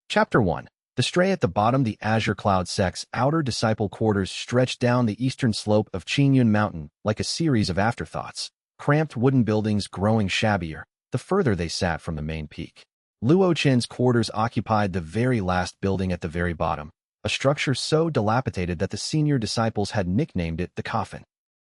Chapter 1. The stray at the bottom. The Azure Cloud Sect's outer disciple quarters stretched down the eastern slope of Qinyun Mountain like a series of afterthoughts, cramped wooden buildings growing shabbier the further they sat from the main peak. Luo Chen's quarters occupied the very last building at the very bottom, a structure so dilapidated that the senior disciples had nicknamed it the coffin.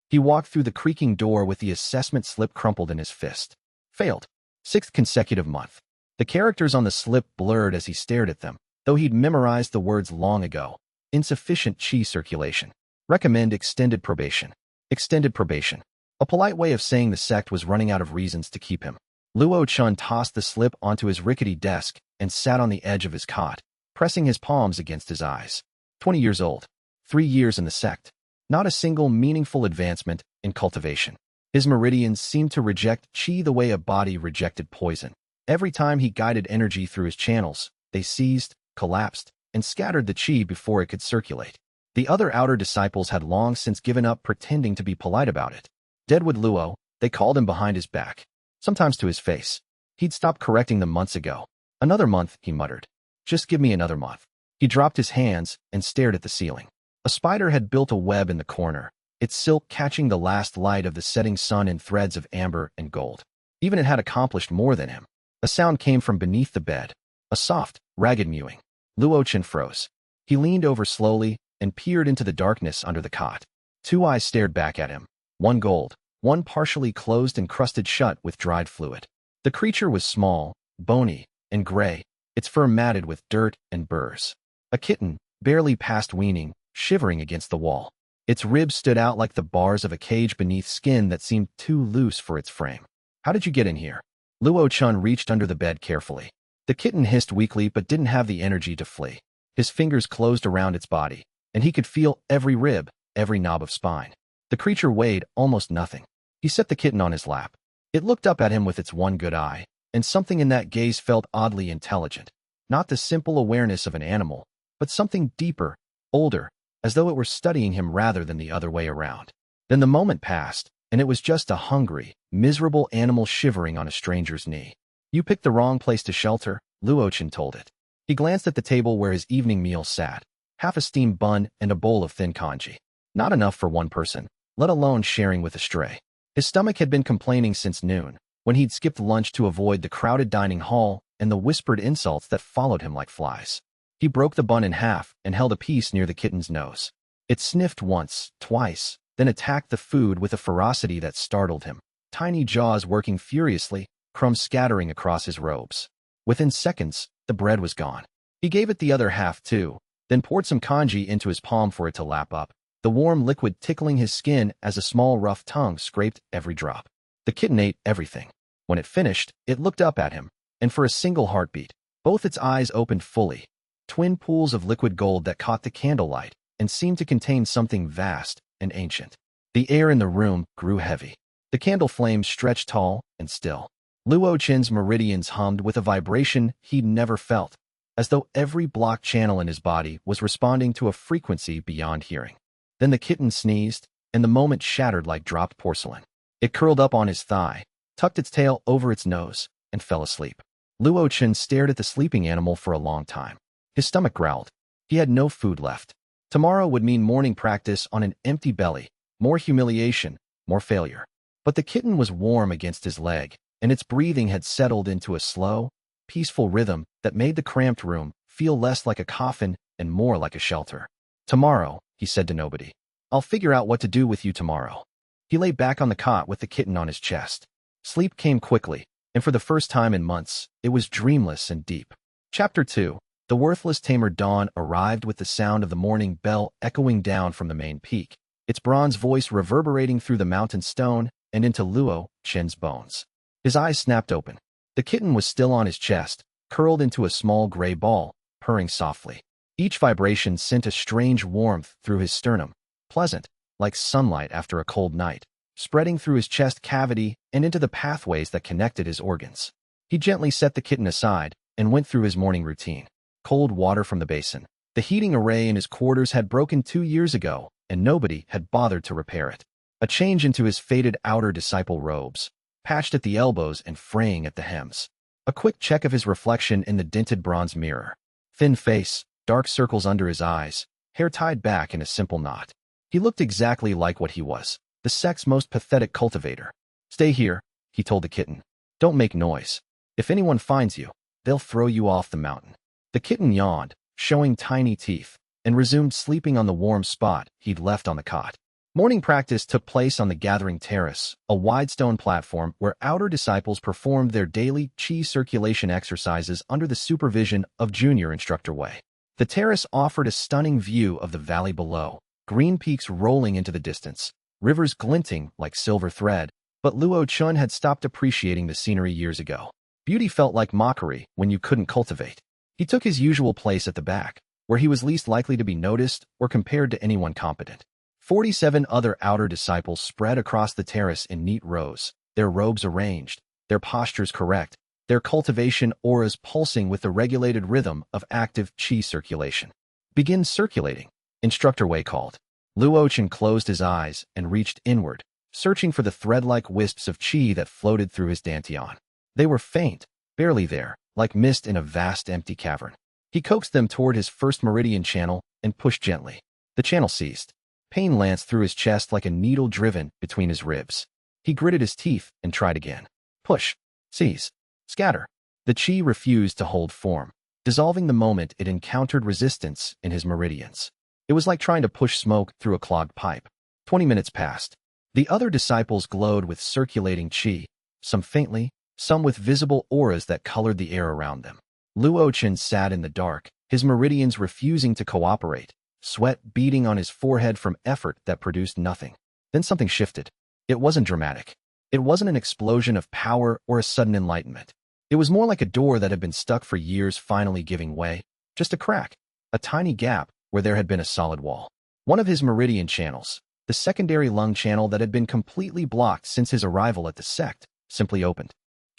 He walked through the creaking door with the assessment slip crumpled in his fist. Failed. 6th consecutive month. The characters on the slip blurred as he stared at them, though he'd memorized the words long ago. Insufficient qi circulation. Recommend extended probation. Extended probation. A polite way of saying the sect was running out of reasons to keep him. Luo Chen tossed the slip onto his rickety desk and sat on the edge of his cot, pressing his palms against his eyes. 20 years old. 3 years in the sect. Not a single meaningful advancement in cultivation. His meridians seemed to reject qi the way a body rejected poison. Every time he guided energy through his channels, they seized, collapsed, and scattered the qi before it could circulate. The other outer disciples had long since given up pretending to be polite about it. Deadwood Luo, they called him behind his back, sometimes to his face. He'd stopped correcting them months ago. Another month, he muttered. Just give me another month. He dropped his hands and stared at the ceiling. A spider had built a web in the corner, its silk catching the last light of the setting sun in threads of amber and gold. Even it had accomplished more than him. A sound came from beneath the bed, a soft, ragged mewing. Luo Chen froze. He leaned over slowly and peered into the darkness under the cot. 2 eyes stared back at him, one gold, one partially closed and crusted shut with dried fluid. The creature was small, bony, and gray, its fur matted with dirt and burrs. A kitten, barely past weaning, shivering against the wall. Its ribs stood out like the bars of a cage beneath skin that seemed too loose for its frame. How did you get in here? Luo Chen reached under the bed carefully. The kitten hissed weakly but didn't have the energy to flee. His fingers closed around its body, and he could feel every rib, every knob of spine. The creature weighed almost nothing. He set the kitten on his lap. It looked up at him with its one good eye, and something in that gaze felt oddly intelligent. Not the simple awareness of an animal, but something deeper, older, as though it were studying him rather than the other way around. Then the moment passed, and it was just a hungry, miserable animal shivering on a stranger's knee. You picked the wrong place to shelter, Luo Chen told it. He glanced at the table where his evening meal sat, half a steamed bun and a bowl of thin congee. Not enough for one person, let alone sharing with a stray. His stomach had been complaining since noon, when he'd skipped lunch to avoid the crowded dining hall and the whispered insults that followed him like flies. He broke the bun in half and held a piece near the kitten's nose. It sniffed once, twice, then attacked the food with a ferocity that startled him, tiny jaws working furiously, crumbs scattering across his robes. Within seconds, the bread was gone. He gave it the other half too, then poured some congee into his palm for it to lap up, the warm liquid tickling his skin as a small rough tongue scraped every drop. The kitten ate everything. When it finished, it looked up at him, and for a single heartbeat, both its eyes opened fully. Twin pools of liquid gold that caught the candlelight and seemed to contain something vast and ancient. The air in the room grew heavy. The candle flames stretched tall and still. Luo Chen's meridians hummed with a vibration he'd never felt, as though every blocked channel in his body was responding to a frequency beyond hearing. Then the kitten sneezed, and the moment shattered like dropped porcelain. It curled up on his thigh, tucked its tail over its nose, and fell asleep. Luo Chen stared at the sleeping animal for a long time. His stomach growled. He had no food left. Tomorrow would mean morning practice on an empty belly, more humiliation, more failure. But the kitten was warm against his leg, and its breathing had settled into a slow, peaceful rhythm that made the cramped room feel less like a coffin and more like a shelter. Tomorrow, he said to nobody. I'll figure out what to do with you tomorrow. He lay back on the cot with the kitten on his chest. Sleep came quickly, and for the first time in months, it was dreamless and deep. Chapter 2. The worthless tamer Dawn arrived with the sound of the morning bell echoing down from the main peak, its bronze voice reverberating through the mountain stone and into Luo Chen's bones. His eyes snapped open. The kitten was still on his chest, curled into a small gray ball, purring softly. Each vibration sent a strange warmth through his sternum, pleasant, like sunlight after a cold night, spreading through his chest cavity and into the pathways that connected his organs. He gently set the kitten aside and went through his morning routine. Cold water from the basin. The heating array in his quarters had broken 2 years ago, and nobody had bothered to repair it. A change into his faded outer disciple robes, patched at the elbows and fraying at the hems. A quick check of his reflection in the dented bronze mirror. Thin face, dark circles under his eyes, hair tied back in a simple knot. He looked exactly like what he was, the sect's most pathetic cultivator. Stay here, he told the kitten. Don't make noise. If anyone finds you, they'll throw you off the mountain. The kitten yawned, showing tiny teeth, and resumed sleeping on the warm spot he'd left on the cot. Morning practice took place on the gathering terrace, a wide stone platform where outer disciples performed their daily chi circulation exercises under the supervision of junior instructor Wei. The terrace offered a stunning view of the valley below, green peaks rolling into the distance, rivers glinting like silver thread, but Luo Chen had stopped appreciating the scenery years ago. Beauty felt like mockery when you couldn't cultivate. He took his usual place at the back, where he was least likely to be noticed or compared to anyone competent. 47 other outer disciples spread across the terrace in neat rows, their robes arranged, their postures correct, their cultivation auras pulsing with the regulated rhythm of active chi circulation. Begin circulating, Instructor Wei called. Luo Chen closed his eyes and reached inward, searching for the thread-like wisps of chi that floated through his dantian. They were faint, barely there, like mist in a vast empty cavern. He coaxed them toward his first meridian channel and pushed gently. The channel ceased. Pain lanced through his chest like a needle driven between his ribs. He gritted his teeth and tried again. Push. Seize. Scatter. The chi refused to hold form, dissolving the moment it encountered resistance in his meridians. It was like trying to push smoke through a clogged pipe. 20 minutes passed. The other disciples glowed with circulating chi, some faintly, some with visible auras that colored the air around them. Luo Chen sat in the dark, his meridians refusing to cooperate, sweat beading on his forehead from effort that produced nothing. Then something shifted. It wasn't dramatic. It wasn't an explosion of power or a sudden enlightenment. It was more like a door that had been stuck for years finally giving way. Just a crack, a tiny gap where there had been a solid wall. One of his meridian channels, the secondary lung channel that had been completely blocked since his arrival at the sect, simply opened.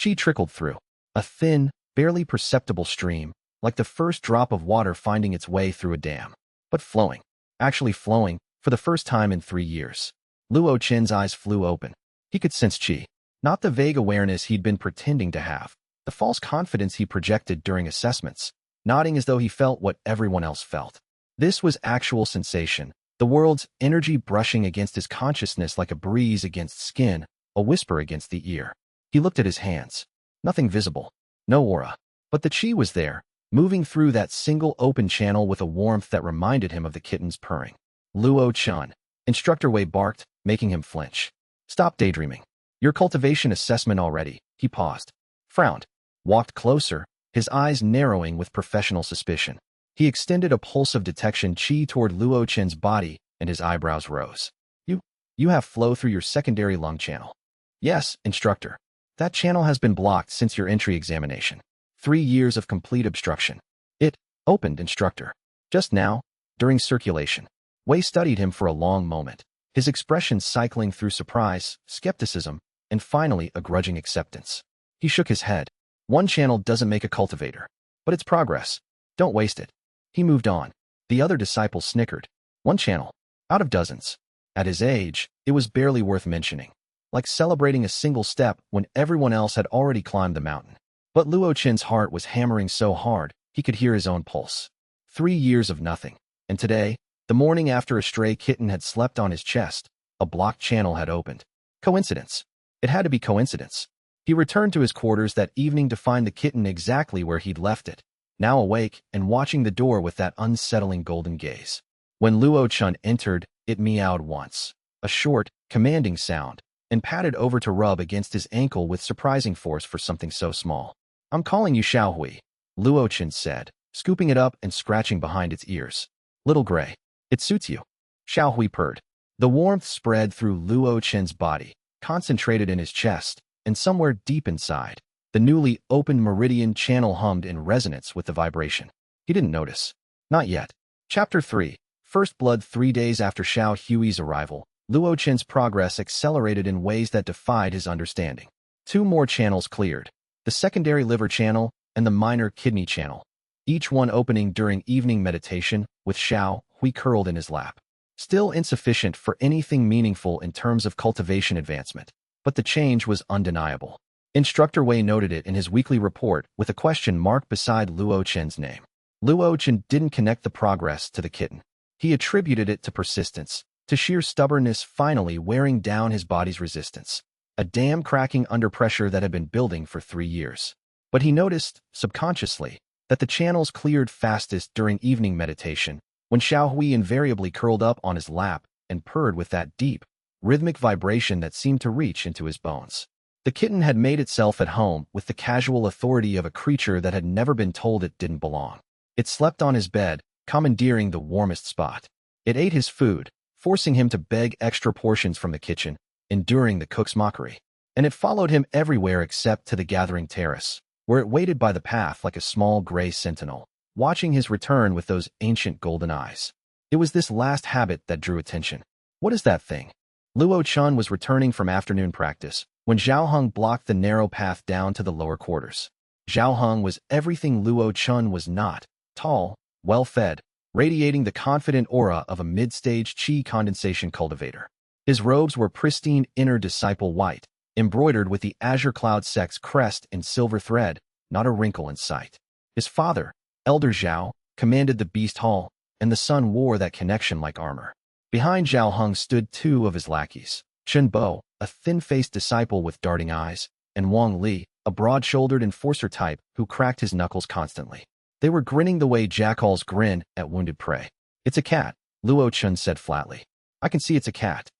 Chi trickled through, a thin, barely perceptible stream, like the first drop of water finding its way through a dam. But flowing. Actually flowing, for the first time in 3 years. Luo Chen's eyes flew open. He could sense chi. Not the vague awareness he'd been pretending to have, the false confidence he projected during assessments, nodding as though he felt what everyone else felt. This was actual sensation, the world's energy brushing against his consciousness like a breeze against skin, a whisper against the ear. He looked at his hands. Nothing visible. No aura. But the chi was there, moving through that single open channel with a warmth that reminded him of the kitten's purring. Luo Chen. Instructor Wei barked, making him flinch. Stop daydreaming. Your cultivation assessment already. He paused. Frowned. Walked closer, his eyes narrowing with professional suspicion. He extended a pulse of detection chi toward Luo Chen's body, and his eyebrows rose. You have flow through your secondary lung channel. Yes, instructor. That channel has been blocked since your entry examination. 3 years of complete obstruction. It opened, instructor. Just now, during circulation. Wei studied him for a long moment, his expression cycling through surprise, skepticism, and finally a grudging acceptance. He shook his head. One channel doesn't make a cultivator, but it's progress. Don't waste it. He moved on. The other disciples snickered. One channel, out of dozens. At his age, it was barely worth mentioning, like celebrating a single step when everyone else had already climbed the mountain. But Luo Chen's heart was hammering so hard, he could hear his own pulse. 3 years of nothing. And today, the morning after a stray kitten had slept on his chest, a blocked channel had opened. Coincidence. It had to be coincidence. He returned to his quarters that evening to find the kitten exactly where he'd left it, now awake and watching the door with that unsettling golden gaze. When Luo Chen entered, it meowed once, a short, commanding sound, and patted over to rub against his ankle with surprising force for something so small. I'm calling you Xiaohui, Luo Chen said, scooping it up and scratching behind its ears. Little gray. It suits you. Xiaohui purred. The warmth spread through Luo Chen's body, concentrated in his chest, and somewhere deep inside, the newly opened meridian channel hummed in resonance with the vibration. He didn't notice. Not yet. Chapter 3. First Blood. 3 days after Xiao Hui's arrival, Luo Chen's progress accelerated in ways that defied his understanding. 2 more channels cleared. The secondary liver channel and the minor kidney channel, each one opening during evening meditation, with Xiao Hui curled in his lap. Still insufficient for anything meaningful in terms of cultivation advancement, but the change was undeniable. Instructor Wei noted it in his weekly report with a question mark beside Luo Chen's name. Luo Chen didn't connect the progress to the kitten. He attributed it to persistence, to sheer stubbornness finally wearing down his body's resistance. A dam cracking under pressure that had been building for 3 years. But he noticed, subconsciously, that the channels cleared fastest during evening meditation, when Xiaohui invariably curled up on his lap and purred with that deep, rhythmic vibration that seemed to reach into his bones. The kitten had made itself at home with the casual authority of a creature that had never been told it didn't belong. It slept on his bed, commandeering the warmest spot. It ate his food, forcing him to beg extra portions from the kitchen, enduring the cook's mockery. And it followed him everywhere except to the gathering terrace, where it waited by the path like a small gray sentinel, watching his return with those ancient golden eyes. It was this last habit that drew attention. What is that thing? Luo Chen was returning from afternoon practice, when Zhao Heng blocked the narrow path down to the lower quarters. Zhao Heng was everything Luo Chen was not: tall, well-fed, radiating the confident aura of a mid-stage qi condensation cultivator. His robes were pristine inner disciple white, embroidered with the Azure Cloud Sect's crest in silver thread, not a wrinkle in sight. His father, Elder Zhao, commanded the Beast Hall, and the son wore that connection like armor. Behind Zhao Heng stood 2 of his lackeys, Chen Bo, a thin-faced disciple with darting eyes, and Wang Li, a broad-shouldered enforcer type who cracked his knuckles constantly. They were grinning the way jackals grin at wounded prey. "It's a cat," Luo Chen said flatly. "I can see it's a cat."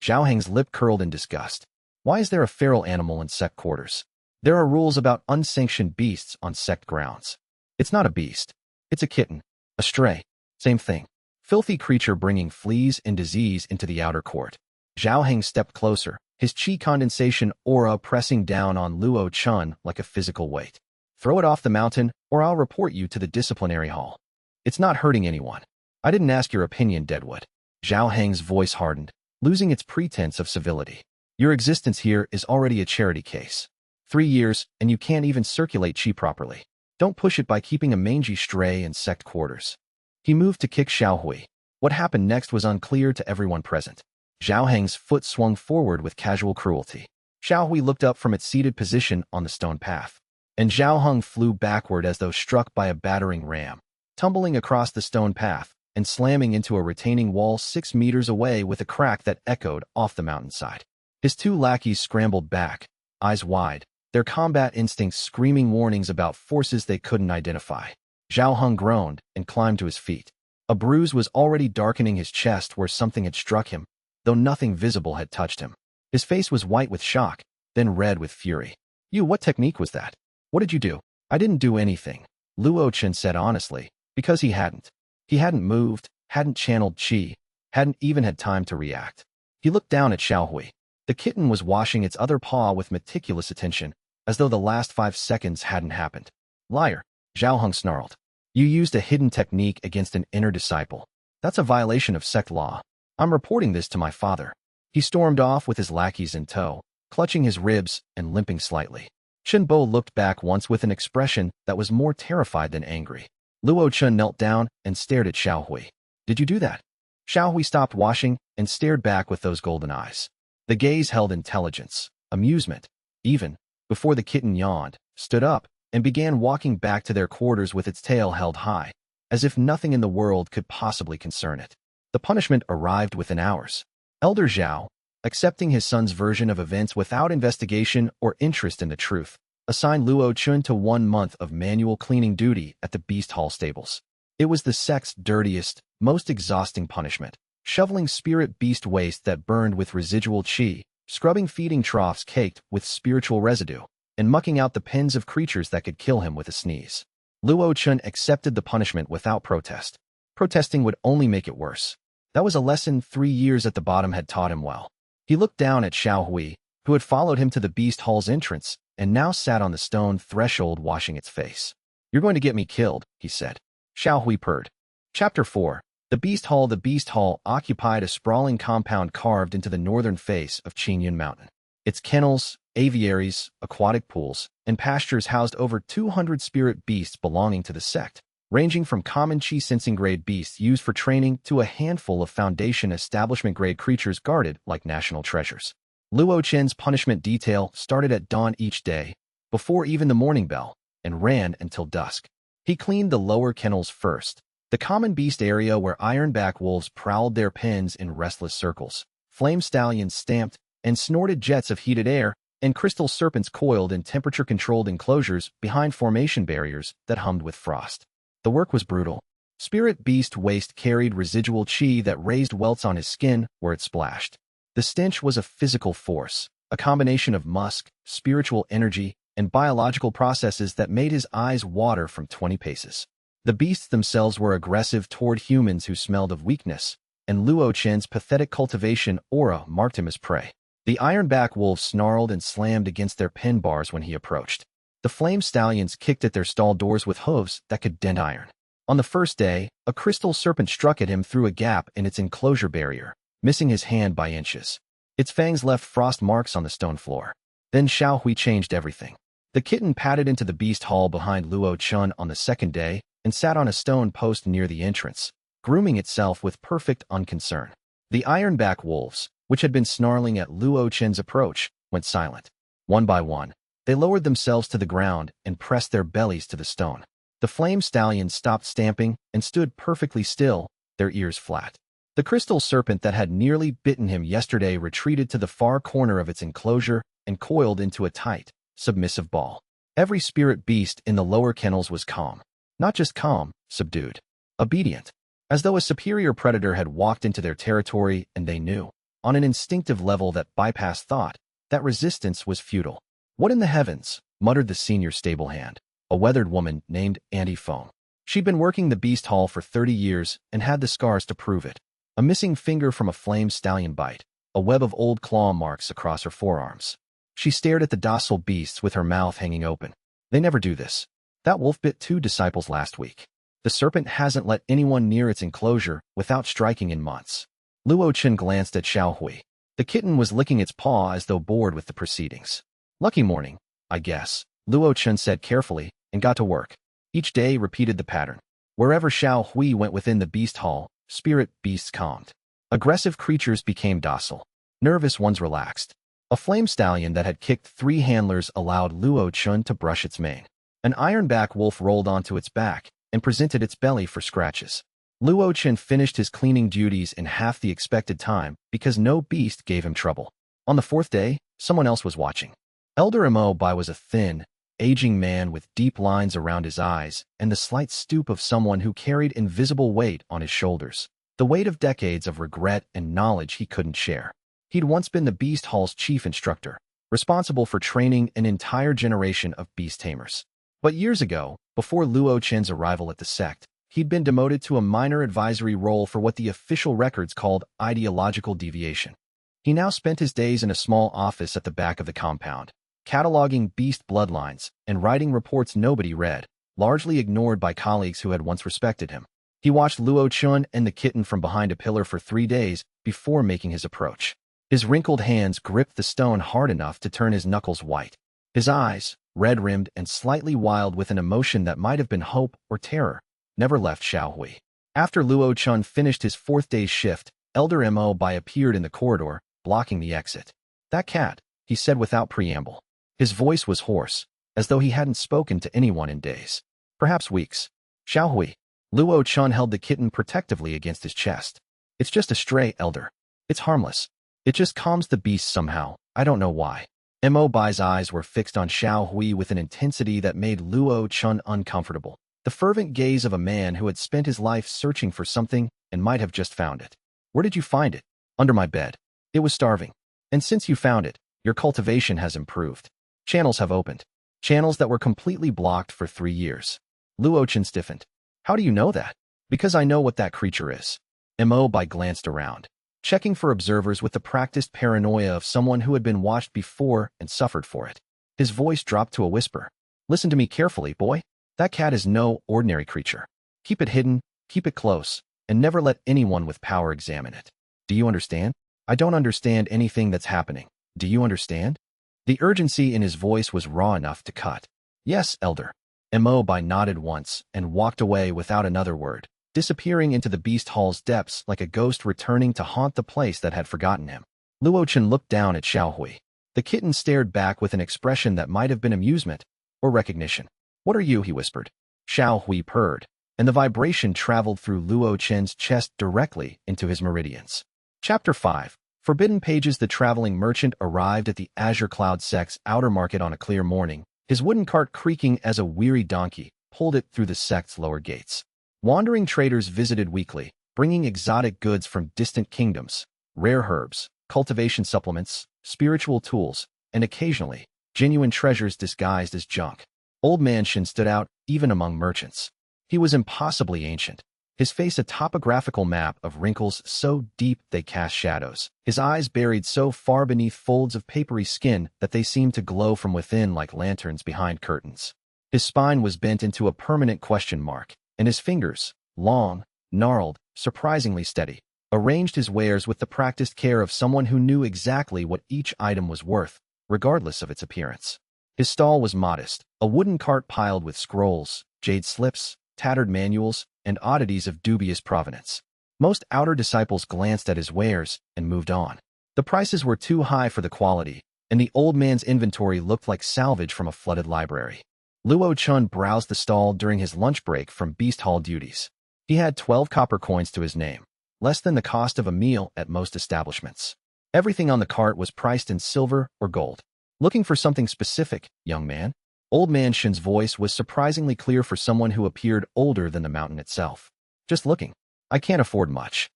Zhao Heng's lip curled in disgust. "Why is there a feral animal in sect quarters? There are rules about unsanctioned beasts on sect grounds." "It's not a beast. It's a kitten. A stray. Same thing. Filthy creature bringing fleas and disease into the outer court." Zhao Heng stepped closer, his qi condensation aura pressing down on Luo Chen like a physical weight. "Throw it off the mountain, or I'll report you to the disciplinary hall. It's not hurting anyone." "I didn't ask your opinion, Deadwood." Zhao Heng's voice hardened, losing its pretense of civility. "Your existence here is already a charity case. 3 years, and you can't even circulate qi properly. Don't push it by keeping a mangy stray in sect quarters." He moved to kick Xiaohui. What happened next was unclear to everyone present. Zhao Heng's foot swung forward with casual cruelty. Xiaohui looked up from its seated position on the stone path, and Zhao Heng flew backward as though struck by a battering ram, tumbling across the stone path and slamming into a retaining wall 6 meters away with a crack that echoed off the mountainside. His 2 lackeys scrambled back, eyes wide, their combat instincts screaming warnings about forces they couldn't identify. Zhao Heng groaned and climbed to his feet. A bruise was already darkening his chest where something had struck him, though nothing visible had touched him. His face was white with shock, then red with fury. What technique was that? What did you do?" "I didn't do anything," Luo Chen said honestly, because he hadn't. He hadn't moved, hadn't channeled qi, hadn't even had time to react. He looked down at Xiaohui. The kitten was washing its other paw with meticulous attention, as though the last 5 seconds hadn't happened. "Liar," Zhao Heng snarled. "You used a hidden technique against an inner disciple. That's a violation of sect law. I'm reporting this to my father." He stormed off with his lackeys in tow, clutching his ribs and limping slightly. Chen Bo looked back once with an expression that was more terrified than angry. Luo Chen knelt down and stared at Xiaohui. "Did you do that?" Xiaohui stopped washing and stared back with those golden eyes. The gaze held intelligence, amusement, even, before the kitten yawned, stood up, and began walking back to their quarters with its tail held high, as if nothing in the world could possibly concern it. The punishment arrived within hours. Elder Zhao, accepting his son's version of events without investigation or interest in the truth, assigned Luo Chen to 1 month of manual cleaning duty at the Beast Hall stables. It was the sect's dirtiest, most exhausting punishment, shoveling spirit beast waste that burned with residual qi, scrubbing feeding troughs caked with spiritual residue, and mucking out the pens of creatures that could kill him with a sneeze. Luo Chen accepted the punishment without protest. Protesting would only make it worse. That was a lesson 3 years at the bottom had taught him well. He looked down at Xiaohui, who had followed him to the Beast Hall's entrance, and now sat on the stone threshold washing its face. "You're going to get me killed," he said. Xiaohui purred. Chapter 4. The Beast Hall. The Beast Hall occupied a sprawling compound carved into the northern face of Qingyun Mountain. Its kennels, aviaries, aquatic pools, and pastures housed over 200 spirit beasts belonging to the sect, ranging from common qi-sensing grade beasts used for training to a handful of Foundation establishment-grade creatures guarded like national treasures. Luo Chen's punishment detail started at dawn each day, before even the morning bell, and ran until dusk. He cleaned the lower kennels first, the common beast area where ironback wolves prowled their pens in restless circles. Flame stallions stamped and snorted jets of heated air, and crystal serpents coiled in temperature-controlled enclosures behind formation barriers that hummed with frost. The work was brutal. Spirit beast waste carried residual chi that raised welts on his skin where it splashed. The stench was a physical force, a combination of musk, spiritual energy, and biological processes that made his eyes water from 20 paces. The beasts themselves were aggressive toward humans who smelled of weakness, and Luo Chen's pathetic cultivation aura marked him as prey. The ironback wolves snarled and slammed against their pen bars when he approached. The flame stallions kicked at their stall doors with hooves that could dent iron. On the first day, a crystal serpent struck at him through a gap in its enclosure barrier, missing his hand by inches. Its fangs left frost marks on the stone floor. Then Xiaohui changed everything. The kitten padded into the beast hall behind Luo Chen on the second day and sat on a stone post near the entrance, grooming itself with perfect unconcern. The ironback wolves, which had been snarling at Luo Chen's approach, went silent. One by one, they lowered themselves to the ground and pressed their bellies to the stone. The flame stallions stopped stamping and stood perfectly still, their ears flat. The crystal serpent that had nearly bitten him yesterday retreated to the far corner of its enclosure and coiled into a tight, submissive ball. Every spirit beast in the lower kennels was calm. Not just calm, subdued. Obedient. As though a superior predator had walked into their territory and they knew, on an instinctive level that bypassed thought, that resistance was futile. "What in the heavens?" muttered the senior stable hand, a weathered woman named Auntie Foam. She'd been working the beast hall for 30 years and had the scars to prove it. A missing finger from a flame stallion bite, a web of old claw marks across her forearms. She stared at the docile beasts with her mouth hanging open. "They never do this. That wolf bit 2 disciples last week. The serpent hasn't let anyone near its enclosure without striking in months." Luo Chen glanced at Xiaohui. The kitten was licking its paw as though bored with the proceedings. "Lucky morning, I guess," Luo Chen said carefully, and got to work. Each day repeated the pattern. Wherever Xiaohui went within the beast hall, spirit beasts calmed. Aggressive creatures became docile. Nervous ones relaxed. A flame stallion that had kicked 3 handlers allowed Luo Chen to brush its mane. An ironback wolf rolled onto its back and presented its belly for scratches. Luo Chen finished his cleaning duties in half the expected time because no beast gave him trouble. On the 4th day, someone else was watching. Elder Mo Bai was a thin, aging man with deep lines around his eyes and the slight stoop of someone who carried invisible weight on his shoulders, the weight of decades of regret and knowledge he couldn't share. He'd once been the Beast Hall's chief instructor, responsible for training an entire generation of beast tamers. But years ago, before Luo Chen's arrival at the sect, he'd been demoted to a minor advisory role for what the official records called ideological deviation. He now spent his days in a small office at the back of the compound, cataloging beast bloodlines and writing reports nobody read, largely ignored by colleagues who had once respected him. He watched Luo Chen and the kitten from behind a pillar for 3 days before making his approach. His wrinkled hands gripped the stone hard enough to turn his knuckles white. His eyes, red-rimmed and slightly wild with an emotion that might have been hope or terror, never left Xiaohui. After Luo Chen finished his 4th day's shift, Elder Mo Bai appeared in the corridor, blocking the exit. "That cat," he said without preamble. His voice was hoarse, as though he hadn't spoken to anyone in days. Perhaps weeks. "Xiaohui." Luo Chen held the kitten protectively against his chest. "It's just a stray, Elder. It's harmless. It just calms the beast somehow. I don't know why." Mo Bai's eyes were fixed on Xiaohui with an intensity that made Luo Chen uncomfortable. The fervent gaze of a man who had spent his life searching for something and might have just found it. "Where did you find it?" "Under my bed. It was starving. And since you found it, your cultivation has improved. Channels have opened. Channels that were completely blocked for 3 years." Luo Chen stiffened. "How do you know that?" "Because I know what that creature is." Mo Bai glanced around, checking for observers with the practiced paranoia of someone who had been watched before and suffered for it. His voice dropped to a whisper. "Listen to me carefully, boy. That cat is no ordinary creature. Keep it hidden, keep it close, and never let anyone with power examine it. Do you understand?" "I don't understand anything that's happening. Do you understand?" The urgency in his voice was raw enough to cut. "Yes, Elder." Mo Bai nodded once and walked away without another word, disappearing into the beast hall's depths like a ghost returning to haunt the place that had forgotten him. Luo Chen looked down at Xiaohui. The kitten stared back with an expression that might have been amusement or recognition. "What are you?" he whispered. Xiao Hui purred, and the vibration traveled through Luo Chen's chest directly into his meridians. Chapter 5. Forbidden Pages. The traveling merchant arrived at the Azure Cloud Sect's outer market on a clear morning, his wooden cart creaking as a weary donkey pulled it through the sect's lower gates. Wandering traders visited weekly, bringing exotic goods from distant kingdoms, rare herbs, cultivation supplements, spiritual tools, and occasionally, genuine treasures disguised as junk. Old Man Shen stood out even among merchants. He was impossibly ancient, his face a topographical map of wrinkles so deep they cast shadows, his eyes buried so far beneath folds of papery skin that they seemed to glow from within like lanterns behind curtains. His spine was bent into a permanent question mark, and his fingers, long, gnarled, surprisingly steady, arranged his wares with the practiced care of someone who knew exactly what each item was worth, regardless of its appearance. His stall was modest, a wooden cart piled with scrolls, jade slips, tattered manuals, and oddities of dubious provenance. Most outer disciples glanced at his wares and moved on. The prices were too high for the quality, and the old man's inventory looked like salvage from a flooded library. Luo Chen browsed the stall during his lunch break from beast hall duties. He had 12 copper coins to his name, less than the cost of a meal at most establishments. Everything on the cart was priced in silver or gold. Looking for something specific, young man? Old Man Shen's voice was surprisingly clear for someone who appeared older than the mountain itself. Just looking. I can't afford much.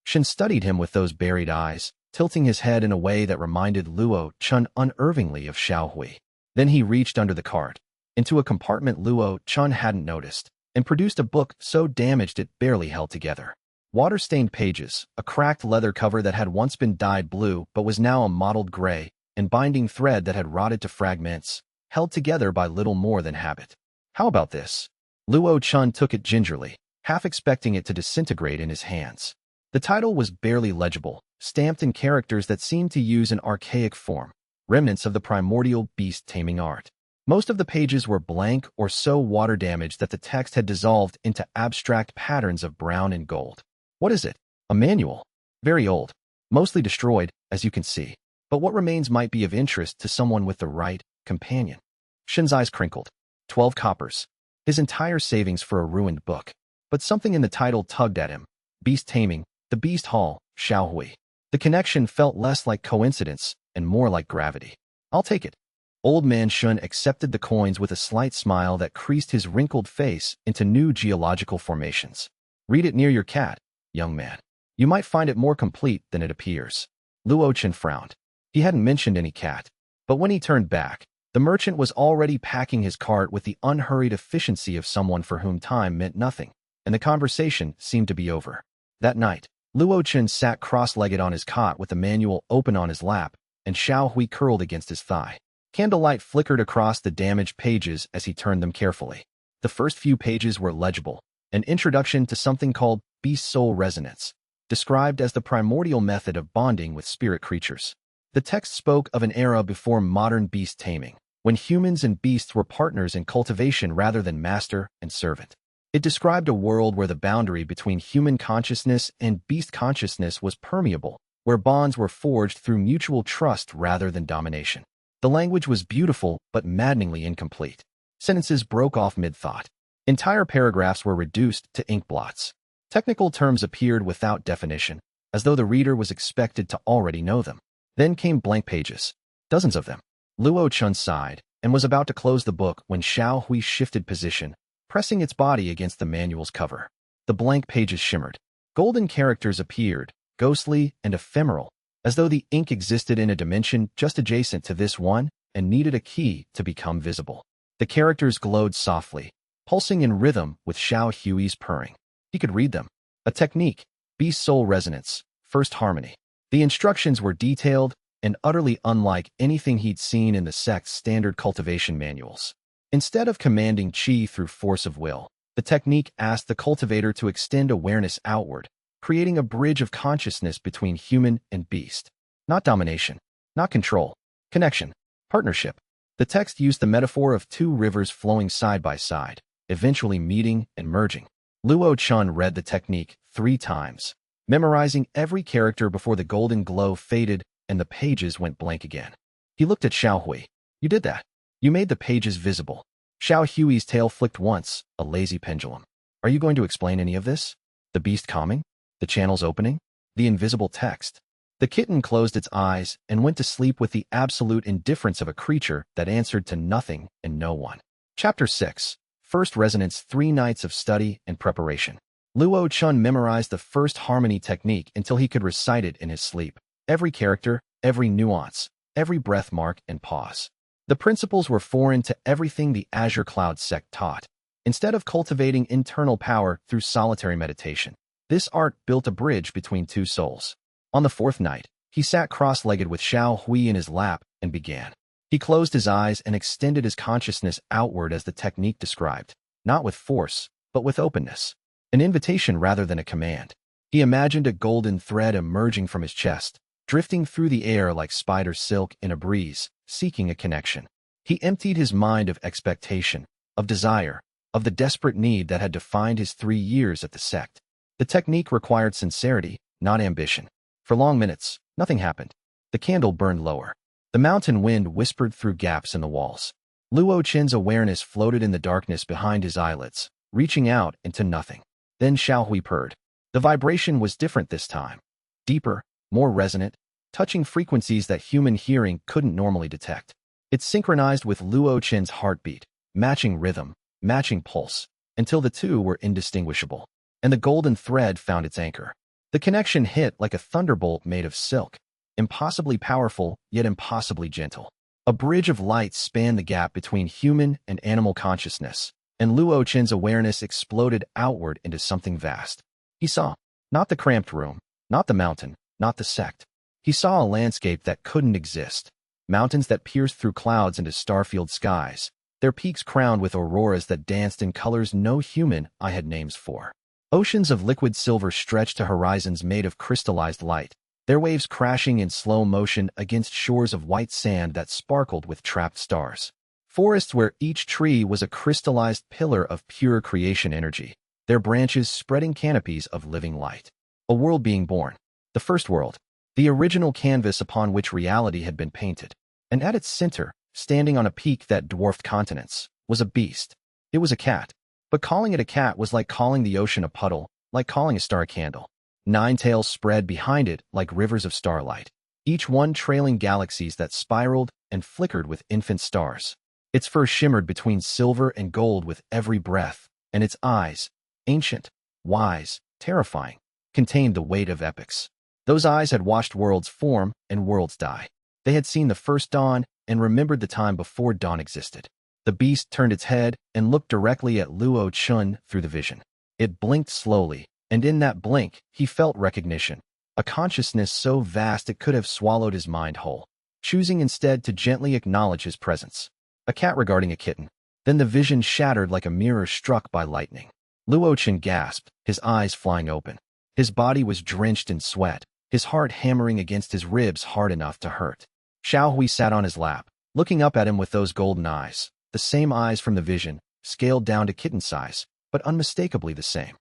Shen studied him with those buried eyes, tilting his head in a way that reminded Luo Chen unervingly of Xiao Hui. Then he reached under the cart, into a compartment Luo Chen hadn't noticed, and produced a book so damaged it barely held together. Water-stained pages, a cracked leather cover that had once been dyed blue but was now a mottled gray, and binding thread that had rotted to fragments, held together by little more than habit. How about this? Luo Chen took it gingerly, half expecting it to disintegrate in his hands. The title was barely legible, stamped in characters that seemed to use an archaic form, remnants of the primordial beast taming art. Most of the pages were blank or so water-damaged that the text had dissolved into abstract patterns of brown and gold. What is it? A manual. Very old. Mostly destroyed, as you can see. But what remains might be of interest to someone with the right companion. Shen's eyes crinkled. 12 coppers. His entire savings for a ruined book. But something in the title tugged at him. Beast Taming, the Beast Hall, Xiao Hui. The connection felt less like coincidence and more like gravity. I'll take it. Old Man Shen accepted the coins with a slight smile that creased his wrinkled face into new geological formations. Read it near your cat, young man. You might find it more complete than it appears. Luo Chen frowned. He hadn't mentioned any cat. But when he turned back, the merchant was already packing his cart with the unhurried efficiency of someone for whom time meant nothing, and the conversation seemed to be over. That night, Luo Chen sat cross-legged on his cot with the manual open on his lap, and Xiao Hui curled against his thigh. Candlelight flickered across the damaged pages as he turned them carefully. The first few pages were legible, an introduction to something called beast soul resonance, described as the primordial method of bonding with spirit creatures. The text spoke of an era before modern beast taming, when humans and beasts were partners in cultivation rather than master and servant. It described a world where the boundary between human consciousness and beast consciousness was permeable, where bonds were forged through mutual trust rather than domination. The language was beautiful but maddeningly incomplete. Sentences broke off mid-thought. Entire paragraphs were reduced to ink blots. Technical terms appeared without definition, as though the reader was expected to already know them. Then came blank pages. Dozens of them. Luo Chen sighed and was about to close the book when Xiao Hui shifted position, pressing its body against the manual's cover. The blank pages shimmered. Golden characters appeared, ghostly and ephemeral, as though the ink existed in a dimension just adjacent to this one and needed a key to become visible. The characters glowed softly, pulsing in rhythm with Xiao Hui's purring. He could read them. A technique, beast soul resonance, first harmony. The instructions were detailed and utterly unlike anything he'd seen in the sect's standard cultivation manuals. Instead of commanding qi through force of will, the technique asked the cultivator to extend awareness outward, creating a bridge of consciousness between human and beast. Not domination, not control, connection, partnership. The text used the metaphor of two rivers flowing side by side, eventually meeting and merging. Luo Chen read the technique 3 times, memorizing every character before the golden glow faded and the pages went blank again. He looked at Xiao Hui. You did that. You made the pages visible. Xiao Hui's tail flicked once, a lazy pendulum. Are you going to explain any of this? The beast calming? The channels opening? The invisible text? The kitten closed its eyes and went to sleep with the absolute indifference of a creature that answered to nothing and no one. Chapter 6. First Resonance 3 Nights of Study and Preparation. Luo Chen memorized the first harmony technique until he could recite it in his sleep. Every character, every nuance, every breath mark and pause. The principles were foreign to everything the Azure Cloud Sect taught. Instead of cultivating internal power through solitary meditation, this art built a bridge between two souls. On the fourth night, he sat cross-legged with Xiao Hui in his lap and began. He closed his eyes and extended his consciousness outward as the technique described, not with force, but with openness. An invitation rather than a command. He imagined a golden thread emerging from his chest, drifting through the air like spider silk in a breeze, seeking a connection. He emptied his mind of expectation, of desire, of the desperate need that had defined his 3 years at the sect. The technique required sincerity, not ambition. For long minutes, nothing happened. The candle burned lower. The mountain wind whispered through gaps in the walls. Luo Chen's awareness floated in the darkness behind his eyelids, reaching out into nothing. Then Xiao Hui purred. The vibration was different this time. Deeper, more resonant, touching frequencies that human hearing couldn't normally detect. It synchronized with Luo Chen's heartbeat, matching rhythm, matching pulse, until the two were indistinguishable. And the golden thread found its anchor. The connection hit like a thunderbolt made of silk, impossibly powerful, yet impossibly gentle. A bridge of light spanned the gap between human and animal consciousness, and Luo Chen's awareness exploded outward into something vast. He saw, not the cramped room, not the mountain, not the sect. He saw a landscape that couldn't exist. Mountains that pierced through clouds into star-filled skies, their peaks crowned with auroras that danced in colors no human eye had names for. Oceans of liquid silver stretched to horizons made of crystallized light, their waves crashing in slow motion against shores of white sand that sparkled with trapped stars. Forests where each tree was a crystallized pillar of pure creation energy, their branches spreading canopies of living light. A world being born. The first world. The original canvas upon which reality had been painted. And at its center, standing on a peak that dwarfed continents, was a beast. It was a cat. But calling it a cat was like calling the ocean a puddle, like calling a star a candle. 9 tails spread behind it like rivers of starlight, each one trailing galaxies that spiraled and flickered with infant stars. Its fur shimmered between silver and gold with every breath, and its eyes, ancient, wise, terrifying, contained the weight of epics. Those eyes had watched worlds form and worlds die. They had seen the first dawn and remembered the time before dawn existed. The beast turned its head and looked directly at Luo Chen through the vision. It blinked slowly, and in that blink, he felt recognition, a consciousness so vast it could have swallowed his mind whole, choosing instead to gently acknowledge his presence. A cat regarding a kitten. Then the vision shattered like a mirror struck by lightning. Luo Chen gasped, his eyes flying open. His body was drenched in sweat, his heart hammering against his ribs hard enough to hurt. Xiao Hui sat on his lap, looking up at him with those golden eyes, the same eyes from the vision, scaled down to kitten size, but unmistakably the same.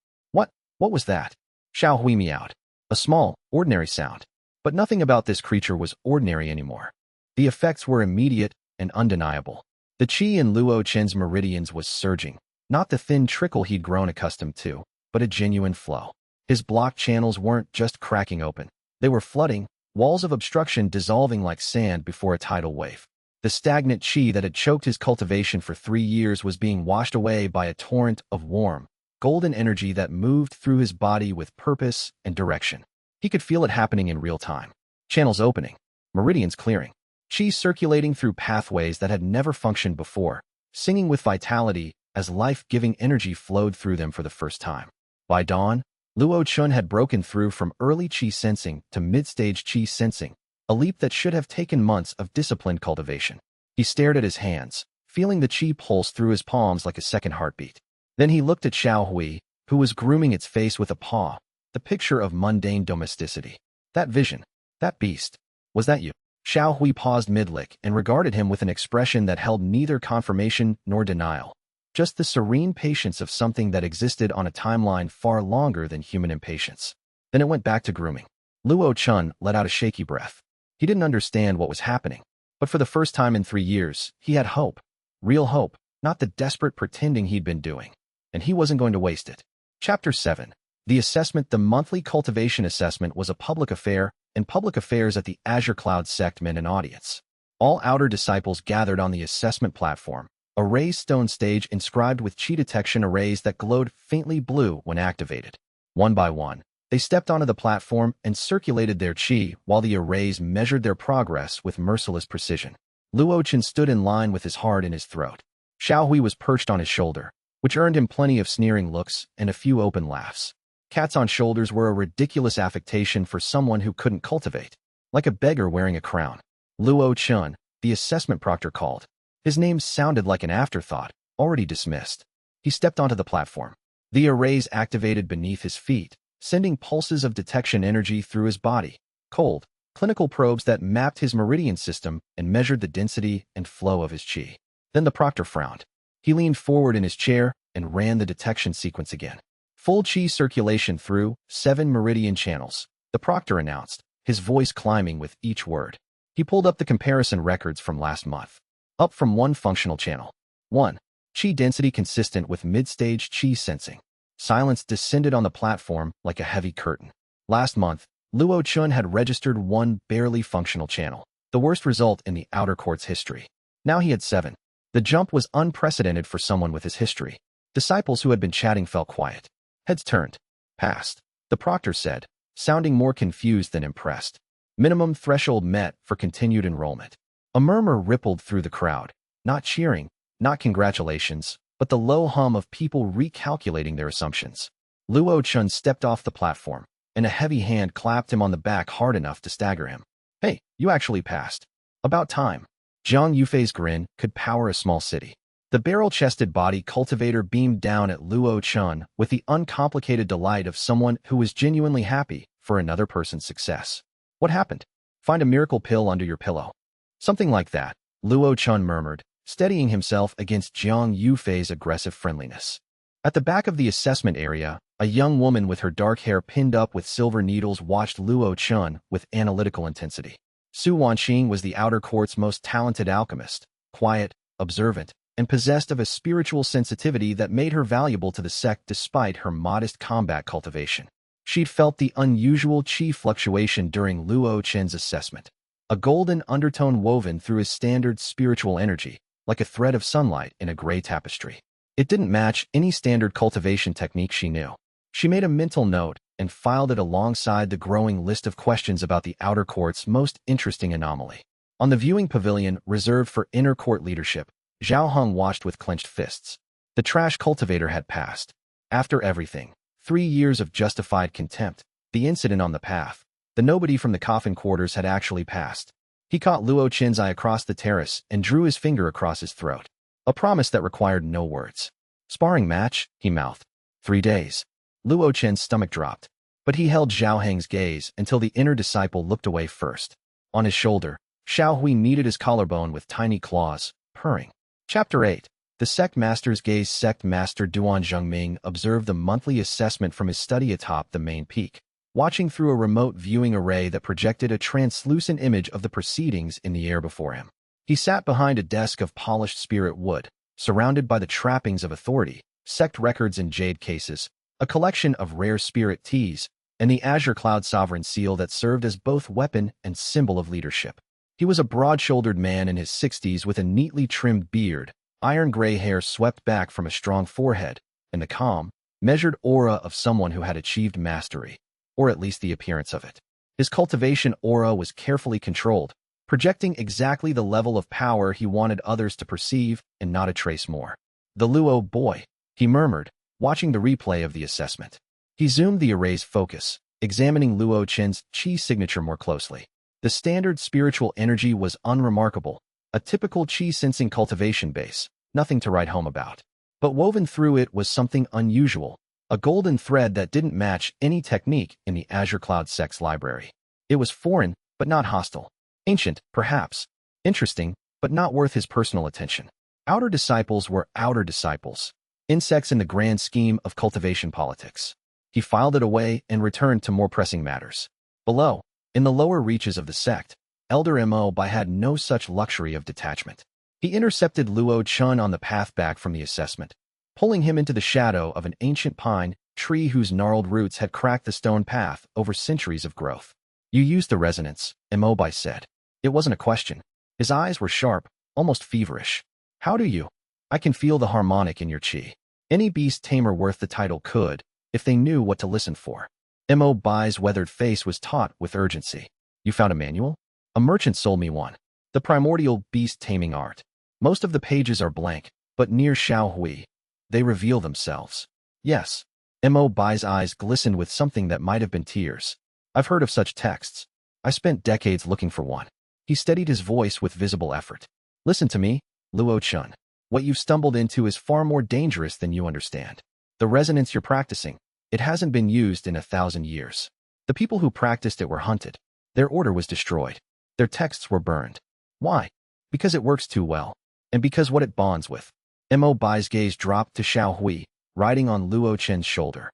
What was that? Xiao Hui meowed. A small, ordinary sound. But nothing about this creature was ordinary anymore. The effects were immediate and undeniable. The qi in Luo Chen's meridians was surging, not the thin trickle he'd grown accustomed to, but a genuine flow. His blocked channels weren't just cracking open. They were flooding, walls of obstruction dissolving like sand before a tidal wave. The stagnant qi that had choked his cultivation for 3 years was being washed away by a torrent of warm, golden energy that moved through his body with purpose and direction. He could feel it happening in real time. Channels opening, meridians clearing, qi circulating through pathways that had never functioned before, singing with vitality as life-giving energy flowed through them for the first time. By dawn, Luo Chen had broken through from early qi sensing to mid-stage qi sensing, a leap that should have taken months of disciplined cultivation. He stared at his hands, feeling the qi pulse through his palms like a second heartbeat. Then he looked at Xiao Hui, who was grooming its face with a paw, the picture of mundane domesticity. That vision, that beast, was that you? Xiao Hui paused mid-lick and regarded him with an expression that held neither confirmation nor denial, just the serene patience of something that existed on a timeline far longer than human impatience. Then it went back to grooming. Luo Chen let out a shaky breath. He didn't understand what was happening, but for the first time in 3 years, he had hope. Real hope, not the desperate pretending he'd been doing. And he wasn't going to waste it. Chapter 7. The assessment. The monthly cultivation assessment was a public affair, and public affairs at the Azure Cloud Sect meant an audience. All outer disciples gathered on the assessment platform, a raised stone stage inscribed with chi detection arrays that glowed faintly blue when activated. One by one, they stepped onto the platform and circulated their chi while the arrays measured their progress with merciless precision. Luo Chen stood in line with his heart in his throat. Xiao Hui was perched on his shoulder, which earned him plenty of sneering looks and a few open laughs. Cats on shoulders were a ridiculous affectation for someone who couldn't cultivate, like a beggar wearing a crown. Luo Chen, the assessment proctor, called. His name sounded like an afterthought, already dismissed. He stepped onto the platform. The arrays activated beneath his feet, sending pulses of detection energy through his body. Cold, clinical probes that mapped his meridian system and measured the density and flow of his chi. Then the proctor frowned. He leaned forward in his chair and ran the detection sequence again. Full chi circulation through 7 meridian channels, the proctor announced, his voice climbing with each word. He pulled up the comparison records from last month. Up from 1 functional channel. 1. Chi density consistent with mid-stage chi sensing. Silence descended on the platform like a heavy curtain. Last month, Luo Chen had registered 1 barely functional channel, the worst result in the outer court's history. Now he had 7. The jump was unprecedented for someone with his history. Disciples who had been chatting fell quiet. Heads turned. Passed. The proctor said, sounding more confused than impressed. Minimum threshold met for continued enrollment. A murmur rippled through the crowd. Not cheering, not congratulations, but the low hum of people recalculating their assumptions. Luo Chen stepped off the platform, and a heavy hand clapped him on the back hard enough to stagger him. Hey, you actually passed. About time. Zhang Yufei's grin could power a small city. The barrel-chested body cultivator beamed down at Luo Chen with the uncomplicated delight of someone who was genuinely happy for another person's success. What happened? Find a miracle pill under your pillow. Something like that, Luo Chen murmured, steadying himself against Zhang Yufei's aggressive friendliness. At the back of the assessment area, a young woman with her dark hair pinned up with silver needles watched Luo Chen with analytical intensity. Su Wanqing was the outer court's most talented alchemist, quiet, observant, and possessed of a spiritual sensitivity that made her valuable to the sect despite her modest combat cultivation. She'd felt the unusual chi fluctuation during Luo Chen's assessment, a golden undertone woven through his standard spiritual energy, like a thread of sunlight in a gray tapestry. It didn't match any standard cultivation technique she knew. She made a mental note and filed it alongside the growing list of questions about the outer court's most interesting anomaly. On the viewing pavilion reserved for inner court leadership, Zhao Heng watched with clenched fists. The trash cultivator had passed. After everything, 3 years of justified contempt, the incident on the path, the nobody from the coffin quarters had actually passed. He caught Luo Chen's eye across the terrace and drew his finger across his throat. A promise that required no words. Sparring match, he mouthed. 3 days. Luo Chen's stomach dropped, but he held Zhao Heng's gaze until the inner disciple looked away first. On his shoulder, Xiao Hui kneaded his collarbone with tiny claws, purring. Chapter 8. The Sect Master's gaze. Sect Master Duan Zhengming observed the monthly assessment from his study atop the main peak, watching through a remote viewing array that projected a translucent image of the proceedings in the air before him. He sat behind a desk of polished spirit wood, surrounded by the trappings of authority, sect records in jade cases, a collection of rare spirit teas, and the Azure Cloud Sovereign seal that served as both weapon and symbol of leadership. He was a broad-shouldered man in his 60s with a neatly trimmed beard, iron gray hair swept back from a strong forehead, and the calm, measured aura of someone who had achieved mastery, or at least the appearance of it. His cultivation aura was carefully controlled, projecting exactly the level of power he wanted others to perceive and not a trace more. The Luo boy, he murmured, watching the replay of the assessment. He zoomed the array's focus, examining Luo Chen's chi signature more closely. The standard spiritual energy was unremarkable, a typical chi-sensing cultivation base, nothing to write home about. But woven through it was something unusual, a golden thread that didn't match any technique in the Azure Cloud Sect's library. It was foreign, but not hostile. Ancient, perhaps. Interesting, but not worth his personal attention. Outer disciples were outer disciples, insects in the grand scheme of cultivation politics. He filed it away and returned to more pressing matters. Below, in the lower reaches of the sect, Elder Mo Bai had no such luxury of detachment. He intercepted Luo Chen on the path back from the assessment, pulling him into the shadow of an ancient pine tree whose gnarled roots had cracked the stone path over centuries of growth. You used the resonance, Imobi said. It wasn't a question. His eyes were sharp, almost feverish. How do you? I can feel the harmonic in your chi. Any beast tamer worth the title could, if they knew what to listen for. Imobi's weathered face was taut with urgency. You found a manual? A merchant sold me one. The primordial beast taming art. Most of the pages are blank, but near Xiaohui, they reveal themselves. Yes. Imobi's eyes glistened with something that might have been tears. I've heard of such texts. I spent decades looking for one. He steadied his voice with visible effort. Listen to me, Luo Chen. What you've stumbled into is far more dangerous than you understand. The resonance you're practicing, it hasn't been used in 1,000 years. The people who practiced it were hunted. Their order was destroyed. Their texts were burned. Why? Because it works too well. And because what it bonds with. Imobi's gaze dropped to Xiaohui, riding on Luo Chen's shoulder.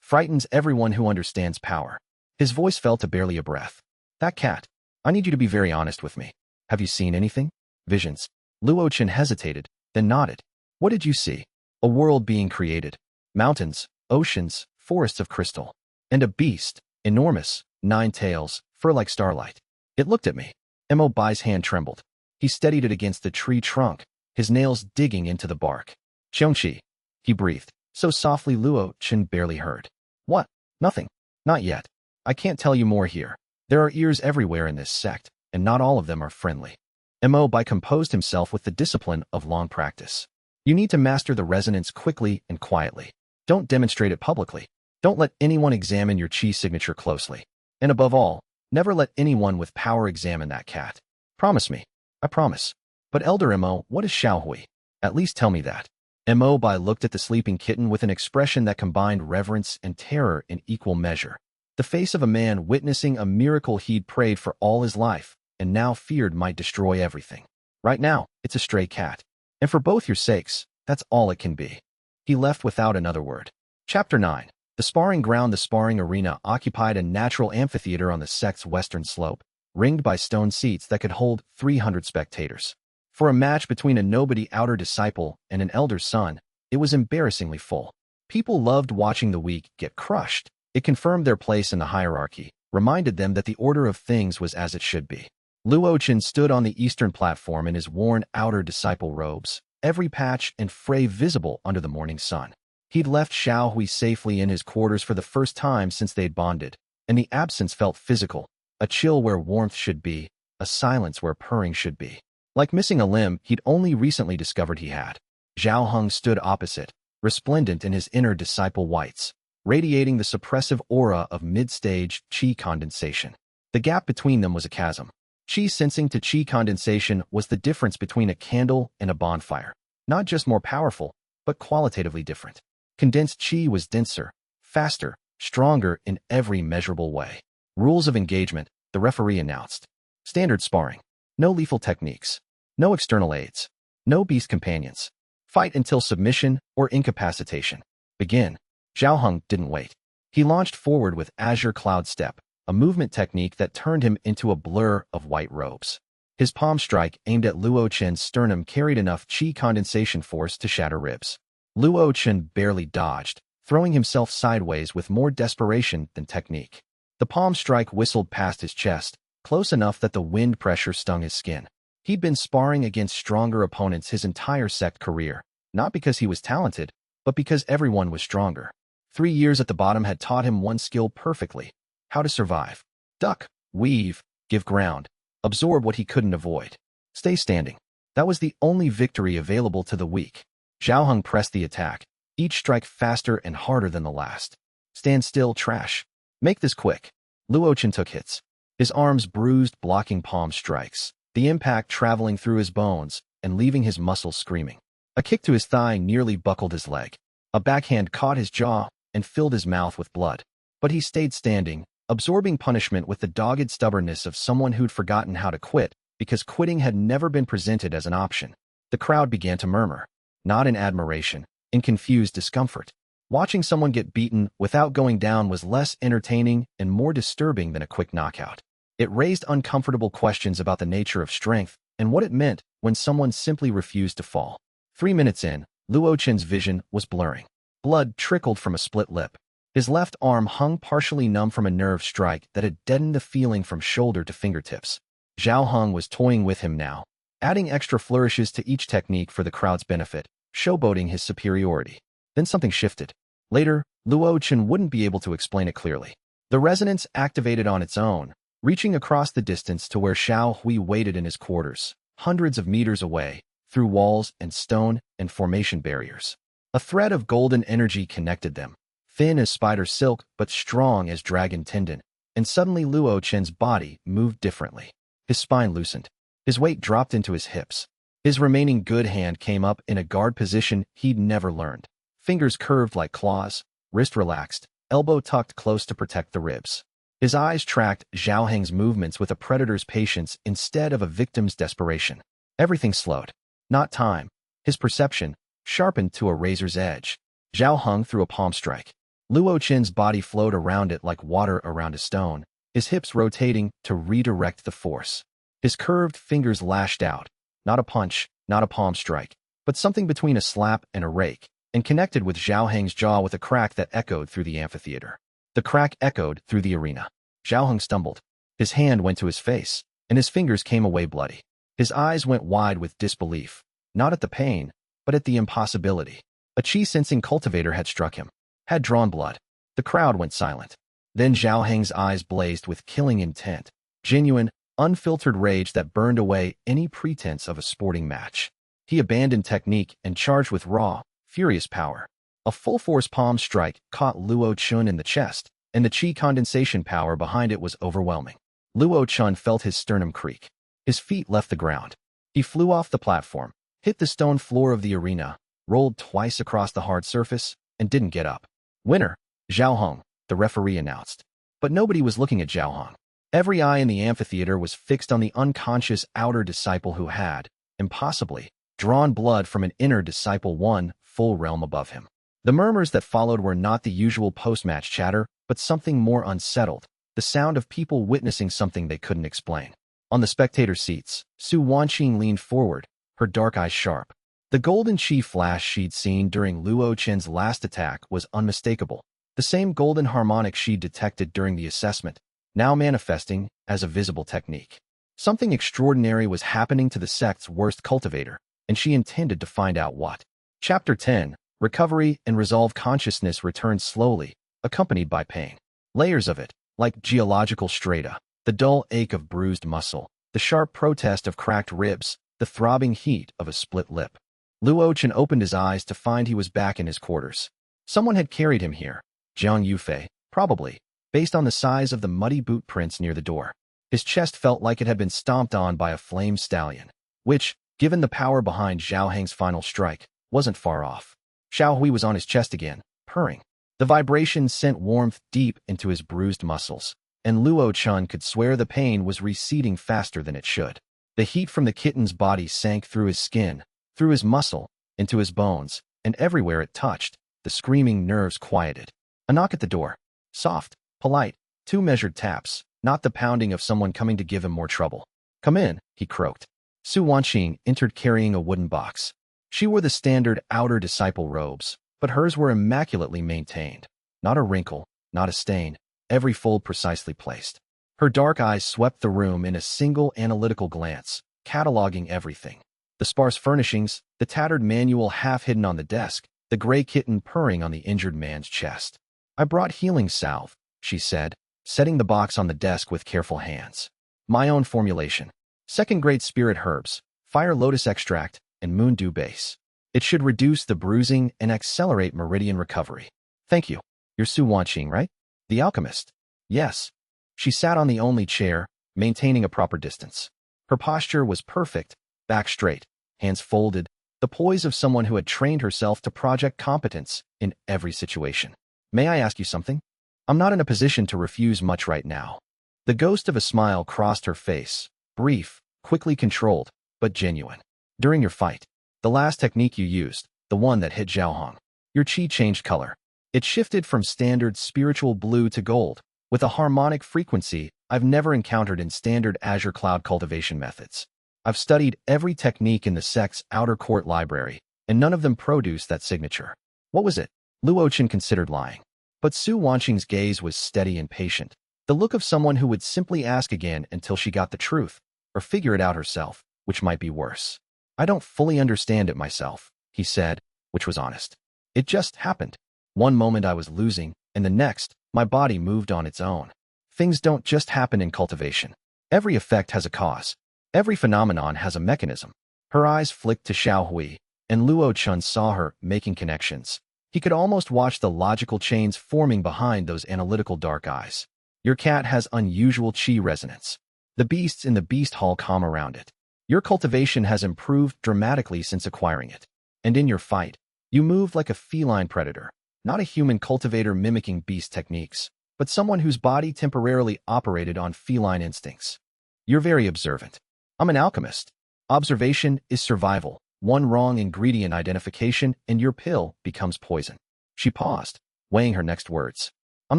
Frightens everyone who understands power. His voice fell to barely a breath. That cat. I need you to be very honest with me. Have you seen anything? Visions. Luo Chen hesitated, then nodded. What did you see? A world being created. Mountains, oceans, forests of crystal. And a beast, enormous, 9 tails, fur like starlight. It looked at me. Imobi's hand trembled. He steadied it against the tree trunk, his nails digging into the bark. xianxia, he breathed, so softly Luo Chen barely heard. What? Nothing. Not yet. I can't tell you more here. There are ears everywhere in this sect, and not all of them are friendly. Imobi composed himself with the discipline of long practice. You need to master the resonance quickly and quietly. Don't demonstrate it publicly. Don't let anyone examine your chi signature closely. And above all, never let anyone with power examine that cat. Promise me. I promise. But Elder Imo, what is Xiaohui? At least tell me that. Imobi looked at the sleeping kitten with an expression that combined reverence and terror in equal measure. The face of a man witnessing a miracle he'd prayed for all his life, and now feared might destroy everything. Right now, it's a stray cat. And for both your sakes, that's all it can be. He left without another word. Chapter 9. The sparring ground. The sparring arena occupied a natural amphitheater on the sect's western slope, ringed by stone seats that could hold 300 spectators. For a match between a nobody outer disciple and an elder son, it was embarrassingly full. People loved watching the weak get crushed. It confirmed their place in the hierarchy, reminded them that the order of things was as it should be. Luo Chen stood on the eastern platform in his worn outer disciple robes, every patch and fray visible under the morning sun. He'd left Xiaohui safely in his quarters for the first time since they'd bonded, and the absence felt physical, a chill where warmth should be, a silence where purring should be. Like missing a limb he'd only recently discovered he had. Zhao Heng stood opposite, resplendent in his inner disciple whites, radiating the suppressive aura of mid-stage chi condensation. The gap between them was a chasm. Chi sensing to chi condensation was the difference between a candle and a bonfire. Not just more powerful, but qualitatively different. Condensed chi was denser, faster, stronger in every measurable way. Rules of engagement, the referee announced. Standard sparring. No lethal techniques. No external aids. No beast companions. Fight until submission or incapacitation. Begin. Zhao Heng didn't wait. He launched forward with Azure Cloud Step, a movement technique that turned him into a blur of white robes. His palm strike aimed at Luo Chen's sternum carried enough chi condensation force to shatter ribs. Luo Chen barely dodged, throwing himself sideways with more desperation than technique. The palm strike whistled past his chest, close enough that the wind pressure stung his skin. He'd been sparring against stronger opponents his entire sect career, not because he was talented, but because everyone was stronger. 3 years at the bottom had taught him one skill perfectly: how to survive. Duck, weave, give ground, absorb what he couldn't avoid. Stay standing. That was the only victory available to the weak. Zhao Heng pressed the attack, each strike faster and harder than the last. Stand still, trash. Make this quick. Luo Chen took hits, his arms bruised, blocking palm strikes, the impact traveling through his bones and leaving his muscles screaming. A kick to his thigh nearly buckled his leg. A backhand caught his jaw and filled his mouth with blood. But he stayed standing, absorbing punishment with the dogged stubbornness of someone who'd forgotten how to quit, because quitting had never been presented as an option. The crowd began to murmur, not in admiration, in confused discomfort. Watching someone get beaten without going down was less entertaining and more disturbing than a quick knockout. It raised uncomfortable questions about the nature of strength and what it meant when someone simply refused to fall. 3 minutes in, Luo Chen's vision was blurring. Blood trickled from a split lip. His left arm hung partially numb from a nerve strike that had deadened the feeling from shoulder to fingertips. Zhao Heng was toying with him now, adding extra flourishes to each technique for the crowd's benefit, showboating his superiority. Then something shifted. Later, Luo Chen wouldn't be able to explain it clearly. The resonance activated on its own, reaching across the distance to where Xiao Hui waited in his quarters, hundreds of meters away, through walls and stone and formation barriers. A thread of golden energy connected them, thin as spider silk but strong as dragon tendon, and suddenly Luo Chen's body moved differently. His spine loosened. His weight dropped into his hips. His remaining good hand came up in a guard position he'd never learned. Fingers curved like claws, wrist relaxed, elbow tucked close to protect the ribs. His eyes tracked Zhao Heng's movements with a predator's patience instead of a victim's desperation. Everything slowed. Not time. His perception, sharpened to a razor's edge. Zhao Heng threw a palm strike. Luo Chen's body flowed around it like water around a stone, his hips rotating to redirect the force. His curved fingers lashed out. Not a punch, not a palm strike, but something between a slap and a rake, and connected with Zhao Heng's jaw with a crack that echoed through the amphitheater. The crack echoed through the arena. Zhao Heng stumbled. His hand went to his face, and his fingers came away bloody. His eyes went wide with disbelief, not at the pain, but at the impossibility. A chi-sensing cultivator had struck him, had drawn blood. The crowd went silent. Then Zhao Heng's eyes blazed with killing intent, genuine, unfiltered rage that burned away any pretense of a sporting match. He abandoned technique and charged with raw, furious power. A full-force palm strike caught Luo Chen in the chest, and the chi condensation power behind it was overwhelming. Luo Chen felt his sternum creak. His feet left the ground. He flew off the platform, hit the stone floor of the arena, rolled twice across the hard surface, and didn't get up. Winner, Zhao Heng, the referee announced. But nobody was looking at Zhao Heng. Every eye in the amphitheater was fixed on the unconscious outer disciple who had, impossibly, drawn blood from an inner disciple one full realm above him. The murmurs that followed were not the usual post-match chatter, but something more unsettled, the sound of people witnessing something they couldn't explain. On the spectator seats, Su Wanqing leaned forward, her dark eyes sharp. The golden chi flash she'd seen during Luo Chen's last attack was unmistakable. The same golden harmonic she'd detected during the assessment, now manifesting as a visible technique. Something extraordinary was happening to the sect's worst cultivator, and she intended to find out what. Chapter 10, Recovery and Resolve. Consciousness returned slowly, accompanied by pain. Layers of it, like geological strata, the dull ache of bruised muscle, the sharp protest of cracked ribs, the throbbing heat of a split lip. Luo Chen opened his eyes to find he was back in his quarters. Someone had carried him here, Jiang Yufei, probably, based on the size of the muddy boot prints near the door. His chest felt like it had been stomped on by a flame stallion, which, given the power behind Zhao Heng's final strike, wasn't far off. Xiao Hui was on his chest again, purring. The vibration sent warmth deep into his bruised muscles, and Luo Chen could swear the pain was receding faster than it should. The heat from the kitten's body sank through his skin, through his muscle, into his bones, and everywhere it touched, the screaming nerves quieted. A knock at the door. Soft, polite, 2 measured taps, not the pounding of someone coming to give him more trouble. "Come in," he croaked. Su Wanqing entered carrying a wooden box. She wore the standard outer disciple robes, but hers were immaculately maintained. Not a wrinkle, not a stain, every fold precisely placed. Her dark eyes swept the room in a single analytical glance, cataloging everything. The sparse furnishings, the tattered manual half hidden on the desk, the gray kitten purring on the injured man's chest. "I brought healing salve," she said, setting the box on the desk with careful hands. "My own formulation. Second-grade spirit herbs, fire lotus extract, and moon dew base. It should reduce the bruising and accelerate meridian recovery." "Thank you. You're Su Wanqing, right? The alchemist?" "Yes." She sat on the only chair, maintaining a proper distance. Her posture was perfect, back straight, hands folded, the poise of someone who had trained herself to project competence in every situation. "May I ask you something? I'm not in a position to refuse much right now." The ghost of a smile crossed her face, brief, quickly controlled, but genuine. "During your fight, the last technique you used, the one that hit Zhao Heng, your chi changed color. It shifted from standard spiritual blue to gold, with a harmonic frequency I've never encountered in standard Azure Cloud cultivation methods. I've studied every technique in the sect's outer court library, and none of them produce that signature. What was it? Luo Chen considered lying. But Su Wanqing's gaze was steady and patient, the look of someone who would simply ask again until she got the truth, or figure it out herself, which might be worse. I don't fully understand it myself, he said, which was honest. It just happened. One moment I was losing, and the next, my body moved on its own. Things don't just happen in cultivation. Every effect has a cause. Every phenomenon has a mechanism. Her eyes flicked to Xiao Hui, and Luo Chen saw her making connections. He could almost watch the logical chains forming behind those analytical dark eyes. Your cat has unusual qi resonance. The beasts in the beast hall calm around it. Your cultivation has improved dramatically since acquiring it. And in your fight, you moved like a feline predator, not a human cultivator mimicking beast techniques, but someone whose body temporarily operated on feline instincts. You're very observant. I'm an alchemist. Observation is survival. One wrong ingredient identification and your pill becomes poison. She paused, weighing her next words. I'm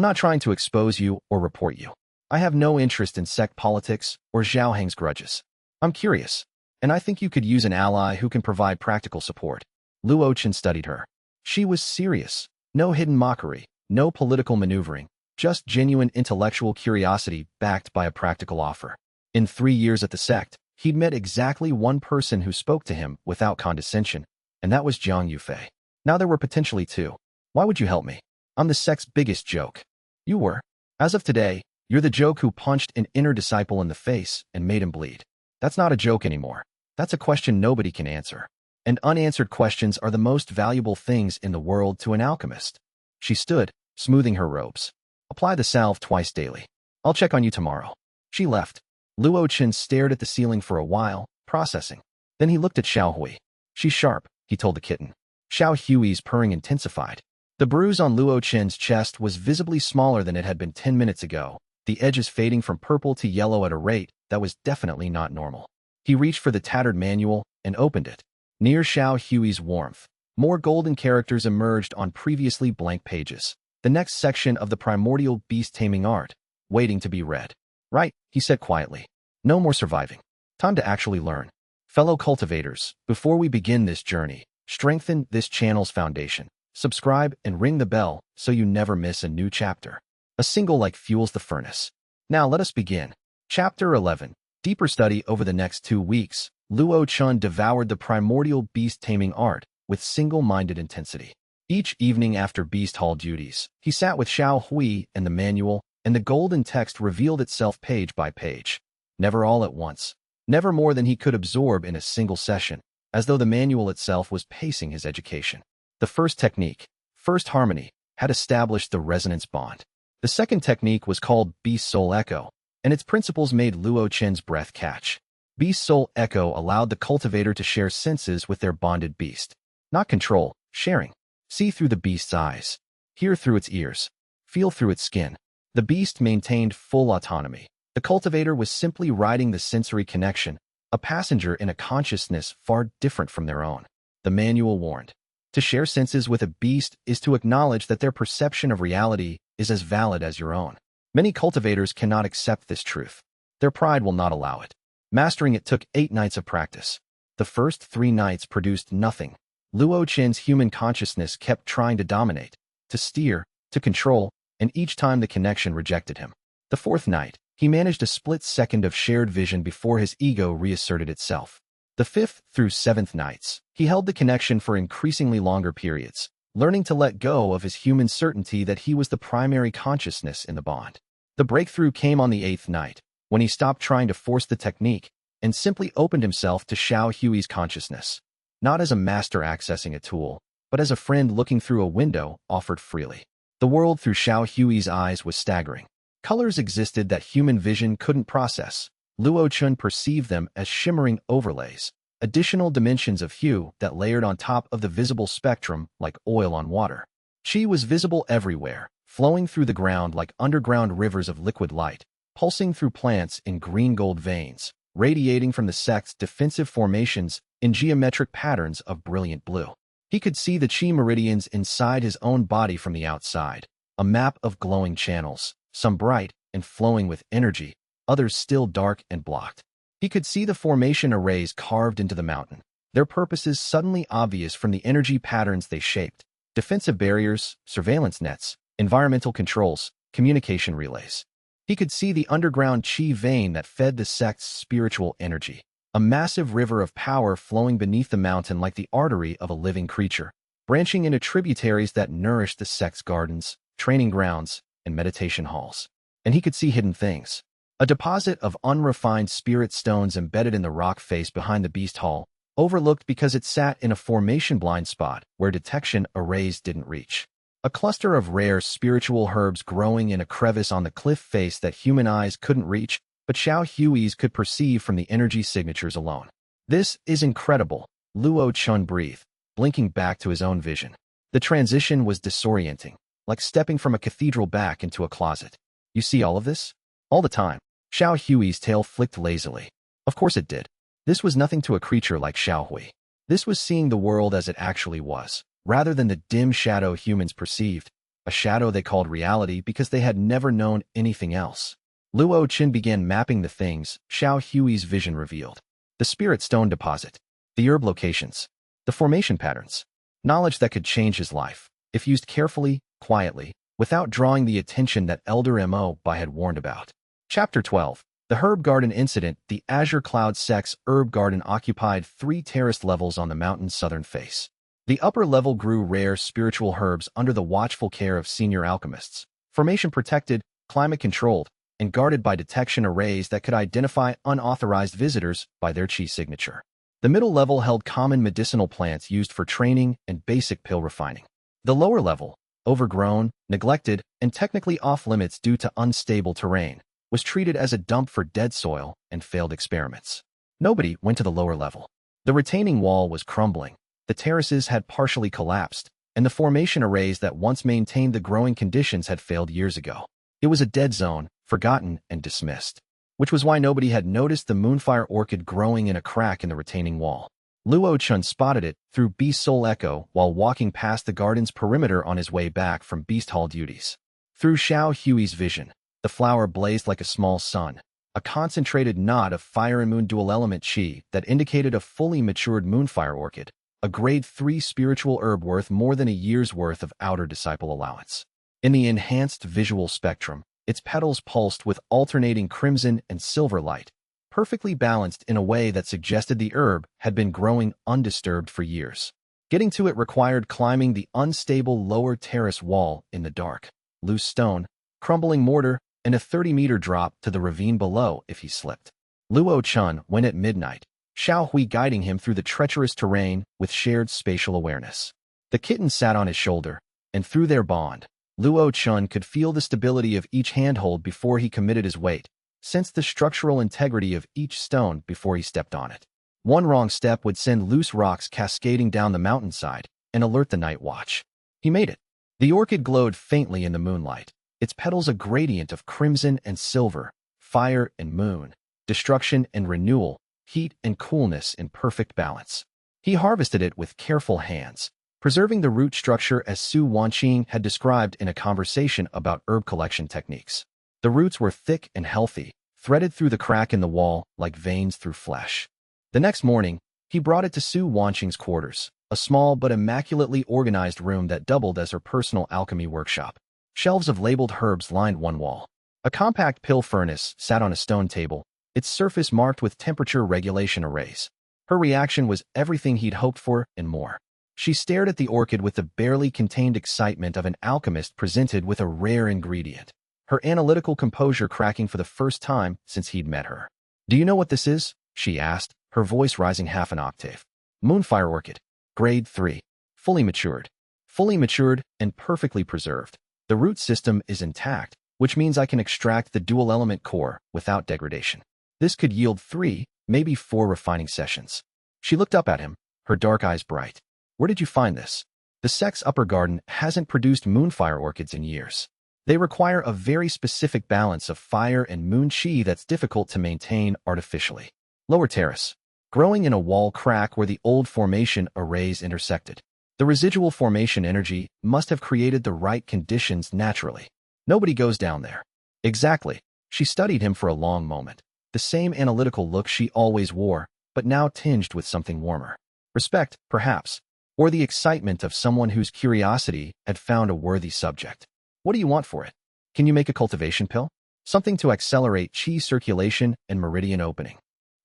not trying to expose you or report you. I have no interest in sect politics or Zhao grudges. I'm curious, and I think you could use an ally who can provide practical support. Luo Chen studied her. She was serious. No hidden mockery, no political maneuvering, just genuine intellectual curiosity backed by a practical offer. In 3 years at the sect, he'd met exactly one person who spoke to him without condescension, and that was Jiang Yufei. Now there were potentially two. Why would you help me? I'm the sect's biggest joke. You were. As of today, you're the joke who punched an inner disciple in the face and made him bleed. That's not a joke anymore. That's a question nobody can answer. And unanswered questions are the most valuable things in the world to an alchemist. She stood, smoothing her robes. Apply the salve twice daily. I'll check on you tomorrow. She left. Luo Chen stared at the ceiling for a while, processing. Then he looked at Xiao Hui. She's sharp, he told the kitten. Xiao Hui's purring intensified. The bruise on Luo Chen's chest was visibly smaller than it had been 10 minutes ago, the edges fading from purple to yellow at a rate that was definitely not normal. He reached for the tattered manual and opened it. Near Xiao Hui's warmth, more golden characters emerged on previously blank pages. The next section of the primordial beast taming art, waiting to be read. Right, he said quietly. No more surviving. Time to actually learn. Fellow cultivators, before we begin this journey, strengthen this channel's foundation. Subscribe and ring the bell so you never miss a new chapter. A single like fuels the furnace. Now let us begin. Chapter 11. Deeper study. Over the next 2 weeks, Luo Chen devoured the primordial beast taming art with single-minded intensity. Each evening after beast hall duties, he sat with Xiao Hui and the manual, and the golden text revealed itself page by page. Never all at once. Never more than he could absorb in a single session, as though the manual itself was pacing his education. The first technique, first harmony, had established the resonance bond. The second technique was called Beast Soul Echo, and its principles made Luo Chen's breath catch. Beast Soul Echo allowed the cultivator to share senses with their bonded beast. Not control, sharing. See through the beast's eyes. Hear through its ears. Feel through its skin. The beast maintained full autonomy. The cultivator was simply riding the sensory connection, a passenger in a consciousness far different from their own. The manual warned. To share senses with a beast is to acknowledge that their perception of reality is as valid as your own. Many cultivators cannot accept this truth. Their pride will not allow it. Mastering it took 8 nights of practice. The first 3 nights produced nothing. Luo Chen's human consciousness kept trying to dominate, to steer, to control, and each time the connection rejected him. The 4th night, he managed a split second of shared vision before his ego reasserted itself. The 5th through 7th nights, he held the connection for increasingly longer periods, learning to let go of his human certainty that he was the primary consciousness in the bond. The breakthrough came on the 8th night, when he stopped trying to force the technique and simply opened himself to Xiao Hui's consciousness, not as a master accessing a tool, but as a friend looking through a window offered freely. The world through Xiao Hui's eyes was staggering. Colors existed that human vision couldn't process. Luo Chen perceived them as shimmering overlays, additional dimensions of hue that layered on top of the visible spectrum like oil on water. Qi was visible everywhere, flowing through the ground like underground rivers of liquid light, pulsing through plants in green-gold veins, radiating from the sect's defensive formations in geometric patterns of brilliant blue. He could see the Qi meridians inside his own body from the outside, a map of glowing channels, some bright and flowing with energy, others still dark and blocked. He could see the formation arrays carved into the mountain, their purposes suddenly obvious from the energy patterns they shaped: defensive barriers, surveillance nets, environmental controls, communication relays. He could see the underground chi vein that fed the sect's spiritual energy, a massive river of power flowing beneath the mountain like the artery of a living creature, branching into tributaries that nourished the sect's gardens, training grounds, and meditation halls. And he could see hidden things. A deposit of unrefined spirit stones embedded in the rock face behind the beast hall, overlooked because it sat in a formation blind spot where detection arrays didn't reach. A cluster of rare spiritual herbs growing in a crevice on the cliff face that human eyes couldn't reach, but Xiao Hui's could perceive from the energy signatures alone. This is incredible, Luo Chen breathed, blinking back to his own vision. The transition was disorienting, like stepping from a cathedral back into a closet. You see all of this? All the time. Xiao Hui's tail flicked lazily. Of course it did. This was nothing to a creature like Xiao Hui. This was seeing the world as it actually was, rather than the dim shadow humans perceived, a shadow they called reality because they had never known anything else. Luo Chen began mapping the things Xiao Hui's vision revealed. The spirit stone deposit, the herb locations, the formation patterns, knowledge that could change his life, if used carefully, quietly, without drawing the attention that Elder Mo Bai had warned about. Chapter 12. The Herb Garden Incident. The Azure Cloud Sect's herb garden occupied 3 terraced levels on the mountain's southern face. The upper level grew rare spiritual herbs under the watchful care of senior alchemists, formation protected, climate controlled, and guarded by detection arrays that could identify unauthorized visitors by their chi signature. The middle level held common medicinal plants used for training and basic pill refining. The lower level, overgrown, neglected, and technically off-limits due to unstable terrain, was treated as a dump for dead soil and failed experiments. Nobody went to the lower level. The retaining wall was crumbling, the terraces had partially collapsed, and the formation arrays that once maintained the growing conditions had failed years ago. It was a dead zone, forgotten and dismissed, which was why nobody had noticed the moonfire orchid growing in a crack in the retaining wall. Luo Chen spotted it through Beast Soul Echo while walking past the garden's perimeter on his way back from Beast Hall duties. Through Xiao Hui's vision, the flower blazed like a small sun, a concentrated knot of fire and moon dual-element chi that indicated a fully matured moonfire orchid, a grade 3 spiritual herb worth more than a year's worth of outer disciple allowance. In the enhanced visual spectrum, its petals pulsed with alternating crimson and silver light, perfectly balanced in a way that suggested the herb had been growing undisturbed for years. Getting to it required climbing the unstable lower terrace wall in the dark, loose stone, crumbling mortar, and a 30-meter drop to the ravine below if he slipped. Luo Chen went at midnight, Xiao Hui guiding him through the treacherous terrain with shared spatial awareness. The kitten sat on his shoulder, and through their bond, Luo Chen could feel the stability of each handhold before he committed his weight, sensed the structural integrity of each stone before he stepped on it. One wrong step would send loose rocks cascading down the mountainside and alert the night watch. He made it. The orchid glowed faintly in the moonlight, its petals a gradient of crimson and silver, fire and moon, destruction and renewal, heat and coolness in perfect balance. He harvested it with careful hands, preserving the root structure as Su Wanqing had described in a conversation about herb collection techniques. The roots were thick and healthy, threaded through the crack in the wall like veins through flesh. The next morning, he brought it to Su Wanqing's quarters, a small but immaculately organized room that doubled as her personal alchemy workshop. Shelves of labeled herbs lined one wall. A compact pill furnace sat on a stone table, its surface marked with temperature regulation arrays. Her reaction was everything he'd hoped for and more. She stared at the orchid with the barely contained excitement of an alchemist presented with a rare ingredient, her analytical composure cracking for the first time since he'd met her. "Do you know what this is?" she asked, her voice rising half an octave. "Moonfire orchid. Grade 3. Fully matured. Fully matured and perfectly preserved. The root system is intact, which means I can extract the dual-element core without degradation. This could yield 3, maybe 4 refining sessions." She looked up at him, her dark eyes bright. "Where did you find this?" "The sect's upper garden hasn't produced moonfire orchids in years. They require a very specific balance of fire and moon chi that's difficult to maintain artificially." Lower terrace. Growing in a wall crack where the old formation arrays intersected. The residual formation energy must have created the right conditions naturally. Nobody goes down there. Exactly. She studied him for a long moment. the same analytical look she always wore, but now tinged with something warmer. Respect, perhaps, or the excitement of someone whose curiosity had found a worthy subject. What do you want for it? Can you make a cultivation pill? Something to accelerate qi circulation and meridian opening.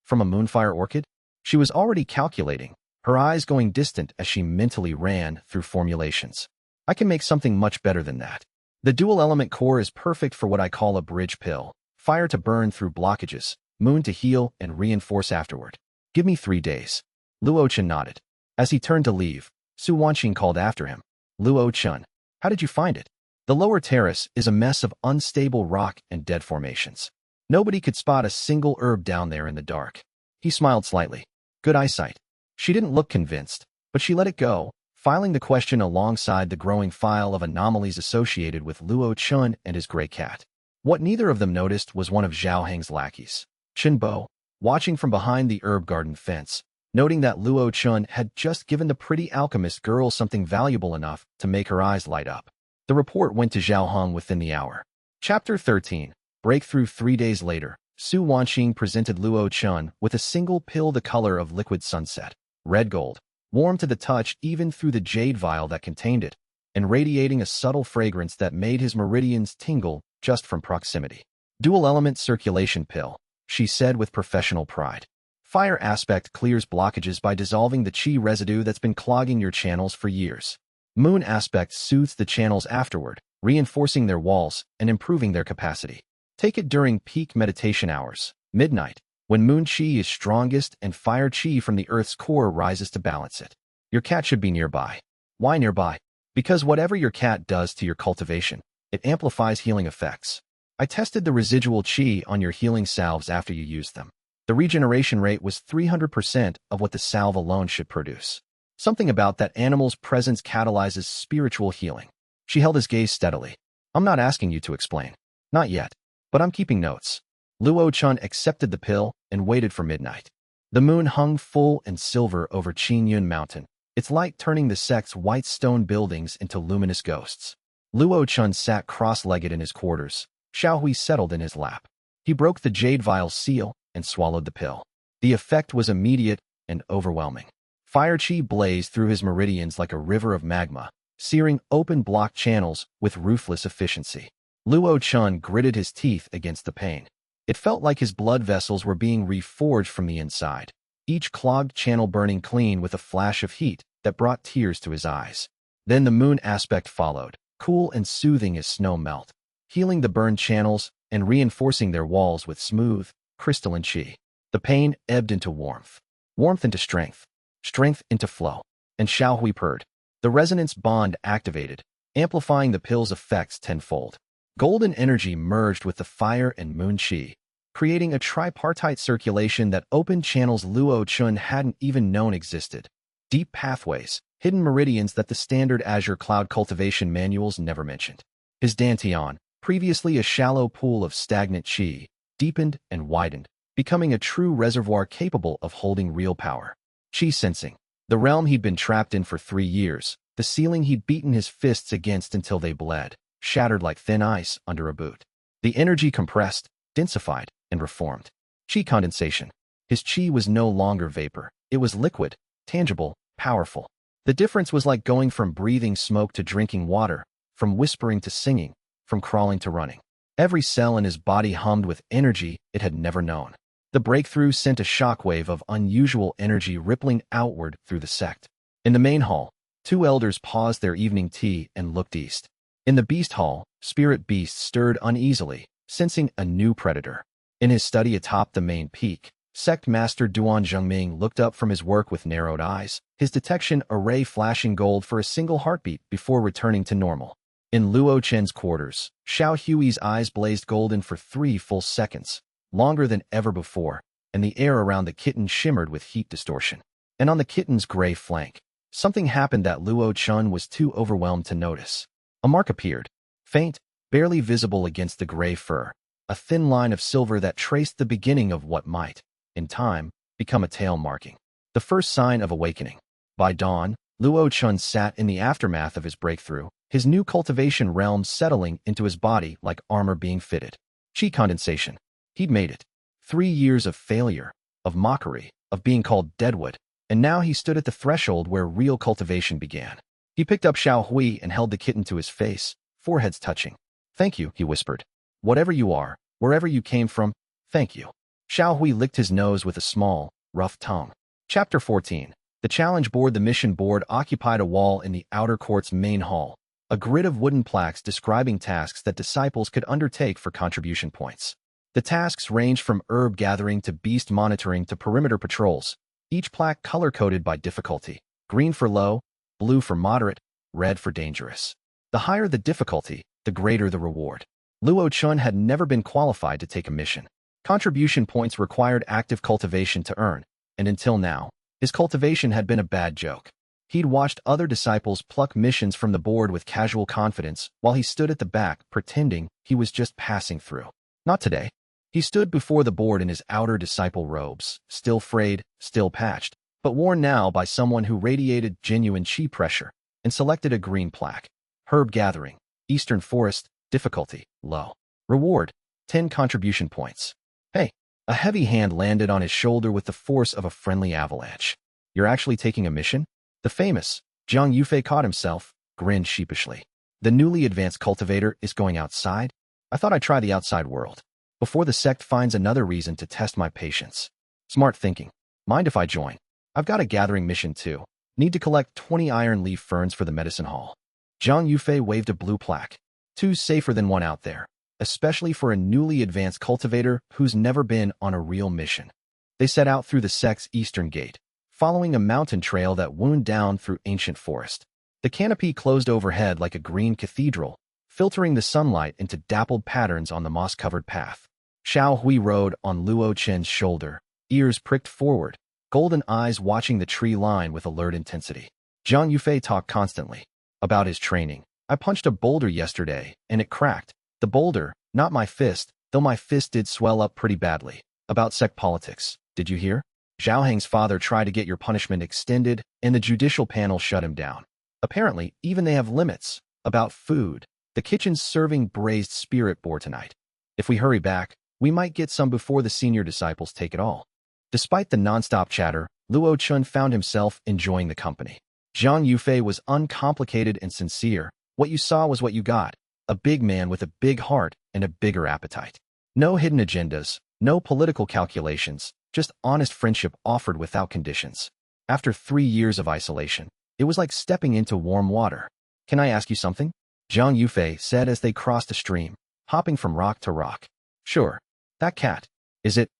From a moonfire orchid? She was already calculating, her eyes going distant as she mentally ran through formulations. I can make something much better than that. The dual-element core is perfect for what I call a bridge pill. Fire to burn through blockages, moon to heal and reinforce afterward. Give me 3 days. Luo Chen nodded. As he turned to leave, Su Wanqing called after him. Luo Chen, how did you find it? The lower terrace is a mess of unstable rock and dead formations. Nobody could spot a single herb down there in the dark. He smiled slightly. Good eyesight. She didn't look convinced, but she let it go, filing the question alongside the growing file of anomalies associated with Luo Chen and his gray cat. What neither of them noticed was one of Zhao Heng's lackeys, Chen Bo, watching from behind the herb garden fence, noting that Luo Chen had just given the pretty alchemist girl something valuable enough to make her eyes light up. The report went to Zhao Heng within the hour. Chapter 13. Breakthrough 3 days later, Su Wanqing presented Luo Chen with a single pill the color of liquid sunset, red gold, warm to the touch even through the jade vial that contained it, and radiating a subtle fragrance that made his meridians tingle just from proximity. Dual-element circulation pill, she said with professional pride. Fire aspect clears blockages by dissolving the qi residue that's been clogging your channels for years. Moon aspect soothes the channels afterward, reinforcing their walls and improving their capacity. Take it during peak meditation hours, midnight, when moon qi is strongest and fire qi from the earth's core rises to balance it. Your cat should be nearby. Why nearby? Because whatever your cat does to your cultivation, it amplifies healing effects. I tested the residual qi on your healing salves after you used them. The regeneration rate was 300% of what the salve alone should produce. Something about that animal's presence catalyzes spiritual healing. She held his gaze steadily. I'm not asking you to explain. Not yet. But I'm keeping notes. Luo Chen accepted the pill and waited for midnight. The moon hung full and silver over Qinyun Mountain, its light turning the sect's white stone buildings into luminous ghosts. Luo Chen sat cross-legged in his quarters. Xiaohui settled in his lap. He broke the jade vial seal and swallowed the pill. The effect was immediate and overwhelming. Fire qi blazed through his meridians like a river of magma, searing open block channels with ruthless efficiency. Luo Chen gritted his teeth against the pain. It felt like his blood vessels were being reforged from the inside, each clogged channel burning clean with a flash of heat that brought tears to his eyes. Then the moon aspect followed, cool and soothing as snow melt, healing the burned channels and reinforcing their walls with smooth, crystalline qi. The pain ebbed into warmth, warmth into strength, strength into flow, and Xiaohui purred. The resonance bond activated, amplifying the pill's effects tenfold. Golden energy merged with the fire and moon qi, creating a tripartite circulation that opened channels Luo Chen hadn't even known existed. Deep pathways, hidden meridians that the standard Azure Cloud cultivation manuals never mentioned. His dantian, previously a shallow pool of stagnant qi, deepened and widened, becoming a true reservoir capable of holding real power. Qi sensing, the realm he'd been trapped in for 3 years, the ceiling he'd beaten his fists against until they bled, shattered like thin ice under a boot. The energy compressed, densified, and reformed. Qi condensation. His qi was no longer vapor. It was liquid, tangible, powerful. The difference was like going from breathing smoke to drinking water, from whispering to singing, from crawling to running. Every cell in his body hummed with energy it had never known. The breakthrough sent a shockwave of unusual energy rippling outward through the sect. In the main hall, 2 elders paused their evening tea and looked east. In the beast hall, spirit beasts stirred uneasily, sensing a new predator. In his study atop the main peak, sect master Duan Zhengming looked up from his work with narrowed eyes, his detection array flashing gold for a single heartbeat before returning to normal. In Luo Chen's quarters, Xiao Hui's eyes blazed golden for 3 full seconds, longer than ever before, and the air around the kitten shimmered with heat distortion. And on the kitten's gray flank, something happened that Luo Chen was too overwhelmed to notice. A mark appeared, faint, barely visible against the gray fur, a thin line of silver that traced the beginning of what might, in time, become a tail marking. The first sign of awakening. By dawn, Luo Chen sat in the aftermath of his breakthrough, his new cultivation realm settling into his body like armor being fitted. Qi condensation. He'd made it. 3 years of failure, of mockery, of being called Deadwood, and now he stood at the threshold where real cultivation began. He picked up Xiao Hui and held the kitten to his face, foreheads touching. "Thank you," he whispered. "Whatever you are, wherever you came from, thank you." Xiao Hui licked his nose with a small, rough tongue. Chapter 14. The challenge board. The mission board occupied a wall in the outer court's main hall, a grid of wooden plaques describing tasks that disciples could undertake for contribution points. The tasks ranged from herb gathering to beast monitoring to perimeter patrols, each plaque color-coded by difficulty: green for low, blue for moderate, red for dangerous. The higher the difficulty, the greater the reward. Luo Chen had never been qualified to take a mission. Contribution points required active cultivation to earn, and until now, his cultivation had been a bad joke. He'd watched other disciples pluck missions from the board with casual confidence while he stood at the back pretending he was just passing through. Not today. He stood before the board in his outer disciple robes, still frayed, still patched, but worn now by someone who radiated genuine chi pressure, and selected a green plaque. Herb gathering, Eastern Forest, difficulty, low. Reward, 10 contribution points. Hey, a heavy hand landed on his shoulder with the force of a friendly avalanche. "You're actually taking a mission?" The famous Zhang Yufei caught himself, grinned sheepishly. "The newly advanced cultivator is going outside? I thought I'd try the outside world, before the sect finds another reason to test my patience." "Smart thinking. Mind if I join? I've got a gathering mission too. Need to collect 20 iron leaf ferns for the medicine hall." Zhang Yufei waved a blue plaque. "Two's safer than one out there, especially for a newly advanced cultivator who's never been on a real mission." They set out through the sect's eastern gate, following a mountain trail that wound down through ancient forest. The canopy closed overhead like a green cathedral, filtering the sunlight into dappled patterns on the moss-covered path. Xiao Hui rode on Luo Chen's shoulder, ears pricked forward, golden eyes watching the tree line with alert intensity. Zhang Yufei talked constantly about his training. "I punched a boulder yesterday, and it cracked. The boulder, not my fist, though my fist did swell up pretty badly. About sect politics. Did you hear? Zhao Heng's father tried to get your punishment extended, and the judicial panel shut him down. Apparently, even they have limits. About food. The kitchen's serving braised spirit boar tonight. If we hurry back, we might get some before the senior disciples take it all." Despite the nonstop chatter, Luo Chen found himself enjoying the company. Zhang Yufei was uncomplicated and sincere. What you saw was what you got. A big man with a big heart and a bigger appetite. No hidden agendas, no political calculations, just honest friendship offered without conditions. After 3 years of isolation, it was like stepping into warm water. "Can I ask you something?" Zhang Yufei said as they crossed a stream, hopping from rock to rock. "Sure. That cat. Is it,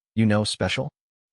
special?"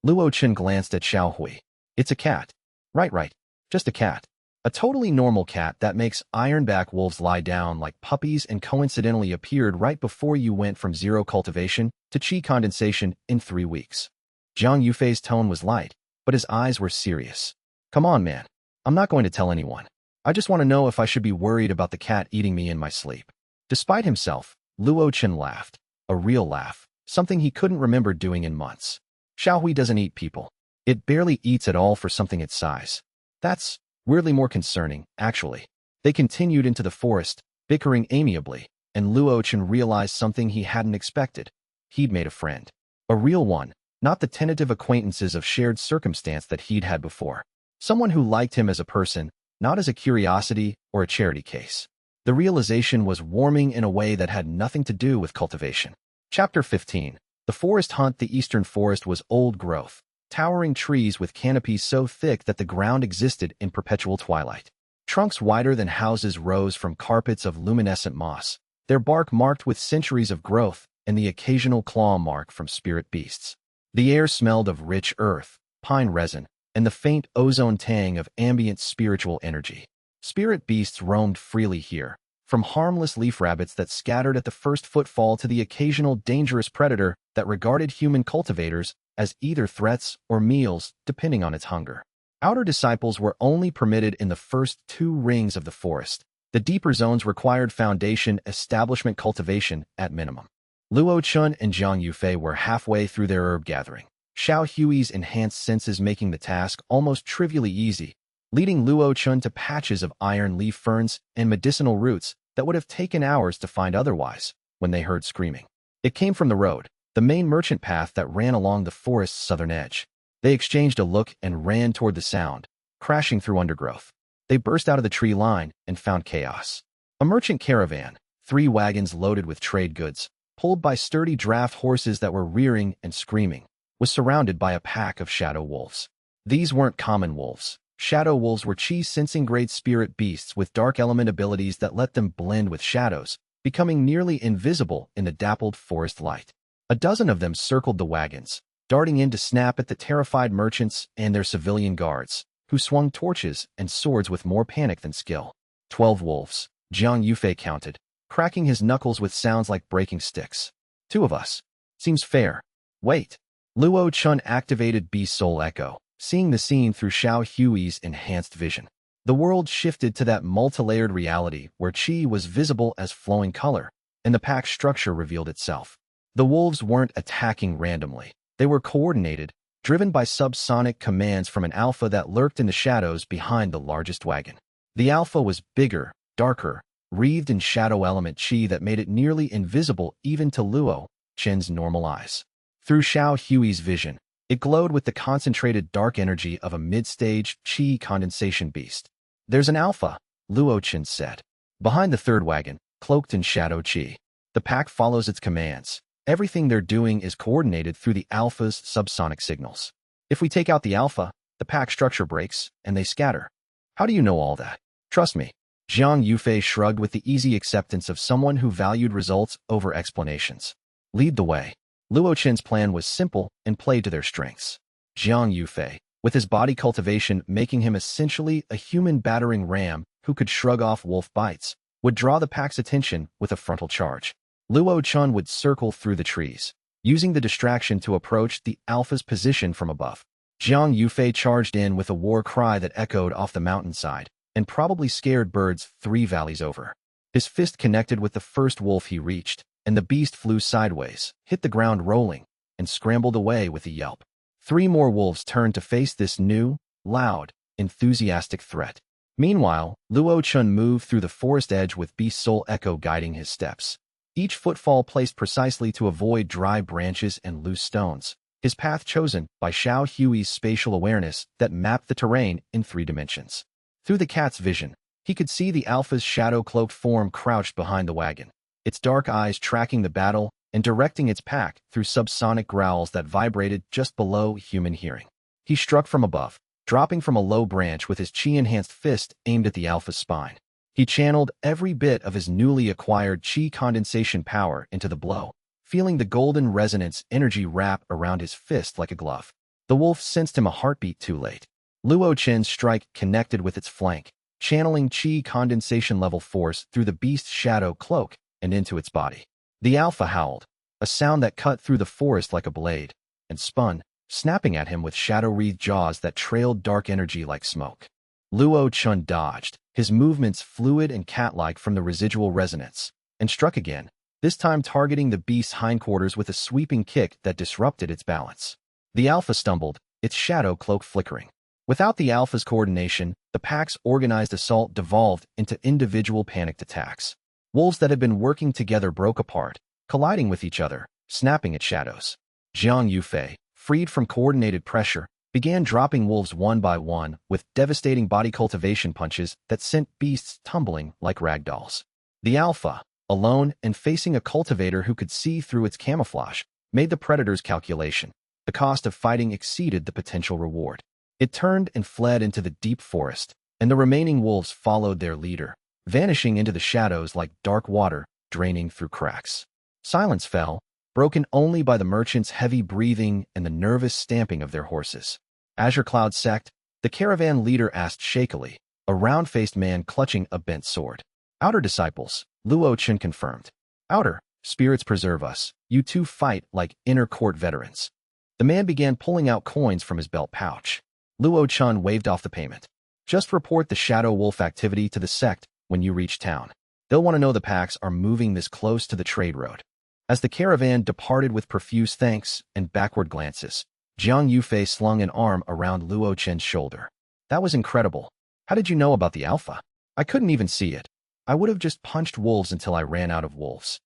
Luo Chen glanced at Xiao Hui. "It's a cat." Right. Just a cat. A totally normal cat that makes ironback wolves lie down like puppies and coincidentally appeared right before you went from zero cultivation to chi condensation in 3 weeks. Zhang Yufei's tone was light, but his eyes were serious. "Come on, man. I'm not going to tell anyone. I just want to know if I should be worried about the cat eating me in my sleep." Despite himself, Luo Chen laughed. A real laugh, something he couldn't remember doing in months. "Xiao Hui doesn't eat people. It barely eats at all for something its size. That's weirdly more concerning, actually." They continued into the forest, bickering amiably, and Luo Chen realized something he hadn't expected. He'd made a friend. A real one, not the tentative acquaintances of shared circumstance that he'd had before. Someone who liked him as a person, not as a curiosity or a charity case. The realization was warming in a way that had nothing to do with cultivation. Chapter 15. The forest hunt. The eastern forest was old growth, towering trees with canopies so thick that the ground existed in perpetual twilight. Trunks wider than houses rose from carpets of luminescent moss, their bark marked with centuries of growth and the occasional claw mark from spirit beasts. The air smelled of rich earth, pine resin, and the faint ozone tang of ambient spiritual energy. Spirit beasts roamed freely here, from harmless leaf rabbits that scattered at the first footfall to the occasional dangerous predator that regarded human cultivators as either threats or meals, depending on its hunger. Outer disciples were only permitted in the first 2 rings of the forest. The deeper zones required foundation establishment cultivation at minimum. Luo Chen and Zhang Yufei were halfway through their herb gathering, Xiao Hui's enhanced senses making the task almost trivially easy, leading Luo Chen to patches of iron leaf ferns and medicinal roots that would have taken hours to find otherwise when they heard screaming. It came from the road, the main merchant path that ran along the forest's southern edge. They exchanged a look and ran toward the sound, crashing through undergrowth. They burst out of the tree line and found chaos. A merchant caravan, 3 wagons loaded with trade goods, pulled by sturdy draft horses that were rearing and screaming, was surrounded by a pack of shadow wolves. These weren't common wolves. Shadow wolves were chi-sensing great spirit beasts with dark element abilities that let them blend with shadows, becoming nearly invisible in the dappled forest light. A dozen of them circled the wagons, darting in to snap at the terrified merchants and their civilian guards, who swung torches and swords with more panic than skill. 12 wolves, Jiang Yufei counted, cracking his knuckles with sounds like breaking sticks. 2 of us. Seems fair. Wait. Luo Chen activated Beast Soul Echo, seeing the scene through Xiao Hui's enhanced vision. The world shifted to that multi-layered reality where qi was visible as flowing color, and the pack structure revealed itself. The wolves weren't attacking randomly. They were coordinated, driven by subsonic commands from an alpha that lurked in the shadows behind the largest wagon. The alpha was bigger, darker, wreathed in shadow element qi that made it nearly invisible even to Luo Chen's normal eyes. Through Xiao Hui's vision, it glowed with the concentrated dark energy of a mid-stage qi condensation beast. There's an alpha, Luo Chen said. Behind the third wagon, cloaked in shadow qi. The pack follows its commands. Everything they're doing is coordinated through the alpha's subsonic signals. If we take out the alpha, the pack structure breaks, and they scatter. How do you know all that? Trust me. Jiang Yufei shrugged with the easy acceptance of someone who valued results over explanations. Lead the way. Luo Chen's plan was simple and played to their strengths. Jiang Yufei, with his body cultivation making him essentially a human battering ram who could shrug off wolf bites, would draw the pack's attention with a frontal charge. Luo Chen would circle through the trees, using the distraction to approach the alpha's position from above. Jiang Yufei charged in with a war cry that echoed off the mountainside, and probably scared birds 3 valleys over. His fist connected with the first wolf he reached, and the beast flew sideways, hit the ground rolling, and scrambled away with a yelp. 3 more wolves turned to face this new, loud, enthusiastic threat. Meanwhile, Luo Chen moved through the forest edge with Beast Soul Echo guiding his steps. Each footfall placed precisely to avoid dry branches and loose stones, his path chosen by Xiao Hui's spatial awareness that mapped the terrain in 3 dimensions. Through the cat's vision, he could see the alpha's shadow-cloaked form crouched behind the wagon, its dark eyes tracking the battle and directing its pack through subsonic growls that vibrated just below human hearing. He struck from above, dropping from a low branch with his qi-enhanced fist aimed at the alpha's spine. He channeled every bit of his newly acquired qi condensation power into the blow, feeling the golden resonance energy wrap around his fist like a glove. The wolf sensed him a heartbeat too late. Luo Chen's strike connected with its flank, channeling qi condensation level force through the beast's shadow cloak and into its body. The alpha howled, a sound that cut through the forest like a blade, and spun, snapping at him with shadow-wreathed jaws that trailed dark energy like smoke. Luo Chen dodged, his movements fluid and cat-like from the residual resonance, and struck again, this time targeting the beast's hindquarters with a sweeping kick that disrupted its balance. The alpha stumbled, its shadow cloak flickering. Without the alpha's coordination, the pack's organized assault devolved into individual panicked attacks. Wolves that had been working together broke apart, colliding with each other, snapping at shadows. Jiang Yufei, freed from coordinated pressure, began dropping wolves one by one with devastating body cultivation punches that sent beasts tumbling like ragdolls. The alpha, alone and facing a cultivator who could see through its camouflage, made the predator's calculation. The cost of fighting exceeded the potential reward. It turned and fled into the deep forest, and the remaining wolves followed their leader, vanishing into the shadows like dark water draining through cracks. Silence fell, broken only by the merchants' heavy breathing and the nervous stamping of their horses. Azure Cloud Sect, the caravan leader asked shakily, a round-faced man clutching a bent sword. Outer disciples, Luo Chen confirmed. Outer, spirits preserve us. You 2 fight like inner court veterans. The man began pulling out coins from his belt pouch. Luo Chen waved off the payment. Just report the shadow wolf activity to the sect when you reach town. They'll want to know the packs are moving this close to the trade road. As the caravan departed with profuse thanks and backward glances, Jiang Yufei slung an arm around Luo Chen's shoulder. That was incredible. How did you know about the alpha? I couldn't even see it. I would have just punched wolves until I ran out of wolves.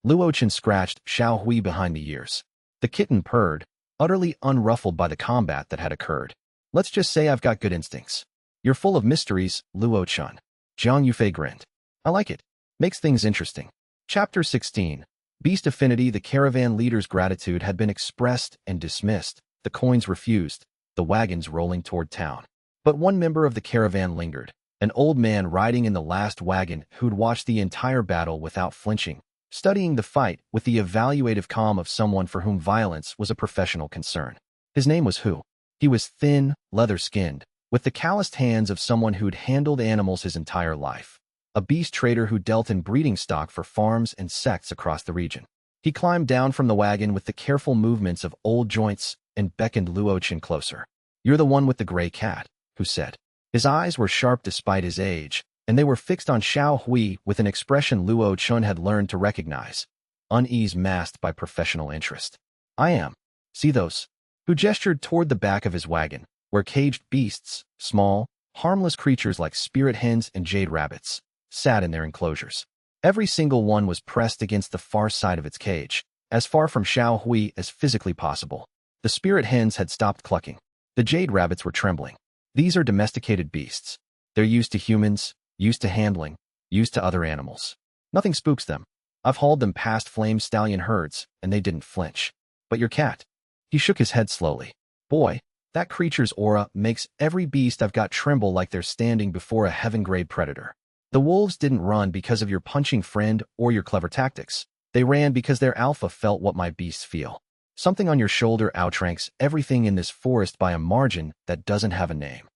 Luo Chen scratched Xiao Hui behind the ears. The kitten purred, utterly unruffled by the combat that had occurred. Let's just say I've got good instincts. You're full of mysteries, Luo Chen. Jiang Yufei grinned. I like it. Makes things interesting. Chapter 16. Beast Affinity. The caravan leader's gratitude had been expressed and dismissed. The coins refused, the wagons rolling toward town. But one member of the caravan lingered, an old man riding in the last wagon who'd watched the entire battle without flinching, studying the fight with the evaluative calm of someone for whom violence was a professional concern. His name was Hu. He was thin, leather-skinned, with the calloused hands of someone who'd handled animals his entire life. A beast trader who dealt in breeding stock for farms and sects across the region. He climbed down from the wagon with the careful movements of old joints and beckoned Luo Chen closer. You're the one with the gray cat, Hu said. His eyes were sharp despite his age, and they were fixed on Xiao Hui with an expression Luo Chen had learned to recognize, unease masked by professional interest. I am. See those? Hu gestured toward the back of his wagon, where caged beasts, small, harmless creatures like spirit hens and jade rabbits, sat in their enclosures. Every single one was pressed against the far side of its cage, as far from Xiao Hui as physically possible. The spirit hens had stopped clucking. The jade rabbits were trembling. These are domesticated beasts. They're used to humans, used to handling, used to other animals. Nothing spooks them. I've hauled them past flame stallion herds, and they didn't flinch. But your cat? He shook his head slowly. Boy, that creature's aura makes every beast I've got tremble like they're standing before a heaven-grade predator. The wolves didn't run because of your punching friend or your clever tactics. They ran because their alpha felt what my beasts feel. Something on your shoulder outranks everything in this forest by a margin that doesn't have a name.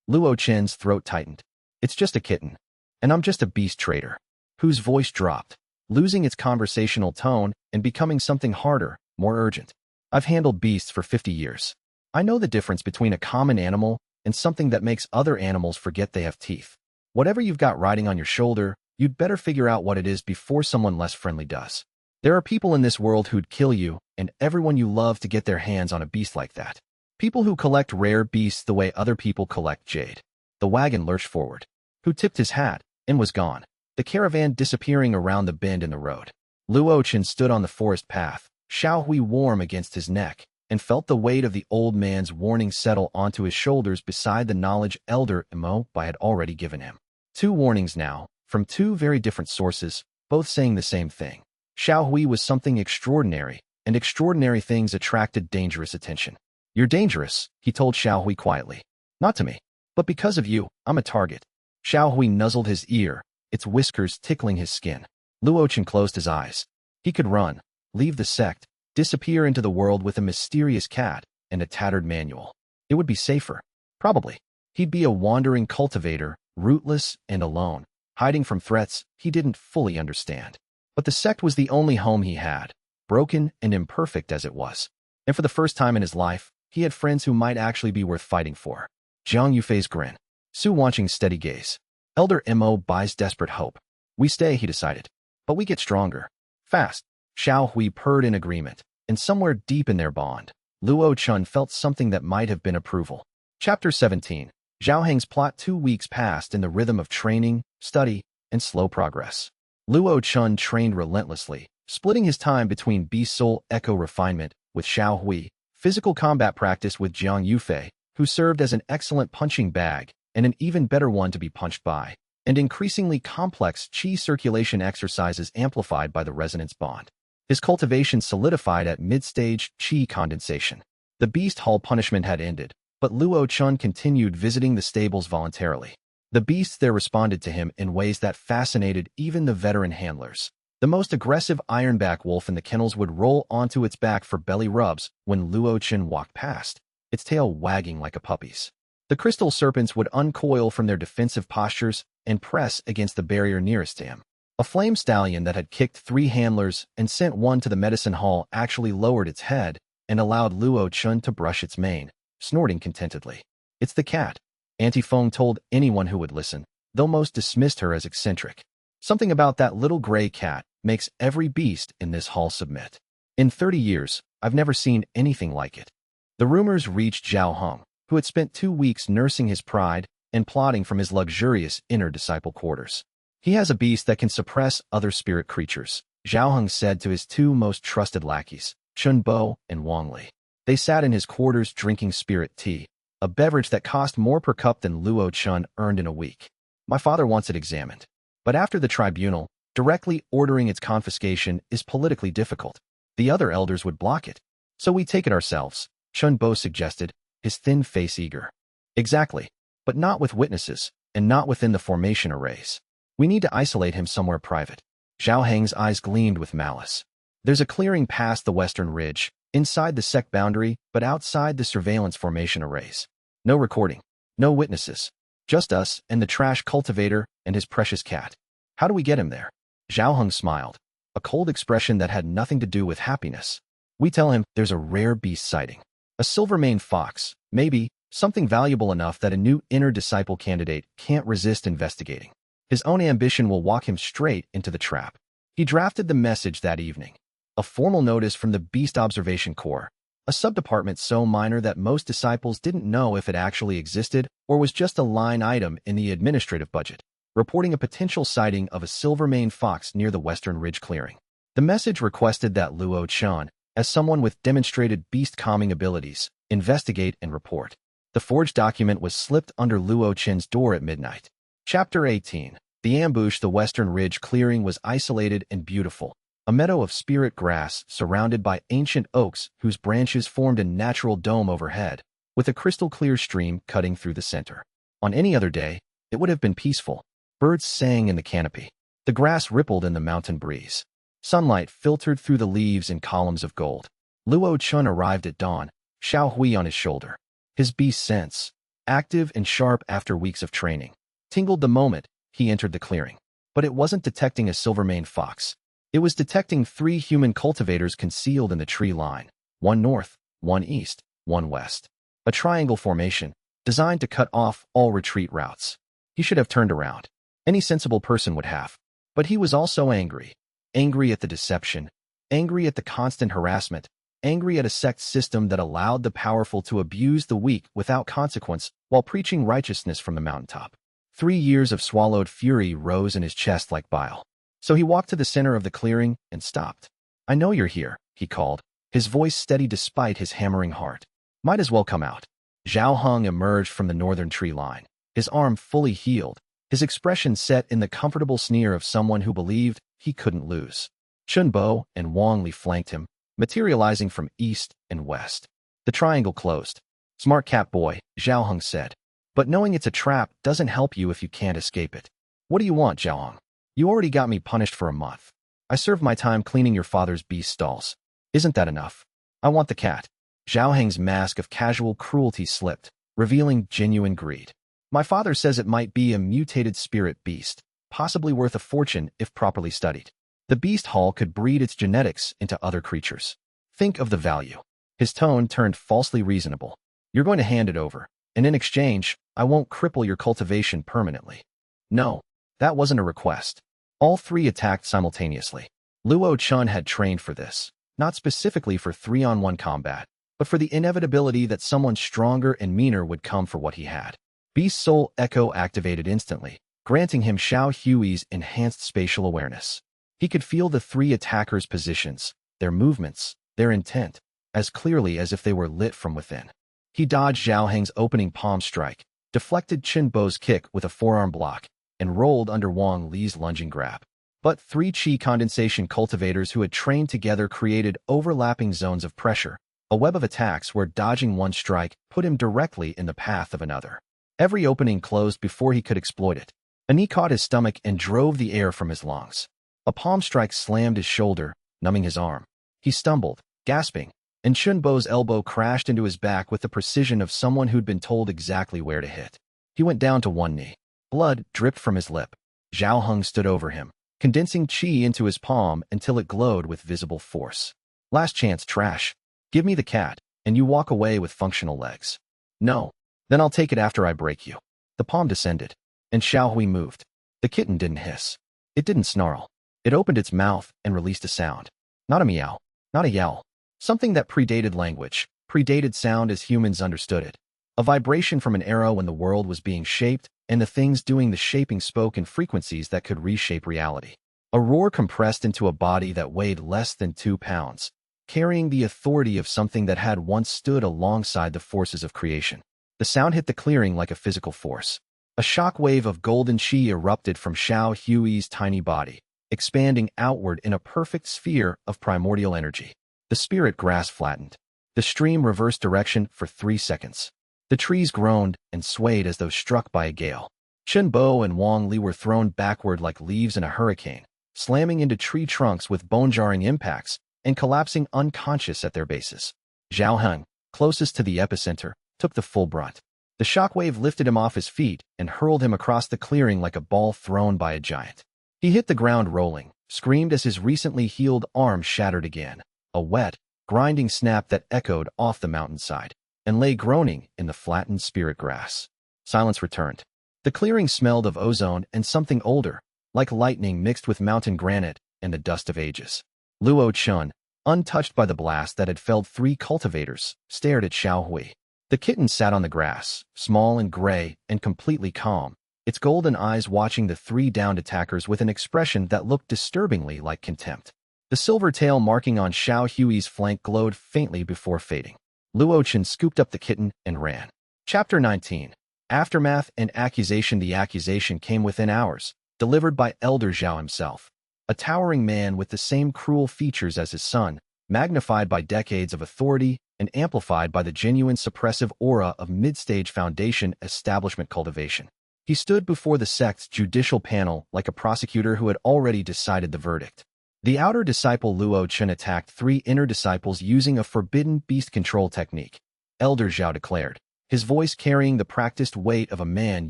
Luo Chen's throat tightened. It's just a kitten. And I'm just a beast trader. Whose voice dropped, losing its conversational tone and becoming something harder, more urgent. I've handled beasts for 50 years. I know the difference between a common animal and something that makes other animals forget they have teeth. Whatever you've got riding on your shoulder, you'd better figure out what it is before someone less friendly does. There are people in this world who'd kill you and everyone you love to get their hands on a beast like that. People who collect rare beasts the way other people collect jade. The wagon lurched forward. Hu tipped his hat and was gone, the caravan disappearing around the bend in the road. Luo Chen stood on the forest path, Xiao Hui warm against his neck, and felt the weight of the old man's warning settle onto his shoulders beside the knowledge Elder Mo Bai had already given him. 2 warnings now, from 2 very different sources, both saying the same thing. Xiao Hui was something extraordinary, and extraordinary things attracted dangerous attention. You're dangerous, he told Xiao Hui quietly. Not to me, but because of you, I'm a target. Xiao Hui nuzzled his ear, its whiskers tickling his skin. Luo Chen closed his eyes. He could run, leave the sect, disappear into the world with a mysterious cat and a tattered manual. It would be safer. Probably. He'd be a wandering cultivator, rootless and alone, hiding from threats he didn't fully understand. But the sect was the only home he had, broken and imperfect as it was. And for the first time in his life, he had friends who might actually be worth fighting for. Jiang Yufei's grin. Su Wanqing's steady gaze. Elder Mo Bai's desperate hope. We stay, he decided. But we get stronger. Fast. Xiao Hui purred in agreement, and somewhere deep in their bond, Luo Chen felt something that might have been approval. Chapter 17. Zhao Heng's plot. 2 weeks passed in the rhythm of training, study, and slow progress. Luo Chen trained relentlessly, splitting his time between beast soul echo refinement with Xiao Hui, physical combat practice with Jiang Yufei, who served as an excellent punching bag and an even better one to be punched by, and increasingly complex qi circulation exercises amplified by the resonance bond. His cultivation solidified at mid-stage qi condensation. The beast hall punishment had ended, but Luo Chen continued visiting the stables voluntarily. The beasts there responded to him in ways that fascinated even the veteran handlers. The most aggressive ironback wolf in the kennels would roll onto its back for belly rubs when Luo Chen walked past, its tail wagging like a puppy's. The crystal serpents would uncoil from their defensive postures and press against the barrier nearest to him. A flame stallion that had kicked 3 handlers and sent one to the medicine hall actually lowered its head and allowed Luo Chen to brush its mane, snorting contentedly. It's the cat, Auntie Feng told anyone who would listen, though most dismissed her as eccentric. Something about that little gray cat makes every beast in this hall submit. In 30 years, I've never seen anything like it. The rumors reached Zhao Heng, who had spent 2 weeks nursing his pride and plotting from his luxurious inner disciple quarters. He has a beast that can suppress other spirit creatures, Zhao Heng said to his 2 most trusted lackeys, Chunbo, and Wang Li. They sat in his quarters drinking spirit tea, a beverage that cost more per cup than Luo Chen earned in a week. My father wants it examined. But after the tribunal, directly ordering its confiscation is politically difficult. The other elders would block it. So we take it ourselves, Chunbo suggested, his thin face eager. Exactly. But not with witnesses, and not within the formation arrays. We need to isolate him somewhere private. Zhao Heng's eyes gleamed with malice. There's a clearing past the western ridge, inside the sect boundary, but outside the surveillance formation arrays. No recording. No witnesses. Just us and the trash cultivator and his precious cat. How do we get him there? Zhao Heng smiled, a cold expression that had nothing to do with happiness. We tell him there's a rare beast sighting. A silver-maned fox, maybe, something valuable enough that a new inner disciple candidate can't resist investigating. His own ambition will walk him straight into the trap. He drafted the message that evening. A formal notice from the Beast Observation Corps, a subdepartment so minor that most disciples didn't know if it actually existed or was just a line item in the administrative budget, reporting a potential sighting of a silver-maned fox near the Western Ridge clearing. The message requested that Luo Chen, as someone with demonstrated beast calming abilities, investigate and report. The forged document was slipped under Luo Chen's door at midnight. Chapter 18. The ambush. The Western Ridge clearing was isolated and beautiful, a meadow of spirit grass surrounded by ancient oaks whose branches formed a natural dome overhead, with a crystal-clear stream cutting through the center. On any other day, it would have been peaceful. Birds sang in the canopy. The grass rippled in the mountain breeze. Sunlight filtered through the leaves in columns of gold. Luo Chen arrived at dawn, Xiao Hui on his shoulder. His beast sense, active and sharp after weeks of training, tingled the moment he entered the clearing. But it wasn't detecting a silver-maned fox. It was detecting 3 human cultivators concealed in the tree line, one north, one east, one west. A triangle formation, designed to cut off all retreat routes. He should have turned around. Any sensible person would have. But he was also angry. Angry at the deception, angry at the constant harassment, angry at a sect system that allowed the powerful to abuse the weak without consequence while preaching righteousness from the mountaintop. 3 years of swallowed fury rose in his chest like bile. So he walked to the center of the clearing and stopped. I know you're here, he called, his voice steady despite his hammering heart. Might as well come out. Zhao Heng emerged from the northern tree line, his arm fully healed, his expression set in the comfortable sneer of someone who believed he couldn't lose. Chunbo and Wang Li flanked him, materializing from east and west. The triangle closed. Smart cat boy, Zhao Heng said. But knowing it's a trap doesn't help you if you can't escape it. What do you want, Zhao Heng? You already got me punished for a month. I served my time cleaning your father's beast stalls. Isn't that enough? I want the cat. Zhao Heng's mask of casual cruelty slipped, revealing genuine greed. My father says it might be a mutated spirit beast, possibly worth a fortune if properly studied. The beast hall could breed its genetics into other creatures. Think of the value. His tone turned falsely reasonable. You're going to hand it over, and in exchange, I won't cripple your cultivation permanently. No, that wasn't a request. All 3 attacked simultaneously. Luo Chen had trained for this, not specifically for 3-on-1 combat, but for the inevitability that someone stronger and meaner would come for what he had. Beast Soul Echo activated instantly, granting him Xiao Hui's enhanced spatial awareness. He could feel the 3 attackers' positions, their movements, their intent, as clearly as if they were lit from within. He dodged Zhao Heng's opening palm strike, deflected Chunbo's kick with a forearm block, and rolled under Wang Li's lunging grab. But 3 qi condensation cultivators who had trained together created overlapping zones of pressure, a web of attacks where dodging one strike put him directly in the path of another. Every opening closed before he could exploit it. A knee caught his stomach and drove the air from his lungs. A palm strike slammed his shoulder, numbing his arm. He stumbled, gasping, and Chunbo's elbow crashed into his back with the precision of someone who'd been told exactly where to hit. He went down to one knee. Blood dripped from his lip. Zhao Heng stood over him, condensing qi into his palm until it glowed with visible force. Last chance, trash. Give me the cat, and you walk away with functional legs. No. Then I'll take it after I break you. The palm descended, and Xiao Hui moved. The kitten didn't hiss. It didn't snarl. It opened its mouth and released a sound. Not a meow, not a yell. Something that predated language, predated sound as humans understood it. A vibration from an era when the world was being shaped, and the things doing the shaping spoke in frequencies that could reshape reality. A roar compressed into a body that weighed less than 2 pounds. carrying the authority of something that had once stood alongside the forces of creation. The sound hit the clearing like a physical force. A shock wave of golden chi erupted from Xiao Hui's tiny body, expanding outward in a perfect sphere of primordial energy. The spirit grass flattened. The stream reversed direction for 3 seconds. The trees groaned and swayed as though struck by a gale. Chen Bo and Wang Li were thrown backward like leaves in a hurricane, slamming into tree trunks with bone-jarring impacts and collapsing unconscious at their bases. Zhao Heng, closest to the epicenter, took the full brunt. The shockwave lifted him off his feet and hurled him across the clearing like a ball thrown by a giant. He hit the ground rolling, screamed as his recently healed arm shattered again, a wet, grinding snap that echoed off the mountainside, and lay groaning in the flattened spirit grass. Silence returned. The clearing smelled of ozone and something older, like lightning mixed with mountain granite and the dust of ages. Luo Chen, untouched by the blast that had felled 3 cultivators, stared at Xiao Hui. The kitten sat on the grass, small and gray and completely calm, its golden eyes watching the 3 downed attackers with an expression that looked disturbingly like contempt. The silver tail marking on Xiao Hui's flank glowed faintly before fading. Luo Chen scooped up the kitten and ran. Chapter 19. Aftermath and Accusation. The accusation came within hours, delivered by Elder Zhao himself, a towering man with the same cruel features as his son, magnified by decades of authority and amplified by the genuine suppressive aura of mid-stage foundation establishment cultivation. He stood before the sect's judicial panel like a prosecutor who had already decided the verdict. The outer disciple Luo Chen attacked 3 inner disciples using a forbidden beast control technique, Elder Zhao declared, his voice carrying the practiced weight of a man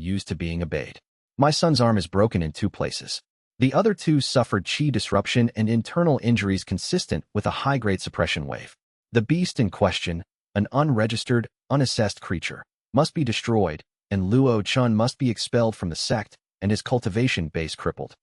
used to being obeyed. My son's arm is broken in 2 places. The other 2 suffered chi disruption and internal injuries consistent with a high-grade suppression wave. The beast in question, an unregistered, unassessed creature, must be destroyed, and Luo Chen must be expelled from the sect and his cultivation base crippled.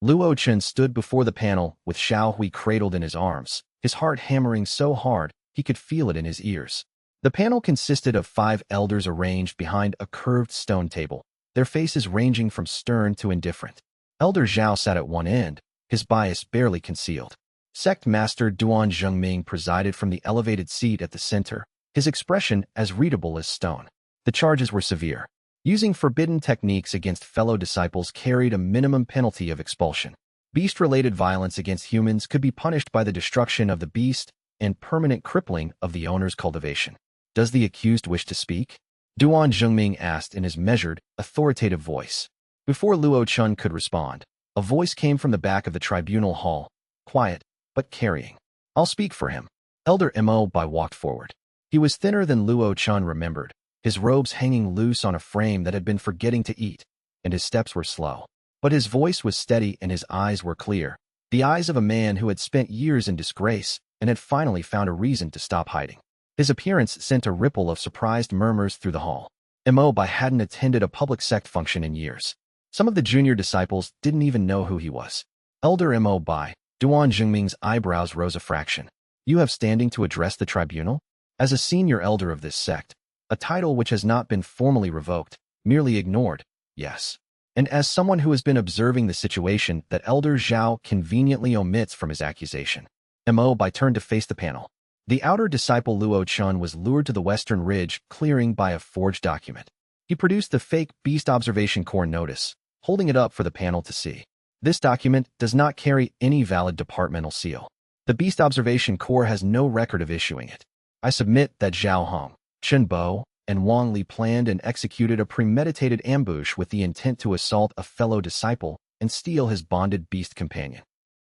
Luo Chen stood before the panel with Xiao Hui cradled in his arms, his heart hammering so hard he could feel it in his ears. The panel consisted of 5 elders arranged behind a curved stone table, their faces ranging from stern to indifferent. Elder Zhao sat at one end, his bias barely concealed. Sect Master Duan Zhengming presided from the elevated seat at the center, his expression as readable as stone. The charges were severe. Using forbidden techniques against fellow disciples carried a minimum penalty of expulsion. Beast-related violence against humans could be punished by the destruction of the beast and permanent crippling of the owner's cultivation. Does the accused wish to speak? Duan Zhengming asked in his measured, authoritative voice. Before Luo Chen could respond, a voice came from the back of the tribunal hall, quiet, but carrying. I'll speak for him. Elder Mo Bai walked forward. He was thinner than Luo Chen remembered, his robes hanging loose on a frame that had been forgetting to eat, and his steps were slow. But his voice was steady and his eyes were clear, the eyes of a man who had spent years in disgrace and had finally found a reason to stop hiding. His appearance sent a ripple of surprised murmurs through the hall. Mo Bai hadn't attended a public sect function in years. Some of the junior disciples didn't even know who he was. Elder Mo Bai, Duan Zhengming's eyebrows rose a fraction. You have standing to address the tribunal? As a senior elder of this sect, a title which has not been formally revoked, merely ignored, yes. And as someone who has been observing the situation that Elder Zhao conveniently omits from his accusation, Mo Bai turned to face the panel. The outer disciple Luo Chen was lured to the western ridge clearing by a forged document. He produced the fake Beast Observation Corps notice, holding it up for the panel to see. This document does not carry any valid departmental seal. The Beast Observation Corps has no record of issuing it. I submit that Zhao Hong, Chen Bo, and Wang Li planned and executed a premeditated ambush with the intent to assault a fellow disciple and steal his bonded beast companion.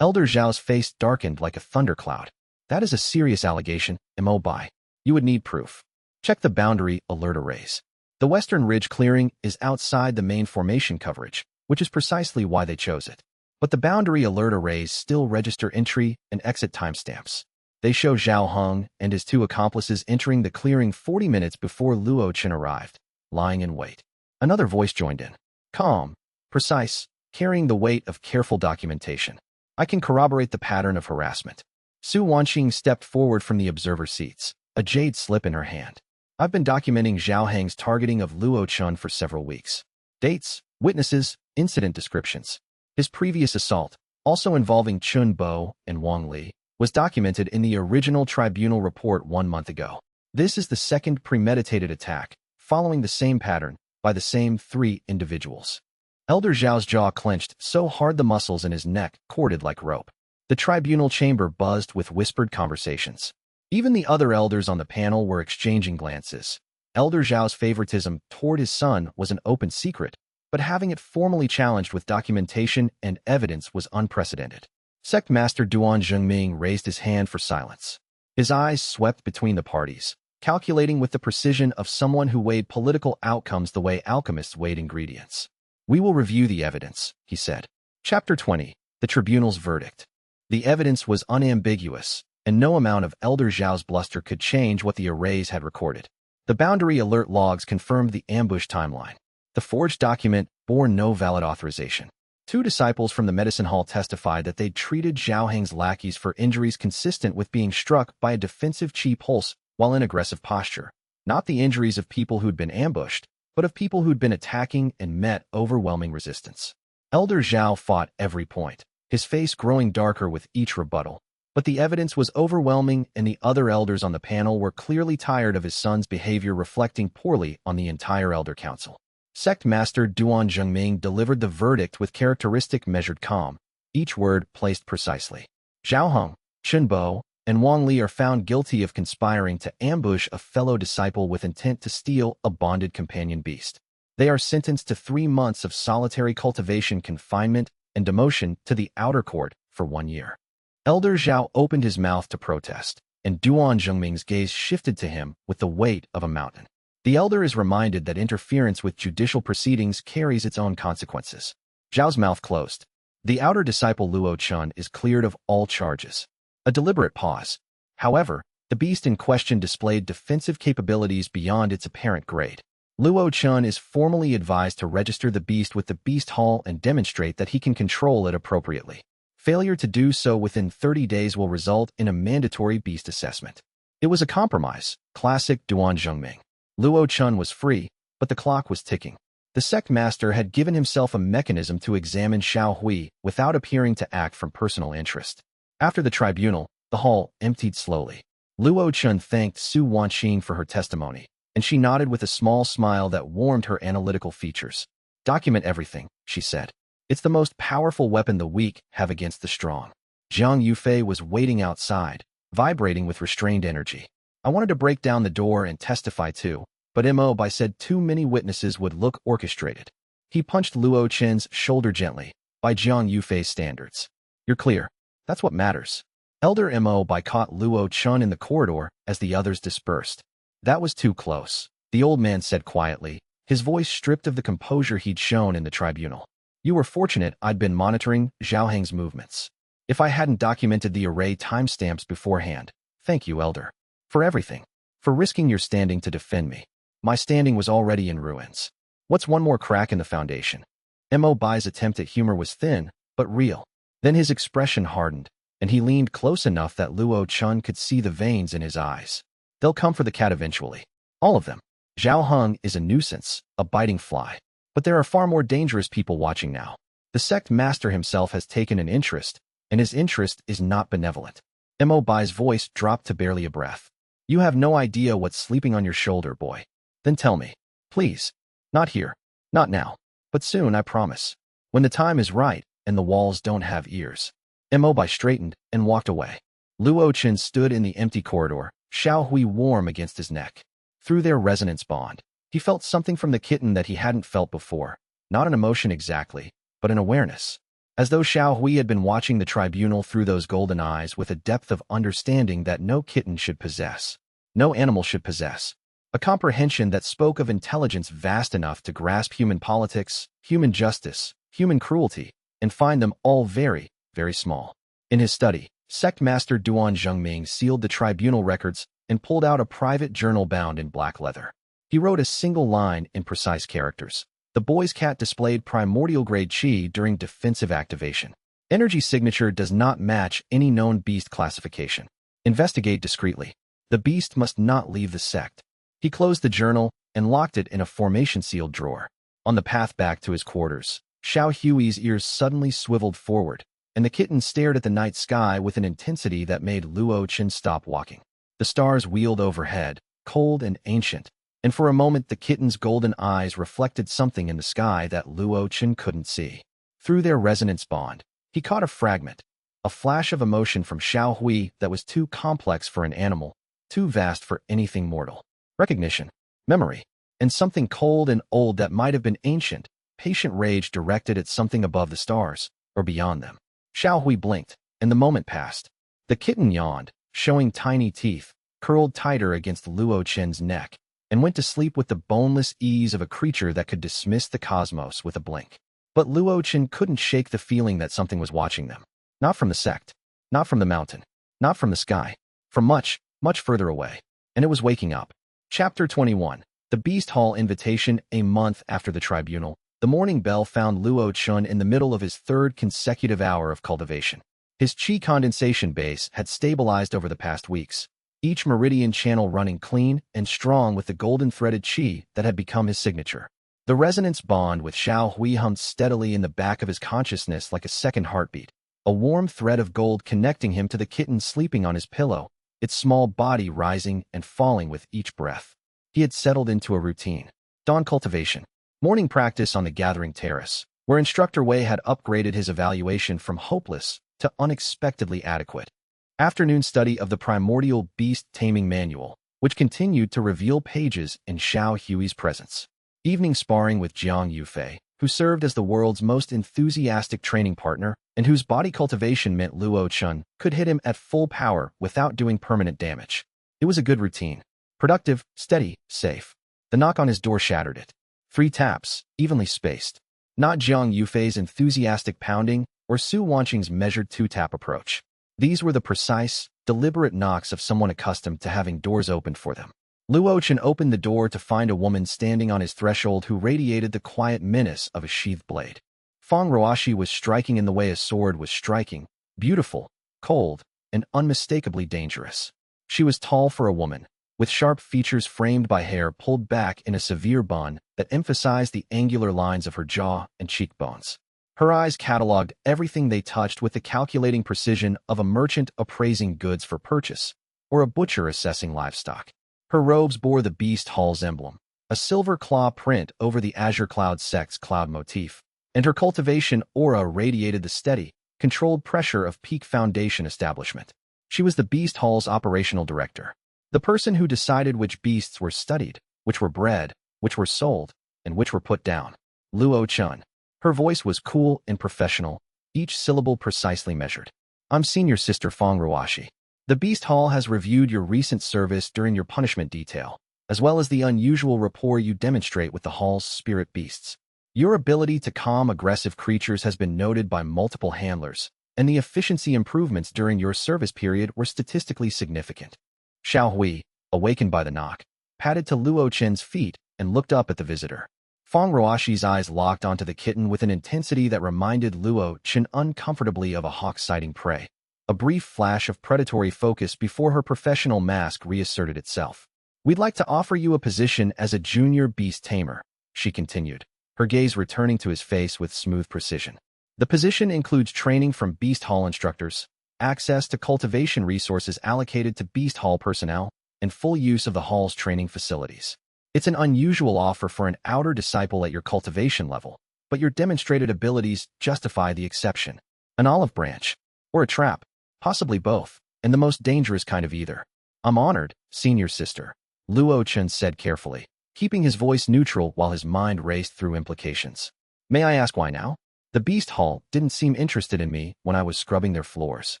Elder Zhao's face darkened like a thundercloud. That is a serious allegation, Mo Bai. You would need proof. Check the boundary alert arrays. The Western Ridge clearing is outside the main formation coverage, which is precisely why they chose it. But the boundary alert arrays still register entry and exit timestamps. They show Zhao Hong and his 2 accomplices entering the clearing 40 minutes before Luo Chen arrived, lying in wait. Another voice joined in. Calm, precise, carrying the weight of careful documentation. I can corroborate the pattern of harassment. Su Wanqing stepped forward from the observer seats, a jade slip in her hand. I've been documenting Zhao Heng's targeting of Luo Chen for several weeks. Dates, witnesses, incident descriptions. His previous assault, also involving Chun Bo and Wang Li, was documented in the original tribunal report 1 month ago. This is the second premeditated attack, following the same pattern, by the same 3 individuals. Elder Zhao's jaw clenched so hard the muscles in his neck corded like rope. The tribunal chamber buzzed with whispered conversations. Even the other elders on the panel were exchanging glances. Elder Zhao's favoritism toward his son was an open secret, but having it formally challenged with documentation and evidence was unprecedented. Sect Master Duan Zhengming raised his hand for silence. His eyes swept between the parties, calculating with the precision of someone who weighed political outcomes the way alchemists weighed ingredients. "We will review the evidence," he said. Chapter 20. The Tribunal's Verdict. The evidence was unambiguous, and no amount of Elder Zhao's bluster could change what the arrays had recorded. The boundary alert logs confirmed the ambush timeline. The forged document bore no valid authorization. 2 disciples from the medicine hall testified that they'd treated Zhao Heng's lackeys for injuries consistent with being struck by a defensive chi pulse while in aggressive posture. Not the injuries of people who'd been ambushed, but of people who'd been attacking and met overwhelming resistance. Elder Zhao fought every point, his face growing darker with each rebuttal. But the evidence was overwhelming, and the other elders on the panel were clearly tired of his son's behavior reflecting poorly on the entire Elder Council. Sect Master Duan Zhengming delivered the verdict with characteristic measured calm, each word placed precisely. Zhao Heng, Chen Bo, and Wang Li are found guilty of conspiring to ambush a fellow disciple with intent to steal a bonded companion beast. They are sentenced to 3 months of solitary cultivation confinement and demotion to the outer court for 1 year. Elder Zhao opened his mouth to protest, and Duan Zhengming's gaze shifted to him with the weight of a mountain. The elder is reminded that interference with judicial proceedings carries its own consequences. Zhao's mouth closed. The outer disciple Luo Chen is cleared of all charges. A deliberate pause. However, the beast in question displayed defensive capabilities beyond its apparent grade. Luo Chen is formally advised to register the beast with the Beast Hall and demonstrate that he can control it appropriately. Failure to do so within 30 days will result in a mandatory beast assessment. It was a compromise, classic Duan Zhengming. Luo Chen was free, but the clock was ticking. The sect master had given himself a mechanism to examine Xiao Hui without appearing to act from personal interest. After the tribunal, the hall emptied slowly. Luo Chen thanked Su Wanqing for her testimony, and she nodded with a small smile that warmed her analytical features. "Document everything," she said. "It's the most powerful weapon the weak have against the strong." Jiang Yufei was waiting outside, vibrating with restrained energy. "I wanted to break down the door and testify too, but Mo Bai said too many witnesses would look orchestrated." He punched Luo Chen's shoulder gently, by Jiang Yufei's standards. "You're clear. That's what matters." Elder Mo Bai caught Luo Chen in the corridor as the others dispersed. "That was too close," the old man said quietly, his voice stripped of the composure he'd shown in the tribunal. "You were fortunate I'd been monitoring Zhao Heng's movements. If I hadn't documented the array timestamps beforehand, thank you, Elder. For everything. For risking your standing to defend me. My standing was already in ruins. What's one more crack in the foundation?" Mo Bai's attempt at humor was thin, but real. Then his expression hardened, and he leaned close enough that Luo Chen could see the veins in his eyes. "They'll come for the cat eventually. All of them. Zhao Heng is a nuisance, a biting fly. But there are far more dangerous people watching now. The sect master himself has taken an interest, and his interest is not benevolent." Mo Bai's voice dropped to barely a breath. "You have no idea what's sleeping on your shoulder, boy. Then tell me. Please. Not here. Not now. But soon, I promise. When the time is right, and the walls don't have ears." Mo Bai straightened and walked away. Luo Chen stood in the empty corridor, Xiao Hui warm against his neck. Through their resonance bond, he felt something from the kitten that he hadn't felt before. Not an emotion exactly, but an awareness. As though Xiao Hui had been watching the tribunal through those golden eyes with a depth of understanding that no kitten should possess. No animal should possess. A comprehension that spoke of intelligence vast enough to grasp human politics, human justice, human cruelty, and find them all very, very small. In his study, Sect Master Duan Zhengming sealed the tribunal records and pulled out a private journal bound in black leather. He wrote a single line in precise characters. The boy's cat displayed primordial-grade chi during defensive activation. Energy signature does not match any known beast classification. Investigate discreetly. The beast must not leave the sect. He closed the journal and locked it in a formation-sealed drawer. On the path back to his quarters, Xiao Hui's ears suddenly swiveled forward, and the kitten stared at the night sky with an intensity that made Luo Chen stop walking. The stars wheeled overhead, cold and ancient, and for a moment the kitten's golden eyes reflected something in the sky that Luo Chen couldn't see. Through their resonance bond, he caught a fragment, a flash of emotion from Xiao Hui that was too complex for an animal, too vast for anything mortal. Recognition, memory, and something cold and old that might have been ancient, patient rage directed at something above the stars, or beyond them. Xiao Hui blinked, and the moment passed. The kitten yawned, showing tiny teeth, curled tighter against Luo Chen's neck, and went to sleep with the boneless ease of a creature that could dismiss the cosmos with a blink. But Luo Chen couldn't shake the feeling that something was watching them. Not from the sect, not from the mountain, not from the sky, from much, much further away. And it was waking up. Chapter 21. The Beast Hall Invitation. A month after the tribunal, the morning bell found Luo Chen in the middle of his third consecutive hour of cultivation. His qi condensation base had stabilized over the past weeks, each meridian channel running clean and strong with the golden-threaded qi that had become his signature. The resonance bond with Xiao Hui hummed steadily in the back of his consciousness like a second heartbeat, a warm thread of gold connecting him to the kitten sleeping on his pillow, its small body rising and falling with each breath. He had settled into a routine. Dawn cultivation. Morning practice on the gathering terrace, where Instructor Wei had upgraded his evaluation from hopeless to unexpectedly adequate. Afternoon study of the primordial beast taming manual, which continued to reveal pages in Xiao Hui's presence. Evening sparring with Jiang Yufei, who served as the world's most enthusiastic training partner and whose body cultivation meant Luo Chen could hit him at full power without doing permanent damage. It was a good routine. Productive, steady, safe. The knock on his door shattered it. 3 taps, evenly spaced. Not Jiang Yufei's enthusiastic pounding or Su Wanqing's measured 2-tap approach. These were the precise, deliberate knocks of someone accustomed to having doors opened for them. Luo Chen opened the door to find a woman standing on his threshold who radiated the quiet menace of a sheathed blade. Feng Ruoxi was striking in the way a sword was striking, beautiful, cold, and unmistakably dangerous. She was tall for a woman, with sharp features framed by hair pulled back in a severe bun that emphasized the angular lines of her jaw and cheekbones. Her eyes cataloged everything they touched with the calculating precision of a merchant appraising goods for purchase, or a butcher assessing livestock. Her robes bore the Beast Hall's emblem, a silver claw print over the Azure Cloud Sect's cloud motif, and her cultivation aura radiated the steady, controlled pressure of peak foundation establishment. She was the Beast Hall's operational director, the person who decided which beasts were studied, which were bred, which were sold, and which were put down. Luo Chen. Her voice was cool and professional, each syllable precisely measured. I'm Senior Sister Feng Ruoxi. The Beast Hall has reviewed your recent service during your punishment detail, as well as the unusual rapport you demonstrate with the Hall's spirit beasts. Your ability to calm aggressive creatures has been noted by multiple handlers, and the efficiency improvements during your service period were statistically significant. Xiao Hui, awakened by the knock, padded to Luo Chen's feet and looked up at the visitor. Feng Ruoxi's eyes locked onto the kitten with an intensity that reminded Luo Chen uncomfortably of a hawk sighting prey. A brief flash of predatory focus before her professional mask reasserted itself. We'd like to offer you a position as a junior beast tamer, she continued, her gaze returning to his face with smooth precision. The position includes training from Beast Hall instructors, access to cultivation resources allocated to Beast Hall personnel, and full use of the Hall's training facilities. It's an unusual offer for an outer disciple at your cultivation level, but your demonstrated abilities justify the exception. An olive branch, or a trap, possibly both, and the most dangerous kind of either. I'm honored, Senior Sister, Luo Chen said carefully, keeping his voice neutral while his mind raced through implications. May I ask why now? The Beast Hall didn't seem interested in me when I was scrubbing their floors.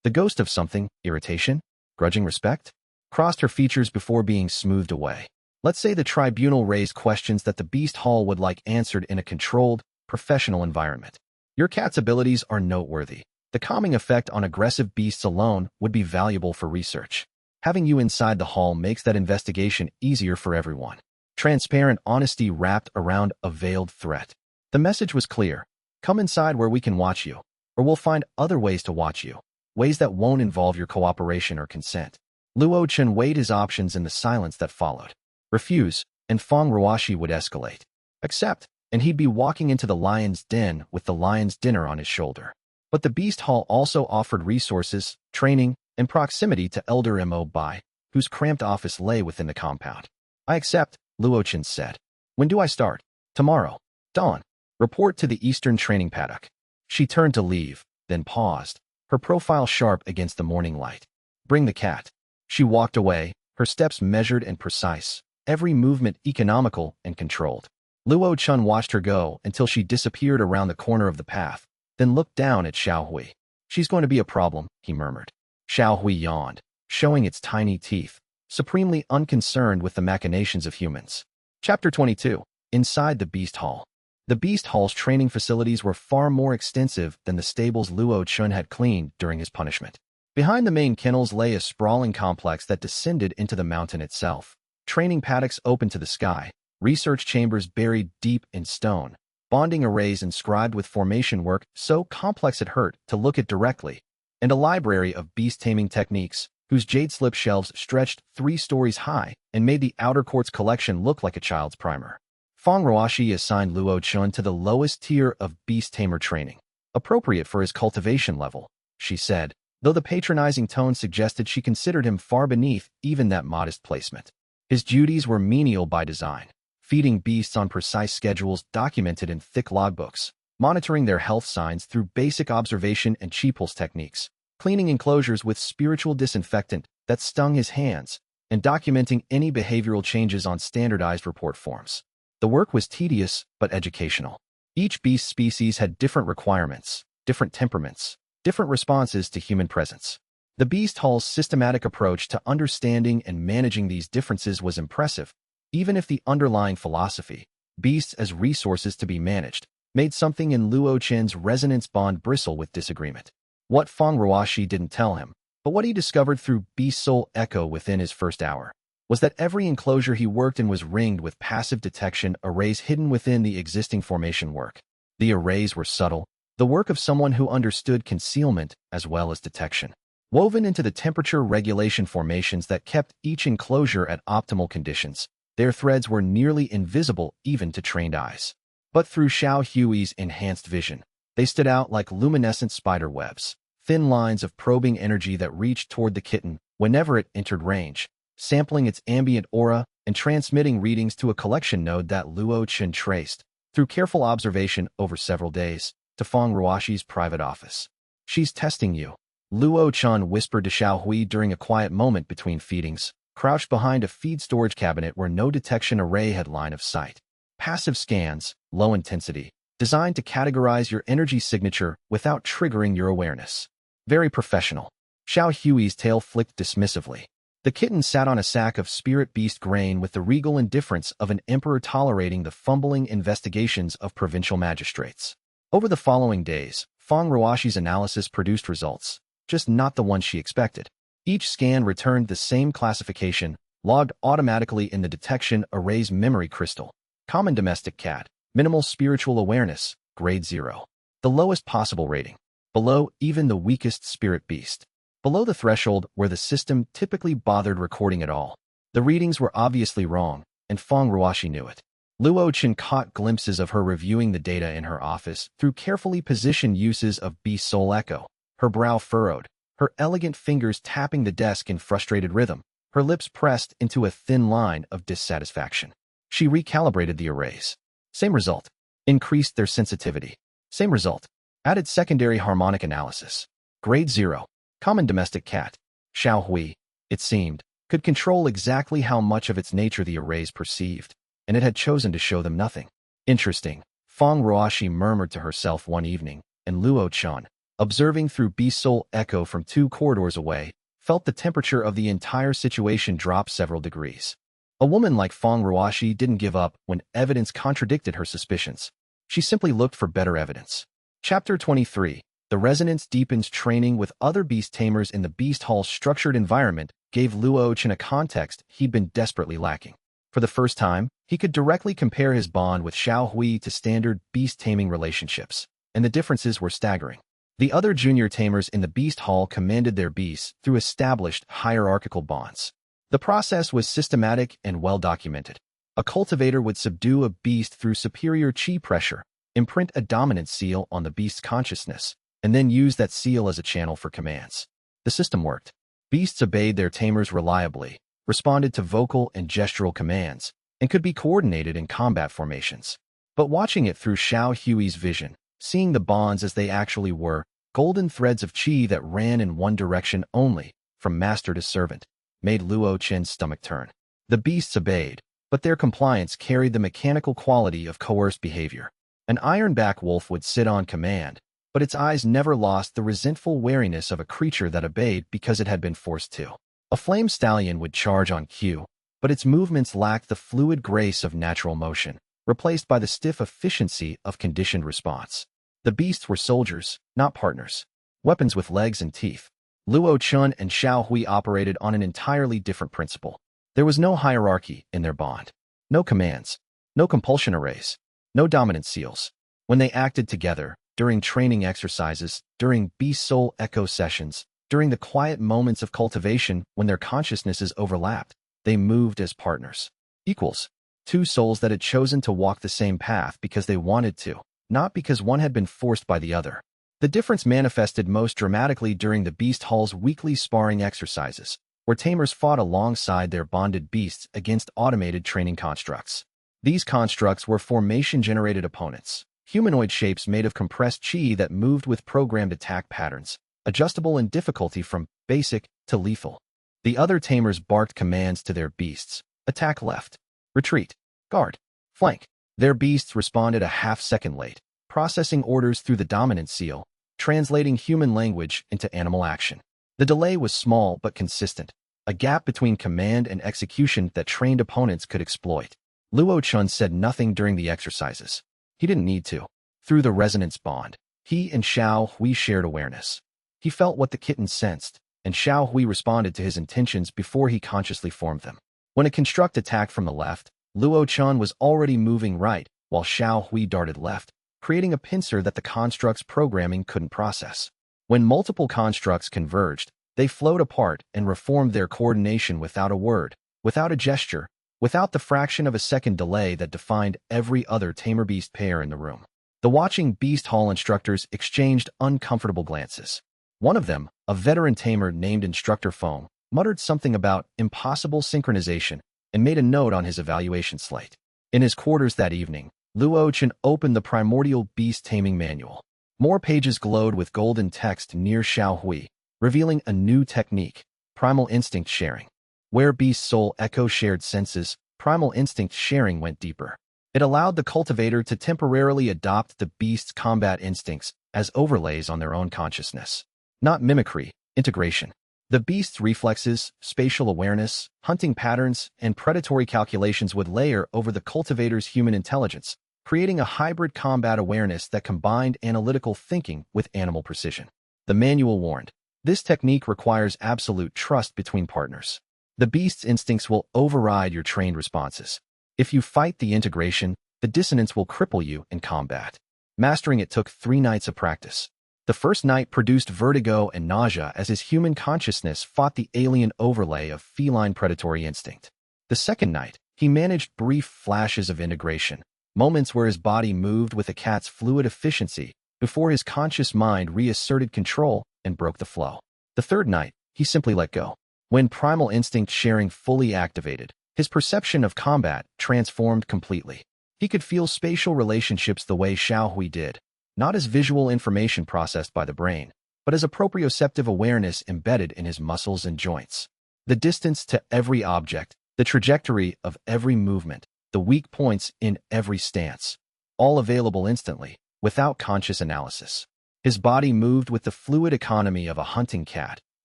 The ghost of something, irritation, grudging respect, crossed her features before being smoothed away. Let's say the tribunal raised questions that the Beast Hall would like answered in a controlled, professional environment. Your cat's abilities are noteworthy. The calming effect on aggressive beasts alone would be valuable for research. Having you inside the hall makes that investigation easier for everyone. Transparent honesty wrapped around a veiled threat. The message was clear. Come inside where we can watch you, or we'll find other ways to watch you, ways that won't involve your cooperation or consent. Luo Chen weighed his options in the silence that followed. Refuse, and Feng Ruoxi would escalate. Accept, and he'd be walking into the lion's den with the lion's dinner on his shoulder. But the Beast Hall also offered resources, training, and proximity to Elder Mo Bai, whose cramped office lay within the compound. I accept, Luo Chen said. When do I start? Tomorrow. Dawn. Report to the Eastern Training Paddock. She turned to leave, then paused, her profile sharp against the morning light. Bring the cat. She walked away, her steps measured and precise, every movement economical and controlled. Luo Chen watched her go until she disappeared around the corner of the path, then looked down at Xiao Hui. She's going to be a problem, he murmured. Xiao Hui yawned, showing its tiny teeth, supremely unconcerned with the machinations of humans. Chapter 22. Inside the Beast Hall. The Beast Hall's training facilities were far more extensive than the stables Luo Chen had cleaned during his punishment. Behind the main kennels lay a sprawling complex that descended into the mountain itself. Training paddocks open to the sky, research chambers buried deep in stone, bonding arrays inscribed with formation work so complex it hurt to look at directly, and a library of beast-taming techniques whose jade slip shelves stretched 3 stories high and made the outer court's collection look like a child's primer. Feng Ruoxi assigned Luo Chen to the lowest tier of beast-tamer training, appropriate for his cultivation level, she said, though the patronizing tone suggested she considered him far beneath even that modest placement. His duties were menial by design, feeding beasts on precise schedules documented in thick logbooks, monitoring their health signs through basic observation and chi pulse techniques, cleaning enclosures with spiritual disinfectant that stung his hands, and documenting any behavioral changes on standardized report forms. The work was tedious but educational. Each beast species had different requirements, different temperaments, different responses to human presence. The Beast Hall's systematic approach to understanding and managing these differences was impressive, even if the underlying philosophy, beasts as resources to be managed, made something in Luo Chen's resonance bond bristle with disagreement. What Feng Ruoxi didn't tell him, but what he discovered through Beast Soul Echo within his first hour, was that every enclosure he worked in was ringed with passive detection arrays hidden within the existing formation work. The arrays were subtle, the work of someone who understood concealment as well as detection, woven into the temperature regulation formations that kept each enclosure at optimal conditions. Their threads were nearly invisible even to trained eyes. But through Xiao Hui's enhanced vision, they stood out like luminescent spider webs, thin lines of probing energy that reached toward the kitten whenever it entered range, sampling its ambient aura and transmitting readings to a collection node that Luo Chen traced, through careful observation over several days, to Feng Ruoxi's private office. She's testing you, Luo Chen whispered to Xiao Hui during a quiet moment between feedings, crouched behind a feed storage cabinet where no detection array had line of sight. Passive scans, low intensity, designed to categorize your energy signature without triggering your awareness. Very professional. Xiao Hui's tail flicked dismissively. The kitten sat on a sack of spirit beast grain with the regal indifference of an emperor tolerating the fumbling investigations of provincial magistrates. Over the following days, Feng Ruoxi's analysis produced results, just not the ones she expected. Each scan returned the same classification, logged automatically in the detection array's memory crystal. Common domestic cat, minimal spiritual awareness, grade 0. The lowest possible rating. Below even the weakest spirit beast. Below the threshold where the system typically bothered recording at all. The readings were obviously wrong, and Feng Ruoxi knew it. Luo Chen caught glimpses of her reviewing the data in her office through carefully positioned uses of Beast Soul Echo, her brow furrowed, her elegant fingers tapping the desk in frustrated rhythm, her lips pressed into a thin line of dissatisfaction. She recalibrated the arrays. Same result. Increased their sensitivity. Same result. Added secondary harmonic analysis. Grade 0. Common domestic cat. Xiao Hui, it seemed, could control exactly how much of its nature the arrays perceived, and it had chosen to show them nothing. Interesting, Feng Ruoxi murmured to herself one evening, and Luo Chen, observing through Beast Soul Echo from 2 corridors away, felt the temperature of the entire situation drop several degrees. A woman like Feng Ruoxi didn't give up when evidence contradicted her suspicions. She simply looked for better evidence. Chapter 23. The resonance deepens. Training with other beast tamers in the Beast Hall's structured environment gave Luo Chen a context he'd been desperately lacking. For the first time, he could directly compare his bond with Xiao Hui to standard beast taming relationships, and the differences were staggering. The other junior tamers in the Beast Hall commanded their beasts through established hierarchical bonds. The process was systematic and well documented. A cultivator would subdue a beast through superior chi pressure, imprint a dominant seal on the beast's consciousness, and then used that seal as a channel for commands. The system worked. Beasts obeyed their tamers reliably, responded to vocal and gestural commands, and could be coordinated in combat formations. But watching it through Xiao Hui's vision, seeing the bonds as they actually were, golden threads of qi that ran in one direction only, from master to servant, made Luo Chen's stomach turn. The beasts obeyed, but their compliance carried the mechanical quality of coerced behavior. An ironback wolf would sit on command, but its eyes never lost the resentful wariness of a creature that obeyed because it had been forced to. A flame stallion would charge on cue, but its movements lacked the fluid grace of natural motion, replaced by the stiff efficiency of conditioned response. The beasts were soldiers, not partners. Weapons with legs and teeth. Luo Chen and Xiao Hui operated on an entirely different principle. There was no hierarchy in their bond. No commands. No compulsion arrays. No dominant seals. When they acted together, during training exercises, during beast soul echo sessions, during the quiet moments of cultivation when their consciousnesses overlapped, they moved as partners. Equals. Two souls that had chosen to walk the same path because they wanted to, not because one had been forced by the other. The difference manifested most dramatically during the Beast Hall's weekly sparring exercises, where tamers fought alongside their bonded beasts against automated training constructs. These constructs were formation-generated opponents, humanoid shapes made of compressed qi that moved with programmed attack patterns, adjustable in difficulty from basic to lethal. The other tamers barked commands to their beasts: attack left, retreat, guard, flank. Their beasts responded a half-second late, processing orders through the dominant seal, translating human language into animal action. The delay was small but consistent, a gap between command and execution that trained opponents could exploit. Luo Chen said nothing during the exercises. He didn't need to. Through the resonance bond, he and Xiao Hui shared awareness. He felt what the kitten sensed, and Xiao Hui responded to his intentions before he consciously formed them. When a construct attacked from the left, Luo Chen was already moving right, while Xiao Hui darted left, creating a pincer that the construct's programming couldn't process. When multiple constructs converged, they flowed apart and reformed their coordination without a word, without a gesture, without the fraction of a second delay that defined every other tamer-beast pair in the room. The watching Beast Hall instructors exchanged uncomfortable glances. One of them, a veteran tamer named Instructor Foam, muttered something about impossible synchronization and made a note on his evaluation slate. In his quarters that evening, Luo Chen opened the primordial beast taming manual. More pages glowed with golden text near Xiao Hui, revealing a new technique: primal instinct sharing. Where beast soul echo shared senses, primal instinct sharing went deeper. It allowed the cultivator to temporarily adopt the beast's combat instincts as overlays on their own consciousness. Not mimicry, integration. The beast's reflexes, spatial awareness, hunting patterns, and predatory calculations would layer over the cultivator's human intelligence, creating a hybrid combat awareness that combined analytical thinking with animal precision. The manual warned, this technique requires absolute trust between partners. The beast's instincts will override your trained responses. If you fight the integration, the dissonance will cripple you in combat. Mastering it took 3 nights of practice. The first night produced vertigo and nausea as his human consciousness fought the alien overlay of feline predatory instinct. The second night, he managed brief flashes of integration, moments where his body moved with a cat's fluid efficiency before his conscious mind reasserted control and broke the flow. The third night, he simply let go. When primal instinct sharing fully activated, his perception of combat transformed completely. He could feel spatial relationships the way Xiao Hui did, not as visual information processed by the brain, but as a proprioceptive awareness embedded in his muscles and joints. The distance to every object, the trajectory of every movement, the weak points in every stance, all available instantly, without conscious analysis. His body moved with the fluid economy of a hunting cat,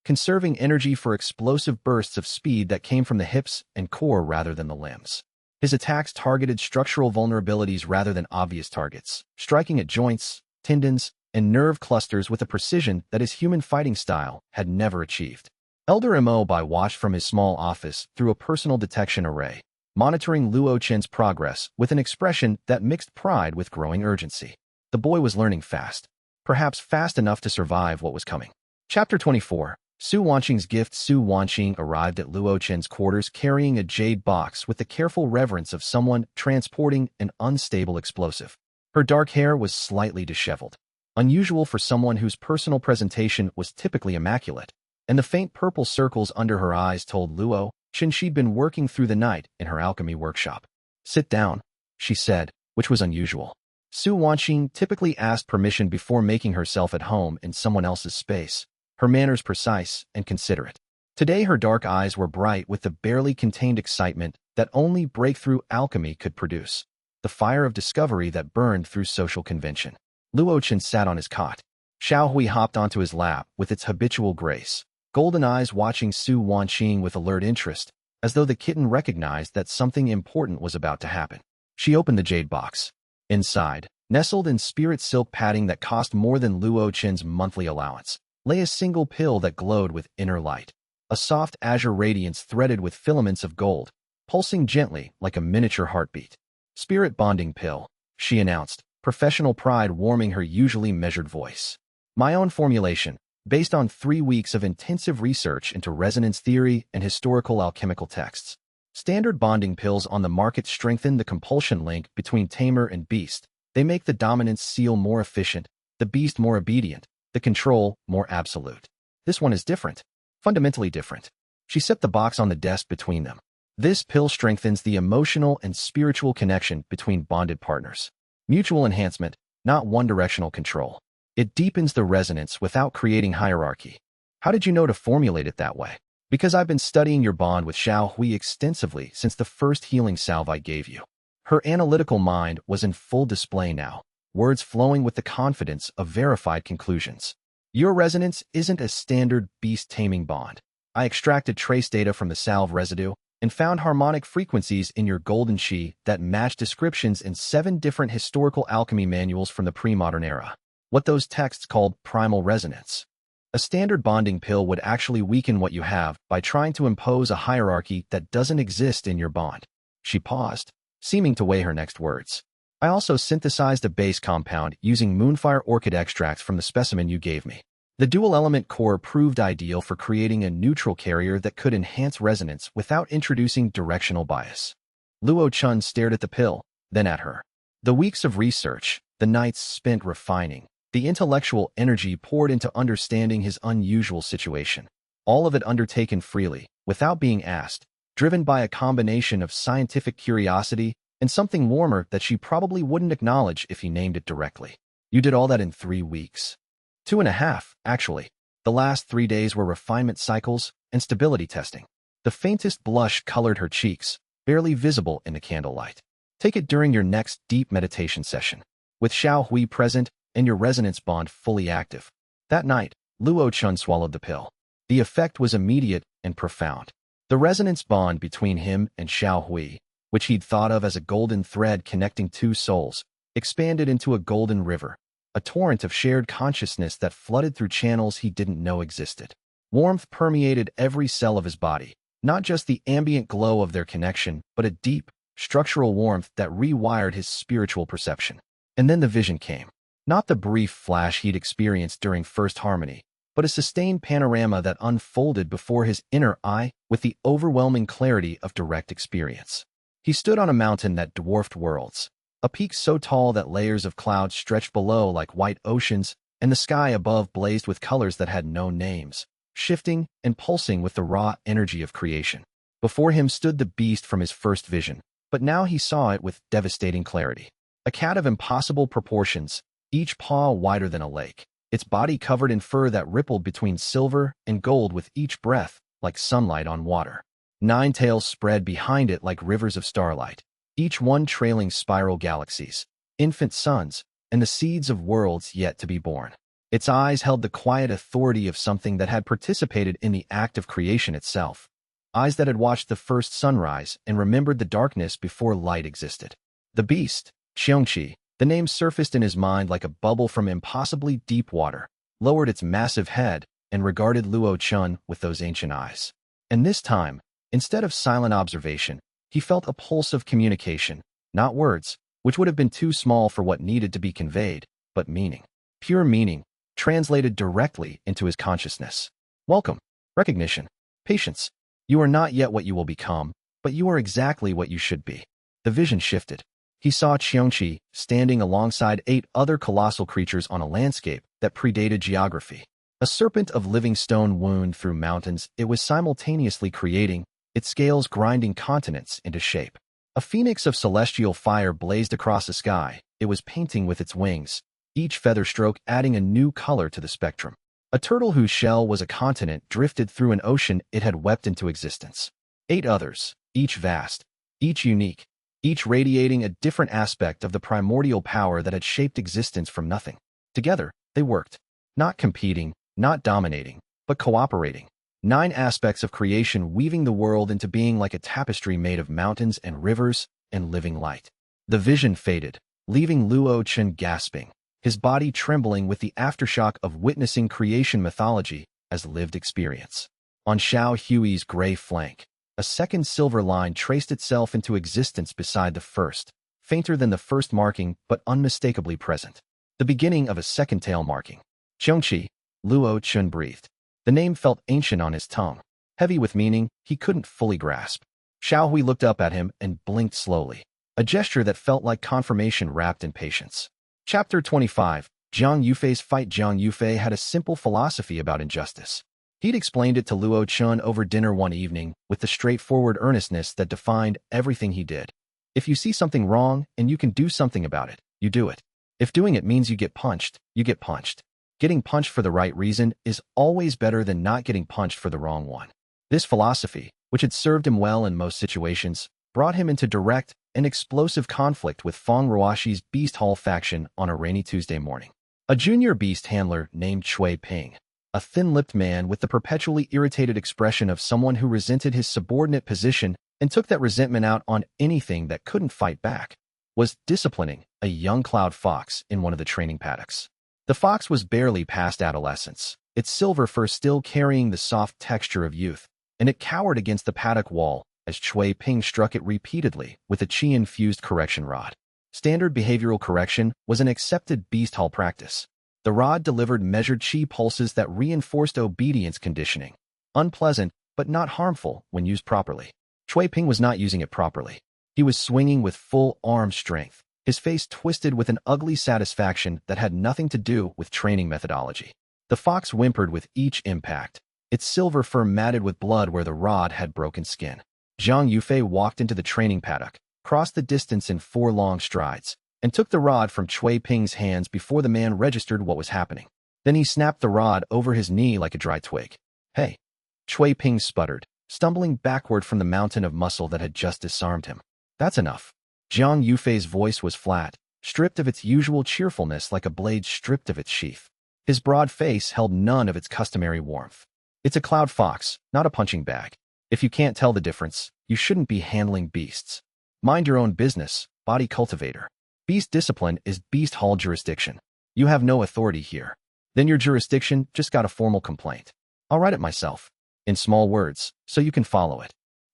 conserving energy for explosive bursts of speed that came from the hips and core rather than the limbs. His attacks targeted structural vulnerabilities rather than obvious targets, striking at joints, tendons, and nerve clusters with a precision that his human fighting style had never achieved. Elder Mo Bai watched from his small office through a personal detection array, monitoring Luo Chen's progress with an expression that mixed pride with growing urgency. The boy was learning fast, perhaps fast enough to survive what was coming. Chapter 24. Su Wanqing's gift. Su Wanqing arrived at Luo Chen's quarters carrying a jade box with the careful reverence of someone transporting an unstable explosive. Her dark hair was slightly disheveled. unusual for someone whose personal presentation was typically immaculate, and the faint purple circles under her eyes told Luo Chen she'd been working through the night in her alchemy workshop. "Sit down," she said, which was unusual. Su Wanqing typically asked permission before making herself at home in someone else's space, her manners precise and considerate. Today her dark eyes were bright with the barely contained excitement that only breakthrough alchemy could produce, the fire of discovery that burned through social convention. Luo Chen sat on his cot. Xiao Hui hopped onto his lap with its habitual grace, golden eyes watching Su Wanqing with alert interest, as though the kitten recognized that something important was about to happen. She opened the jade box. Inside, nestled in spirit silk padding that cost more than Luo Chen's monthly allowance, lay a single pill that glowed with inner light, a soft azure radiance threaded with filaments of gold, pulsing gently like a miniature heartbeat. "Spirit bonding pill," she announced, professional pride warming her usually measured voice. "My own formulation, based on 3 weeks of intensive research into resonance theory and historical alchemical texts. Standard bonding pills on the market strengthen the compulsion link between tamer and beast. They make the dominance seal more efficient, the beast more obedient, the control more absolute. This one is different. Fundamentally different." She set the box on the desk between them. "This pill strengthens the emotional and spiritual connection between bonded partners. Mutual enhancement, not one-directional control. It deepens the resonance without creating hierarchy." "How did you know to formulate it that way?" "Because I've been studying your bond with Xiao Hui extensively since the first healing salve I gave you." Her analytical mind was in full display now, words flowing with the confidence of verified conclusions. "Your resonance isn't a standard beast-taming bond. I extracted trace data from the salve residue and found harmonic frequencies in your golden chi that match descriptions in 7 different historical alchemy manuals from the pre-modern era. What those texts called primal resonance. A standard bonding pill would actually weaken what you have by trying to impose a hierarchy that doesn't exist in your bond." She paused, seeming to weigh her next words. "I also synthesized a base compound using moonfire orchid extracts from the specimen you gave me. The dual-element core proved ideal for creating a neutral carrier that could enhance resonance without introducing directional bias." Luo Chen stared at the pill, then at her. The weeks of research, the nights spent refining, the intellectual energy poured into understanding his unusual situation, all of it undertaken freely, without being asked, driven by a combination of scientific curiosity and something warmer that she probably wouldn't acknowledge if he named it directly. "You did all that in 3 weeks. 2.5, actually. The last 3 days were refinement cycles and stability testing." The faintest blush colored her cheeks, barely visible in the candlelight. "Take it during your next deep meditation session, with Xiao Hui present and your resonance bond fully active." That night, Luo Chen swallowed the pill. The effect was immediate and profound. The resonance bond between him and Xiao Hui, which he'd thought of as a golden thread connecting 2 souls, expanded into a golden river, a torrent of shared consciousness that flooded through channels he didn't know existed. Warmth permeated every cell of his body, not just the ambient glow of their connection, but a deep, structural warmth that rewired his spiritual perception. And then the vision came. Not the brief flash he'd experienced during first harmony, but a sustained panorama that unfolded before his inner eye with the overwhelming clarity of direct experience. He stood on a mountain that dwarfed worlds, a peak so tall that layers of clouds stretched below like white oceans, and the sky above blazed with colors that had no names, shifting and pulsing with the raw energy of creation. Before him stood the beast from his first vision, but now he saw it with devastating clarity. A cat of impossible proportions, each paw wider than a lake, its body covered in fur that rippled between silver and gold with each breath, like sunlight on water. 9 tails spread behind it like rivers of starlight, each one trailing spiral galaxies, infant suns, and the seeds of worlds yet to be born. Its eyes held the quiet authority of something that had participated in the act of creation itself, eyes that had watched the first sunrise and remembered the darkness before light existed. The beast, xianxia, the name surfaced in his mind like a bubble from impossibly deep water, lowered its massive head, and regarded Luo Chen with those ancient eyes. And this time, instead of silent observation, he felt a pulse of communication, not words, which would have been too small for what needed to be conveyed, but meaning. Pure meaning, translated directly into his consciousness. Welcome, recognition, patience. You are not yet what you will become, but you are exactly what you should be. The vision shifted. He saw xianxia standing alongside 8 other colossal creatures on a landscape that predated geography. A serpent of living stone wound through mountains, it was simultaneously creating, its scales grinding continents into shape. A phoenix of celestial fire blazed across the sky, it was painting with its wings, each feather stroke adding a new color to the spectrum. A turtle whose shell was a continent drifted through an ocean it had wept into existence. 8 others, each vast, each unique, each radiating a different aspect of the primordial power that had shaped existence from nothing. Together, they worked, not competing, not dominating, but cooperating. 9 aspects of creation weaving the world into being like a tapestry made of mountains and rivers and living light. The vision faded, leaving Luo Chen gasping, his body trembling with the aftershock of witnessing creation mythology as lived experience. On Xiao Hui's gray flank, a second silver line traced itself into existence beside the first, fainter than the first marking but unmistakably present. The beginning of a second tail marking. xianxia, Luo Chen breathed. The name felt ancient on his tongue, heavy with meaning he couldn't fully grasp. Xiao Hui looked up at him and blinked slowly, a gesture that felt like confirmation wrapped in patience. Chapter 25, Zhang Yufei's fight. Zhang Yufei had a simple philosophy about injustice. He'd explained it to Luo Chen over dinner one evening with the straightforward earnestness that defined everything he did. If you see something wrong and you can do something about it, you do it. If doing it means you get punched, you get punched. Getting punched for the right reason is always better than not getting punched for the wrong one. This philosophy, which had served him well in most situations, brought him into direct and explosive conflict with Feng Ruoxi's Beast Hall faction on a rainy Tuesday morning. A junior beast handler named Cui Ping, a thin-lipped man with the perpetually irritated expression of someone who resented his subordinate position and took that resentment out on anything that couldn't fight back, was disciplining a young cloud fox in one of the training paddocks. The fox was barely past adolescence, its silver fur still carrying the soft texture of youth, and it cowered against the paddock wall as Cui Ping struck it repeatedly with a qi-infused correction rod. Standard behavioral correction was an accepted beast hall practice. The rod delivered measured qi pulses that reinforced obedience conditioning. Unpleasant, but not harmful when used properly. Cui Ping was not using it properly. He was swinging with full arm strength, his face twisted with an ugly satisfaction that had nothing to do with training methodology. The fox whimpered with each impact, its silver fur matted with blood where the rod had broken skin. Zhang Yufei walked into the training paddock, crossed the distance in 4 long strides, and took the rod from Cui Ping's hands before the man registered what was happening. Then he snapped the rod over his knee like a dry twig. "Hey!" Cui Ping sputtered, stumbling backward from the mountain of muscle that had just disarmed him. "That's enough." Zhang Yufei's voice was flat, stripped of its usual cheerfulness like a blade stripped of its sheath. His broad face held none of its customary warmth. "It's a cloud fox, not a punching bag. If you can't tell the difference, you shouldn't be handling beasts. Mind your own business, body cultivator. Beast discipline is beast hall jurisdiction. You have no authority here. Then your jurisdiction just got a formal complaint. I'll write it myself, in small words, so you can follow it."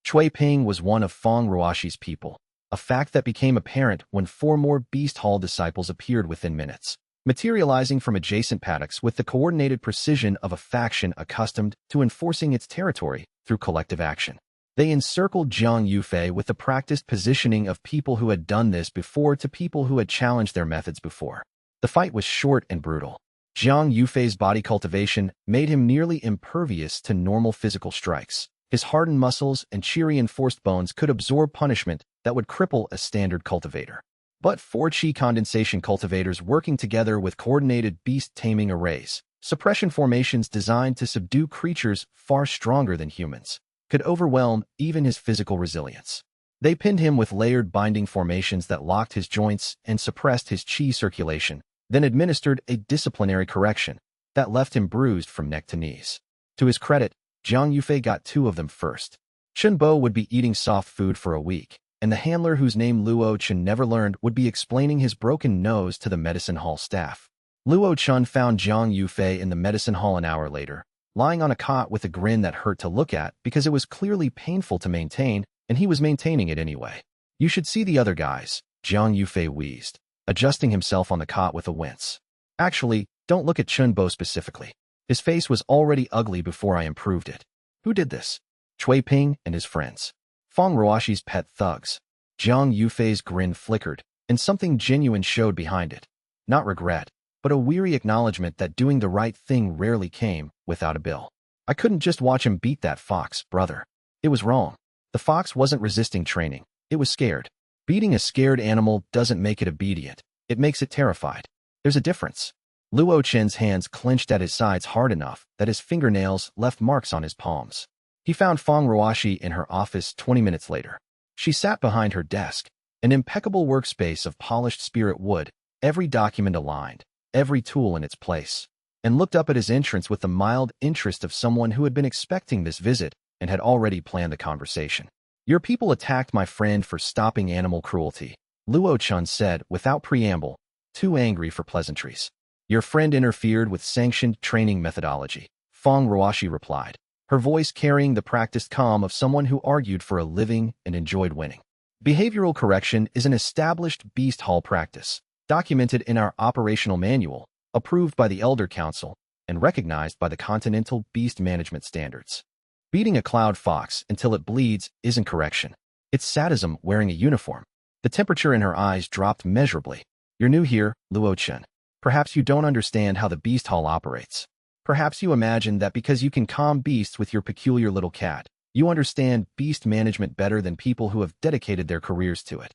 Cui Ping was one of Feng Ruoxi's people, a fact that became apparent when 4 more Beast Hall disciples appeared within minutes, materializing from adjacent paddocks with the coordinated precision of a faction accustomed to enforcing its territory through collective action. They encircled Zhang Yufei with the practiced positioning of people who had done this before to people who had challenged their methods before. The fight was short and brutal. Zhang Yufei's body cultivation made him nearly impervious to normal physical strikes. His hardened muscles and qi-reinforced bones could absorb punishment that would cripple a standard cultivator. But 4 qi condensation cultivators working together with coordinated beast taming arrays, suppression formations designed to subdue creatures far stronger than humans, could overwhelm even his physical resilience. They pinned him with layered binding formations that locked his joints and suppressed his qi circulation, then administered a disciplinary correction that left him bruised from neck to knees. To his credit, Zhang Yufei got 2 of them first. Chen Bo would be eating soft food for a week, and the handler whose name Luo Chen never learned would be explaining his broken nose to the medicine hall staff. Luo Chen found Zhang Yufei in the medicine hall an hour later, lying on a cot with a grin that hurt to look at because it was clearly painful to maintain, and he was maintaining it anyway. "You should see the other guys," Zhang Yufei wheezed, adjusting himself on the cot with a wince. "Actually, don't look at Chen Bo specifically. His face was already ugly before I improved it. Who did this? Cui Ping and his friends. Feng Ruoxi's pet thugs." Zhang Yufei's grin flickered, and something genuine showed behind it. Not regret, but a weary acknowledgement that doing the right thing rarely came without a bill. I couldn't just watch him beat that fox, brother. It was wrong. The fox wasn't resisting training. It was scared. Beating a scared animal doesn't make it obedient. It makes it terrified. There's a difference. Luo Chen's hands clenched at his sides hard enough that his fingernails left marks on his palms. He found Feng Ruoshi in her office 20 minutes later. She sat behind her desk, an impeccable workspace of polished spirit wood, every document aligned, every tool in its place, and looked up at his entrance with the mild interest of someone who had been expecting this visit and had already planned the conversation. Your people attacked my friend for stopping animal cruelty, Luo Chen said without preamble, too angry for pleasantries. Your friend interfered with sanctioned training methodology, Feng Ruoshi replied, her voice carrying the practiced calm of someone who argued for a living and enjoyed winning. Behavioral correction is an established beast hall practice, documented in our operational manual, approved by the Elder Council, and recognized by the Continental Beast Management Standards. Beating a cloud fox until it bleeds isn't correction. It's sadism wearing a uniform. The temperature in her eyes dropped measurably. You're new here, Luo Chen. Perhaps you don't understand how the beast hall operates. Perhaps you imagine that because you can calm beasts with your peculiar little cat, you understand beast management better than people who have dedicated their careers to it.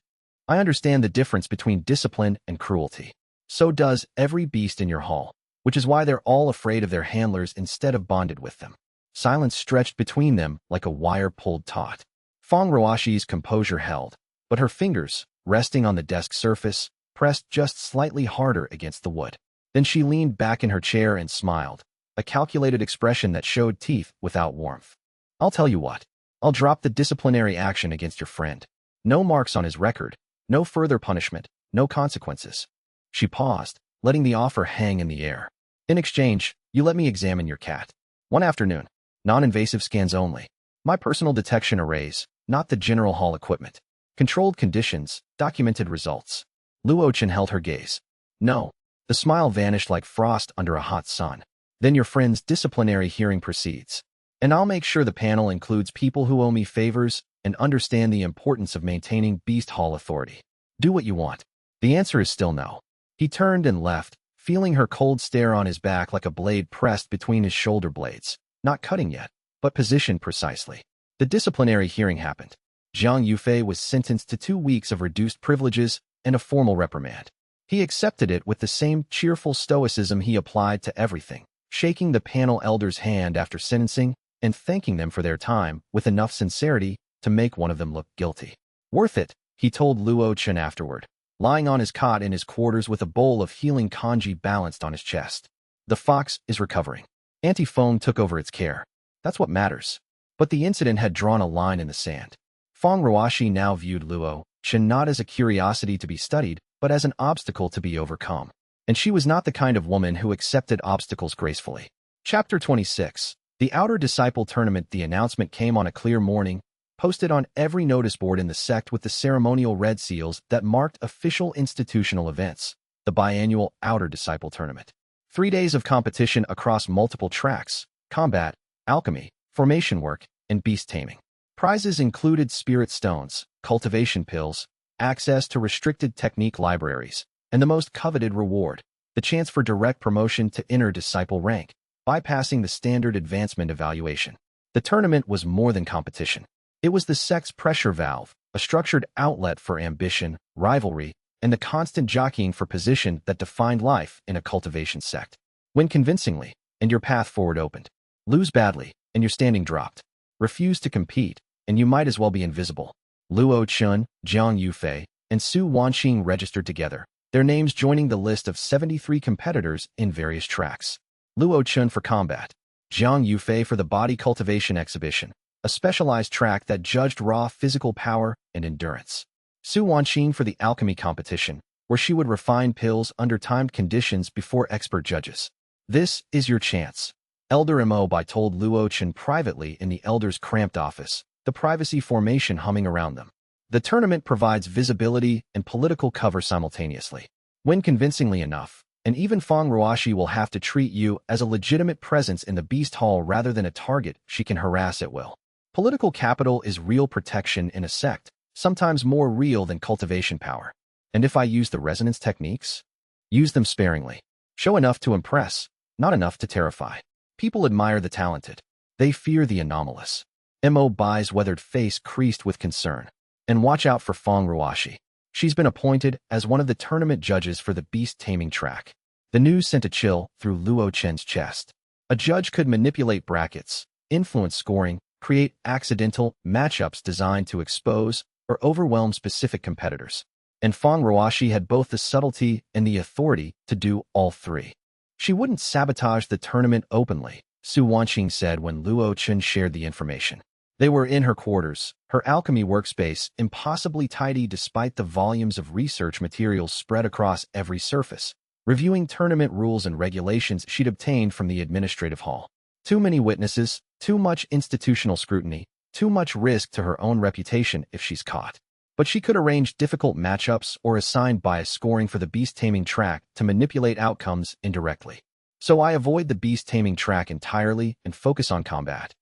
I understand the difference between discipline and cruelty. So does every beast in your hall, which is why they're all afraid of their handlers instead of bonded with them. Silence stretched between them like a wire pulled taut. Feng Ruoshi's composure held, but her fingers, resting on the desk surface, pressed just slightly harder against the wood. Then she leaned back in her chair and smiled, a calculated expression that showed teeth without warmth. I'll tell you what. I'll drop the disciplinary action against your friend. No marks on his record, no further punishment, no consequences. She paused, letting the offer hang in the air. In exchange, you let me examine your cat. One afternoon. Non-invasive scans only. My personal detection arrays, not the general hall equipment. Controlled conditions, documented results. Luo Chen held her gaze. No. The smile vanished like frost under a hot sun. Then your friend's disciplinary hearing proceeds. And I'll make sure the panel includes people who owe me favors and understand the importance of maintaining beast hall authority. Do what you want. The answer is still no. He turned and left, feeling her cold stare on his back like a blade pressed between his shoulder blades. Not cutting yet, but positioned precisely. The disciplinary hearing happened. Zhang Yufei was sentenced to 2 weeks of reduced privileges and a formal reprimand. He accepted it with the same cheerful stoicism he applied to everything, shaking the panel elder's hand after sentencing and thanking them for their time with enough sincerity to make one of them look guilty. Worth it, he told Luo Chen afterward, lying on his cot in his quarters with a bowl of healing kanji balanced on his chest. The fox is recovering. Anti-Feng took over its care. That's what matters. But the incident had drawn a line in the sand. Feng Ruoshi now viewed Luo Chen not as a curiosity to be studied, but as an obstacle to be overcome. And she was not the kind of woman who accepted obstacles gracefully. Chapter 26. The Outer Disciple Tournament. The announcement came on a clear morning, posted on every notice board in the sect with the ceremonial red seals that marked official institutional events, the biannual Outer Disciple Tournament. 3 days of competition across multiple tracks, combat, alchemy, formation work, and beast taming. Prizes included spirit stones, cultivation pills, access to restricted technique libraries, and the most coveted reward, the chance for direct promotion to inner disciple rank, bypassing the standard advancement evaluation. The tournament was more than competition. It was the sect's pressure valve, a structured outlet for ambition, rivalry, and the constant jockeying for position that defined life in a cultivation sect. Win convincingly, and your path forward opened. Lose badly, and your standing dropped. Refuse to compete, and you might as well be invisible. Luo Chen, Zhang Yufei, and Su Wanxing registered together, their names joining the list of 73 competitors in various tracks. Luo Chen for combat. Zhang Yufei for the body cultivation exhibition, a specialized track that judged raw physical power and endurance. Su Wanxing for the alchemy competition, where she would refine pills under timed conditions before expert judges. This is your chance. Elder Mo Bai told Luo Chen privately in the elder's cramped office, the privacy formation humming around them. The tournament provides visibility and political cover simultaneously. Win convincingly enough, and even Feng Ruoshi will have to treat you as a legitimate presence in the beast hall rather than a target she can harass at will. Political capital is real protection in a sect, sometimes more real than cultivation power. And if I use the resonance techniques? Use them sparingly. Show enough to impress, not enough to terrify. People admire the talented. They fear the anomalous. Mo Bai's weathered face creased with concern. And watch out for Feng Ruoshi. She's been appointed as one of the tournament judges for the beast taming track. The news sent a chill through Luo Chen's chest. A judge could manipulate brackets, influence scoring, create accidental matchups designed to expose or overwhelm specific competitors. And Feng Ruoshi had both the subtlety and the authority to do all three. She wouldn't sabotage the tournament openly, Su Wanqing said when Luo Chen shared the information. They were in her quarters, her alchemy workspace impossibly tidy despite the volumes of research materials spread across every surface, reviewing tournament rules and regulations she'd obtained from the administrative hall. Too many witnesses, too much institutional scrutiny, too much risk to her own reputation if she's caught. But she could arrange difficult matchups or assign bias scoring for the beast taming track to manipulate outcomes indirectly. So I avoid the beast taming track entirely and focus on combat.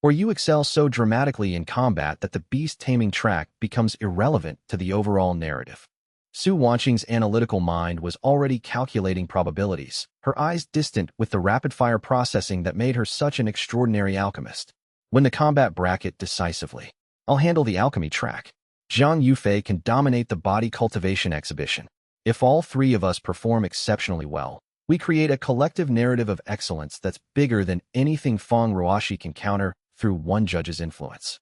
Or you excel so dramatically in combat that the beast taming track becomes irrelevant to the overall narrative. Su Wanqing's analytical mind was already calculating probabilities, her eyes distant with the rapid-fire processing that made her such an extraordinary alchemist. Win the combat bracket decisively. I'll handle the alchemy track. Zhang Yufei can dominate the body cultivation exhibition. If all three of us perform exceptionally well, we create a collective narrative of excellence that's bigger than anything Feng Ruoshi can counter through one judge's influence.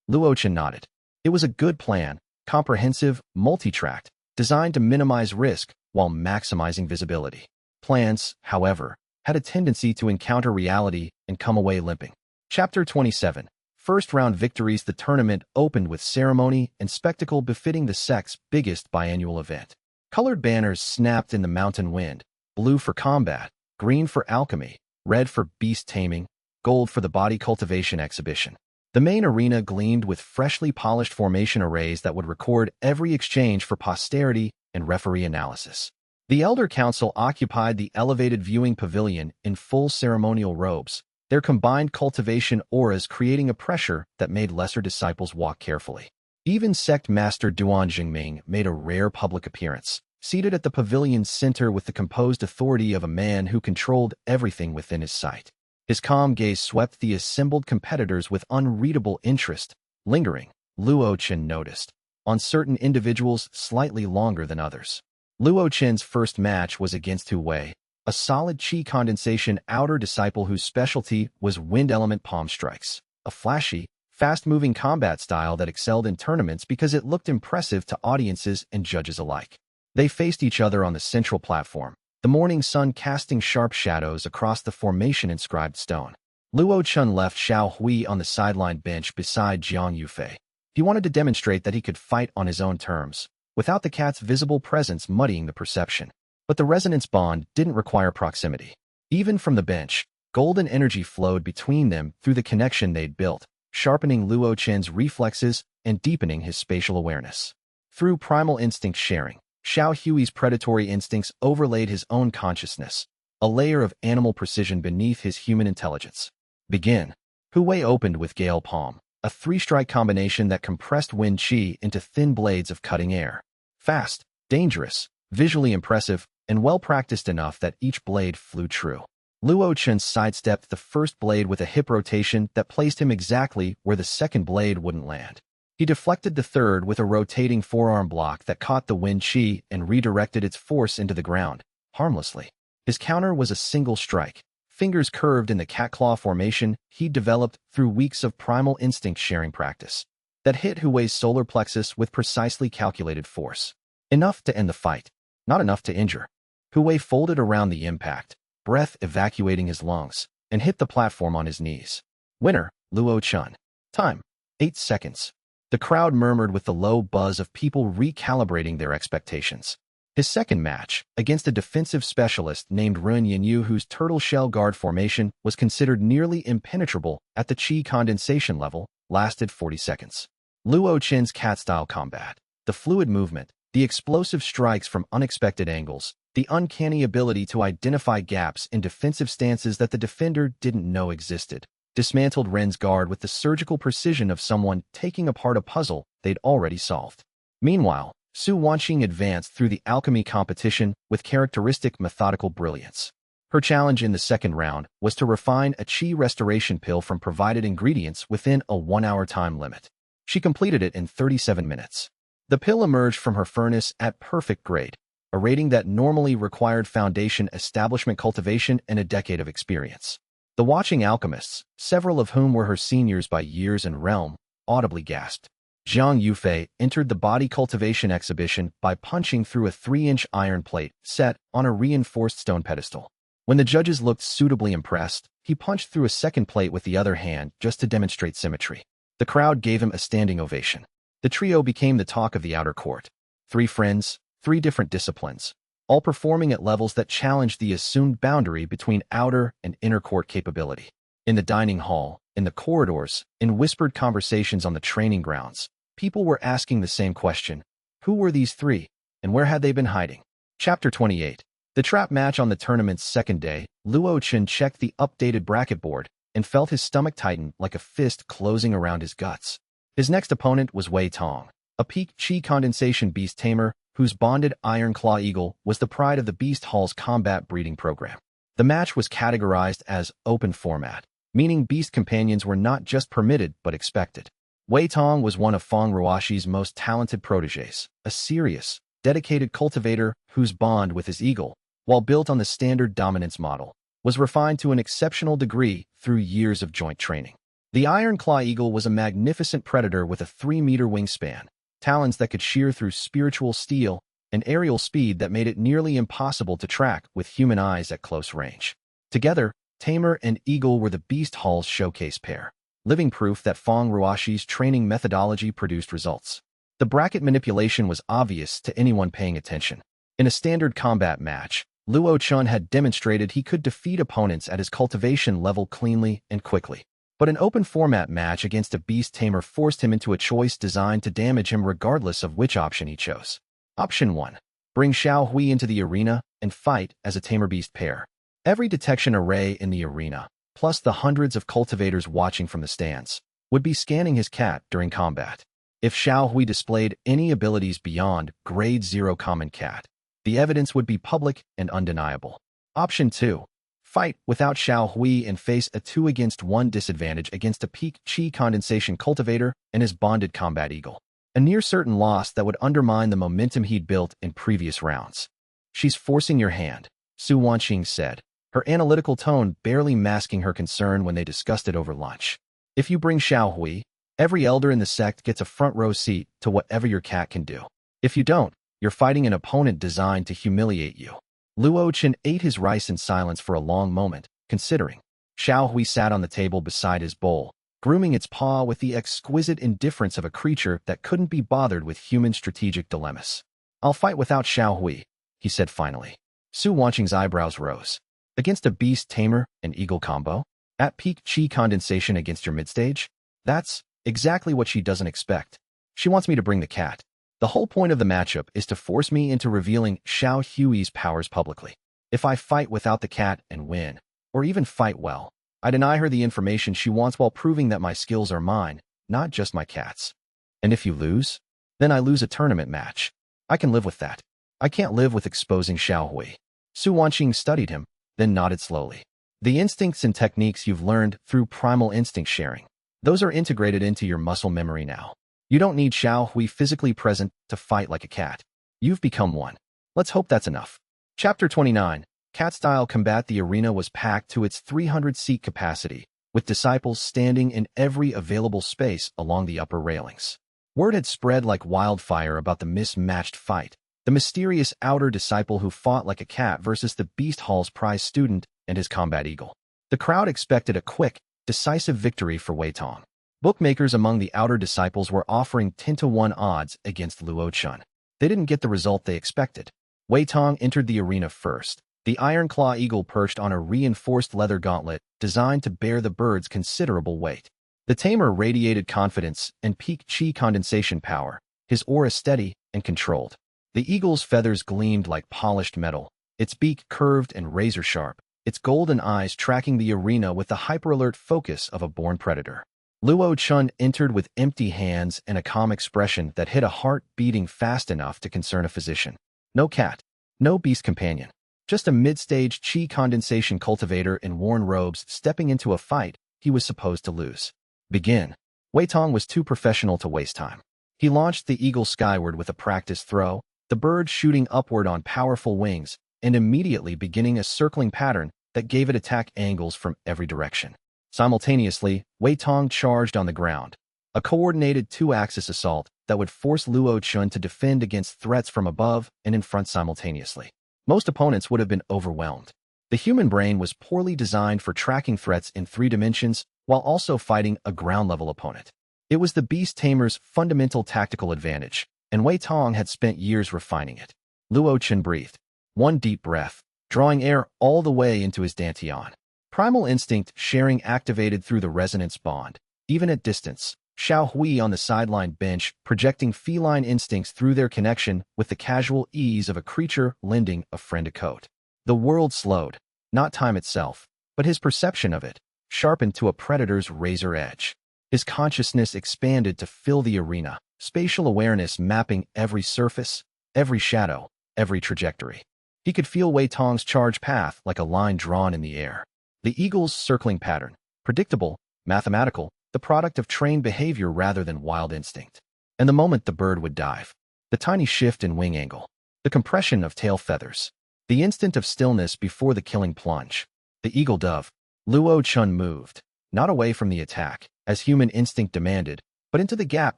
Luo Chen nodded. It was a good plan, comprehensive, multi-tracked, designed to minimize risk while maximizing visibility. Plans, however, had a tendency to encounter reality and come away limping. Chapter 27. First-round victories. The tournament opened with ceremony and spectacle befitting the sect's biggest biannual event. Colored banners snapped in the mountain wind, blue for combat, green for alchemy, red for beast taming, gold for the body cultivation exhibition. The main arena gleamed with freshly polished formation arrays that would record every exchange for posterity and referee analysis. The Elder Council occupied the elevated viewing pavilion in full ceremonial robes, their combined cultivation auras creating a pressure that made lesser disciples walk carefully. Even Sect Master Duan Jingming made a rare public appearance, seated at the pavilion's center with the composed authority of a man who controlled everything within his sight. His calm gaze swept the assembled competitors with unreadable interest, lingering, Luo Chen noticed, on certain individuals slightly longer than others. Luo Chen's first match was against Hu Wei, a solid qi condensation outer disciple whose specialty was wind element palm strikes, a flashy, fast-moving combat style that excelled in tournaments because it looked impressive to audiences and judges alike. They faced each other on the central platform, the morning sun casting sharp shadows across the formation-inscribed stone. Luo Chen left Xiao Hui on the sideline bench beside Zhang Yufei. He wanted to demonstrate that he could fight on his own terms, without the cat's visible presence muddying the perception. But the resonance bond didn't require proximity. Even from the bench, golden energy flowed between them through the connection they'd built, sharpening Luo Chen's reflexes and deepening his spatial awareness. Through primal instinct sharing, Xiao Hui's predatory instincts overlaid his own consciousness, a layer of animal precision beneath his human intelligence. Begin. Hu Wei opened with Gale Palm, a three-strike combination that compressed wind qi into thin blades of cutting air. Fast, dangerous, visually impressive, and well-practiced enough that each blade flew true. Luo Chen sidestepped the first blade with a hip rotation that placed him exactly where the second blade wouldn't land. He deflected the third with a rotating forearm block that caught the wind qi and redirected its force into the ground, harmlessly. His counter was a single strike, fingers curved in the cat-claw formation he'd developed through weeks of primal instinct sharing practice, that hit Hu Wei's solar plexus with precisely calculated force. Enough to end the fight, not enough to injure. Hu Wei folded around the impact, breath evacuating his lungs, and hit the platform on his knees. Winner, Luo Chen. Time, 8 seconds. The crowd murmured with the low buzz of people recalibrating their expectations. His second match, against a defensive specialist named Run Yinyu whose turtle shell guard formation was considered nearly impenetrable at the qi condensation level, lasted 40 seconds. Luo Chen's cat-style combat, the fluid movement, the explosive strikes from unexpected angles, the uncanny ability to identify gaps in defensive stances that the defender didn't know existed, dismantled Ren's guard with the surgical precision of someone taking apart a puzzle they'd already solved. Meanwhile, Su Wanqing advanced through the alchemy competition with characteristic methodical brilliance. Her challenge in the second round was to refine a qi restoration pill from provided ingredients within a 1-hour time limit. She completed it in 37 minutes. The pill emerged from her furnace at perfect grade, a rating that normally required foundation establishment cultivation and a decade of experience. The watching alchemists, several of whom were her seniors by years and realm, audibly gasped. Zhang Yufei entered the body cultivation exhibition by punching through a 3-inch iron plate set on a reinforced stone pedestal. When the judges looked suitably impressed, he punched through a second plate with the other hand just to demonstrate symmetry. The crowd gave him a standing ovation. The trio became the talk of the outer court. 3 friends, 3 different disciplines, all performing at levels that challenged the assumed boundary between outer and inner court capability. In the dining hall, in the corridors, in whispered conversations on the training grounds, people were asking the same question. Who were these 3, and where had they been hiding? Chapter 28. The trap match on the tournament's second day, Luo Chen checked the updated bracket board and felt his stomach tighten like a fist closing around his guts. His next opponent was Wei Tong, a peak qi condensation beast tamer whose bonded iron claw eagle was the pride of the Beast Hall's combat breeding program. The match was categorized as open format, meaning beast companions were not just permitted but expected. Wei Tong was one of Feng Ruoxi's most talented protégés, a serious, dedicated cultivator whose bond with his eagle, while built on the standard dominance model, was refined to an exceptional degree through years of joint training. The iron claw eagle was a magnificent predator with a 3-meter wingspan, talons that could shear through spiritual steel, and aerial speed that made it nearly impossible to track with human eyes at close range. Together, Tamer and Eagle were the Beast Hall's showcase pair, living proof that Feng Ruoxi's training methodology produced results. The bracket manipulation was obvious to anyone paying attention. In a standard combat match, Luo Chen had demonstrated he could defeat opponents at his cultivation level cleanly and quickly. But an open format match against a beast tamer forced him into a choice designed to damage him regardless of which option he chose. Option 1. Bring Xiao Hui into the arena and fight as a tamer-beast pair. Every detection array in the arena, plus the hundreds of cultivators watching from the stands, would be scanning his cat during combat. If Xiao Hui displayed any abilities beyond Grade 0 Common Cat, the evidence would be public and undeniable. Option 2. Fight without Xiao Hui and face a 2-against-1 disadvantage against a peak qi condensation cultivator and his bonded combat eagle. A near-certain loss that would undermine the momentum he'd built in previous rounds. She's forcing your hand, Su Wanqing said, her analytical tone barely masking her concern when they discussed it over lunch. If you bring Xiao Hui, every elder in the sect gets a front-row seat to whatever your cat can do. If you don't, you're fighting an opponent designed to humiliate you. Luo Chen ate his rice in silence for a long moment, considering. Xiao Hui sat on the table beside his bowl, grooming its paw with the exquisite indifference of a creature that couldn't be bothered with human strategic dilemmas. I'll fight without Xiao Hui, he said finally. Su Wanqing's eyebrows rose. Against a beast tamer and eagle combo? At peak qi condensation against your midstage? That's exactly what she doesn't expect. She wants me to bring the cat. The whole point of the matchup is to force me into revealing Xiao Hui's powers publicly. If I fight without the cat and win, or even fight well, I deny her the information she wants while proving that my skills are mine, not just my cat's. And if you lose? Then I lose a tournament match. I can live with that. I can't live with exposing Xiao Hui. Su Wanqing studied him, then nodded slowly. The instincts and techniques you've learned through primal instinct sharing, those are integrated into your muscle memory now. You don't need Xiao Hui physically present to fight like a cat. You've become one. Let's hope that's enough. Chapter 29. Cat-style combat. The arena was packed to its 300-seat capacity, with disciples standing in every available space along the upper railings. Word had spread like wildfire about the mismatched fight, the mysterious outer disciple who fought like a cat versus the Beast Hall's prize student and his combat eagle. The crowd expected a quick, decisive victory for Wei Tong. Bookmakers among the outer disciples were offering 10-to-1 odds against Luo Chen. They didn't get the result they expected. Wei Tong entered the arena first, the iron claw eagle perched on a reinforced leather gauntlet designed to bear the bird's considerable weight. The tamer radiated confidence and peak qi condensation power, his aura steady and controlled. The eagle's feathers gleamed like polished metal, its beak curved and razor-sharp, its golden eyes tracking the arena with the hyper-alert focus of a born predator. Luo Chen entered with empty hands and a calm expression that hit a heart beating fast enough to concern a physician. No cat, no beast companion, just a mid-stage qi condensation cultivator in worn robes stepping into a fight he was supposed to lose. Begin. Wei Tong was too professional to waste time. He launched the eagle skyward with a practiced throw, the bird shooting upward on powerful wings, and immediately beginning a circling pattern that gave it attack angles from every direction. Simultaneously, Wei Tong charged on the ground, a coordinated two-axis assault that would force Luo Chen to defend against threats from above and in front simultaneously. Most opponents would have been overwhelmed. The human brain was poorly designed for tracking threats in 3 dimensions while also fighting a ground-level opponent. It was the beast tamer's fundamental tactical advantage, and Wei Tong had spent years refining it. Luo Chen breathed. One deep breath, drawing air all the way into his dantian. Primal instinct sharing activated through the resonance bond. Even at distance, Xiao Hui on the sideline bench projecting feline instincts through their connection with the casual ease of a creature lending a friend a coat. The world slowed, not time itself, but his perception of it, sharpened to a predator's razor edge. His consciousness expanded to fill the arena, spatial awareness mapping every surface, every shadow, every trajectory. He could feel Wei Tong's charge path like a line drawn in the air. The eagle's circling pattern, predictable, mathematical, the product of trained behavior rather than wild instinct. And the moment the bird would dive, the tiny shift in wing angle, the compression of tail feathers, the instant of stillness before the killing plunge. The eagle dove. Luo Chen moved, not away from the attack, as human instinct demanded, but into the gap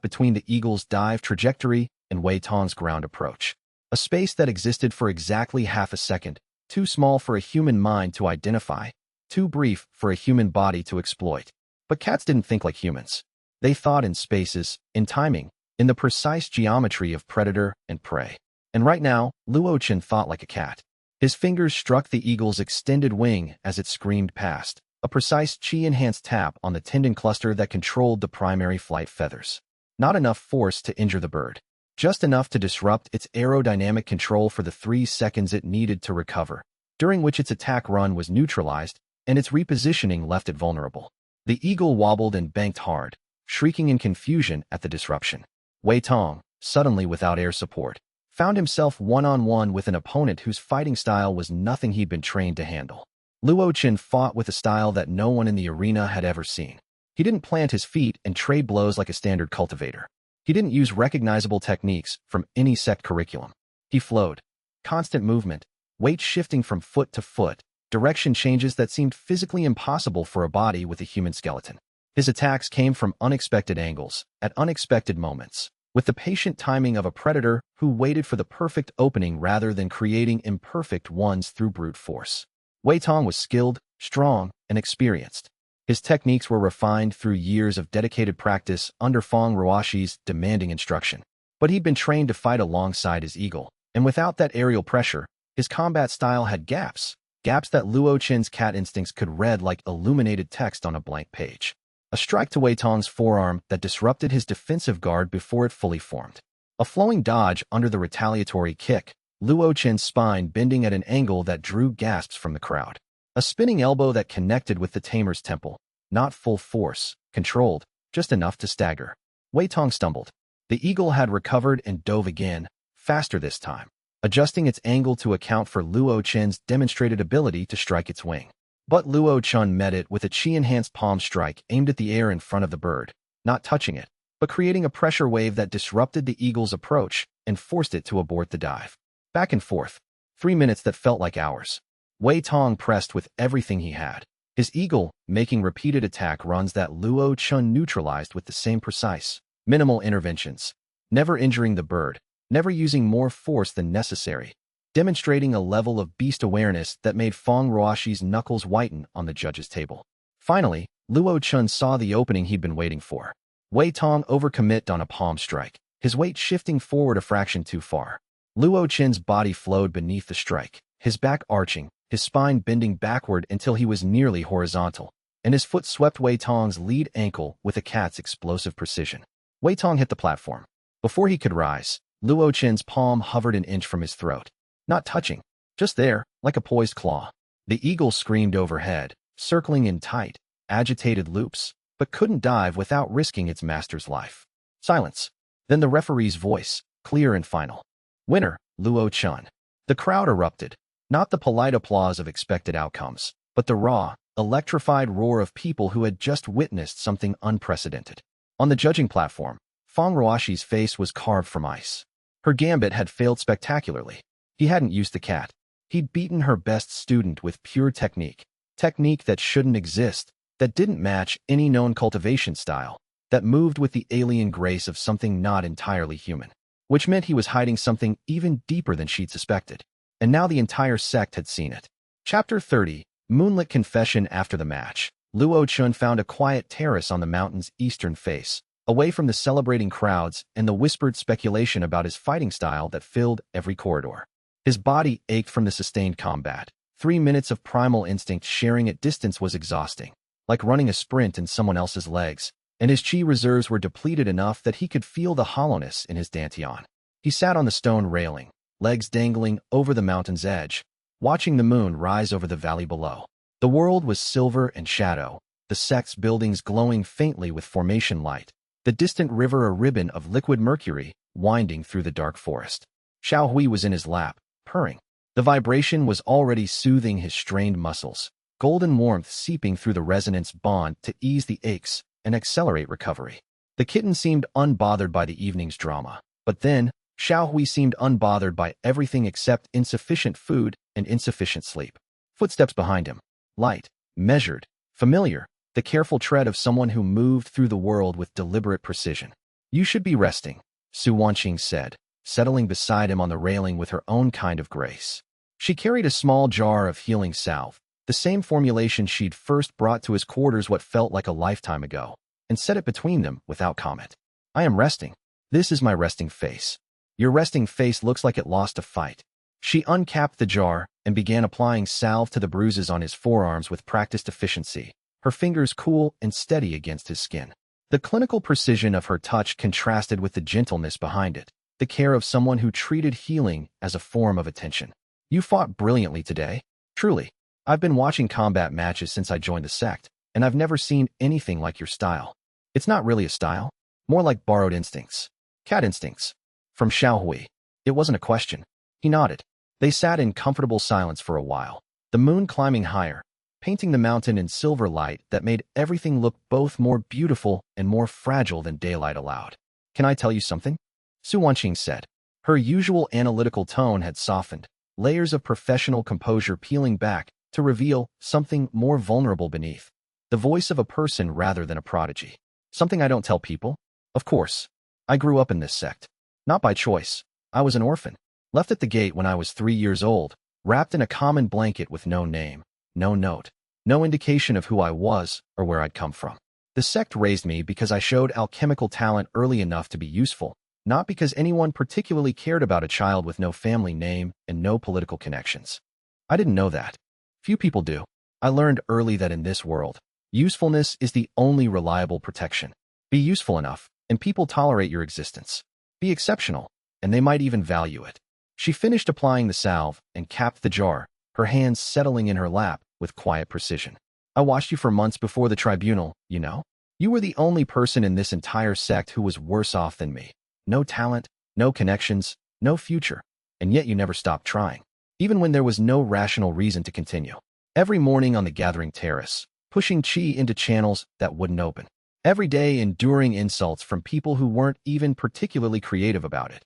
between the eagle's dive trajectory and Wei Tong's ground approach. A space that existed for exactly half a second, too small for a human mind to identify, too brief for a human body to exploit. But cats didn't think like humans. They thought in spaces, in timing, in the precise geometry of predator and prey. And right now, Luo Chen thought like a cat. His fingers struck the eagle's extended wing as it screamed past, a precise chi-enhanced tap on the tendon cluster that controlled the primary flight feathers. Not enough force to injure the bird, just enough to disrupt its aerodynamic control for the 3 seconds it needed to recover, during which its attack run was neutralized and its repositioning left it vulnerable. The eagle wobbled and banked hard, shrieking in confusion at the disruption. Wei Tong, suddenly without air support, found himself one-on-one with an opponent whose fighting style was nothing he'd been trained to handle. Luo Chen fought with a style that no one in the arena had ever seen. He didn't plant his feet and trade blows like a standard cultivator. He didn't use recognizable techniques from any sect curriculum. He flowed. Constant movement, weight shifting from foot to foot, direction changes that seemed physically impossible for a body with a human skeleton. His attacks came from unexpected angles, at unexpected moments, with the patient timing of a predator who waited for the perfect opening rather than creating imperfect ones through brute force. Wei Tong was skilled, strong, and experienced. His techniques were refined through years of dedicated practice under Feng Ruoxi's demanding instruction. But he'd been trained to fight alongside his eagle, and without that aerial pressure, his combat style had gaps that Luo Chen's cat instincts could read like illuminated text on a blank page. A strike to Wei Tong's forearm that disrupted his defensive guard before it fully formed. A flowing dodge under the retaliatory kick, Luo Chen's spine bending at an angle that drew gasps from the crowd. A spinning elbow that connected with the tamer's temple, not full force, controlled, just enough to stagger. Wei Tong stumbled. The eagle had recovered and dove again, faster this time, adjusting its angle to account for Luo Chen's demonstrated ability to strike its wing. But Luo Chen met it with a chi-enhanced palm strike aimed at the air in front of the bird, not touching it, but creating a pressure wave that disrupted the eagle's approach and forced it to abort the dive. Back and forth, 3 minutes that felt like hours. Wei Tong pressed with everything he had, his eagle making repeated attack runs that Luo Chen neutralized with the same precise, minimal interventions, never injuring the bird, never using more force than necessary, demonstrating a level of beast awareness that made Feng Ruoxi's knuckles whiten on the judge's table. Finally, Luo Chen saw the opening he'd been waiting for. Wei Tong overcommit on a palm strike, his weight shifting forward a fraction too far. Luo Chen's body flowed beneath the strike, his back arching, his spine bending backward until he was nearly horizontal, and his foot swept Wei Tong's lead ankle with a cat's explosive precision. Wei Tong hit the platform. Before he could rise, Luo Chen's palm hovered an inch from his throat. Not touching, just there, like a poised claw. The eagle screamed overhead, circling in tight, agitated loops, but couldn't dive without risking its master's life. Silence. Then the referee's voice, clear and final. Winner, Luo Chen. The crowd erupted. Not the polite applause of expected outcomes, but the raw, electrified roar of people who had just witnessed something unprecedented. On the judging platform, Feng Ruoxi's face was carved from ice. Her gambit had failed spectacularly. He hadn't used the cat. He'd beaten her best student with pure technique. Technique that shouldn't exist, that didn't match any known cultivation style, that moved with the alien grace of something not entirely human. Which meant he was hiding something even deeper than she'd suspected. And now the entire sect had seen it. Chapter 30, Moonlit Confession. After the match, Luo Chen found a quiet terrace on the mountain's eastern face, away from the celebrating crowds and the whispered speculation about his fighting style that filled every corridor. His body ached from the sustained combat. 3 minutes of primal instinct sharing at distance was exhausting, like running a sprint in someone else's legs, and his chi reserves were depleted enough that he could feel the hollowness in his dantian. He sat on the stone railing, legs dangling over the mountain's edge, watching the moon rise over the valley below. The world was silver and shadow, the sect's buildings glowing faintly with formation light, the distant river a ribbon of liquid mercury winding through the dark forest. Xiao Hui was in his lap, purring. The vibration was already soothing his strained muscles, golden warmth seeping through the resonance bond to ease the aches and accelerate recovery. The kitten seemed unbothered by the evening's drama, but then Xiao Hui seemed unbothered by everything except insufficient food and insufficient sleep. Footsteps behind him. Light, measured, familiar, the careful tread of someone who moved through the world with deliberate precision. You should be resting, Su Wanqing said, settling beside him on the railing with her own kind of grace. She carried a small jar of healing salve, the same formulation she'd first brought to his quarters what felt like a lifetime ago, and set it between them without comment. I am resting. This is my resting face. Your resting face looks like it lost a fight. She uncapped the jar and began applying salve to the bruises on his forearms with practiced efficiency, her fingers cool and steady against his skin. The clinical precision of her touch contrasted with the gentleness behind it, the care of someone who treated healing as a form of attention. You fought brilliantly today. Truly. I've been watching combat matches since I joined the sect, and I've never seen anything like your style. It's not really a style, more like borrowed instincts. Cat instincts. From Xiao Hui. It wasn't a question. He nodded. They sat in comfortable silence for a while, the moon climbing higher, painting the mountain in silver light that made everything look both more beautiful and more fragile than daylight allowed. Can I tell you something? Su Wanqing said. Her usual analytical tone had softened, layers of professional composure peeling back to reveal something more vulnerable beneath. The voice of a person rather than a prodigy. Something I don't tell people? Of course. I grew up in this sect. Not by choice. I was an orphan, left at the gate when I was 3 years old, wrapped in a common blanket with no name, no note, no indication of who I was or where I'd come from. The sect raised me because I showed alchemical talent early enough to be useful, not because anyone particularly cared about a child with no family name and no political connections. I didn't know that. Few people do. I learned early that in this world, usefulness is the only reliable protection. Be useful enough, and people tolerate your existence. Be exceptional, and they might even value it. She finished applying the salve and capped the jar, her hands settling in her lap with quiet precision. I watched you for months before the tribunal, you know? You were the only person in this entire sect who was worse off than me. No talent, no connections, no future, and yet you never stopped trying. Even when there was no rational reason to continue. Every morning on the gathering terrace, pushing chi into channels that wouldn't open. Every day enduring insults from people who weren't even particularly creative about it.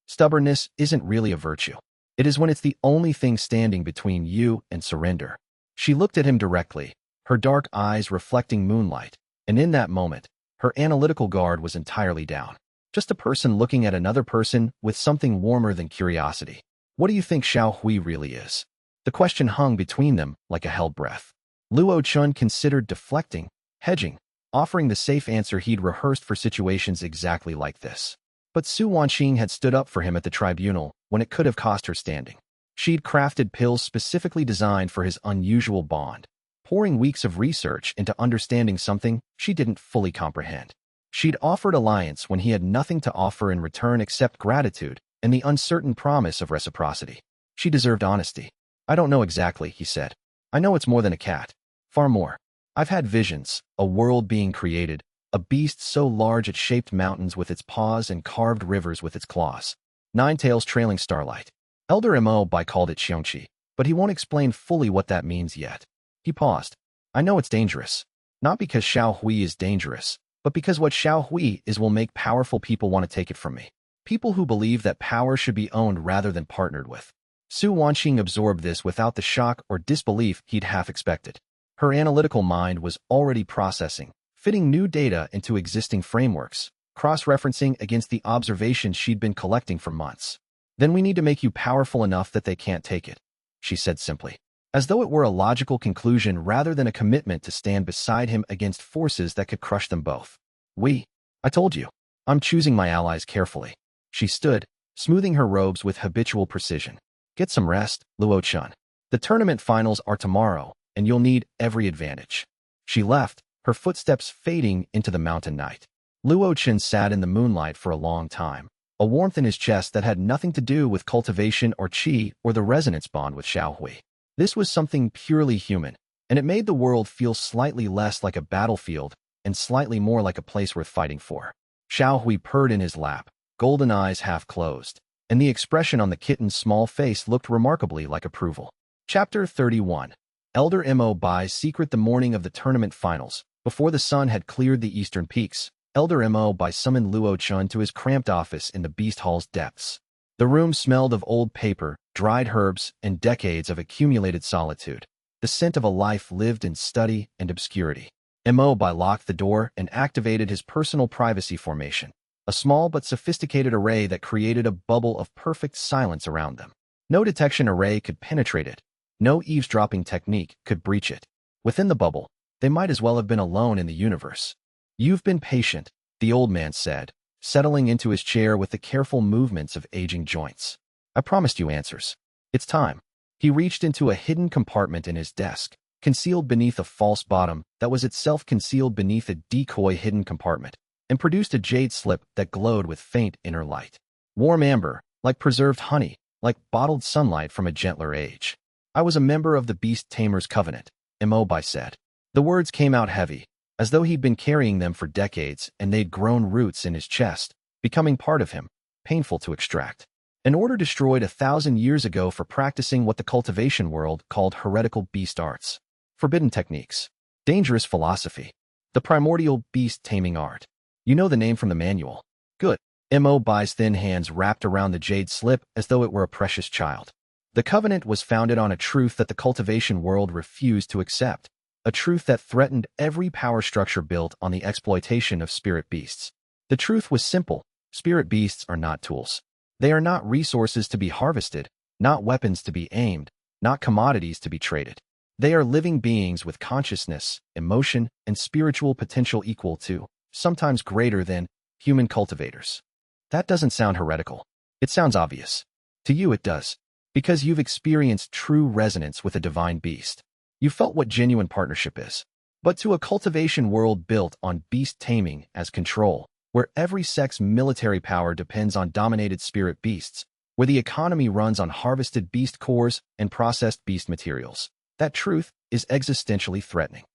Stubbornness isn't really a virtue. It is when it's the only thing standing between you and surrender. She looked at him directly, her dark eyes reflecting moonlight, and in that moment, her analytical guard was entirely down. Just a person looking at another person with something warmer than curiosity. What do you think Xiao Hui really is? The question hung between them like a held breath. Luo Chen considered deflecting, hedging, offering the safe answer he'd rehearsed for situations exactly like this. But Su Wanqing had stood up for him at the tribunal when it could have cost her standing. She'd crafted pills specifically designed for his unusual bond, pouring weeks of research into understanding something she didn't fully comprehend. She'd offered alliance when he had nothing to offer in return except gratitude and the uncertain promise of reciprocity. She deserved honesty. I don't know exactly, he said. I know it's more than a cat. Far more. I've had visions, a world being created, a beast so large it shaped mountains with its paws and carved rivers with its claws. 9 tails trailing starlight. Elder Mo Bai called it xianxia, but he won't explain fully what that means yet. He paused. I know it's dangerous. Not because Xiao Hui is dangerous, but because what Xiao Hui is will make powerful people want to take it from me. People who believe that power should be owned rather than partnered with. Su Wanqing absorbed this without the shock or disbelief he'd half expected. Her analytical mind was already processing, fitting new data into existing frameworks, cross-referencing against the observations she'd been collecting for months. Then we need to make you powerful enough that they can't take it, she said simply, as though it were a logical conclusion rather than a commitment to stand beside him against forces that could crush them both. I told you, I'm choosing my allies carefully. She stood, smoothing her robes with habitual precision. Get some rest, Luo Chen. The tournament finals are tomorrow, and you'll need every advantage. She left, her footsteps fading into the mountain night. Luo Chen sat in the moonlight for a long time, a warmth in his chest that had nothing to do with cultivation or qi or the resonance bond with Xiao Hui. This was something purely human, and it made the world feel slightly less like a battlefield and slightly more like a place worth fighting for. Xiao Hui purred in his lap, golden eyes half closed, and the expression on the kitten's small face looked remarkably like approval. Chapter 31. Elder Mo Bai's secret. The morning of the tournament finals, before the sun had cleared the eastern peaks, Elder Mo Bai summoned Luo Chen to his cramped office in the Beast Hall's depths. The room smelled of old paper, dried herbs, and decades of accumulated solitude, the scent of a life lived in study and obscurity. Mo Bai locked the door and activated his personal privacy formation, a small but sophisticated array that created a bubble of perfect silence around them. No detection array could penetrate it. No eavesdropping technique could breach it. Within the bubble, they might as well have been alone in the universe. You've been patient, the old man said, settling into his chair with the careful movements of aging joints. I promised you answers. It's time. He reached into a hidden compartment in his desk, concealed beneath a false bottom that was itself concealed beneath a decoy hidden compartment, and produced a jade slip that glowed with faint inner light. Warm amber, like preserved honey, like bottled sunlight from a gentler age. I was a member of the Beast Tamers Covenant, Mo Bai said. The words came out heavy, as though he'd been carrying them for decades and they'd grown roots in his chest, becoming part of him, painful to extract. An order destroyed 1,000 years ago for practicing what the cultivation world called heretical beast arts. Forbidden techniques. Dangerous philosophy. The primordial beast taming art. You know the name from the manual. Good. Mo Bai's thin hands wrapped around the jade slip as though it were a precious child. The covenant was founded on a truth that the cultivation world refused to accept, a truth that threatened every power structure built on the exploitation of spirit beasts. The truth was simple. Spirit beasts are not tools. They are not resources to be harvested, not weapons to be aimed, not commodities to be traded. They are living beings with consciousness, emotion, and spiritual potential equal to, sometimes greater than, human cultivators. That doesn't sound heretical. It sounds obvious. To you it does. Because you've experienced true resonance with a divine beast. You felt what genuine partnership is. But to a cultivation world built on beast taming as control, where every sect's military power depends on dominated spirit beasts, where the economy runs on harvested beast cores and processed beast materials, that truth is existentially threatening.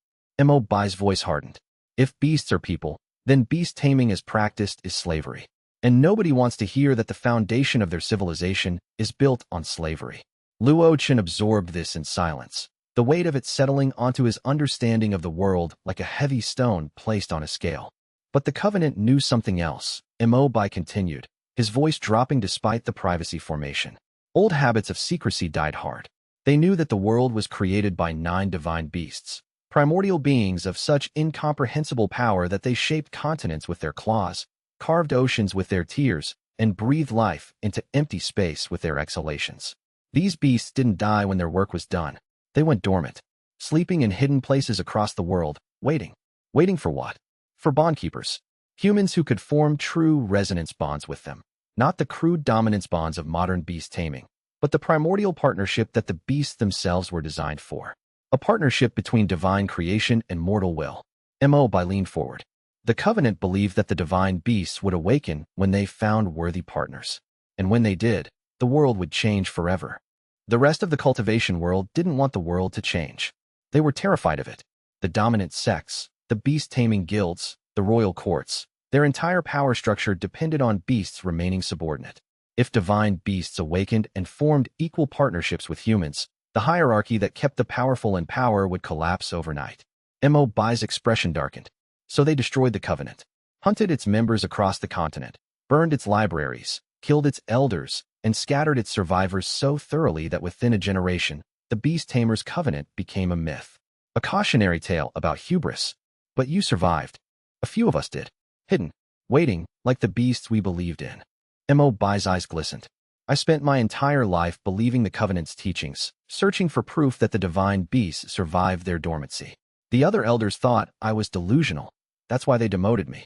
Mo Bai's voice hardened. If beasts are people, then beast taming as practiced is slavery. And nobody wants to hear that the foundation of their civilization is built on slavery. Luo Chen absorbed this in silence, the weight of it settling onto his understanding of the world like a heavy stone placed on a scale. But the covenant knew something else, Mo Bai continued, his voice dropping despite the privacy formation. Old habits of secrecy died hard. They knew that the world was created by 9 divine beasts, primordial beings of such incomprehensible power that they shaped continents with their claws, carved oceans with their tears, and breathed life into empty space with their exhalations. These beasts didn't die when their work was done. They went dormant, sleeping in hidden places across the world, waiting. Waiting for what? For bondkeepers. Humans who could form true resonance bonds with them. Not the crude dominance bonds of modern beast taming, but the primordial partnership that the beasts themselves were designed for. A partnership between divine creation and mortal will. Mo Bai leaned forward. The covenant believed that the divine beasts would awaken when they found worthy partners. And when they did, the world would change forever. The rest of the cultivation world didn't want the world to change. They were terrified of it. the dominant sects, the beast-taming guilds, the royal courts. Their entire power structure depended on beasts remaining subordinate. If divine beasts awakened and formed equal partnerships with humans, the hierarchy that kept the powerful in power would collapse overnight. Mo Bai's expression darkened. So they destroyed the Covenant, hunted its members across the continent, burned its libraries, killed its elders, and scattered its survivors so thoroughly that within a generation, the Beast Tamer's Covenant became a myth. A cautionary tale about hubris. But you survived. A few of us did. Hidden, waiting, like the beasts we believed in. Mo Bai's eyes glistened. I spent my entire life believing the Covenant's teachings, searching for proof that the divine beasts survived their dormancy. The other elders thought I was delusional. That's why they demoted me.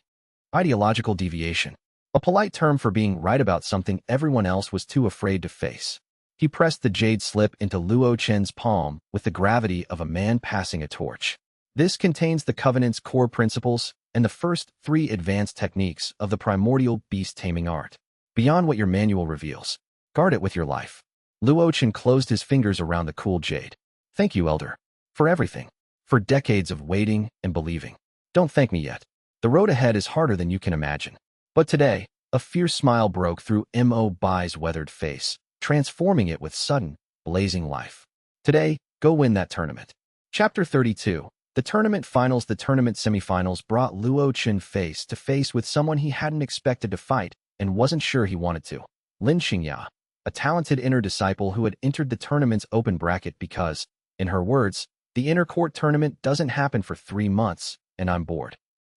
Ideological deviation. A polite term for being right about something everyone else was too afraid to face. He pressed the jade slip into Luo Chen's palm with the gravity of a man passing a torch. This contains the Covenant's core principles and the first 3 advanced techniques of the primordial beast-taming art. Beyond what your manual reveals, guard it with your life. Luo Chen closed his fingers around the cool jade. Thank you, Elder. For everything. For decades of waiting and believing. Don't thank me yet. The road ahead is harder than you can imagine. But today, a fierce smile broke through Mo Bai's weathered face, transforming it with sudden, blazing life. Today, go win that tournament. Chapter 32. The tournament finals. The tournament semifinals brought Luo Chen face to face with someone he hadn't expected to fight and wasn't sure he wanted to. Xianxia, a talented inner disciple who had entered the tournament's open bracket because, in her words, the inner court tournament doesn't happen for 3 months, and I'm bored.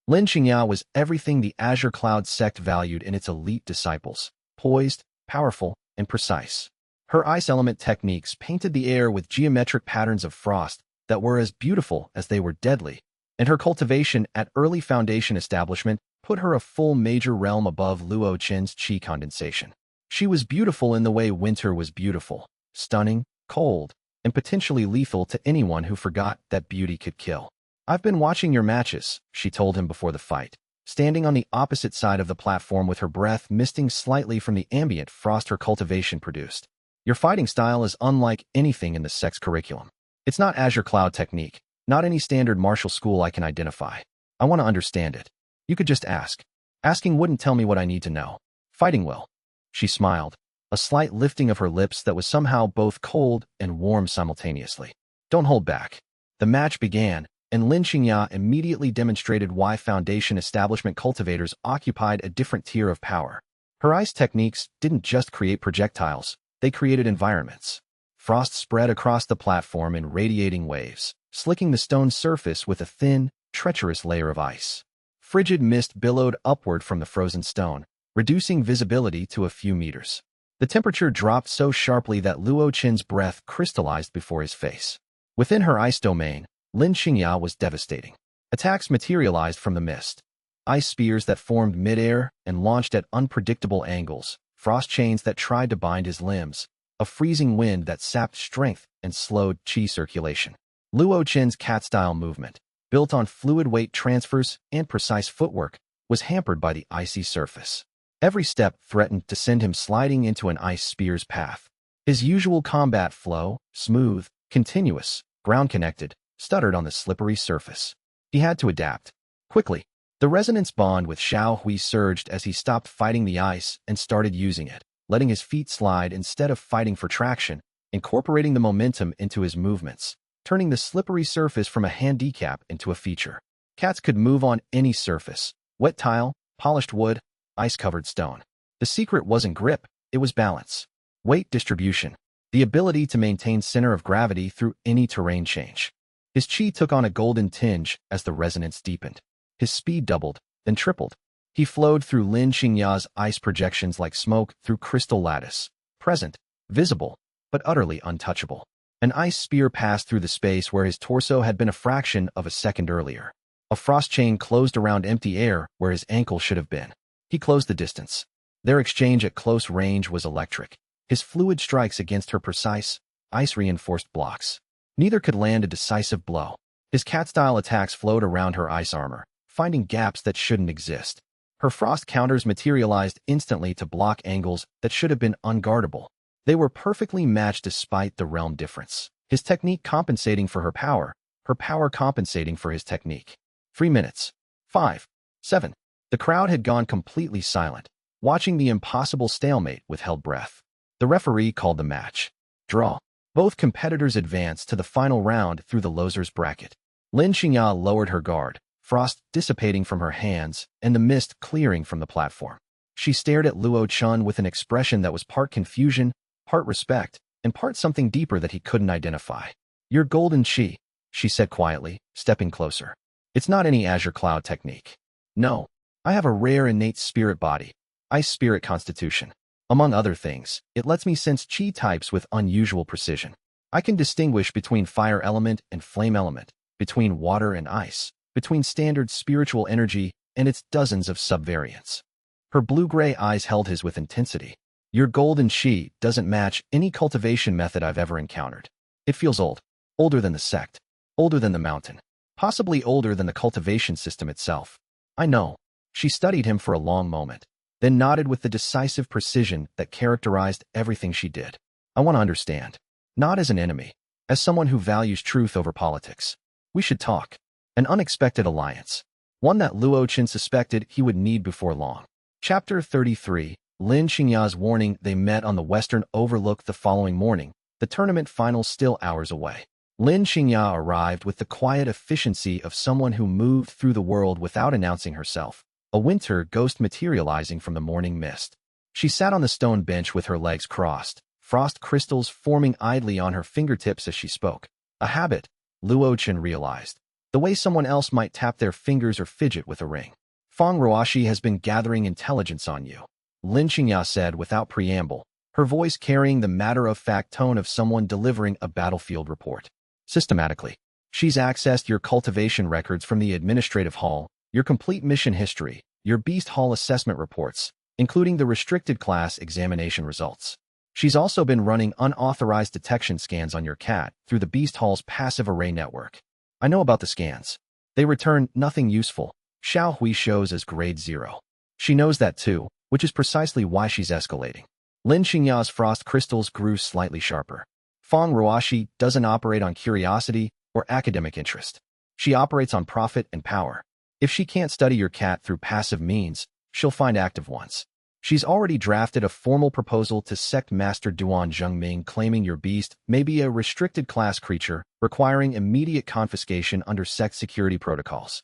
Xianxia was everything the Azure Cloud Sect valued in its elite disciples: poised, powerful, and precise. Her ice element techniques painted the air with geometric patterns of frost that were as beautiful as they were deadly, and her cultivation at early foundation establishment put her a full major realm above Luo Chen's chi condensation. She was beautiful in the way winter was beautiful, stunning, cold, and potentially lethal to anyone who forgot that beauty could kill. I've been watching your matches, she told him before the fight, standing on the opposite side of the platform with her breath misting slightly from the ambient frost her cultivation produced. Your fighting style is unlike anything in the sect's curriculum. It's not Azure Cloud technique, not any standard martial school I can identify. I want to understand it. You could just ask. Asking wouldn't tell me what I need to know. Fighting will. She smiled, a slight lifting of her lips that was somehow both cold and warm simultaneously. Don't hold back. The match began, and Xianxia immediately demonstrated why Foundation Establishment cultivators occupied a different tier of power. Her ice techniques didn't just create projectiles, they created environments. Frost spread across the platform in radiating waves, slicking the stone surface with a thin, treacherous layer of ice. Frigid mist billowed upward from the frozen stone, reducing visibility to a few meters. The temperature dropped so sharply that Luo Chen's breath crystallized before his face. Within her ice domain, Xianxia was devastating. Attacks materialized from the mist. Ice spears that formed midair and launched at unpredictable angles, frost chains that tried to bind his limbs, a freezing wind that sapped strength and slowed chi circulation. Luo Chen's cat-style movement, built on fluid weight transfers and precise footwork, was hampered by the icy surface. Every step threatened to send him sliding into an ice spear's path. His usual combat flow, smooth, continuous, ground-connected, stuttered on the slippery surface. He had to adapt. Quickly, the resonance bond with Xiao Hui surged as he stopped fighting the ice and started using it, letting his feet slide instead of fighting for traction, incorporating the momentum into his movements, turning the slippery surface from a handicap into a feature. Cats could move on any surface: wet tile, polished wood, ice-covered stone. The secret wasn't grip, it was balance. Weight distribution, the ability to maintain center of gravity through any terrain change. His chi took on a golden tinge as the resonance deepened. His speed doubled, then tripled. He flowed through Xianxia's ice projections like smoke through crystal lattice, present, visible, but utterly untouchable. An ice spear passed through the space where his torso had been a fraction of a second earlier. A frost chain closed around empty air where his ankle should have been. He closed the distance. Their exchange at close range was electric. His fluid strikes against her precise, ice-reinforced blocks. Neither could land a decisive blow. His cat-style attacks flowed around her ice armor, finding gaps that shouldn't exist. Her frost counters materialized instantly to block angles that should have been unguardable. They were perfectly matched despite the realm difference. His technique compensating for her power, her power compensating for his technique. 3 minutes. 5. 7. The crowd had gone completely silent, watching the impossible stalemate with held breath. The referee called the match. Draw. Both competitors advanced to the final round through the loser's bracket. Xianxia lowered her guard, frost dissipating from her hands and the mist clearing from the platform. She stared at Luo Chen with an expression that was part confusion, part respect, and part something deeper that he couldn't identify. "You're golden chi," she said quietly, stepping closer. "It's not any Azure Cloud technique. No, I have a rare innate spirit body, ice spirit constitution. Among other things, it lets me sense chi types with unusual precision. I can distinguish between fire element and flame element, between water and ice, between standard spiritual energy and its dozens of subvariants." Her blue-gray eyes held his with intensity. "Your golden chi doesn't match any cultivation method I've ever encountered. It feels old, older than the sect, older than the mountain, possibly older than the cultivation system itself." "I know." She studied him for a long moment, then nodded with the decisive precision that characterized everything she did. "I want to understand. Not as an enemy, as someone who values truth over politics. We should talk." An unexpected alliance. One that Luo Chen suspected he would need before long. Chapter 33. Xianxia's warning. They met on the western overlook the following morning, the tournament finals still hours away. Xianxia arrived with the quiet efficiency of someone who moved through the world without announcing herself, a winter ghost materializing from the morning mist. She sat on the stone bench with her legs crossed, frost crystals forming idly on her fingertips as she spoke. A habit, Luo Chen realized. The way someone else might tap their fingers or fidget with a ring. "Feng Ruoshi has been gathering intelligence on you," Xianxia said without preamble, her voice carrying the matter-of-fact tone of someone delivering a battlefield report. "Systematically. She's accessed your cultivation records from the administrative hall, your complete mission history, your beast hall assessment reports, including the restricted class examination results. She's also been running unauthorized detection scans on your cat through the beast hall's passive array network. I know about the scans. They return nothing useful. Xiao Hui shows as grade 0. She knows that too, which is precisely why she's escalating." Xianxia's frost crystals grew slightly sharper. "Feng Ruoshi doesn't operate on curiosity or academic interest. She operates on profit and power. If she can't study your cat through passive means, she'll find active ones. She's already drafted a formal proposal to Sect Master Duan Zhengming claiming your beast may be a restricted class creature, requiring immediate confiscation under sect security protocols."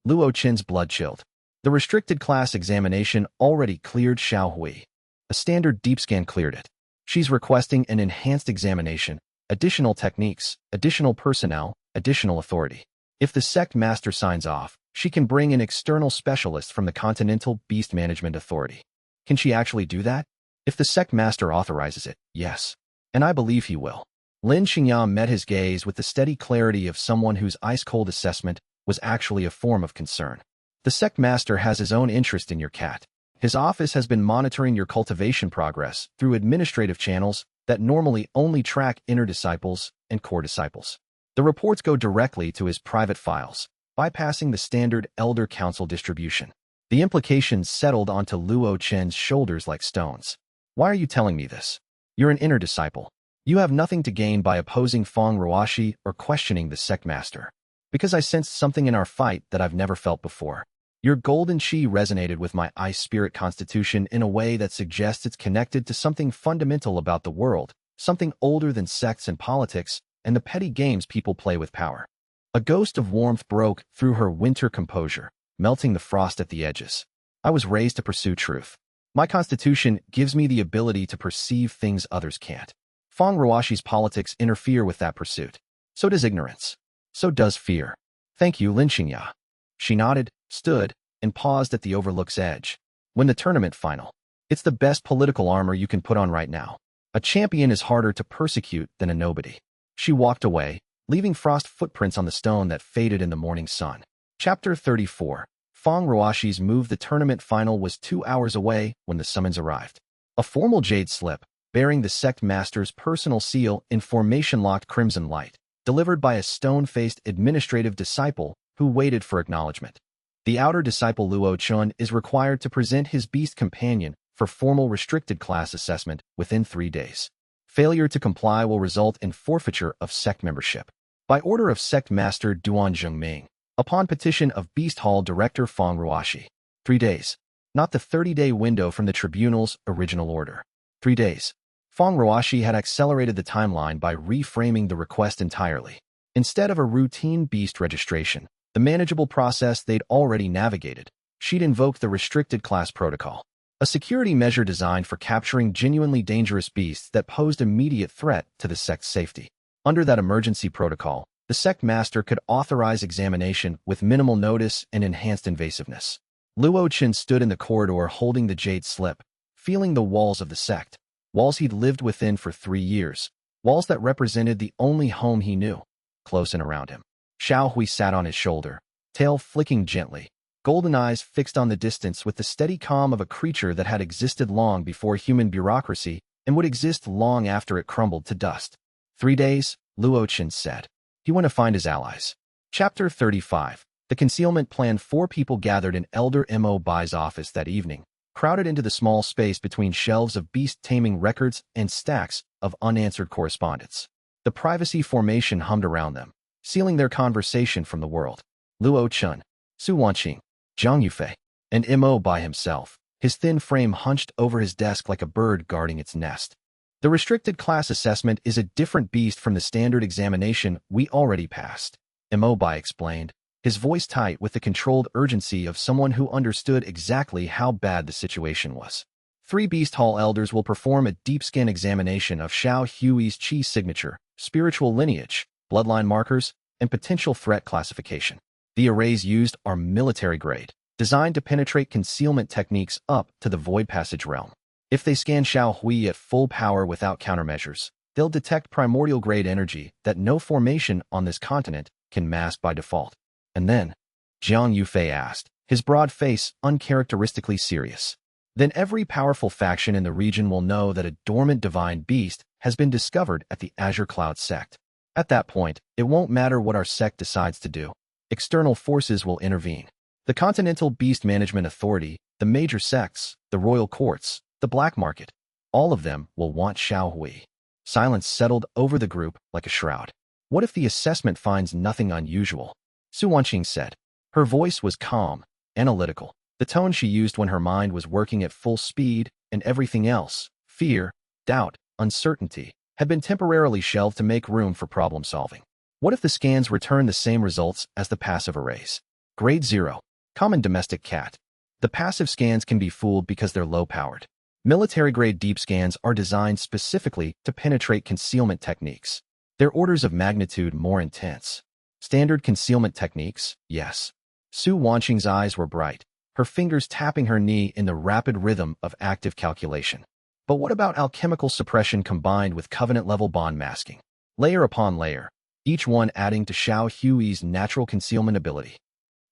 Luo Chen's blood chilled. The restricted class examination already cleared Xiao Hui. A standard deep scan cleared it. She's requesting an enhanced examination, additional techniques, additional personnel, additional authority. If the sect master signs off, she can bring in external specialists from the Continental Beast Management Authority. Can she actually do that? If the sect master authorizes it, yes. And I believe he will. Xianxia met his gaze with the steady clarity of someone whose ice-cold assessment was actually a form of concern. The sect master has his own interest in your cat. His office has been monitoring your cultivation progress through administrative channels that normally only track inner disciples and core disciples. The reports go directly to his private files, bypassing the standard Elder Council distribution. The implications settled onto Luo Chen's shoulders like stones. "Why are you telling me this? You're an inner disciple. You have nothing to gain by opposing Feng Ruoshi or questioning the sect master. Because I sensed something in our fight that I've never felt before. Your golden chi resonated with my ice spirit constitution in a way that suggests it's connected to something fundamental about the world, something older than sects and politics and the petty games people play with power." A ghost of warmth broke through her winter composure, melting the frost at the edges. "I was raised to pursue truth. My constitution gives me the ability to perceive things others can't. Feng Ruoshi's politics interfere with that pursuit. So does ignorance. So does fear. Thank you, Xianxia." She nodded, stood, and paused at the overlook's edge. "When the tournament final. It's the best political armor you can put on right now. A champion is harder to persecute than a nobody." She walked away, leaving frost footprints on the stone that faded in the morning sun. Chapter 34. Feng Ruoshi's move. The tournament final was 2 hours away when the summons arrived. A formal jade slip, bearing the sect master's personal seal in formation-locked crimson light, delivered by a stone-faced administrative disciple who waited for acknowledgement. The outer disciple Luo Chen is required to present his beast companion for formal restricted class assessment within 3 days. Failure to comply will result in forfeiture of sect membership. By order of Sect Master Duan Zhengming, upon petition of Beast Hall Director Fang Ruoxi. 3 days. Not the 30-day window from the tribunal's original order. 3 days. Fang Ruoxi had accelerated the timeline by reframing the request entirely. Instead of a routine beast registration, the manageable process they'd already navigated, she'd invoked the restricted class protocol, a security measure designed for capturing genuinely dangerous beasts that posed immediate threat to the sect's safety. Under that emergency protocol, the sect master could authorize examination with minimal notice and enhanced invasiveness. Luo Chen stood in the corridor holding the jade slip, feeling the walls of the sect, walls he'd lived within for 3 years, walls that represented the only home he knew, close and around him. Xiao Hui sat on his shoulder, tail flicking gently, golden eyes fixed on the distance with the steady calm of a creature that had existed long before human bureaucracy and would exist long after it crumbled to dust. 3 days, Luo Chen said. He went to find his allies. Chapter 35. The concealment plan. 4 people gathered in Elder Mo Bai's office that evening, crowded into the small space between shelves of beast taming records and stacks of unanswered correspondence. The privacy formation hummed around them, sealing their conversation from the world. Luo Chen, Su Wanqing, Zhang Yufei, and Mo Bai himself, his thin frame hunched over his desk like a bird guarding its nest. The restricted class assessment is a different beast from the standard examination we already passed, Mo Bai explained, his voice tight with the controlled urgency of someone who understood exactly how bad the situation was. 3 Beast Hall elders will perform a deep scan examination of Xiao Hui's chi signature, spiritual lineage, bloodline markers, and potential threat classification. The arrays used are military grade, designed to penetrate concealment techniques up to the void passage realm. If they scan Xiao Hui at full power without countermeasures, they'll detect primordial grade energy that no formation on this continent can mask by default. And then, Zhang Yufei asked, his broad face uncharacteristically serious. Then every powerful faction in the region will know that a dormant divine beast has been discovered at the Azure Cloud Sect. At that point, it won't matter what our sect decides to do. External forces will intervene. The Continental Beast Management Authority, the major sects, the royal courts, the black market, all of them will want Xiao Hui. Silence settled over the group like a shroud. What if the assessment finds nothing unusual? Su Wanqing said. Her voice was calm, analytical, the tone she used when her mind was working at full speed, and everything else, fear, doubt, uncertainty, had been temporarily shelved to make room for problem solving. What if the scans return the same results as the passive arrays? Grade 0. Common domestic cat. The passive scans can be fooled because they're low-powered. Military-grade deep scans are designed specifically to penetrate concealment techniques. They're orders of magnitude more intense. Standard concealment techniques, yes. Su Wanqing's eyes were bright, her fingers tapping her knee in the rapid rhythm of active calculation. But what about alchemical suppression combined with covenant-level bond masking? Layer upon layer, each one adding to Xiao Hui's natural concealment ability.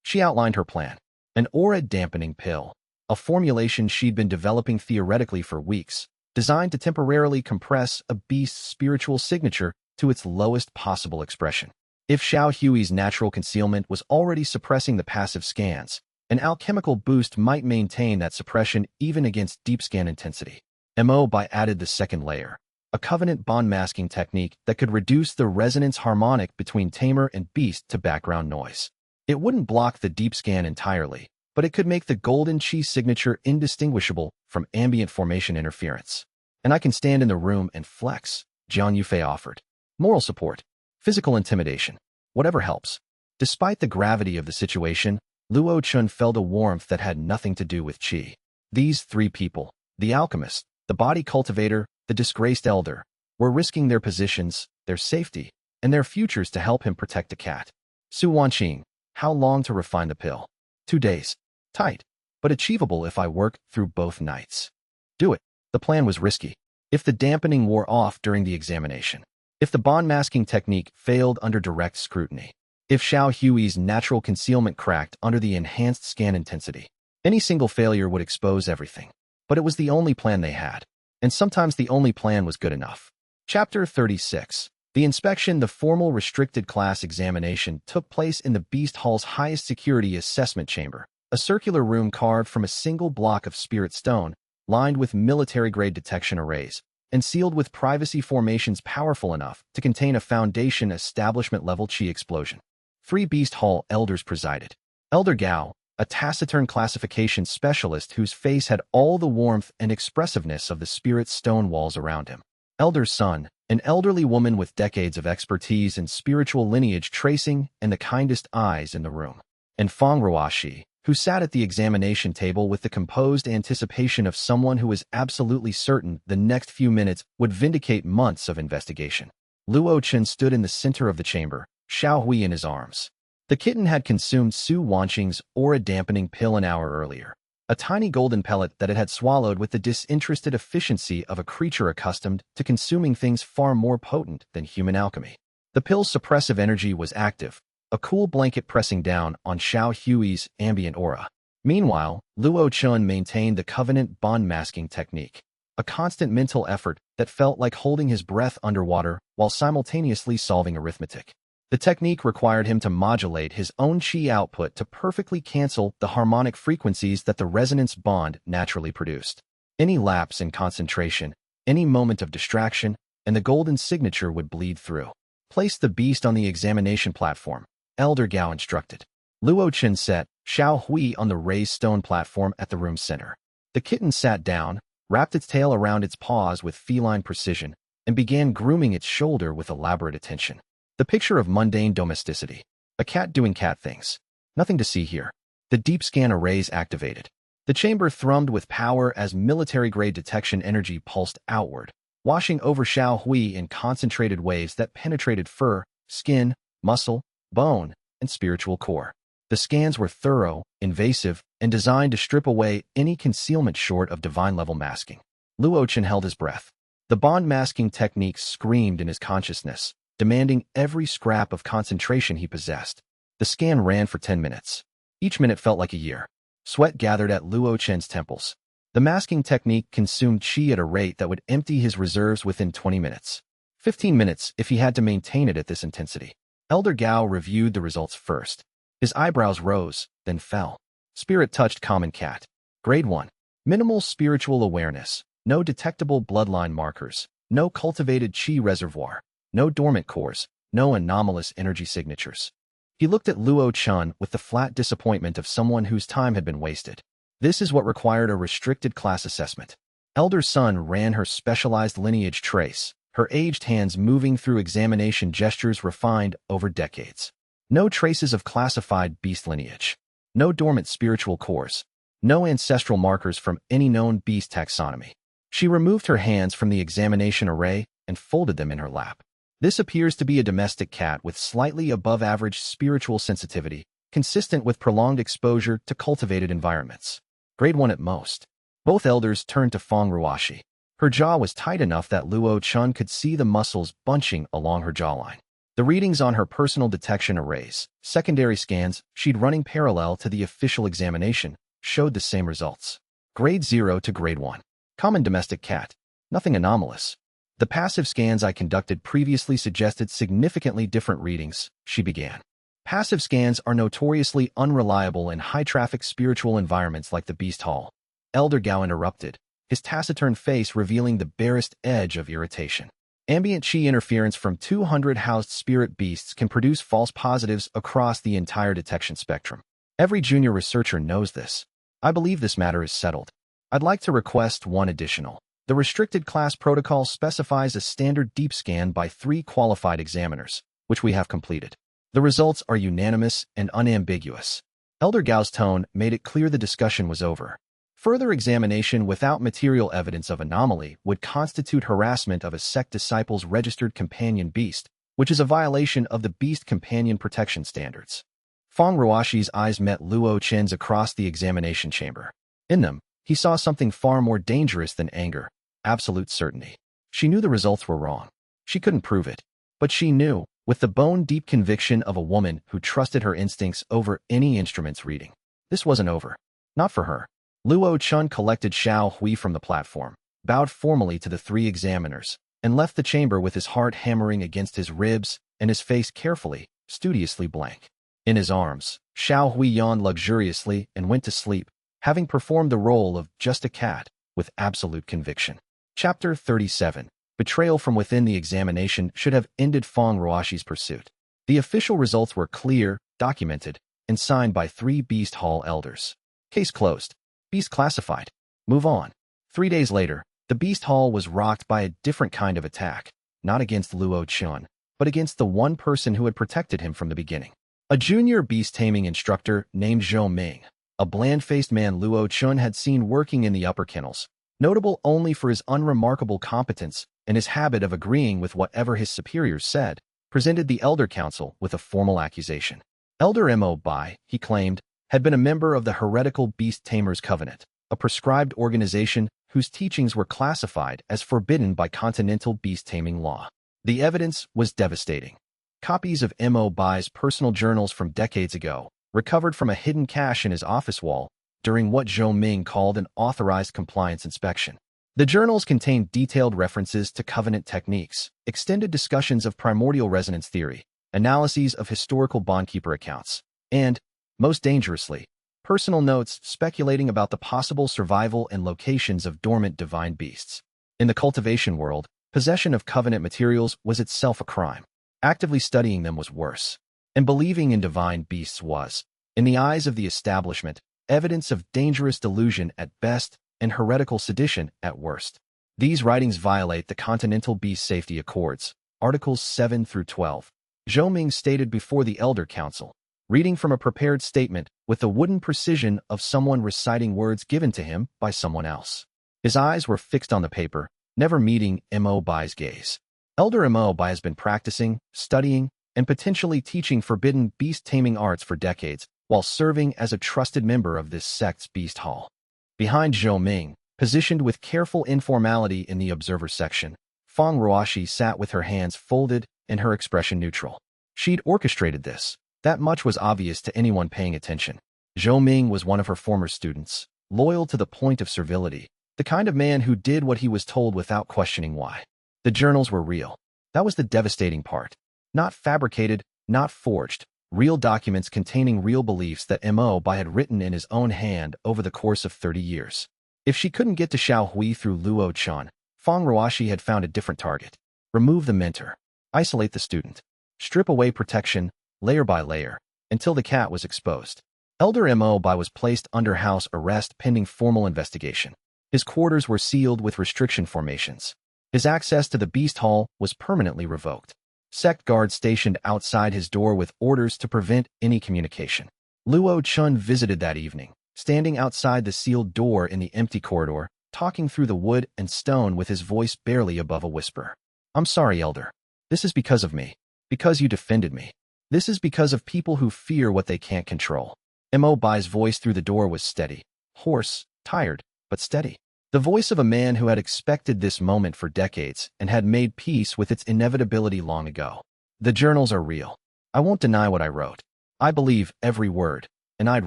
She outlined her plan. An aura-dampening pill, a formulation she'd been developing theoretically for weeks, designed to temporarily compress a beast's spiritual signature to its lowest possible expression. If Xiao Hui's natural concealment was already suppressing the passive scans, an alchemical boost might maintain that suppression even against deep scan intensity. Mo Bai added the second layer, a covenant bond masking technique that could reduce the resonance harmonic between tamer and beast to background noise. It wouldn't block the deep scan entirely, but it could make the golden chi signature indistinguishable from ambient formation interference. And I can stand in the room and flex, Zhang Yufei offered. Moral support. Physical intimidation. Whatever helps. Despite the gravity of the situation, Luo Chen felt a warmth that had nothing to do with chi. These 3 people, the alchemist, the body cultivator, the disgraced elder, were risking their positions, their safety, and their futures to help him protect the cat. Su Wanqing, how long to refine the pill? 2 days. Tight, but achievable if I work through both nights. Do it. The plan was risky. If the dampening wore off during the examination, if the bond masking technique failed under direct scrutiny, if Xiao Hui's natural concealment cracked under the enhanced scan intensity, any single failure would expose everything. But it was the only plan they had, and sometimes the only plan was good enough. Chapter 36. The inspection. The formal restricted class examination took place in the Beast Hall's highest security assessment chamber, a circular room carved from a single block of spirit stone, lined with military-grade detection arrays, and sealed with privacy formations powerful enough to contain a foundation establishment-level chi explosion. 3 Beast Hall elders presided. Elder Gao, a taciturn classification specialist whose face had all the warmth and expressiveness of the spirit stone walls around him. Elder Sun, an elderly woman with decades of expertise in spiritual lineage tracing and the kindest eyes in the room. And Feng Ruoxi, who sat at the examination table with the composed anticipation of someone who was absolutely certain the next few minutes would vindicate months of investigation. Luo Chen stood in the center of the chamber, Xiao Hui in his arms. The kitten had consumed Su Wanqing's aura dampening pill an hour earlier, a tiny golden pellet that it had swallowed with the disinterested efficiency of a creature accustomed to consuming things far more potent than human alchemy. The pill's suppressive energy was active, a cool blanket pressing down on Xiao Hui's ambient aura. Meanwhile, Luo Chen maintained the covenant bond masking technique, a constant mental effort that felt like holding his breath underwater while simultaneously solving arithmetic. The technique required him to modulate his own chi output to perfectly cancel the harmonic frequencies that the resonance bond naturally produced. Any lapse in concentration, any moment of distraction, and the golden signature would bleed through. Place the beast on the examination platform, Elder Gao instructed. Luo Chen set Xiao Hui on the raised stone platform at the room's center. The kitten sat down, wrapped its tail around its paws with feline precision, and began grooming its shoulder with elaborate attention. The picture of mundane domesticity. A cat doing cat things. Nothing to see here. The deep scan arrays activated. The chamber thrummed with power as military-grade detection energy pulsed outward, washing over Xiao Hui in concentrated waves that penetrated fur, skin, muscle, bone, and spiritual core. The scans were thorough, invasive, and designed to strip away any concealment short of divine-level masking. Luo Chen held his breath. The bond masking technique screamed in his consciousness, demanding every scrap of concentration he possessed. The scan ran for 10 minutes. Each minute felt like a year. Sweat gathered at Luo Chen's temples. The masking technique consumed chi at a rate that would empty his reserves within 20 minutes. 15 minutes if he had to maintain it at this intensity. Elder Gao reviewed the results first. His eyebrows rose, then fell. Spirit touched common cat. Grade 1. Minimal spiritual awareness. No detectable bloodline markers. No cultivated chi reservoir. No dormant cores, no anomalous energy signatures. He looked at Luo Chen with the flat disappointment of someone whose time had been wasted. This is what required a restricted class assessment. Elder Sun ran her specialized lineage trace, her aged hands moving through examination gestures refined over decades. No traces of classified beast lineage. No dormant spiritual cores. No ancestral markers from any known beast taxonomy. She removed her hands from the examination array and folded them in her lap. This appears to be a domestic cat with slightly above-average spiritual sensitivity, consistent with prolonged exposure to cultivated environments. Grade 1 at most. Both elders turned to Feng Ruoxi. Her jaw was tight enough that Luo Chen could see the muscles bunching along her jawline. The readings on her personal detection arrays, secondary scans she'd running parallel to the official examination, showed the same results. Grade 0 to Grade 1. Common domestic cat. Nothing anomalous. The passive scans I conducted previously suggested significantly different readings, she began. Passive scans are notoriously unreliable in high-traffic spiritual environments like the Beast Hall. Elder Gao interrupted, his taciturn face revealing the barest edge of irritation. Ambient chi interference from 200 housed spirit beasts can produce false positives across the entire detection spectrum. Every junior researcher knows this. I believe this matter is settled. I'd like to request one additional. The restricted class protocol specifies a standard deep scan by 3 qualified examiners, which we have completed. The results are unanimous and unambiguous. Elder Gao's tone made it clear the discussion was over. Further examination without material evidence of anomaly would constitute harassment of a sect disciple's registered companion beast, which is a violation of the beast companion protection standards. Feng Ruoxi's eyes met Luo Chen's across the examination chamber. In them, he saw something far more dangerous than anger, absolute certainty. She knew the results were wrong. She couldn't prove it. But she knew, with the bone-deep conviction of a woman who trusted her instincts over any instrument's reading. This wasn't over. Not for her. Luo Chen collected Xiao Hui from the platform, bowed formally to the 3 examiners, and left the chamber with his heart hammering against his ribs and his face carefully, studiously blank. In his arms, Xiao Hui yawned luxuriously and went to sleep, having performed the role of just a cat, with absolute conviction. Chapter 37. Betrayal from within. The examination should have ended Feng Ruoxi's pursuit. The official results were clear, documented, and signed by 3 Beast Hall elders. Case closed. Beast classified. Move on. 3 days later, the Beast Hall was rocked by a different kind of attack, not against Luo Chen, but against the one person who had protected him from the beginning. A junior beast taming instructor named Zhou Ming, a bland-faced man Luo Chen had seen working in the upper kennels, notable only for his unremarkable competence and his habit of agreeing with whatever his superiors said, presented the Elder Council with a formal accusation. Elder Mo Bai, he claimed, had been a member of the heretical Beast Tamers Covenant, a prescribed organization whose teachings were classified as forbidden by continental beast taming law. The evidence was devastating. Copies of Mo Bai's personal journals from decades ago, recovered from a hidden cache in his office wall during what Zhou Ming called an authorized compliance inspection. The journals contained detailed references to covenant techniques, extended discussions of primordial resonance theory, analyses of historical bondkeeper accounts, and, most dangerously, personal notes speculating about the possible survival and locations of dormant divine beasts. In the cultivation world, possession of covenant materials was itself a crime. Actively studying them was worse. And believing in divine beasts was, in the eyes of the establishment, evidence of dangerous delusion at best and heretical sedition at worst. These writings violate the Continental Beast Safety Accords, Articles 7 through 12. Zhou Ming stated before the Elder Council, reading from a prepared statement with the wooden precision of someone reciting words given to him by someone else. His eyes were fixed on the paper, never meeting Mo Bai's gaze. Elder Mo Bai has been practicing, studying, and potentially teaching forbidden beast-taming arts for decades, while serving as a trusted member of this sect's Beast Hall. Behind Zhou Ming, positioned with careful informality in the observer section, Feng Ruoxi sat with her hands folded and her expression neutral. She'd orchestrated this. That much was obvious to anyone paying attention. Zhou Ming was one of her former students, loyal to the point of servility, the kind of man who did what he was told without questioning why. The journals were real. That was the devastating part. Not fabricated, not forged. Real documents containing real beliefs that Mo Bai had written in his own hand over the course of 30 years. If she couldn't get to Xiao Hui through Luo Chen, Feng Ruoxi had found a different target. Remove the mentor. Isolate the student. Strip away protection, layer by layer, until the cat was exposed. Elder Mo Bai was placed under house arrest pending formal investigation. His quarters were sealed with restriction formations. His access to the Beast Hall was permanently revoked. Sect guards stationed outside his door with orders to prevent any communication. Luo Chen visited that evening, standing outside the sealed door in the empty corridor, talking through the wood and stone with his voice barely above a whisper. "I'm sorry, Elder. This is because of me. Because you defended me. This is because of people who fear what they can't control." Mo Bai's voice through the door was steady, hoarse, tired, but steady. The voice of a man who had expected this moment for decades and had made peace with its inevitability long ago. "The journals are real. I won't deny what I wrote. I believe every word, and I'd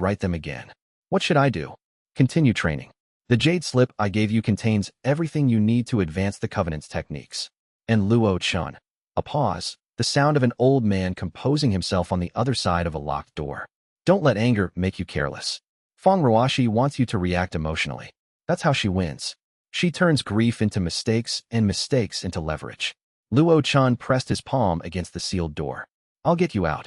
write them again. What should I do? Continue training. The jade slip I gave you contains everything you need to advance the Covenant's techniques." And Luo Chen. A pause, the sound of an old man composing himself on the other side of a locked door. "Don't let anger make you careless. Feng Ruoxi wants you to react emotionally. That's how she wins. She turns grief into mistakes and mistakes into leverage." Luo Chen pressed his palm against the sealed door. "I'll get you out.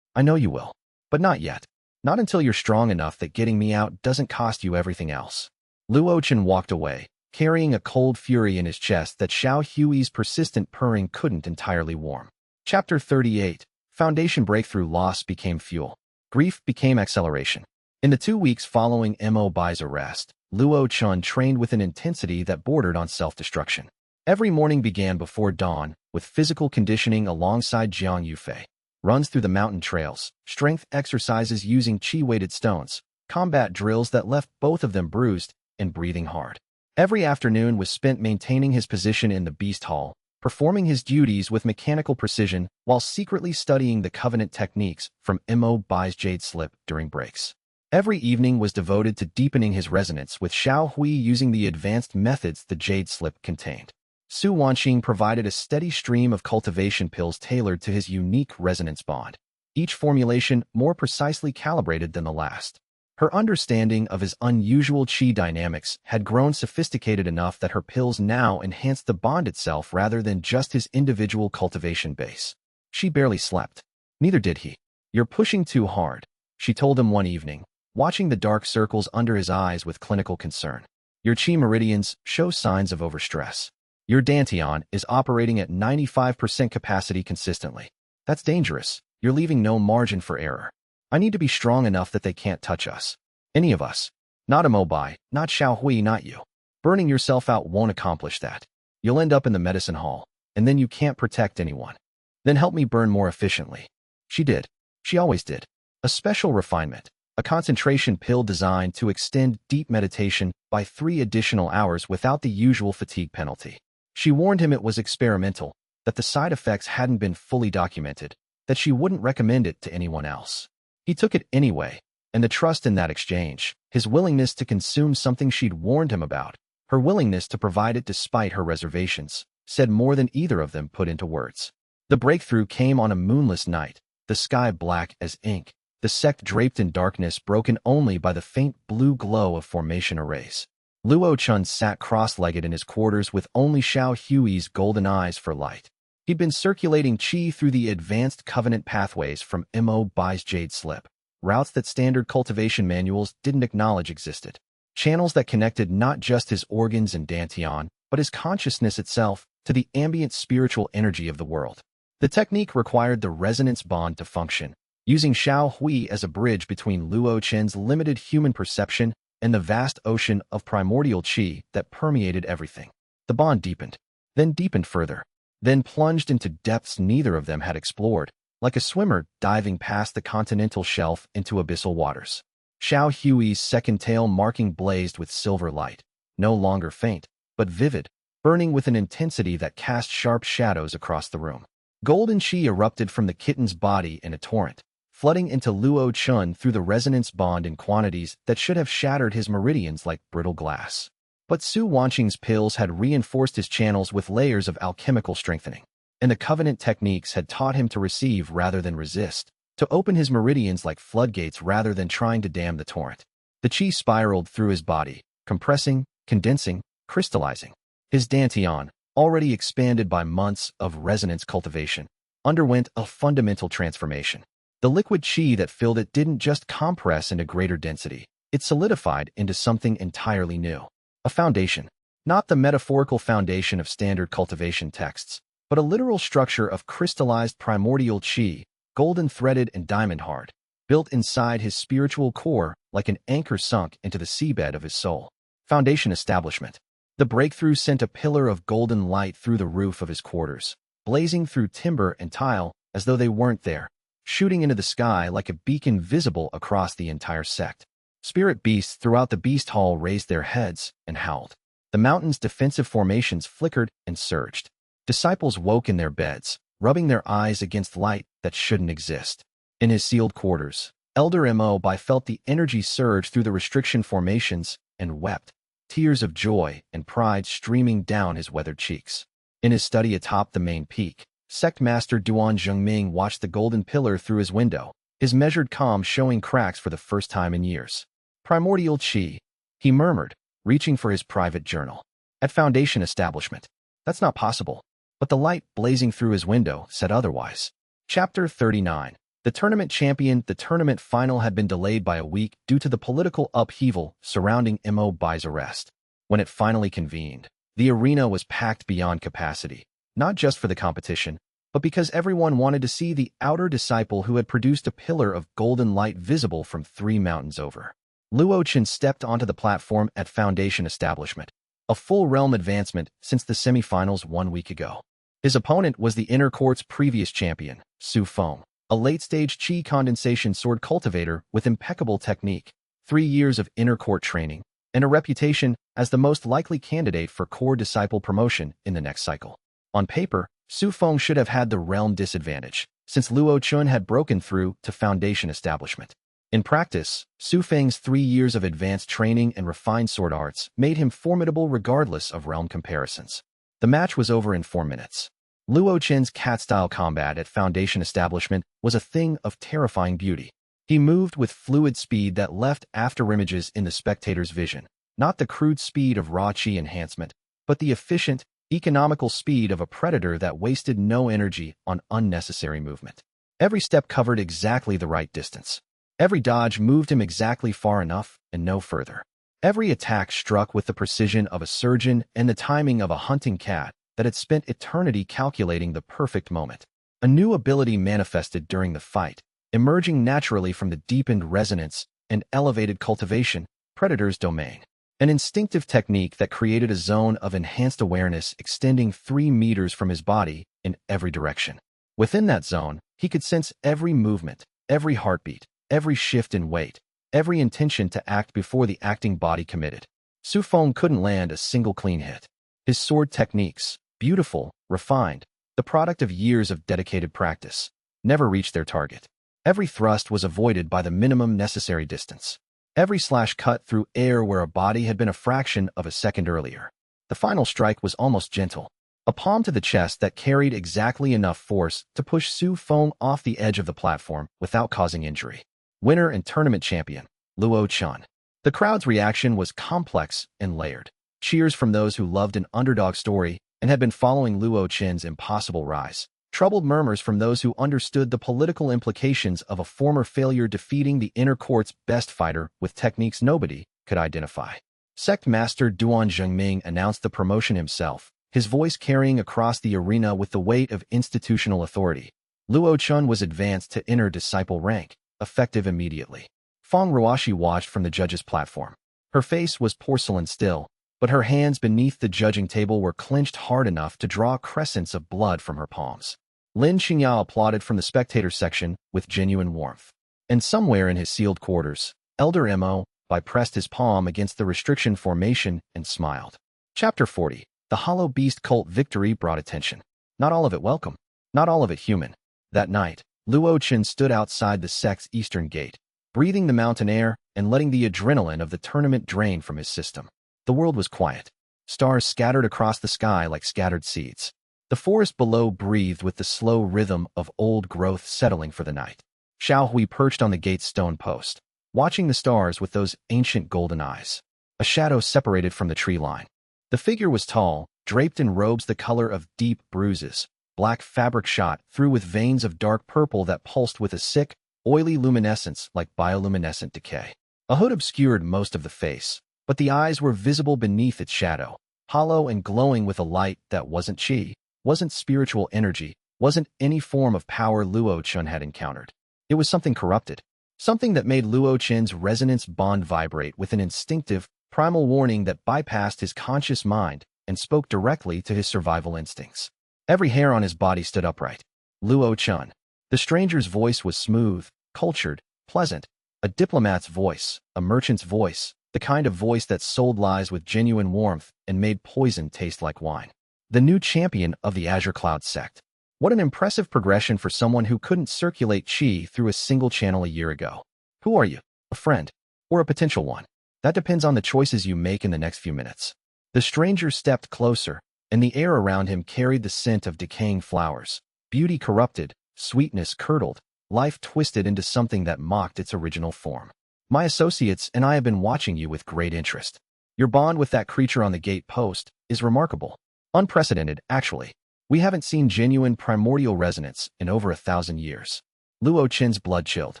I know you will. But not yet. Not until you're strong enough that getting me out doesn't cost you everything else." Luo Chen walked away, carrying a cold fury in his chest that Xiao Hui's persistent purring couldn't entirely warm. Chapter 38. Foundation breakthrough. Loss became fuel. Grief became acceleration. In the 2 weeks following Mo Bai's arrest, Luo Chen trained with an intensity that bordered on self-destruction. Every morning began before dawn, with physical conditioning alongside Jiang Yufei. Runs through the mountain trails, strength exercises using chi-weighted stones, combat drills that left both of them bruised, and breathing hard. Every afternoon was spent maintaining his position in the Beast Hall, performing his duties with mechanical precision while secretly studying the Covenant techniques from Mo Bai's jade slip during breaks. Every evening was devoted to deepening his resonance with Xiao Hui using the advanced methods the jade slip contained. Su Wanxing provided a steady stream of cultivation pills tailored to his unique resonance bond, each formulation more precisely calibrated than the last. Her understanding of his unusual qi dynamics had grown sophisticated enough that her pills now enhanced the bond itself rather than just his individual cultivation base. She barely slept. Neither did he. "You're pushing too hard," she told him one evening, watching the dark circles under his eyes with clinical concern. "Your qi meridians show signs of overstress. Your dantian is operating at 95% capacity consistently. That's dangerous. You're leaving no margin for error. I need to be strong enough that they can't touch us. Any of us. Not Mobai, not Xiaohui, not you. Burning yourself out won't accomplish that. You'll end up in the medicine hall, and then you can't protect anyone. Then help me burn more efficiently." She did. She always did. A special refinement. A concentration pill designed to extend deep meditation by 3 additional hours without the usual fatigue penalty. She warned him it was experimental, that the side effects hadn't been fully documented, that she wouldn't recommend it to anyone else. He took it anyway, and the trust in that exchange, his willingness to consume something she'd warned him about, her willingness to provide it despite her reservations, said more than either of them put into words. The breakthrough came on a moonless night, the sky black as ink, the sect draped in darkness broken only by the faint blue glow of formation arrays. Luo Chen sat cross-legged in his quarters with only Xiaohui's golden eyes for light. He'd been circulating qi through the advanced covenant pathways from Bai's jade slip, routes that standard cultivation manuals didn't acknowledge existed, channels that connected not just his organs and dantian, but his consciousness itself to the ambient spiritual energy of the world. The technique required the resonance bond to function, using Xiaohui as a bridge between Luo Chen's limited human perception and the vast ocean of primordial qi that permeated everything. The bond deepened, then deepened further, then plunged into depths neither of them had explored, like a swimmer diving past the continental shelf into abyssal waters. Xiaohui's second tail marking blazed with silver light, no longer faint, but vivid, burning with an intensity that cast sharp shadows across the room. Golden qi erupted from the kitten's body in a torrent, flooding into Luo Chen through the resonance bond in quantities that should have shattered his meridians like brittle glass. But Su Wanqing's pills had reinforced his channels with layers of alchemical strengthening, and the covenant techniques had taught him to receive rather than resist, to open his meridians like floodgates rather than trying to dam the torrent. The qi spiraled through his body, compressing, condensing, crystallizing. His dantian, already expanded by months of resonance cultivation, underwent a fundamental transformation. The liquid qi that filled it didn't just compress into greater density, it solidified into something entirely new. A foundation, not the metaphorical foundation of standard cultivation texts, but a literal structure of crystallized primordial qi, golden-threaded and diamond-hard, built inside his spiritual core like an anchor sunk into the seabed of his soul. Foundation establishment. The breakthrough sent a pillar of golden light through the roof of his quarters, blazing through timber and tile as though they weren't there, shooting into the sky like a beacon visible across the entire sect. Spirit beasts throughout the beast hall raised their heads and howled. The mountain's defensive formations flickered and surged. Disciples woke in their beds, rubbing their eyes against light that shouldn't exist. In his sealed quarters, Elder Bai felt the energy surge through the restriction formations and wept, tears of joy and pride streaming down his weathered cheeks. In his study atop the main peak, Sect Master Duan Zhengming watched the golden pillar through his window, his measured calm showing cracks for the first time in years. Primordial qi, he murmured, reaching for his private journal. At Foundation establishment. That's not possible. But the light blazing through his window said otherwise. Chapter 39. The tournament champion. The tournament final had been delayed by a week due to the political upheaval surrounding Bai's arrest. When it finally convened, the arena was packed beyond capacity, not just for the competition, but because everyone wanted to see the outer disciple who had produced a pillar of golden light visible from 3 mountains over. Luo Chen stepped onto the platform at Foundation establishment, a full realm advancement since the semifinals 1 week ago. His opponent was the inner court's previous champion, Su Feng, a late-stage qi condensation sword cultivator with impeccable technique, 3 years of inner court training, and a reputation as the most likely candidate for core disciple promotion in the next cycle. On paper, Su Feng should have had the realm disadvantage, since Luo Chen had broken through to Foundation establishment. In practice, Su Feng's 3 years of advanced training and refined sword arts made him formidable regardless of realm comparisons. The match was over in 4 minutes. Luo Chen's cat-style combat at Foundation establishment was a thing of terrifying beauty. He moved with fluid speed that left afterimages in the spectator's vision, not the crude speed of raw chi enhancement, but the efficient, economical speed of a predator that wasted no energy on unnecessary movement. Every step covered exactly the right distance. Every dodge moved him exactly far enough and no further. Every attack struck with the precision of a surgeon and the timing of a hunting cat that had spent eternity calculating the perfect moment. A new ability manifested during the fight, emerging naturally from the deepened resonance and elevated cultivation, Predator's domain. An instinctive technique that created a zone of enhanced awareness extending 3 meters from his body in every direction. Within that zone, he could sense every movement, every heartbeat, every shift in weight, every intention to act before the acting body committed. Su Feng couldn't land a single clean hit. His sword techniques, beautiful, refined, the product of years of dedicated practice, never reached their target. Every thrust was avoided by the minimum necessary distance. Every slash cut through air where a body had been a fraction of a second earlier. The final strike was almost gentle, a palm to the chest that carried exactly enough force to push Su Feng off the edge of the platform without causing injury. Winner and tournament champion, Luo Chen. The crowd's reaction was complex and layered. Cheers from those who loved an underdog story and had been following Luo Chen's impossible rise. Troubled murmurs from those who understood the political implications of a former failure defeating the inner court's best fighter with techniques nobody could identify. Sect Master Duan Zhengming announced the promotion himself, his voice carrying across the arena with the weight of institutional authority. Luo Chen was advanced to inner disciple rank, effective immediately. Feng Ruoxi watched from the judge's platform. Her face was porcelain still, but her hands beneath the judging table were clenched hard enough to draw crescents of blood from her palms. Lin Xingyao applauded from the spectator section with genuine warmth. And somewhere in his sealed quarters, Elder Mo pressed his palm against the restriction formation and smiled. Chapter 40. The Hollow Beast Cult Victory brought attention. Not all of it welcome. Not all of it human. That night, Luo Chen stood outside the sect's eastern gate, breathing the mountain air and letting the adrenaline of the tournament drain from his system. The world was quiet. Stars scattered across the sky like scattered seeds. The forest below breathed with the slow rhythm of old growth settling for the night. Xiao Hui perched on the gate's stone post, watching the stars with those ancient golden eyes. A shadow separated from the tree line. The figure was tall, draped in robes the color of deep bruises, black fabric shot through with veins of dark purple that pulsed with a sick, oily luminescence like bioluminescent decay. A hood obscured most of the face, but the eyes were visible beneath its shadow, hollow and glowing with a light that wasn't chi, wasn't spiritual energy, wasn't any form of power Luo Chen had encountered. It was something corrupted, something that made Luo Chen's resonance bond vibrate with an instinctive, primal warning that bypassed his conscious mind and spoke directly to his survival instincts. Every hair on his body stood upright. Luo Chen. The stranger's voice was smooth, cultured, pleasant, a diplomat's voice, a merchant's voice, the kind of voice that sold lies with genuine warmth and made poison taste like wine. The new champion of the Azure Cloud Sect. What an impressive progression for someone who couldn't circulate chi through a single channel a year ago. Who are you? A friend? Or a potential one? That depends on the choices you make in the next few minutes. The stranger stepped closer, and the air around him carried the scent of decaying flowers. Beauty corrupted, sweetness curdled, life twisted into something that mocked its original form. My associates and I have been watching you with great interest. Your bond with that creature on the gate post is remarkable. Unprecedented, actually. We haven't seen genuine primordial resonance in over 1,000 years. Luo Chen's blood chilled.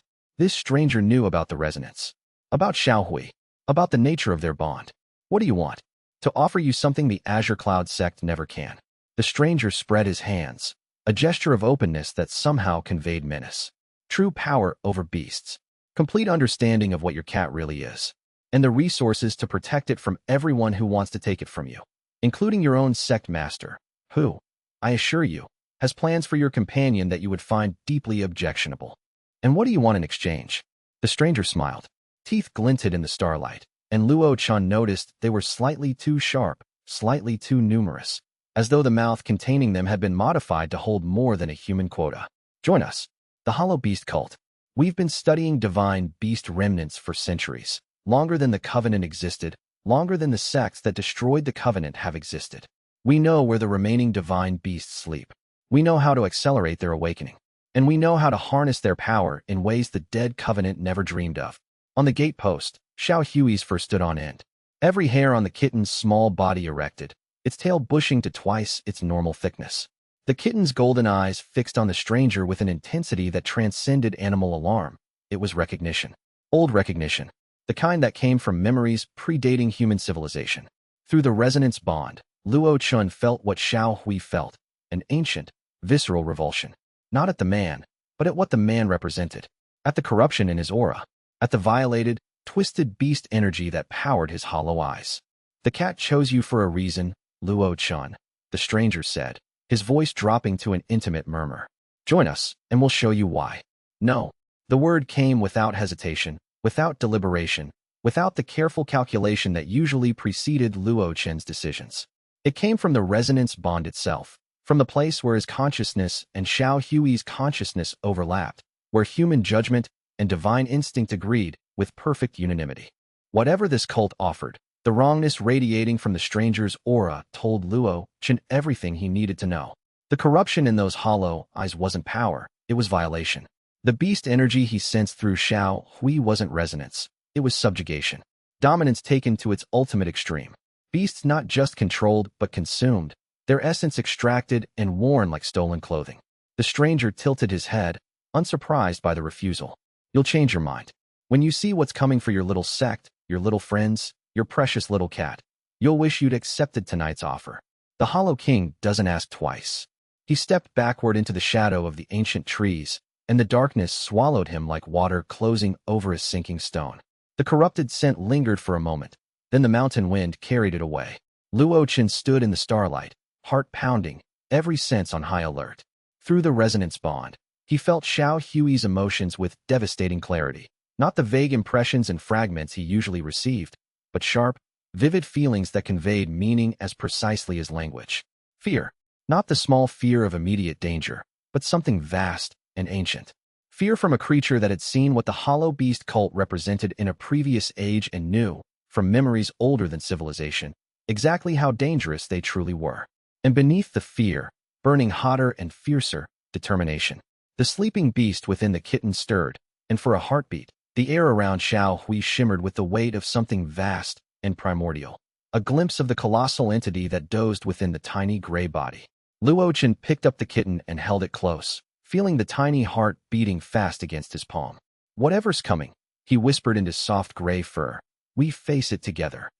This stranger knew about the resonance. About Xiao Hui. About the nature of their bond. What do you want? To offer you something the Azure Cloud Sect never can. The stranger spread his hands, a gesture of openness that somehow conveyed menace. True power over beasts. Complete understanding of what your cat really is. And the resources to protect it from everyone who wants to take it from you. Including your own sect master, who, I assure you, has plans for your companion that you would find deeply objectionable. And what do you want in exchange? The stranger smiled. Teeth glinted in the starlight, and Luo Chen noticed they were slightly too sharp, slightly too numerous, as though the mouth containing them had been modified to hold more than a human quota. Join us, the Hollow Beast Cult. We've been studying divine beast remnants for centuries, longer than the Covenant existed, longer than the sects that destroyed the Covenant have existed. We know where the remaining divine beasts sleep. We know how to accelerate their awakening. and we know how to harness their power in ways the Dead Covenant never dreamed of. On the gatepost, Xiao Hui's fur stood on end. Every hair on the kitten's small body erected, its tail bushing to twice its normal thickness. The kitten's golden eyes fixed on the stranger with an intensity that transcended animal alarm. It was recognition. Old recognition. The kind that came from memories predating human civilization. Through the resonance bond, Luo Chen felt what Xiao Hui felt, an ancient, visceral revulsion. Not at the man, but at what the man represented. At the corruption in his aura. At the violated, twisted beast energy that powered his hollow eyes. The cat chose you for a reason, Luo Chen, the stranger said, his voice dropping to an intimate murmur. Join us, and we'll show you why. No. The word came without hesitation, without deliberation, without the careful calculation that usually preceded Luo Chen's decisions. It came from the resonance bond itself, from the place where his consciousness and Xiao Hui's consciousness overlapped, where human judgment and divine instinct agreed with perfect unanimity. Whatever this cult offered, the wrongness radiating from the stranger's aura told Luo Chen everything he needed to know. The corruption in those hollow eyes wasn't power, it was violation. The beast energy he sensed through Xiao Hui wasn't resonance, it was subjugation. Dominance taken to its ultimate extreme. Beasts not just controlled but consumed, their essence extracted and worn like stolen clothing. The stranger tilted his head, unsurprised by the refusal. You'll change your mind. When you see what's coming for your little sect, your little friends, your precious little cat, you'll wish you'd accepted tonight's offer. The Hollow King doesn't ask twice. He stepped backward into the shadow of the ancient trees, and the darkness swallowed him like water closing over a sinking stone. The corrupted scent lingered for a moment, then the mountain wind carried it away. Luo Chen stood in the starlight, heart pounding, every sense on high alert. Through the resonance bond, he felt Xiao Hui's emotions with devastating clarity. Not the vague impressions and fragments he usually received, but sharp, vivid feelings that conveyed meaning as precisely as language. Fear. Not the small fear of immediate danger, but something vast and ancient. Fear from a creature that had seen what the hollow beast cult represented in a previous age and knew, from memories older than civilization, exactly how dangerous they truly were. And beneath the fear, burning hotter and fiercer, determination. The sleeping beast within the kitten stirred, and for a heartbeat, the air around Xiao Hui shimmered with the weight of something vast and primordial. A glimpse of the colossal entity that dozed within the tiny gray body. Luo Chen picked up the kitten and held it close, feeling the tiny heart beating fast against his palm. Whatever's coming, he whispered into soft gray fur. We face it together.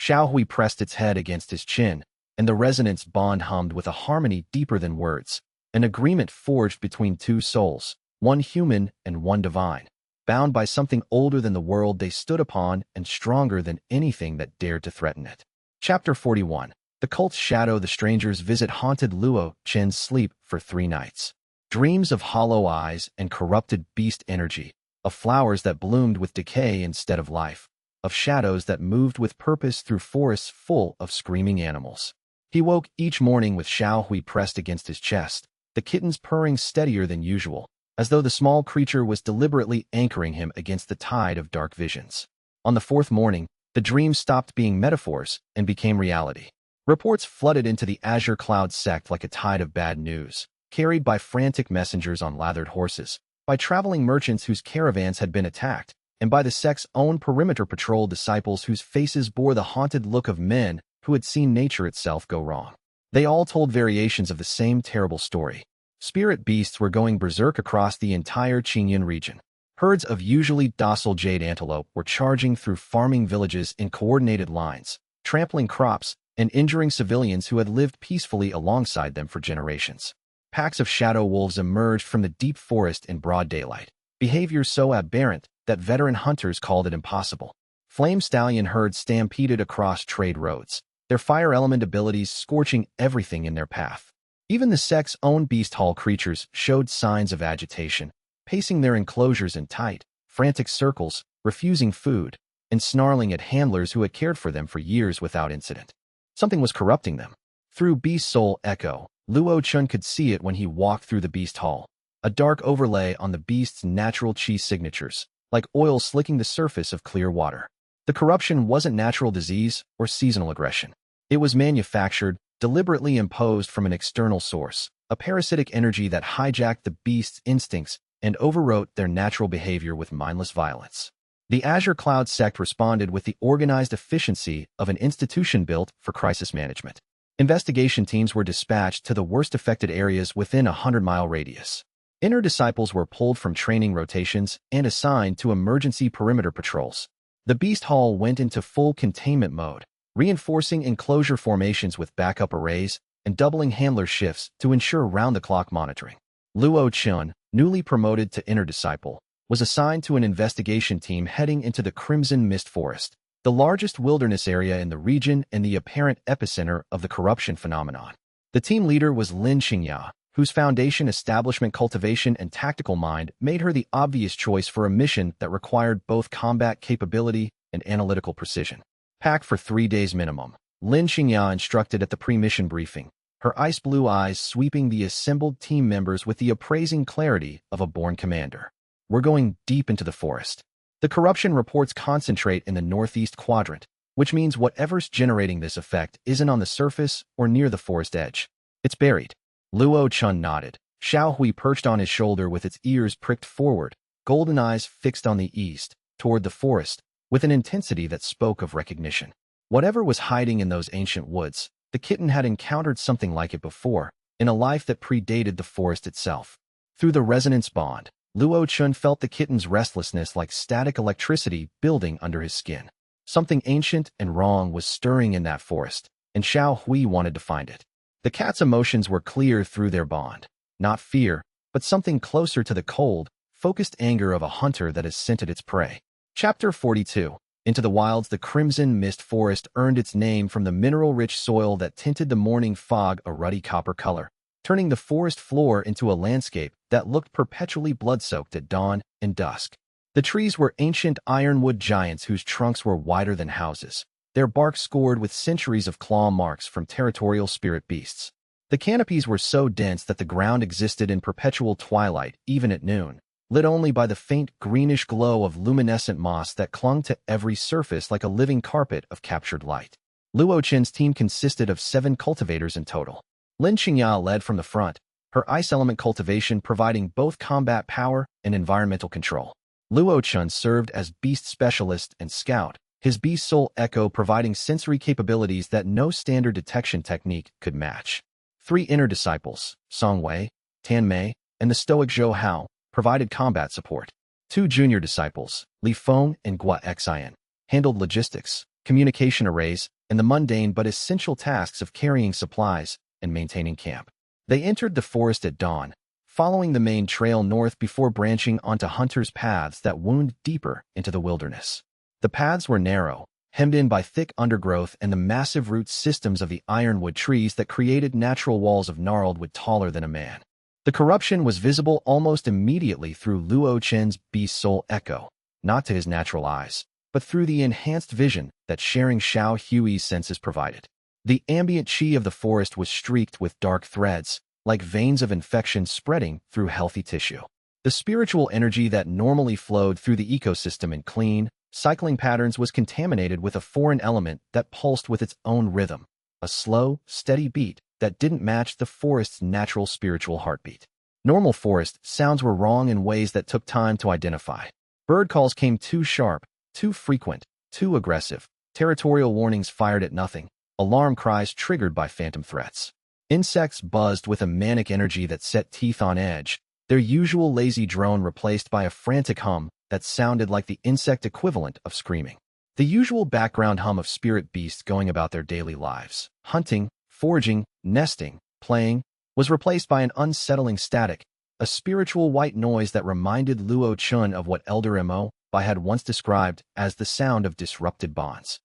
Xiao Hui pressed its head against his chin, and the resonance bond hummed with a harmony deeper than words. An agreement forged between two souls, one human and one divine, bound by something older than the world they stood upon and stronger than anything that dared to threaten it. Chapter 41. The cult's shadow. The stranger's visit haunted Luo Chen's sleep for 3 nights. Dreams of hollow eyes and corrupted beast energy, of flowers that bloomed with decay instead of life, of shadows that moved with purpose through forests full of screaming animals. He woke each morning with Xiao Hui pressed against his chest, the kitten's purring steadier than usual, as though the small creature was deliberately anchoring him against the tide of dark visions. On the 4th morning, the dreams stopped being metaphors and became reality. Reports flooded into the Azure Cloud Sect like a tide of bad news, carried by frantic messengers on lathered horses, by traveling merchants whose caravans had been attacked, and by the sect's own perimeter patrol disciples whose faces bore the haunted look of men who had seen nature itself go wrong. They all told variations of the same terrible story. Spirit beasts were going berserk across the entire Qingyun region. Herds of usually docile jade antelope were charging through farming villages in coordinated lines, trampling crops and injuring civilians who had lived peacefully alongside them for generations. Packs of shadow wolves emerged from the deep forest in broad daylight, behavior so aberrant that veteran hunters called it impossible. Flame stallion herds stampeded across trade roads, their fire element abilities scorching everything in their path. Even the sect's own beast hall creatures showed signs of agitation, pacing their enclosures in tight, frantic circles, refusing food, and snarling at handlers who had cared for them for years without incident. Something was corrupting them. Through Beast Soul Echo, Luo Chen could see it when he walked through the beast hall, a dark overlay on the beast's natural chi signatures, like oil slicking the surface of clear water. The corruption wasn't natural disease or seasonal aggression. It was manufactured, deliberately imposed from an external source, a parasitic energy that hijacked the beast's instincts and overwrote their natural behavior with mindless violence. The Azure Cloud Sect responded with the organized efficiency of an institution built for crisis management. Investigation teams were dispatched to the worst affected areas within a 100-mile radius. Inner disciples were pulled from training rotations and assigned to emergency perimeter patrols. The Beast Hall went into full containment mode, reinforcing enclosure formations with backup arrays and doubling handler shifts to ensure round-the-clock monitoring. Luo Chen, newly promoted to Inner Disciple, was assigned to an investigation team heading into the Crimson Mist Forest, the largest wilderness area in the region and the apparent epicenter of the corruption phenomenon. The team leader was xianxia, whose foundation establishment cultivation and tactical mind made her the obvious choice for a mission that required both combat capability and analytical precision. Packed for 3 days minimum, xianxia instructed at the pre-mission briefing, her ice blue eyes sweeping the assembled team members with the appraising clarity of a born commander. We're going deep into the forest. The corruption reports concentrate in the northeast quadrant, which means whatever's generating this effect isn't on the surface or near the forest edge. It's buried. Luo Chen nodded. Xiao Hui perched on his shoulder with its ears pricked forward, golden eyes fixed on the east, toward the forest, with an intensity that spoke of recognition. Whatever was hiding in those ancient woods, the kitten had encountered something like it before, in a life that predated the forest itself. Through the resonance bond, Luo Chen felt the kitten's restlessness like static electricity building under his skin. Something ancient and wrong was stirring in that forest, and Xiao Hui wanted to find it. The cat's emotions were clear through their bond. Not fear, but something closer to the cold, focused anger of a hunter that has scented its prey. Chapter 42. Into the wilds, the Crimson Mist Forest earned its name from the mineral-rich soil that tinted the morning fog a ruddy copper color, turning the forest floor into a landscape that looked perpetually blood-soaked at dawn and dusk. The trees were ancient ironwood giants whose trunks were wider than houses, their bark scored with centuries of claw marks from territorial spirit beasts. The canopies were so dense that the ground existed in perpetual twilight, even at noon, lit only by the faint greenish glow of luminescent moss that clung to every surface like a living carpet of captured light. Luo Chen's team consisted of 7 cultivators in total. xianxia led from the front, her ice element cultivation providing both combat power and environmental control. Luo Chen served as beast specialist and scout, his beast soul echo providing sensory capabilities that no standard detection technique could match. 3 inner disciples, Song Wei, Tan Mei, and the stoic Zhou Hao, provided combat support. 2 junior disciples, Li Feng and Gua Xian, handled logistics, communication arrays, and the mundane but essential tasks of carrying supplies and maintaining camp. They entered the forest at dawn, following the main trail north before branching onto hunters' paths that wound deeper into the wilderness. The paths were narrow, hemmed in by thick undergrowth and the massive root systems of the ironwood trees that created natural walls of gnarled wood taller than a man. The corruption was visible almost immediately through Luo Chen's beast soul echo, not to his natural eyes, but through the enhanced vision that sharing Xiao Hui's senses provided. The ambient qi of the forest was streaked with dark threads, like veins of infection spreading through healthy tissue. The spiritual energy that normally flowed through the ecosystem in clean, cycling patterns was contaminated with a foreign element that pulsed with its own rhythm, a slow, steady beat that didn't match the forest's natural spiritual heartbeat. Normal forest sounds were wrong in ways that took time to identify. Bird calls came too sharp, too frequent, too aggressive, territorial warnings fired at nothing, alarm cries triggered by phantom threats. Insects buzzed with a manic energy that set teeth on edge, their usual lazy drone replaced by a frantic hum that sounded like the insect equivalent of screaming. The usual background hum of spirit beasts going about their daily lives, hunting, foraging, nesting, playing, was replaced by an unsettling static, a spiritual white noise that reminded Luo Chen of what Elder Mo Bai had once described as the sound of disrupted bonds.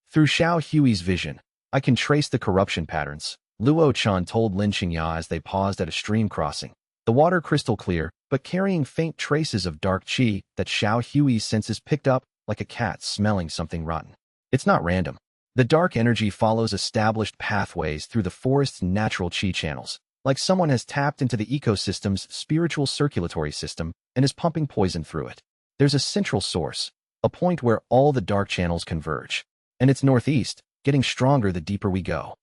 Through Xiao Hui's vision, I can trace the corruption patterns, Luo Chen told xianxia as they paused at a stream crossing. The water crystal clear, but carrying faint traces of dark qi that Xiao Hui's senses picked up like a cat smelling something rotten. It's not random. The dark energy follows established pathways through the forest's natural qi channels, like someone has tapped into the ecosystem's spiritual circulatory system and is pumping poison through it. There's a central source, a point where all the dark channels converge, and it's northeast, getting stronger the deeper we go.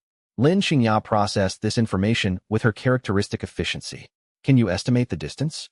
Xianxia processed this information with her characteristic efficiency. Can you estimate the distance?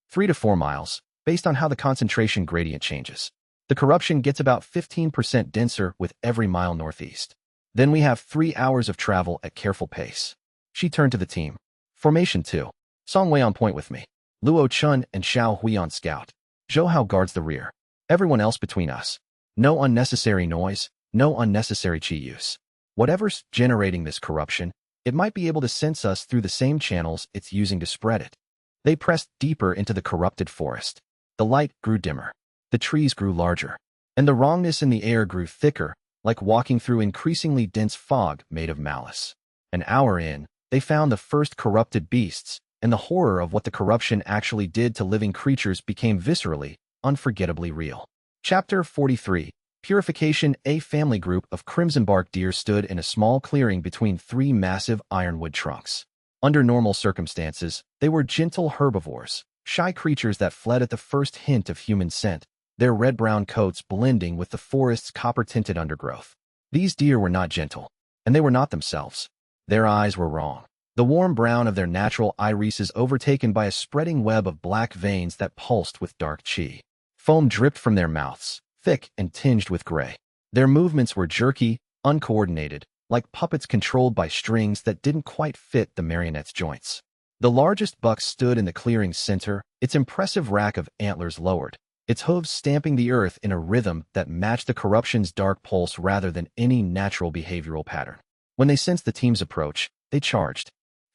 3 to 4 miles, based on how the concentration gradient changes. The corruption gets about 15% denser with every mile northeast. Then we have 3 hours of travel at careful pace. She turned to the team. Formation 2. Songwei on point with me. Luo Chen and Xiao Hui on scout. Zhou Hao guards the rear. Everyone else between us. No unnecessary noise, no unnecessary chi use. Whatever's generating this corruption, it might be able to sense us through the same channels it's using to spread it. They pressed deeper into the corrupted forest. The light grew dimmer. The trees grew larger. And the wrongness in the air grew thicker, like walking through increasingly dense fog made of malice. An hour in, they found the first corrupted beasts, and the horror of what the corruption actually did to living creatures became viscerally, unforgettably real. Chapter 43. Purification. A family group of crimson-bark deer stood in a small clearing between 3 massive ironwood trunks. Under normal circumstances, they were gentle herbivores, shy creatures that fled at the first hint of human scent, their red-brown coats blending with the forest's copper-tinted undergrowth. These deer were not gentle, and they were not themselves. Their eyes were wrong. The warm brown of their natural irises overtaken by a spreading web of black veins that pulsed with dark chi. Foam dripped from their mouths, thick and tinged with gray. Their movements were jerky, uncoordinated, like puppets controlled by strings that didn't quite fit the marionette's joints. The largest buck stood in the clearing's center, its impressive rack of antlers lowered, its hooves stamping the earth in a rhythm that matched the corruption's dark pulse rather than any natural behavioral pattern. When they sensed the team's approach, they charged.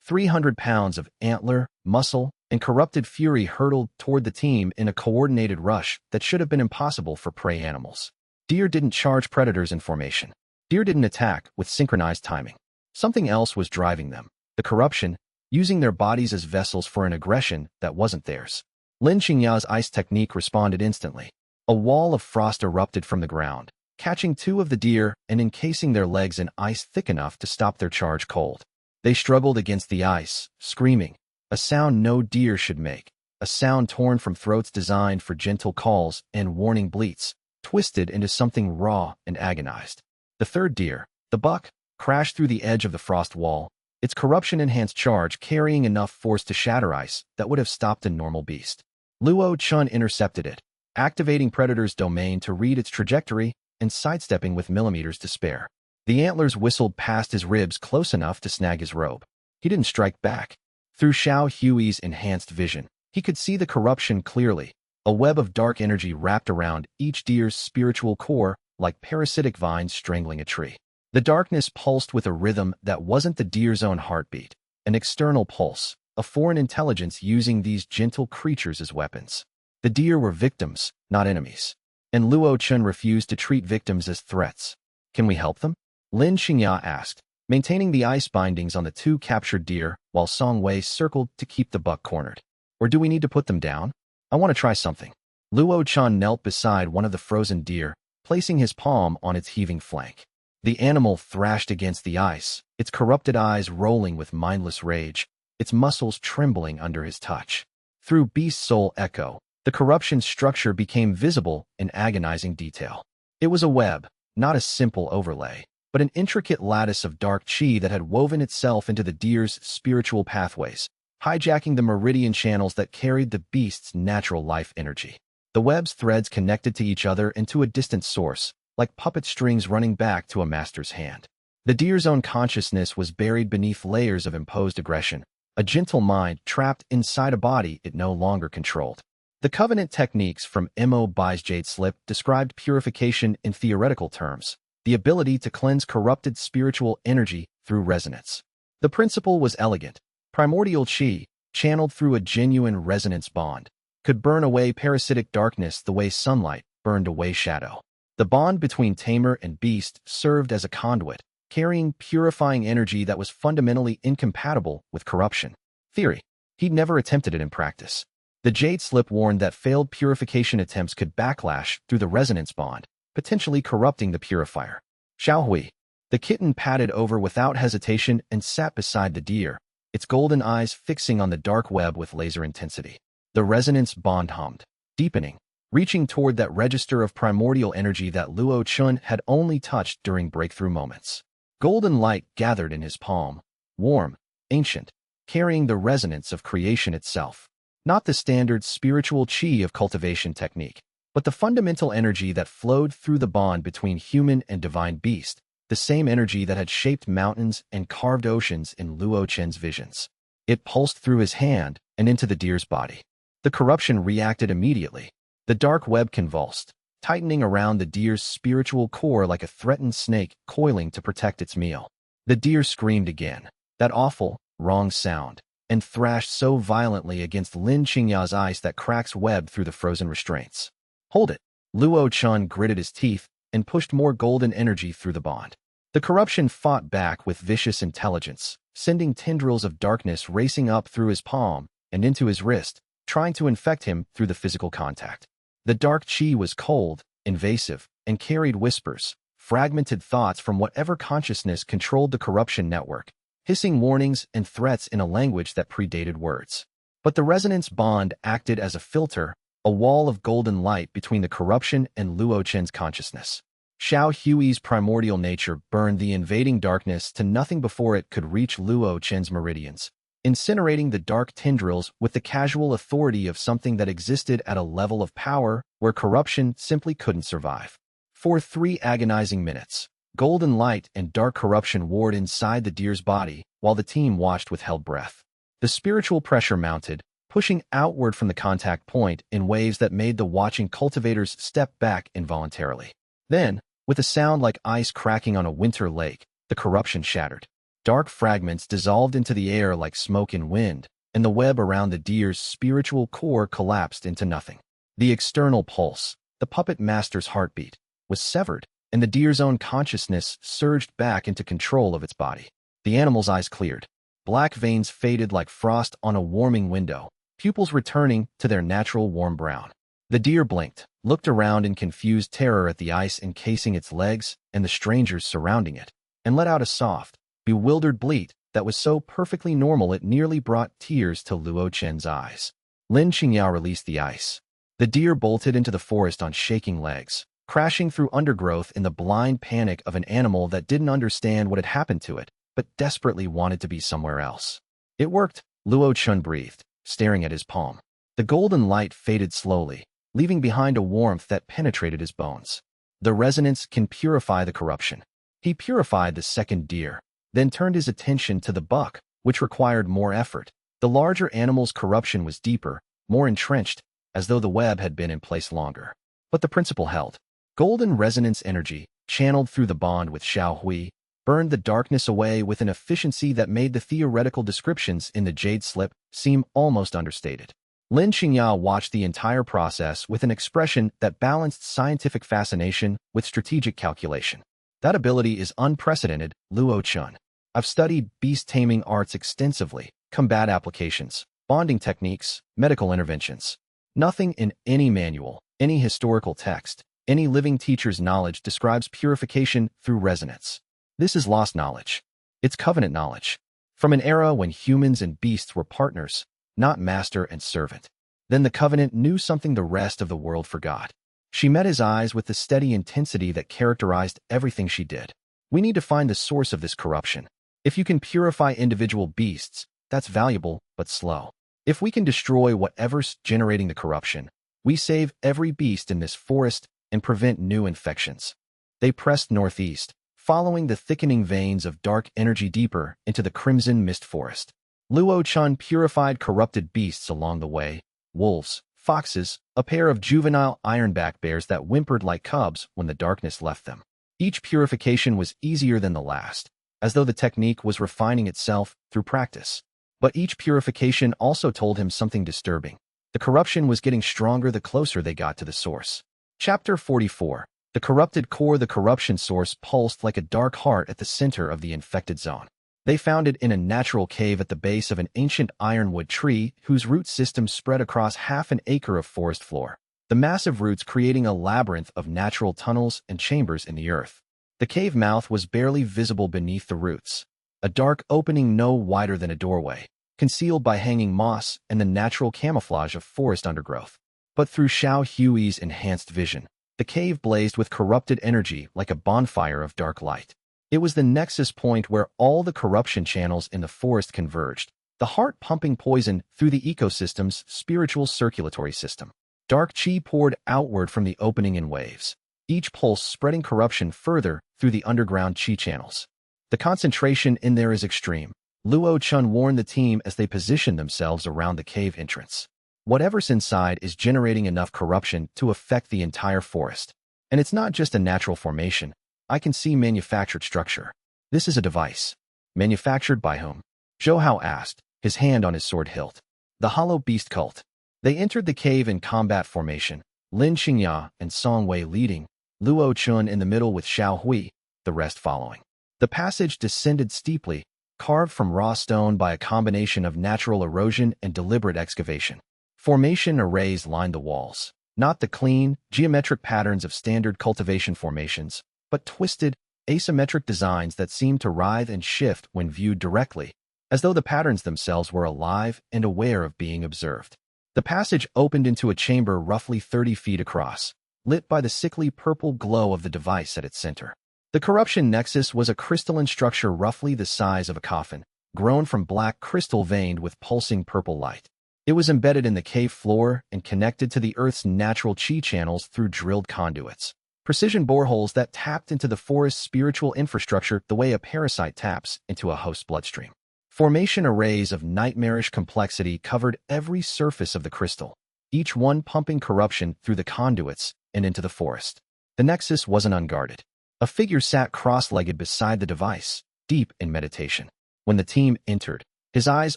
300 pounds of antler, muscle, and corrupted fury hurtled toward the team in a coordinated rush that should have been impossible for prey animals. Deer didn't charge predators in formation. Deer didn't attack with synchronized timing. Something else was driving them. The corruption, using their bodies as vessels for an aggression that wasn't theirs. Xianxia's ice technique responded instantly. A wall of frost erupted from the ground, catching 2 of the deer and encasing their legs in ice thick enough to stop their charge cold. They struggled against the ice, screaming, a sound no deer should make, a sound torn from throats designed for gentle calls and warning bleats, twisted into something raw and agonized. The third deer, the buck, crashed through the edge of the frost wall, its corruption-enhanced charge carrying enough force to shatter ice that would have stopped a normal beast. Luo Chen intercepted it, activating Predator's domain to read its trajectory and sidestepping with millimeters to spare. The antlers whistled past his ribs close enough to snag his robe. He didn't strike back. Through Xiao Hui's enhanced vision, he could see the corruption clearly, a web of dark energy wrapped around each deer's spiritual core like parasitic vines strangling a tree. The darkness pulsed with a rhythm that wasn't the deer's own heartbeat, an external pulse, a foreign intelligence using these gentle creatures as weapons. The deer were victims, not enemies. And Luo Chen refused to treat victims as threats. Can we help them? Xianxia asked, maintaining the ice bindings on the 2 captured deer while Song Wei circled to keep the buck cornered. Or do we need to put them down? I want to try something. Luo Chen knelt beside one of the frozen deer, placing his palm on its heaving flank. The animal thrashed against the ice, its corrupted eyes rolling with mindless rage, its muscles trembling under his touch. Through beast soul echo, the corruption structure became visible in agonizing detail. It was a web, not a simple overlay, but an intricate lattice of dark chi that had woven itself into the deer's spiritual pathways, hijacking the meridian channels that carried the beast's natural life energy. The web's threads connected to each other and to a distant source, like puppet strings running back to a master's hand. The deer's own consciousness was buried beneath layers of imposed aggression, a gentle mind trapped inside a body it no longer controlled. The covenant techniques from Mo Bai's Jade Slip described purification in theoretical terms, the ability to cleanse corrupted spiritual energy through resonance. The principle was elegant. Primordial chi, channeled through a genuine resonance bond, could burn away parasitic darkness the way sunlight burned away shadow. The bond between tamer and beast served as a conduit, carrying purifying energy that was fundamentally incompatible with corruption. Theory. He'd never attempted it in practice. The Jade Slip warned that failed purification attempts could backlash through the resonance bond, potentially corrupting the purifier. Xiao Hui. The kitten padded over without hesitation and sat beside the deer, its golden eyes fixing on the dark web with laser intensity. The resonance bond hummed, deepening, reaching toward that register of primordial energy that Luo Chen had only touched during breakthrough moments. Golden light gathered in his palm, warm, ancient, carrying the resonance of creation itself. Not the standard spiritual chi of cultivation technique, but the fundamental energy that flowed through the bond between human and divine beast, the same energy that had shaped mountains and carved oceans in Luo Chen's visions. It pulsed through his hand and into the deer's body. The corruption reacted immediately. The dark web convulsed, tightening around the deer's spiritual core like a threatened snake coiling to protect its meal. The deer screamed again, that awful, wrong sound, and thrashed so violently against Lin Qingya's ice that cracks webbed through the frozen restraints. Hold it! Luo Chen gritted his teeth and pushed more golden energy through the bond. The corruption fought back with vicious intelligence, sending tendrils of darkness racing up through his palm and into his wrist, trying to infect him through the physical contact. The dark chi was cold, invasive, and carried whispers, fragmented thoughts from whatever consciousness controlled the corruption network, hissing warnings and threats in a language that predated words. But the resonance bond acted as a filter, a wall of golden light between the corruption and Luo Chen's consciousness. Xiao Hui's primordial nature burned the invading darkness to nothing before it could reach Luo Chen's meridians, incinerating the dark tendrils with the casual authority of something that existed at a level of power where corruption simply couldn't survive. For 3 agonizing minutes, golden light and dark corruption warred inside the deer's body while the team watched with held breath. The spiritual pressure mounted, pushing outward from the contact point in waves that made the watching cultivators step back involuntarily. Then, with a sound like ice cracking on a winter lake, the corruption shattered. Dark fragments dissolved into the air like smoke in wind, and the web around the deer's spiritual core collapsed into nothing. The external pulse, the puppet master's heartbeat, was severed, and the deer's own consciousness surged back into control of its body. The animal's eyes cleared. Black veins faded like frost on a warming window, pupils returning to their natural warm brown. The deer blinked, looked around in confused terror at the ice encasing its legs and the strangers surrounding it, and let out a soft, bewildered bleat that was so perfectly normal it nearly brought tears to Luo Chen's eyes. Lin Qingya released the ice. The deer bolted into the forest on shaking legs, crashing through undergrowth in the blind panic of an animal that didn't understand what had happened to it, but desperately wanted to be somewhere else. It worked, Luo Chen breathed, staring at his palm. The golden light faded slowly, leaving behind a warmth that penetrated his bones. The resonance can purify the corruption. He purified the second deer, then turned his attention to the buck, which required more effort. The larger animal's corruption was deeper, more entrenched, as though the web had been in place longer. But the principle held. Golden resonance energy, channeled through the bond with Xiao Hui, burned the darkness away with an efficiency that made the theoretical descriptions in the jade slip seem almost understated. Lin Qingya watched the entire process with an expression that balanced scientific fascination with strategic calculation. That ability is unprecedented, Luo Chen. I've studied beast taming arts extensively, combat applications, bonding techniques, medical interventions. Nothing in any manual, any historical text, any living teacher's knowledge describes purification through resonance. This is lost knowledge. It's covenant knowledge. From an era when humans and beasts were partners, not master and servant. Then the covenant knew something the rest of the world forgot. She met his eyes with the steady intensity that characterized everything she did. We need to find the source of this corruption. If you can purify individual beasts, that's valuable, but slow. If we can destroy whatever's generating the corruption, we save every beast in this forest and prevent new infections. They pressed northeast, following the thickening veins of dark energy deeper into the crimson mist forest. Luo Chen purified corrupted beasts along the way, wolves, foxes, a pair of juvenile ironback bears that whimpered like cubs when the darkness left them. Each purification was easier than the last, as though the technique was refining itself through practice. But each purification also told him something disturbing. The corruption was getting stronger the closer they got to the source. Chapter 44. The corrupted core. The corruption source pulsed like a dark heart at the center of the infected zone. They found it in a natural cave at the base of an ancient ironwood tree whose root system spread across half an acre of forest floor, the massive roots creating a labyrinth of natural tunnels and chambers in the earth. The cave mouth was barely visible beneath the roots, a dark opening no wider than a doorway, concealed by hanging moss and the natural camouflage of forest undergrowth. But through Xiao Hui's enhanced vision, the cave blazed with corrupted energy like a bonfire of dark light. It was the nexus point where all the corruption channels in the forest converged, the heart pumping poison through the ecosystem's spiritual circulatory system. Dark chi poured outward from the opening in waves, each pulse spreading corruption further through the underground chi channels. The concentration in there is extreme, Luo Chen warned the team as they positioned themselves around the cave entrance. Whatever's inside is generating enough corruption to affect the entire forest. And it's not just a natural formation. I can see manufactured structure. This is a device. Manufactured by whom? Zhou Hao asked, his hand on his sword hilt. The Hollow Beast Cult. They entered the cave in combat formation, Lin Xianxia and Song Wei leading, Luo Chen in the middle with Xiao Hui, the rest following. The passage descended steeply, carved from raw stone by a combination of natural erosion and deliberate excavation. Formation arrays lined the walls, not the clean, geometric patterns of standard cultivation formations, but twisted, asymmetric designs that seemed to writhe and shift when viewed directly, as though the patterns themselves were alive and aware of being observed. The passage opened into a chamber roughly 30 feet across, lit by the sickly purple glow of the device at its center. The corruption nexus was a crystalline structure roughly the size of a coffin, grown from black crystal veined with pulsing purple light. It was embedded in the cave floor and connected to the Earth's natural chi channels through drilled conduits. Precision boreholes that tapped into the forest's spiritual infrastructure the way a parasite taps into a host's bloodstream. Formation arrays of nightmarish complexity covered every surface of the crystal, each one pumping corruption through the conduits and into the forest. The nexus wasn't unguarded. A figure sat cross-legged beside the device, deep in meditation. When the team entered, his eyes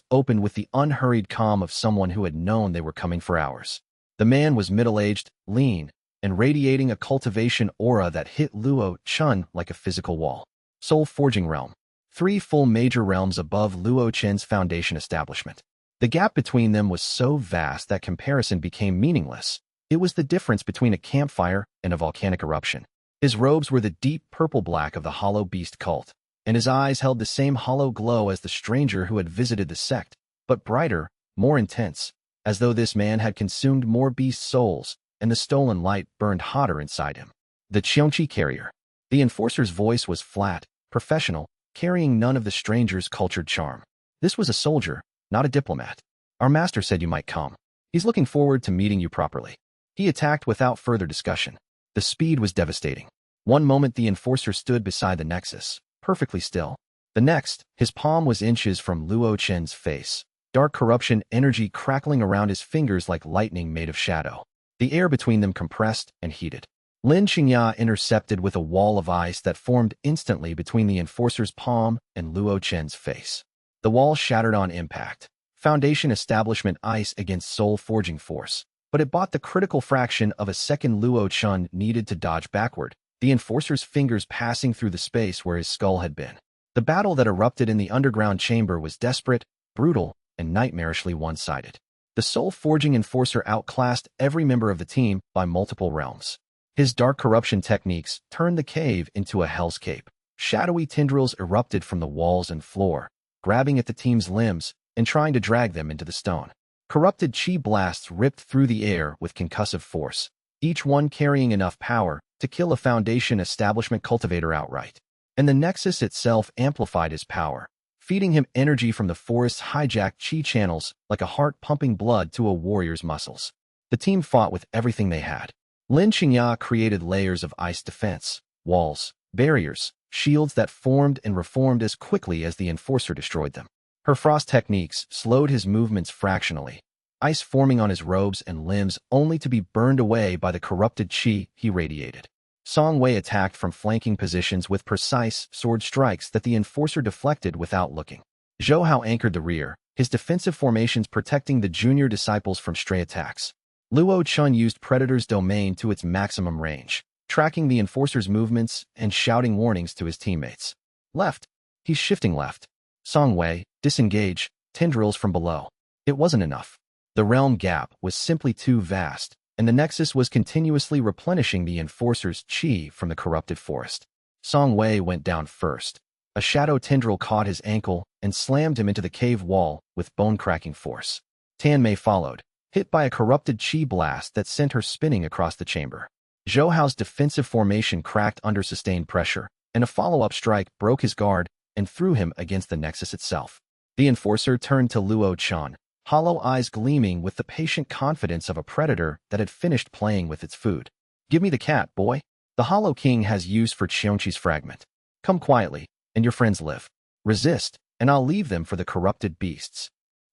opened with the unhurried calm of someone who had known they were coming for hours. The man was middle-aged, lean, and radiating a cultivation aura that hit Luo Chen like a physical wall. Soul Forging Realm. 3 full major realms above Luo Chen's foundation establishment. The gap between them was so vast that comparison became meaningless. It was the difference between a campfire and a volcanic eruption. His robes were the deep purple-black of the Hollow Beast cult, and his eyes held the same hollow glow as the stranger who had visited the sect, but brighter, more intense, as though this man had consumed more beast souls, and the stolen light burned hotter inside him. The xianxia carrier. The enforcer's voice was flat, professional, carrying none of the stranger's cultured charm. This was a soldier, not a diplomat. Our master said you might come. He's looking forward to meeting you properly. He attacked without further discussion. The speed was devastating. One moment the enforcer stood beside the nexus, perfectly still. The next, his palm was inches from Luo Chen's face, dark corruption energy crackling around his fingers like lightning made of shadow. The air between them compressed and heated. Lin Xianxia intercepted with a wall of ice that formed instantly between the enforcer's palm and Luo Chen's face. The wall shattered on impact. Foundation establishment ice against soul forging force. But it bought the critical fraction of a second Luo Chen needed to dodge backward, the enforcer's fingers passing through the space where his skull had been. The battle that erupted in the underground chamber was desperate, brutal, and nightmarishly one-sided. The soul-forging enforcer outclassed every member of the team by multiple realms. His dark corruption techniques turned the cave into a hellscape. Shadowy tendrils erupted from the walls and floor, grabbing at the team's limbs and trying to drag them into the stone. Corrupted chi blasts ripped through the air with concussive force, each one carrying enough power to kill a Foundation establishment cultivator outright. And the Nexus itself amplified his power, feeding him energy from the forest's hijacked chi channels like a heart pumping blood to a warrior's muscles. The team fought with everything they had. Lin Xianxia created layers of ice defense, walls, barriers, shields that formed and reformed as quickly as the Enforcer destroyed them. Her frost techniques slowed his movements fractionally, ice forming on his robes and limbs only to be burned away by the corrupted chi he radiated. Song Wei attacked from flanking positions with precise sword strikes that the Enforcer deflected without looking. Zhou Hao anchored the rear, his defensive formations protecting the junior disciples from stray attacks. Luo Chen used Predator's domain to its maximum range, tracking the Enforcer's movements and shouting warnings to his teammates. Left. He's shifting left. Song Wei, disengage, tendrils from below. It wasn't enough. The realm gap was simply too vast, and the Nexus was continuously replenishing the Enforcer's chi from the corrupted forest. Song Wei went down first. A shadow tendril caught his ankle and slammed him into the cave wall with bone-cracking force. Tan Mei followed, hit by a corrupted chi blast that sent her spinning across the chamber. Zhou Hao's defensive formation cracked under sustained pressure, and a follow-up strike broke his guard and threw him against the nexus itself. The enforcer turned to Luo Chen, hollow eyes gleaming with the patient confidence of a predator that had finished playing with its food. "Give me the cat, boy. The Hollow King has use for xianxia's fragment. Come quietly, and your friends live. Resist, and I'll leave them for the corrupted beasts."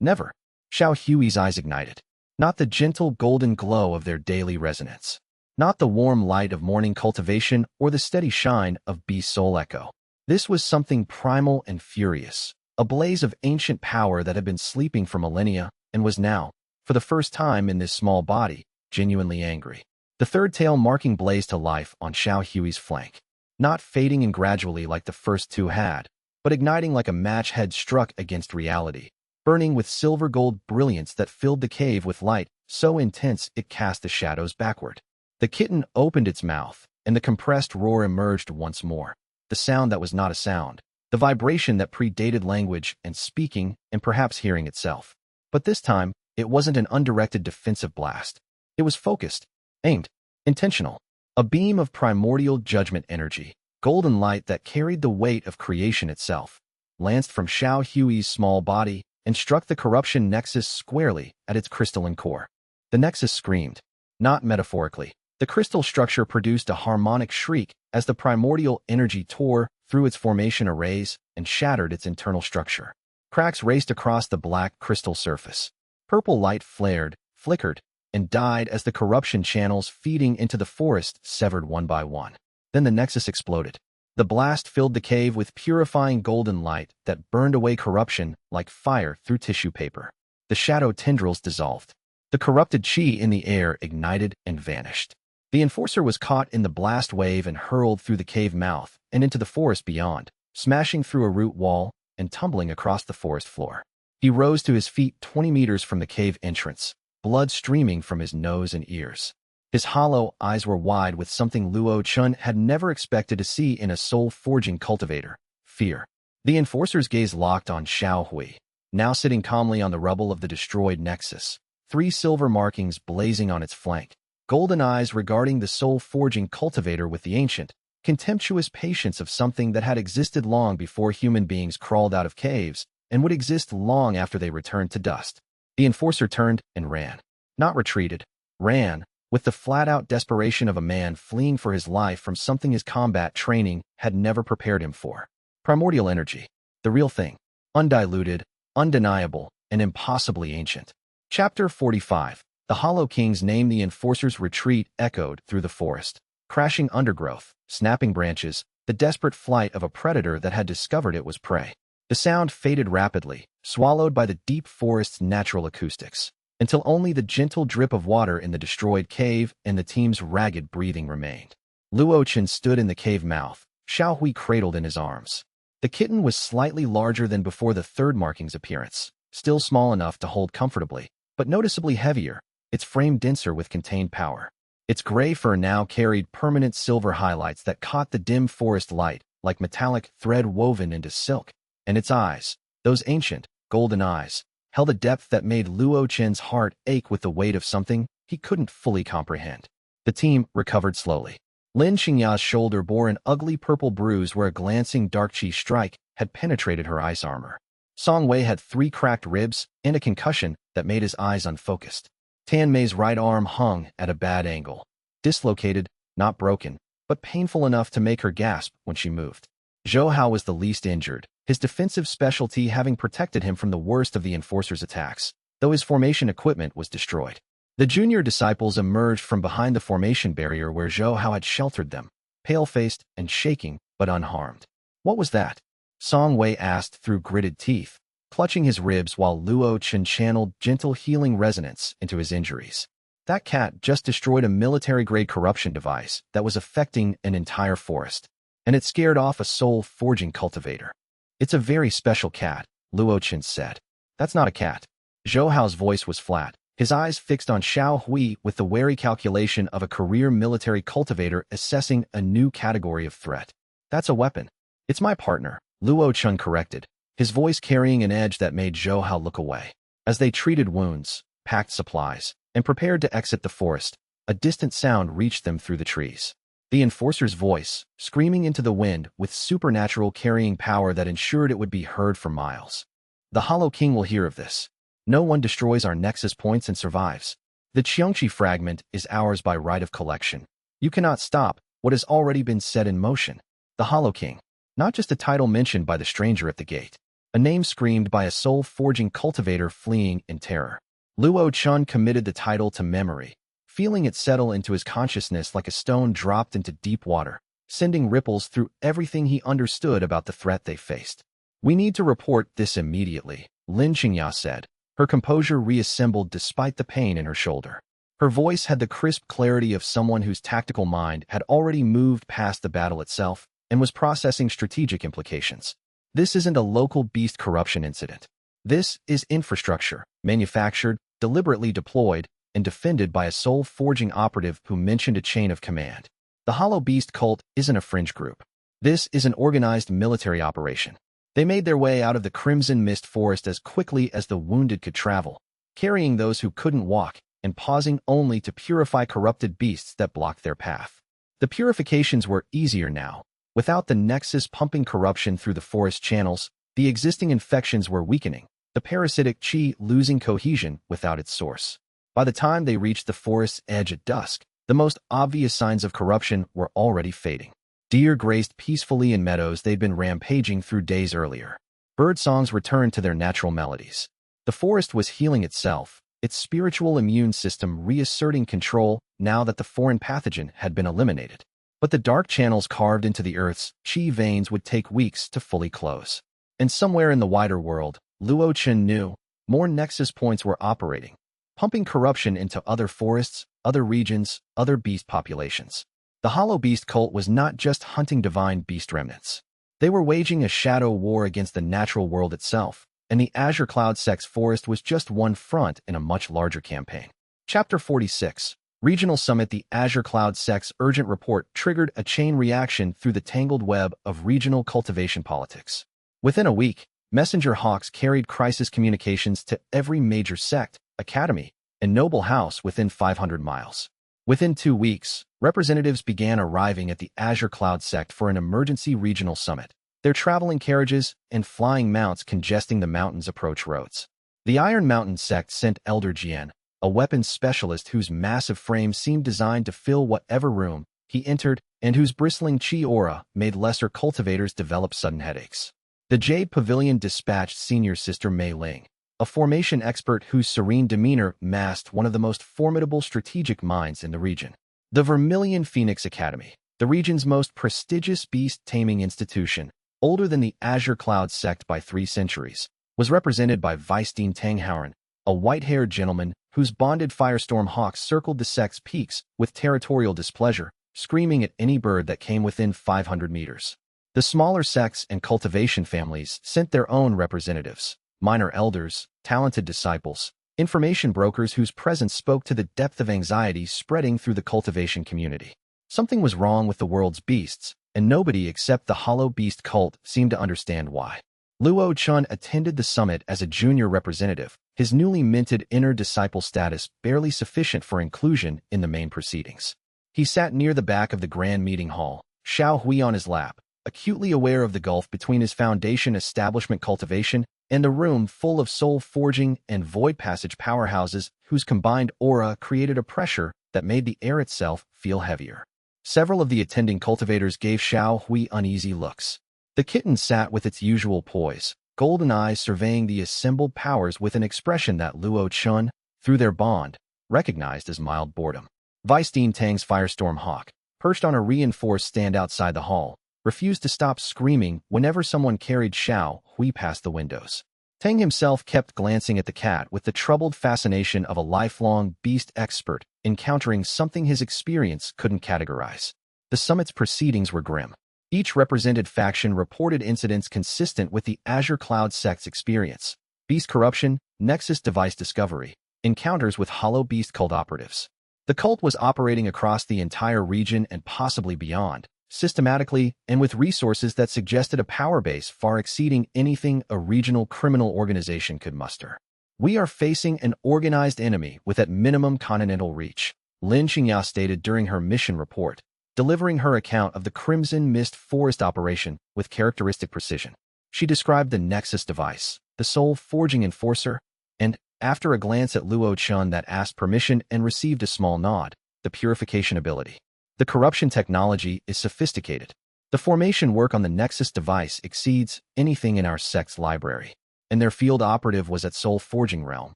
"Never." Xiao Hui's eyes ignited. Not the gentle golden glow of their daily resonance. Not the warm light of morning cultivation or the steady shine of beast soul echo. This was something primal and furious, a blaze of ancient power that had been sleeping for millennia and was now, for the first time in this small body, genuinely angry. The third tail marking blazed to life on Xiao Hui's flank, not fading in gradually like the first two had, but igniting like a match head struck against reality, burning with silver-gold brilliance that filled the cave with light so intense it cast the shadows backward. The kitten opened its mouth, and the compressed roar emerged once more, the sound that was not a sound, the vibration that predated language and speaking and perhaps hearing itself. But this time, it wasn't an undirected defensive blast. It was focused, aimed, intentional, a beam of primordial judgment energy, golden light that carried the weight of creation itself, lanced from Xiao Hui's small body and struck the corruption nexus squarely at its crystalline core. The nexus screamed, not metaphorically. The crystal structure produced a harmonic shriek as the primordial energy tore through its formation arrays and shattered its internal structure. Cracks raced across the black crystal surface. Purple light flared, flickered, and died as the corruption channels feeding into the forest severed one by one. Then the nexus exploded. The blast filled the cave with purifying golden light that burned away corruption like fire through tissue paper. The shadow tendrils dissolved. The corrupted chi in the air ignited and vanished. The enforcer was caught in the blast wave and hurled through the cave mouth and into the forest beyond, smashing through a root wall and tumbling across the forest floor. He rose to his feet 20 meters from the cave entrance, blood streaming from his nose and ears. His hollow eyes were wide with something Luo Chen had never expected to see in a soul-forging cultivator: fear. The enforcer's gaze locked on Xiao Hui, now sitting calmly on the rubble of the destroyed nexus, 3 silver markings blazing on its flank, golden eyes regarding the soul-forging cultivator with the ancient, contemptuous patience of something that had existed long before human beings crawled out of caves and would exist long after they returned to dust. The enforcer turned and ran. Not retreated. Ran, with the flat-out desperation of a man fleeing for his life from something his combat training had never prepared him for. Primordial energy. The real thing. Undiluted, undeniable, and impossibly ancient. Chapter 45. The Hollow King's name. The enforcer's retreat echoed through the forest, crashing undergrowth, snapping branches, the desperate flight of a predator that had discovered it was prey. The sound faded rapidly, swallowed by the deep forest's natural acoustics, until only the gentle drip of water in the destroyed cave and the team's ragged breathing remained. Luo Chen stood in the cave mouth, Xiao Hui cradled in his arms. The kitten was slightly larger than before the third marking's appearance, still small enough to hold comfortably, but noticeably heavier, its frame denser with contained power. Its gray fur now carried permanent silver highlights that caught the dim forest light like metallic thread woven into silk, and its eyes, those ancient, golden eyes, held a depth that made Luo Chen's heart ache with the weight of something he couldn't fully comprehend. The team recovered slowly. Lin Xingya's shoulder bore an ugly purple bruise where a glancing dark chi strike had penetrated her ice armor. Song Wei had 3 cracked ribs and a concussion that made his eyes unfocused. Tan Mei's right arm hung at a bad angle, dislocated, not broken, but painful enough to make her gasp when she moved. Zhou Hao was the least injured, his defensive specialty having protected him from the worst of the enforcer's attacks, though his formation equipment was destroyed. The junior disciples emerged from behind the formation barrier where Zhou Hao had sheltered them, pale-faced and shaking, but unharmed. "What was that?" Song Wei asked through gritted teeth, clutching his ribs while Luo Chen channeled gentle healing resonance into his injuries. "That cat just destroyed a military-grade corruption device that was affecting an entire forest, and it scared off a soul-forging cultivator." "It's a very special cat," Luo Chen said. "That's not a cat." Zhou Hao's voice was flat, his eyes fixed on Xiao Hui with the wary calculation of a career military cultivator assessing a new category of threat. "That's a weapon." "It's my partner," Luo Chen corrected, his voice carrying an edge that made Zhou Hao look away. As they treated wounds, packed supplies, and prepared to exit the forest, a distant sound reached them through the trees. The enforcer's voice, screaming into the wind with supernatural carrying power that ensured it would be heard for miles. The Hollow King will hear of this. No one destroys our nexus points and survives. The xianxia fragment is ours by right of collection. You cannot stop what has already been set in motion. The Hollow King, not just a title mentioned by the stranger at the gate, a name screamed by a soul-forging cultivator fleeing in terror. Luo Chen committed the title to memory, feeling it settle into his consciousness like a stone dropped into deep water, sending ripples through everything he understood about the threat they faced. We need to report this immediately, xianxia said, her composure reassembled despite the pain in her shoulder. Her voice had the crisp clarity of someone whose tactical mind had already moved past the battle itself and was processing strategic implications. This isn't a local beast corruption incident. This is infrastructure, manufactured, deliberately deployed, and defended by a soul-forging operative who mentioned a chain of command. The Hollow Beast cult isn't a fringe group. This is an organized military operation. They made their way out of the Crimson Mist Forest as quickly as the wounded could travel, carrying those who couldn't walk and pausing only to purify corrupted beasts that blocked their path. The purifications were easier now. Without the nexus pumping corruption through the forest channels, the existing infections were weakening, the parasitic qi losing cohesion without its source. By the time they reached the forest's edge at dusk, the most obvious signs of corruption were already fading. Deer grazed peacefully in meadows they'd been rampaging through days earlier. Bird songs returned to their natural melodies. The forest was healing itself, its spiritual immune system reasserting control now that the foreign pathogen had been eliminated. But the dark channels carved into the earth's qi veins would take weeks to fully close. And somewhere in the wider world, Luo Chen knew, more nexus points were operating, pumping corruption into other forests, other regions, other beast populations. The Hollow Beast cult was not just hunting divine beast remnants. They were waging a shadow war against the natural world itself, and the Azure Cloud Sect's forest was just one front in a much larger campaign. Chapter 46. Regional Summit. The Azure Cloud Sect's urgent report triggered a chain reaction through the tangled web of regional cultivation politics. Within a week, messenger hawks carried crisis communications to every major sect, academy, and noble house within 500 miles. Within 2 weeks, representatives began arriving at the Azure Cloud Sect for an emergency regional summit, their traveling carriages and flying mounts congesting the mountain's approach roads. The Iron Mountain Sect sent Elder Jian, a weapons specialist whose massive frame seemed designed to fill whatever room he entered and whose bristling qi aura made lesser cultivators develop sudden headaches. The Jade Pavilion dispatched Senior Sister Mei Ling, a formation expert whose serene demeanor masked one of the most formidable strategic minds in the region. The Vermilion Phoenix Academy, the region's most prestigious beast taming institution, older than the Azure Cloud Sect by 3 centuries, was represented by Weisstein Tanghauern, a white-haired gentleman whose bonded firestorm hawks circled the sect's peaks with territorial displeasure, screaming at any bird that came within 500 meters. The smaller sects and cultivation families sent their own representatives, minor elders, talented disciples, information brokers whose presence spoke to the depth of anxiety spreading through the cultivation community. Something was wrong with the world's beasts, and nobody except the Hollow Beast cult seemed to understand why. Luo Chen attended the summit as a junior representative, his newly minted inner disciple status barely sufficient for inclusion in the main proceedings. He sat near the back of the grand meeting hall, Xiao Hui on his lap, acutely aware of the gulf between his foundation establishment cultivation and the room full of soul-forging and void passage powerhouses whose combined aura created a pressure that made the air itself feel heavier. Several of the attending cultivators gave Xiao Hui uneasy looks. The kitten sat with its usual poise, golden eyes surveying the assembled powers with an expression that Luo Chen, through their bond, recognized as mild boredom. Weisstein Tang's firestorm hawk, perched on a reinforced stand outside the hall, refused to stop screaming whenever someone carried Xiao Hui past the windows. Tang himself kept glancing at the cat with the troubled fascination of a lifelong beast expert encountering something his experience couldn't categorize. The summit's proceedings were grim. Each represented faction reported incidents consistent with the Azure Cloud Sect's experience: beast corruption, nexus device discovery, encounters with Hollow Beast cult operatives. The cult was operating across the entire region and possibly beyond, systematically and with resources that suggested a power base far exceeding anything a regional criminal organization could muster. "We are facing an organized enemy with at minimum continental reach," xianxia stated during her mission report, delivering her account of the Crimson Mist Forest operation with characteristic precision. She described the Nexus device, the soul forging enforcer, and, after a glance at Luo Chen that asked permission and received a small nod, the purification ability. The corruption technology is sophisticated. The formation work on the Nexus device exceeds anything in our sect's library, and their field operative was at Soul Forging realm,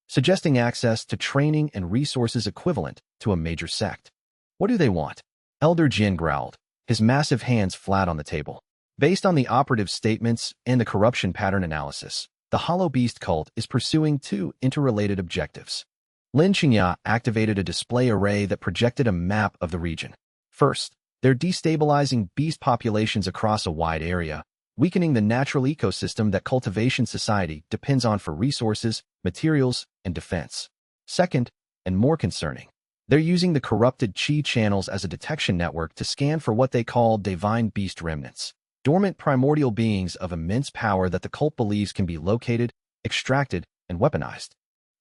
suggesting access to training and resources equivalent to a major sect. What do they want? Elder Jin growled, his massive hands flat on the table. Based on the operative statements and the corruption pattern analysis, the Hollow Beast cult is pursuing two interrelated objectives. Lin Xianxia activated a display array that projected a map of the region. First, they're destabilizing beast populations across a wide area, weakening the natural ecosystem that cultivation society depends on for resources, materials, and defense. Second, and more concerning, they're using the corrupted Qi channels as a detection network to scan for what they call divine beast remnants, dormant primordial beings of immense power that the cult believes can be located, extracted, and weaponized.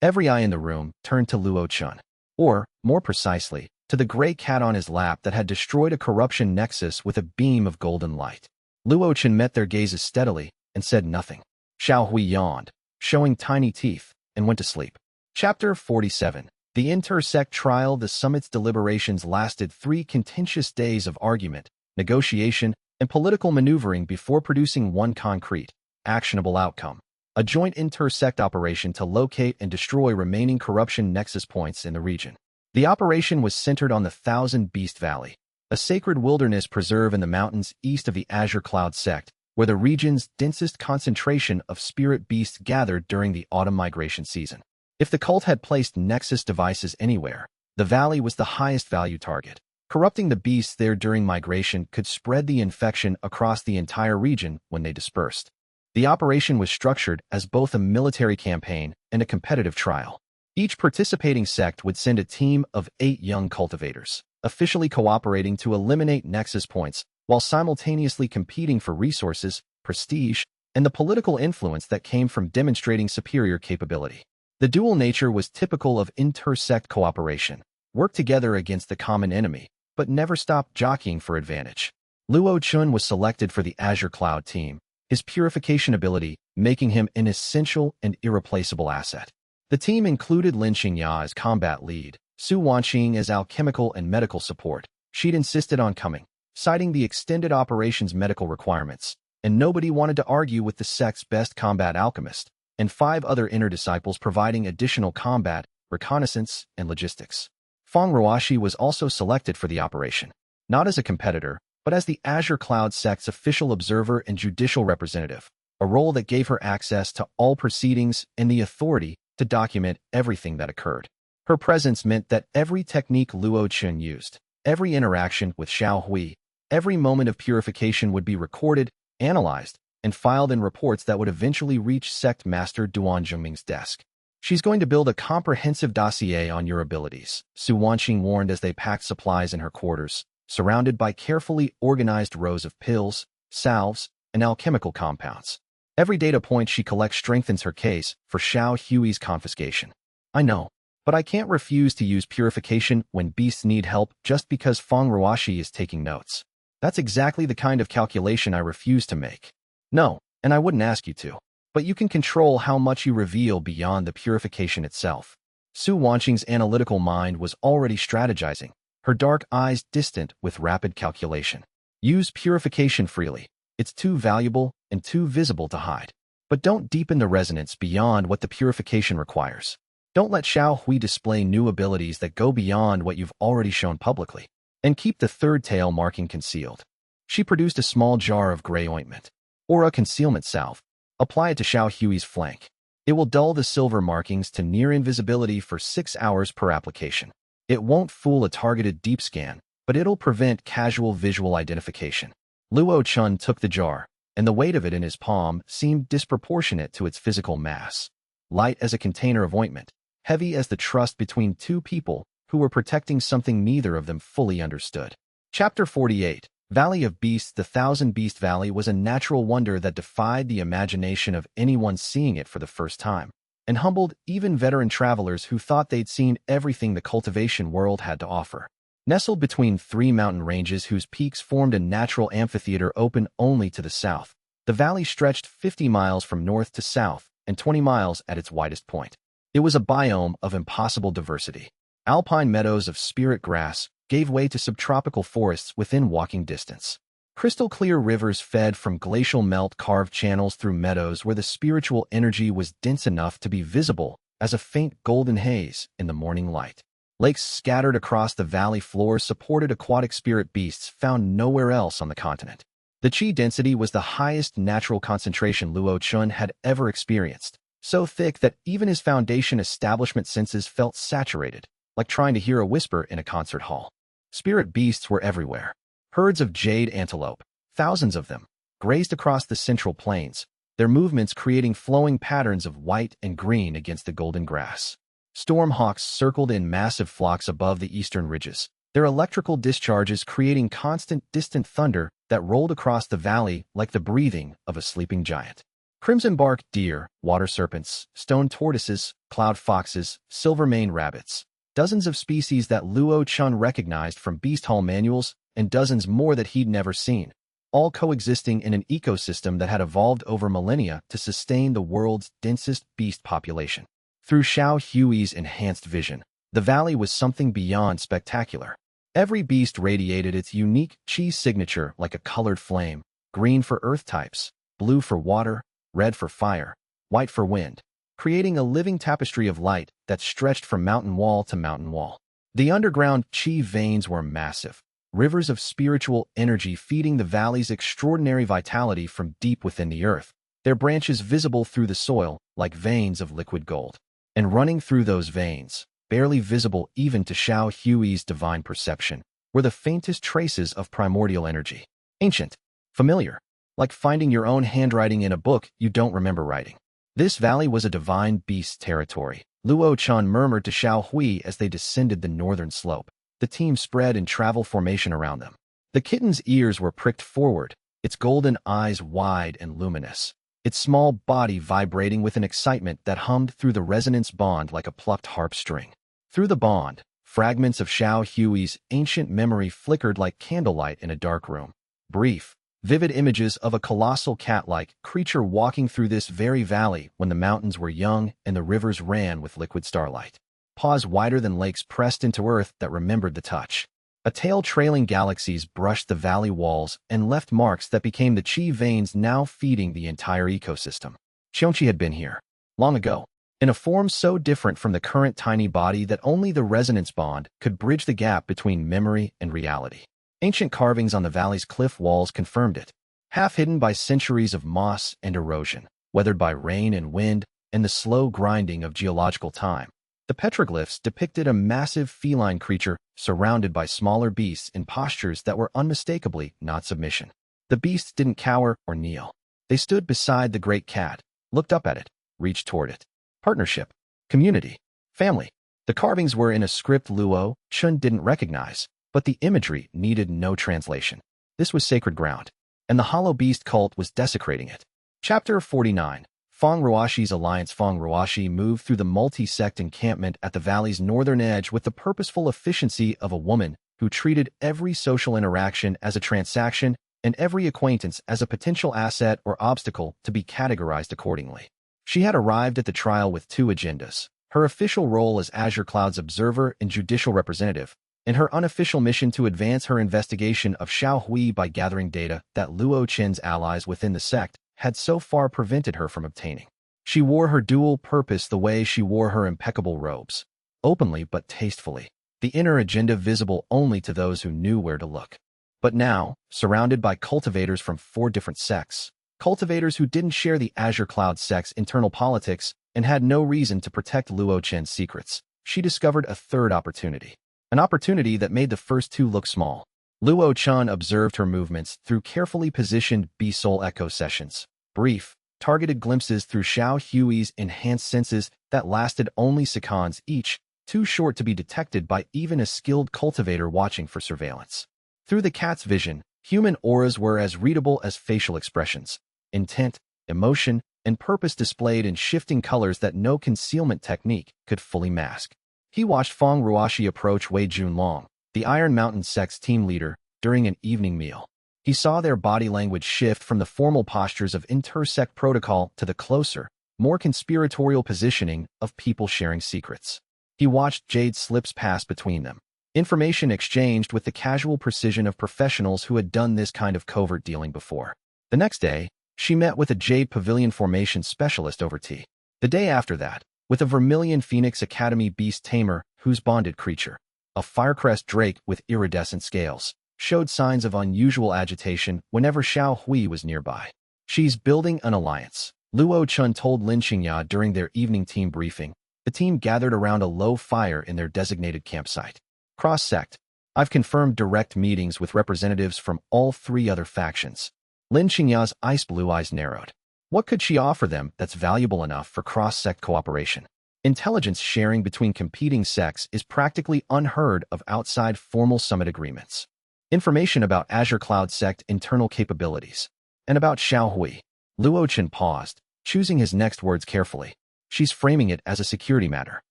Every eye in the room turned to Luo Chen, or, more precisely, to the gray cat on his lap that had destroyed a corruption nexus with a beam of golden light. Luo Chen met their gazes steadily and said nothing. Xiao Hui yawned, showing tiny teeth, and went to sleep. Chapter 47. The Inter-Sect Trial. The summit's deliberations lasted 3 contentious days of argument, negotiation, and political maneuvering before producing one concrete, actionable outcome: a joint inter-sect operation to locate and destroy remaining corruption nexus points in the region. The operation was centered on the Thousand Beast Valley, a sacred wilderness preserve in the mountains east of the Azure Cloud Sect, where the region's densest concentration of spirit beasts gathered during the autumn migration season. If the cult had placed nexus devices anywhere, the valley was the highest value target. Corrupting the beasts there during migration could spread the infection across the entire region when they dispersed. The operation was structured as both a military campaign and a competitive trial. Each participating sect would send a team of 8 young cultivators, officially cooperating to eliminate nexus points while simultaneously competing for resources, prestige, and the political influence that came from demonstrating superior capability. The dual nature was typical of inter-sect cooperation: work together against the common enemy, but never stop jockeying for advantage. Luo Chen was selected for the Azure Cloud team, his purification ability making him an essential and irreplaceable asset. The team included Lin Xianxia as combat lead, Su Wanqing as alchemical and medical support. She'd insisted on coming, citing the extended operations medical requirements, and nobody wanted to argue with the sect's best combat alchemist, and 5 other inner disciples providing additional combat, reconnaissance, and logistics. Feng Ruoshi was also selected for the operation, not as a competitor, but as the Azure Cloud Sect's official observer and judicial representative, a role that gave her access to all proceedings and the authority to document everything that occurred. Her presence meant that every technique Luo Chen used, every interaction with Xiao Hui, every moment of purification would be recorded, analyzed, and filed in reports that would eventually reach Sect Master Duan Zhengming's desk. "She's going to build a comprehensive dossier on your abilities," Su Wanqing warned as they packed supplies in her quarters, surrounded by carefully organized rows of pills, salves, and alchemical compounds. Every data point she collects strengthens her case for Xiao Hui's confiscation. "I know, but I can't refuse to use purification when beasts need help just because Feng Ruoshi is taking notes. That's exactly the kind of calculation I refuse to make." "No, and I wouldn't ask you to. But you can control how much you reveal beyond the purification itself." Su Wanqing's analytical mind was already strategizing, her dark eyes distant with rapid calculation. "Use purification freely. It's too valuable and too visible to hide. But don't deepen the resonance beyond what the purification requires. Don't let Xiao Hui display new abilities that go beyond what you've already shown publicly. And keep the third tail marking concealed." She produced a small jar of gray ointment, or a concealment salve. "Apply it to Xiao Hui's flank. It will dull the silver markings to near invisibility for 6 hours per application. It won't fool a targeted deep scan, but it'll prevent casual visual identification." Luo Chen took the jar, and the weight of it in his palm seemed disproportionate to its physical mass. Light as a container of ointment, heavy as the trust between 2 people who were protecting something neither of them fully understood. Chapter 48. Valley of Beasts. The Thousand Beast Valley was a natural wonder that defied the imagination of anyone seeing it for the first time, and humbled even veteran travelers who thought they'd seen everything the cultivation world had to offer. Nestled between three mountain ranges whose peaks formed a natural amphitheater open only to the south, the valley stretched 50 miles from north to south and 20 miles at its widest point. It was a biome of impossible diversity. Alpine meadows of spirit grass gave way to subtropical forests within walking distance. Crystal-clear rivers fed from glacial melt-carved channels through meadows where the spiritual energy was dense enough to be visible as a faint golden haze in the morning light. Lakes scattered across the valley floor supported aquatic spirit beasts found nowhere else on the continent. The chi density was the highest natural concentration Luo Chen had ever experienced, so thick that even his foundation establishment senses felt saturated, like trying to hear a whisper in a concert hall. Spirit beasts were everywhere. Herds of jade antelope, thousands of them, grazed across the central plains, their movements creating flowing patterns of white and green against the golden grass. Storm hawks circled in massive flocks above the eastern ridges, their electrical discharges creating constant distant thunder that rolled across the valley like the breathing of a sleeping giant. Crimson-barked deer, water serpents, stone tortoises, cloud foxes, silver-maned rabbits, dozens of species that Luo Chen recognized from beast hall manuals and dozens more that he'd never seen, all coexisting in an ecosystem that had evolved over millennia to sustain the world's densest beast population. Through Xiaohui's enhanced vision, the valley was something beyond spectacular. Every beast radiated its unique chi signature like a colored flame, green for earth types, blue for water, red for fire, white for wind, creating a living tapestry of light that stretched from mountain wall to mountain wall. The underground chi veins were massive, rivers of spiritual energy feeding the valley's extraordinary vitality from deep within the earth, their branches visible through the soil like veins of liquid gold. And running through those veins, barely visible even to Xiaohui's divine perception, were the faintest traces of primordial energy. Ancient, familiar, like finding your own handwriting in a book you don't remember writing. This valley was a divine beast territory, Luo Chen murmured to Xiaohui as they descended the northern slope. The team spread in travel formation around them. The kitten's ears were pricked forward, its golden eyes wide and luminous, its small body vibrating with an excitement that hummed through the resonance bond like a plucked harp string. Through the bond, fragments of Xiaohui's ancient memory flickered like candlelight in a dark room. Brief, vivid images of a colossal cat-like creature walking through this very valley when the mountains were young and the rivers ran with liquid starlight. Paws wider than lakes pressed into earth that remembered the touch. A tail trailing galaxies brushed the valley walls and left marks that became the chi veins now feeding the entire ecosystem. xianxia had been here, long ago, in a form so different from the current tiny body that only the resonance bond could bridge the gap between memory and reality. Ancient carvings on the valley's cliff walls confirmed it, half hidden by centuries of moss and erosion, weathered by rain and wind and the slow grinding of geological time. The petroglyphs depicted a massive feline creature surrounded by smaller beasts in postures that were unmistakably not submission. The beasts didn't cower or kneel. They stood beside the great cat, looked up at it, reached toward it. Partnership, community, family. The carvings were in a script Luo Chen didn't recognize, but the imagery needed no translation. This was sacred ground, and the hollow beast cult was desecrating it. Chapter 49. Feng Ruoshi's alliance. Feng Ruoshi moved through the multi-sect encampment at the valley's northern edge with the purposeful efficiency of a woman who treated every social interaction as a transaction and every acquaintance as a potential asset or obstacle to be categorized accordingly. She had arrived at the trial with two agendas: her official role as Azure Cloud's observer and judicial representative, and her unofficial mission to advance her investigation of Xiaohui by gathering data that Luo Chen's allies within the sect had so far prevented her from obtaining. She wore her dual purpose the way she wore her impeccable robes, openly but tastefully, the inner agenda visible only to those who knew where to look. But now, surrounded by cultivators from 4 different sects, cultivators who didn't share the Azure Cloud Sect's internal politics and had no reason to protect Luo Chen's secrets, she discovered a third opportunity. An opportunity that made the first 2 look small. Luo Chen observed her movements through carefully positioned B-Soul echo sessions, brief, targeted glimpses through Xiaohui's enhanced senses that lasted only seconds each, too short to be detected by even a skilled cultivator watching for surveillance. Through the cat's vision, human auras were as readable as facial expressions, intent, emotion, and purpose displayed in shifting colors that no concealment technique could fully mask. He watched Feng Ruoshi approach Wei Junlong, the Iron Mountain Sect's team leader, during an evening meal. He saw their body language shift from the formal postures of intersect protocol to the closer, more conspiratorial positioning of people sharing secrets. He watched Jade's slips pass between them, information exchanged with the casual precision of professionals who had done this kind of covert dealing before. The next day, she met with a Jade Pavilion formation specialist over tea. The day after that, with a Vermilion Phoenix Academy beast tamer whose bonded creature, a Firecrest drake with iridescent scales, showed signs of unusual agitation whenever Xiao Hui was nearby. She's building an alliance, Luo Chen told Lin Xianxia during their evening team briefing. The team gathered around a low fire in their designated campsite. Cross-sect. I've confirmed direct meetings with representatives from all 3 other factions. Lin Xianxia's ice-blue eyes narrowed. What could she offer them that's valuable enough for cross-sect cooperation? Intelligence sharing between competing sects is practically unheard of outside formal summit agreements. Information about Azure Cloud Sect internal capabilities. And about Xiao Hui. Luo Chen paused, choosing his next words carefully. She's framing it as a security matter,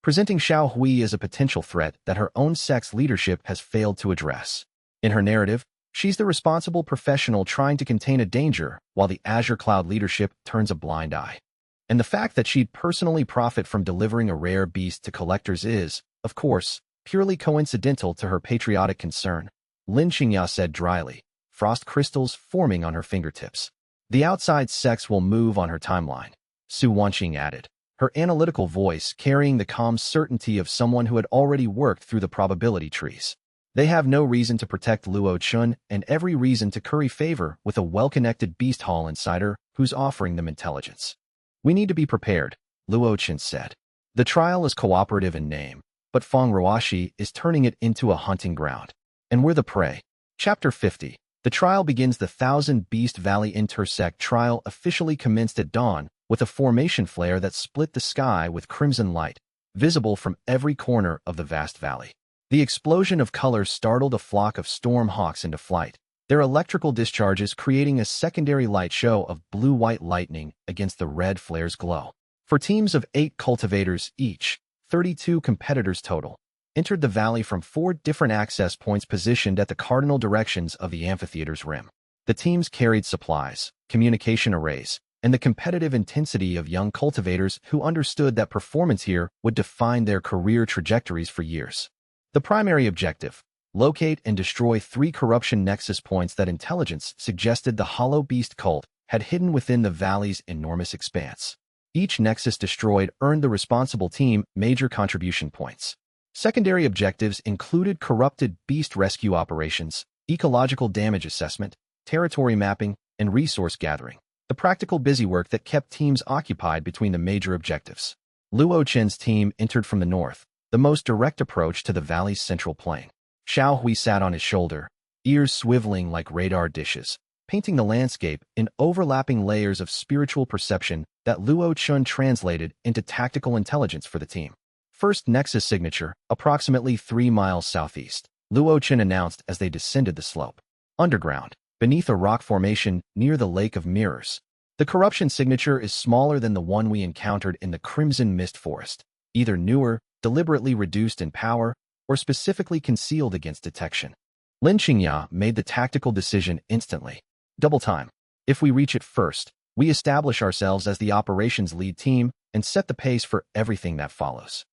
presenting Xiao Hui as a potential threat that her own sect's leadership has failed to address. In her narrative, she's the responsible professional trying to contain a danger while the Azure Cloud leadership turns a blind eye. And the fact that she'd personally profit from delivering a rare beast to collectors is, of course, purely coincidental to her patriotic concern, Lin Xianxia said dryly, frost crystals forming on her fingertips. The outside sects will move on her timeline, Su Wanqing added, her analytical voice carrying the calm certainty of someone who had already worked through the probability trees. They have no reason to protect Luo Chen and every reason to curry favor with a well-connected Beast Hall insider who's offering them intelligence. We need to be prepared, Luo Chen said. The trial is cooperative in name, but Feng Ruoxi is turning it into a hunting ground. And we're the prey. Chapter 50. The trial begins. The Thousand Beast Valley Intersect trial officially commenced at dawn, with a formation flare that split the sky with crimson light, visible from every corner of the vast valley. The explosion of color startled a flock of storm hawks into flight, their electrical discharges creating a secondary light show of blue-white lightning against the red flare's glow. For teams of 8 cultivators each, 32 competitors total, entered the valley from 4 different access points positioned at the cardinal directions of the amphitheater's rim. The teams carried supplies, communication arrays, and the competitive intensity of young cultivators who understood that performance here would define their career trajectories for years. The primary objective: locate and destroy 3 corruption nexus points that intelligence suggested the Hollow Beast cult had hidden within the valley's enormous expanse. Each nexus destroyed earned the responsible team major contribution points. Secondary objectives included corrupted beast rescue operations, ecological damage assessment, territory mapping, and resource gathering, the practical busywork that kept teams occupied between the major objectives. Luo Chen's team entered from the north, the most direct approach to the valley's central plain. Xiao Hui sat on his shoulder, ears swiveling like radar dishes, painting the landscape in overlapping layers of spiritual perception that Luo Chen translated into tactical intelligence for the team. First Nexus signature, approximately 3 miles southeast, Luo Chen announced as they descended the slope. Underground, beneath a rock formation near the Lake of Mirrors. The corruption signature is smaller than the one we encountered in the Crimson Mist Forest, either newer, deliberately reduced in power, or specifically concealed against detection. Lin Xianxia made the tactical decision instantly. Double time. If we reach it first, we establish ourselves as the operations lead team and set the pace for everything that follows.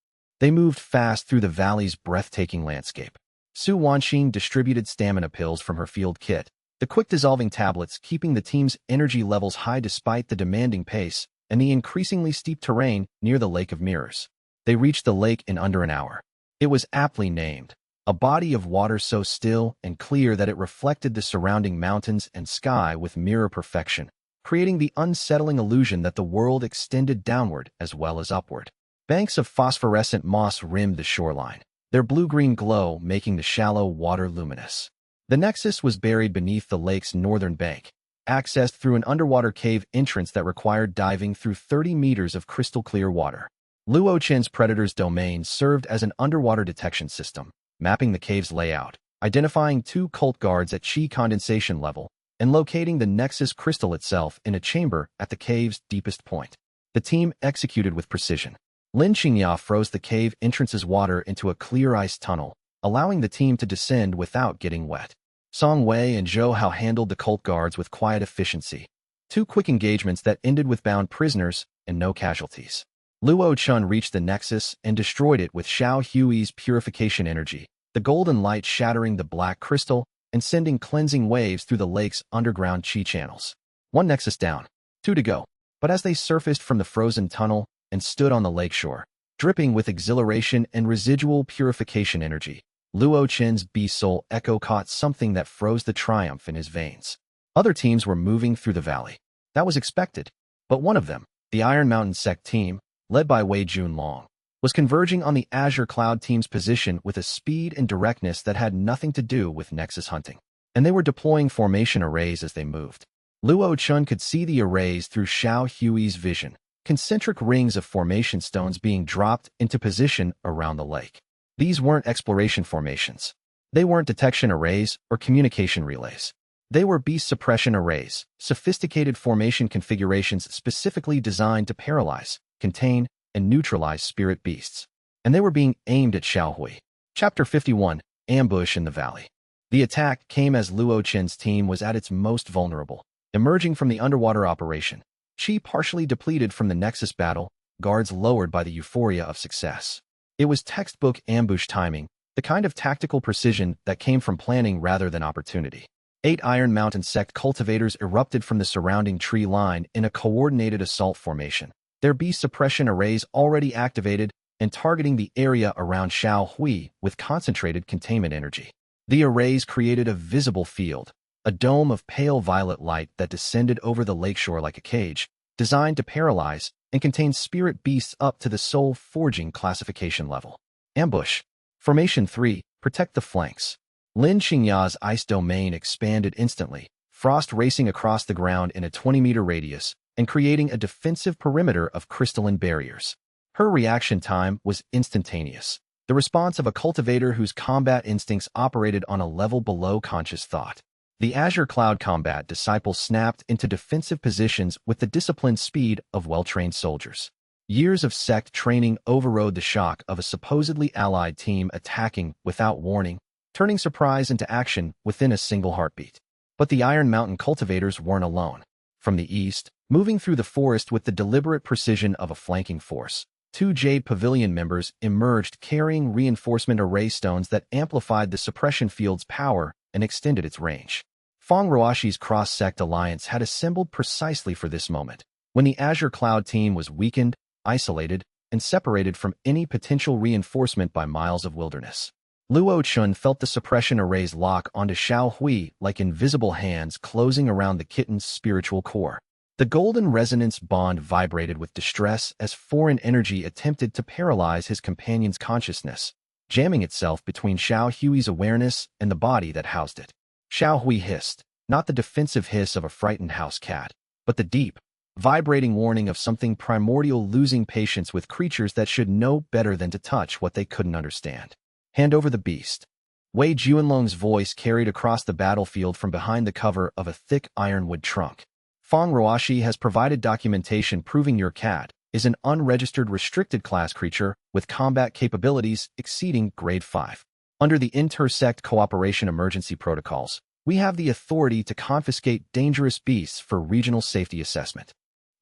They moved fast through the valley's breathtaking landscape. Su Wanqing distributed stamina pills from her field kit, the quick-dissolving tablets keeping the team's energy levels high despite the demanding pace and the increasingly steep terrain near the Lake of Mirrors. They reached the lake in under an hour. It was aptly named, a body of water so still and clear that it reflected the surrounding mountains and sky with mirror perfection, creating the unsettling illusion that the world extended downward as well as upward. Banks of phosphorescent moss rimmed the shoreline, their blue-green glow making the shallow water luminous. The nexus was buried beneath the lake's northern bank, accessed through an underwater cave entrance that required diving through 30 meters of crystal-clear water. Luo Chen's Predator's domain served as an underwater detection system, mapping the cave's layout, identifying 2 cult guards at chi condensation level, and locating the nexus crystal itself in a chamber at the cave's deepest point. The team executed with precision. Lin Xianxia froze the cave entrance's water into a clear ice tunnel, allowing the team to descend without getting wet. Song Wei and Zhou Hao handled the cult guards with quiet efficiency. 2 quick engagements that ended with bound prisoners and no casualties. Luo Chen reached the nexus and destroyed it with Xiao Hui's purification energy, the golden light shattering the black crystal and sending cleansing waves through the lake's underground qi channels. 1 nexus down, 2 to go. But as they surfaced from the frozen tunnel and stood on the lakeshore, dripping with exhilaration and residual purification energy, Luo Chen's beast soul echo caught something that froze the triumph in his veins. Other teams were moving through the valley. That was expected. But one of them, the Iron Mountain Sect team, led by Wei Junlong, was converging on the Azure Cloud team's position with a speed and directness that had nothing to do with Nexus hunting. And they were deploying formation arrays as they moved. Luo Chen could see the arrays through Xiao Hui's vision, concentric rings of formation stones being dropped into position around the lake. These weren't exploration formations. They weren't detection arrays or communication relays. They were beast suppression arrays, sophisticated formation configurations specifically designed to paralyze, contain, and neutralize spirit beasts. And they were being aimed at Xiaohui. Chapter 51, Ambush in the Valley. The attack came as Luo Chen's team was at its most vulnerable. Emerging from the underwater operation, Qi partially depleted from the Nexus battle, guards lowered by the euphoria of success. It was textbook ambush timing, the kind of tactical precision that came from planning rather than opportunity. 8 Iron Mountain Sect cultivators erupted from the surrounding tree line in a coordinated assault formation, their beast suppression arrays already activated and targeting the area around Xiaohui with concentrated containment energy. The arrays created a visible field, a dome of pale violet light that descended over the lakeshore like a cage, designed to paralyze and contain spirit beasts up to the soul-forging classification level. Ambush. Formation 3, protect the flanks. Lin Xingya's ice domain expanded instantly, frost racing across the ground in a 20-meter radius and creating a defensive perimeter of crystalline barriers. Her reaction time was instantaneous, the response of a cultivator whose combat instincts operated on a level below conscious thought. The Azure Cloud Combat disciples snapped into defensive positions with the disciplined speed of well-trained soldiers. Years of sect training overrode the shock of a supposedly allied team attacking without warning, turning surprise into action within a single heartbeat. But the Iron Mountain cultivators weren't alone. From the east, moving through the forest with the deliberate precision of a flanking force, 2 Jade Pavilion members emerged carrying reinforcement array stones that amplified the suppression field's power and extended its range. Feng Ruoshi's cross-sect alliance had assembled precisely for this moment, when the Azure Cloud team was weakened, isolated, and separated from any potential reinforcement by miles of wilderness. Luo Chen felt the suppression arrays lock onto Xiaohui like invisible hands closing around the kitten's spiritual core. The golden resonance bond vibrated with distress as foreign energy attempted to paralyze his companion's consciousness, jamming itself between Xiaohui's awareness and the body that housed it. Xiaohui hissed, not the defensive hiss of a frightened house cat, but the deep, vibrating warning of something primordial losing patience with creatures that should know better than to touch what they couldn't understand. Hand over the beast. Wei Junlong's voice carried across the battlefield from behind the cover of a thick ironwood trunk. Feng Ruoshi has provided documentation proving your cat is an unregistered restricted class creature with combat capabilities exceeding grade 5. Under the Inter-Sect Cooperation Emergency Protocols, we have the authority to confiscate dangerous beasts for regional safety assessment.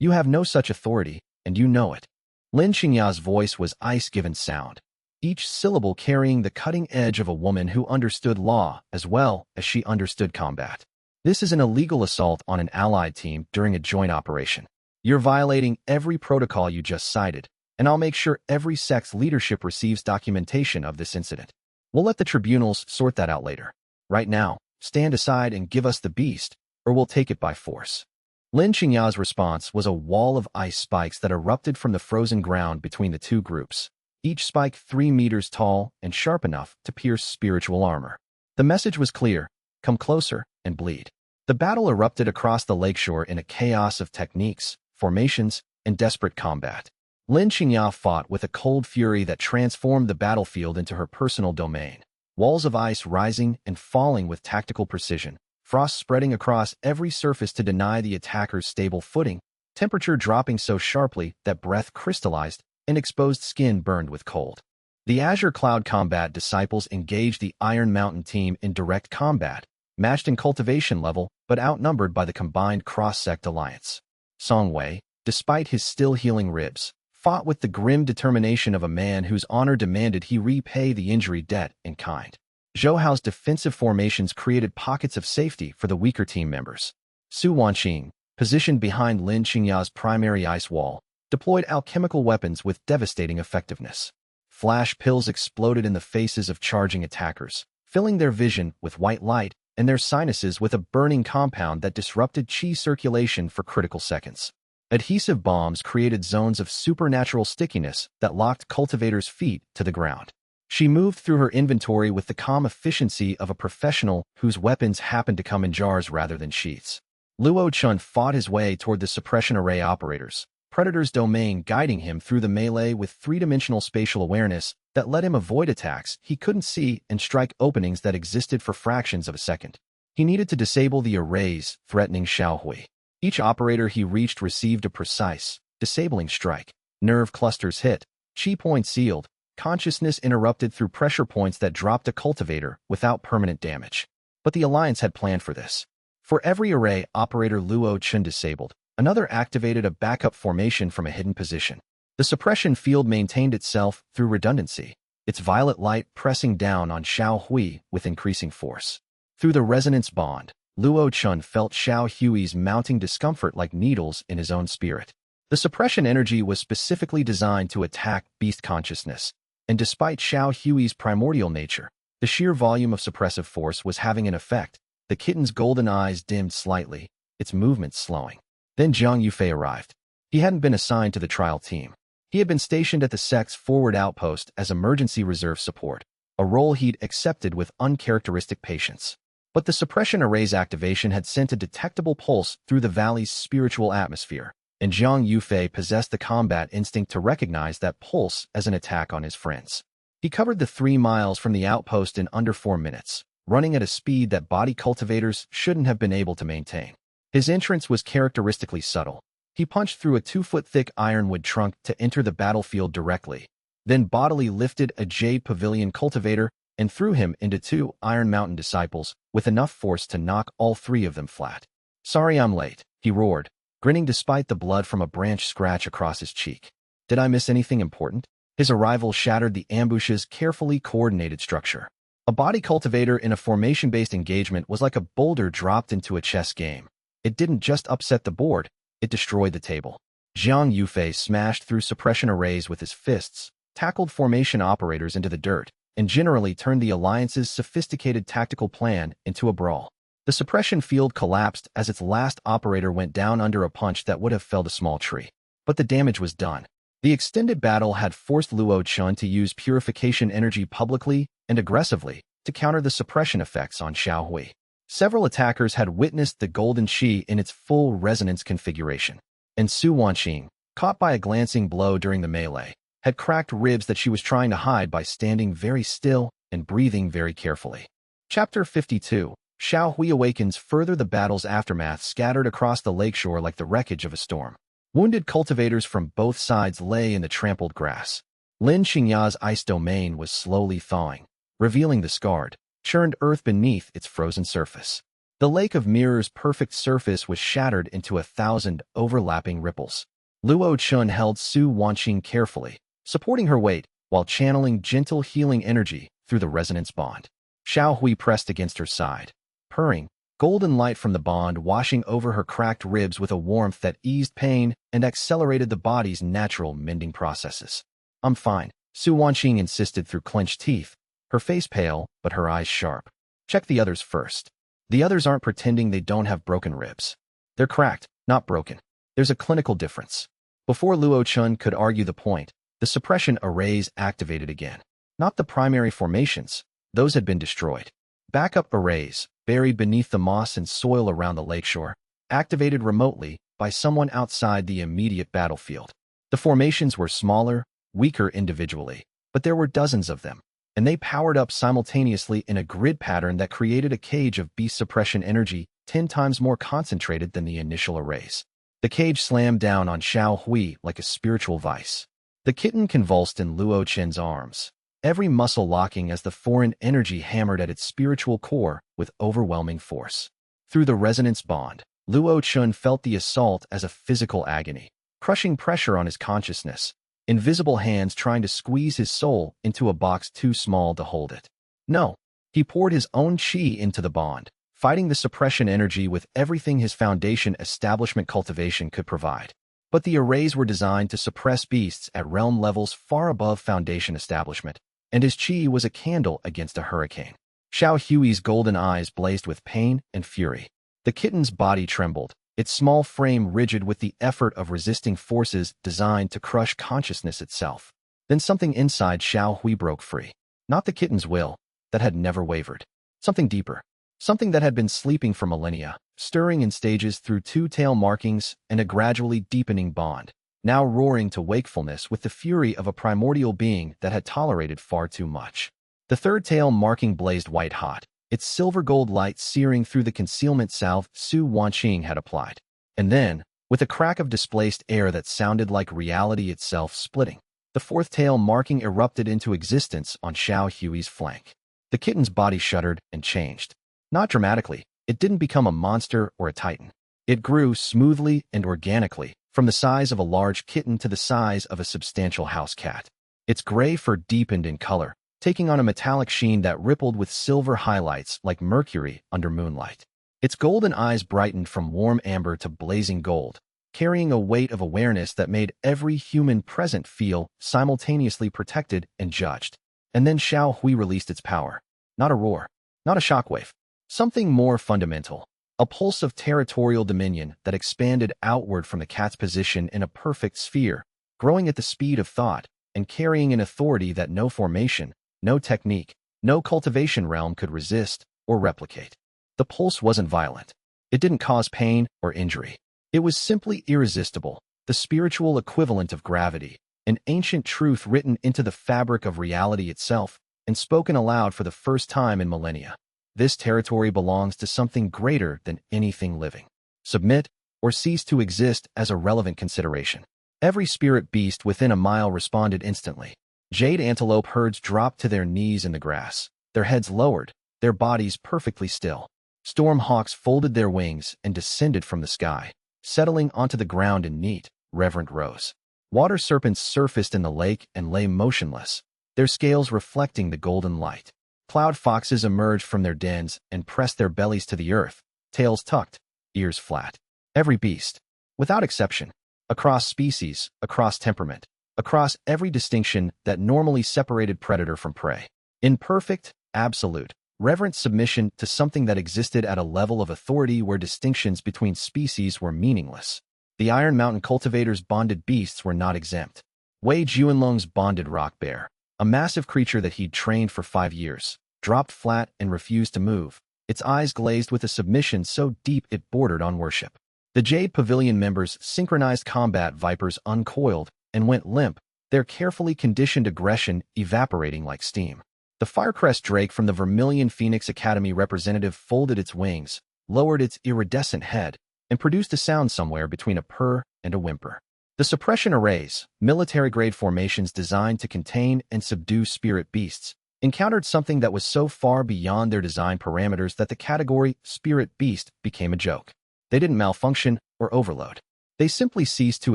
You have no such authority, and you know it. Lin Xingya's voice was ice-given sound, each syllable carrying the cutting edge of a woman who understood law as well as she understood combat. This is an illegal assault on an allied team during a joint operation. You're violating every protocol you just cited, and I'll make sure every sect's leadership receives documentation of this incident. We'll let the tribunals sort that out later. Right now, stand aside and give us the beast, or we'll take it by force. Lin Xingya's response was a wall of ice spikes that erupted from the frozen ground between the two groups, each spike 3 meters tall and sharp enough to pierce spiritual armor. The message was clear: come closer and bleed. The battle erupted across the lakeshore in a chaos of techniques, formations, and desperate combat. Lin Xingya fought with a cold fury that transformed the battlefield into her personal domain. Walls of ice rising and falling with tactical precision, frost spreading across every surface to deny the attacker's stable footing, temperature dropping so sharply that breath crystallized and exposed skin burned with cold. The Azure Cloud Combat disciples engaged the Iron Mountain team in direct combat, matched in cultivation level but outnumbered by the combined cross-sect alliance. Song Wei, despite his still healing ribs, fought with the grim determination of a man whose honor demanded he repay the injury debt in kind. Zhou Hao's defensive formations created pockets of safety for the weaker team members. Su Wanqing, positioned behind Lin Qingya's primary ice wall, deployed alchemical weapons with devastating effectiveness. Flash pills exploded in the faces of charging attackers, filling their vision with white light and their sinuses with a burning compound that disrupted qi circulation for critical seconds. Adhesive bombs created zones of supernatural stickiness that locked cultivators' feet to the ground. She moved through her inventory with the calm efficiency of a professional whose weapons happened to come in jars rather than sheaths. Luo Chen fought his way toward the suppression array operators, Predator's domain guiding him through the melee with three-dimensional spatial awareness that let him avoid attacks he couldn't see and strike openings that existed for fractions of a second. He needed to disable the arrays threatening Xiaohui. Each operator he reached received a precise, disabling strike. Nerve clusters hit, chi points sealed, consciousness interrupted through pressure points that dropped a cultivator without permanent damage. But the Alliance had planned for this. For every array operator Luo Chen disabled, another activated a backup formation from a hidden position. The suppression field maintained itself through redundancy, its violet light pressing down on Xiaohui with increasing force. Through the resonance bond, Luo Chen felt Xiaohui's mounting discomfort like needles in his own spirit. The suppression energy was specifically designed to attack beast consciousness, and despite Xiaohui's primordial nature, the sheer volume of suppressive force was having an effect. The kitten's golden eyes dimmed slightly, its movements slowing. Then Zhang Yufei arrived. He hadn't been assigned to the trial team. He had been stationed at the sect's forward outpost as emergency reserve support, a role he'd accepted with uncharacteristic patience. But the suppression array's activation had sent a detectable pulse through the valley's spiritual atmosphere, and Zhang Yufei possessed the combat instinct to recognize that pulse as an attack on his friends. He covered the 3 miles from the outpost in under 4 minutes, running at a speed that body cultivators shouldn't have been able to maintain. His entrance was characteristically subtle. He punched through a 2-foot-thick ironwood trunk to enter the battlefield directly, then bodily lifted a jade pavilion cultivator and threw him into 2 Iron Mountain disciples with enough force to knock all 3 of them flat. "Sorry I'm late," he roared, grinning despite the blood from a branch scratch across his cheek. "Did I miss anything important?" His arrival shattered the ambush's carefully coordinated structure. A body cultivator in a formation-based engagement was like a boulder dropped into a chess game. It didn't just upset the board, it destroyed the table. Zhang Yufei smashed through suppression arrays with his fists, tackled formation operators into the dirt, and generally turned the Alliance's sophisticated tactical plan into a brawl. The suppression field collapsed as its last operator went down under a punch that would have felled a small tree. But the damage was done. The extended battle had forced Luo Chen to use purification energy publicly and aggressively to counter the suppression effects on Xiaohui. Several attackers had witnessed the golden qi in its full resonance configuration, and Su Wanqing, caught by a glancing blow during the melee, had cracked ribs that she was trying to hide by standing very still and breathing very carefully. Chapter 52. Xiaohui awakens. Further, the battle's aftermath scattered across the lakeshore like the wreckage of a storm. Wounded cultivators from both sides lay in the trampled grass. Lin Qingya's ice domain was slowly thawing, revealing the scarred, churned earth beneath its frozen surface. The Lake of Mirrors' perfect surface was shattered into 1,000 overlapping ripples. Luo Chen held Su Wanqing carefully, supporting her weight while channeling gentle healing energy through the resonance bond. Xiaohui pressed against her side, purring, golden light from the bond washing over her cracked ribs with a warmth that eased pain and accelerated the body's natural mending processes. "I'm fine," Su Wanqing insisted through clenched teeth, her face pale but her eyes sharp. "Check the others first. The others aren't pretending they don't have broken ribs. They're cracked, not broken. There's a clinical difference." Before Luo Chen could argue the point, the suppression arrays activated again. Not the primary formations, those had been destroyed. Backup arrays, buried beneath the moss and soil around the lakeshore, activated remotely by someone outside the immediate battlefield. The formations were smaller, weaker individually, but there were dozens of them, and they powered up simultaneously in a grid pattern that created a cage of beast suppression energy 10 times more concentrated than the initial arrays. The cage slammed down on Xiaohui like a spiritual vice. The kitten convulsed in Luo Chen's arms, every muscle locking as the foreign energy hammered at its spiritual core with overwhelming force. Through the resonance bond, Luo Chen felt the assault as a physical agony, crushing pressure on his consciousness, invisible hands trying to squeeze his soul into a box too small to hold it. No, he poured his own qi into the bond, fighting the suppression energy with everything his foundation establishment cultivation could provide. But the arrays were designed to suppress beasts at realm levels far above foundation establishment, and his qi was a candle against a hurricane. Xiao Hui's golden eyes blazed with pain and fury. The kitten's body trembled, its small frame rigid with the effort of resisting forces designed to crush consciousness itself. Then something inside Xiao Hui broke free. Not the kitten's will, that had never wavered. Something deeper. Something that had been sleeping for millennia, stirring in stages through two-tail markings and a gradually deepening bond, now roaring to wakefulness with the fury of a primordial being that had tolerated far too much. The third tail marking blazed white-hot, its silver-gold light searing through the concealment salve Su Wanqing had applied. And then, with a crack of displaced air that sounded like reality itself splitting, the fourth tail marking erupted into existence on Xiao Hui's flank. The kitten's body shuddered and changed. Not dramatically, it didn't become a monster or a titan. It grew smoothly and organically, from the size of a large kitten to the size of a substantial house cat. Its gray fur deepened in color, taking on a metallic sheen that rippled with silver highlights like mercury under moonlight. Its golden eyes brightened from warm amber to blazing gold, carrying a weight of awareness that made every human present feel simultaneously protected and judged. And then Xiao Hui released its power. Not a roar, not a shockwave. Something more fundamental, a pulse of territorial dominion that expanded outward from the cat's position in a perfect sphere, growing at the speed of thought and carrying an authority that no formation, no technique, no cultivation realm could resist or replicate. The pulse wasn't violent. It didn't cause pain or injury. It was simply irresistible, the spiritual equivalent of gravity, an ancient truth written into the fabric of reality itself and spoken aloud for the first time in millennia. This territory belongs to something greater than anything living. Submit or cease to exist as a relevant consideration. Every spirit beast within a mile responded instantly. Jade antelope herds dropped to their knees in the grass, their heads lowered, their bodies perfectly still. Storm hawks folded their wings and descended from the sky, settling onto the ground in neat, reverent rows. Water serpents surfaced in the lake and lay motionless, their scales reflecting the golden light. Cloud foxes emerged from their dens and pressed their bellies to the earth, tails tucked, ears flat. Every beast, without exception, across species, across temperament, across every distinction that normally separated predator from prey. In perfect, absolute, reverent submission to something that existed at a level of authority where distinctions between species were meaningless. The Iron Mountain cultivators' bonded beasts were not exempt. Wei Juanlong's bonded rock bear, a massive creature that he'd trained for 5 years, dropped flat and refused to move, its eyes glazed with a submission so deep it bordered on worship. The Jade Pavilion members' synchronized combat vipers uncoiled and went limp, their carefully conditioned aggression evaporating like steam. The Firecrest Drake from the Vermilion Phoenix Academy representative folded its wings, lowered its iridescent head, and produced a sound somewhere between a purr and a whimper. The suppression arrays, military-grade formations designed to contain and subdue spirit beasts, encountered something that was so far beyond their design parameters that the category spirit beast became a joke. They didn't malfunction or overload. They simply ceased to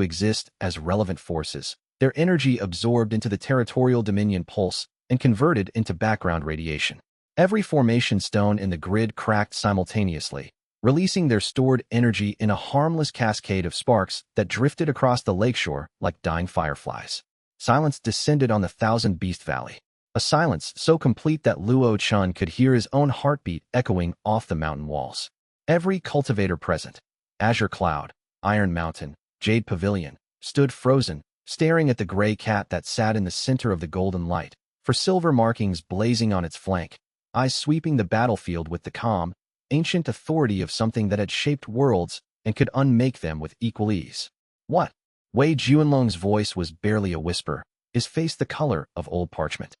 exist as relevant forces, their energy absorbed into the territorial dominion pulse and converted into background radiation. Every formation stone in the grid cracked simultaneously, releasing their stored energy in a harmless cascade of sparks that drifted across the lakeshore like dying fireflies. Silence descended on the Thousand Beast Valley, a silence so complete that Luo Chen could hear his own heartbeat echoing off the mountain walls. Every cultivator present, Azure Cloud, Iron Mountain, Jade Pavilion, stood frozen, staring at the gray cat that sat in the center of the golden light, for silver markings blazing on its flank, eyes sweeping the battlefield with the calm, ancient authority of something that had shaped worlds and could unmake them with equal ease. What? Wei Juanlong's voice was barely a whisper, his face the color of old parchment.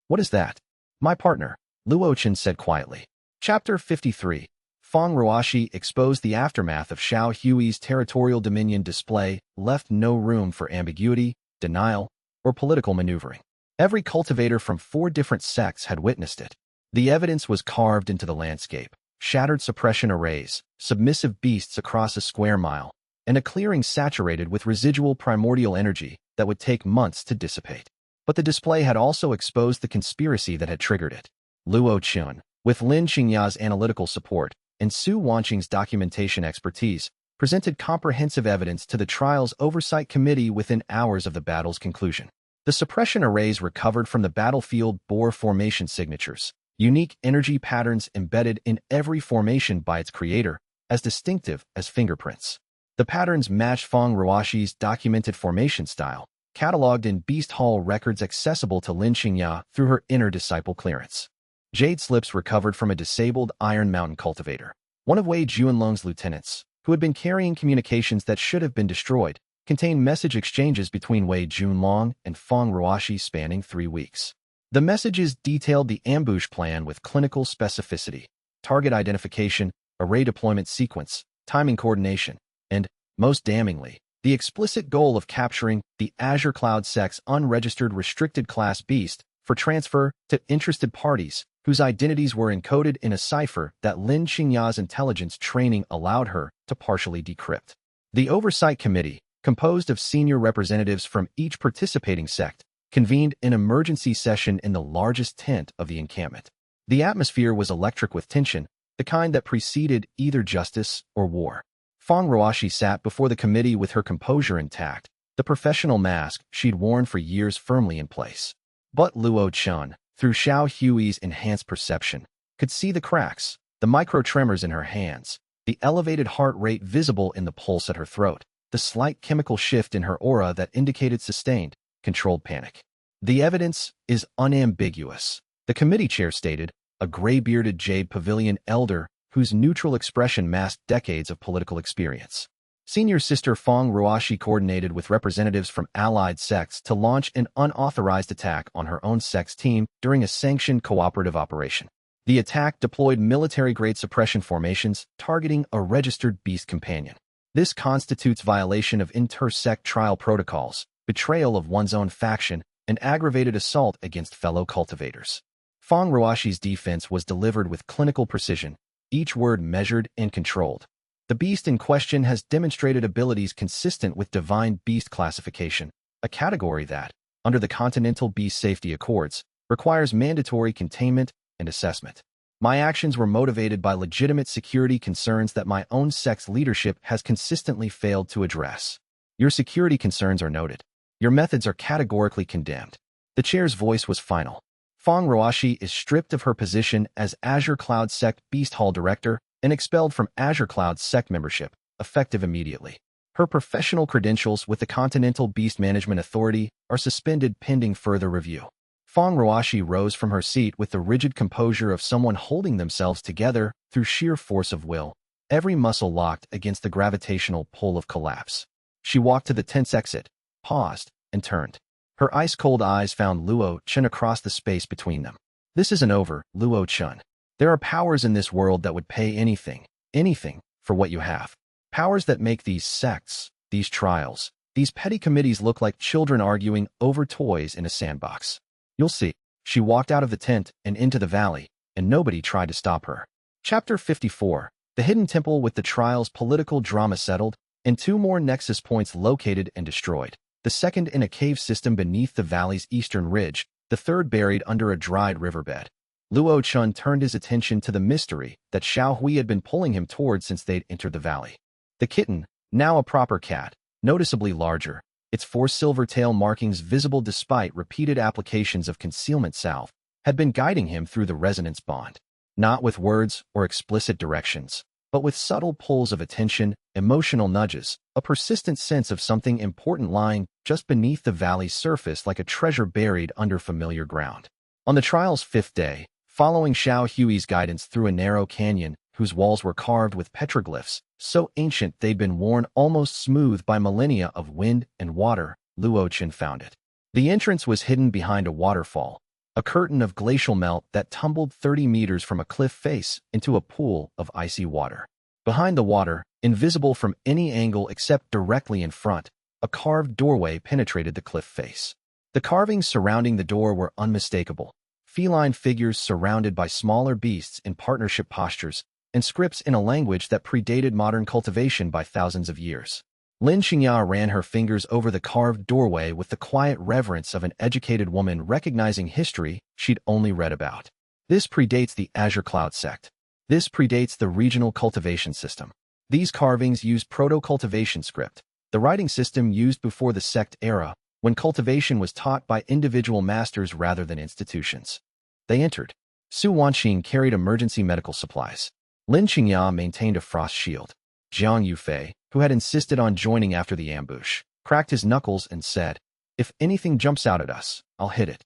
What is that? My partner, Luo Chen said quietly. Chapter 53. Feng Ruoshi exposed the aftermath of Xiao Hui's territorial dominion display, left no room for ambiguity, denial, or political maneuvering. Every cultivator from 4 different sects had witnessed it. The evidence was carved into the landscape: shattered suppression arrays, submissive beasts across a square mile, and a clearing saturated with residual primordial energy that would take months to dissipate. But the display had also exposed the conspiracy that had triggered it. Luo Chen, with Lin Xingya's analytical support and Su Wanqing's documentation expertise, presented comprehensive evidence to the trial's oversight committee within hours of the battle's conclusion. The suppression arrays recovered from the battlefield bore formation signatures, unique energy patterns embedded in every formation by its creator, as distinctive as fingerprints. The patterns matched Feng Ruoxi's documented formation style, cataloged in Beast Hall records accessible to Lin Xingya through her inner disciple clearance. Jade slips recovered from a disabled Iron Mountain cultivator, one of Wei Junlong's lieutenants, who had been carrying communications that should have been destroyed, contained message exchanges between Wei Junlong and Feng Ruoxi spanning 3 weeks. The messages detailed the ambush plan with clinical specificity, target identification, array deployment sequence, timing coordination, and, most damningly, the explicit goal of capturing the Azure Cloud Sect's unregistered restricted class beast for transfer to interested parties whose identities were encoded in a cipher that Lin Xingya's intelligence training allowed her to partially decrypt. The Oversight Committee, composed of senior representatives from each participating sect, convened an emergency session in the largest tent of the encampment. The atmosphere was electric with tension, the kind that preceded either justice or war. Feng Ruoxi sat before the committee with her composure intact, the professional mask she'd worn for years firmly in place. But Luo Chen, through Xiao Hui's enhanced perception, could see the cracks, the micro-tremors in her hands, the elevated heart rate visible in the pulse at her throat, the slight chemical shift in her aura that indicated sustained, controlled panic. The evidence is unambiguous, the committee chair stated, a gray-bearded Jade Pavilion elder whose neutral expression masked decades of political experience. Senior Sister Feng Ruoxi coordinated with representatives from allied sects to launch an unauthorized attack on her own sect's team during a sanctioned cooperative operation. The attack deployed military-grade suppression formations targeting a registered beast companion. This constitutes violation of inter-sect trial protocols, betrayal of one's own faction, and aggravated assault against fellow cultivators. Feng Ruoxi's defense was delivered with clinical precision, each word measured and controlled. The beast in question has demonstrated abilities consistent with divine beast classification, a category that, under the Continental Beast Safety Accords, requires mandatory containment and assessment. My actions were motivated by legitimate security concerns that my own sect's leadership has consistently failed to address. Your security concerns are noted. Your methods are categorically condemned. The chair's voice was final. Feng Ruoxi is stripped of her position as Azure Cloud Sect Beast Hall Director and expelled from Azure Cloud Sect membership, effective immediately. Her professional credentials with the Continental Beast Management Authority are suspended pending further review. Feng Ruoxi rose from her seat with the rigid composure of someone holding themselves together through sheer force of will, every muscle locked against the gravitational pull of collapse. She walked to the tent's exit, paused, and turned. Her ice-cold eyes found Luo Chen across the space between them. This isn't over, Luo Chen. There are powers in this world that would pay anything, for what you have. Powers that make these sects, these trials, these petty committees look like children arguing over toys in a sandbox. You'll see. She walked out of the tent and into the valley, and nobody tried to stop her. Chapter 54. The Hidden Temple. With the trial's political drama settled, and 2 more nexus points located and destroyed, the second in a cave system beneath the valley's eastern ridge, the third buried under a dried riverbed. Luo Chen turned his attention to the mystery that Xiao Hui had been pulling him toward since they'd entered the valley. The kitten, now a proper cat, noticeably larger, its 4 silver tail markings visible despite repeated applications of concealment salve, had been guiding him through the resonance bond. Not with words or explicit directions, but with subtle pulls of attention, emotional nudges, a persistent sense of something important lying just beneath the valley's surface like a treasure buried under familiar ground. On the trial's 5th day, following Xiao Hui's guidance through a narrow canyon whose walls were carved with petroglyphs, so ancient they'd been worn almost smooth by millennia of wind and water, Luo Chen found it. The entrance was hidden behind a waterfall, a curtain of glacial melt that tumbled 30 meters from a cliff face into a pool of icy water. Behind the water, invisible from any angle except directly in front, a carved doorway penetrated the cliff face. The carvings surrounding the door were unmistakable. Feline figures surrounded by smaller beasts in partnership postures, and scripts in a language that predated modern cultivation by thousands of years. Xianxia ran her fingers over the carved doorway with the quiet reverence of an educated woman recognizing history she'd only read about. This predates the Azure Cloud Sect. This predates the regional cultivation system. These carvings use proto-cultivation script, the writing system used before the sect era, when cultivation was taught by individual masters rather than institutions. They entered. Su Wanqing carried emergency medical supplies. Lin Qingya maintained a frost shield. Jiang Yufei, who had insisted on joining after the ambush, cracked his knuckles and said, "If anything jumps out at us, I'll hit it."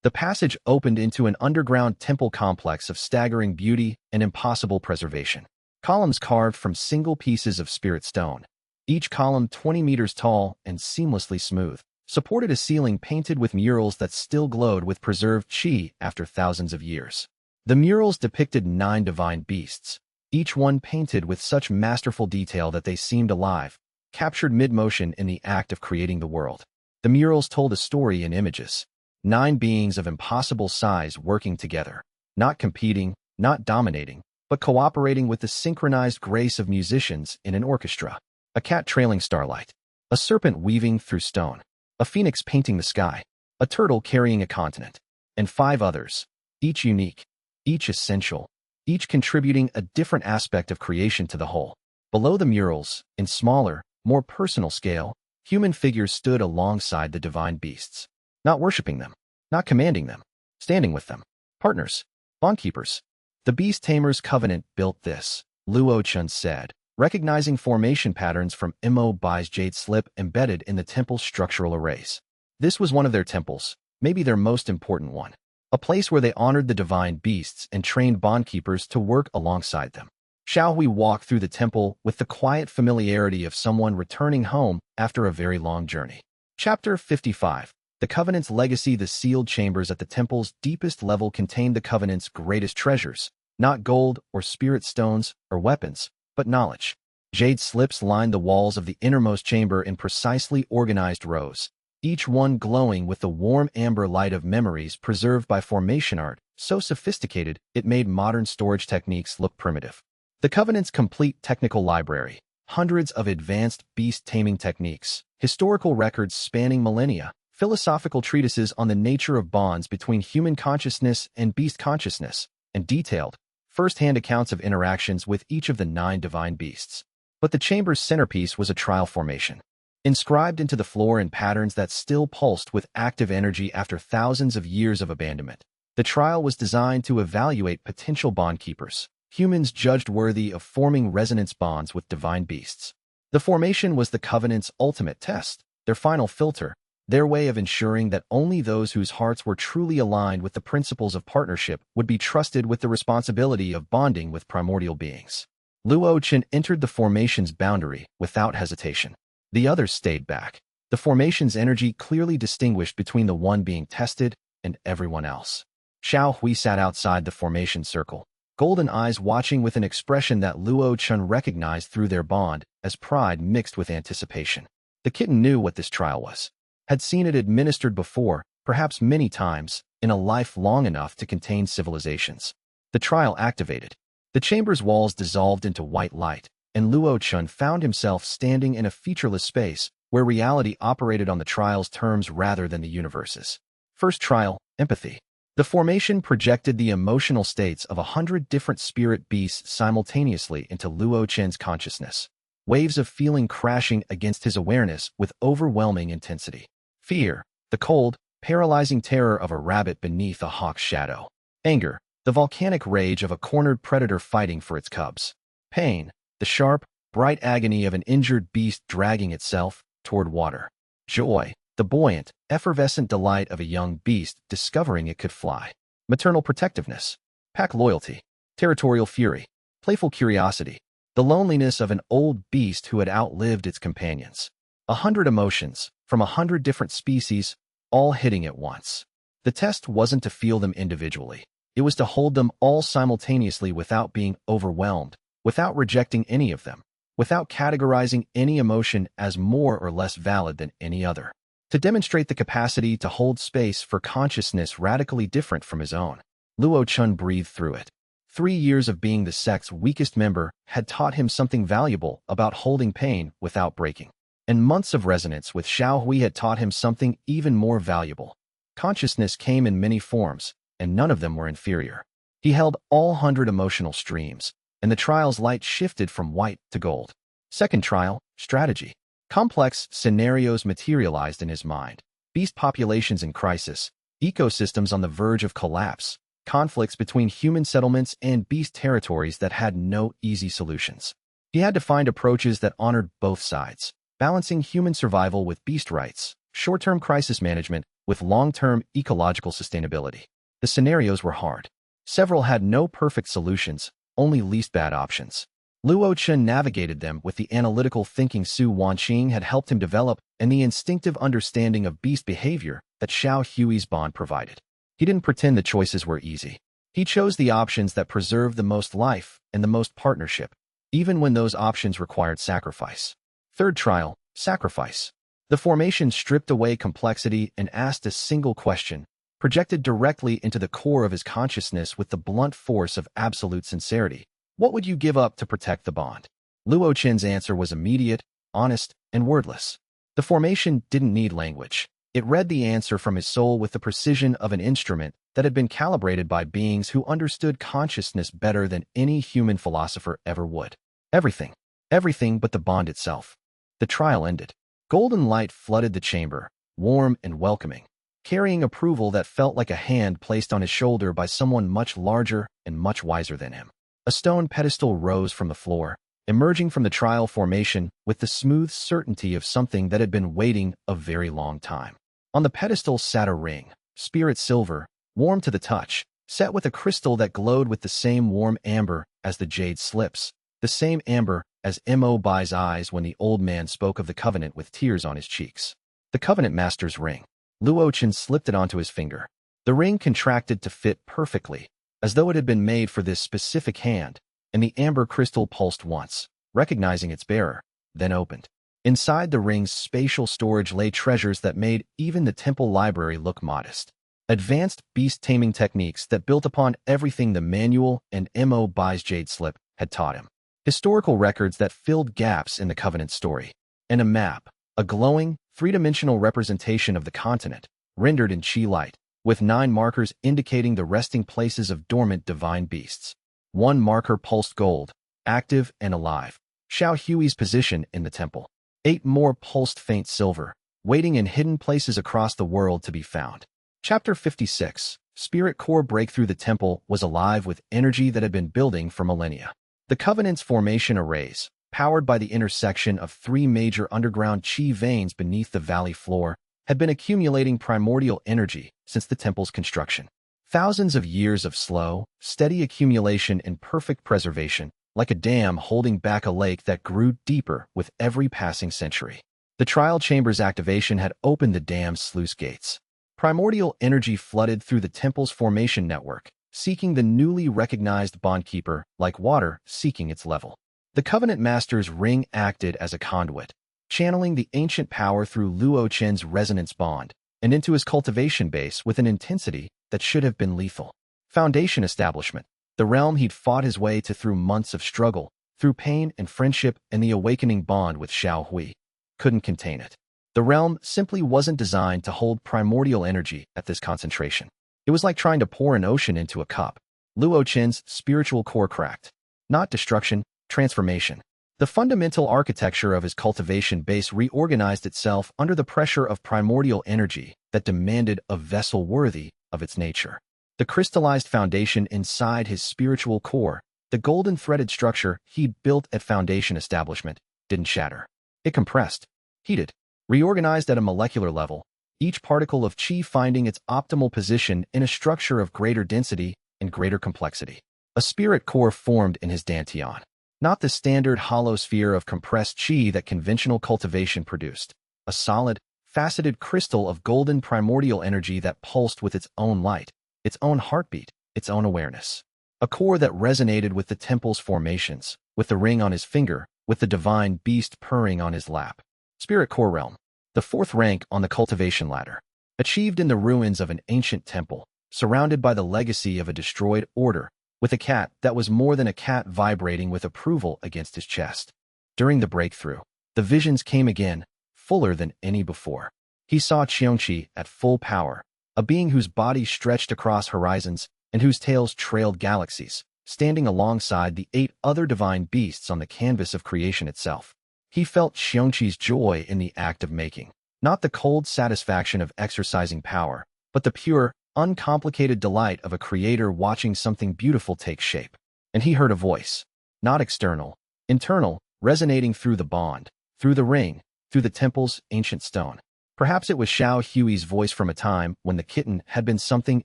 The passage opened into an underground temple complex of staggering beauty and impossible preservation. Columns carved from single pieces of spirit stone, each column 20 meters tall and seamlessly smooth, supported a ceiling painted with murals that still glowed with preserved qi after thousands of years. The murals depicted 9 divine beasts, each one painted with such masterful detail that they seemed alive, captured mid-motion in the act of creating the world. The murals told a story in images. 9 beings of impossible size working together, not competing, not dominating, but cooperating with the synchronized grace of musicians in an orchestra. A cat trailing starlight, a serpent weaving through stone, a phoenix painting the sky, a turtle carrying a continent, and 5 others, each unique, each essential, each contributing a different aspect of creation to the whole. Below the murals, in smaller, more personal scale, human figures stood alongside the divine beasts, not worshipping them, not commanding them, standing with them, partners, bondkeepers. The Beast Tamers Covenant built this, Luo Chen said, recognizing formation patterns from Mo Bai's jade slip embedded in the temple's structural arrays. This was one of their temples, maybe their most important one, a place where they honored the divine beasts and trained bondkeepers to work alongside them. Shall we walk through the temple with the quiet familiarity of someone returning home after a very long journey? Chapter 55. The Covenant's Legacy. The sealed chambers at the temple's deepest level contained the Covenant's greatest treasures, not gold or spirit stones or weapons, but knowledge. Jade slips lined the walls of the innermost chamber in precisely organized rows, each one glowing with the warm amber light of memories preserved by formation art, so sophisticated it made modern storage techniques look primitive. The Covenant's complete technical library, hundreds of advanced beast taming techniques, historical records spanning millennia, philosophical treatises on the nature of bonds between human consciousness and beast consciousness, and detailed, first-hand accounts of interactions with each of the 9 divine beasts. But the chamber's centerpiece was a trial formation, inscribed into the floor in patterns that still pulsed with active energy after thousands of years of abandonment. The trial was designed to evaluate potential bondkeepers, humans judged worthy of forming resonance bonds with divine beasts. The formation was the Covenant's ultimate test, their final filter, their way of ensuring that only those whose hearts were truly aligned with the principles of partnership would be trusted with the responsibility of bonding with primordial beings. Luo Chen entered the formation's boundary without hesitation. The others stayed back. The formation's energy clearly distinguished between the one being tested and everyone else. Xiao Hui sat outside the formation circle, golden eyes watching with an expression that Luo Chen recognized through their bond as pride mixed with anticipation. The kitten knew what this trial was, had seen it administered before, perhaps many times, in a life long enough to contain civilizations. The trial activated. The chamber's walls dissolved into white light, and Luo Chen found himself standing in a featureless space where reality operated on the trial's terms rather than the universe's. First trial, empathy. The formation projected the emotional states of 100 different spirit beasts simultaneously into Luo Chen's consciousness, waves of feeling crashing against his awareness with overwhelming intensity. Fear, the cold, paralyzing terror of a rabbit beneath a hawk's shadow. Anger, the volcanic rage of a cornered predator fighting for its cubs. Pain, the sharp, bright agony of an injured beast dragging itself toward water. Joy, the buoyant, effervescent delight of a young beast discovering it could fly. Maternal protectiveness, pack loyalty, territorial fury, playful curiosity, the loneliness of an old beast who had outlived its companions. 100 emotions, from 100 different species, all hitting at once. The test wasn't to feel them individually. It was to hold them all simultaneously without being overwhelmed, without rejecting any of them, without categorizing any emotion as more or less valid than any other. to demonstrate the capacity to hold space for consciousness radically different from his own. Luo Chen breathed through it. 3 years of being the sect's weakest member had taught him something valuable about holding pain without breaking. And months of resonance with Xiao Hui had taught him something even more valuable. Consciousness came in many forms, and none of them were inferior. He held all 100 emotional streams, and the trial's light shifted from white to gold. Second trial, strategy. Complex scenarios materialized in his mind. Beast populations in crisis, ecosystems on the verge of collapse, conflicts between human settlements and beast territories that had no easy solutions. He had to find approaches that honored both sides, balancing human survival with beast rights, short-term crisis management with long-term ecological sustainability. The scenarios were hard. Several had no perfect solutions, only least bad options. Luo Chen navigated them with the analytical thinking Su Wanqing had helped him develop and the instinctive understanding of beast behavior that Xiao Hui's bond provided. He didn't pretend the choices were easy. He chose the options that preserved the most life and the most partnership, even when those options required sacrifice. Third trial, sacrifice. The formation stripped away complexity and asked a single question, projected directly into the core of his consciousness with the blunt force of absolute sincerity. What would you give up to protect the bond? Luo Chen's answer was immediate, honest, and wordless. The formation didn't need language. It read the answer from his soul with the precision of an instrument that had been calibrated by beings who understood consciousness better than any human philosopher ever would. Everything. Everything but the bond itself. The trial ended. Golden light flooded the chamber, warm and welcoming, carrying approval that felt like a hand placed on his shoulder by someone much larger and much wiser than him. A stone pedestal rose from the floor, emerging from the trial formation with the smooth certainty of something that had been waiting a very long time. On the pedestal sat a ring, spirit silver, warm to the touch, set with a crystal that glowed with the same warm amber as the jade slips, the same amber as Mo Bai's eyes when the old man spoke of the covenant with tears on his cheeks. The covenant master's ring. Luo Chen slipped it onto his finger. The ring contracted to fit perfectly, as though it had been made for this specific hand, and the amber crystal pulsed once, recognizing its bearer, then opened. Inside the ring's spatial storage lay treasures that made even the temple library look modest. Advanced beast taming techniques that built upon everything the manual and Mo Bai's jade slip had taught him. Historical records that filled gaps in the covenant story. And a map, a glowing, three-dimensional representation of the continent, rendered in chi light, with 9 markers indicating the resting places of dormant divine beasts. 1 marker pulsed gold, active and alive, Xiao Hui's position in the temple. 8 more pulsed faint silver, waiting in hidden places across the world to be found. Chapter 56. Spirit core breakthrough. The temple was alive with energy that had been building for millennia. The Covenant's formation arrays, powered by the intersection of 3 major underground chi veins beneath the valley floor, had been accumulating primordial energy since the temple's construction. Thousands of years of slow, steady accumulation and perfect preservation, like a dam holding back a lake that grew deeper with every passing century. The trial chamber's activation had opened the dam's sluice gates. Primordial energy flooded through the temple's formation network, seeking the newly recognized bondkeeper, like water seeking its level. The Covenant Master's ring acted as a conduit, channeling the ancient power through Luo Chen's resonance bond and into his cultivation base with an intensity that should have been lethal. Foundation establishment. The realm he'd fought his way to through months of struggle, through pain and friendship and the awakening bond with Xiao Hui, couldn't contain it. The realm simply wasn't designed to hold primordial energy at this concentration. It was like trying to pour an ocean into a cup. Luo Chen's spiritual core cracked. Not destruction, transformation. The fundamental architecture of his cultivation base reorganized itself under the pressure of primordial energy that demanded a vessel worthy of its nature. The crystallized foundation inside his spiritual core, the golden threaded structure he'd built at foundation establishment, didn't shatter. It compressed, heated, reorganized at a molecular level, each particle of chi finding its optimal position in a structure of greater density and greater complexity. A spirit core formed in his dantian, not the standard hollow sphere of compressed chi that conventional cultivation produced. A solid, faceted crystal of golden primordial energy that pulsed with its own light, its own heartbeat, its own awareness. A core that resonated with the temple's formations, with the ring on his finger, with the divine beast purring on his lap. Spirit core realm. the fourth rank on the cultivation ladder, achieved in the ruins of an ancient temple, surrounded by the legacy of a destroyed order, with a cat that was more than a cat vibrating with approval against his chest. During the breakthrough, the visions came again, fuller than any before. He saw xianxia at full power, a being whose body stretched across horizons and whose tails trailed galaxies, standing alongside the 8 other divine beasts on the canvas of creation itself. He felt xianxia's joy in the act of making, not the cold satisfaction of exercising power, but the pure, uncomplicated delight of a creator watching something beautiful take shape. And he heard a voice, not external, internal, resonating through the bond, through the ring, through the temple's ancient stone. Perhaps it was Xiao Hui's voice from a time when the kitten had been something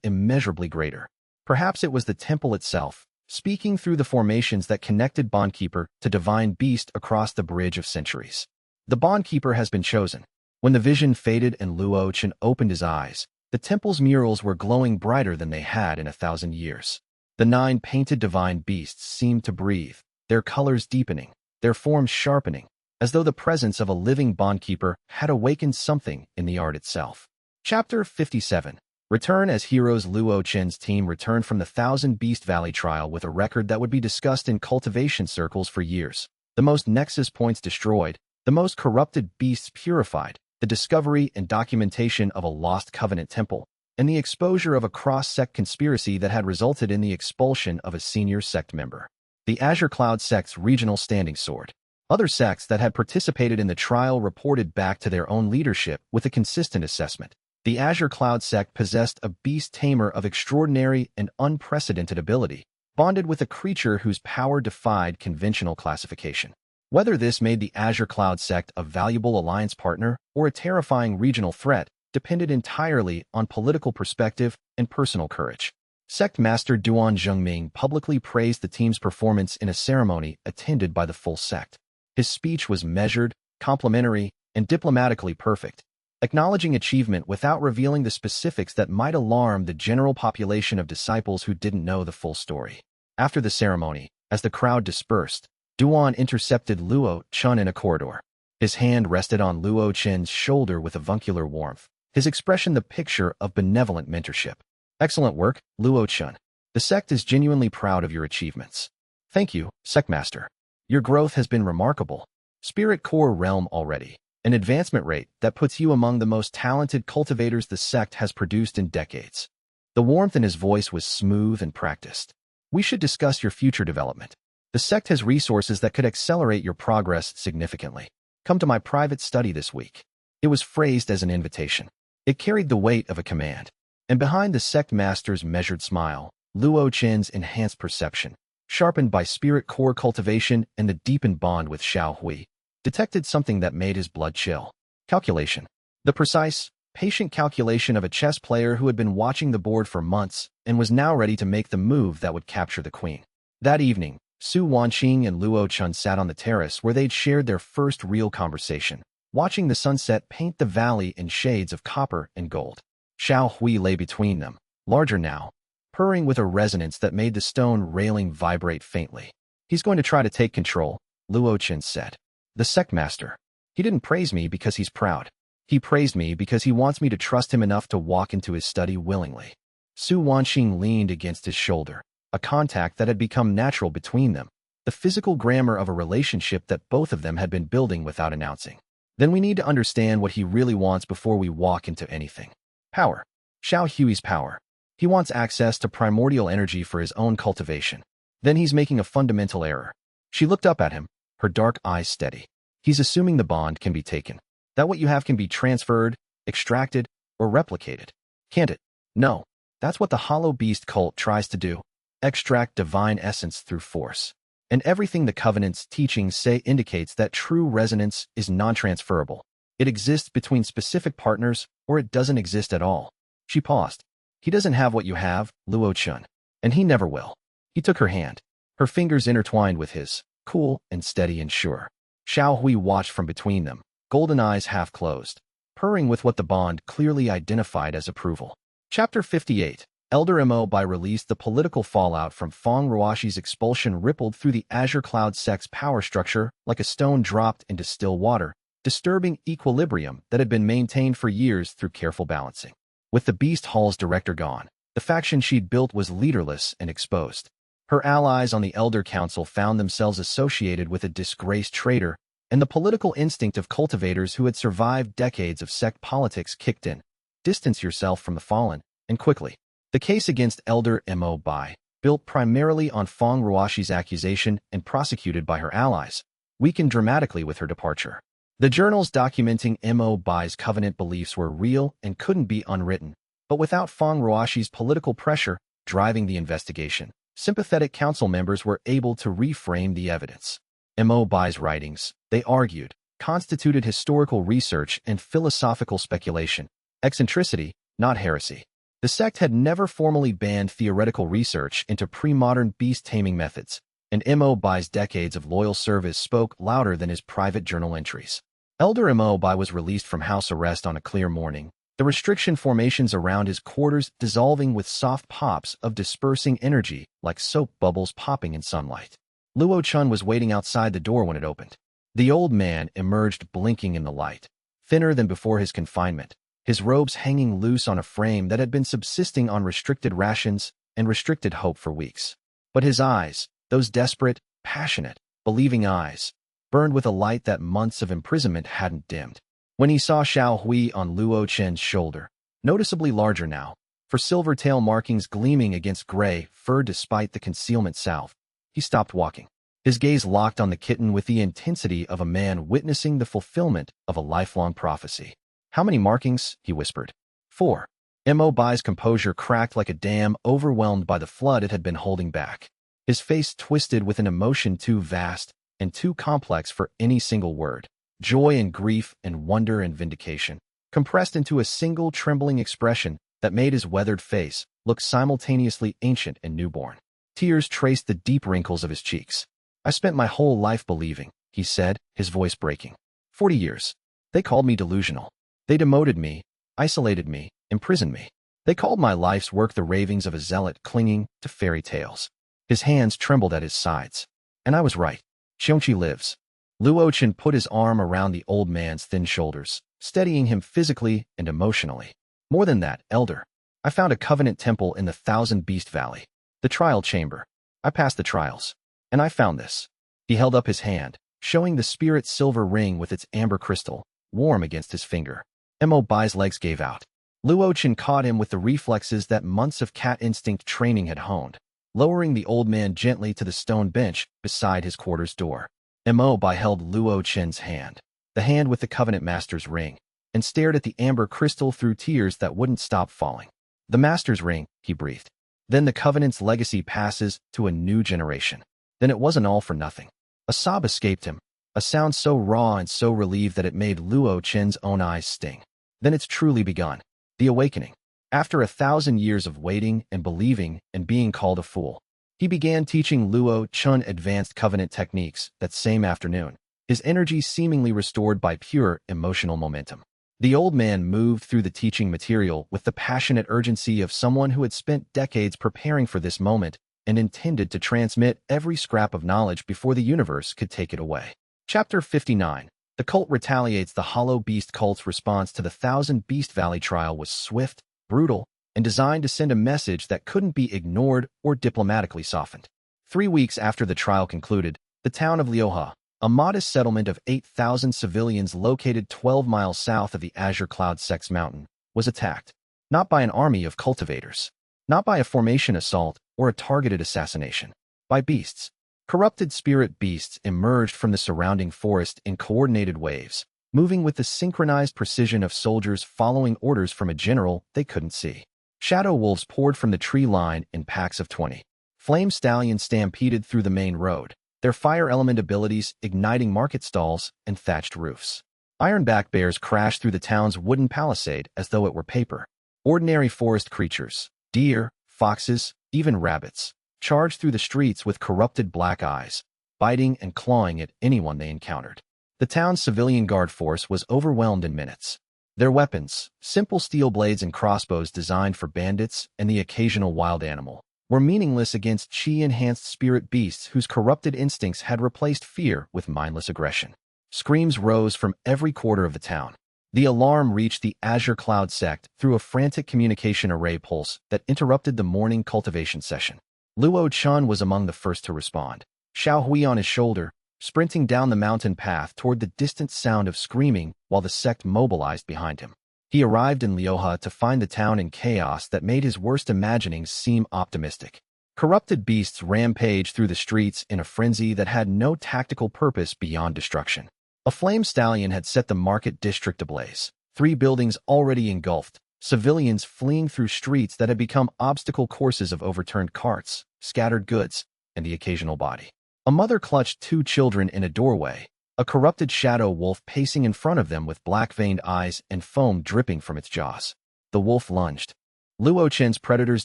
immeasurably greater. Perhaps it was the temple itself, speaking through the formations that connected Bondkeeper to divine beast across the bridge of centuries. The Bondkeeper has been chosen. When the vision faded and Luo Chen opened his eyes, the temple's murals were glowing brighter than they had in 1,000 years. The 9 painted divine beasts seemed to breathe, their colors deepening, their forms sharpening, as though the presence of a living Bondkeeper had awakened something in the art itself. Chapter 57. Return. As heroes, Luo Chen's team returned from the Thousand Beast Valley trial with a record that would be discussed in cultivation circles for years. The most nexus points destroyed, the most corrupted beasts purified, the discovery and documentation of a lost covenant temple, and the exposure of a cross-sect conspiracy that had resulted in the expulsion of a senior sect member. The Azure Cloud Sect's regional standing sword. Other sects that had participated in the trial reported back to their own leadership with a consistent assessment. The Azure Cloud Sect possessed a beast tamer of extraordinary and unprecedented ability, bonded with a creature whose power defied conventional classification. Whether this made the Azure Cloud Sect a valuable alliance partner or a terrifying regional threat depended entirely on political perspective and personal courage. Sect Master Duan Zhengming publicly praised the team's performance in a ceremony attended by the full sect. His speech was measured, complimentary, and diplomatically perfect, acknowledging achievement without revealing the specifics that might alarm the general population of disciples who didn't know the full story. After the ceremony, as the crowd dispersed, Duan intercepted Luo Chen in a corridor. His hand rested on Luo Chen's shoulder with avuncular warmth, his expression the picture of benevolent mentorship. Excellent work, Luo Chen. The sect is genuinely proud of your achievements. Thank you, Sect Master. Your growth has been remarkable. Spirit Core Realm already, an advancement rate that puts you among the most talented cultivators the sect has produced in decades. The warmth in his voice was smooth and practiced. We should discuss your future development. The sect has resources that could accelerate your progress significantly. Come to my private study this week. It was phrased as an invitation. It carried the weight of a command. And behind the sect master's measured smile, Luo Chen's enhanced perception, sharpened by spirit core cultivation and the deepened bond with Xiao Hui, detected something that made his blood chill. Calculation. The precise, patient calculation of a chess player who had been watching the board for months and was now ready to make the move that would capture the queen. That evening, Su Wanqing and Luo Chen sat on the terrace where they'd shared their first real conversation, watching the sunset paint the valley in shades of copper and gold. Xiao Hui lay between them, larger now, purring with a resonance that made the stone railing vibrate faintly. He's going to try to take control, Luo Chen said. The sect master. He didn't praise me because he's proud. He praised me because he wants me to trust him enough to walk into his study willingly. Su Wanqing leaned against his shoulder, a contact that had become natural between them, the physical grammar of a relationship that both of them had been building without announcing. Then we need to understand what he really wants before we walk into anything. Power. Xiao Hui's power. He wants access to primordial energy for his own cultivation. Then he's making a fundamental error. She looked up at him, her dark eyes steady. He's assuming the bond can be taken. That what you have can be transferred, extracted, or replicated. Can't it? No. That's what the Hollow Beast cult tries to do. Extract divine essence through force. And everything the Covenant's teachings say indicates that true resonance is non-transferable. It exists between specific partners, or it doesn't exist at all. She paused. He doesn't have what you have, Luo Chen. And he never will. He took her hand. Her fingers intertwined with his, cool and steady and sure. Xiao Hui watched from between them, golden eyes half closed, purring with what the bond clearly identified as approval. Chapter 58. Elder Mo by released. The political fallout from Feng Ruoshi's expulsion rippled through the Azure Cloud Sect's power structure like a stone dropped into still water, disturbing equilibrium that had been maintained for years through careful balancing. With the Beast Hall's director gone, the faction she'd built was leaderless and exposed. Her allies on the Elder Council found themselves associated with a disgraced traitor, and the political instinct of cultivators who had survived decades of sect politics kicked in. Distance yourself from the fallen, and quickly. The case against Elder Mo Bai, built primarily on Feng Ruoxi's accusation and prosecuted by her allies, weakened dramatically with her departure. The journals documenting Mo Bai's covenant beliefs were real and couldn't be unwritten, but without Feng Ruoxi's political pressure driving the investigation, sympathetic council members were able to reframe the evidence. Mo Bai's writings, they argued, constituted historical research and philosophical speculation, eccentricity, not heresy. The sect had never formally banned theoretical research into pre-modern beast-taming methods, and Mo Bai's decades of loyal service spoke louder than his private journal entries. Elder Mo Bai was released from house arrest on a clear morning, the restriction formations around his quarters dissolving with soft pops of dispersing energy like soap bubbles popping in sunlight. Luo Chen was waiting outside the door when it opened. The old man emerged blinking in the light, thinner than before his confinement, his robes hanging loose on a frame that had been subsisting on restricted rations and restricted hope for weeks. But his eyes, those desperate, passionate, believing eyes, burned with a light that months of imprisonment hadn't dimmed. When he saw Xiao Hui on Luo Chen's shoulder, noticeably larger now, for silver tail markings gleaming against gray fur despite the concealment salve, he stopped walking. His gaze locked on the kitten with the intensity of a man witnessing the fulfillment of a lifelong prophecy. "How many markings?" he whispered. 4. Mo Bai's composure cracked like a dam overwhelmed by the flood it had been holding back. His face twisted with an emotion too vast and too complex for any single word. Joy and grief and wonder and vindication, compressed into a single trembling expression that made his weathered face look simultaneously ancient and newborn. Tears traced the deep wrinkles of his cheeks. "I spent my whole life believing," he said, his voice breaking. 40 years. They called me delusional. They demoted me, isolated me, imprisoned me. They called my life's work the ravings of a zealot clinging to fairy tales." His hands trembled at his sides. "And I was right. xianxia lives." Luo Chen put his arm around the old man's thin shoulders, steadying him physically and emotionally. "More than that, Elder. I found a covenant temple in the Thousand Beast Valley. The trial chamber. I passed the trials. And I found this." He held up his hand, showing the spirit silver ring with its amber crystal, warm against his finger. Mo Bai's legs gave out. Luo Chen caught him with the reflexes that months of cat instinct training had honed, lowering the old man gently to the stone bench beside his quarters door. Mo Bai held Luo Chen's hand, the hand with the Covenant Master's ring, and stared at the amber crystal through tears that wouldn't stop falling. "The Master's ring," he breathed. "Then the Covenant's legacy passes to a new generation. Then it wasn't all for nothing." A sob escaped him, a sound so raw and so relieved that it made Luo Chen's own eyes sting. Then it's truly begun. The awakening. After 1,000 years of waiting and believing and being called a fool, he began teaching Luo Chen advanced covenant techniques that same afternoon, his energy seemingly restored by pure emotional momentum. The old man moved through the teaching material with the passionate urgency of someone who had spent decades preparing for this moment and intended to transmit every scrap of knowledge before the universe could take it away. Chapter 59. The cult retaliates. The Hollow Beast cult's response to the Thousand Beast Valley trial was swift, brutal, and designed to send a message that couldn't be ignored or diplomatically softened. 3 weeks after the trial concluded, the town of Liuhe, a modest settlement of 8,000 civilians located 12 miles south of the Azure Cloud Sect's mountain, was attacked, not by an army of cultivators, not by a formation assault or a targeted assassination, by beasts. Corrupted spirit beasts emerged from the surrounding forest in coordinated waves, moving with the synchronized precision of soldiers following orders from a general they couldn't see. Shadow wolves poured from the tree line in packs of 20. Flame stallions stampeded through the main road, their fire element abilities igniting market stalls and thatched roofs. Ironback bears crashed through the town's wooden palisade as though it were paper. Ordinary forest creatures, deer, foxes, even rabbits, charged through the streets with corrupted black eyes, biting and clawing at anyone they encountered. The town's civilian guard force was overwhelmed in minutes. Their weapons, simple steel blades and crossbows designed for bandits and the occasional wild animal, were meaningless against chi-enhanced spirit beasts whose corrupted instincts had replaced fear with mindless aggression. Screams rose from every quarter of the town. The alarm reached the Azure Cloud Sect through a frantic communication array pulse that interrupted the morning cultivation session. Luo Chen was among the first to respond. Xiao Hui on his shoulder, sprinting down the mountain path toward the distant sound of screaming while the sect mobilized behind him. He arrived in Liuhe to find the town in chaos that made his worst imaginings seem optimistic. Corrupted beasts rampaged through the streets in a frenzy that had no tactical purpose beyond destruction. A flame stallion had set the market district ablaze. 3 buildings already engulfed, civilians fleeing through streets that had become obstacle courses of overturned carts, scattered goods, and the occasional body. A mother clutched 2 children in a doorway, a corrupted shadow wolf pacing in front of them with black-veined eyes and foam dripping from its jaws. The wolf lunged. Luo Chen's predator's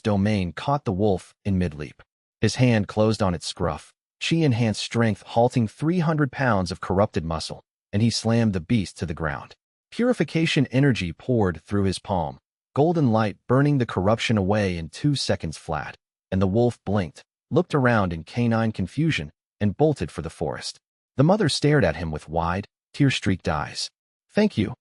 domain caught the wolf in mid-leap. His hand closed on its scruff, chi-enhanced strength halting 300 pounds of corrupted muscle, and he slammed the beast to the ground. Purification energy poured through his palm, golden light burning the corruption away in 2 seconds flat, and the wolf blinked, looked around in canine confusion, and bolted for the forest. The mother stared at him with wide, tear-streaked eyes. Thank you.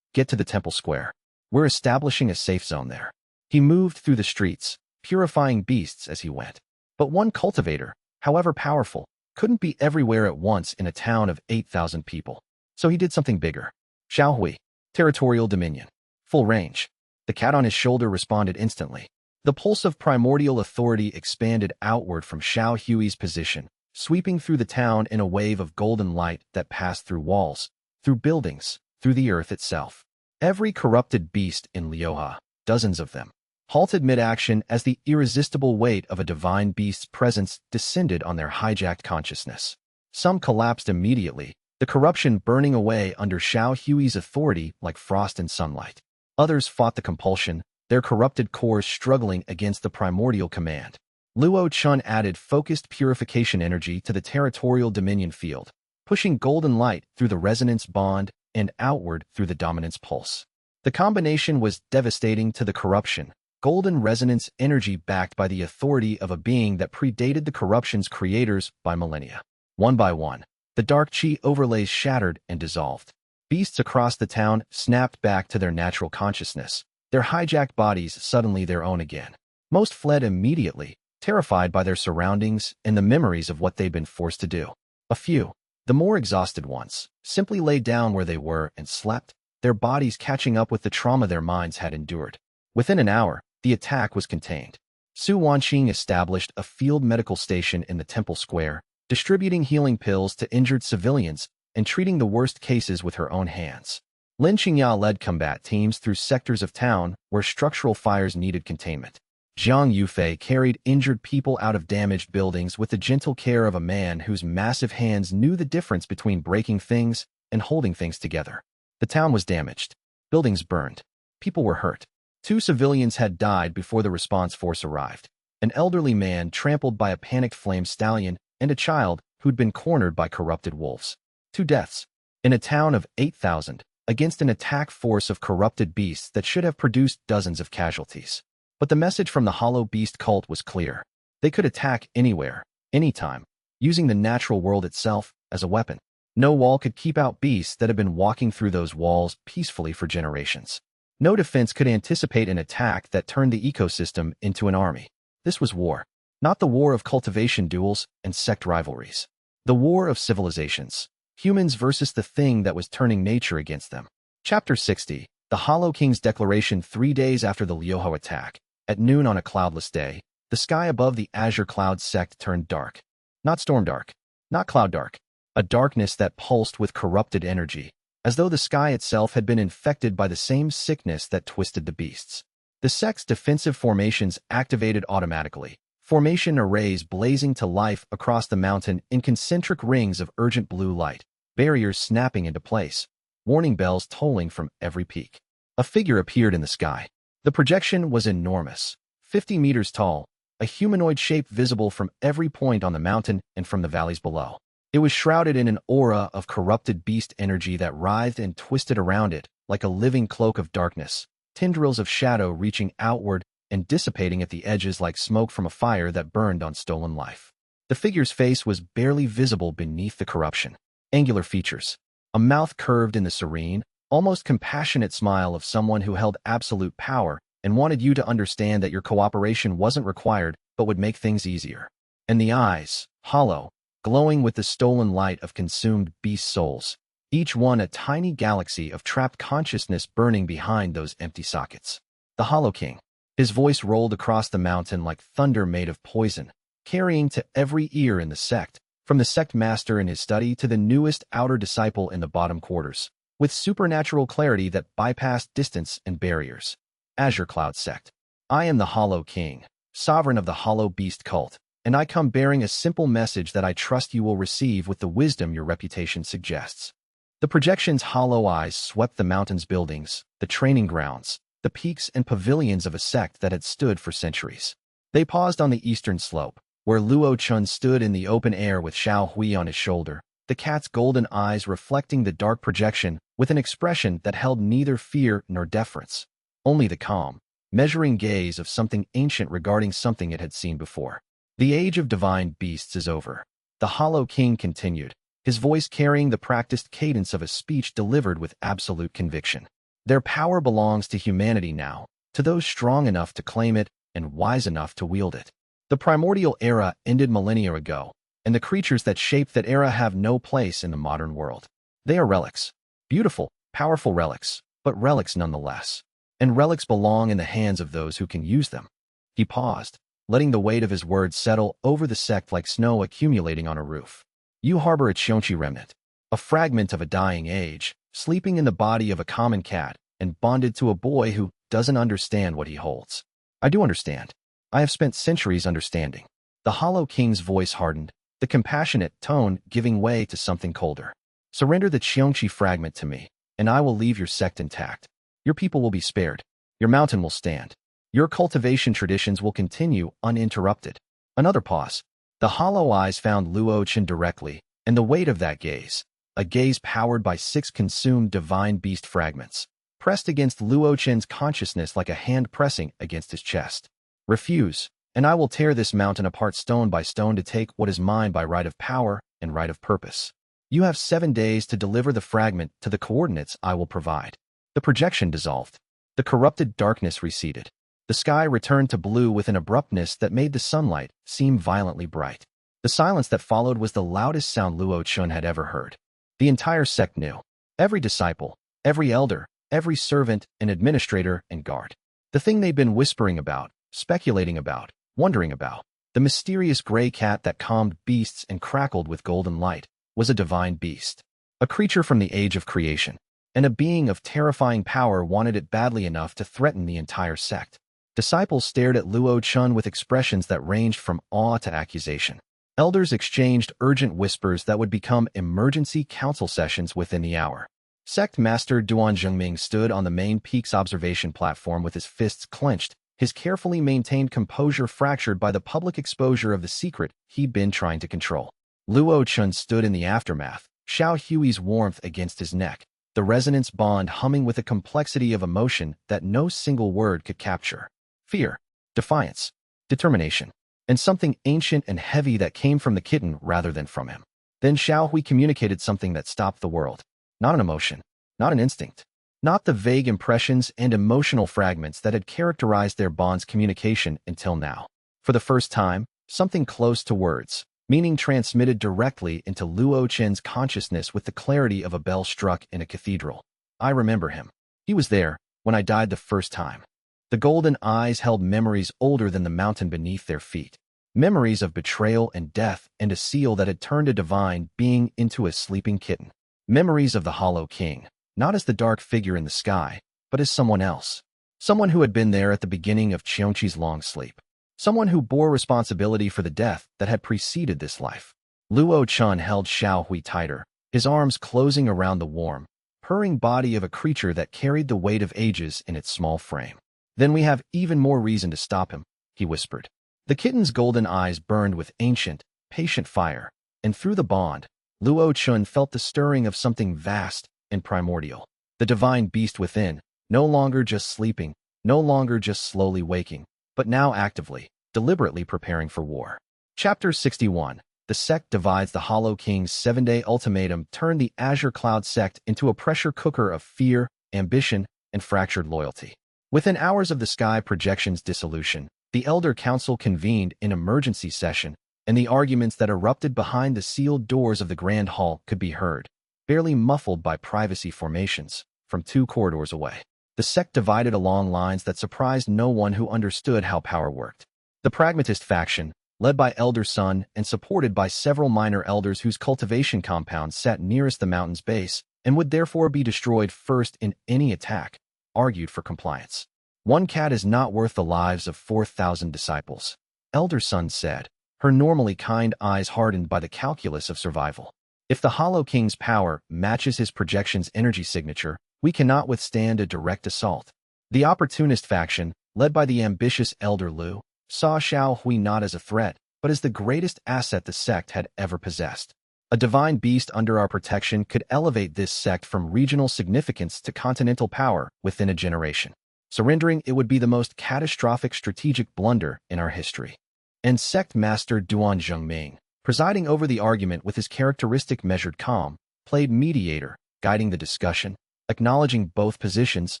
Get to the temple square. We're establishing a safe zone there." He moved through the streets, purifying beasts as he went. But one cultivator, however powerful, couldn't be everywhere at once in a town of 8,000 people. So he did something bigger. Xiao Hui, territorial dominion. Full range. The cat on his shoulder responded instantly. The pulse of primordial authority expanded outward from Xiao Hui's position, sweeping through the town in a wave of golden light that passed through walls, through buildings, through the earth itself. Every corrupted beast in Liuhe, dozens of them, halted mid-action as the irresistible weight of a divine beast's presence descended on their hijacked consciousness. Some collapsed immediately, the corruption burning away under Xiao Hui's authority like frost in sunlight. Others fought the compulsion, their corrupted cores struggling against the primordial command. Luo Chen added focused purification energy to the territorial dominion field, pushing golden light through the resonance bond and outward through the dominance pulse. The combination was devastating to the corruption, golden resonance energy backed by the authority of a being that predated the corruption's creators by millennia. One by one, the dark chi overlays shattered and dissolved. Beasts across the town snapped back to their natural consciousness, their hijacked bodies suddenly their own again. Most fled immediately, terrified by their surroundings and the memories of what they'd been forced to do. A few, the more exhausted ones, simply lay down where they were and slept, their bodies catching up with the trauma their minds had endured. Within an hour, the attack was contained. Su Wanqing established a field medical station in the temple square, distributing healing pills to injured civilians and treating the worst cases with her own hands. Lin Qingya led combat teams through sectors of town where structural fires needed containment. Zhang Yufei carried injured people out of damaged buildings with the gentle care of a man whose massive hands knew the difference between breaking things and holding things together. The town was damaged. Buildings burned. People were hurt. 2 civilians had died before the response force arrived. An elderly man trampled by a panicked flame stallion and a child who'd been cornered by corrupted wolves. 2 deaths. In a town of 8,000, against an attack force of corrupted beasts that should have produced dozens of casualties. But the message from the Hollow Beast cult was clear. They could attack anywhere, anytime, using the natural world itself as a weapon. No wall could keep out beasts that had been walking through those walls peacefully for generations. No defense could anticipate an attack that turned the ecosystem into an army. This was war. Not the war of cultivation duels and sect rivalries. The war of civilizations. Humans versus the thing that was turning nature against them. Chapter 60. The Hollow King's declaration 3 days after the Liuhe attack. At noon on a cloudless day, the sky above the Azure Cloud Sect turned dark. Not storm dark. Not cloud dark. A darkness that pulsed with corrupted energy, as though the sky itself had been infected by the same sickness that twisted the beasts. The sect's defensive formations activated automatically, formation arrays blazing to life across the mountain in concentric rings of urgent blue light, barriers snapping into place, warning bells tolling from every peak. A figure appeared in the sky. The projection was enormous, 50 meters tall, a humanoid shape visible from every point on the mountain and from the valleys below. It was shrouded in an aura of corrupted beast energy that writhed and twisted around it like a living cloak of darkness, tendrils of shadow reaching outward and dissipating at the edges like smoke from a fire that burned on stolen life. The figure's face was barely visible beneath the corruption. Angular features. A mouth curved in the serene, almost compassionate smile of someone who held absolute power and wanted you to understand that your cooperation wasn't required but would make things easier. And the eyes, hollow, glowing with the stolen light of consumed beast souls, each one a tiny galaxy of trapped consciousness burning behind those empty sockets. The Hollow King. His voice rolled across the mountain like thunder made of poison, carrying to every ear in the sect, from the sect master in his study to the newest outer disciple in the bottom quarters, with supernatural clarity that bypassed distance and barriers. Azure Cloud Sect. I am the Hollow King, sovereign of the Hollow Beast cult, and I come bearing a simple message that I trust you will receive with the wisdom your reputation suggests. The projection's hollow eyes swept the mountain's buildings, the training grounds, the peaks and pavilions of a sect that had stood for centuries. They paused on the eastern slope, where Luo Chen stood in the open air with Xiao Hui on his shoulder, the cat's golden eyes reflecting the dark projection with an expression that held neither fear nor deference, only the calm, measuring gaze of something ancient regarding something it had seen before. The age of divine beasts is over. The Hollow King continued, his voice carrying the practiced cadence of a speech delivered with absolute conviction. Their power belongs to humanity now, to those strong enough to claim it and wise enough to wield it. The primordial era ended millennia ago, and the creatures that shaped that era have no place in the modern world. They are relics. Beautiful, powerful relics, but relics nonetheless. And relics belong in the hands of those who can use them. He paused, letting the weight of his words settle over the sect like snow accumulating on a roof. You harbor a xianxia remnant, a fragment of a dying age, sleeping in the body of a common cat and bonded to a boy who doesn't understand what he holds. I do understand. I have spent centuries understanding. The Hollow King's voice hardened, the compassionate tone giving way to something colder. Surrender the xianxia fragment to me, and I will leave your sect intact. Your people will be spared. Your mountain will stand. Your cultivation traditions will continue uninterrupted. Another pause. The hollow eyes found Luo Chen directly, and the weight of that gaze, a gaze powered by 6 consumed divine beast fragments, pressed against Luo Chen's consciousness like a hand pressing against his chest. Refuse, and I will tear this mountain apart stone by stone to take what is mine by right of power and right of purpose. You have 7 days to deliver the fragment to the coordinates I will provide. The projection dissolved. The corrupted darkness receded. The sky returned to blue with an abruptness that made the sunlight seem violently bright. The silence that followed was the loudest sound Luo Chen had ever heard. The entire sect knew. Every disciple, every elder, every servant and administrator and guard. The thing they'd been whispering about, speculating about, wondering about, the mysterious gray cat that calmed beasts and crackled with golden light, was a divine beast. A creature from the age of creation. And a being of terrifying power wanted it badly enough to threaten the entire sect. Disciples stared at Luo Chen with expressions that ranged from awe to accusation. Elders exchanged urgent whispers that would become emergency council sessions within the hour. Sect Master Duan Zhengming stood on the main peak's observation platform with his fists clenched, his carefully maintained composure fractured by the public exposure of the secret he'd been trying to control. Luo Chen stood in the aftermath, Xiao Hui's warmth against his neck, the resonance bond humming with a complexity of emotion that no single word could capture. Fear, defiance, determination, and something ancient and heavy that came from the kitten rather than from him. Then Xiao Hui communicated something that stopped the world. Not an emotion, not an instinct, not the vague impressions and emotional fragments that had characterized their bond's communication until now. For the first time, something close to words, meaning transmitted directly into Luo Chen's consciousness with the clarity of a bell struck in a cathedral. I remember him. He was there when I died the first time. The golden eyes held memories older than the mountain beneath their feet. Memories of betrayal and death and a seal that had turned a divine being into a sleeping kitten. Memories of the Hollow King, not as the dark figure in the sky, but as someone else. Someone who had been there at the beginning of xianxia's long sleep. Someone who bore responsibility for the death that had preceded this life. Luo Chen held Xiao Hui tighter, his arms closing around the warm, purring body of a creature that carried the weight of ages in its small frame. Then we have even more reason to stop him, he whispered. The kitten's golden eyes burned with ancient, patient fire, and through the bond, Luo Chen felt the stirring of something vast and primordial. The divine beast within, no longer just sleeping, no longer just slowly waking, but now actively, deliberately preparing for war. Chapter 61. The sect divides. The Hollow King's 7-day ultimatum turned the Azure Cloud Sect into a pressure cooker of fear, ambition, and fractured loyalty. Within hours of the Sky Projection's dissolution, the Elder Council convened in emergency session, and the arguments that erupted behind the sealed doors of the Grand Hall could be heard, barely muffled by privacy formations, from 2 corridors away. The sect divided along lines that surprised no one who understood how power worked. The pragmatist faction, led by Elder Sun and supported by several minor elders whose cultivation compounds sat nearest the mountain's base and would therefore be destroyed first in any attack, argued for compliance. "One cat is not worth the lives of 4,000 disciples," Elder Sun said, her normally kind eyes hardened by the calculus of survival. "If the Hollow King's power matches his projection's energy signature, we cannot withstand a direct assault." The opportunist faction, led by the ambitious Elder Lu, saw Xiao Hui not as a threat, but as the greatest asset the sect had ever possessed. A divine beast under our protection could elevate this sect from regional significance to continental power within a generation. Surrendering it would be the most catastrophic strategic blunder in our history. And Sect Master Duan Zhengming, presiding over the argument with his characteristic measured calm, played mediator, guiding the discussion, acknowledging both positions,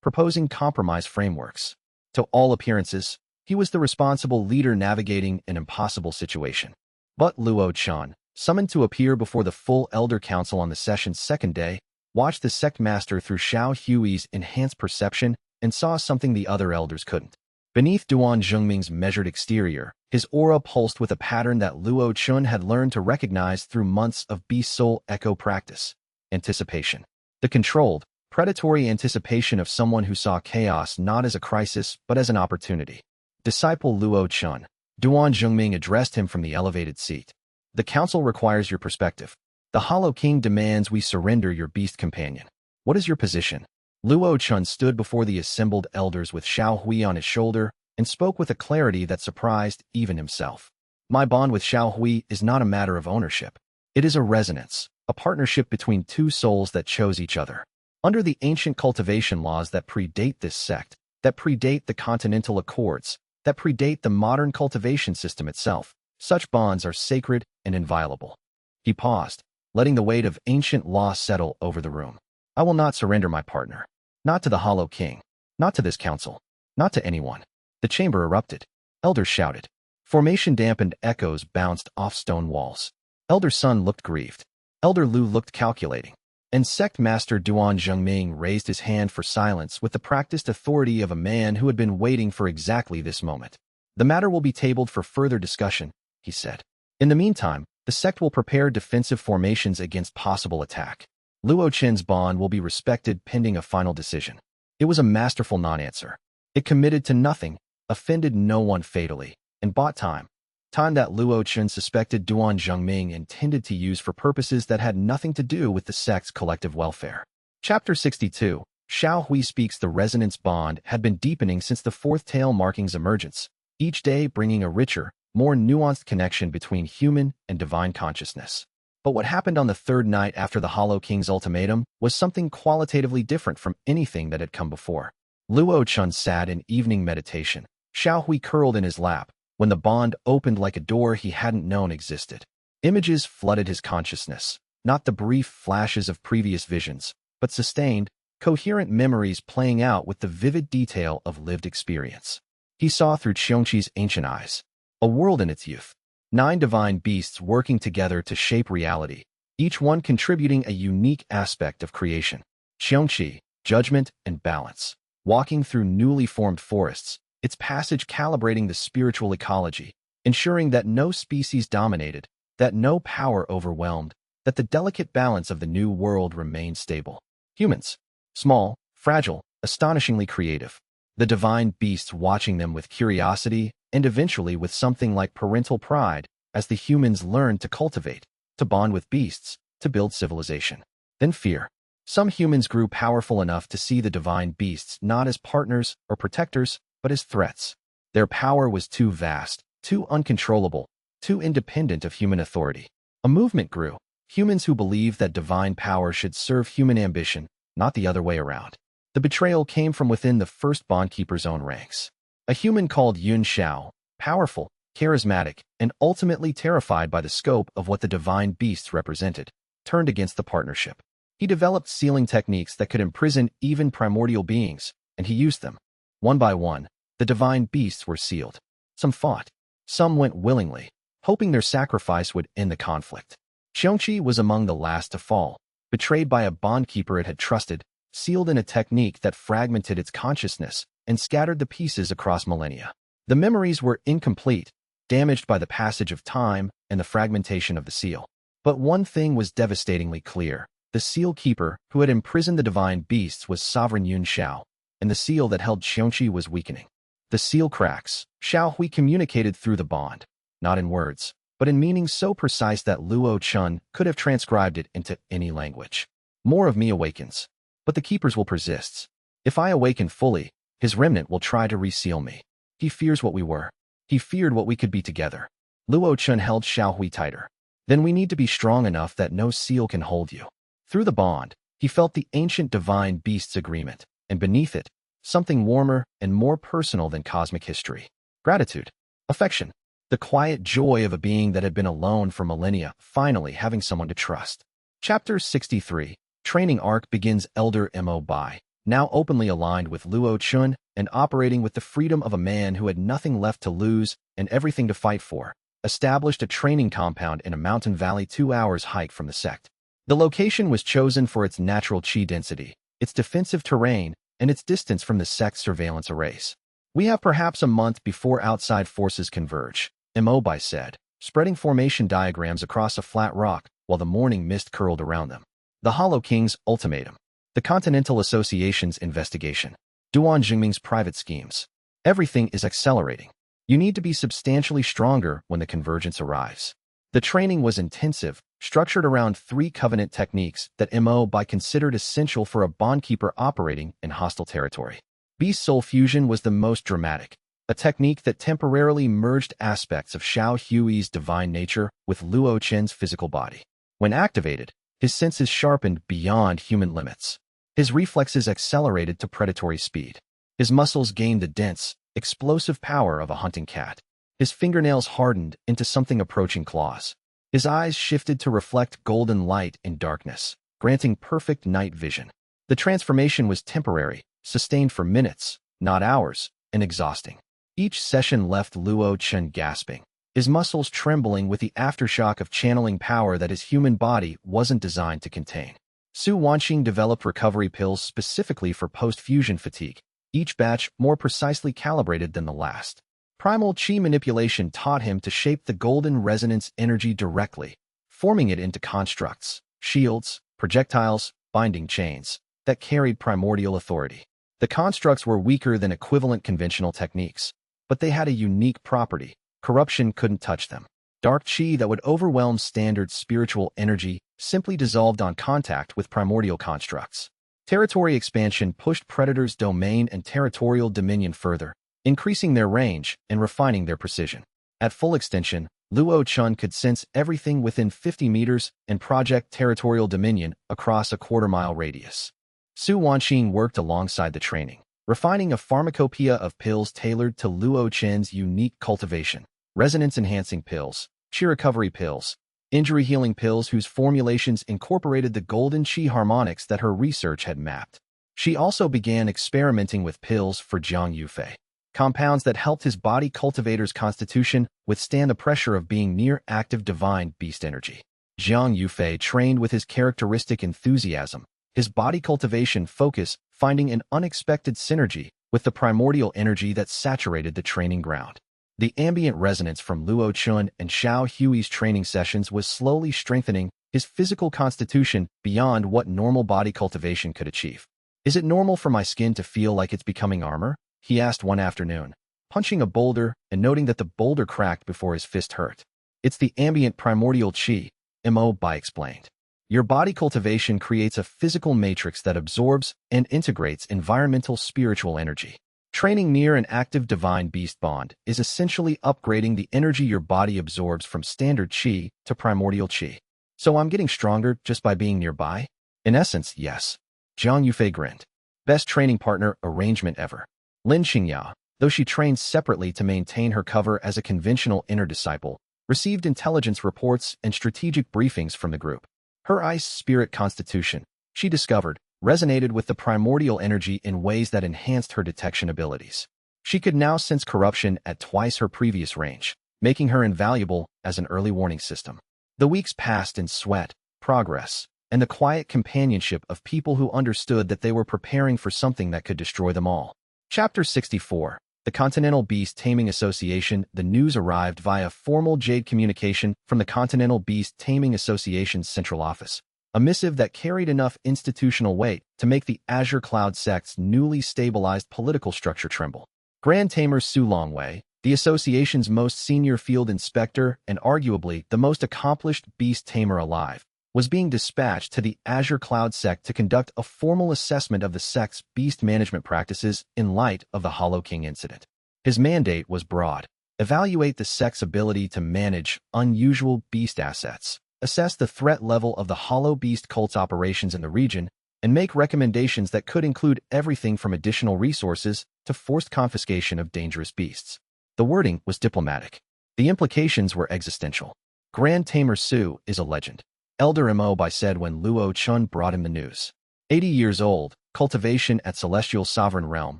proposing compromise frameworks. To all appearances, he was the responsible leader navigating an impossible situation. But Luo Chen, summoned to appear before the full Elder Council on the session's second day, watched the sect master through Xiao Hui's enhanced perception and saw something the other elders couldn't. Beneath Duan Zhengming's measured exterior, his aura pulsed with a pattern that Luo Chen had learned to recognize through months of beast soul echo practice: anticipation. The controlled, predatory anticipation of someone who saw chaos not as a crisis but as an opportunity. "Disciple Luo Chen," Duan Zhengming addressed him from the elevated seat. "The council requires your perspective. The Hollow King demands we surrender your beast companion. What is your position?" Luo Chen stood before the assembled elders with Xiao Hui on his shoulder and spoke with a clarity that surprised even himself. "My bond with Xiao Hui is not a matter of ownership. It is a resonance, a partnership between 2 souls that chose each other. Under the ancient cultivation laws that predate this sect, that predate the Continental Accords, that predate the modern cultivation system itself, such bonds are sacred and inviolable." He paused, letting the weight of ancient law settle over the room. "I will not surrender my partner. Not to the Hollow King. Not to this council. Not to anyone." The chamber erupted. Elders shouted. Formation-dampened echoes bounced off stone walls. Elder Sun looked grieved. Elder Lu looked calculating. And Sect Master Duan Zhengming raised his hand for silence with the practiced authority of a man who had been waiting for exactly this moment. "The matter will be tabled for further discussion," he said. "In the meantime, the sect will prepare defensive formations against possible attack. Luo Chen's bond will be respected pending a final decision." It was a masterful non-answer. It committed to nothing, offended no one fatally, and bought time. Time that Luo Chen suspected Duan Zhengming intended to use for purposes that had nothing to do with the sect's collective welfare. Chapter 62. Xiao Hui speaks. The resonance bond had been deepening since the 4th tale marking's emergence, each day bringing a richer, more nuanced connection between human and divine consciousness. But what happened on the 3rd night after the Hollow King's ultimatum was something qualitatively different from anything that had come before. Luo Chen sat in evening meditation, Xiao Hui curled in his lap, when the bond opened like a door he hadn't known existed. Images flooded his consciousness, not the brief flashes of previous visions, but sustained, coherent memories playing out with the vivid detail of lived experience. He saw through xianxia's ancient eyes, a world in its youth. 9 divine beasts working together to shape reality, each one contributing a unique aspect of creation. Xianxia, judgment and balance, walking through newly formed forests, its passage calibrating the spiritual ecology, ensuring that no species dominated, that no power overwhelmed, that the delicate balance of the new world remained stable. Humans, small, fragile, astonishingly creative. The divine beasts watching them with curiosity and eventually with something like parental pride as the humans learned to cultivate, to bond with beasts, to build civilization. Then fear. Some humans grew powerful enough to see the divine beasts not as partners or protectors, but as threats. Their power was too vast, too uncontrollable, too independent of human authority. A movement grew, humans who believed that divine power should serve human ambition, not the other way around. The betrayal came from within the first bondkeeper's own ranks. A human called Yun Xiao, powerful, charismatic, and ultimately terrified by the scope of what the divine beasts represented, turned against the partnership. He developed sealing techniques that could imprison even primordial beings, and he used them. One by one, the divine beasts were sealed. Some fought. Some went willingly, hoping their sacrifice would end the conflict. Xianxia was among the last to fall, betrayed by a bondkeeper it had trusted, sealed in a technique that fragmented its consciousness and scattered the pieces across millennia. The memories were incomplete, damaged by the passage of time and the fragmentation of the seal. But one thing was devastatingly clear. The seal keeper who had imprisoned the divine beasts was sovereign Yun Xiao, and the seal that held Xianxia was weakening. The seal cracks. Xiao Hui communicated through the bond, not in words, but in meaning so precise that Luo Chen could have transcribed it into any language. More of me awakens, but the keepers will persist. If I awaken fully, his remnant will try to reseal me. He fears what we were. He feared what we could be together. Luo Chen held Xiao Hui tighter. Then we need to be strong enough that no seal can hold you. Through the bond, he felt the ancient divine beasts agreement, and beneath it, something warmer and more personal than cosmic history. Gratitude. Affection. The quiet joy of a being that had been alone for millennia, finally having someone to trust. Chapter 63. Training arc begins. Elder Mo Bai, now openly aligned with Luo Chen and operating with the freedom of a man who had nothing left to lose and everything to fight for, established a training compound in a mountain valley 2 hours hike from the sect. The location was chosen for its natural chi density, its defensive terrain, and its distance from the sect's surveillance arrays. We have perhaps a month before outside forces converge, Mo Bai said, spreading formation diagrams across a flat rock while the morning mist curled around them. The Hollow King's ultimatum. The Continental Association's investigation. Duan Jingming's private schemes. Everything is accelerating. You need to be substantially stronger when the convergence arrives. The training was intensive, structured around 3 covenant techniques that Mo Bai considered essential for a bondkeeper operating in hostile territory. Beast Soul Fusion was the most dramatic, a technique that temporarily merged aspects of Xiao Hui's divine nature with Luo Chen's physical body. When activated, his senses sharpened beyond human limits. His reflexes accelerated to predatory speed. His muscles gained the dense, explosive power of a hunting cat. His fingernails hardened into something approaching claws. His eyes shifted to reflect golden light in darkness, granting perfect night vision. The transformation was temporary, sustained for minutes, not hours, and exhausting. Each session left Luo Chen gasping, his muscles trembling with the aftershock of channeling power that his human body wasn't designed to contain. Su Wanqing developed recovery pills specifically for post-fusion fatigue, each batch more precisely calibrated than the last. Primal chi manipulation taught him to shape the golden resonance energy directly, forming it into constructs, shields, projectiles, binding chains, that carried primordial authority. The constructs were weaker than equivalent conventional techniques, but they had a unique property. Corruption couldn't touch them. Dark chi that would overwhelm standard spiritual energy simply dissolved on contact with primordial constructs. Territory expansion pushed Predator's domain and territorial dominion further, increasing their range and refining their precision. At full extension, Luo Chen could sense everything within 50 meters and project territorial dominion across a quarter-mile radius. Su Wanqing worked alongside the training, refining a pharmacopoeia of pills tailored to Luo Chen's unique cultivation. Resonance-enhancing pills, chi recovery pills, injury-healing pills whose formulations incorporated the golden chi harmonics that her research had mapped. She also began experimenting with pills for Jiang Yufei, compounds that helped his body cultivator's constitution withstand the pressure of being near active divine beast energy. Jiang Yufei trained with his characteristic enthusiasm, his body cultivation focus finding an unexpected synergy with the primordial energy that saturated the training ground. The ambient resonance from Luo Chen and Xiao Hui's training sessions was slowly strengthening his physical constitution beyond what normal body cultivation could achieve. Is it normal for my skin to feel like it's becoming armor? He asked one afternoon, punching a boulder and noting that the boulder cracked before his fist hurt. It's the ambient primordial chi, Mo Bai explained. Your body cultivation creates a physical matrix that absorbs and integrates environmental spiritual energy. Training near an active divine beast bond is essentially upgrading the energy your body absorbs from standard chi to primordial chi. So I'm getting stronger just by being nearby? In essence, yes. Jiang Yufei grinned. Best training partner arrangement ever. Lin Xingya, though she trained separately to maintain her cover as a conventional inner disciple, received intelligence reports and strategic briefings from the group. Her ice spirit constitution, she discovered, resonated with the primordial energy in ways that enhanced her detection abilities. She could now sense corruption at twice her previous range, making her invaluable as an early warning system. The weeks passed in sweat, progress, and the quiet companionship of people who understood that they were preparing for something that could destroy them all. Chapter 64. The Continental Beast Taming Association. The news arrived via formal Jade communication from the Continental Beast Taming Association's central office, a missive that carried enough institutional weight to make the Azure Cloud Sect's newly stabilized political structure tremble. Grand Tamer Su Longwei, the association's most senior field inspector and arguably the most accomplished beast tamer alive, was being dispatched to the Azure Cloud Sect to conduct a formal assessment of the sect's beast management practices in light of the Hollow King incident. His mandate was broad: evaluate the sect's ability to manage unusual beast assets, assess the threat level of the Hollow Beast cult's operations in the region, and make recommendations that could include everything from additional resources to forced confiscation of dangerous beasts. The wording was diplomatic. The implications were existential. Grand Tamer Su is a legend, Elder Mo Bai said when Luo Chen brought him the news. 80 years old, cultivation at Celestial Sovereign Realm,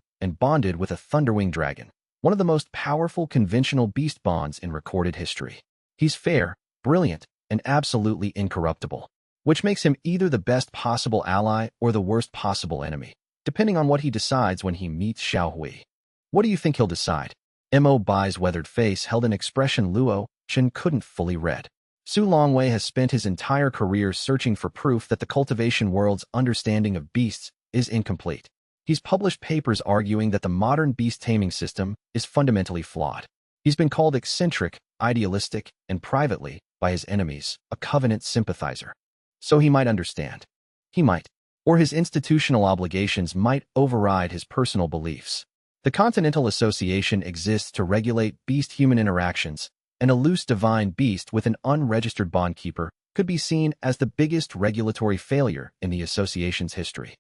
and bonded with a Thunderwing dragon, one of the most powerful conventional beast bonds in recorded history. He's fair, brilliant, and absolutely incorruptible, which makes him either the best possible ally or the worst possible enemy, depending on what he decides when he meets Xiao Hui. What do you think he'll decide? Mo Bai's weathered face held an expression Luo Chen couldn't fully read. Su Longwei has spent his entire career searching for proof that the cultivation world's understanding of beasts is incomplete. He's published papers arguing that the modern beast taming system is fundamentally flawed. He's been called eccentric, idealistic, and privately, by his enemies, a Covenant sympathizer. So he might understand. He might. Or his institutional obligations might override his personal beliefs. The Continental Association exists to regulate beast-human interactions, and a loose divine beast with an unregistered bondkeeper could be seen as the biggest regulatory failure in the association's history.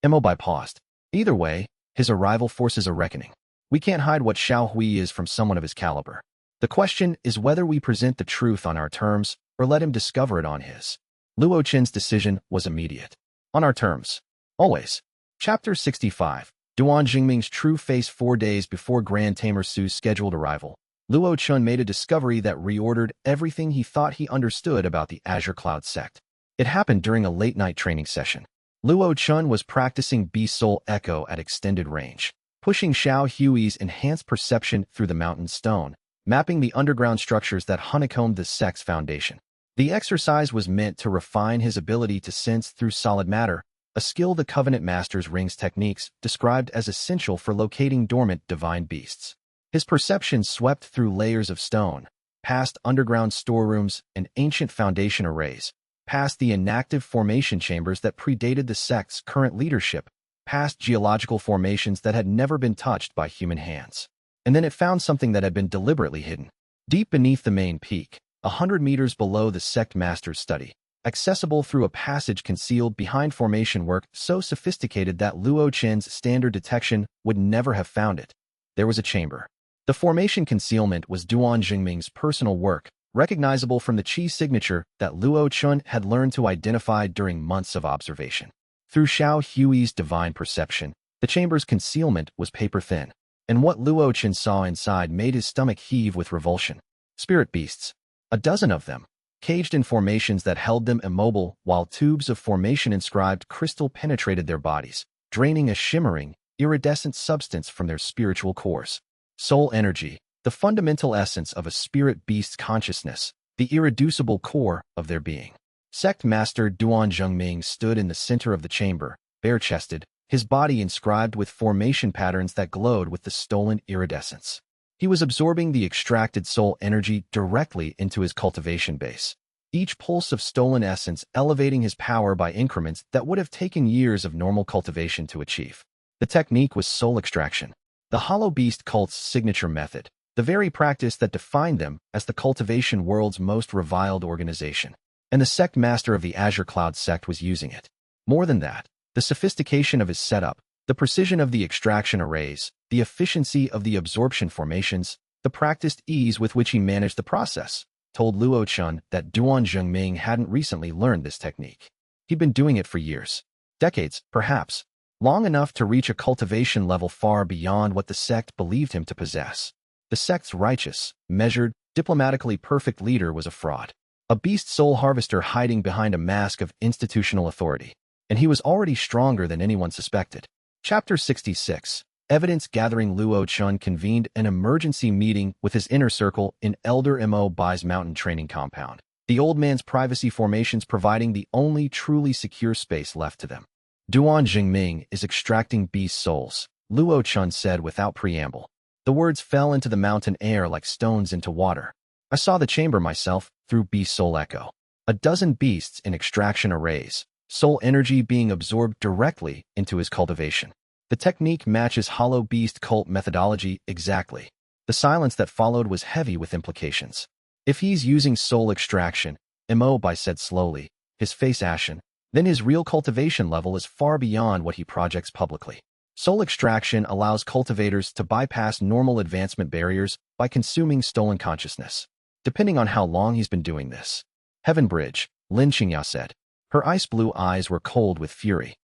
Mo Bai paused. Either way, his arrival forces a reckoning. We can't hide what Xiao Hui is from someone of his caliber. The question is whether we present the truth on our terms or let him discover it on his. Luo Chen's decision was immediate. On our terms. Always. Chapter 65. Duan Jingming's true face. 4 days before Grand Tamer Su's scheduled arrival, Luo Chen made a discovery that reordered everything he thought he understood about the Azure Cloud Sect. It happened during a late-night training session. Luo Chen was practicing Beast Soul Echo at extended range, pushing Xiao Hui's enhanced perception through the mountain stone, mapping the underground structures that honeycombed the sect's foundation. The exercise was meant to refine his ability to sense through solid matter, a skill the Covenant Master's Rings techniques described as essential for locating dormant divine beasts. His perception swept through layers of stone, past underground storerooms and ancient foundation arrays, past the inactive formation chambers that predated the sect's current leadership, past geological formations that had never been touched by human hands. And then it found something that had been deliberately hidden. Deep beneath the main peak, 100 meters below the sect master's study, accessible through a passage concealed behind formation work so sophisticated that Luo Chen's standard detection would never have found it, there was a chamber. The formation concealment was Duan Jingming's personal work, recognizable from the Qi signature that Luo Chen had learned to identify during months of observation. Through Xiao Hui's divine perception, the chamber's concealment was paper-thin, and what Luo Chen saw inside made his stomach heave with revulsion. Spirit beasts. A dozen of them, caged in formations that held them immobile while tubes of formation-inscribed crystal penetrated their bodies, draining a shimmering, iridescent substance from their spiritual cores. Soul energy, the fundamental essence of a spirit beast's consciousness, the irreducible core of their being. Sect Master Duan Zhengming stood in the center of the chamber, bare-chested, his body inscribed with formation patterns that glowed with the stolen iridescence. He was absorbing the extracted soul energy directly into his cultivation base, each pulse of stolen essence elevating his power by increments that would have taken years of normal cultivation to achieve. The technique was soul extraction, the Hollow Beast cult's signature method, the very practice that defined them as the cultivation world's most reviled organization. And the sect master of the Azure Cloud Sect was using it. More than that, the sophistication of his setup, the precision of the extraction arrays, the efficiency of the absorption formations, the practiced ease with which he managed the process, told Luo Chen that Duan Zhengming hadn't recently learned this technique. He'd been doing it for years, decades, perhaps, long enough to reach a cultivation level far beyond what the sect believed him to possess. The sect's righteous, measured, diplomatically perfect leader was a fraud, a beast soul harvester hiding behind a mask of institutional authority, and he was already stronger than anyone suspected. Chapter 66. Evidence gathering. Luo Chen convened an emergency meeting with his inner circle in Elder Mo Bai's mountain training compound, the old man's privacy formations providing the only truly secure space left to them. Duan Jingming is extracting beast souls, Luo Chen said without preamble. The words fell into the mountain air like stones into water. I saw the chamber myself through beast soul echo. A dozen beasts in extraction arrays, soul energy being absorbed directly into his cultivation. The technique matches hollow beast cult methodology exactly. The silence that followed was heavy with implications. If he's using soul extraction, Mo Bai said slowly, his face ashen, then his real cultivation level is far beyond what he projects publicly. Soul extraction allows cultivators to bypass normal advancement barriers by consuming stolen consciousness. Depending on how long he's been doing this. Heaven Bridge, Lin Xianxia said. Her ice-blue eyes were cold with fury.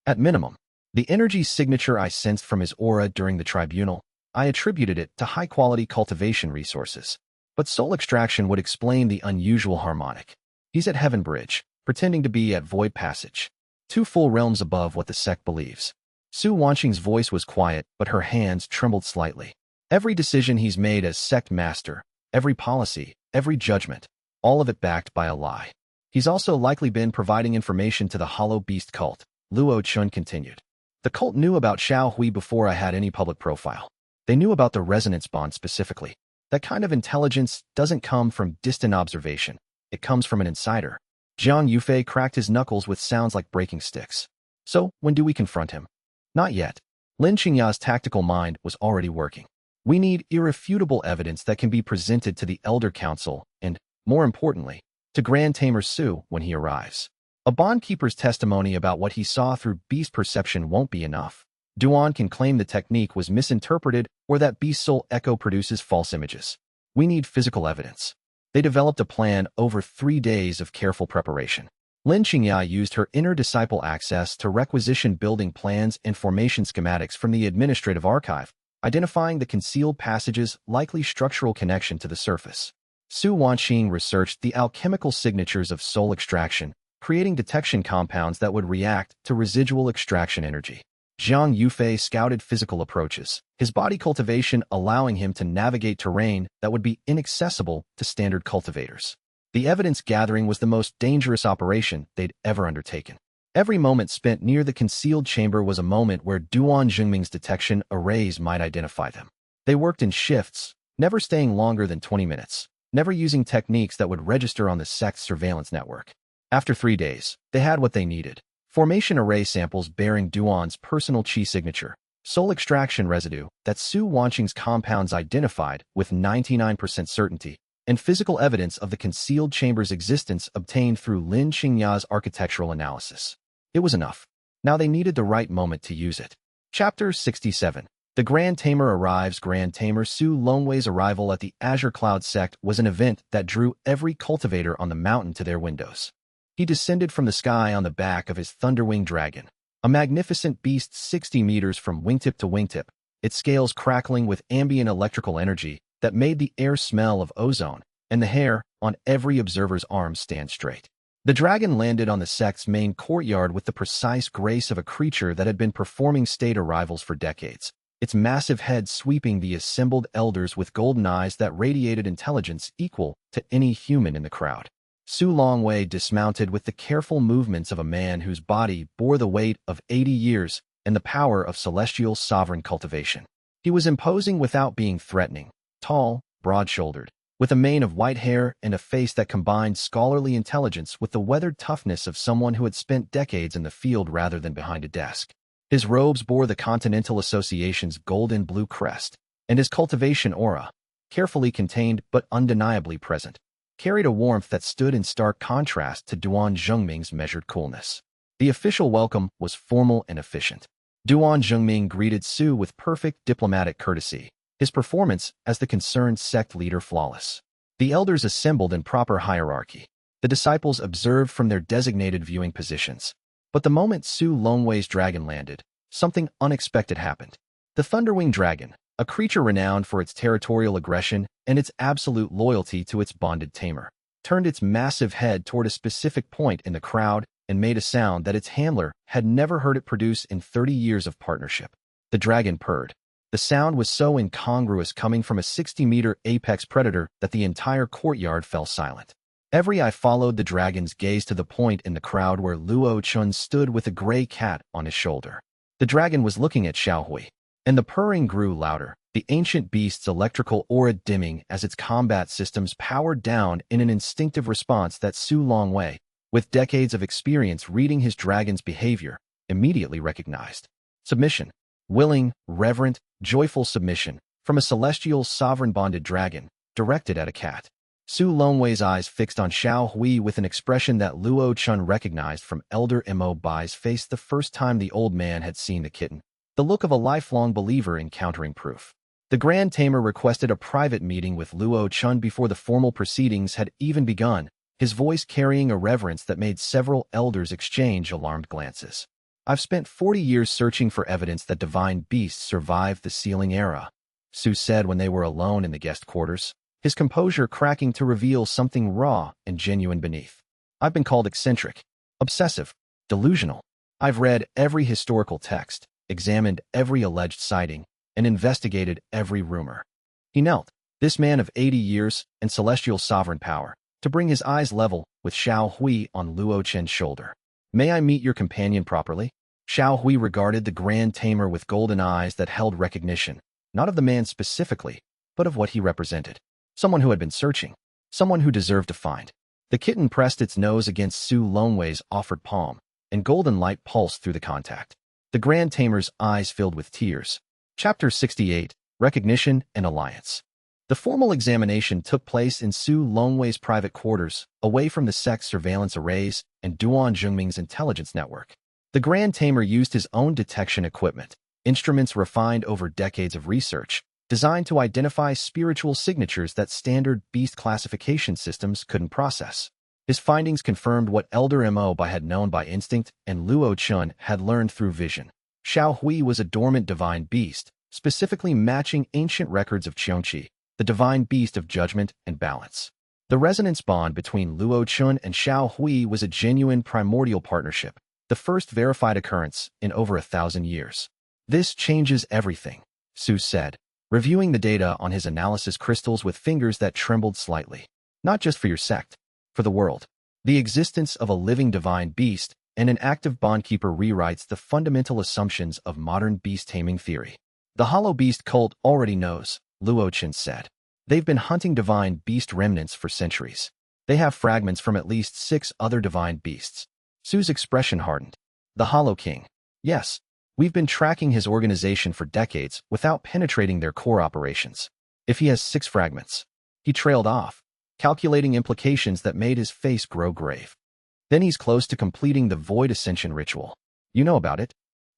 At minimum, the energy signature I sensed from his aura during the tribunal, I attributed it to high-quality cultivation resources. But soul extraction would explain the unusual harmonic. He's at Heaven Bridge, pretending to be at Void Passage, 2 full realms above what the sect believes. Su Wanqing's voice was quiet, but her hands trembled slightly. Every decision he's made as sect master, every policy, every judgment, all of it backed by a lie. He's also likely been providing information to the Hollow Beast cult, Luo Chen continued. The cult knew about Xiao Hui before I had any public profile. They knew about the resonance bond specifically. That kind of intelligence doesn't come from distant observation. It comes from an insider. Jiang Yufei cracked his knuckles with sounds like breaking sticks. So, when do we confront him? Not yet. Lin Qingya's tactical mind was already working. We need irrefutable evidence that can be presented to the Elder Council and, more importantly, to Grand Tamer Su when he arrives. A bondkeeper's testimony about what he saw through beast perception won't be enough. Duan can claim the technique was misinterpreted or that beast soul echo produces false images. We need physical evidence. They developed a plan over 3 days of careful preparation. Lin Qingya used her inner disciple access to requisition building plans and formation schematics from the administrative archive, identifying the concealed passages' likely structural connection to the surface. Su Wanqing researched the alchemical signatures of soul extraction, creating detection compounds that would react to residual extraction energy. Jiang Yufei scouted physical approaches, his body cultivation allowing him to navigate terrain that would be inaccessible to standard cultivators. The evidence gathering was the most dangerous operation they'd ever undertaken. Every moment spent near the concealed chamber was a moment where Duan Jingming's detection arrays might identify them. They worked in shifts, never staying longer than 20 minutes, never using techniques that would register on the sect's surveillance network. After 3 days, they had what they needed. Formation array samples bearing Duan's personal qi signature, soul extraction residue that Su Wanqing's compounds identified with 99% certainty, and physical evidence of the concealed chamber's existence obtained through Lin Qingya's architectural analysis. It was enough. Now they needed the right moment to use it. Chapter 67. The Grand Tamer arrives. Grand Tamer Su Longwei's arrival at the Azure Cloud Sect was an event that drew every cultivator on the mountain to their windows. He descended from the sky on the back of his thunderwing dragon, a magnificent beast 60 meters from wingtip to wingtip, its scales crackling with ambient electrical energy that made the air smell of ozone, and the hair on every observer's arm stand straight. The dragon landed on the sect's main courtyard with the precise grace of a creature that had been performing state arrivals for decades, its massive head sweeping the assembled elders with golden eyes that radiated intelligence equal to any human in the crowd. Su Longwei dismounted with the careful movements of a man whose body bore the weight of 80 years and the power of celestial sovereign cultivation. He was imposing without being threatening, tall, broad-shouldered, with a mane of white hair and a face that combined scholarly intelligence with the weathered toughness of someone who had spent decades in the field rather than behind a desk. His robes bore the Continental Association's golden blue crest, and his cultivation aura, carefully contained but undeniably present, carried a warmth that stood in stark contrast to Duan Zhengming's measured coolness. The official welcome was formal and efficient. Duan Zhengming greeted Su with perfect diplomatic courtesy, his performance as the concerned sect leader flawless. The elders assembled in proper hierarchy. The disciples observed from their designated viewing positions. But the moment Su Longwei's dragon landed, something unexpected happened. The Thunderwing Dragon, a creature renowned for its territorial aggression and its absolute loyalty to its bonded tamer, turned its massive head toward a specific point in the crowd and made a sound that its handler had never heard it produce in 30 years of partnership. The dragon purred. The sound was so incongruous coming from a 60-meter apex predator that the entire courtyard fell silent. Every eye followed the dragon's gaze to the point in the crowd where Luo Chen stood with a gray cat on his shoulder. The dragon was looking at Xiaohui, and the purring grew louder, the ancient beast's electrical aura dimming as its combat systems powered down in an instinctive response that Su Longwei, with decades of experience reading his dragon's behavior, immediately recognized. Submission. Willing, reverent, joyful submission from a celestial sovereign-bonded dragon, directed at a cat. Su Longwei's eyes fixed on Xiaohui with an expression that Luo Chen recognized from Elder Mo Bai's face the first time the old man had seen the kitten, the look of a lifelong believer encountering proof. The Grand Tamer requested a private meeting with Luo Chen before the formal proceedings had even begun, his voice carrying a reverence that made several elders exchange alarmed glances. I've spent 40 years searching for evidence that divine beasts survived the sealing era, Su said when they were alone in the guest quarters, his composure cracking to reveal something raw and genuine beneath. I've been called eccentric, obsessive, delusional. I've read every historical text, examined every alleged sighting, and investigated every rumor. He knelt, this man of 80 years and celestial sovereign power, to bring his eyes level with Xiaohui on Luo Chen's shoulder. May I meet your companion properly? Xiaohui regarded the Grand Tamer with golden eyes that held recognition, not of the man specifically, but of what he represented. Someone who had been searching. Someone who deserved to find. The kitten pressed its nose against Su Longwei's offered palm, and golden light pulsed through the contact. The Grand Tamer's eyes filled with tears. Chapter 68, Recognition and Alliance. The formal examination took place in Su Longwei's private quarters, away from the sect's surveillance arrays and Duan Zhengming's intelligence network. The Grand Tamer used his own detection equipment, instruments refined over decades of research, designed to identify spiritual signatures that standard beast classification systems couldn't process. His findings confirmed what Elder Mo Bai had known by instinct and Luo Chen had learned through vision. Xiaohui was a dormant divine beast, specifically matching ancient records of xianxia, the divine beast of judgment and balance. The resonance bond between Luo Chen and Xiaohui was a genuine primordial partnership, the first verified occurrence in over 1,000 years. This changes everything, Su said, reviewing the data on his analysis crystals with fingers that trembled slightly. Not just for your sect, for the world. The existence of a living divine beast and an active bondkeeper rewrites the fundamental assumptions of modern beast taming theory. The hollow beast cult already knows, Luo Chen said. They've been hunting divine beast remnants for centuries. They have fragments from at least 6 other divine beasts. Su's expression hardened. The Hollow King. Yes. We've been tracking his organization for decades without penetrating their core operations. If he has 6 fragments. He trailed off, calculating implications that made his face grow grave. Then he's close to completing the Void Ascension ritual. You know about it?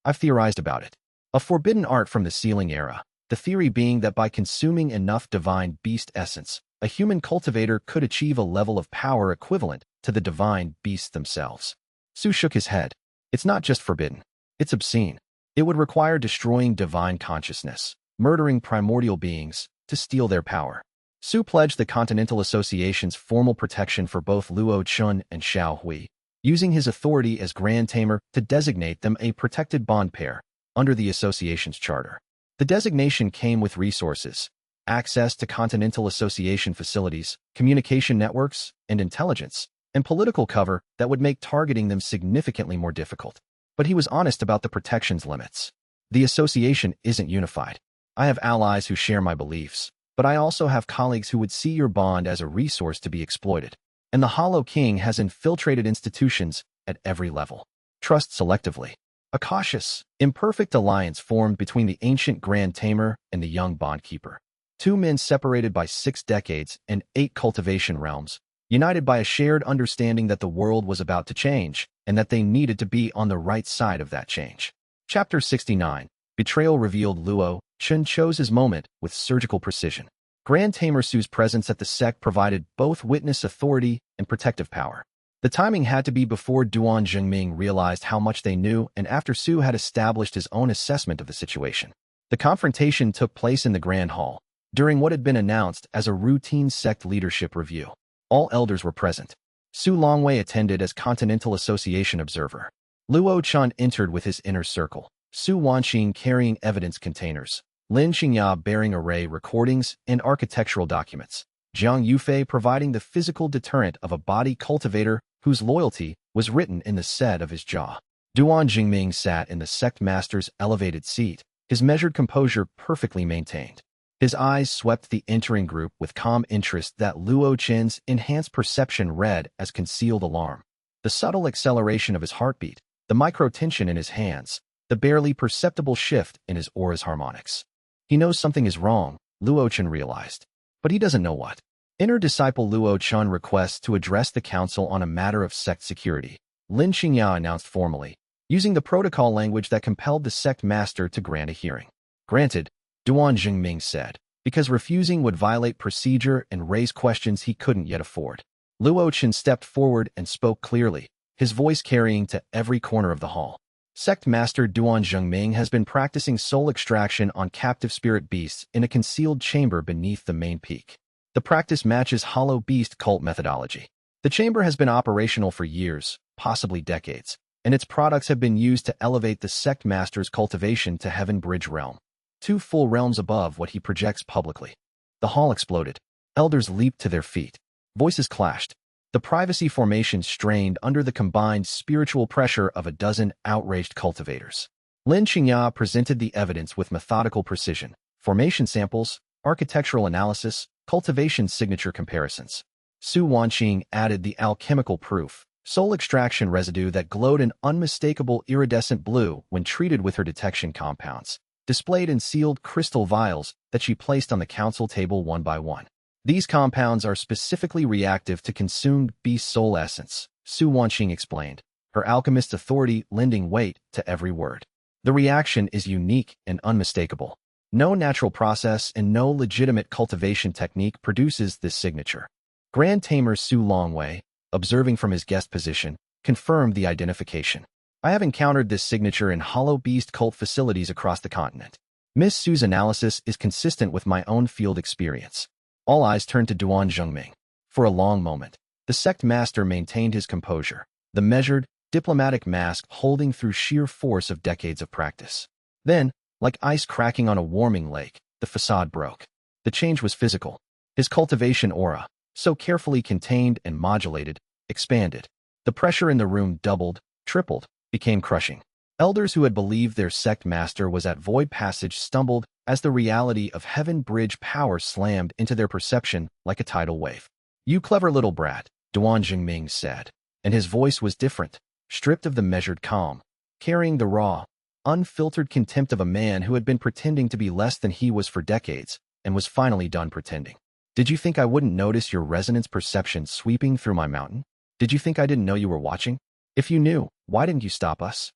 I've theorized about it. A forbidden art from the sealing era, the theory being that by consuming enough divine beast essence, a human cultivator could achieve a level of power equivalent to the divine beasts themselves. Su shook his head. It's not just forbidden. It's obscene. It would require destroying divine consciousness, murdering primordial beings, to steal their power. Su pledged the Continental Association's formal protection for both Luo Chen and Xiaohui, using his authority as Grand Tamer to designate them a protected bond pair under the association's charter. The designation came with resources, access to Continental Association facilities, communication networks, and intelligence, and political cover that would make targeting them significantly more difficult. But he was honest about the protection's limits. The association isn't unified. I have allies who share my beliefs, but I also have colleagues who would see your bond as a resource to be exploited. And the Hollow King has infiltrated institutions at every level. Trust selectively. A cautious, imperfect alliance formed between the ancient Grand Tamer and the young bondkeeper. 2 men separated by 6 decades and 8 cultivation realms, united by a shared understanding that the world was about to change, and that they needed to be on the right side of that change. Chapter 69. Betrayal revealed. Luo Chen chose his moment with surgical precision. Grand Tamer Su's presence at the sect provided both witness authority and protective power. The timing had to be before Duan Jingming realized how much they knew and after Su had established his own assessment of the situation. The confrontation took place in the Grand Hall, during what had been announced as a routine sect leadership review. All elders were present. Su Longwei attended as Continental Association observer. Luo Chen entered with his inner circle, Su Wanxing carrying evidence containers, Lin Xianxia bearing array recordings and architectural documents, Jiang Yufei providing the physical deterrent of a body cultivator whose loyalty was written in the set of his jaw. Duan Jingming sat in the sect master's elevated seat, his measured composure perfectly maintained. His eyes swept the entering group with calm interest that Luo Chen's enhanced perception read as concealed alarm. The subtle acceleration of his heartbeat, the micro-tension in his hands, the barely perceptible shift in his aura's harmonics. He knows something is wrong, Luo Chen realized. But he doesn't know what. Inner disciple Luo Chen requests to address the council on a matter of sect security, Lin Xianxia announced formally, using the protocol language that compelled the sect master to grant a hearing. Granted, Duan Jingming said, because refusing would violate procedure and raise questions he couldn't yet afford. Luo Chen stepped forward and spoke clearly, his voice carrying to every corner of the hall. Sect Master Duan Jingming has been practicing soul extraction on captive spirit beasts in a concealed chamber beneath the main peak. The practice matches hollow beast cult methodology. The chamber has been operational for years, possibly decades, and its products have been used to elevate the sect master's cultivation to Heaven Bridge realm, 2 full realms above what he projects publicly. The hall exploded. Elders leaped to their feet. Voices clashed. The privacy formation strained under the combined spiritual pressure of a dozen outraged cultivators. Lin Xianxia presented the evidence with methodical precision, formation samples, architectural analysis, cultivation signature comparisons. Su Wanxing added the alchemical proof, soul extraction residue that glowed an unmistakable iridescent blue when treated with her detection compounds, displayed in sealed crystal vials that she placed on the council table one by one. These compounds are specifically reactive to consumed beast soul essence, Su Wanxing explained, her alchemist authority lending weight to every word. The reaction is unique and unmistakable. No natural process and no legitimate cultivation technique produces this signature. Grand Tamer Su Longwei, observing from his guest position, confirmed the identification. I have encountered this signature in hollow beast cult facilities across the continent. Miss Su's analysis is consistent with my own field experience. All eyes turned to Duan Jingming. For a long moment, the sect master maintained his composure, the measured, diplomatic mask holding through sheer force of decades of practice. Then, like ice cracking on a warming lake, the facade broke. The change was physical. His cultivation aura, so carefully contained and modulated, expanded. The pressure in the room doubled, tripled, became crushing. Elders who had believed their sect master was at void passage stumbled as the reality of Heaven Bridge power slammed into their perception like a tidal wave. You clever little brat, Duan Jingming said, and his voice was different, stripped of the measured calm, carrying the raw, unfiltered contempt of a man who had been pretending to be less than he was for decades and was finally done pretending. Did you think I wouldn't notice your resonance perception sweeping through my mountain? Did you think I didn't know you were watching? If you knew, why didn't you stop us?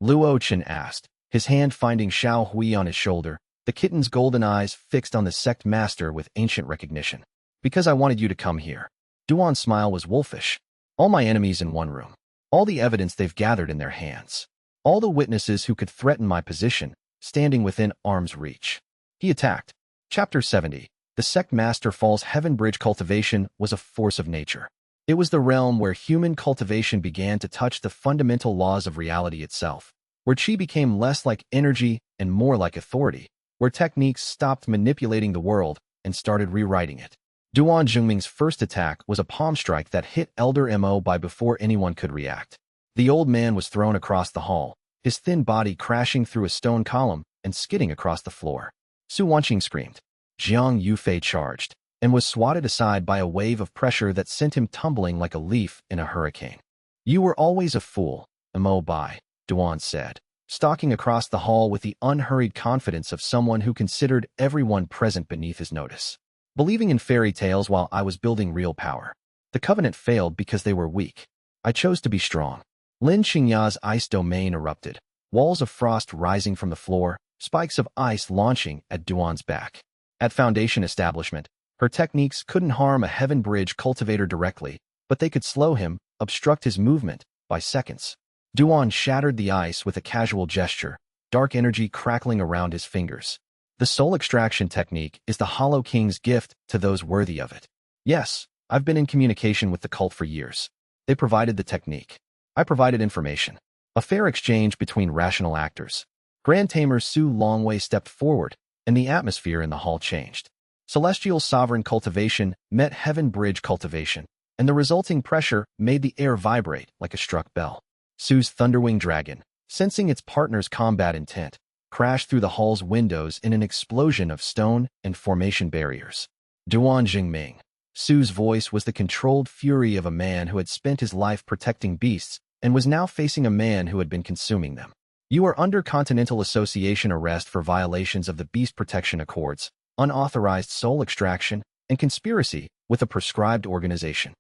Luo Chen asked, his hand finding Xiao Hui on his shoulder, the kitten's golden eyes fixed on the sect master with ancient recognition. Because I wanted you to come here. Duan's smile was wolfish. All my enemies in one room. All the evidence they've gathered in their hands. All the witnesses who could threaten my position, standing within arm's reach. He attacked. Chapter 70. The sect master falls. Heaven Bridge cultivation was a force of nature. It was the realm where human cultivation began to touch the fundamental laws of reality itself, where chi became less like energy and more like authority, where techniques stopped manipulating the world and started rewriting it. Duan Jingming's first attack was a palm strike that hit Elder Mo by before anyone could react. The old man was thrown across the hall, his thin body crashing through a stone column and skidding across the floor. Su Wanxing screamed. Jiang Yufei charged, and was swatted aside by a wave of pressure that sent him tumbling like a leaf in a hurricane. You were always a fool, Mo Bai, Duan said, stalking across the hall with the unhurried confidence of someone who considered everyone present beneath his notice. Believing in fairy tales while I was building real power. The Covenant failed because they were weak. I chose to be strong. Lin Xianxia's ice domain erupted, walls of frost rising from the floor, spikes of ice launching at Duan's back. At Foundation Establishment, her techniques couldn't harm a Heaven Bridge cultivator directly, but they could slow him, obstruct his movement, by seconds. Duan shattered the ice with a casual gesture, dark energy crackling around his fingers. The soul extraction technique is the Hollow King's gift to those worthy of it. Yes, I've been in communication with the cult for years. They provided the technique. I provided information. A fair exchange between rational actors. Grand Tamer Su Longwei stepped forward, and the atmosphere in the hall changed. Celestial Sovereign Cultivation met Heaven Bridge Cultivation, and the resulting pressure made the air vibrate like a struck bell. Su's Thunderwing Dragon, sensing its partner's combat intent, crashed through the hall's windows in an explosion of stone and formation barriers. Duan Jingming. Su's voice was the controlled fury of a man who had spent his life protecting beasts and was now facing a man who had been consuming them. You are under Continental Association arrest for violations of the Beast Protection Accords, unauthorized soul extraction, and conspiracy with a prescribed organization.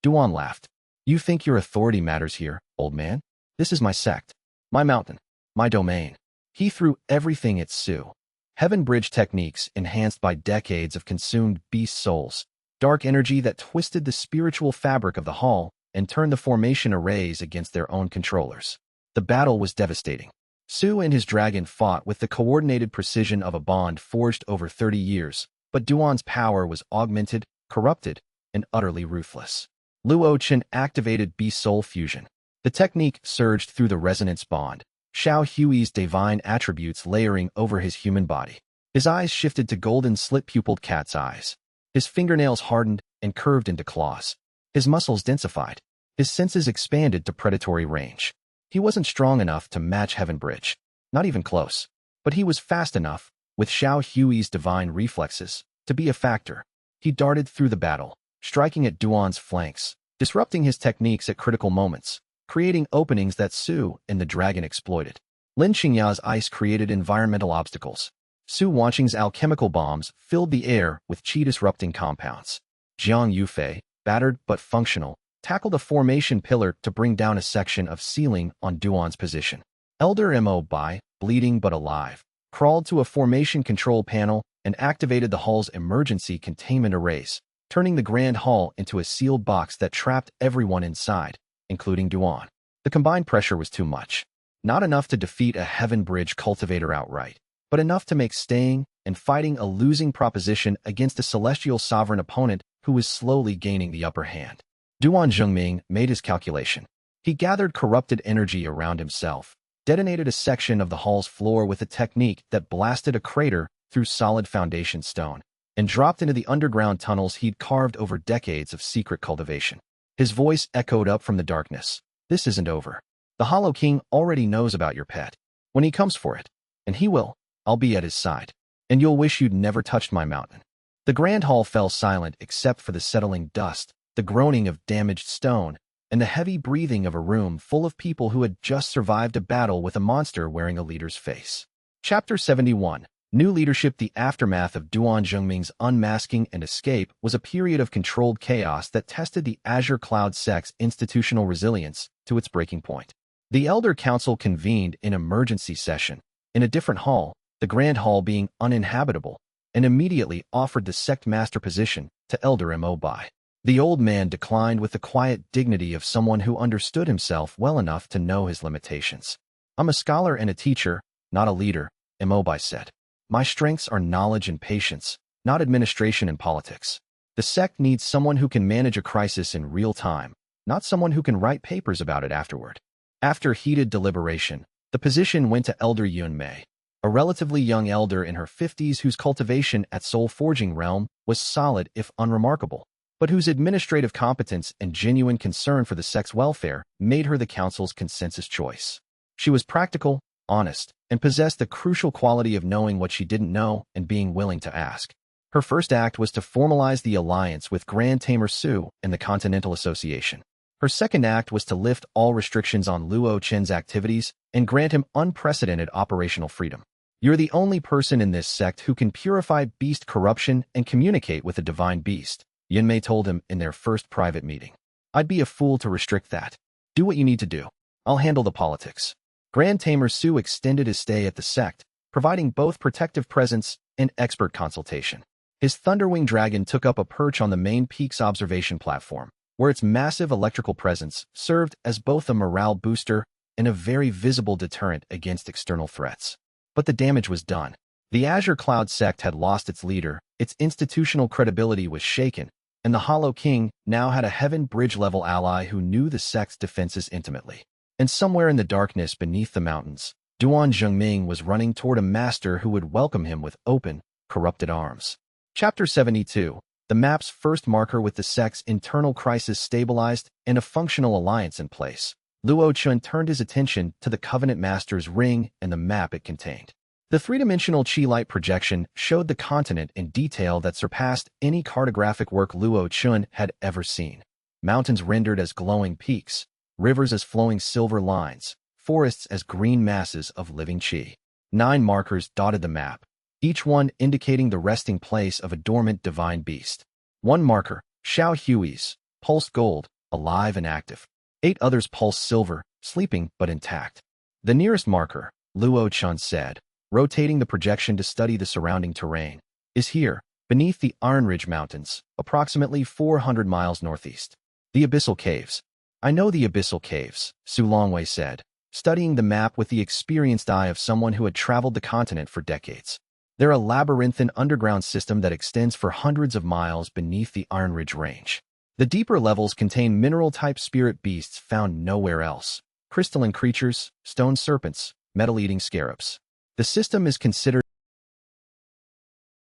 Duan laughed. You think your authority matters here, old man? This is my sect, my mountain, my domain. He threw everything at Su. Heaven Bridge techniques enhanced by decades of consumed beast souls, dark energy that twisted the spiritual fabric of the hall and turned the formation arrays against their own controllers. The battle was devastating. Su and his dragon fought with the coordinated precision of a bond forged over 30 years, but Duan's power was augmented, corrupted, and utterly ruthless. Luo Chen activated Beast Soul Fusion. The technique surged through the resonance bond, Xiao Hui's divine attributes layering over his human body. His eyes shifted to golden slit-pupiled cat's eyes. His fingernails hardened and curved into claws. His muscles densified. His senses expanded to predatory range. He wasn't strong enough to match Heaven Bridge, not even close. But he was fast enough, with Xiao Hui's divine reflexes, to be a factor. He darted through the battle, striking at Duan's flanks, disrupting his techniques at critical moments, creating openings that Su and the dragon exploited. Lin Qingya's ice created environmental obstacles. Su Wanqing's alchemical bombs filled the air with chi-disrupting compounds. Jiang Yufei, battered but functional, tackled a formation pillar to bring down a section of ceiling on Duan's position. Elder Mo Bai, bleeding but alive, crawled to a formation control panel and activated the hall's emergency containment arrays, turning the Grand Hall into a sealed box that trapped everyone inside, including Duan. The combined pressure was too much. Not enough to defeat a Heaven Bridge cultivator outright, but enough to make staying and fighting a losing proposition against a celestial sovereign opponent who was slowly gaining the upper hand. Duan Zhengming made his calculation. He gathered corrupted energy around himself, detonated a section of the hall's floor with a technique that blasted a crater through solid foundation stone, and dropped into the underground tunnels he'd carved over decades of secret cultivation. His voice echoed up from the darkness. This isn't over. The Hollow King already knows about your pet. When he comes for it, and he will, I'll be at his side. And you'll wish you'd never touched my mountain. The Grand Hall fell silent except for the settling dust, the groaning of damaged stone, and the heavy breathing of a room full of people who had just survived a battle with a monster wearing a leader's face. Chapter 71. New Leadership. The aftermath of Duan Zhengming's unmasking and escape was a period of controlled chaos that tested the Azure Cloud Sect's institutional resilience to its breaking point. The Elder Council convened in emergency session, in a different hall, the Grand Hall being uninhabitable, and immediately offered the sect master position to Elder Mo Bai. The old man declined with the quiet dignity of someone who understood himself well enough to know his limitations. I'm a scholar and a teacher, not a leader, Mo Bai said. My strengths are knowledge and patience, not administration and politics. The sect needs someone who can manage a crisis in real time, not someone who can write papers about it afterward. After heated deliberation, the position went to Elder Yun Mei, a relatively young elder in her 50s whose cultivation at Soul Forging realm was solid if unremarkable, but whose administrative competence and genuine concern for the sect's welfare made her the council's consensus choice. She was practical, honest, and possessed the crucial quality of knowing what she didn't know and being willing to ask. Her first act was to formalize the alliance with Grand Tamer Su and the Continental Association. Her second act was to lift all restrictions on Luo Chen's activities and grant him unprecedented operational freedom. You're the only person in this sect who can purify beast corruption and communicate with the divine beast, Yunmei told him in their first private meeting. I'd be a fool to restrict that. Do what you need to do. I'll handle the politics. Grand Tamer Su extended his stay at the sect, providing both protective presence and expert consultation. His Thunderwing Dragon took up a perch on the main peak's observation platform, where its massive electrical presence served as both a morale booster and a very visible deterrent against external threats. But the damage was done. The Azure Cloud Sect had lost its leader, its institutional credibility was shaken, and the Hollow King now had a Heaven Bridge-level ally who knew the sect's defenses intimately. And somewhere in the darkness beneath the mountains, Duan Zhengming was running toward a master who would welcome him with open, corrupted arms. Chapter 72. The map's first marker with the sect's internal crisis stabilized and a functional alliance in place. Luo Chen turned his attention to the Covenant Master's ring and the map it contained. The three-dimensional chi light projection showed the continent in detail that surpassed any cartographic work Luo Chen had ever seen. Mountains rendered as glowing peaks, rivers as flowing silver lines, forests as green masses of living chi. 9 markers dotted the map, each one indicating the resting place of a dormant divine beast. 1 marker, Xiao Hui's, pulsed gold, alive and active. 8 others pulsed silver, sleeping but intact. The nearest marker, Luo Chen said, rotating the projection to study the surrounding terrain, is here, beneath the Iron Ridge Mountains, approximately 400 miles northeast. The Abyssal Caves. I know the Abyssal Caves, Su Longwei said, studying the map with the experienced eye of someone who had traveled the continent for decades. They're a labyrinthine underground system that extends for hundreds of miles beneath the Iron Ridge Range. The deeper levels contain mineral-type spirit beasts found nowhere else, crystalline creatures, stone serpents, metal-eating scarabs. The system is considered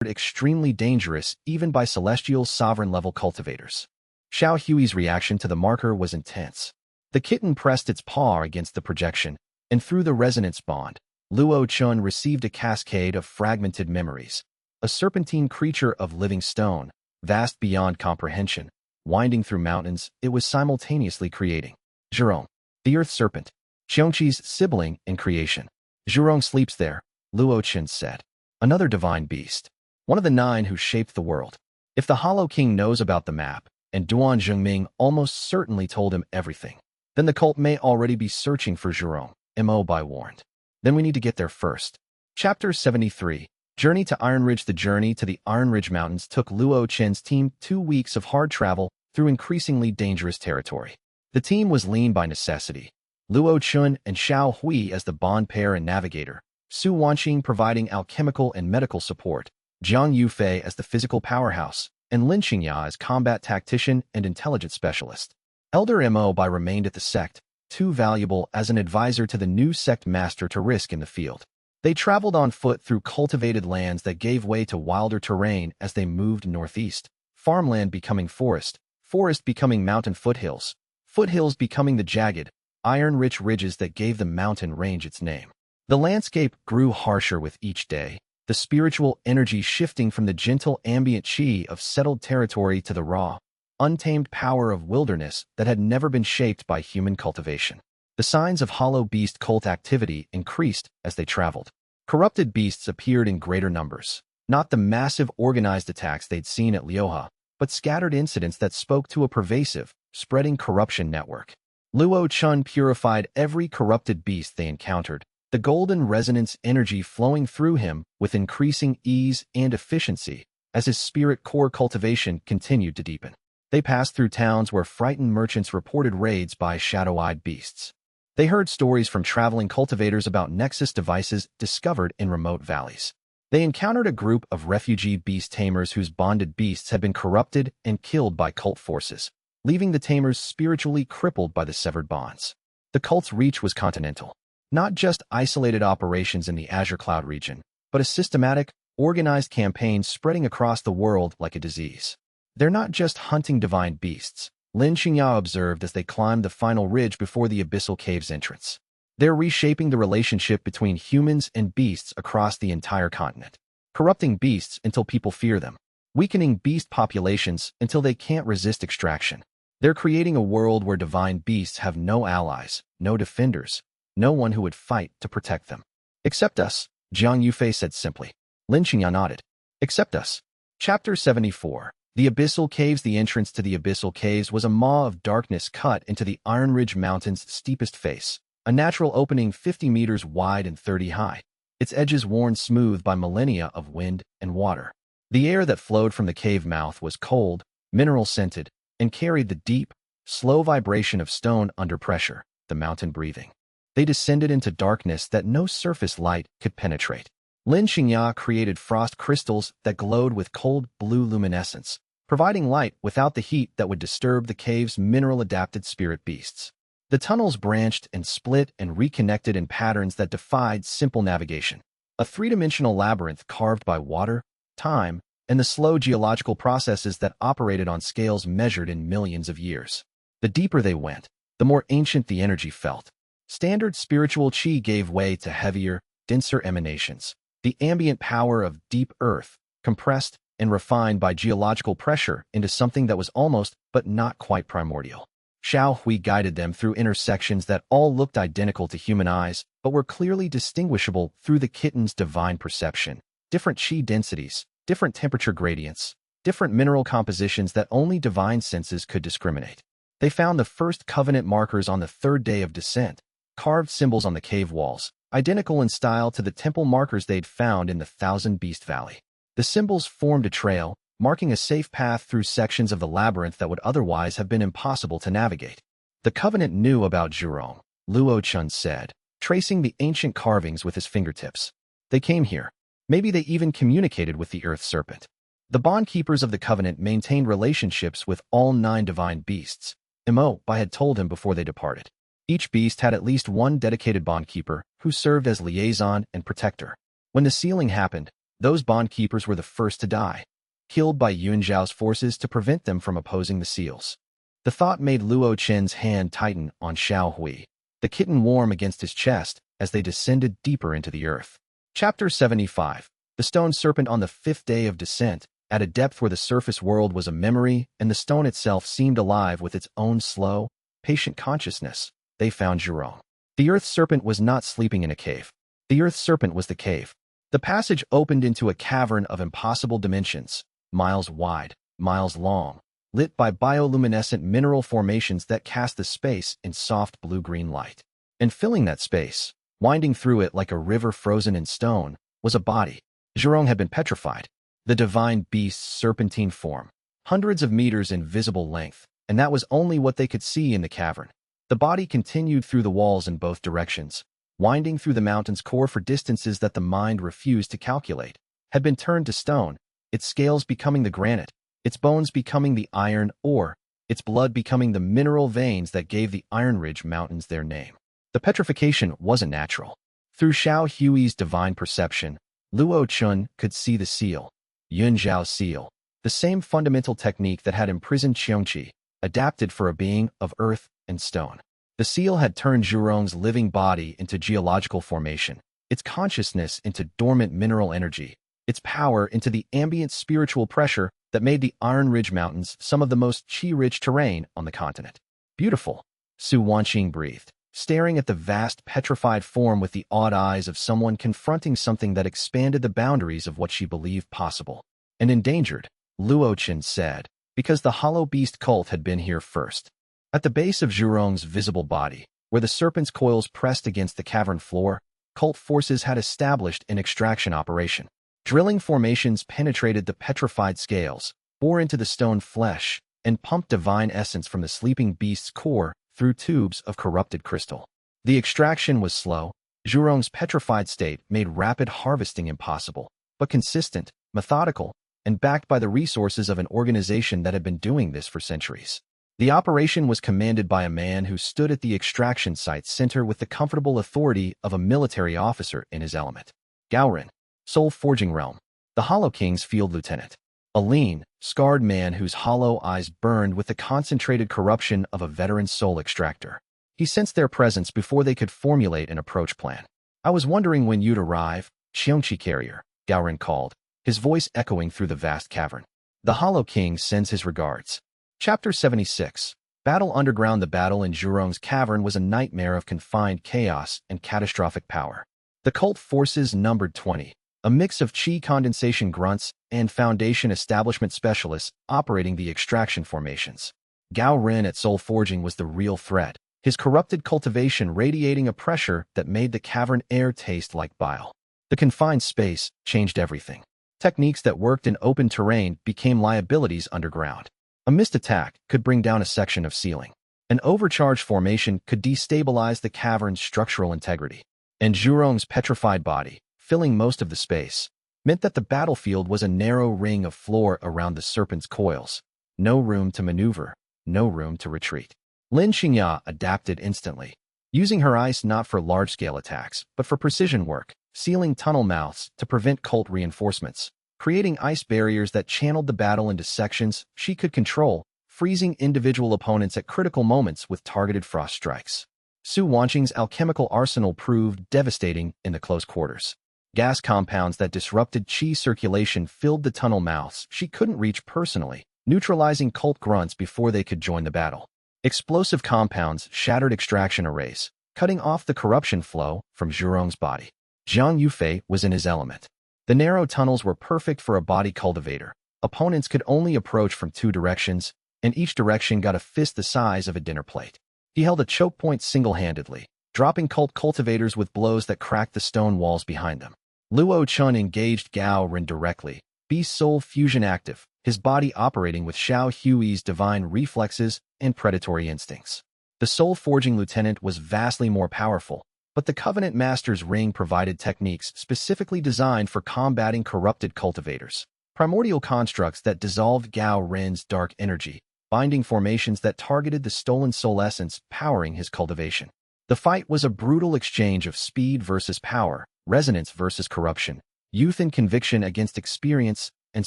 extremely dangerous even by celestial sovereign-level cultivators. Xiao Hui's reaction to the marker was intense. The kitten pressed its paw against the projection, and through the resonance bond, Luo Chen received a cascade of fragmented memories. A serpentine creature of living stone, vast beyond comprehension, winding through mountains, it was simultaneously creating. Zhurong, the earth serpent, xianxia's sibling in creation. Zhurong sleeps there, Luo Chen said. Another divine beast. One of the 9 who shaped the world. If the Hollow King knows about the map, and Duan Zhengming almost certainly told him everything, then the cult may already be searching for Zhurong, Mo Bai warned. Then we need to get there first. Chapter 73. Journey to Iron Ridge. The journey to the Iron Ridge Mountains took Luo Chen's team 2 weeks of hard travel through increasingly dangerous territory. The team was lean by necessity. Luo Chen and Xiao Hui as the bond pair and navigator, Su Wanqing providing alchemical and medical support, Jiang Yufei as the physical powerhouse, and Lin Xianxia as combat tactician and intelligence specialist. Elder Mo Bai remained at the sect, too valuable as an advisor to the new sect master to risk in the field. They traveled on foot through cultivated lands that gave way to wilder terrain as they moved northeast, farmland becoming forest, forest becoming mountain foothills, foothills becoming the jagged, iron-rich ridges that gave the mountain range its name. The landscape grew harsher with each day, the spiritual energy shifting from the gentle ambient chi of settled territory to the raw, untamed power of wilderness that had never been shaped by human cultivation. The signs of hollow beast cult activity increased as they traveled. Corrupted beasts appeared in greater numbers, not the massive organized attacks they'd seen at Liuhe, but scattered incidents that spoke to a pervasive, spreading corruption network. Luo Chen purified every corrupted beast they encountered, the golden resonance energy flowing through him with increasing ease and efficiency as his spirit core cultivation continued to deepen. They passed through towns where frightened merchants reported raids by shadow-eyed beasts. They heard stories from traveling cultivators about nexus devices discovered in remote valleys. They encountered a group of refugee beast tamers whose bonded beasts had been corrupted and killed by cult forces, leaving the tamers spiritually crippled by the severed bonds. The cult's reach was continental. Not just isolated operations in the Azure Cloud region, but a systematic, organized campaign spreading across the world like a disease. They're not just hunting divine beasts, Lin Xianxia observed as they climbed the final ridge before the Abyssal Cave's entrance. They're reshaping the relationship between humans and beasts across the entire continent, corrupting beasts until people fear them, weakening beast populations until they can't resist extraction. They're creating a world where divine beasts have no allies, no defenders, no one who would fight to protect them. Except us, Jiang Yufei said simply. Lin Xianxia nodded. Except us. Chapter 74. The Abyssal Caves. The entrance to the Abyssal Caves was a maw of darkness cut into the Iron Ridge Mountain's steepest face, a natural opening 50 meters wide and 30 high, its edges worn smooth by millennia of wind and water. The air that flowed from the cave mouth was cold, mineral-scented, and carried the deep, slow vibration of stone under pressure, the mountain breathing. They descended into darkness that no surface light could penetrate. Xianxia created frost crystals that glowed with cold blue luminescence, providing light without the heat that would disturb the cave's mineral-adapted spirit beasts. The tunnels branched and split and reconnected in patterns that defied simple navigation. A three-dimensional labyrinth carved by water, time, and the slow geological processes that operated on scales measured in millions of years. The deeper they went, the more ancient the energy felt. Standard spiritual qi gave way to heavier, denser emanations. The ambient power of deep earth, compressed and refined by geological pressure into something that was almost but not quite primordial. Xiao Hui guided them through intersections that all looked identical to human eyes, but were clearly distinguishable through the kitten's divine perception. Different qi densities, different temperature gradients, different mineral compositions that only divine senses could discriminate. They found the first covenant markers on the third day of descent, carved symbols on the cave walls, identical in style to the temple markers they'd found in the Thousand Beast Valley. The symbols formed a trail, marking a safe path through sections of the labyrinth that would otherwise have been impossible to navigate. The covenant knew about Zhurong, Luo Chen said, tracing the ancient carvings with his fingertips. They came here. Maybe they even communicated with the earth serpent. The bond-keepers of the covenant maintained relationships with all 9 divine beasts. Mo Bai had told him before they departed. Each beast had at least one dedicated bond-keeper who served as liaison and protector. When the sealing happened, those bond-keepers were the first to die, killed by Yuan Zhao's forces to prevent them from opposing the seals. The thought made Luo Chen's hand tighten on Xiao Hui, the kitten warm against his chest as they descended deeper into the earth. Chapter 75. The stone serpent on the 5th day of descent, at a depth where the surface world was a memory and the stone itself seemed alive with its own slow, patient consciousness, they found Zhurong. The earth serpent was not sleeping in a cave. The earth serpent was the cave. The passage opened into a cavern of impossible dimensions, miles wide, miles long, lit by bioluminescent mineral formations that cast the space in soft blue-green light. And filling that space, winding through it like a river frozen in stone, was a body. Zhurong had been petrified. The divine beast's serpentine form, hundreds of meters in visible length, and that was only what they could see in the cavern. The body continued through the walls in both directions, winding through the mountain's core for distances that the mind refused to calculate, had been turned to stone, its scales becoming the granite, its bones becoming the iron ore, its blood becoming the mineral veins that gave the Iron Ridge Mountains their name. The petrification wasn't natural. Through Xiao Hui's divine perception, Luo Chen could see the seal, Yuan Zhao's seal, the same fundamental technique that had imprisoned xianxia, adapted for a being of earth and stone. The seal had turned Zhurong's living body into geological formation, its consciousness into dormant mineral energy, its power into the ambient spiritual pressure that made the Iron Ridge Mountains some of the most qi-rich terrain on the continent. Beautiful, Su Wanqing breathed, staring at the vast petrified form with the awed eyes of someone confronting something that expanded the boundaries of what she believed possible. And endangered, Luo Chen said, because the hollow beast cult had been here first. At the base of Zhurong's visible body, where the serpent's coils pressed against the cavern floor, cult forces had established an extraction operation. Drilling formations penetrated the petrified scales, bore into the stone flesh, and pumped divine essence from the sleeping beast's core through tubes of corrupted crystal. The extraction was slow. Zhurong's petrified state made rapid harvesting impossible, but consistent, methodical, and backed by the resources of an organization that had been doing this for centuries. The operation was commanded by a man who stood at the extraction site center with the comfortable authority of a military officer in his element. Gao Ren, Soul Forging Realm, the Hollow King's field lieutenant. A lean, scarred man whose hollow eyes burned with the concentrated corruption of a veteran soul extractor. He sensed their presence before they could formulate an approach plan. I was wondering when you'd arrive, xianxia carrier, Gao Ren called, his voice echoing through the vast cavern. The Hollow King sends his regards. Chapter 76. Battle underground. The battle in Zhurong's cavern was a nightmare of confined chaos and catastrophic power. The cult forces numbered 20, a mix of qi condensation grunts and foundation establishment specialists operating the extraction formations. Gao Ren at Soul Forging was the real threat. his corrupted cultivation radiating a pressure that made the cavern air taste like bile. The confined space changed everything. Techniques that worked in open terrain became liabilities underground. A missed attack could bring down a section of ceiling. An overcharged formation could destabilize the cavern's structural integrity. And Zhurong's petrified body, filling most of the space, meant that the battlefield was a narrow ring of floor around the serpent's coils. No room to maneuver, no room to retreat. Xianxia adapted instantly, using her ice not for large-scale attacks, but for precision work, sealing tunnel mouths to prevent cult reinforcements, creating ice barriers that channeled the battle into sections she could control, freezing individual opponents at critical moments with targeted frost strikes. Su Wanqing's alchemical arsenal proved devastating in the close quarters. Gas compounds that disrupted qi circulation filled the tunnel mouths she couldn't reach personally, neutralizing cult grunts before they could join the battle. Explosive compounds shattered extraction arrays, cutting off the corruption flow from Zhurong's body. Zhang Yufei was in his element. The narrow tunnels were perfect for a body cultivator. Opponents could only approach from two directions, and each direction got a fist the size of a dinner plate. He held a choke point single-handedly, dropping cult cultivators with blows that cracked the stone walls behind them. Luo Chen engaged Gao Ren directly, Beast Soul fusion active, his body operating with Xiao Hui's divine reflexes and predatory instincts. The soul-forging lieutenant was vastly more powerful, but the Covenant Master's ring provided techniques specifically designed for combating corrupted cultivators. Primordial constructs that dissolved Gao Ren's dark energy, binding formations that targeted the stolen soul essence powering his cultivation. The fight was a brutal exchange of speed versus power, resonance versus corruption, youth and conviction against experience and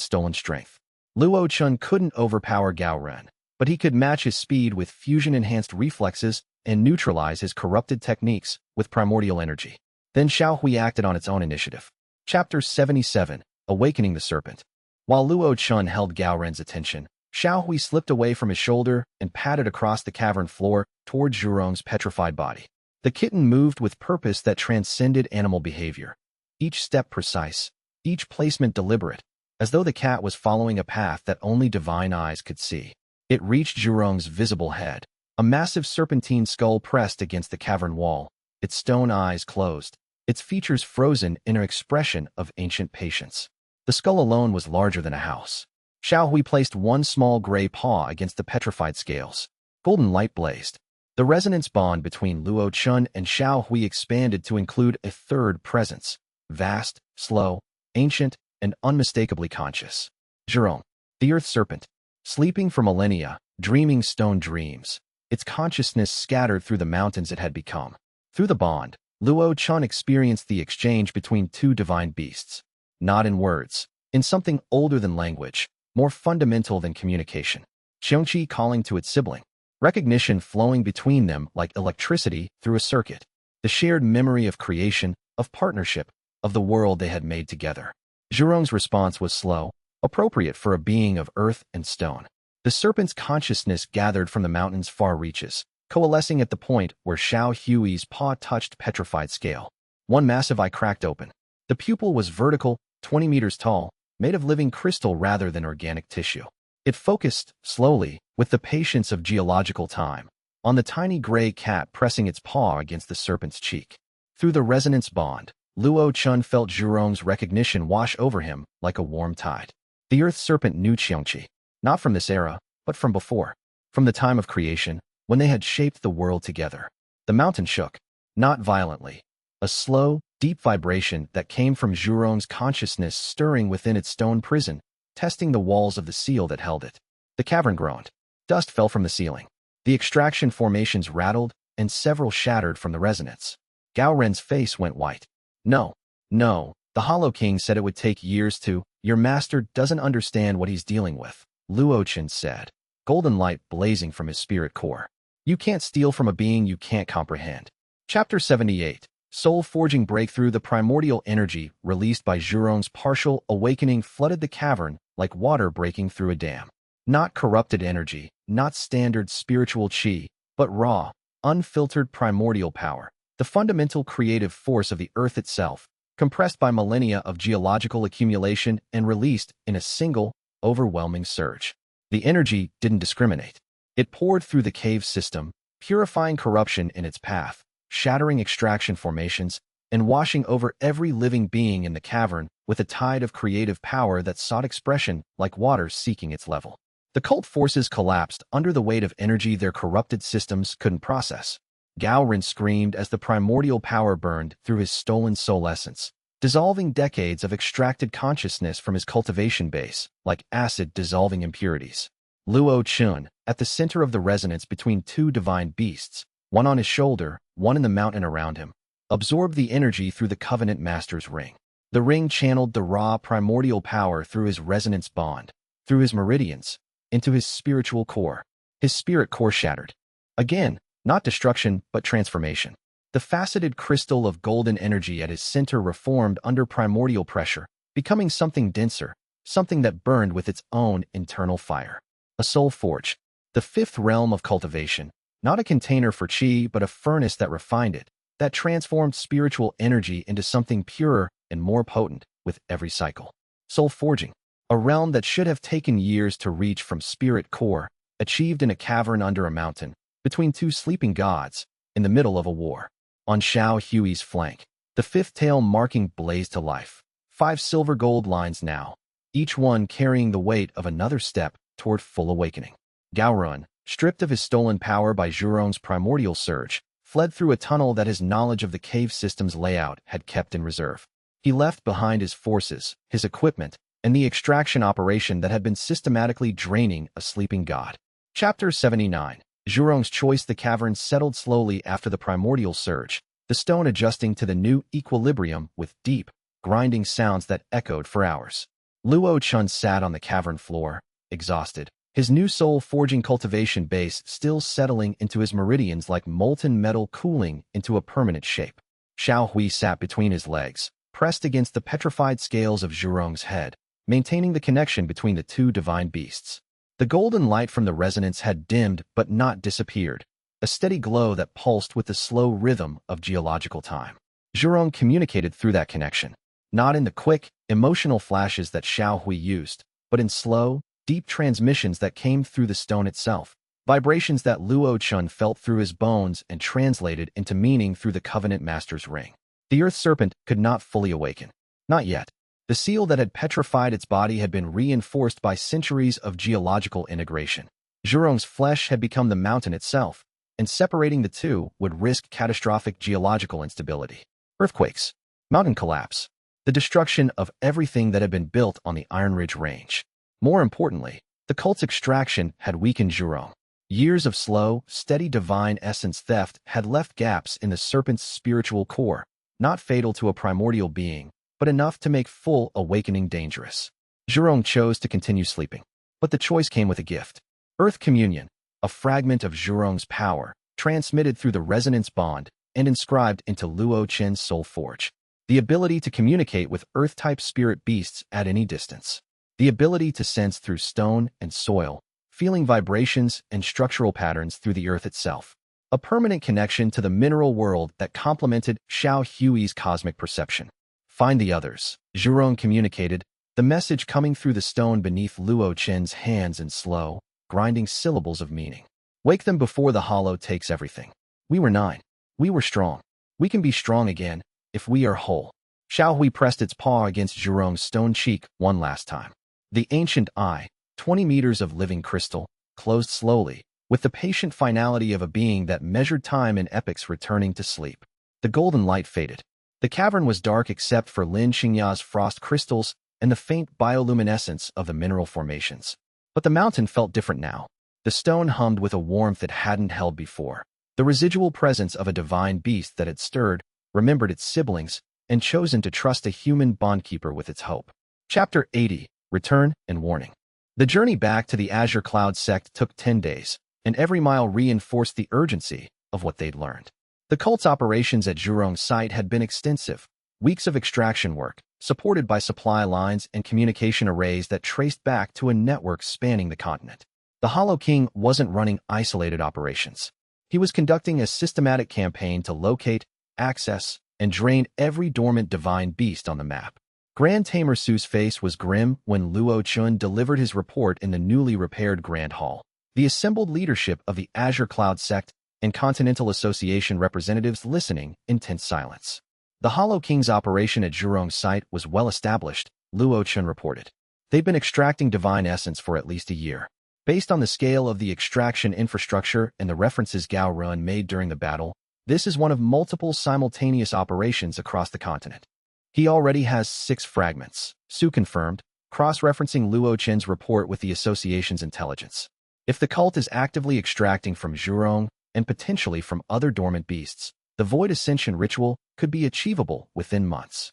stolen strength. Luo Chen couldn't overpower Gao Ren, but he could match his speed with fusion-enhanced reflexes and neutralize his corrupted techniques with primordial energy. Then Xiao Hui acted on its own initiative. Chapter 77, Awakening the Serpent. While Luo Chen held Gao Ren's attention, Xiao Hui slipped away from his shoulder and padded across the cavern floor toward Zhurong's petrified body. The kitten moved with purpose that transcended animal behavior. Each step precise, each placement deliberate, as though the cat was following a path that only divine eyes could see. It reached Zhurong's visible head, a massive serpentine skull pressed against the cavern wall, its stone eyes closed, its features frozen in an expression of ancient patience. The skull alone was larger than a house. Xiao Hui placed one small gray paw against the petrified scales. Golden light blazed. The resonance bond between Luo Chen and Xiao Hui expanded to include a third presence, vast, slow, ancient, and unmistakably conscious. Zhurong, the earth serpent, sleeping for millennia, dreaming stone dreams, its consciousness scattered through the mountains it had become. Through the bond, Luo Chen experienced the exchange between two divine beasts. Not in words, in something older than language, more fundamental than communication. Xianxia calling to its sibling. Recognition flowing between them like electricity through a circuit. The shared memory of creation, of partnership, of the world they had made together. Zhurong's response was slow, appropriate for a being of earth and stone. The serpent's consciousness gathered from the mountain's far reaches, coalescing at the point where Xiao Hui's paw touched petrified scale. One massive eye cracked open. The pupil was vertical, 20 meters tall, made of living crystal rather than organic tissue. It focused, slowly, with the patience of geological time, on the tiny gray cat pressing its paw against the serpent's cheek. Through the resonance bond, Luo Chen felt Zhurong's recognition wash over him like a warm tide. The earth serpent knew Xianxia, not from this era, but from before. From the time of creation, when they had shaped the world together. The mountain shook, not violently. A slow, deep vibration that came from Zhurong's consciousness stirring within its stone prison, testing the walls of the seal that held it. The cavern groaned. Dust fell from the ceiling. The extraction formations rattled, and several shattered from the resonance. Gao Ren's face went white. No, the Hollow King said it would take years to. Your master doesn't understand what he's dealing with, Luo Chen said, golden light blazing from his spirit core. You can't steal from a being you can't comprehend. Chapter 78. Soul-forging breakthrough. The primordial energy released by Zhurong's partial awakening flooded the cavern like water breaking through a dam. Not corrupted energy, not standard spiritual qi, but raw, unfiltered primordial power, the fundamental creative force of the earth itself, compressed by millennia of geological accumulation and released in a single, overwhelming surge. The energy didn't discriminate. It poured through the cave system, purifying corruption in its path, shattering extraction formations, and washing over every living being in the cavern with a tide of creative power that sought expression like water seeking its level. The cult forces collapsed under the weight of energy their corrupted systems couldn't process. Gao Ren screamed as the primordial power burned through his stolen soul essence, dissolving decades of extracted consciousness from his cultivation base, like acid dissolving impurities. Luo Chen, at the center of the resonance between two divine beasts, one on his shoulder, one in the mountain around him, absorbed the energy through the Covenant Master's ring. The ring channeled the raw primordial power through his resonance bond, through his meridians, into his spiritual core. His spirit core shattered. Again, not destruction, but transformation. The faceted crystal of golden energy at his center reformed under primordial pressure, becoming something denser, something that burned with its own internal fire. A soul forge, the fifth realm of cultivation, not a container for chi, but a furnace that refined it, that transformed spiritual energy into something purer and more potent with every cycle. Soul forging, a realm that should have taken years to reach from spirit core, achieved in a cavern under a mountain, between two sleeping gods, in the middle of a war. On Xiao Hui's flank, the fifth tail marking blazed to life. 5 silver gold lines now, each one carrying the weight of another step toward full awakening. Gao Ren, stripped of his stolen power by Zhurong's primordial surge, fled through a tunnel that his knowledge of the cave system's layout had kept in reserve. He left behind his forces, his equipment, and the extraction operation that had been systematically draining a sleeping god. Chapter 79. Zhurong's choice. The cavern settled slowly after the primordial surge, the stone adjusting to the new equilibrium with deep, grinding sounds that echoed for hours. Luo Chen sat on the cavern floor, exhausted, his new soul-forging cultivation base still settling into his meridians like molten metal cooling into a permanent shape. Xiao Hui sat between his legs, pressed against the petrified scales of Zhurong's head, maintaining the connection between the two divine beasts. The golden light from the resonance had dimmed but not disappeared, a steady glow that pulsed with the slow rhythm of geological time. Zhurong communicated through that connection, not in the quick, emotional flashes that Xiao Hui used, but in slow, deep transmissions that came through the stone itself, vibrations that Luo Chen felt through his bones and translated into meaning through the Covenant Master's ring. The Earth Serpent could not fully awaken. Not yet. The seal that had petrified its body had been reinforced by centuries of geological integration. Zhurong's flesh had become the mountain itself, and separating the two would risk catastrophic geological instability. Earthquakes, mountain collapse, the destruction of everything that had been built on the Iron Ridge Range. More importantly, the cult's extraction had weakened Zhurong. Years of slow, steady divine essence theft had left gaps in the serpent's spiritual core, not fatal to a primordial being, but enough to make full awakening dangerous. Zhurong chose to continue sleeping, but the choice came with a gift. Earth Communion, a fragment of Zhurong's power, transmitted through the resonance bond and inscribed into Luo Chen's soul forge. The ability to communicate with Earth-type spirit beasts at any distance. The ability to sense through stone and soil, feeling vibrations and structural patterns through the earth itself. A permanent connection to the mineral world that complemented Xiao Hui's cosmic perception. Find the others, Zhurong communicated, the message coming through the stone beneath Luo Chen's hands in slow, grinding syllables of meaning. Wake them before the hollow takes everything. We were 9. We were strong. We can be strong again, if we are whole. Xiao Hui pressed its paw against Zhurong's stone cheek one last time. The ancient eye, 20 meters of living crystal, closed slowly, with the patient finality of a being that measured time in epochs returning to sleep. The golden light faded. The cavern was dark except for Lin Xingya's frost crystals and the faint bioluminescence of the mineral formations. But the mountain felt different now. The stone hummed with a warmth it hadn't held before. The residual presence of a divine beast that had stirred, remembered its siblings, and chosen to trust a human bondkeeper with its hope. Chapter 80. Return and Warning. The journey back to the Azure Cloud Sect took 10 days, and every mile reinforced the urgency of what they'd learned. The cult's operations at Zhurong's site had been extensive, weeks of extraction work, supported by supply lines and communication arrays that traced back to a network spanning the continent. The Hollow King wasn't running isolated operations. He was conducting a systematic campaign to locate, access, and drain every dormant divine beast on the map. Grand Tamer Su's face was grim when Luo Chen delivered his report in the newly repaired Grand Hall. The assembled leadership of the Azure Cloud Sect, and Continental Association representatives listening in tense silence. The Hollow King's operation at Zhurong's site was well established, Luo Chen reported. They've been extracting divine essence for at least a year. Based on the scale of the extraction infrastructure and the references Gao Run made during the battle, this is one of multiple simultaneous operations across the continent. He already has 6 fragments, Su confirmed, cross-referencing Luo Chen's report with the association's intelligence. If the cult is actively extracting from Zhurong and potentially from other dormant beasts, the Void Ascension ritual could be achievable within months.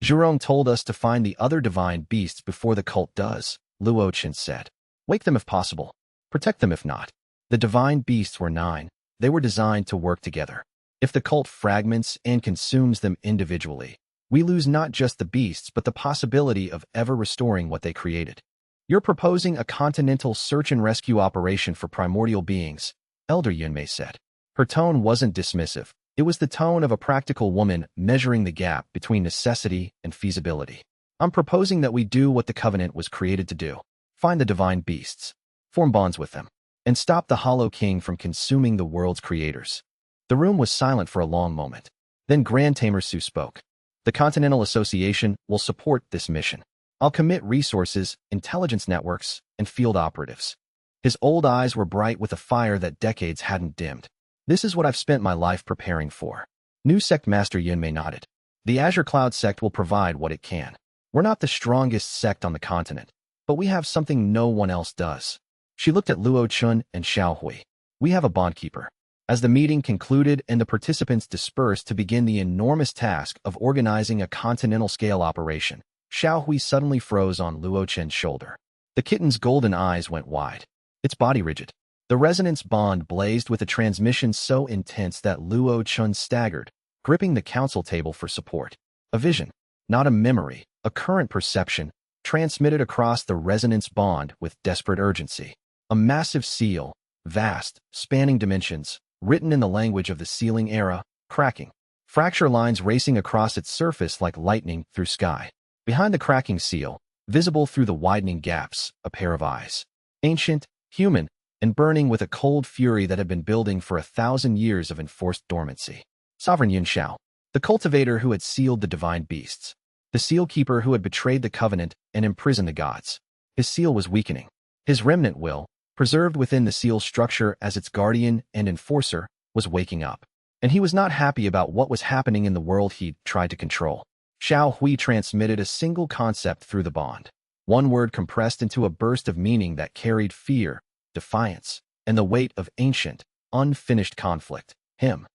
Zhurong told us to find the other divine beasts before the cult does, Luo Chen said. Wake them if possible. Protect them if not. The divine beasts were 9. They were designed to work together. If the cult fragments and consumes them individually, we lose not just the beasts but the possibility of ever restoring what they created. You're proposing a continental search and rescue operation for primordial beings, Elder Yunmei said. Her tone wasn't dismissive. It was the tone of a practical woman measuring the gap between necessity and feasibility. I'm proposing that we do what the Covenant was created to do. Find the divine beasts, form bonds with them, and stop the Hollow King from consuming the world's creators. The room was silent for a long moment. Then Grand Tamer Su spoke. The Continental Association will support this mission. I'll commit resources, intelligence networks, and field operatives. His old eyes were bright with a fire that decades hadn't dimmed. This is what I've spent my life preparing for. New Sect Master Yunmei nodded. The Azure Cloud Sect will provide what it can. We're not the strongest sect on the continent, but we have something no one else does. She looked at Luo Chen and Xiao Hui. We have a bondkeeper. As the meeting concluded and the participants dispersed to begin the enormous task of organizing a continental-scale operation, Xiao Hui suddenly froze on Luo Chen's shoulder. The kitten's golden eyes went wide. Its body rigid. The resonance bond blazed with a transmission so intense that Luo Chen staggered, gripping the council table for support. A vision, not a memory, a current perception, transmitted across the resonance bond with desperate urgency. A massive seal, vast, spanning dimensions, written in the language of the sealing era, cracking. Fracture lines racing across its surface like lightning through sky. Behind the cracking seal, visible through the widening gaps, a pair of eyes. Ancient, human, and burning with a cold fury that had been building for 1,000 years of enforced dormancy. Sovereign Yun Xiao, the cultivator who had sealed the divine beasts. The seal keeper who had betrayed the covenant and imprisoned the gods. His seal was weakening. His remnant will, preserved within the seal's structure as its guardian and enforcer, was waking up. And he was not happy about what was happening in the world he'd tried to control. Xiao Hui transmitted a single concept through the bond. One word compressed into a burst of meaning that carried fear, defiance, and the weight of ancient, unfinished conflict. Him.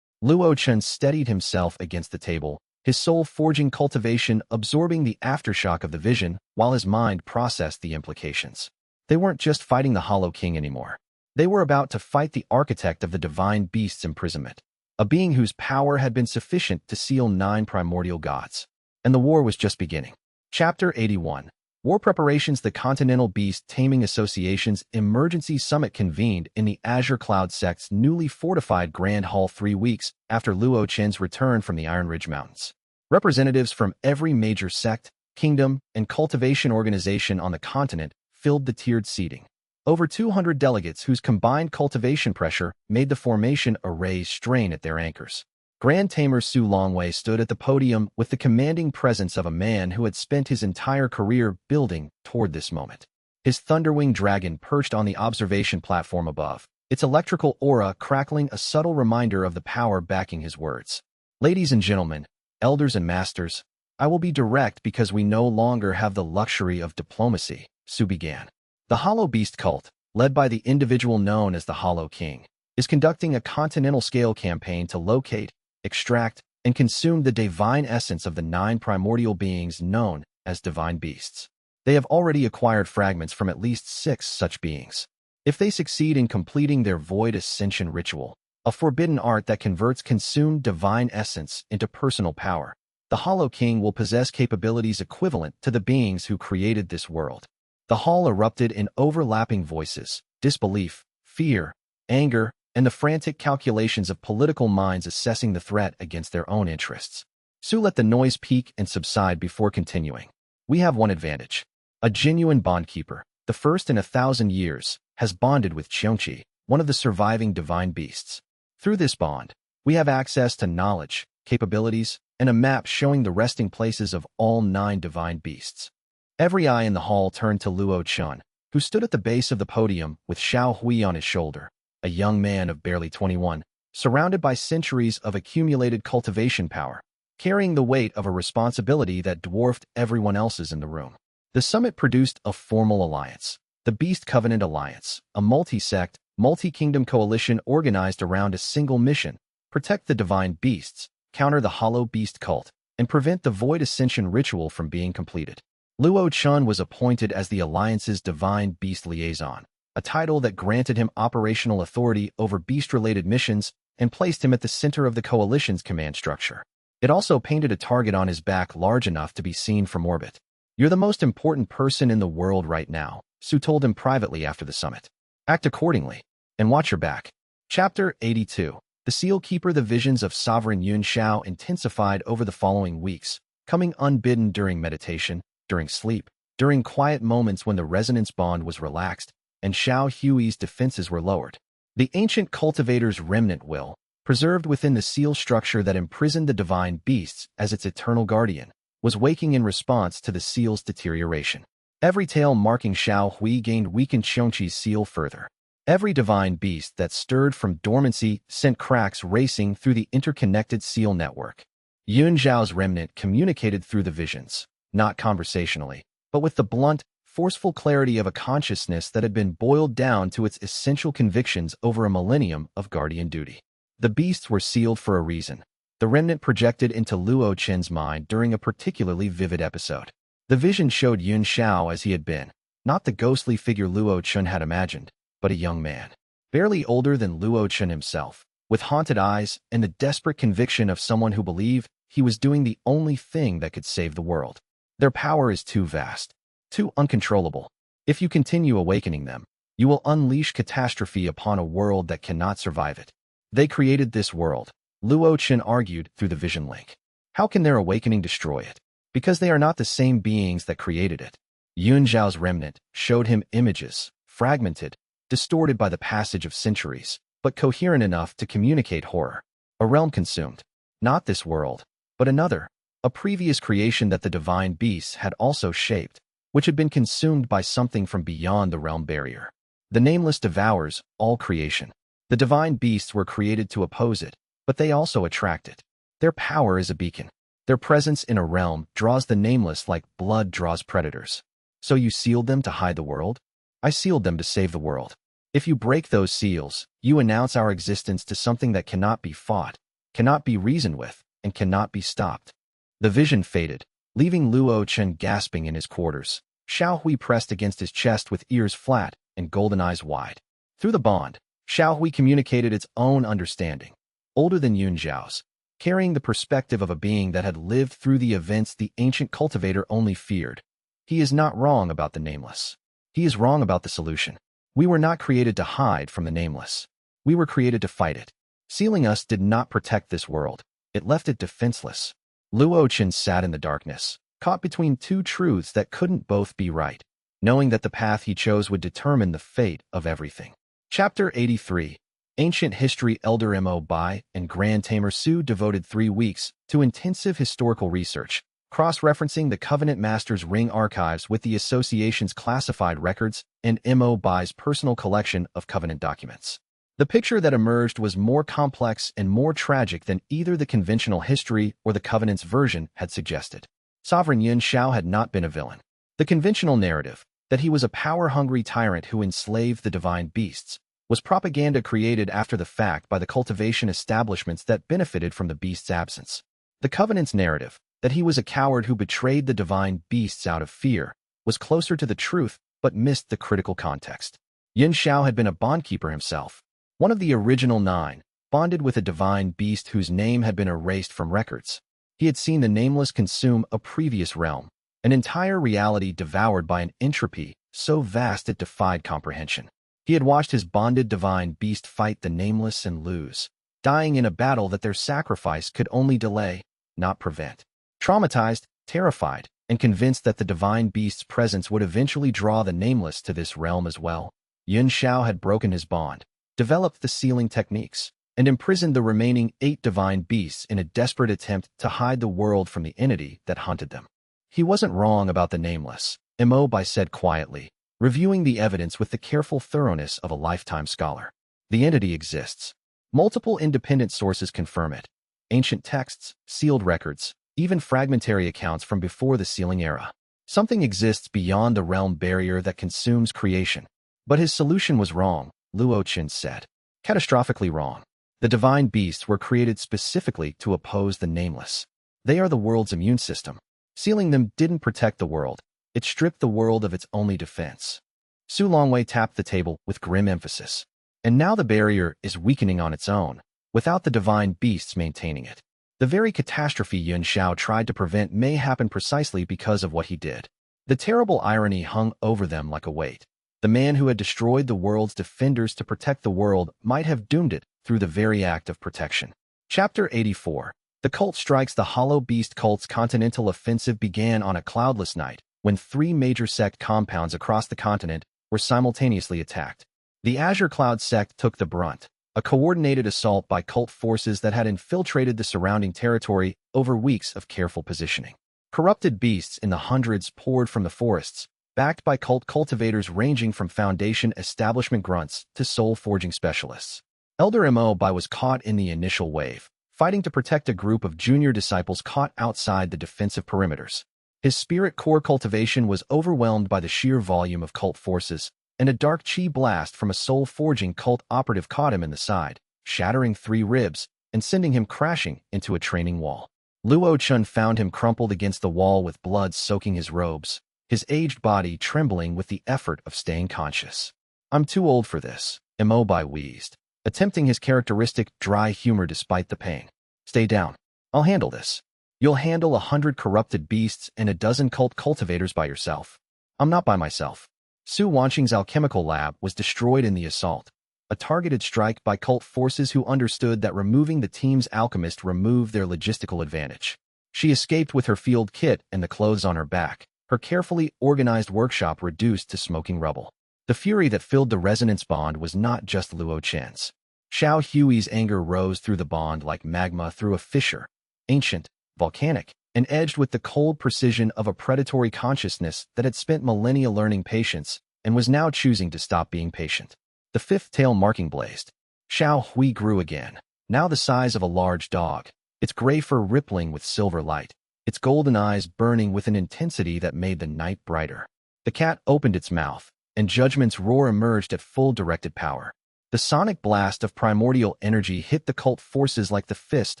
Luo Chen steadied himself against the table, his soul forging cultivation absorbing the aftershock of the vision while his mind processed the implications. They weren't just fighting the Hollow King anymore. They were about to fight the architect of the divine beast's imprisonment, a being whose power had been sufficient to seal 9 primordial gods. And the war was just beginning. Chapter 81. War Preparations. The Continental Beast Taming Association's emergency summit convened in the Azure Cloud Sect's newly fortified Grand Hall 3 weeks after Luo Chen's return from the Iron Ridge Mountains. Representatives from every major sect, kingdom, and cultivation organization on the continent filled the tiered seating. Over 200 delegates whose combined cultivation pressure made the formation arrays strain at their anchors. Grand Tamer Su Longwei stood at the podium with the commanding presence of a man who had spent his entire career building toward this moment. His thunderwing dragon perched on the observation platform above, its electrical aura crackling a subtle reminder of the power backing his words. Ladies and gentlemen, elders and masters, I will be direct because we no longer have the luxury of diplomacy, Su began. The Hollow Beast cult, led by the individual known as the Hollow King, is conducting a continental-scale campaign to locate, extract, and consume the divine essence of the 9 primordial beings known as divine beasts. They have already acquired fragments from at least 6 such beings. If they succeed in completing their Void Ascension ritual, a forbidden art that converts consumed divine essence into personal power, the Hollow King will possess capabilities equivalent to the beings who created this world. The hall erupted in overlapping voices, disbelief, fear, anger, and the frantic calculations of political minds assessing the threat against their own interests. Su let the noise peak and subside before continuing. We have one advantage. A genuine bondkeeper, the first in 1,000 years, has bonded with xianxia, one of the surviving divine beasts. Through this bond, we have access to knowledge, capabilities, and a map showing the resting places of all 9 divine beasts. Every eye in the hall turned to Luo Chen, who stood at the base of the podium with Xiao Hui on his shoulder, a young man of barely 21, surrounded by centuries of accumulated cultivation power, carrying the weight of a responsibility that dwarfed everyone else's in the room. The summit produced a formal alliance, the Beast Covenant Alliance, a multi-sect, multi-kingdom coalition organized around a single mission: protect the divine beasts, counter the hollow beast cult, and prevent the Void Ascension ritual from being completed. Luo Chen was appointed as the Alliance's Divine Beast Liaison, a title that granted him operational authority over beast-related missions and placed him at the center of the coalition's command structure. It also painted a target on his back large enough to be seen from orbit. "You're the most important person in the world right now," Su told him privately after the summit. "Act accordingly, and watch your back." Chapter 82. The Seal Keeper. The visions of Sovereign Yun Xiao intensified over the following weeks, coming unbidden during meditation, during sleep, during quiet moments when the resonance bond was relaxed and Xiao Hui's defenses were lowered. The ancient cultivator's remnant will, preserved within the seal structure that imprisoned the divine beasts as its eternal guardian, was waking in response to the seal's deterioration. Every tail marking Xiao Hui gained weakened xianxia's seal further. Every divine beast that stirred from dormancy sent cracks racing through the interconnected seal network. Yun Xiao's remnant communicated through the visions, not conversationally, but with the blunt, forceful clarity of a consciousness that had been boiled down to its essential convictions over a millennium of guardian duty. The beasts were sealed for a reason. The remnant projected into Luo Chen's mind during a particularly vivid episode. The vision showed Yun Xiao as he had been, not the ghostly figure Luo Chen had imagined, but a young man, barely older than Luo Chen himself, with haunted eyes and the desperate conviction of someone who believed he was doing the only thing that could save the world. Their power is too vast, too uncontrollable. If you continue awakening them, you will unleash catastrophe upon a world that cannot survive it. They created this world, Luo Chen argued through the vision link. How can their awakening destroy it? Because they are not the same beings that created it. Yun Xiao's remnant showed him images, fragmented, distorted by the passage of centuries, but coherent enough to communicate horror. A realm consumed. Not this world, but another, a previous creation that the divine beasts had also shaped, which had been consumed by something from beyond the realm barrier. The Nameless devours all creation. The divine beasts were created to oppose it, but they also attract it. Their power is a beacon. Their presence in a realm draws the Nameless like blood draws predators. So you sealed them to hide the world? I sealed them to save the world. If you break those seals, you announce our existence to something that cannot be fought, cannot be reasoned with, and cannot be stopped. The vision faded, leaving Luo Chen gasping in his quarters. Xiao Hui pressed against his chest with ears flat and golden eyes wide. Through the bond, Xiao Hui communicated its own understanding, older than Yun Xiao's, carrying the perspective of a being that had lived through the events the ancient cultivator only feared. He is not wrong about the Nameless. He is wrong about the solution. We were not created to hide from the Nameless. We were created to fight it. Sealing us did not protect this world. It left it defenseless. Luo Chen sat in the darkness, caught between two truths that couldn't both be right, knowing that the path he chose would determine the fate of everything. Chapter 83. Ancient History. Elder Mo Bai and Grand Tamer Su devoted 3 weeks to intensive historical research, cross-referencing the Covenant Master's Ring archives with the Association's classified records and Mo Bai's personal collection of Covenant documents. The picture that emerged was more complex and more tragic than either the conventional history or the Covenant's version had suggested. Sovereign Yun Xiao had not been a villain. The conventional narrative, that he was a power-hungry tyrant who enslaved the divine beasts, was propaganda created after the fact by the cultivation establishments that benefited from the beast's absence. The Covenant's narrative, that he was a coward who betrayed the divine beasts out of fear, was closer to the truth but missed the critical context. Yun Xiao had been a bondkeeper himself, one of the original 9, bonded with a divine beast whose name had been erased from records. He had seen the Nameless consume a previous realm, an entire reality devoured by an entropy so vast it defied comprehension. He had watched his bonded divine beast fight the Nameless and lose, dying in a battle that their sacrifice could only delay, not prevent. Traumatized, terrified, and convinced that the divine beast's presence would eventually draw the Nameless to this realm as well, Yun Xiao had broken his bond, developed the sealing techniques, and imprisoned the remaining 8 divine beasts in a desperate attempt to hide the world from the entity that hunted them. He wasn't wrong about the nameless, Bai said quietly, reviewing the evidence with the careful thoroughness of a lifetime scholar. The entity exists. Multiple independent sources confirm it. Ancient texts, sealed records, even fragmentary accounts from before the sealing era. Something exists beyond the realm barrier that consumes creation. But his solution was wrong, Luo Chen said. Catastrophically wrong. The divine beasts were created specifically to oppose the nameless. They are the world's immune system. Sealing them didn't protect the world. It stripped the world of its only defense. Su Longwei tapped the table with grim emphasis. And now the barrier is weakening on its own, without the divine beasts maintaining it. The very catastrophe Yun Xiao tried to prevent may happen precisely because of what he did. The terrible irony hung over them like a weight. The man who had destroyed the world's defenders to protect the world might have doomed it through the very act of protection. Chapter 84. The cult strikes. The Hollow Beast cult's continental offensive began on a cloudless night, when 3 major sect compounds across the continent were simultaneously attacked. The Azure Cloud Sect took the brunt, a coordinated assault by cult forces that had infiltrated the surrounding territory over weeks of careful positioning. Corrupted beasts in the hundreds poured from the forests, backed by cult cultivators ranging from foundation establishment grunts to soul-forging specialists. Elder Bai was caught in the initial wave, fighting to protect a group of junior disciples caught outside the defensive perimeters. His spirit core cultivation was overwhelmed by the sheer volume of cult forces, and a dark chi blast from a soul-forging cult operative caught him in the side, shattering 3 ribs and sending him crashing into a training wall. Luo Chen found him crumpled against the wall with blood soaking his robes, his aged body trembling with the effort of staying conscious. "I'm too old for this," Bai wheezed, attempting his characteristic dry humor despite the pain. "Stay down. I'll handle this." "You'll handle 100 corrupted beasts and a dozen cult cultivators by yourself." "I'm not by myself." Su Wanqing's alchemical lab was destroyed in the assault, a targeted strike by cult forces who understood that removing the team's alchemist removed their logistical advantage. She escaped with her field kit and the clothes on her back, her carefully organized workshop reduced to smoking rubble. The fury that filled the resonance bond was not just Luo Chen's. Xiao Hui's anger rose through the bond like magma through a fissure, ancient, volcanic, and edged with the cold precision of a predatory consciousness that had spent millennia learning patience and was now choosing to stop being patient. The 5th tail marking blazed. Xiao Hui grew again, now the size of a large dog, its gray fur rippling with silver light, its golden eyes burning with an intensity that made the night brighter. The cat opened its mouth, and Judgment's roar emerged at full directed power. The sonic blast of primordial energy hit the cult forces like the fist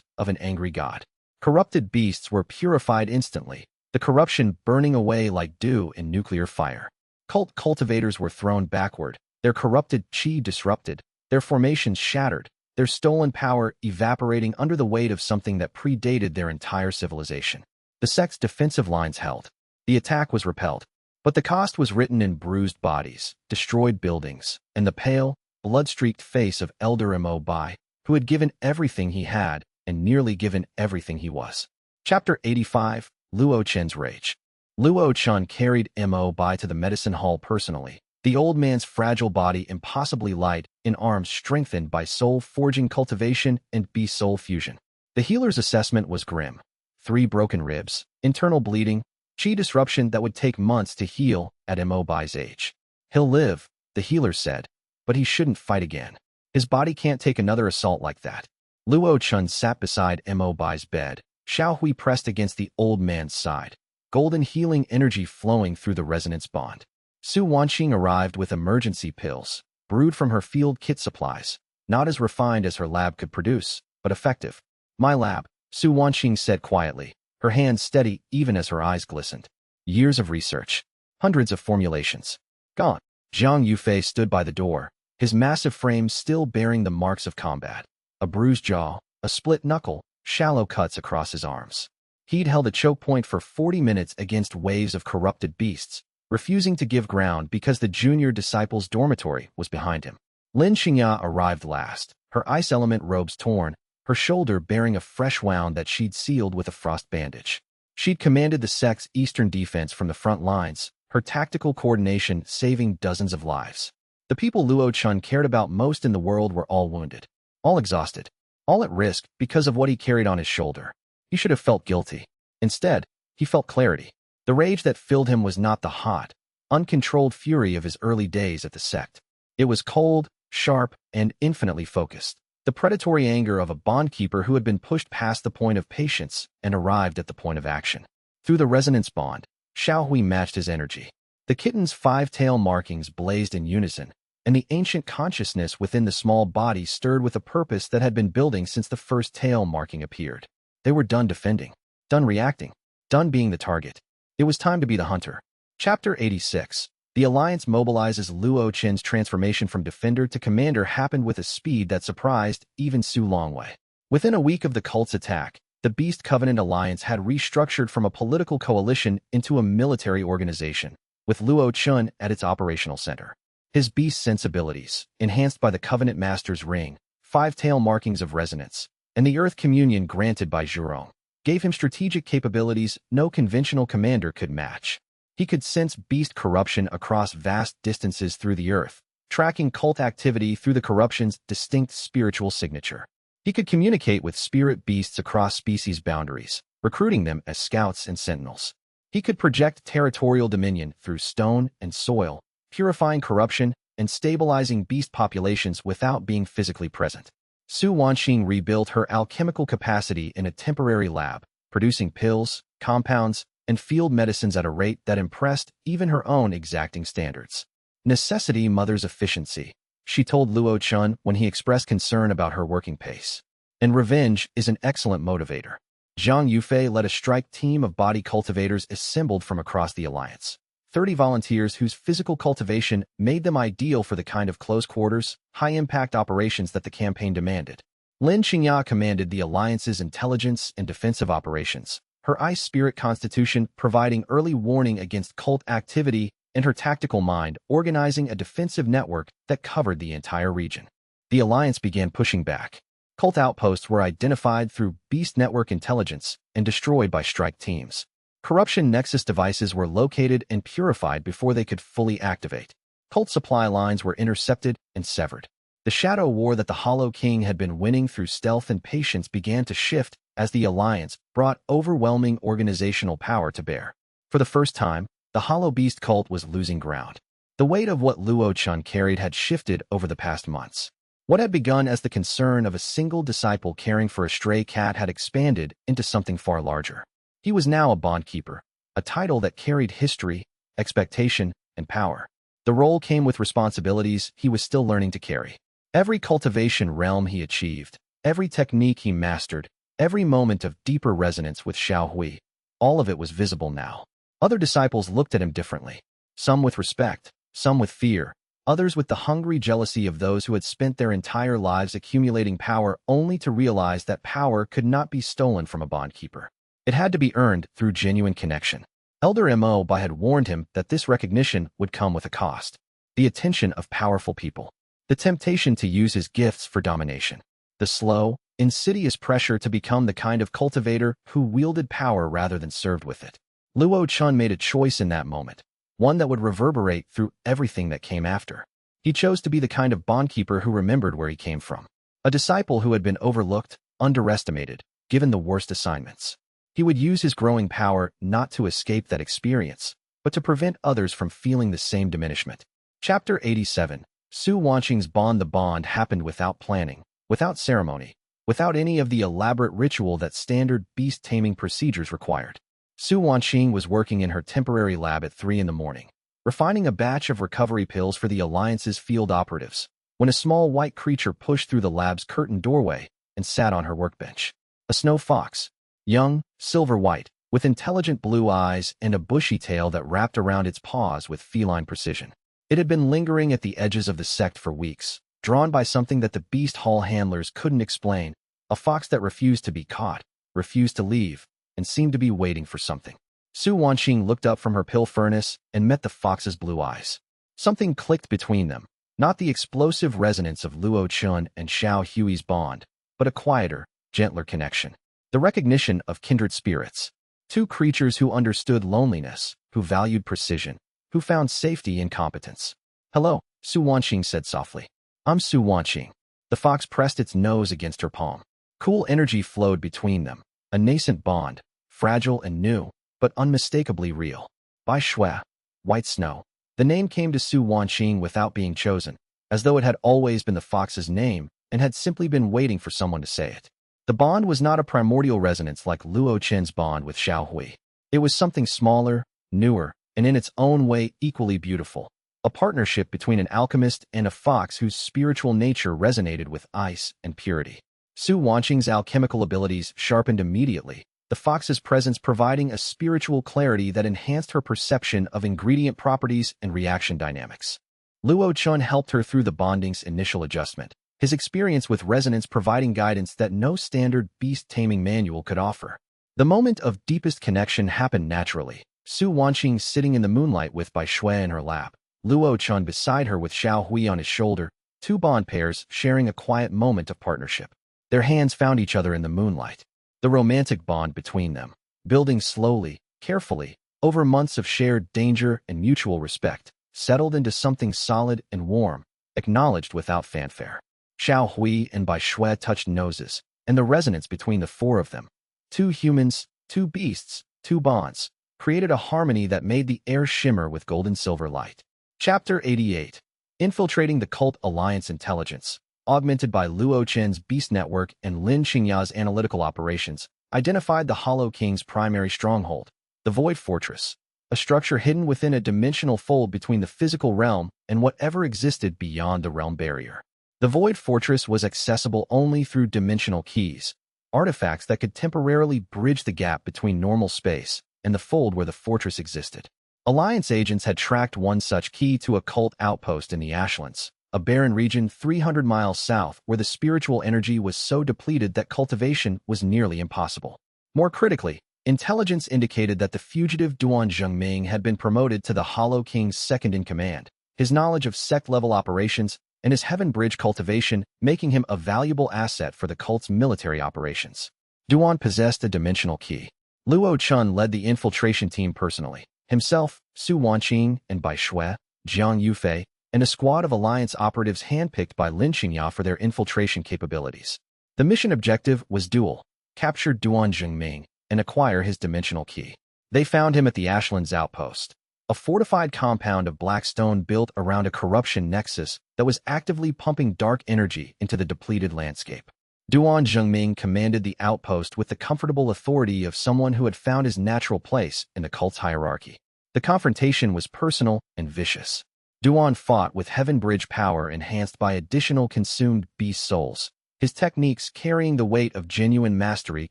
of an angry god. Corrupted beasts were purified instantly, the corruption burning away like dew in nuclear fire. Cult cultivators were thrown backward, their corrupted chi disrupted, their formations shattered, their stolen power evaporating under the weight of something that predated their entire civilization. The sect's defensive lines held. The attack was repelled, but the cost was written in bruised bodies, destroyed buildings, and the pale, blood-streaked face of Elder Bai, who had given everything he had and nearly given everything he was. Chapter 85. Luo Chen's Rage. Luo Chen carried Bai to the medicine hall personally, the old man's fragile body impossibly light, in arms strengthened by soul-forging cultivation and beast-soul fusion. The healer's assessment was grim. 3 broken ribs, internal bleeding, chi disruption that would take months to heal at Bai's age. "He'll live," the healer said, "but he shouldn't fight again. His body can't take another assault like that." Luo Chen sat beside Bai's bed, Xiao Hui pressed against the old man's side, golden healing energy flowing through the resonance bond. Su Wanqing arrived with emergency pills, brewed from her field kit supplies, not as refined as her lab could produce, but effective. "My lab," Su Wanqing said quietly, her hands steady even as her eyes glistened. "Years of research. Hundreds of formulations. Gone." Zhang Yufei stood by the door, his massive frame still bearing the marks of combat. A bruised jaw, a split knuckle, shallow cuts across his arms. He'd held a choke point for 40 minutes against waves of corrupted beasts, refusing to give ground because the junior disciples' dormitory was behind him. Lin Xingya arrived last, her ice element robes torn, her shoulder bearing a fresh wound that she'd sealed with a frost bandage. She'd commanded the sect's eastern defense from the front lines, her tactical coordination saving dozens of lives. The people Luo Chen cared about most in the world were all wounded. all exhausted, all at risk because of what he carried on his shoulder. He should have felt guilty. Instead, he felt clarity. The rage that filled him was not the hot, uncontrolled fury of his early days at the sect. It was cold, sharp, and infinitely focused. The predatory anger of a bondkeeper who had been pushed past the point of patience and arrived at the point of action. Through the resonance bond, Xiaohui matched his energy. The kitten's 5-tail markings blazed in unison, and the ancient consciousness within the small body stirred with a purpose that had been building since the first tail marking appeared. They were done defending, done reacting, done being the target. It was time to be the hunter. Chapter 86. The Alliance mobilizes. Luo Chen's transformation from defender to commander happened with a speed that surprised even Su Longwei. Within a week of the cult's attack, the Beast Covenant Alliance had restructured from a political coalition into a military organization, with Luo Chen at its operational center. His beast sensibilities, enhanced by the Covenant Master's ring, 5-tail markings of resonance, and the Earth Communion granted by Zhurong, gave him strategic capabilities no conventional commander could match. He could sense beast corruption across vast distances through the Earth, tracking cult activity through the corruption's distinct spiritual signature. He could communicate with spirit beasts across species boundaries, recruiting them as scouts and sentinels. He could project territorial dominion through stone and soil, purifying corruption and stabilizing beast populations without being physically present. Su Wanxing rebuilt her alchemical capacity in a temporary lab, producing pills, compounds, and field medicines at a rate that impressed even her own exacting standards. Necessity mothers efficiency, she told Luo Chen when he expressed concern about her working pace. And revenge is an excellent motivator. Zhang Yufei led a strike team of body cultivators assembled from across the alliance. 30 volunteers whose physical cultivation made them ideal for the kind of close-quarters, high-impact operations that the campaign demanded. Lin Xianxia commanded the alliance's intelligence and defensive operations, her ice spirit constitution providing early warning against cult activity and her tactical mind organizing a defensive network that covered the entire region. The alliance began pushing back. Cult outposts were identified through Beast Network intelligence and destroyed by strike teams. Corruption nexus devices were located and purified before they could fully activate. Cult supply lines were intercepted and severed. The shadow war that the Hollow King had been winning through stealth and patience began to shift as the Alliance brought overwhelming organizational power to bear. For the first time, the Hollow Beast cult was losing ground. The weight of what Luo Chen carried had shifted over the past months. What had begun as the concern of a single disciple caring for a stray cat had expanded into something far larger. He was now a bondkeeper, a title that carried history, expectation, and power. The role came with responsibilities he was still learning to carry. Every cultivation realm he achieved, every technique he mastered, every moment of deeper resonance with Xiaohui, all of it was visible now. Other disciples looked at him differently, some with respect, some with fear, others with the hungry jealousy of those who had spent their entire lives accumulating power only to realize that power could not be stolen from a bondkeeper. It had to be earned through genuine connection. Elder Mo Bai had warned him that this recognition would come with a cost. The attention of powerful people. The temptation to use his gifts for domination. The slow, insidious pressure to become the kind of cultivator who wielded power rather than served with it. Luo Chen made a choice in that moment, one that would reverberate through everything that came after. He chose to be the kind of bondkeeper who remembered where he came from. A disciple who had been overlooked, underestimated, given the worst assignments. He would use his growing power not to escape that experience, but to prevent others from feeling the same diminishment. Chapter 87. Su Wanxing's bond. The bond happened without planning, without ceremony, without any of the elaborate ritual that standard beast taming procedures required. Su Wanxing was working in her temporary lab at 3 in the morning, refining a batch of recovery pills for the Alliance's field operatives, when a small white creature pushed through the lab's curtained doorway and sat on her workbench. A snow fox, young, silver-white, with intelligent blue eyes and a bushy tail that wrapped around its paws with feline precision. It had been lingering at the edges of the sect for weeks, drawn by something that the beast hall handlers couldn't explain, a fox that refused to be caught, refused to leave, and seemed to be waiting for something. Su Wanxing looked up from her pill furnace and met the fox's blue eyes. Something clicked between them, not the explosive resonance of Luo Chen and Xiao Hui's bond, but a quieter, gentler connection. The recognition of kindred spirits. Two creatures who understood loneliness, who valued precision, who found safety in competence. "Hello," Su Wanxing said softly. "I'm Su Wanxing." The fox pressed its nose against her palm. Cool energy flowed between them, a nascent bond, fragile and new, but unmistakably real. Bai Shui, white snow. The name came to Su Wanqing without being chosen, as though it had always been the fox's name and had simply been waiting for someone to say it. The bond was not a primordial resonance like Luo Chen's bond with Xiao Hui. It was something smaller, newer, and in its own way equally beautiful. A partnership between an alchemist and a fox whose spiritual nature resonated with ice and purity. Su Wanqing's alchemical abilities sharpened immediately, the fox's presence providing a spiritual clarity that enhanced her perception of ingredient properties and reaction dynamics. Luo Chen helped her through the bonding's initial adjustment, his experience with resonance providing guidance that no standard beast taming manual could offer. The moment of deepest connection happened naturally, Su Wanqing sitting in the moonlight with Bai Shui in her lap, Luo Chen beside her with Xiao Hui on his shoulder, two bond pairs sharing a quiet moment of partnership. Their hands found each other in the moonlight. The romantic bond between them, building slowly, carefully, over months of shared danger and mutual respect, settled into something solid and warm, acknowledged without fanfare. Xiao Hui and Bai Shui touched noses, and the resonance between the four of them, two humans, two beasts, two bonds, created a harmony that made the air shimmer with golden-silver light. Chapter 88. Infiltrating the Cult Alliance Intelligence, augmented by Luo Chen's Beast Network and Lin Qingya's analytical operations, identified the Hollow King's primary stronghold, the Void Fortress, a structure hidden within a dimensional fold between the physical realm and whatever existed beyond the realm barrier. The Void Fortress was accessible only through dimensional keys, artifacts that could temporarily bridge the gap between normal space and the fold where the fortress existed. Alliance agents had tracked one such key to a cult outpost in the Ashlands, a barren region 300 miles south where the spiritual energy was so depleted that cultivation was nearly impossible. More critically, intelligence indicated that the fugitive Duan Zhengming had been promoted to the Hollow King's second-in-command, his knowledge of sect-level operations and his Heaven Bridge cultivation making him a valuable asset for the cult's military operations. Duan possessed a dimensional key. Luo Chen led the infiltration team personally. Himself, Su Wanqing, and Bai Shui, Jiang Yufei, and a squad of Alliance operatives handpicked by Lin Qingya for their infiltration capabilities. The mission objective was dual: capture Duan Zhengming and acquire his dimensional key. They found him at the Ashlands outpost, a fortified compound of black stone built around a corruption nexus that was actively pumping dark energy into the depleted landscape. Duan Zhengming commanded the outpost with the comfortable authority of someone who had found his natural place in the cult's hierarchy. The confrontation was personal and vicious. Duan fought with Heaven Bridge power enhanced by additional consumed beast souls, his techniques carrying the weight of genuine mastery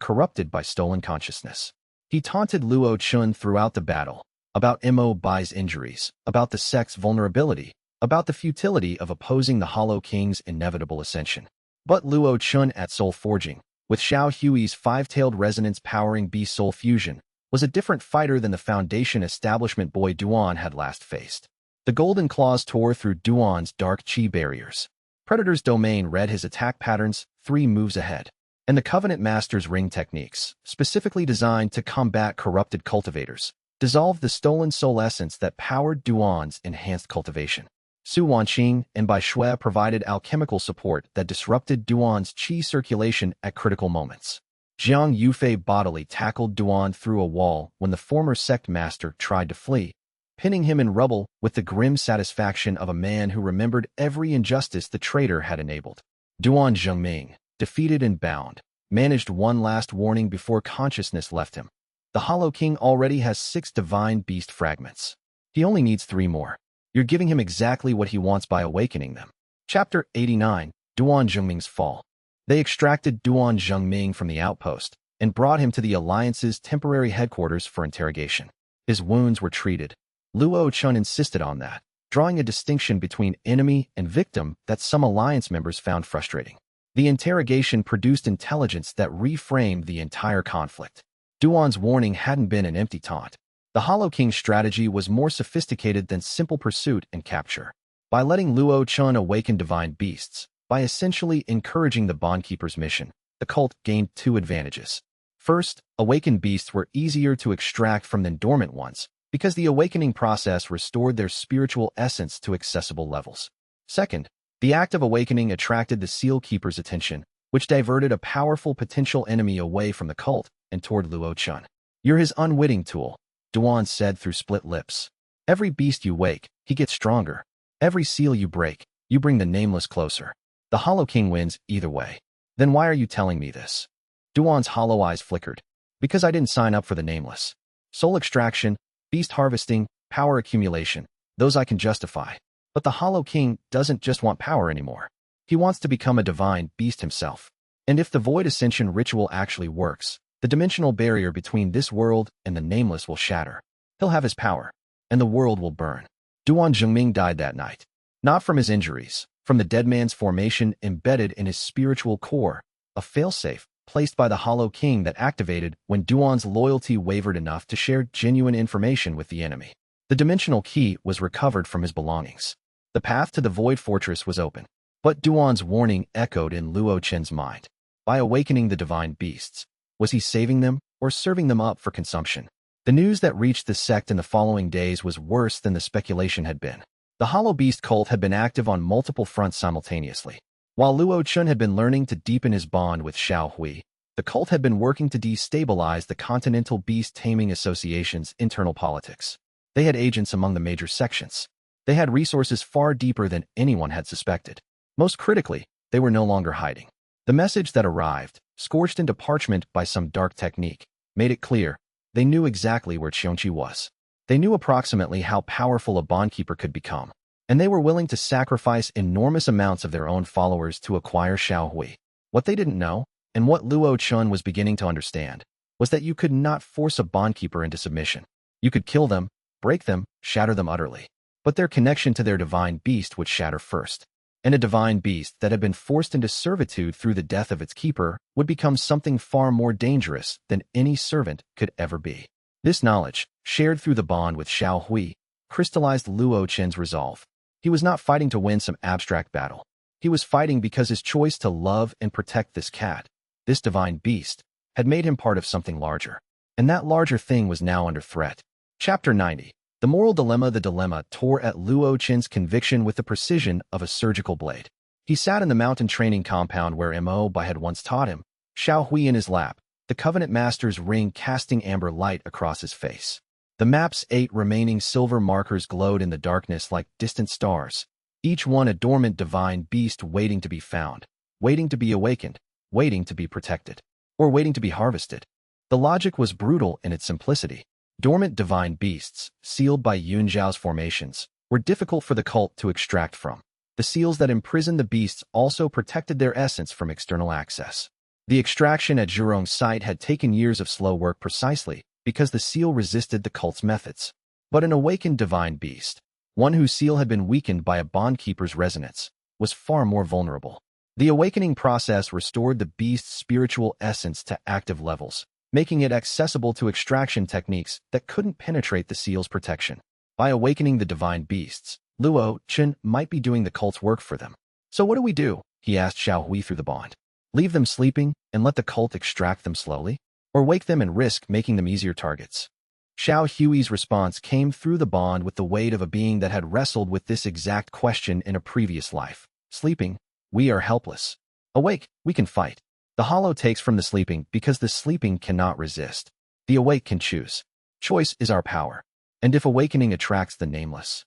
corrupted by stolen consciousness. He taunted Luo Chen throughout the battle, about Mo Bai's injuries, about the sect's vulnerability, about the futility of opposing the Hollow King's inevitable ascension. But Luo Chen at Soul Forging, with Xiao Hui's five-tailed resonance powering beast soul fusion, was a different fighter than the Foundation establishment boy Duan had last faced. The golden claws tore through Duan's dark chi barriers. Predator's domain read his attack patterns 3 moves ahead, and the Covenant Master's ring techniques, specifically designed to combat corrupted cultivators, dissolved the stolen soul essence that powered Duan's enhanced cultivation. Su Wanqing and Bai Shui provided alchemical support that disrupted Duan's chi circulation at critical moments. Jiang Yufei bodily tackled Duan through a wall when the former sect master tried to flee, pinning him in rubble with the grim satisfaction of a man who remembered every injustice the traitor had enabled. Duan Zhengming, defeated and bound, managed one last warning before consciousness left him. The Hollow King already has 6 divine beast fragments. He only needs 3 more. You're giving him exactly what he wants by awakening them. Chapter 89. Duan Zhengming's Fall. They extracted Duan Zhengming from the outpost and brought him to the Alliance's temporary headquarters for interrogation. His wounds were treated. Luo Chen insisted on that, drawing a distinction between enemy and victim that some Alliance members found frustrating. The interrogation produced intelligence that reframed the entire conflict. Duan's warning hadn't been an empty taunt. The Hollow King's strategy was more sophisticated than simple pursuit and capture. By letting Luo Chen awaken divine beasts, by essentially encouraging the Bondkeeper's mission, the cult gained 2 advantages. First, awakened beasts were easier to extract from than dormant ones, because the awakening process restored their spiritual essence to accessible levels. Second, The act of awakening attracted the Seal Keeper's attention, which diverted a powerful potential enemy away from the cult and toward Luo Chen. "You're his unwitting tool," Duan said through split lips. "Every beast you wake, he gets stronger. Every seal you break, you bring the Nameless closer. The Hollow King wins either way." "Then why are you telling me this?" Duan's hollow eyes flickered. "Because I didn't sign up for the Nameless. Soul extraction, beast harvesting, power accumulation, those I can justify. But the Hollow King doesn't just want power anymore. He wants to become a divine beast himself. And if the Void Ascension ritual actually works, the dimensional barrier between this world and the Nameless will shatter. He'll have his power, and the world will burn." Duan Zhengming died that night. Not from his injuries, from the dead man's formation embedded in his spiritual core, a failsafe placed by the Hollow King that activated when Duan's loyalty wavered enough to share genuine information with the enemy. The dimensional key was recovered from his belongings. The path to the Void Fortress was open. But Duan's warning echoed in Luo Chen's mind. By awakening the divine beasts, was he saving them or serving them up for consumption? The news that reached the sect in the following days was worse than the speculation had been. The Hollow Beast cult had been active on multiple fronts simultaneously. While Luo Chen had been learning to deepen his bond with Xiao Hui, the cult had been working to destabilize the Continental Beast Taming Association's internal politics. They had agents among the major sections. They had resources far deeper than anyone had suspected. Most critically, they were no longer hiding. The message that arrived, scorched into parchment by some dark technique, made it clear they knew exactly where xianxia was. They knew approximately how powerful a bondkeeper could become, and they were willing to sacrifice enormous amounts of their own followers to acquire Xiao Hui. What they didn't know, and what Luo Chen was beginning to understand, was that you could not force a bondkeeper into submission. You could kill them, break them, shatter them utterly. But their connection to their divine beast would shatter first. And a divine beast that had been forced into servitude through the death of its keeper would become something far more dangerous than any servant could ever be. This knowledge, shared through the bond with Xiao Hui, crystallized Luo Chen's resolve. He was not fighting to win some abstract battle. He was fighting because his choice to love and protect this cat, this divine beast, had made him part of something larger. And that larger thing was now under threat. Chapter 90. The moral dilemma. The dilemma tore at Luo Chen's conviction with the precision of a surgical blade. He sat in the mountain training compound where Mo Bai had once taught him, Xiao Hui in his lap, the Covenant Master's ring casting amber light across his face. The map's 8 remaining silver markers glowed in the darkness like distant stars, each one a dormant divine beast waiting to be found, waiting to be awakened, waiting to be protected, or waiting to be harvested. The logic was brutal in its simplicity. Dormant divine beasts, sealed by Yunzhao's formations, were difficult for the cult to extract from. The seals that imprisoned the beasts also protected their essence from external access. The extraction at Zhurong's site had taken years of slow work precisely because the seal resisted the cult's methods. But an awakened divine beast, one whose seal had been weakened by a bondkeeper's resonance, was far more vulnerable. The awakening process restored the beast's spiritual essence to active levels, making it accessible to extraction techniques that couldn't penetrate the seal's protection. By awakening the divine beasts, Luo Chen might be doing the cult's work for them. "So what do we do?" he asked Xiao Hui through the bond. "Leave them sleeping and let the cult extract them slowly? Or wake them and risk making them easier targets?" Xiao Hui's response came through the bond with the weight of a being that had wrestled with this exact question in a previous life. "Sleeping, we are helpless. Awake, we can fight. The hollow takes from the sleeping because the sleeping cannot resist. The awake can choose. Choice is our power. And if awakening attracts the Nameless,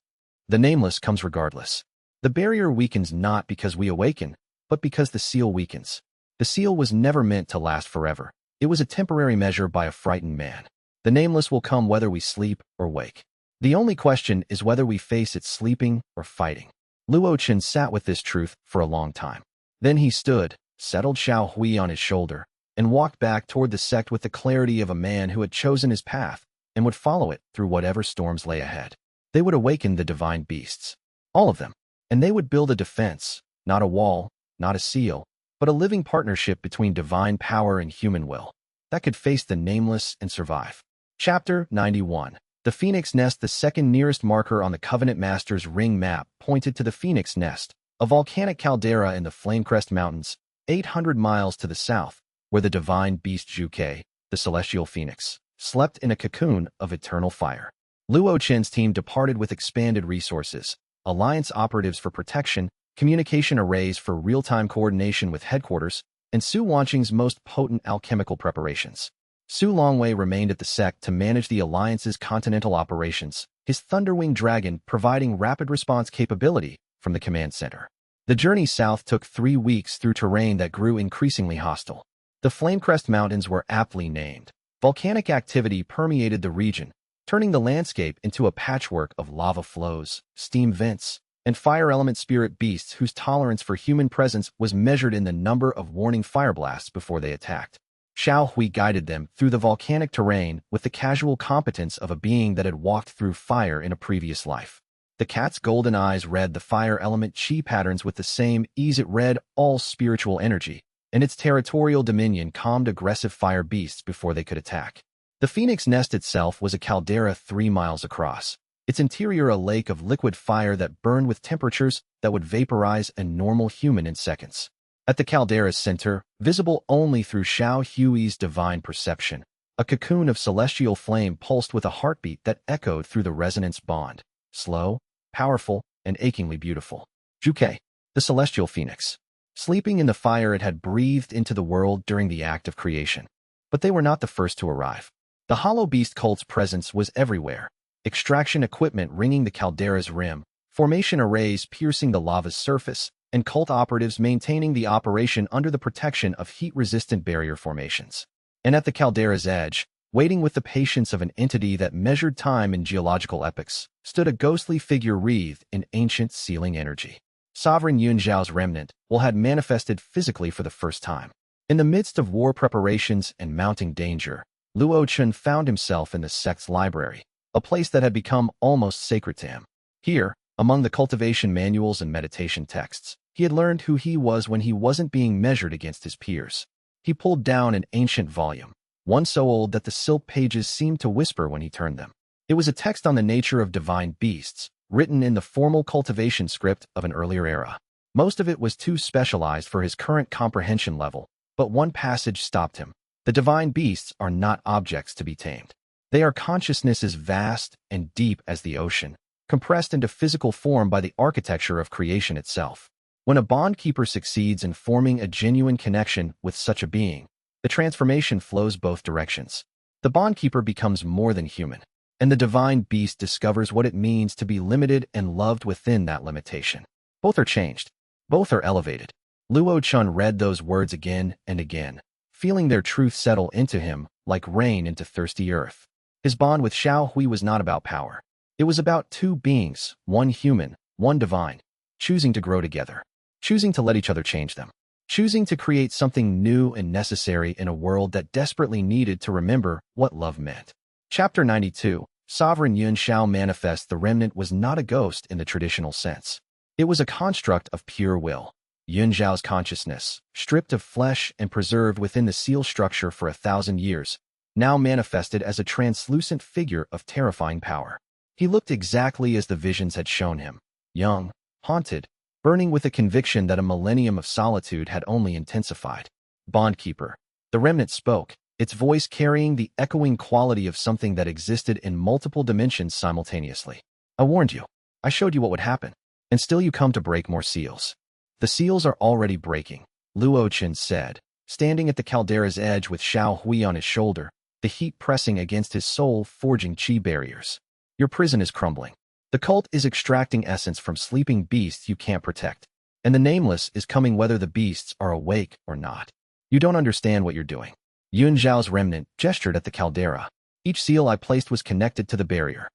the Nameless comes regardless. The barrier weakens not because we awaken, but because the seal weakens. The seal was never meant to last forever. It was a temporary measure by a frightened man. The Nameless will come whether we sleep or wake. The only question is whether we face it sleeping or fighting." Luo Chen sat with this truth for a long time. Then he stood, settled Xiao Hui on his shoulder, and walked back toward the sect with the clarity of a man who had chosen his path and would follow it through whatever storms lay ahead. They would awaken the divine beasts. All of them. And they would build a defense, not a wall, not a seal, but a living partnership between divine power and human will that could face the Nameless and survive. Chapter 91. The Phoenix Nest. The second nearest marker on the Covenant Master's ring map pointed to the Phoenix Nest, a volcanic caldera in the Flamecrest Mountains, 800 miles to the south, where the divine beast Zhuke, the celestial phoenix, slept in a cocoon of eternal fire. Luo Chen's team departed with expanded resources, Alliance operatives for protection, communication arrays for real-time coordination with headquarters, and Su Wanqing's most potent alchemical preparations. Su Longwei remained at the sect to manage the Alliance's continental operations, his Thunderwing Dragon providing rapid response capability from the command center. The journey south took 3 weeks through terrain that grew increasingly hostile. The Flamecrest Mountains were aptly named. Volcanic activity permeated the region, turning the landscape into a patchwork of lava flows, steam vents, and fire element spirit beasts whose tolerance for human presence was measured in the number of warning fire blasts before they attacked. Xiao Hui guided them through the volcanic terrain with the casual competence of a being that had walked through fire in a previous life. The cat's golden eyes read the fire element chi patterns with the same ease it read all spiritual energy, and its territorial dominion calmed aggressive fire beasts before they could attack. The phoenix nest itself was a caldera 3 miles across, its interior a lake of liquid fire that burned with temperatures that would vaporize a normal human in seconds. At the caldera's center, visible only through Xiao Hui's divine perception, a cocoon of celestial flame pulsed with a heartbeat that echoed through the resonance bond. Slow, powerful, and achingly beautiful. Zhuke, the celestial phoenix. Sleeping in the fire it had breathed into the world during the act of creation. But they were not the first to arrive. The hollow beast cult's presence was everywhere. Extraction equipment ringing the caldera's rim, formation arrays piercing the lava's surface, and cult operatives maintaining the operation under the protection of heat-resistant barrier formations. And at the caldera's edge, waiting with the patience of an entity that measured time in geological epochs, stood a ghostly figure wreathed in ancient sealing energy. Sovereign Yunzhao's remnant had manifested physically for the first time. In the midst of war preparations and mounting danger, Luo Chen found himself in the sect's library, a place that had become almost sacred to him. Here, among the cultivation manuals and meditation texts, he had learned who he was when he wasn't being measured against his peers. He pulled down an ancient volume, one so old that the silk pages seemed to whisper when he turned them. It was a text on the nature of divine beasts, written in the formal cultivation script of an earlier era. Most of it was too specialized for his current comprehension level, but one passage stopped him. The divine beasts are not objects to be tamed. They are consciousnesses vast and deep as the ocean, compressed into physical form by the architecture of creation itself. When a bondkeeper succeeds in forming a genuine connection with such a being, the transformation flows both directions. The bondkeeper becomes more than human, and the divine beast discovers what it means to be limited and loved within that limitation. Both are changed. Both are elevated. Luo Chen read those words again and again, feeling their truth settle into him like rain into thirsty earth. His bond with Xiao Hui was not about power. It was about two beings, one human, one divine, choosing to grow together, choosing to let each other change them, choosing to create something new and necessary in a world that desperately needed to remember what love meant. Chapter 92, Sovereign Yunzhao manifests. The remnant was not a ghost in the traditional sense. It was a construct of pure will. Yunzhao's consciousness, stripped of flesh and preserved within the seal structure for 1,000 years, now manifested as a translucent figure of terrifying power. He looked exactly as the visions had shown him, young, haunted, burning with a conviction that a millennium of solitude had only intensified. Bondkeeper. The remnant spoke, its voice carrying the echoing quality of something that existed in multiple dimensions simultaneously. I warned you. I showed you what would happen. And still you come to break more seals. The seals are already breaking, Luo Chen said, standing at the caldera's edge with Xiao Hui on his shoulder, the heat pressing against his soul, forging chi barriers. Your prison is crumbling. The cult is extracting essence from sleeping beasts you can't protect, and the nameless is coming whether the beasts are awake or not. You don't understand what you're doing. Yunzhao's remnant gestured at the caldera. Each seal I placed was connected to the barrier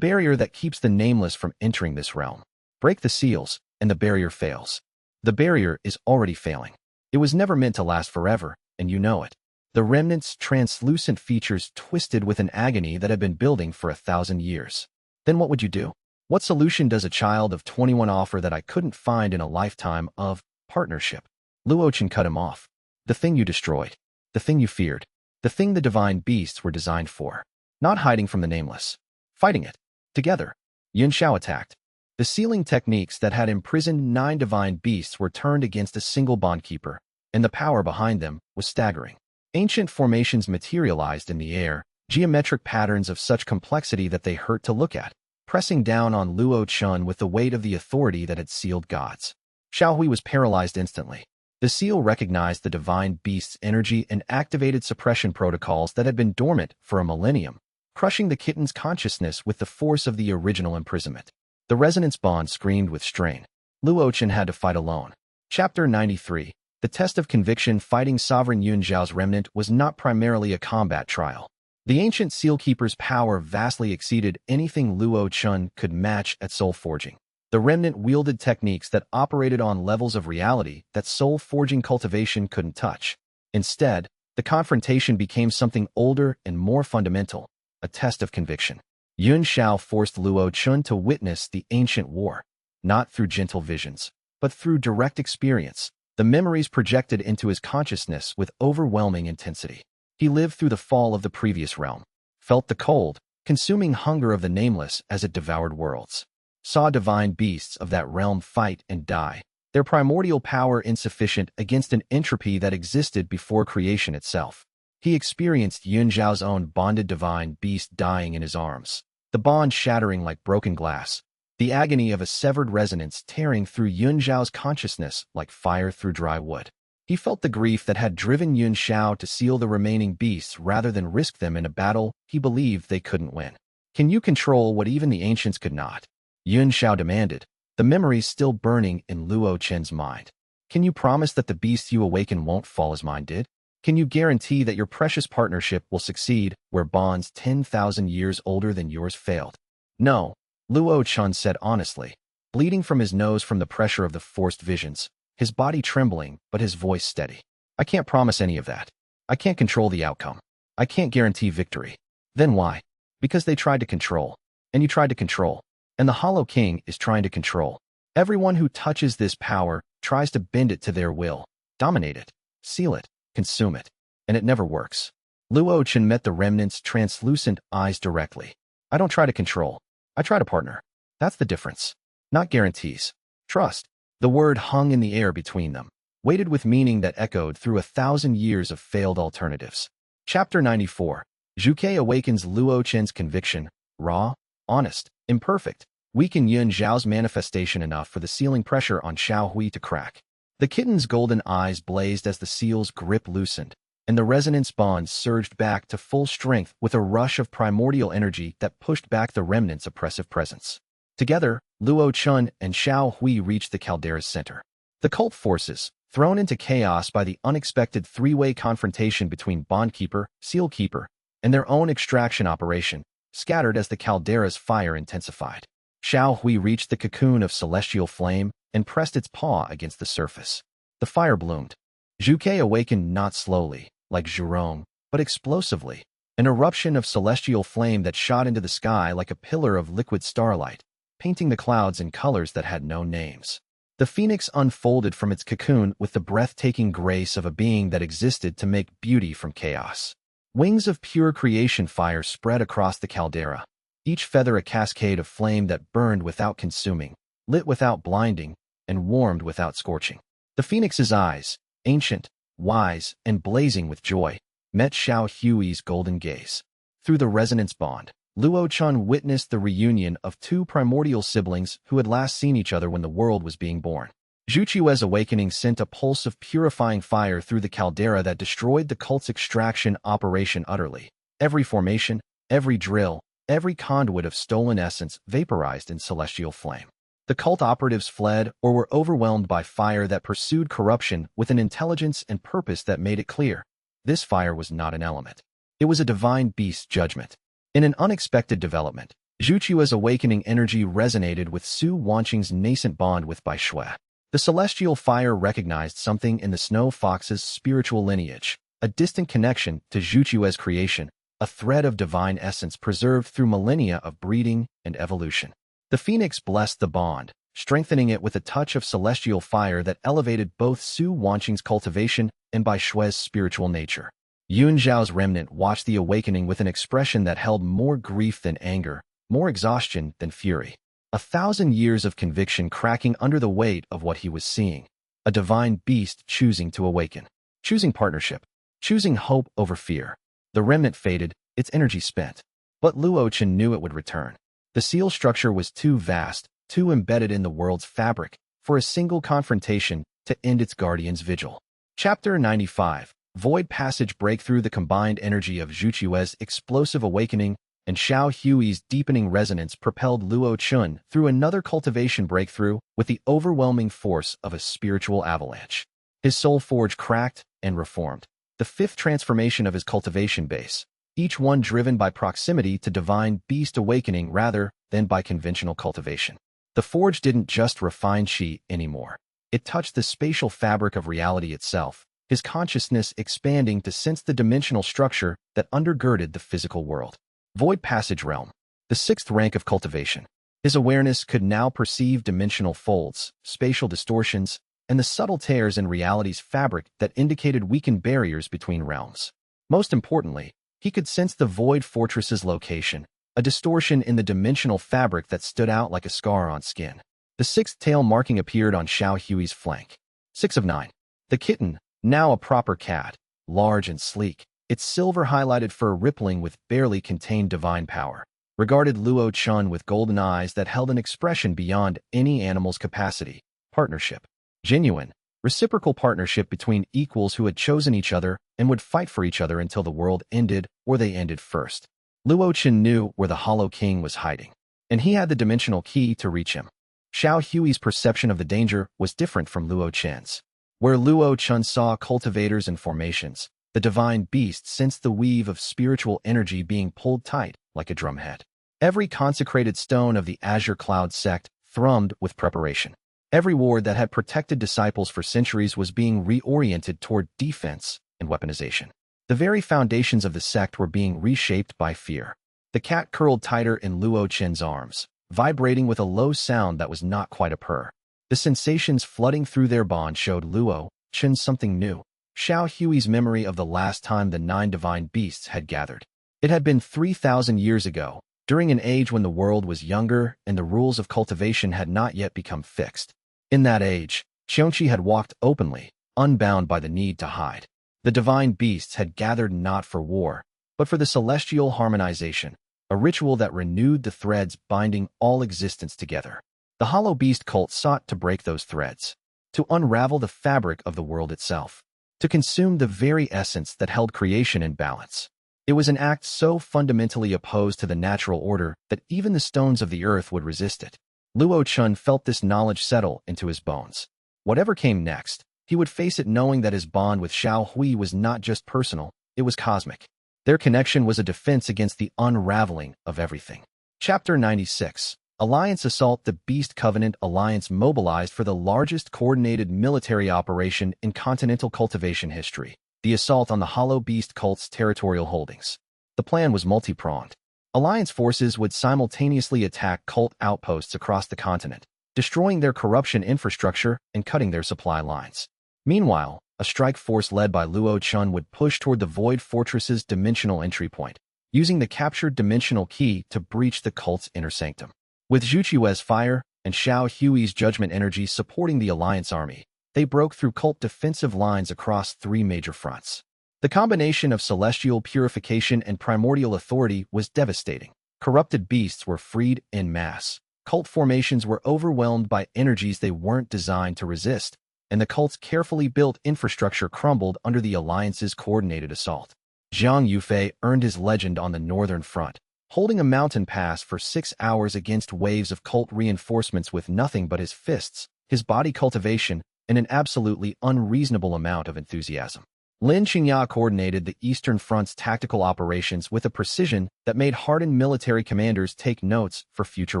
that keeps the nameless from entering this realm. Break the seals, and the barrier fails. The barrier is already failing. It was never meant to last forever, and you know it. The remnant's translucent features twisted with an agony that had been building for 1,000 years. Then what would you do? What solution does a child of 21 offer that I couldn't find in a lifetime of partnership? Luo Chen cut him off. The thing you destroyed. The thing you feared. The thing the divine beasts were designed for. Not hiding from the nameless. Fighting it. Together. Yunzhao attacked. The sealing techniques that had imprisoned 9 divine beasts were turned against a single bondkeeper, and the power behind them was staggering. Ancient formations materialized in the air, geometric patterns of such complexity that they hurt to look at, pressing down on Luo Chen with the weight of the authority that had sealed gods. Xiao Hui was paralyzed instantly. The seal recognized the divine beast's energy and activated suppression protocols that had been dormant for a millennium, crushing the kitten's consciousness with the force of the original imprisonment. The resonance bond screamed with strain. Luo Chen had to fight alone. Chapter 93. The test of conviction. Fighting Sovereign Yun Zhao's remnant was not primarily a combat trial. The ancient sealkeeper's power vastly exceeded anything Luo Chen could match at soul forging. The remnant wielded techniques that operated on levels of reality that soul-forging cultivation couldn't touch. Instead, the confrontation became something older and more fundamental, a test of conviction. Yun Xiao forced Luo Chen to witness the ancient war, not through gentle visions, but through direct experience, the memories projected into his consciousness with overwhelming intensity. He lived through the fall of the previous realm, felt the cold, consuming hunger of the nameless as it devoured worlds. Saw divine beasts of that realm fight and die, their primordial power insufficient against an entropy that existed before creation itself. He experienced Yun Zhao's own bonded divine beast dying in his arms, the bond shattering like broken glass, the agony of a severed resonance tearing through Yun Zhao's consciousness like fire through dry wood. He felt the grief that had driven Yun Xiao to seal the remaining beasts rather than risk them in a battle he believed they couldn't win. Can you control what even the ancients could not? Yun Xiao demanded, the memories still burning in Luo Chen's mind. Can you promise that the beasts you awaken won't fall as mine did? Can you guarantee that your precious partnership will succeed where bonds 10,000 years older than yours failed? No, Luo Chen said honestly, bleeding from his nose from the pressure of the forced visions, his body trembling but his voice steady. I can't promise any of that. I can't control the outcome. I can't guarantee victory. Then why? Because they tried to control. And you tried to control. And the Hollow King is trying to control. Everyone who touches this power tries to bend it to their will, dominate it, seal it, consume it. And it never works. Luo Chen met the remnant's translucent eyes directly. I don't try to control. I try to partner. That's the difference. Not guarantees. Trust. The word hung in the air between them, weighted with meaning that echoed through 1,000 years of failed alternatives. Chapter 94. Zhuke awakens Luo Chen's conviction, raw, honest, imperfect, weaken Yun Zhao's manifestation enough for the sealing pressure on Xiao Hui to crack. The kitten's golden eyes blazed as the seal's grip loosened, and the resonance bond surged back to full strength with a rush of primordial energy that pushed back the remnant's oppressive presence. Together, Luo Chen and Xiao Hui reached the caldera's center. The cult forces, thrown into chaos by the unexpected three-way confrontation between Bondkeeper, Sealkeeper, and their own extraction operation, scattered as the caldera's fire intensified. Xiao Hui reached the cocoon of celestial flame and pressed its paw against the surface. The fire bloomed. Zhuke awakened not slowly, like Zhurong, but explosively, an eruption of celestial flame that shot into the sky like a pillar of liquid starlight, painting the clouds in colors that had no names. The phoenix unfolded from its cocoon with the breathtaking grace of a being that existed to make beauty from chaos. Wings of pure creation fire spread across the caldera, each feather a cascade of flame that burned without consuming, lit without blinding, and warmed without scorching. The phoenix's eyes, ancient, wise, and blazing with joy, met Xiao Hui's golden gaze. Through the resonance bond, Luo Chen witnessed the reunion of two primordial siblings who had last seen each other when the world was being born. Zhuchue's awakening sent a pulse of purifying fire through the caldera that destroyed the cult's extraction operation utterly. Every formation, every drill, every conduit of stolen essence vaporized in celestial flame. The cult operatives fled or were overwhelmed by fire that pursued corruption with an intelligence and purpose that made it clear. This fire was not an element. It was a divine beast judgment. In an unexpected development, Zhuchue's awakening energy resonated with Su Wanqing's nascent bond with Bai Shui. The celestial fire recognized something in the snow fox's spiritual lineage, a distant connection to Zhuchue's creation, a thread of divine essence preserved through millennia of breeding and evolution. The phoenix blessed the bond, strengthening it with a touch of celestial fire that elevated both Su Wanqing's cultivation and Bai Shui's spiritual nature. Yun Zhao's remnant watched the awakening with an expression that held more grief than anger, more exhaustion than fury. 1,000 years of conviction cracking under the weight of what he was seeing. A divine beast choosing to awaken. Choosing partnership. Choosing hope over fear. The remnant faded, its energy spent. But Luo Chen knew it would return. The seal structure was too vast, too embedded in the world's fabric, for a single confrontation to end its guardian's vigil. Chapter 95. Void Passage Breakthrough. The combined energy of Zhu Qiue's explosive awakening and Xiao Hui's deepening resonance propelled Luo Chen through another cultivation breakthrough with the overwhelming force of a spiritual avalanche. His soul forge cracked and reformed, the fifth transformation of his cultivation base, each one driven by proximity to divine beast awakening rather than by conventional cultivation. The forge didn't just refine qi anymore. It touched the spatial fabric of reality itself, his consciousness expanding to sense the dimensional structure that undergirded the physical world. Void Passage Realm, the sixth rank of cultivation. His awareness could now perceive dimensional folds, spatial distortions, and the subtle tears in reality's fabric that indicated weakened barriers between realms. Most importantly, he could sense the Void Fortress's location, a distortion in the dimensional fabric that stood out like a scar on skin. The sixth tail marking appeared on Xiao Hui's flank. 6 of 9. The kitten, now a proper cat, large and sleek, its silver highlighted fur rippling with barely contained divine power, regarded Luo Chen with golden eyes that held an expression beyond any animal's capacity. Partnership. Genuine, reciprocal partnership between equals who had chosen each other and would fight for each other until the world ended or they ended first. Luo Chen knew where the Hollow King was hiding, and he had the dimensional key to reach him. Xiao Hui's perception of the danger was different from Luo Chen's. Where Luo Chen saw cultivators and formations, the divine beast sensed the weave of spiritual energy being pulled tight like a drumhead. Every consecrated stone of the Azure Cloud Sect thrummed with preparation. Every ward that had protected disciples for centuries was being reoriented toward defense and weaponization. The very foundations of the sect were being reshaped by fear. The cat curled tighter in Luo Chen's arms, vibrating with a low sound that was not quite a purr. The sensations flooding through their bond showed Luo Chen something new. Xiao Hui's memory of the last time the 9 divine beasts had gathered. It had been 3,000 years ago, during an age when the world was younger and the rules of cultivation had not yet become fixed. In that age, xianxia had walked openly, unbound by the need to hide. The divine beasts had gathered not for war, but for the celestial harmonization, a ritual that renewed the threads binding all existence together. The Hollow Beast cult sought to break those threads, to unravel the fabric of the world itself, to consume the very essence that held creation in balance. It was an act so fundamentally opposed to the natural order that even the stones of the earth would resist it. Luo Chen felt this knowledge settle into his bones. Whatever came next, he would face it knowing that his bond with Xiao Hui was not just personal, it was cosmic. Their connection was a defense against the unraveling of everything. Chapter 96. Alliance Assault. The Beast Covenant Alliance mobilized for the largest coordinated military operation in continental cultivation history, the assault on the Hollow Beast cult's territorial holdings. The plan was multi-pronged. Alliance forces would simultaneously attack cult outposts across the continent, destroying their corruption infrastructure and cutting their supply lines. Meanwhile, a strike force led by Luo Chen would push toward the Void Fortress's dimensional entry point, using the captured dimensional key to breach the cult's inner sanctum. With Zhu Qiue's fire and Xiao Hui's judgment energy supporting the Alliance army, they broke through cult defensive lines across 3 major fronts. The combination of celestial purification and primordial authority was devastating. Corrupted beasts were freed en masse. Cult formations were overwhelmed by energies they weren't designed to resist, and the cult's carefully built infrastructure crumbled under the Alliance's coordinated assault. Zhang Yufei earned his legend on the northern front, holding a mountain pass for 6 hours against waves of cult reinforcements with nothing but his fists, his body cultivation, and an absolutely unreasonable amount of enthusiasm. Lin Qingya coordinated the Eastern Front's tactical operations with a precision that made hardened military commanders take notes for future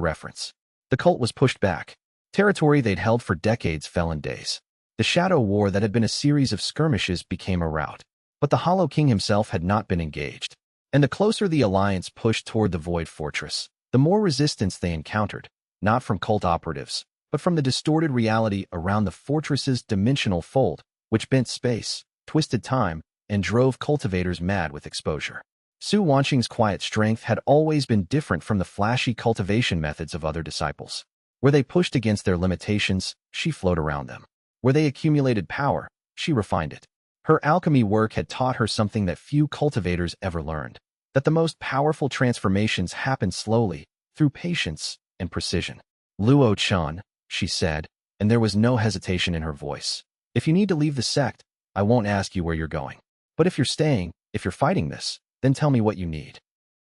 reference. The cult was pushed back. Territory they'd held for decades fell in days. The Shadow War that had been a series of skirmishes became a rout. But the Hollow King himself had not been engaged. And the closer the Alliance pushed toward the Void Fortress, the more resistance they encountered, not from cult operatives, but from the distorted reality around the fortress's dimensional fold, which bent space, twisted time, and drove cultivators mad with exposure. Su Wanqing's quiet strength had always been different from the flashy cultivation methods of other disciples. Where they pushed against their limitations, she flowed around them. Where they accumulated power, she refined it. Her alchemy work had taught her something that few cultivators ever learned, that the most powerful transformations happen slowly, through patience and precision. Luo Chen, she said, and there was no hesitation in her voice. If you need to leave the sect, I won't ask you where you're going. But if you're staying, if you're fighting this, then tell me what you need.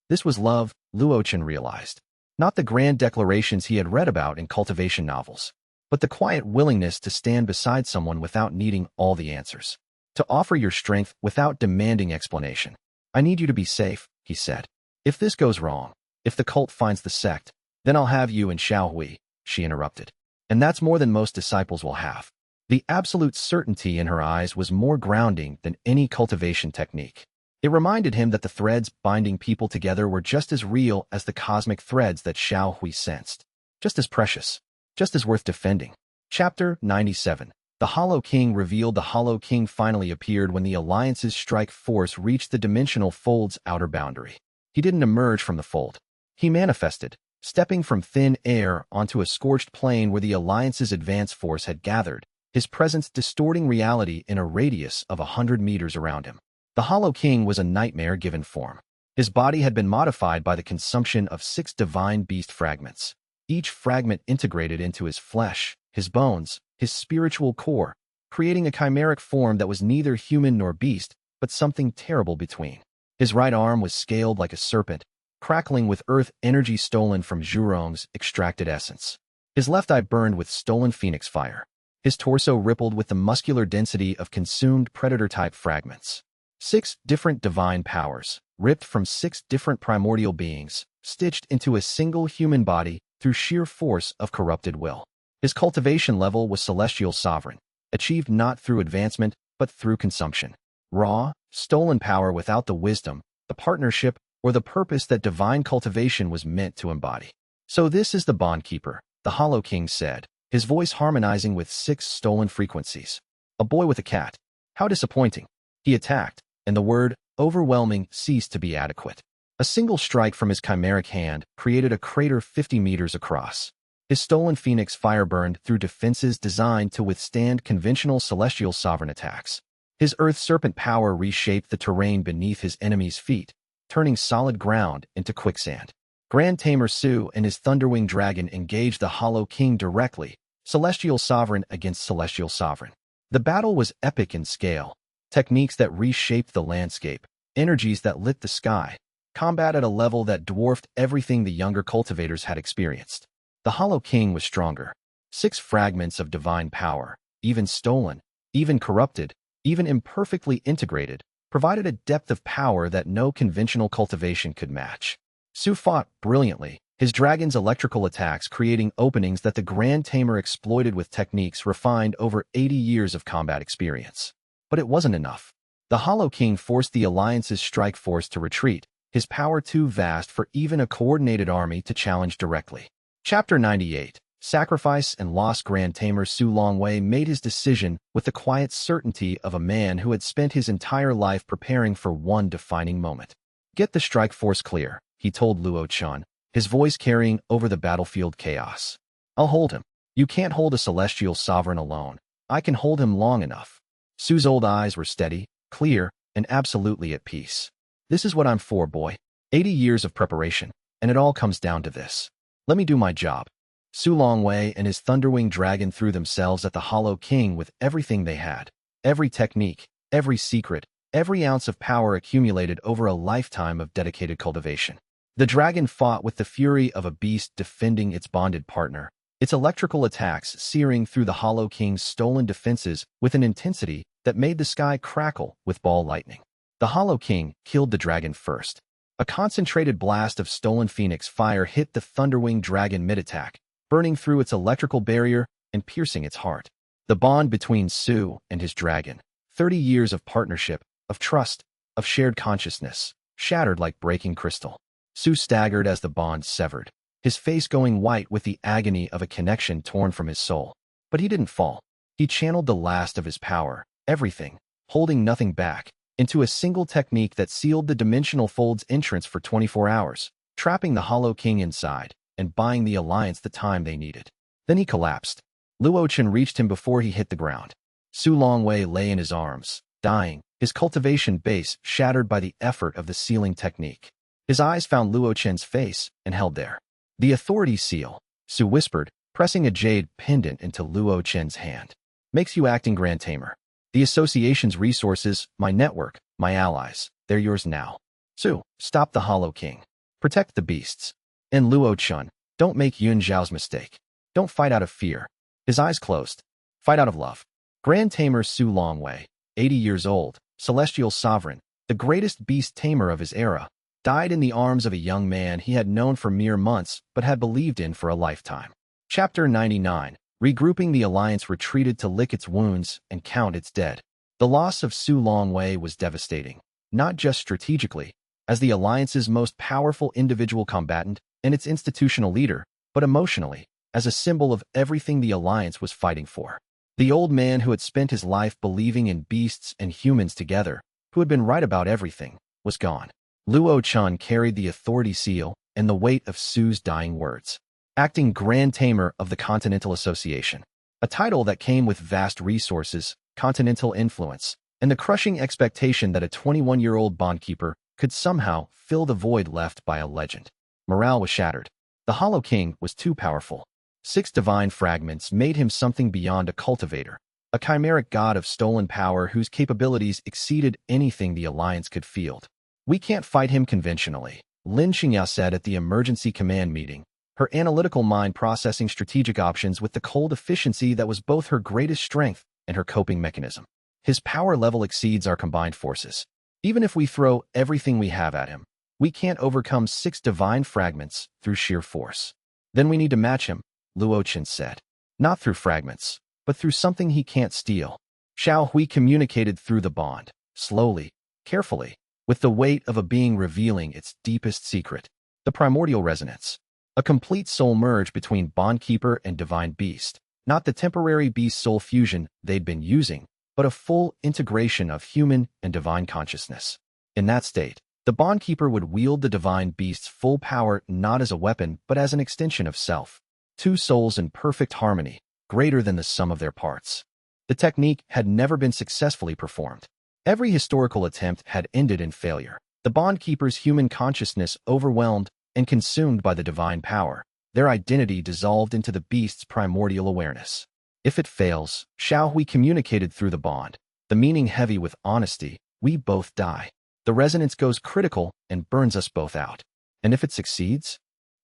This was love, Luo Chen realized. Not the grand declarations he had read about in cultivation novels, but the quiet willingness to stand beside someone without needing all the answers. To offer your strength without demanding explanation. I need you to be safe, he said. If this goes wrong, if the cult finds the sect, then I'll have you in Xiaohui, she interrupted. And that's more than most disciples will have. The absolute certainty in her eyes was more grounding than any cultivation technique. It reminded him that the threads binding people together were just as real as the cosmic threads that Xiaohui sensed. Just as precious. Just as worth defending. Chapter 97. The Hollow King revealed. The Hollow King finally appeared when the Alliance's strike force reached the dimensional fold's outer boundary. He didn't emerge from the fold. He manifested, stepping from thin air onto a scorched plain where the Alliance's advance force had gathered, his presence distorting reality in a radius of 100 meters around him. The Hollow King was a nightmare given form. His body had been modified by the consumption of 6 divine beast fragments. Each fragment integrated into his flesh, his bones, his spiritual core, creating a chimeric form that was neither human nor beast, but something terrible between. His right arm was scaled like a serpent, crackling with earth energy stolen from Zhurong's extracted essence. His left eye burned with stolen phoenix fire. His torso rippled with the muscular density of consumed predator-type fragments. 6 different divine powers, ripped from 6 different primordial beings, stitched into a single human body through sheer force of corrupted will. His cultivation level was celestial sovereign, achieved not through advancement, but through consumption. Raw, stolen power without the wisdom, the partnership, or the purpose that divine cultivation was meant to embody. So this is the Bondkeeper, the Hollow King said, his voice harmonizing with 6 stolen frequencies. A boy with a cat. How disappointing. He attacked, and the word, overwhelming, ceased to be adequate. A single strike from his chimeric hand created a crater 50 meters across. His stolen phoenix fire burned through defenses designed to withstand conventional celestial sovereign attacks. His earth serpent power reshaped the terrain beneath his enemy's feet, turning solid ground into quicksand. Grand Tamer Su and his Thunderwing Dragon engaged the Hollow King directly, celestial sovereign against celestial sovereign. The battle was epic in scale, techniques that reshaped the landscape, energies that lit the sky, combat at a level that dwarfed everything the younger cultivators had experienced. The Hollow King was stronger. 6 fragments of divine power, even stolen, even corrupted, even imperfectly integrated, provided a depth of power that no conventional cultivation could match. Su fought brilliantly, his dragon's electrical attacks creating openings that the Grand Tamer exploited with techniques refined over 80 years of combat experience. But it wasn't enough. The Hollow King forced the Alliance's strike force to retreat, his power too vast for even a coordinated army to challenge directly. Chapter 98. Sacrifice and Loss. Grand Tamer Su Longwei made his decision with the quiet certainty of a man who had spent his entire life preparing for one defining moment. Get the strike force clear, he told Luo Chen, his voice carrying over the battlefield chaos. I'll hold him. You can't hold a celestial sovereign alone. I can hold him long enough. Su's old eyes were steady, clear, and absolutely at peace. This is what I'm for, boy. 80 years of preparation, and it all comes down to this. Let me do my job. Su Longwei and his Thunderwing Dragon threw themselves at the Hollow King with everything they had. Every technique, every secret, every ounce of power accumulated over a lifetime of dedicated cultivation. The dragon fought with the fury of a beast defending its bonded partner, its electrical attacks searing through the Hollow King's stolen defenses with an intensity that made the sky crackle with ball lightning. The Hollow King killed the dragon first. A concentrated blast of stolen phoenix fire hit the Thunderwing Dragon mid-attack, burning through its electrical barrier and piercing its heart. The bond between Su and his dragon, 30 years of partnership, of trust, of shared consciousness, shattered like breaking crystal. Su staggered as the bond severed, his face going white with the agony of a connection torn from his soul. But he didn't fall. He channeled the last of his power, everything, holding nothing back, into a single technique that sealed the dimensional fold's entrance for 24 hours, trapping the Hollow King inside and buying the Alliance the time they needed. Then he collapsed. Luo Chen reached him before he hit the ground. Su Longwei lay in his arms, dying, his cultivation base shattered by the effort of the sealing technique. His eyes found Luo Chen's face and held there. The authority seal, Su whispered, pressing a jade pendant into Luo Chen's hand. Makes you acting Grand Tamer. The association's resources, my network, my allies, they're yours now. Su, stop the Hollow King. Protect the beasts. And Luo Chen, don't make Yun Zhao's mistake. Don't fight out of fear. His eyes closed. Fight out of love. Grand Tamer Su Longwei, 80 years old, celestial sovereign, the greatest beast tamer of his era, died in the arms of a young man he had known for mere months but had believed in for a lifetime. Chapter 99. Regrouping, the alliance retreated to lick its wounds and count its dead. The loss of Su Longwei was devastating, not just strategically, as the alliance's most powerful individual combatant and its institutional leader, but emotionally, as a symbol of everything the alliance was fighting for. The old man who had spent his life believing in beasts and humans together, who had been right about everything, was gone. Luo Chen carried the authority seal and the weight of Su's dying words. Acting Grand Tamer of the Continental Association, a title that came with vast resources, continental influence, and the crushing expectation that a 21-year-old bondkeeper could somehow fill the void left by a legend. Morale was shattered. The Hollow King was too powerful. 6 divine fragments made him something beyond a cultivator, a chimeric god of stolen power whose capabilities exceeded anything the Alliance could field. We can't fight him conventionally, Lin Xianxia said at the emergency command meeting, her analytical mind processing strategic options with the cold efficiency that was both her greatest strength and her coping mechanism. His power level exceeds our combined forces. Even if we throw everything we have at him, we can't overcome 6 divine fragments through sheer force. Then we need to match him, Luo Chen said. Not through fragments, but through something he can't steal. Xiao Hui communicated through the bond, slowly, carefully, with the weight of a being revealing its deepest secret, the primordial resonance. A complete soul merge between bondkeeper and divine beast, not the temporary beast-soul fusion they'd been using, but a full integration of human and divine consciousness. In that state, the bondkeeper would wield the divine beast's full power not as a weapon but as an extension of self. 2 souls in perfect harmony, greater than the sum of their parts. The technique had never been successfully performed. Every historical attempt had ended in failure. The bondkeeper's human consciousness overwhelmed and consumed by the divine power, their identity dissolved into the beast's primordial awareness. If it fails, Xiao Hui communicated through the bond, the meaning heavy with honesty, we both die. The resonance goes critical and burns us both out. And if it succeeds,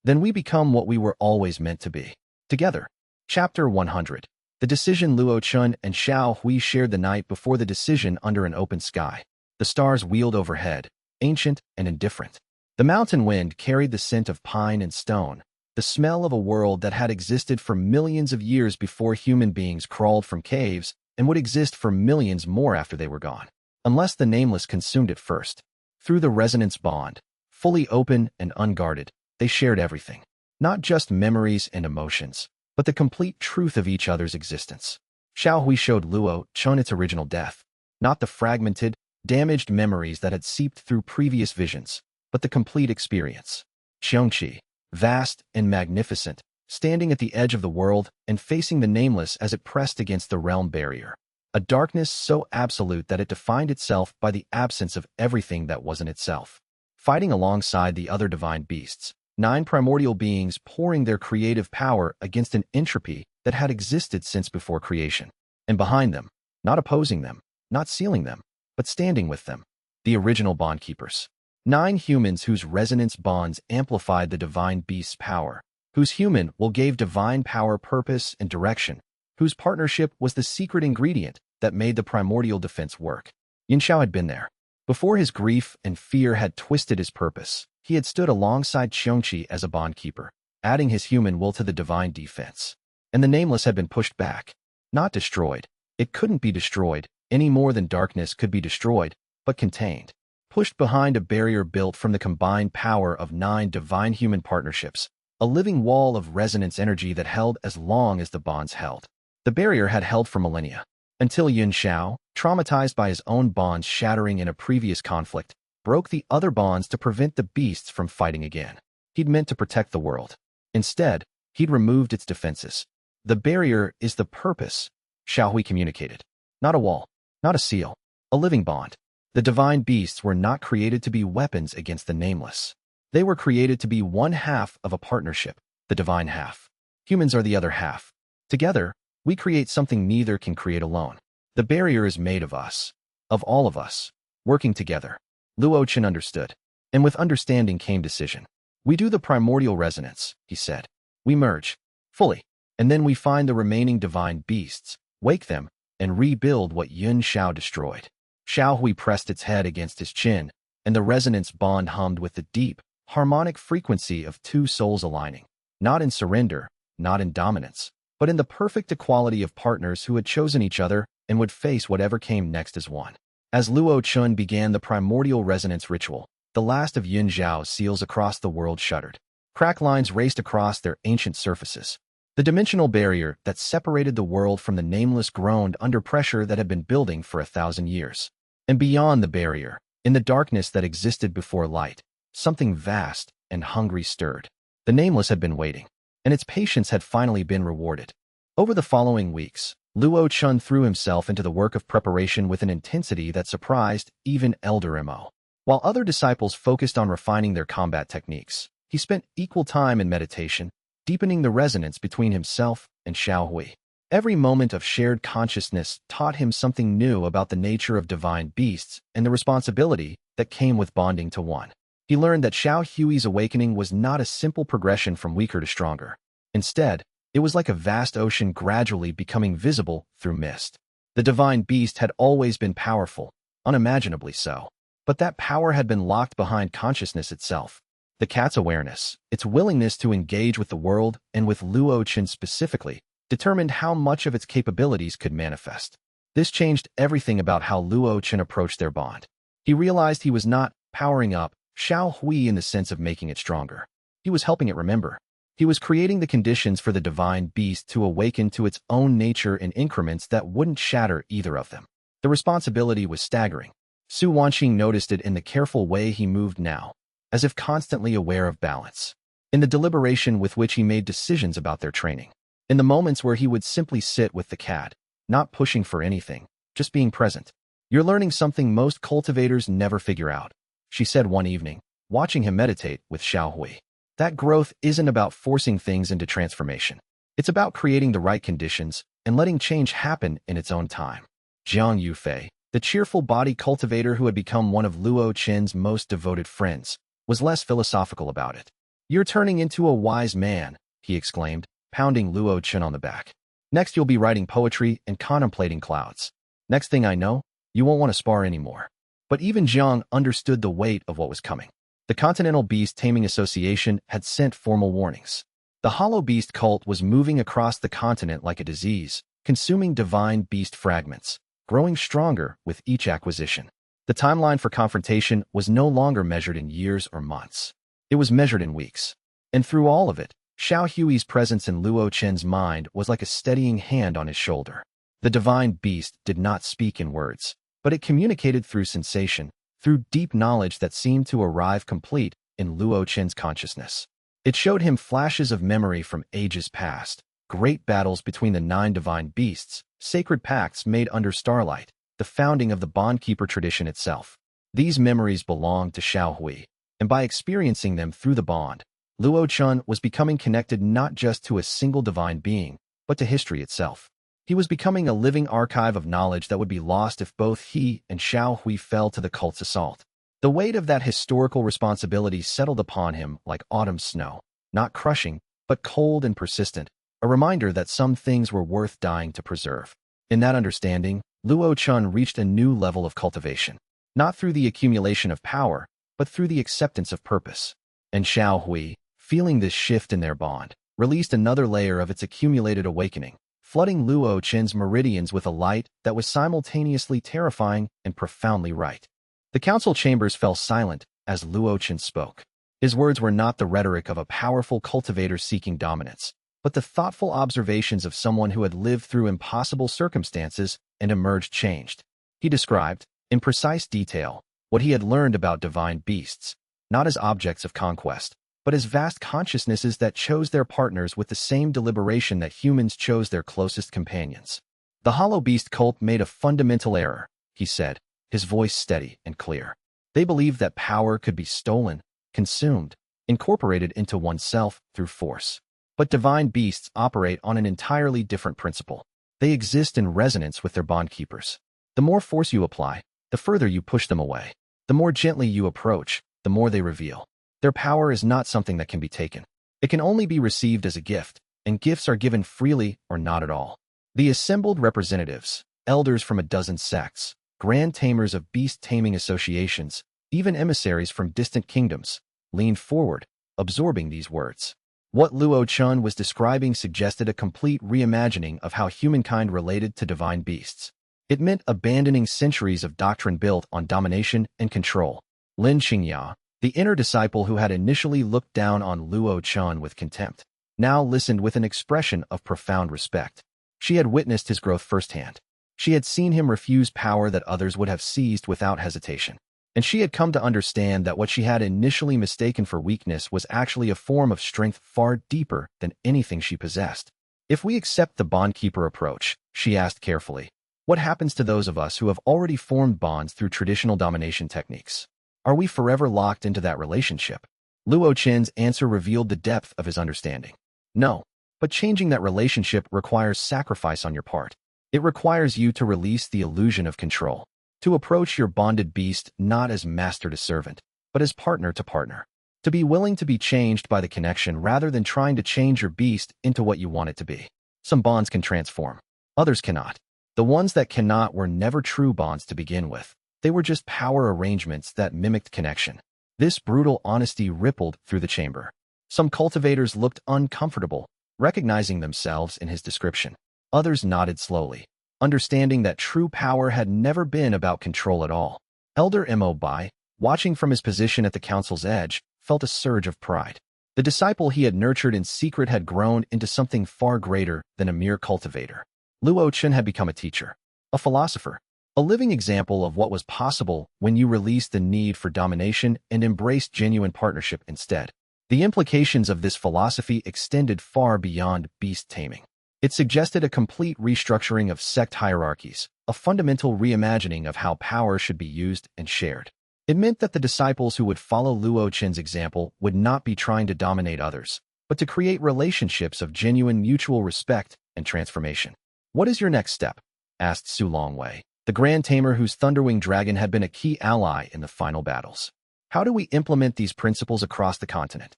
then we become what we were always meant to be. Together. Chapter 100. The decision. Luo Chen and Xiao Hui shared the night before the decision under an open sky. The stars wheeled overhead, ancient and indifferent. The mountain wind carried the scent of pine and stone, the smell of a world that had existed for millions of years before human beings crawled from caves and would exist for millions more after they were gone, unless the Nameless consumed it first. Through the resonance bond, fully open and unguarded, they shared everything, not just memories and emotions, but the complete truth of each other's existence. Xiao Hui showed Luo Chen its original death, not the fragmented, damaged memories that had seeped through previous visions, but the complete experience. xianxia, vast and magnificent, standing at the edge of the world and facing the Nameless as it pressed against the realm barrier. A darkness so absolute that it defined itself by the absence of everything that wasn't itself. Fighting alongside the other divine beasts, 9 primordial beings pouring their creative power against an entropy that had existed since before creation. And behind them, not opposing them, not sealing them, but standing with them, the original bondkeepers. 9 humans whose resonance bonds amplified the divine beast's power, whose human will gave divine power purpose and direction, whose partnership was the secret ingredient that made the primordial defense work. Yin Xiao had been there. Before his grief and fear had twisted his purpose, he had stood alongside xianxia as a bondkeeper, adding his human will to the divine defense. And the Nameless had been pushed back, not destroyed. It couldn't be destroyed, any more than darkness could be destroyed, but contained. Pushed behind a barrier built from the combined power of 9 divine human partnerships, a living wall of resonance energy that held as long as the bonds held. The barrier had held for millennia, until Yin Xiao, traumatized by his own bonds shattering in a previous conflict, broke the other bonds to prevent the beasts from fighting again. He'd meant to protect the world. Instead, he'd removed its defenses. The barrier is the purpose, Xiao Hui communicated. Not a wall, not a seal, a living bond. The divine beasts were not created to be weapons against the Nameless. They were created to be one half of a partnership, the divine half. Humans are the other half. Together, we create something neither can create alone. The barrier is made of us. Of all of us. Working together. Luo Chen understood. And with understanding came decision. We do the primordial resonance, he said. We merge. Fully. And then we find the remaining divine beasts, wake them, and rebuild what Yun Xiao destroyed. Xiao Hui pressed its head against his chin, and the resonance bond hummed with the deep, harmonic frequency of two souls aligning. Not in surrender, not in dominance, but in the perfect equality of partners who had chosen each other and would face whatever came next as one. As Luo Chen began the primordial resonance ritual, the last of Yin Zhao's seals across the world shuddered. Crack lines raced across their ancient surfaces. The dimensional barrier that separated the world from the nameless groaned under pressure that had been building for 1,000 years. And beyond the barrier, in the darkness that existed before light, something vast and hungry stirred. The nameless had been waiting, and its patience had finally been rewarded. Over the following weeks, Luo Chen threw himself into the work of preparation with an intensity that surprised even Elder Mo. While other disciples focused on refining their combat techniques, he spent equal time in meditation, deepening the resonance between himself and Xiao Hui. Every moment of shared consciousness taught him something new about the nature of divine beasts and the responsibility that came with bonding to one. He learned that Xiao Hui's awakening was not a simple progression from weaker to stronger. Instead, it was like a vast ocean gradually becoming visible through mist. The divine beast had always been powerful, unimaginably so. But that power had been locked behind consciousness itself. The cat's awareness, its willingness to engage with the world and with Luo Chen specifically, determined how much of its capabilities could manifest. This changed everything about how Luo Chen approached their bond. He realized he was not powering up Xiao Hui in the sense of making it stronger. He was helping it remember. He was creating the conditions for the divine beast to awaken to its own nature in increments that wouldn't shatter either of them. The responsibility was staggering. Su Wanqing noticed it in the careful way he moved now, as if constantly aware of balance. In the deliberation with which he made decisions about their training. In the moments where he would simply sit with the cat, not pushing for anything, just being present. You're learning something most cultivators never figure out, she said one evening, watching him meditate with Xiao Hui. That growth isn't about forcing things into transformation. It's about creating the right conditions and letting change happen in its own time. Jiang Yufei, the cheerful body cultivator who had become one of Luo Chen's most devoted friends, was less philosophical about it. You're turning into a wise man, he exclaimed, pounding Luo Chen on the back. Next you'll be writing poetry and contemplating clouds. Next thing I know, you won't want to spar anymore. But even Jiang understood the weight of what was coming. The Continental Beast Taming Association had sent formal warnings. The Hollow Beast cult was moving across the continent like a disease, consuming divine beast fragments, growing stronger with each acquisition. The timeline for confrontation was no longer measured in years or months. It was measured in weeks. And through all of it, Xiao Hui's presence in Luo Chen's mind was like a steadying hand on his shoulder. The divine beast did not speak in words, but it communicated through sensation, through deep knowledge that seemed to arrive complete in Luo Chen's consciousness. It showed him flashes of memory from ages past, great battles between the 9 divine beasts, sacred pacts made under starlight, the founding of the bondkeeper tradition itself. These memories belonged to Xiao Hui, and by experiencing them through the bond, Luo Chen was becoming connected not just to a single divine being, but to history itself. He was becoming a living archive of knowledge that would be lost if both he and Xiao Hui fell to the cult's assault. The weight of that historical responsibility settled upon him like autumn snow, not crushing, but cold and persistent, a reminder that some things were worth dying to preserve. In that understanding, Luo Chen reached a new level of cultivation, not through the accumulation of power, but through the acceptance of purpose. And Xiao Hui, feeling this shift in their bond, released another layer of its accumulated awakening, flooding Luo Chen's meridians with a light that was simultaneously terrifying and profoundly right. The council chambers fell silent as Luo Chen spoke. His words were not the rhetoric of a powerful cultivator seeking dominance, but the thoughtful observations of someone who had lived through impossible circumstances and emerged changed. He described, in precise detail, what he had learned about divine beasts, not as objects of conquest, but as vast consciousnesses that chose their partners with the same deliberation that humans chose their closest companions. The Hollow Beast cult made a fundamental error, he said, his voice steady and clear. They believed that power could be stolen, consumed, incorporated into oneself through force. But divine beasts operate on an entirely different principle. They exist in resonance with their bond keepers. The more force you apply, the further you push them away. The more gently you approach, the more they reveal. Their power is not something that can be taken. It can only be received as a gift, and gifts are given freely or not at all. The assembled representatives, elders from a dozen sects, grand tamers of beast-taming associations, even emissaries from distant kingdoms, leaned forward, absorbing these words. What Luo Chen was describing suggested a complete reimagining of how humankind related to divine beasts. It meant abandoning centuries of doctrine built on domination and control. Xianxia, the inner disciple who had initially looked down on Luo Chen with contempt, now listened with an expression of profound respect. She had witnessed his growth firsthand. She had seen him refuse power that others would have seized without hesitation. And she had come to understand that what she had initially mistaken for weakness was actually a form of strength far deeper than anything she possessed. If we accept the bond-keeper approach, she asked carefully, what happens to those of us who have already formed bonds through traditional domination techniques? Are we forever locked into that relationship? Luo Chen's answer revealed the depth of his understanding. No, but changing that relationship requires sacrifice on your part. It requires you to release the illusion of control, to approach your bonded beast not as master to servant, but as partner to partner, to be willing to be changed by the connection rather than trying to change your beast into what you want it to be. Some bonds can transform, others cannot. The ones that cannot were never true bonds to begin with. They were just power arrangements that mimicked connection. This brutal honesty rippled through the chamber. Some cultivators looked uncomfortable, recognizing themselves in his description. Others nodded slowly, understanding that true power had never been about control at all. Elder Mo Bai, watching from his position at the council's edge, felt a surge of pride. The disciple he had nurtured in secret had grown into something far greater than a mere cultivator. Luo Chen had become a teacher, a philosopher, a living example of what was possible when you released the need for domination and embraced genuine partnership instead. The implications of this philosophy extended far beyond beast taming. It suggested a complete restructuring of sect hierarchies, a fundamental reimagining of how power should be used and shared. It meant that the disciples who would follow Luo Chen's example would not be trying to dominate others, but to create relationships of genuine mutual respect and transformation. What is your next step? Asked Su Longwei, the Grand Tamer whose Thunderwing Dragon had been a key ally in the final battles. How do we implement these principles across the continent?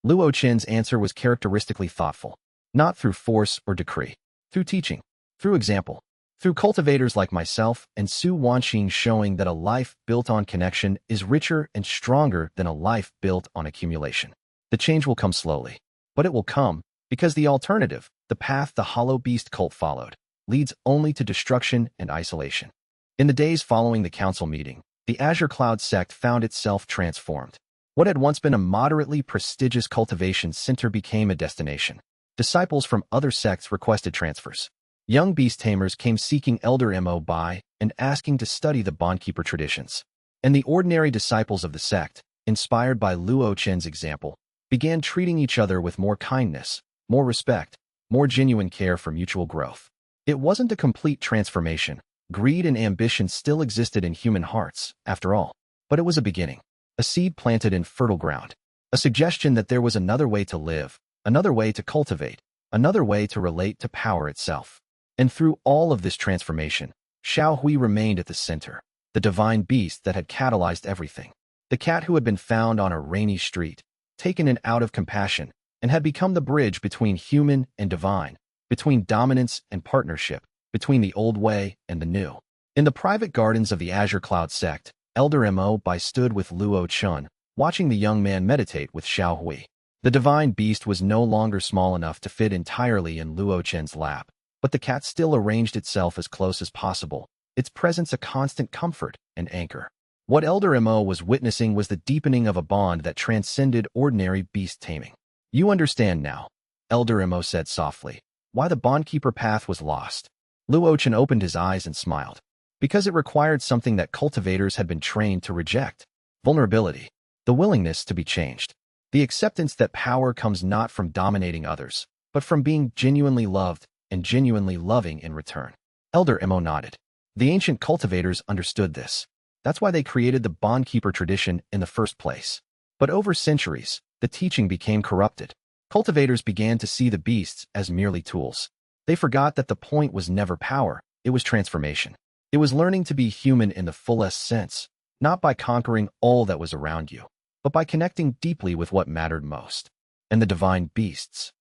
Luo Chen's answer was characteristically thoughtful. Not through force or decree, through teaching, through example, through cultivators like myself and Su Wanxing showing that a life built on connection is richer and stronger than a life built on accumulation. The change will come slowly, but it will come because the alternative, the path the Hollow Beast cult followed, leads only to destruction and isolation. In the days following the council meeting, the Azure Cloud Sect found itself transformed. What had once been a moderately prestigious cultivation center became a destination. Disciples from other sects requested transfers. Young beast tamers came seeking Elder Mo Bai and asking to study the bondkeeper traditions. And the ordinary disciples of the sect, inspired by Luo Chen's example, began treating each other with more kindness, more respect, more genuine care for mutual growth. It wasn't a complete transformation. Greed and ambition still existed in human hearts, after all. But it was a beginning, a seed planted in fertile ground, a suggestion that there was another way to live, another way to cultivate, another way to relate to power itself. And through all of this transformation, Xiao Hui remained at the center, the divine beast that had catalyzed everything. The cat who had been found on a rainy street, taken in out of compassion, and had become the bridge between human and divine, between dominance and partnership, between the old way and the new. In the private gardens of the Azure Cloud Sect, Elder Mo Bai stood with Luo Chen, watching the young man meditate with Xiao Hui. The divine beast was no longer small enough to fit entirely in Luo Chen's lap, but the cat still arranged itself as close as possible, its presence a constant comfort and anchor. What Elder Mo was witnessing was the deepening of a bond that transcended ordinary beast taming. You understand now, Elder Mo said softly, why the bondkeeper path was lost. Luo Chen opened his eyes and smiled. Because it required something that cultivators had been trained to reject: vulnerability, the willingness to be changed. The acceptance that power comes not from dominating others, but from being genuinely loved and genuinely loving in return. Elder Mo nodded. The ancient cultivators understood this. That's why they created the bondkeeper tradition in the first place. But over centuries, the teaching became corrupted. Cultivators began to see the beasts as merely tools. They forgot that the point was never power, it was transformation. It was learning to be human in the fullest sense, not by conquering all that was around you, but by connecting deeply with what mattered most. And the divine beasts?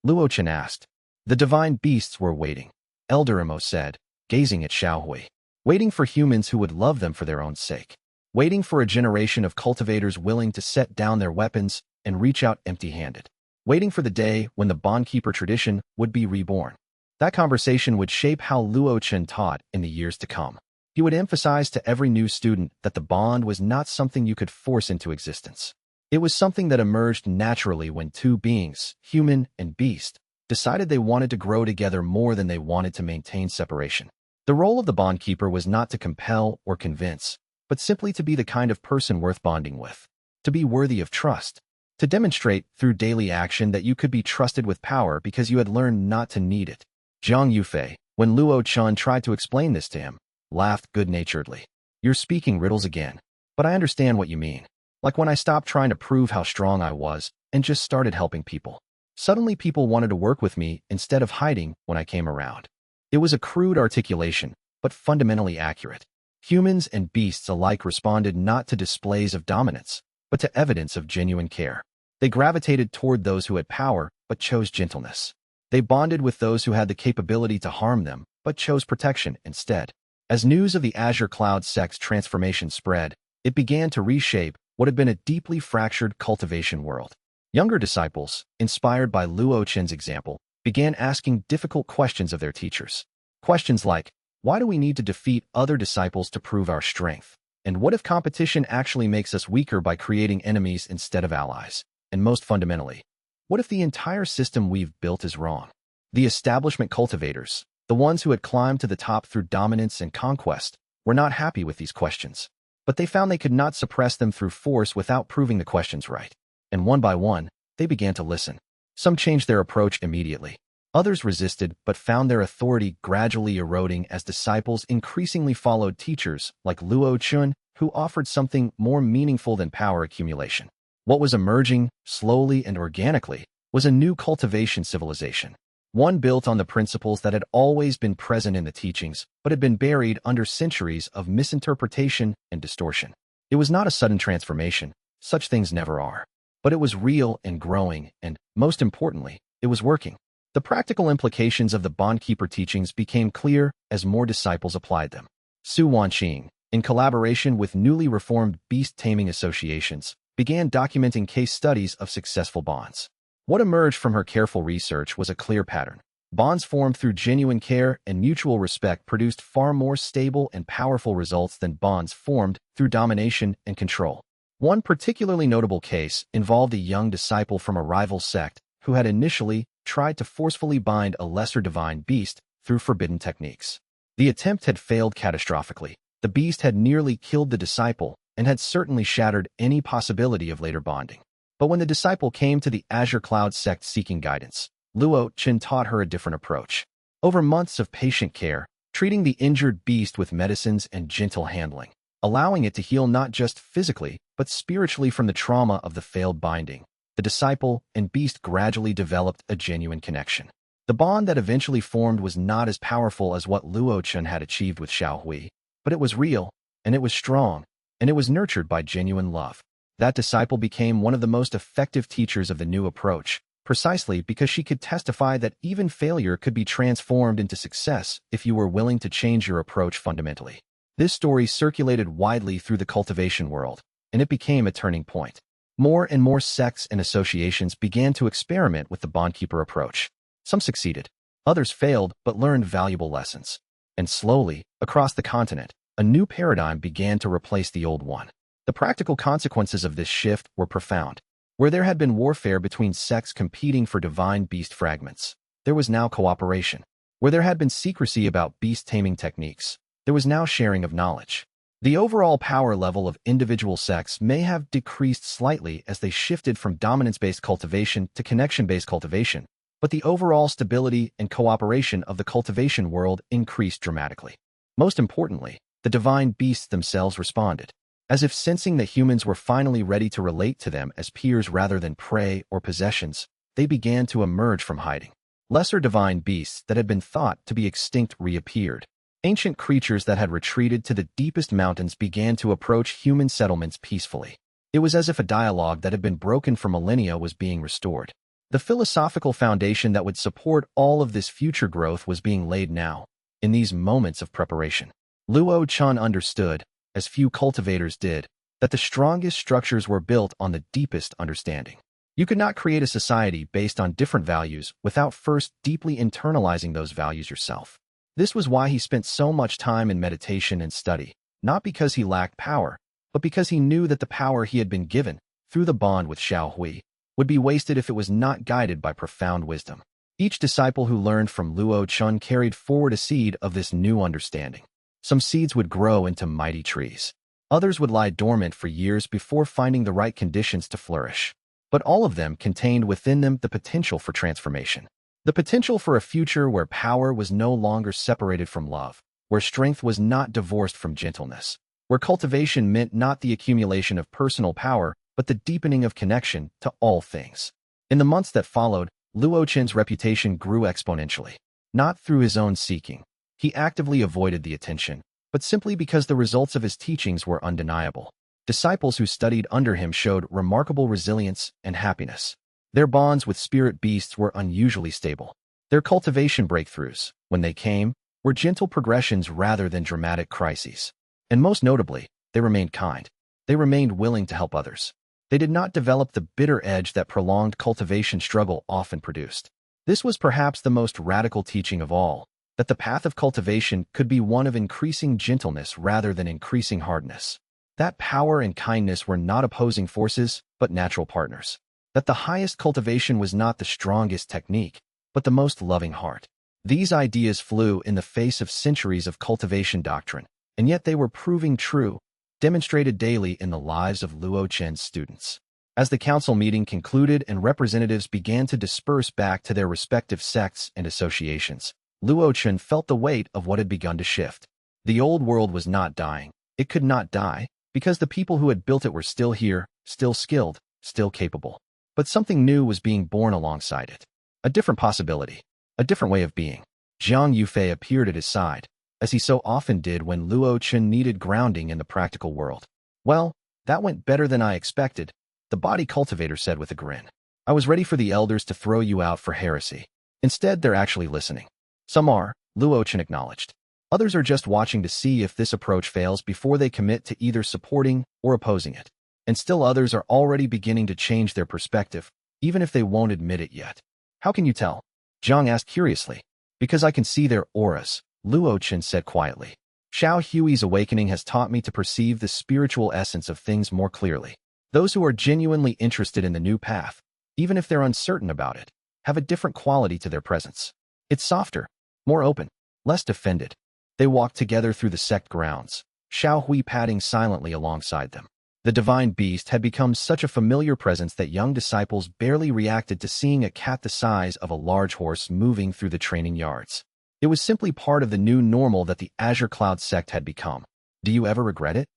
Luo Chen asked. The divine beasts were waiting, Elder Imo said, gazing at Xiaohui. Waiting for humans who would love them for their own sake. Waiting for a generation of cultivators willing to set down their weapons and reach out empty-handed. Waiting for the day when the bondkeeper tradition would be reborn. That conversation would shape how Luo Chen taught in the years to come. He would emphasize to every new student that the bond was not something you could force into existence. It was something that emerged naturally when two beings, human and beast, decided they wanted to grow together more than they wanted to maintain separation. The role of the bondkeeper was not to compel or convince, but simply to be the kind of person worth bonding with, to be worthy of trust, to demonstrate through daily action that you could be trusted with power because you had learned not to need it. Zhang Yufei, when Luo Chen tried to explain this to him, laughed good-naturedly. You're speaking riddles again, but I understand what you mean. Like when I stopped trying to prove how strong I was and just started helping people. Suddenly people wanted to work with me instead of hiding when I came around. It was a crude articulation, but fundamentally accurate. Humans and beasts alike responded not to displays of dominance, but to evidence of genuine care. They gravitated toward those who had power, but chose gentleness. They bonded with those who had the capability to harm them, but chose protection instead. As news of the Azure Cloud Sect's transformation spread, it began to reshape what had been a deeply fractured cultivation world. Younger disciples, inspired by Luo Chen's example, began asking difficult questions of their teachers. Questions like, why do we need to defeat other disciples to prove our strength? And what if competition actually makes us weaker by creating enemies instead of allies? And most fundamentally, what if the entire system we've built is wrong? The establishment cultivators, the ones who had climbed to the top through dominance and conquest, were not happy with these questions. But they found they could not suppress them through force without proving the questions right. And one by one, they began to listen. Some changed their approach immediately. Others resisted but found their authority gradually eroding as disciples increasingly followed teachers like Luo Chen, who offered something more meaningful than power accumulation. What was emerging, slowly and organically, was a new cultivation civilization. One built on the principles that had always been present in the teachings, but had been buried under centuries of misinterpretation and distortion. It was not a sudden transformation, such things never are. But it was real and growing, and, most importantly, it was working. The practical implications of the bondkeeper teachings became clear as more disciples applied them. Su Wanqing, in collaboration with newly reformed beast-taming associations, began documenting case studies of successful bonds. What emerged from her careful research was a clear pattern. Bonds formed through genuine care and mutual respect produced far more stable and powerful results than bonds formed through domination and control. One particularly notable case involved a young disciple from a rival sect who had initially tried to forcefully bind a lesser divine beast through forbidden techniques. The attempt had failed catastrophically. The beast had nearly killed the disciple and had certainly shattered any possibility of later bonding. But when the disciple came to the Azure Cloud Sect seeking guidance, Luo Chen taught her a different approach. Over months of patient care, treating the injured beast with medicines and gentle handling, allowing it to heal not just physically, but spiritually from the trauma of the failed binding, the disciple and beast gradually developed a genuine connection. The bond that eventually formed was not as powerful as what Luo Chen had achieved with Xiaohui, but it was real, and it was strong, and it was nurtured by genuine love. That disciple became one of the most effective teachers of the new approach, precisely because she could testify that even failure could be transformed into success if you were willing to change your approach fundamentally. This story circulated widely through the cultivation world, and it became a turning point. More and more sects and associations began to experiment with the bondkeeper approach. Some succeeded, others failed but learned valuable lessons. And slowly, across the continent, a new paradigm began to replace the old one. The practical consequences of this shift were profound. Where there had been warfare between sects competing for divine beast fragments, there was now cooperation. Where there had been secrecy about beast-taming techniques, there was now sharing of knowledge. The overall power level of individual sects may have decreased slightly as they shifted from dominance-based cultivation to connection-based cultivation, but the overall stability and cooperation of the cultivation world increased dramatically. Most importantly, the divine beasts themselves responded. As if sensing that humans were finally ready to relate to them as peers rather than prey or possessions, they began to emerge from hiding. Lesser divine beasts that had been thought to be extinct reappeared. Ancient creatures that had retreated to the deepest mountains began to approach human settlements peacefully. It was as if a dialogue that had been broken for millennia was being restored. The philosophical foundation that would support all of this future growth was being laid now, in these moments of preparation. Luo Chen understood, as few cultivators did, that the strongest structures were built on the deepest understanding. You could not create a society based on different values without first deeply internalizing those values yourself. This was why he spent so much time in meditation and study, not because he lacked power, but because he knew that the power he had been given, through the bond with Xiaohui, would be wasted if it was not guided by profound wisdom. Each disciple who learned from Luo Chen carried forward a seed of this new understanding. Some seeds would grow into mighty trees. Others would lie dormant for years before finding the right conditions to flourish. But all of them contained within them the potential for transformation. The potential for a future where power was no longer separated from love, where strength was not divorced from gentleness, where cultivation meant not the accumulation of personal power, but the deepening of connection to all things. In the months that followed, Luo Chen's reputation grew exponentially. Not through his own seeking. He actively avoided the attention, but simply because the results of his teachings were undeniable. Disciples who studied under him showed remarkable resilience and happiness. Their bonds with spirit beasts were unusually stable. Their cultivation breakthroughs, when they came, were gentle progressions rather than dramatic crises. And most notably, they remained kind. They remained willing to help others. They did not develop the bitter edge that prolonged cultivation struggle often produced. This was perhaps the most radical teaching of all, that the path of cultivation could be one of increasing gentleness rather than increasing hardness. That power and kindness were not opposing forces, but natural partners. That the highest cultivation was not the strongest technique, but the most loving heart. These ideas flew in the face of centuries of cultivation doctrine, and yet they were proving true, demonstrated daily in the lives of Luo Chen's students. As the council meeting concluded and representatives began to disperse back to their respective sects and associations, Luo Chen felt the weight of what had begun to shift. The old world was not dying. It could not die, because the people who had built it were still here, still skilled, still capable. But something new was being born alongside it. A different possibility. A different way of being. Zhang Yufei appeared at his side, as he so often did when Luo Chen needed grounding in the practical world. Well, that went better than I expected, the body cultivator said with a grin. I was ready for the elders to throw you out for heresy. Instead, they're actually listening. Some are, Luo Chen acknowledged. Others are just watching to see if this approach fails before they commit to either supporting or opposing it. And still others are already beginning to change their perspective, even if they won't admit it yet. How can you tell? Zhang asked curiously. Because I can see their auras, Luo Chen said quietly. Xiao Hui's awakening has taught me to perceive the spiritual essence of things more clearly. Those who are genuinely interested in the new path, even if they're uncertain about it, have a different quality to their presence. It's softer, more open, less defended. They walked together through the sect grounds, Xiao Hui padding silently alongside them. The divine beast had become such a familiar presence that young disciples barely reacted to seeing a cat the size of a large horse moving through the training yards. It was simply part of the new normal that the Azure Cloud Sect had become. Do you ever regret it?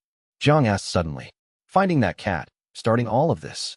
Zhang asked suddenly. Finding that cat, starting all of this.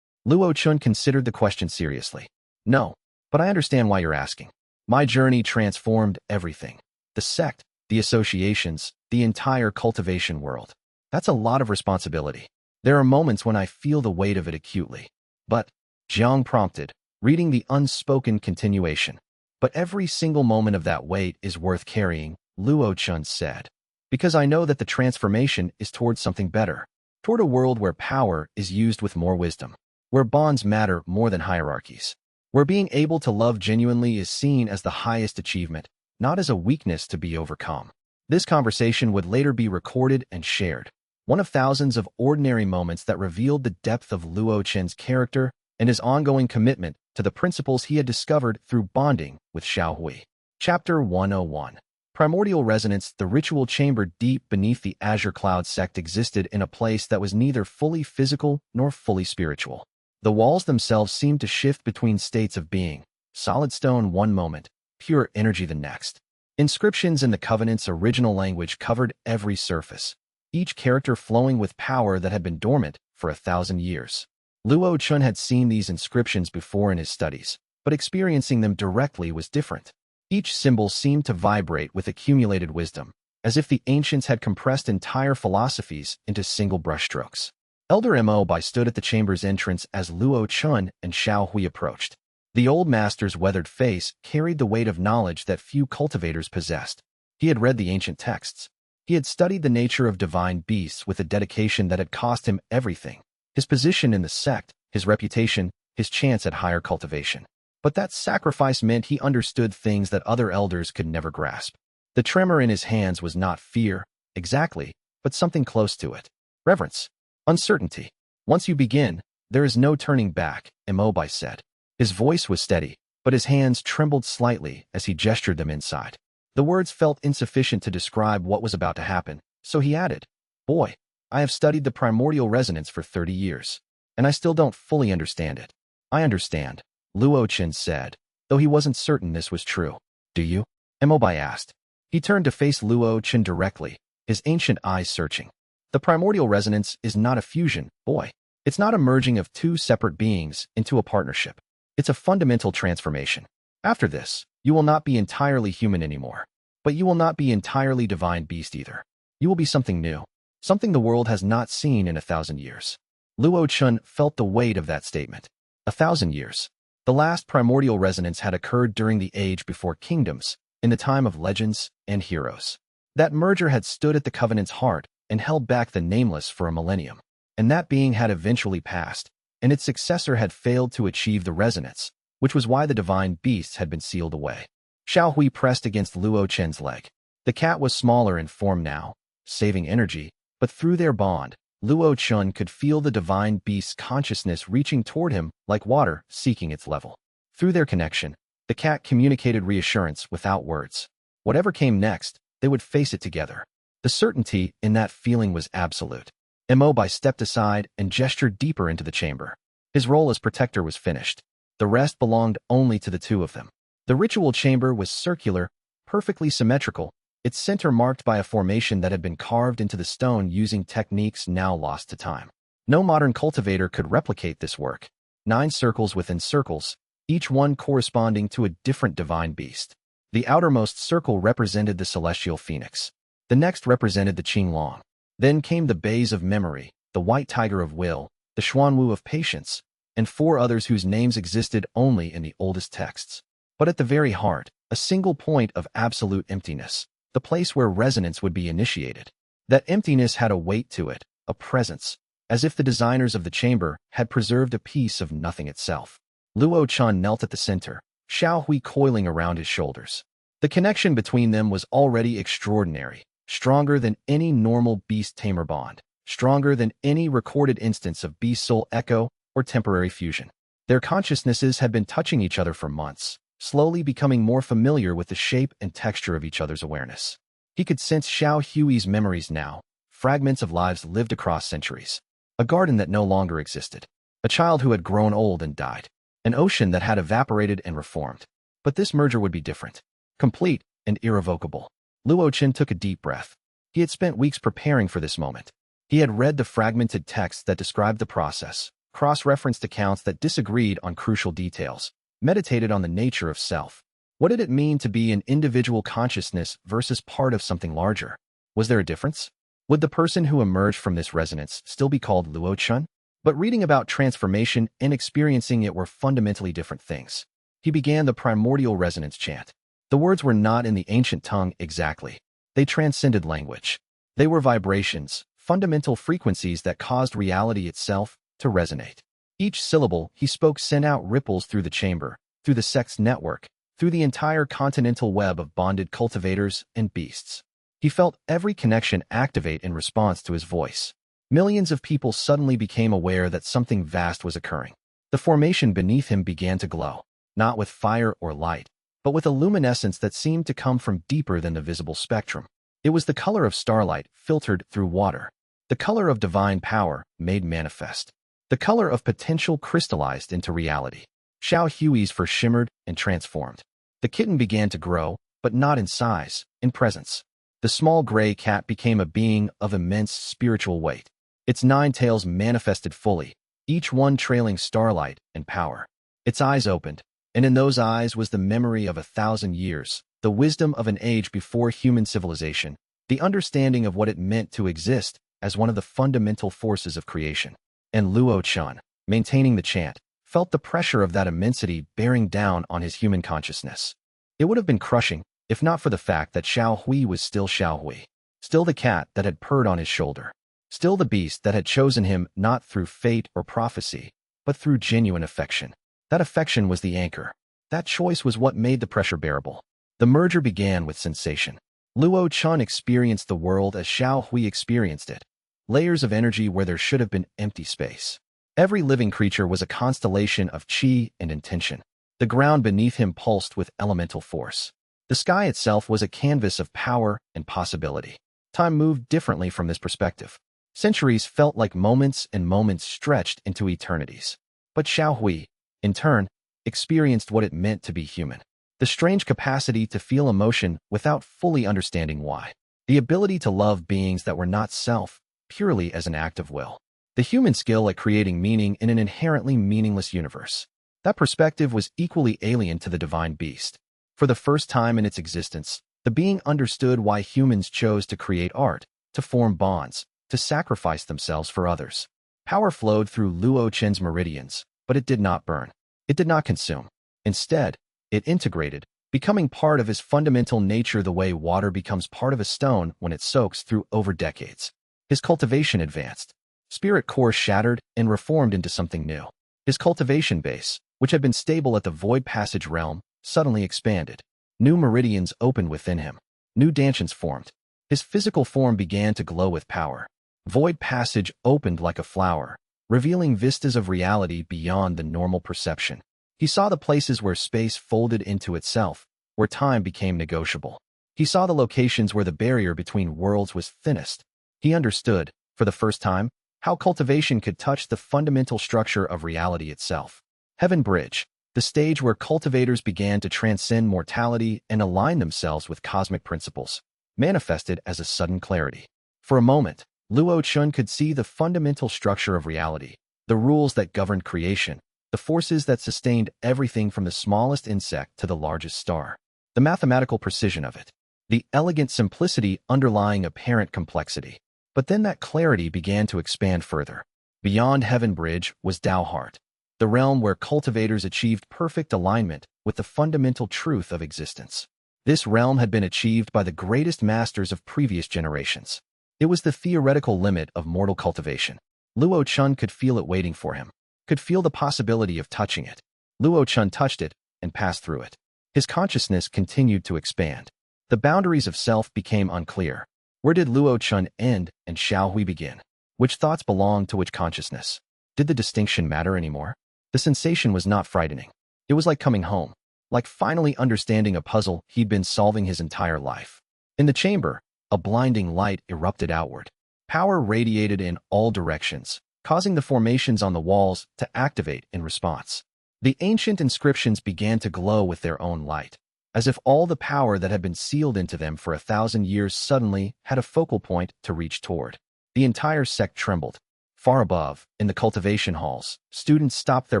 Luo Chen considered the question seriously. No, but I understand why you're asking. My journey transformed everything. The sect, the associations, the entire cultivation world. That's a lot of responsibility. There are moments when I feel the weight of it acutely. But, Zhang prompted, reading the unspoken continuation. But every single moment of that weight is worth carrying, Luo Chen said. Because I know that the transformation is towards something better. Toward a world where power is used with more wisdom. Where bonds matter more than hierarchies. Where being able to love genuinely is seen as the highest achievement, not as a weakness to be overcome. This conversation would later be recorded and shared. One of thousands of ordinary moments that revealed the depth of Luo Chen's character and his ongoing commitment to the principles he had discovered through bonding with Xiaohui. Chapter 101. Primordial Resonance. The ritual chamber deep beneath the Azure Cloud Sect existed in a place that was neither fully physical nor fully spiritual. The walls themselves seemed to shift between states of being, solid stone one moment, pure energy the next. Inscriptions in the Covenant's original language covered every surface, each character flowing with power that had been dormant for 1,000 years. Luo Chen had seen these inscriptions before in his studies, but experiencing them directly was different. Each symbol seemed to vibrate with accumulated wisdom, as if the ancients had compressed entire philosophies into single brushstrokes. Elder Mo Bai stood at the chamber's entrance as Luo Chen and Xiao Hui approached. The old master's weathered face carried the weight of knowledge that few cultivators possessed. He had read the ancient texts. He had studied the nature of divine beasts with a dedication that had cost him everything: his position in the sect, his reputation, his chance at higher cultivation. But that sacrifice meant he understood things that other elders could never grasp. The tremor in his hands was not fear, exactly, but something close to it. Reverence. Uncertainty. Once you begin, there is no turning back, Mo Bai said. His voice was steady, but his hands trembled slightly as he gestured them inside. The words felt insufficient to describe what was about to happen, so he added, "Boy, I have studied the primordial resonance for 30 years, and I still don't fully understand it." "I understand," Luo Chen said, though he wasn't certain this was true. "Do you?" Mo Bai asked. He turned to face Luo Chen directly, his ancient eyes searching. "The primordial resonance is not a fusion, boy. It's not a merging of two separate beings into a partnership. It's a fundamental transformation. After this, you will not be entirely human anymore. But you will not be entirely divine beast either. You will be something new, something the world has not seen in 1,000 years." Luo Chen felt the weight of that statement. 1,000 years. The last primordial resonance had occurred during the age before kingdoms, in the time of legends and heroes. That merger had stood at the Covenant's heart and held back the Nameless for a millennium. And that being had eventually passed, and its successor had failed to achieve the resonance, which was why the divine beasts had been sealed away. Xiao Hui pressed against Luo Chen's leg. The cat was smaller in form now, saving energy, but through their bond, Luo Chen could feel the divine beast's consciousness reaching toward him like water seeking its level. Through their connection, the cat communicated reassurance without words. Whatever came next, they would face it together. The certainty in that feeling was absolute. Mo Bai stepped aside and gestured deeper into the chamber. His role as protector was finished. The rest belonged only to the two of them. The ritual chamber was circular, perfectly symmetrical, its center marked by a formation that had been carved into the stone using techniques now lost to time. No modern cultivator could replicate this work. 9 circles within circles, each one corresponding to a different divine beast. The outermost circle represented the celestial phoenix. The next represented the Qinglong. Then came the bays of memory, the white tiger of will, the xuanwu of patience, and 4 others whose names existed only in the oldest texts. But at the very heart, a single point of absolute emptiness, the place where resonance would be initiated. That emptiness had a weight to it, a presence, as if the designers of the chamber had preserved a piece of nothing itself. Luo Chen knelt at the center, Xiao Hui coiling around his shoulders. The connection between them was already extraordinary, stronger than any normal beast-tamer bond, stronger than any recorded instance of beast-soul echo or temporary fusion. Their consciousnesses had been touching each other for months, slowly becoming more familiar with the shape and texture of each other's awareness. He could sense Xiao Hui's memories now, fragments of lives lived across centuries. A garden that no longer existed. A child who had grown old and died. An ocean that had evaporated and reformed. But this merger would be different. Complete and irrevocable. Luo Chen took a deep breath. He had spent weeks preparing for this moment. He had read the fragmented texts that described the process, cross-referenced accounts that disagreed on crucial details, meditated on the nature of self. What did it mean to be an individual consciousness versus part of something larger? Was there a difference? Would the person who emerged from this resonance still be called Luo Chen? But reading about transformation and experiencing it were fundamentally different things. He began the primordial resonance chant. The words were not in the ancient tongue exactly. They transcended language. They were vibrations, fundamental frequencies that caused reality itself to resonate. Each syllable he spoke sent out ripples through the chamber, through the sect's network, through the entire continental web of bonded cultivators and beasts. He felt every connection activate in response to his voice. Millions of people suddenly became aware that something vast was occurring. The formation beneath him began to glow, not with fire or light, but with a luminescence that seemed to come from deeper than the visible spectrum. It was the color of starlight filtered through water, the color of divine power made manifest, the color of potential crystallized into reality. Xiao Hui's first shimmered and transformed. The kitten began to grow, but not in size, in presence. The small gray cat became a being of immense spiritual weight. Its 9 tails manifested fully, each one trailing starlight and power. Its eyes opened, and in those eyes was the memory of 1,000 years, the wisdom of an age before human civilization, the understanding of what it meant to exist as one of the fundamental forces of creation. And Luo Chen, maintaining the chant, felt the pressure of that immensity bearing down on his human consciousness. It would have been crushing, if not for the fact that Xiao Hui was still Xiao Hui, still the cat that had purred on his shoulder, still the beast that had chosen him not through fate or prophecy, but through genuine affection. That affection was the anchor. That choice was what made the pressure bearable. The merger began with sensation. Luo Chen experienced the world as Xiao Hui experienced it. Layers of energy where there should have been empty space. Every living creature was a constellation of qi and intention. The ground beneath him pulsed with elemental force. The sky itself was a canvas of power and possibility. Time moved differently from this perspective. Centuries felt like moments and moments stretched into eternities. But Xiao Hui, in turn, experienced what it meant to be human. The strange capacity to feel emotion without fully understanding why. The ability to love beings that were not self, purely as an act of will. The human skill at creating meaning in an inherently meaningless universe. That perspective was equally alien to the divine beast. For the first time in its existence, the being understood why humans chose to create art, to form bonds, to sacrifice themselves for others. Power flowed through Luo Chen's meridians, but it did not burn. It did not consume. Instead, it integrated, becoming part of his fundamental nature the way water becomes part of a stone when it soaks through over decades. His cultivation advanced. Spirit core shattered and reformed into something new. His cultivation base, which had been stable at the void passage realm, suddenly expanded. New meridians opened within him. New dantions formed. His physical form began to glow with power. Void passage opened like a flower, revealing vistas of reality beyond the normal perception. He saw the places where space folded into itself, where time became negotiable. He saw the locations where the barrier between worlds was thinnest. He understood, for the first time, how cultivation could touch the fundamental structure of reality itself. Heaven Bridge, the stage where cultivators began to transcend mortality and align themselves with cosmic principles, manifested as a sudden clarity. For a moment, Luo Chen could see the fundamental structure of reality, the rules that governed creation, the forces that sustained everything from the smallest insect to the largest star. The mathematical precision of it, the elegant simplicity underlying apparent complexity. But then that clarity began to expand further. Beyond Heaven Bridge was Dao Heart, the realm where cultivators achieved perfect alignment with the fundamental truth of existence. This realm had been achieved by the greatest masters of previous generations. It was the theoretical limit of mortal cultivation. Luo Chen could feel it waiting for him, could feel the possibility of touching it. Luo Chen touched it and passed through it. His consciousness continued to expand. The boundaries of self became unclear. Where did Luo Chen end and Xiao Hui begin? Which thoughts belonged to which consciousness? Did the distinction matter anymore? The sensation was not frightening. It was like coming home, like finally understanding a puzzle he'd been solving his entire life. In the chamber, a blinding light erupted outward. Power radiated in all directions, causing the formations on the walls to activate in response. The ancient inscriptions began to glow with their own light, as if all the power that had been sealed into them for 1,000 years suddenly had a focal point to reach toward. The entire sect trembled. Far above, in the cultivation halls, students stopped their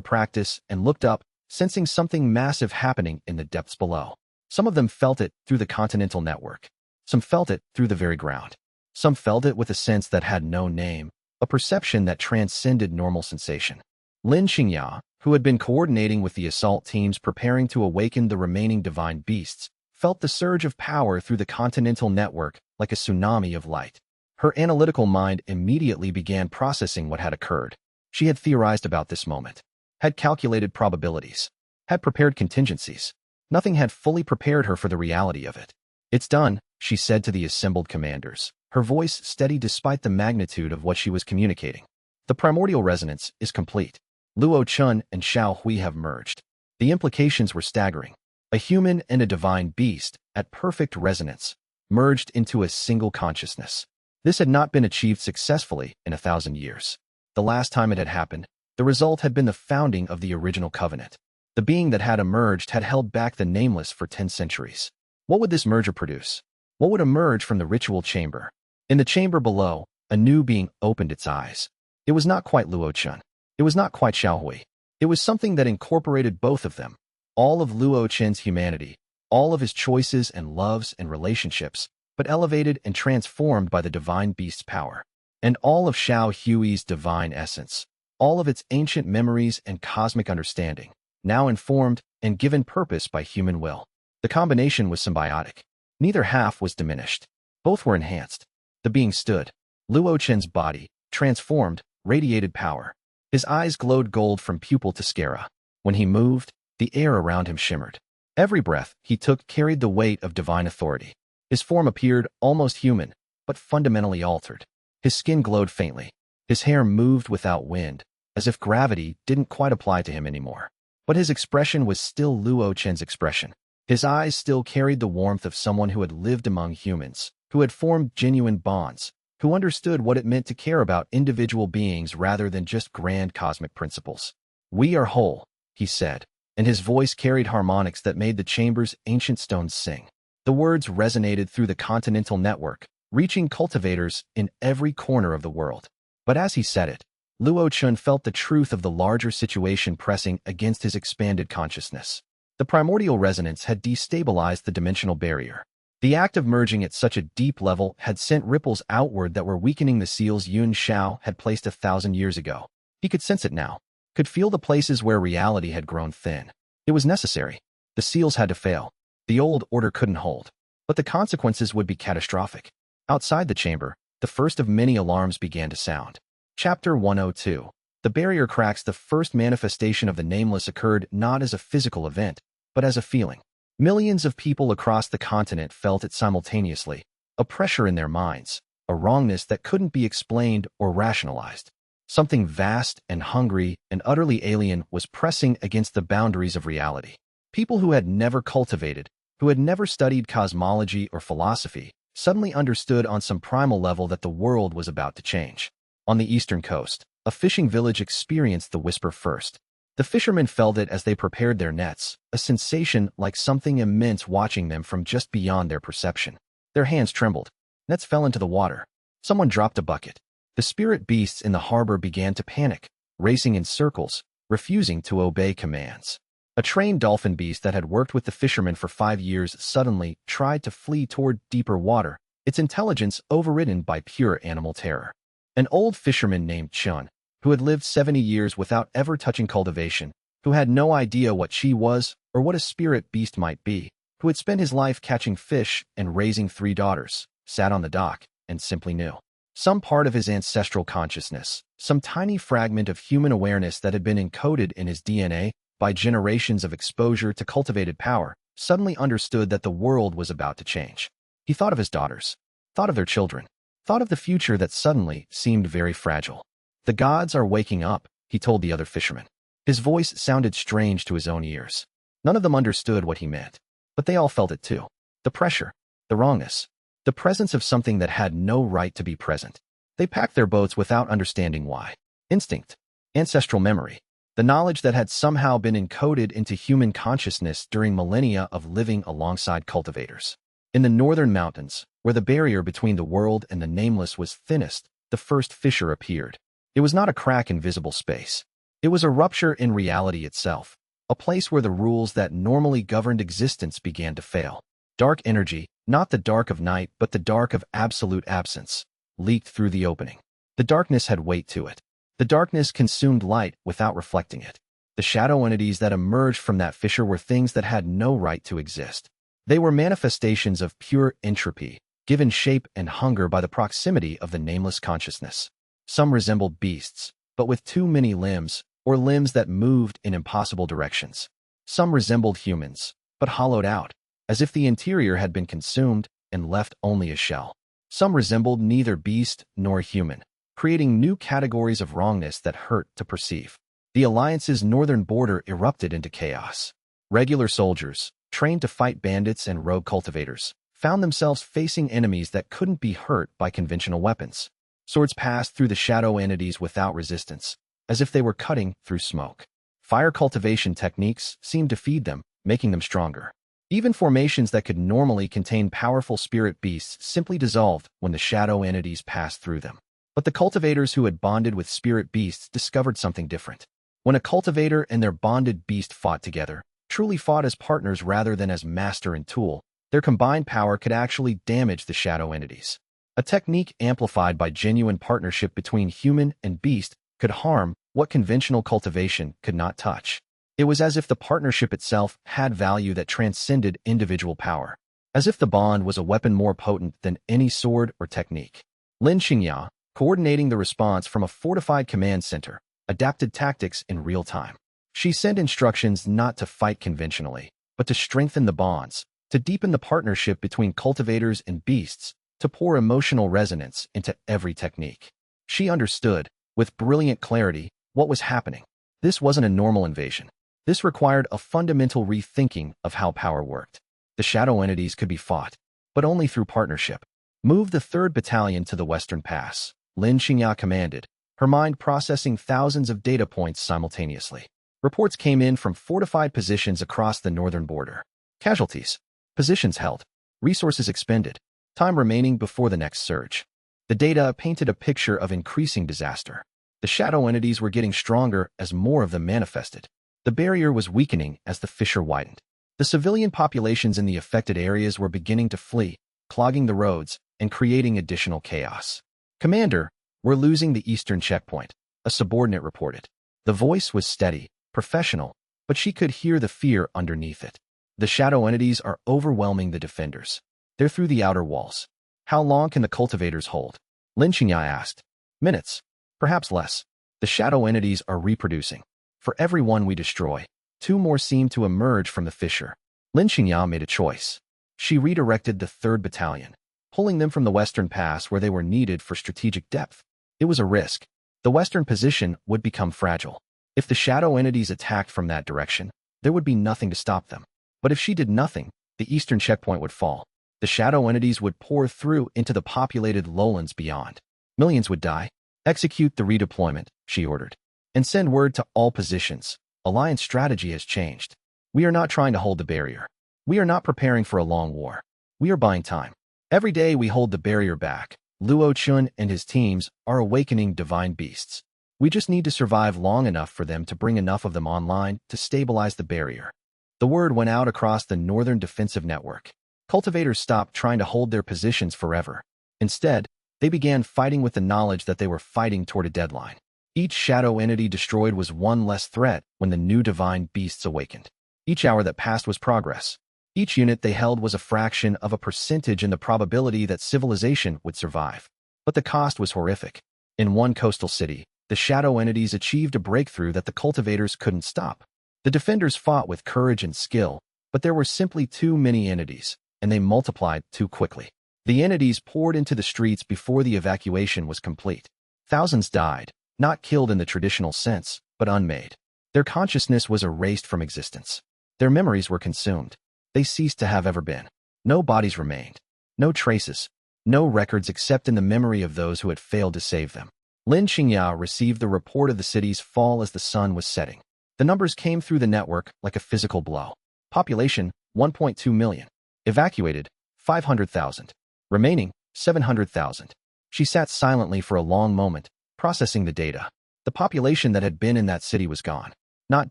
practice and looked up, sensing something massive happening in the depths below. Some of them felt it through the continental network. Some felt it through the very ground. Some felt it with a sense that had no name, a perception that transcended normal sensation. Lin Xingya, who had been coordinating with the assault teams preparing to awaken the remaining divine beasts, felt the surge of power through the continental network like a tsunami of light. Her analytical mind immediately began processing what had occurred. She had theorized about this moment, had calculated probabilities, had prepared contingencies. Nothing had fully prepared her for the reality of it. "It's done," she said to the assembled commanders, her voice steady despite the magnitude of what she was communicating. "The primordial resonance is complete. Luo Chen and Xiao Hui have merged." The implications were staggering. A human and a divine beast, at perfect resonance, merged into a single consciousness. This had not been achieved successfully in 1,000 years. The last time it had happened, the result had been the founding of the original covenant. The being that had emerged had held back the nameless for 10 centuries. What would this merger produce? What would emerge from the ritual chamber? In the chamber below, a new being opened its eyes. It was not quite Luo Chen. It was not quite Xiaohui. It was something that incorporated both of them. All of Luo Chen's humanity, all of his choices and loves and relationships, but elevated and transformed by the divine beast's power. And all of Xiao Hui's divine essence, all of its ancient memories and cosmic understanding, now informed and given purpose by human will. The combination was symbiotic. Neither half was diminished. Both were enhanced. The being stood. Luo Chen's body, transformed, radiated power. His eyes glowed gold from pupil to sclera. When he moved, the air around him shimmered. Every breath he took carried the weight of divine authority. His form appeared almost human, but fundamentally altered. His skin glowed faintly. His hair moved without wind, as if gravity didn't quite apply to him anymore. But his expression was still Luo Chen's expression. His eyes still carried the warmth of someone who had lived among humans, who had formed genuine bonds, who understood what it meant to care about individual beings rather than just grand cosmic principles. "We are whole," he said, and his voice carried harmonics that made the chamber's ancient stones sing. The words resonated through the continental network, reaching cultivators in every corner of the world. But as he said it, Luo Chen felt the truth of the larger situation pressing against his expanded consciousness. The primordial resonance had destabilized the dimensional barrier. The act of merging at such a deep level had sent ripples outward that were weakening the seals Yun Xiao had placed 1,000 years ago. He could sense it now, could feel the places where reality had grown thin. It was necessary. The seals had to fail. The old order couldn't hold. But the consequences would be catastrophic. Outside the chamber, the first of many alarms began to sound. Chapter 102. The barrier cracks. The first manifestation of the nameless occurred not as a physical event, but as a feeling. Millions of people across the continent felt it simultaneously, a pressure in their minds, a wrongness that couldn't be explained or rationalized. Something vast and hungry and utterly alien was pressing against the boundaries of reality. People who had never cultivated, who had never studied cosmology or philosophy, suddenly understood on some primal level that the world was about to change. On the eastern coast, a fishing village experienced the whisper first. The fishermen felt it as they prepared their nets, a sensation like something immense watching them from just beyond their perception. Their hands trembled. Nets fell into the water. Someone dropped a bucket. The spirit beasts in the harbor began to panic, racing in circles, refusing to obey commands. A trained dolphin beast that had worked with the fishermen for 5 years suddenly tried to flee toward deeper water, its intelligence overridden by pure animal terror. An old fisherman named Chun, who had lived 70 years without ever touching cultivation, who had no idea what chi was or what a spirit beast might be, who had spent his life catching fish and raising 3 daughters, sat on the dock and simply knew. Some part of his ancestral consciousness, some tiny fragment of human awareness that had been encoded in his DNA by generations of exposure to cultivated power, suddenly understood that the world was about to change. He thought of his daughters, thought of their children, thought of the future that suddenly seemed very fragile. "The gods are waking up," he told the other fishermen. His voice sounded strange to his own ears. None of them understood what he meant, but they all felt it too. The pressure, the wrongness, the presence of something that had no right to be present. They packed their boats without understanding why. Instinct, ancestral memory, the knowledge that had somehow been encoded into human consciousness during millennia of living alongside cultivators. In the northern mountains, where the barrier between the world and the nameless was thinnest, the first fissure appeared. It was not a crack in visible space. It was a rupture in reality itself, a place where the rules that normally governed existence began to fail. Dark energy, not the dark of night but the dark of absolute absence, leaked through the opening. The darkness had weight to it. The darkness consumed light without reflecting it. The shadow entities that emerged from that fissure were things that had no right to exist. They were manifestations of pure entropy, given shape and hunger by the proximity of the nameless consciousness. Some resembled beasts, but with too many limbs, or limbs that moved in impossible directions. Some resembled humans, but hollowed out, as if the interior had been consumed and left only a shell. Some resembled neither beast nor human, creating new categories of wrongness that hurt to perceive. The Alliance's northern border erupted into chaos. Regular soldiers, trained to fight bandits and rogue cultivators, found themselves facing enemies that couldn't be hurt by conventional weapons. Swords passed through the shadow entities without resistance, as if they were cutting through smoke. Fire cultivation techniques seemed to feed them, making them stronger. Even formations that could normally contain powerful spirit beasts simply dissolved when the shadow entities passed through them. But the cultivators who had bonded with spirit beasts discovered something different. When a cultivator and their bonded beast fought together, truly fought as partners rather than as master and tool, their combined power could actually damage the shadow entities. A technique amplified by genuine partnership between human and beast could harm what conventional cultivation could not touch. It was as if the partnership itself had value that transcended individual power, as if the bond was a weapon more potent than any sword or technique. Xianxia, coordinating the response from a fortified command center, adapted tactics in real time. She sent instructions not to fight conventionally, but to strengthen the bonds, to deepen the partnership between cultivators and beasts, to pour emotional resonance into every technique. She understood, with brilliant clarity, what was happening. This wasn't a normal invasion. This required a fundamental rethinking of how power worked. The shadow entities could be fought, but only through partnership. Move the 3rd Battalion to the Western Pass, Xianxia commanded, her mind processing thousands of data points simultaneously. Reports came in from fortified positions across the northern border. Casualties, positions held, resources expended, time remaining before the next surge. The data painted a picture of increasing disaster. The shadow entities were getting stronger as more of them manifested. The barrier was weakening as the fissure widened. The civilian populations in the affected areas were beginning to flee, clogging the roads and creating additional chaos. "Commander, we're losing the eastern checkpoint," a subordinate reported. The voice was steady, professional, but she could hear the fear underneath it. "The shadow entities are overwhelming the defenders. They're through the outer walls. How long can the cultivators hold?" Xianxia asked. "Minutes, perhaps less. The shadow entities are reproducing. For every one we destroy, 2 more seem to emerge from the fissure." Xianxia made a choice. She redirected the 3rd Battalion, pulling them from the Western Pass where they were needed for strategic depth. It was a risk. The western position would become fragile. If the shadow entities attacked from that direction, there would be nothing to stop them. But if she did nothing, the eastern checkpoint would fall. The shadow entities would pour through into the populated lowlands beyond. Millions would die. "Execute the redeployment," she ordered. "And send word to all positions. Alliance strategy has changed. We are not trying to hold the barrier. We are not preparing for a long war. We are buying time. Every day we hold the barrier back, Luo Chen and his teams are awakening divine beasts. We just need to survive long enough for them to bring enough of them online to stabilize the barrier." The word went out across the northern defensive network. Cultivators stopped trying to hold their positions forever. Instead, they began fighting with the knowledge that they were fighting toward a deadline. Each shadow entity destroyed was one less threat when the new divine beasts awakened. Each hour that passed was progress. Each unit they held was a fraction of a percentage in the probability that civilization would survive. But the cost was horrific. In one coastal city, the shadow entities achieved a breakthrough that the cultivators couldn't stop. The defenders fought with courage and skill, but there were simply too many entities, and they multiplied too quickly. The entities poured into the streets before the evacuation was complete. Thousands died, not killed in the traditional sense, but unmade. Their consciousness was erased from existence. Their memories were consumed. They ceased to have ever been. No bodies remained. No traces. No records except in the memory of those who had failed to save them. Xianxia received the report of the city's fall as the sun was setting. The numbers came through the network like a physical blow. Population, 1.2 million. Evacuated, 500,000. Remaining, 700,000. She sat silently for a long moment, processing the data. The population that had been in that city was gone. Not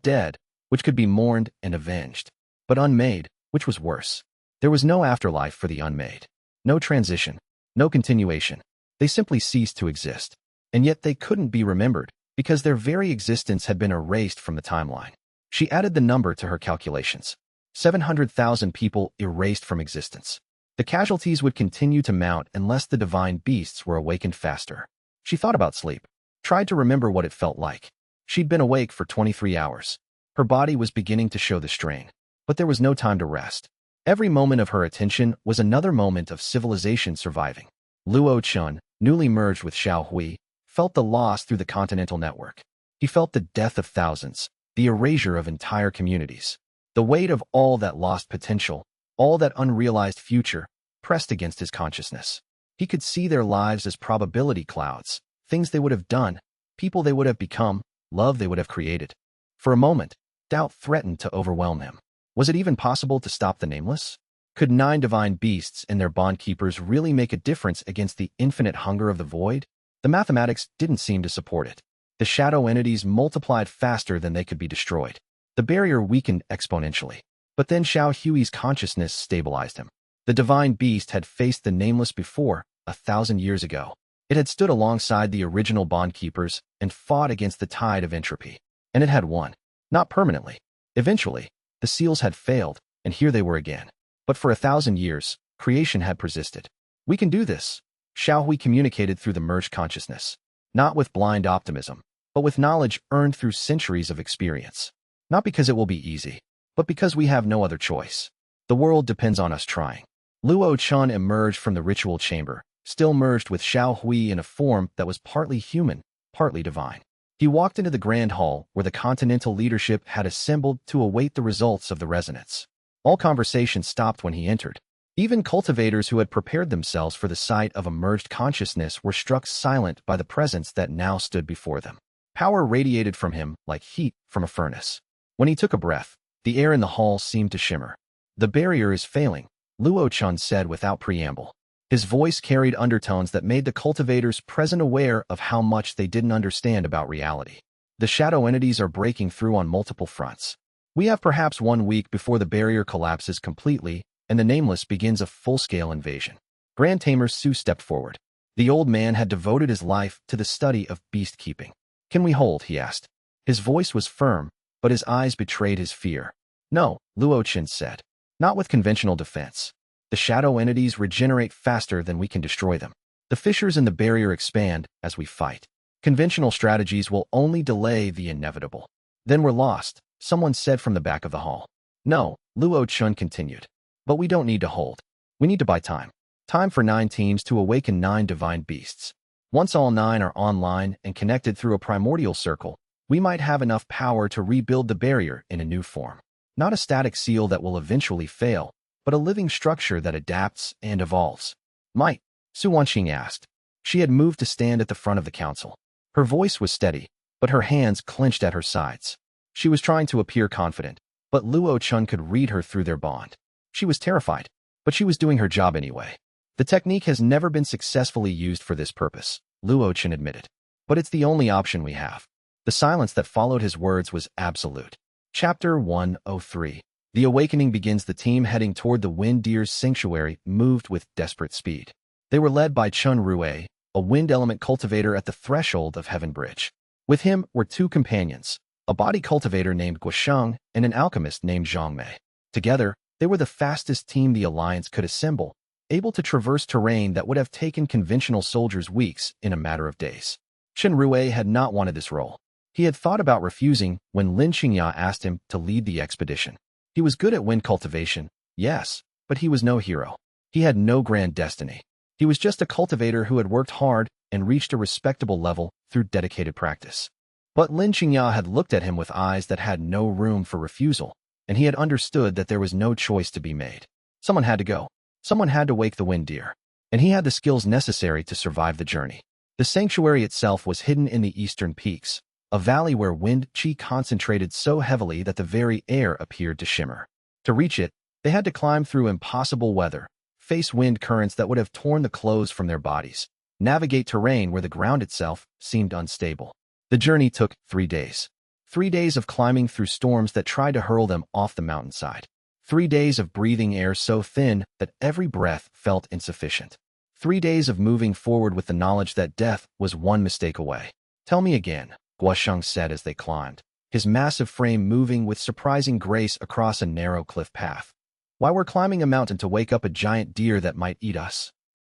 dead, which could be mourned and avenged, but unmade, which was worse. There was no afterlife for the unmade. No transition. No continuation. They simply ceased to exist. And yet they couldn't be remembered, because their very existence had been erased from the timeline. She added the number to her calculations. 700,000 people erased from existence. The casualties would continue to mount unless the divine beasts were awakened faster. She thought about sleep, tried to remember what it felt like. She'd been awake for 23 hours. Her body was beginning to show the strain, but there was no time to rest. Every moment of her attention was another moment of civilization surviving. Luo Chen, newly merged with Xiao Hui, felt the loss through the continental network. He felt the death of thousands, the erasure of entire communities. The weight of all that lost potential, all that unrealized future, pressed against his consciousness. He could see their lives as probability clouds, things they would have done, people they would have become, love they would have created. For a moment, doubt threatened to overwhelm him. Was it even possible to stop the nameless? Could 9 divine beasts and their bond keepers really make a difference against the infinite hunger of the void? The mathematics didn't seem to support it. The shadow entities multiplied faster than they could be destroyed. The barrier weakened exponentially. But then Xiao Hui's consciousness stabilized him. The divine beast had faced the Nameless before, 1,000 years ago. It had stood alongside the original bondkeepers and fought against the tide of entropy. And it had won. Not permanently. Eventually, the seals had failed, and here they were again. But for 1,000 years, creation had persisted. We can do this, Xiao Hui communicated through the merged consciousness. Not with blind optimism, but with knowledge earned through centuries of experience. Not because it will be easy, but because we have no other choice. The world depends on us trying. Luo Chen emerged from the ritual chamber, still merged with Xiao Hui in a form that was partly human, partly divine. He walked into the grand hall where the continental leadership had assembled to await the results of the resonance. All conversation stopped when he entered. Even cultivators who had prepared themselves for the sight of a merged consciousness were struck silent by the presence that now stood before them. Power radiated from him like heat from a furnace. When he took a breath, the air in the hall seemed to shimmer. The barrier is failing, Luo Chen said without preamble. His voice carried undertones that made the cultivators present aware of how much they didn't understand about reality. The shadow entities are breaking through on multiple fronts. We have perhaps 1 week before the barrier collapses completely and the Nameless begins a full-scale invasion. Grand Tamer Su stepped forward. The old man had devoted his life to the study of beast-keeping. Can we hold? He asked. His voice was firm, but his eyes betrayed his fear. No, Luo Chen said. Not with conventional defense. The shadow entities regenerate faster than we can destroy them. The fissures in the barrier expand as we fight. Conventional strategies will only delay the inevitable. Then we're lost, someone said from the back of the hall. No, Luo Chen continued. But we don't need to hold. We need to buy time. Time for 9 teams to awaken 9 divine beasts. Once all 9 are online and connected through a primordial circle, we might have enough power to rebuild the barrier in a new form. Not a static seal that will eventually fail, but a living structure that adapts and evolves. Might? Su Wanqing asked. She had moved to stand at the front of the council. Her voice was steady, but her hands clenched at her sides. She was trying to appear confident, but Luo Chen could read her through their bond. She was terrified, but she was doing her job anyway. The technique has never been successfully used for this purpose, Luo Chen admitted. But it's the only option we have. The silence that followed his words was absolute. Chapter 103. The awakening begins. The team heading toward the Wind Deer's sanctuary moved with desperate speed. They were led by Chun Rue, a wind element cultivator at the threshold of Heaven Bridge. With him were 2 companions, a body cultivator named Guosheng and an alchemist named Zhang Mei. Together, they were the fastest team the Alliance could assemble, able to traverse terrain that would have taken conventional soldiers weeks in a matter of days. Chen Rue had not wanted this role. He had thought about refusing when Lin Xianxia asked him to lead the expedition. He was good at wind cultivation, yes, but he was no hero. He had no grand destiny. He was just a cultivator who had worked hard and reached a respectable level through dedicated practice. But Lin Xianxia had looked at him with eyes that had no room for refusal, and he had understood that there was no choice to be made. Someone had to go. Someone had to wake the wind deer. And he had the skills necessary to survive the journey. The sanctuary itself was hidden in the eastern peaks, a valley where wind qi concentrated so heavily that the very air appeared to shimmer. To reach it, they had to climb through impossible weather, face wind currents that would have torn the clothes from their bodies, navigate terrain where the ground itself seemed unstable. The journey took 3 days. 3 days of climbing through storms that tried to hurl them off the mountainside. 3 days of breathing air so thin that every breath felt insufficient. 3 days of moving forward with the knowledge that death was one mistake away. Tell me again, Guosheng said as they climbed, his massive frame moving with surprising grace across a narrow cliff path. Why we're climbing a mountain to wake up a giant deer that might eat us?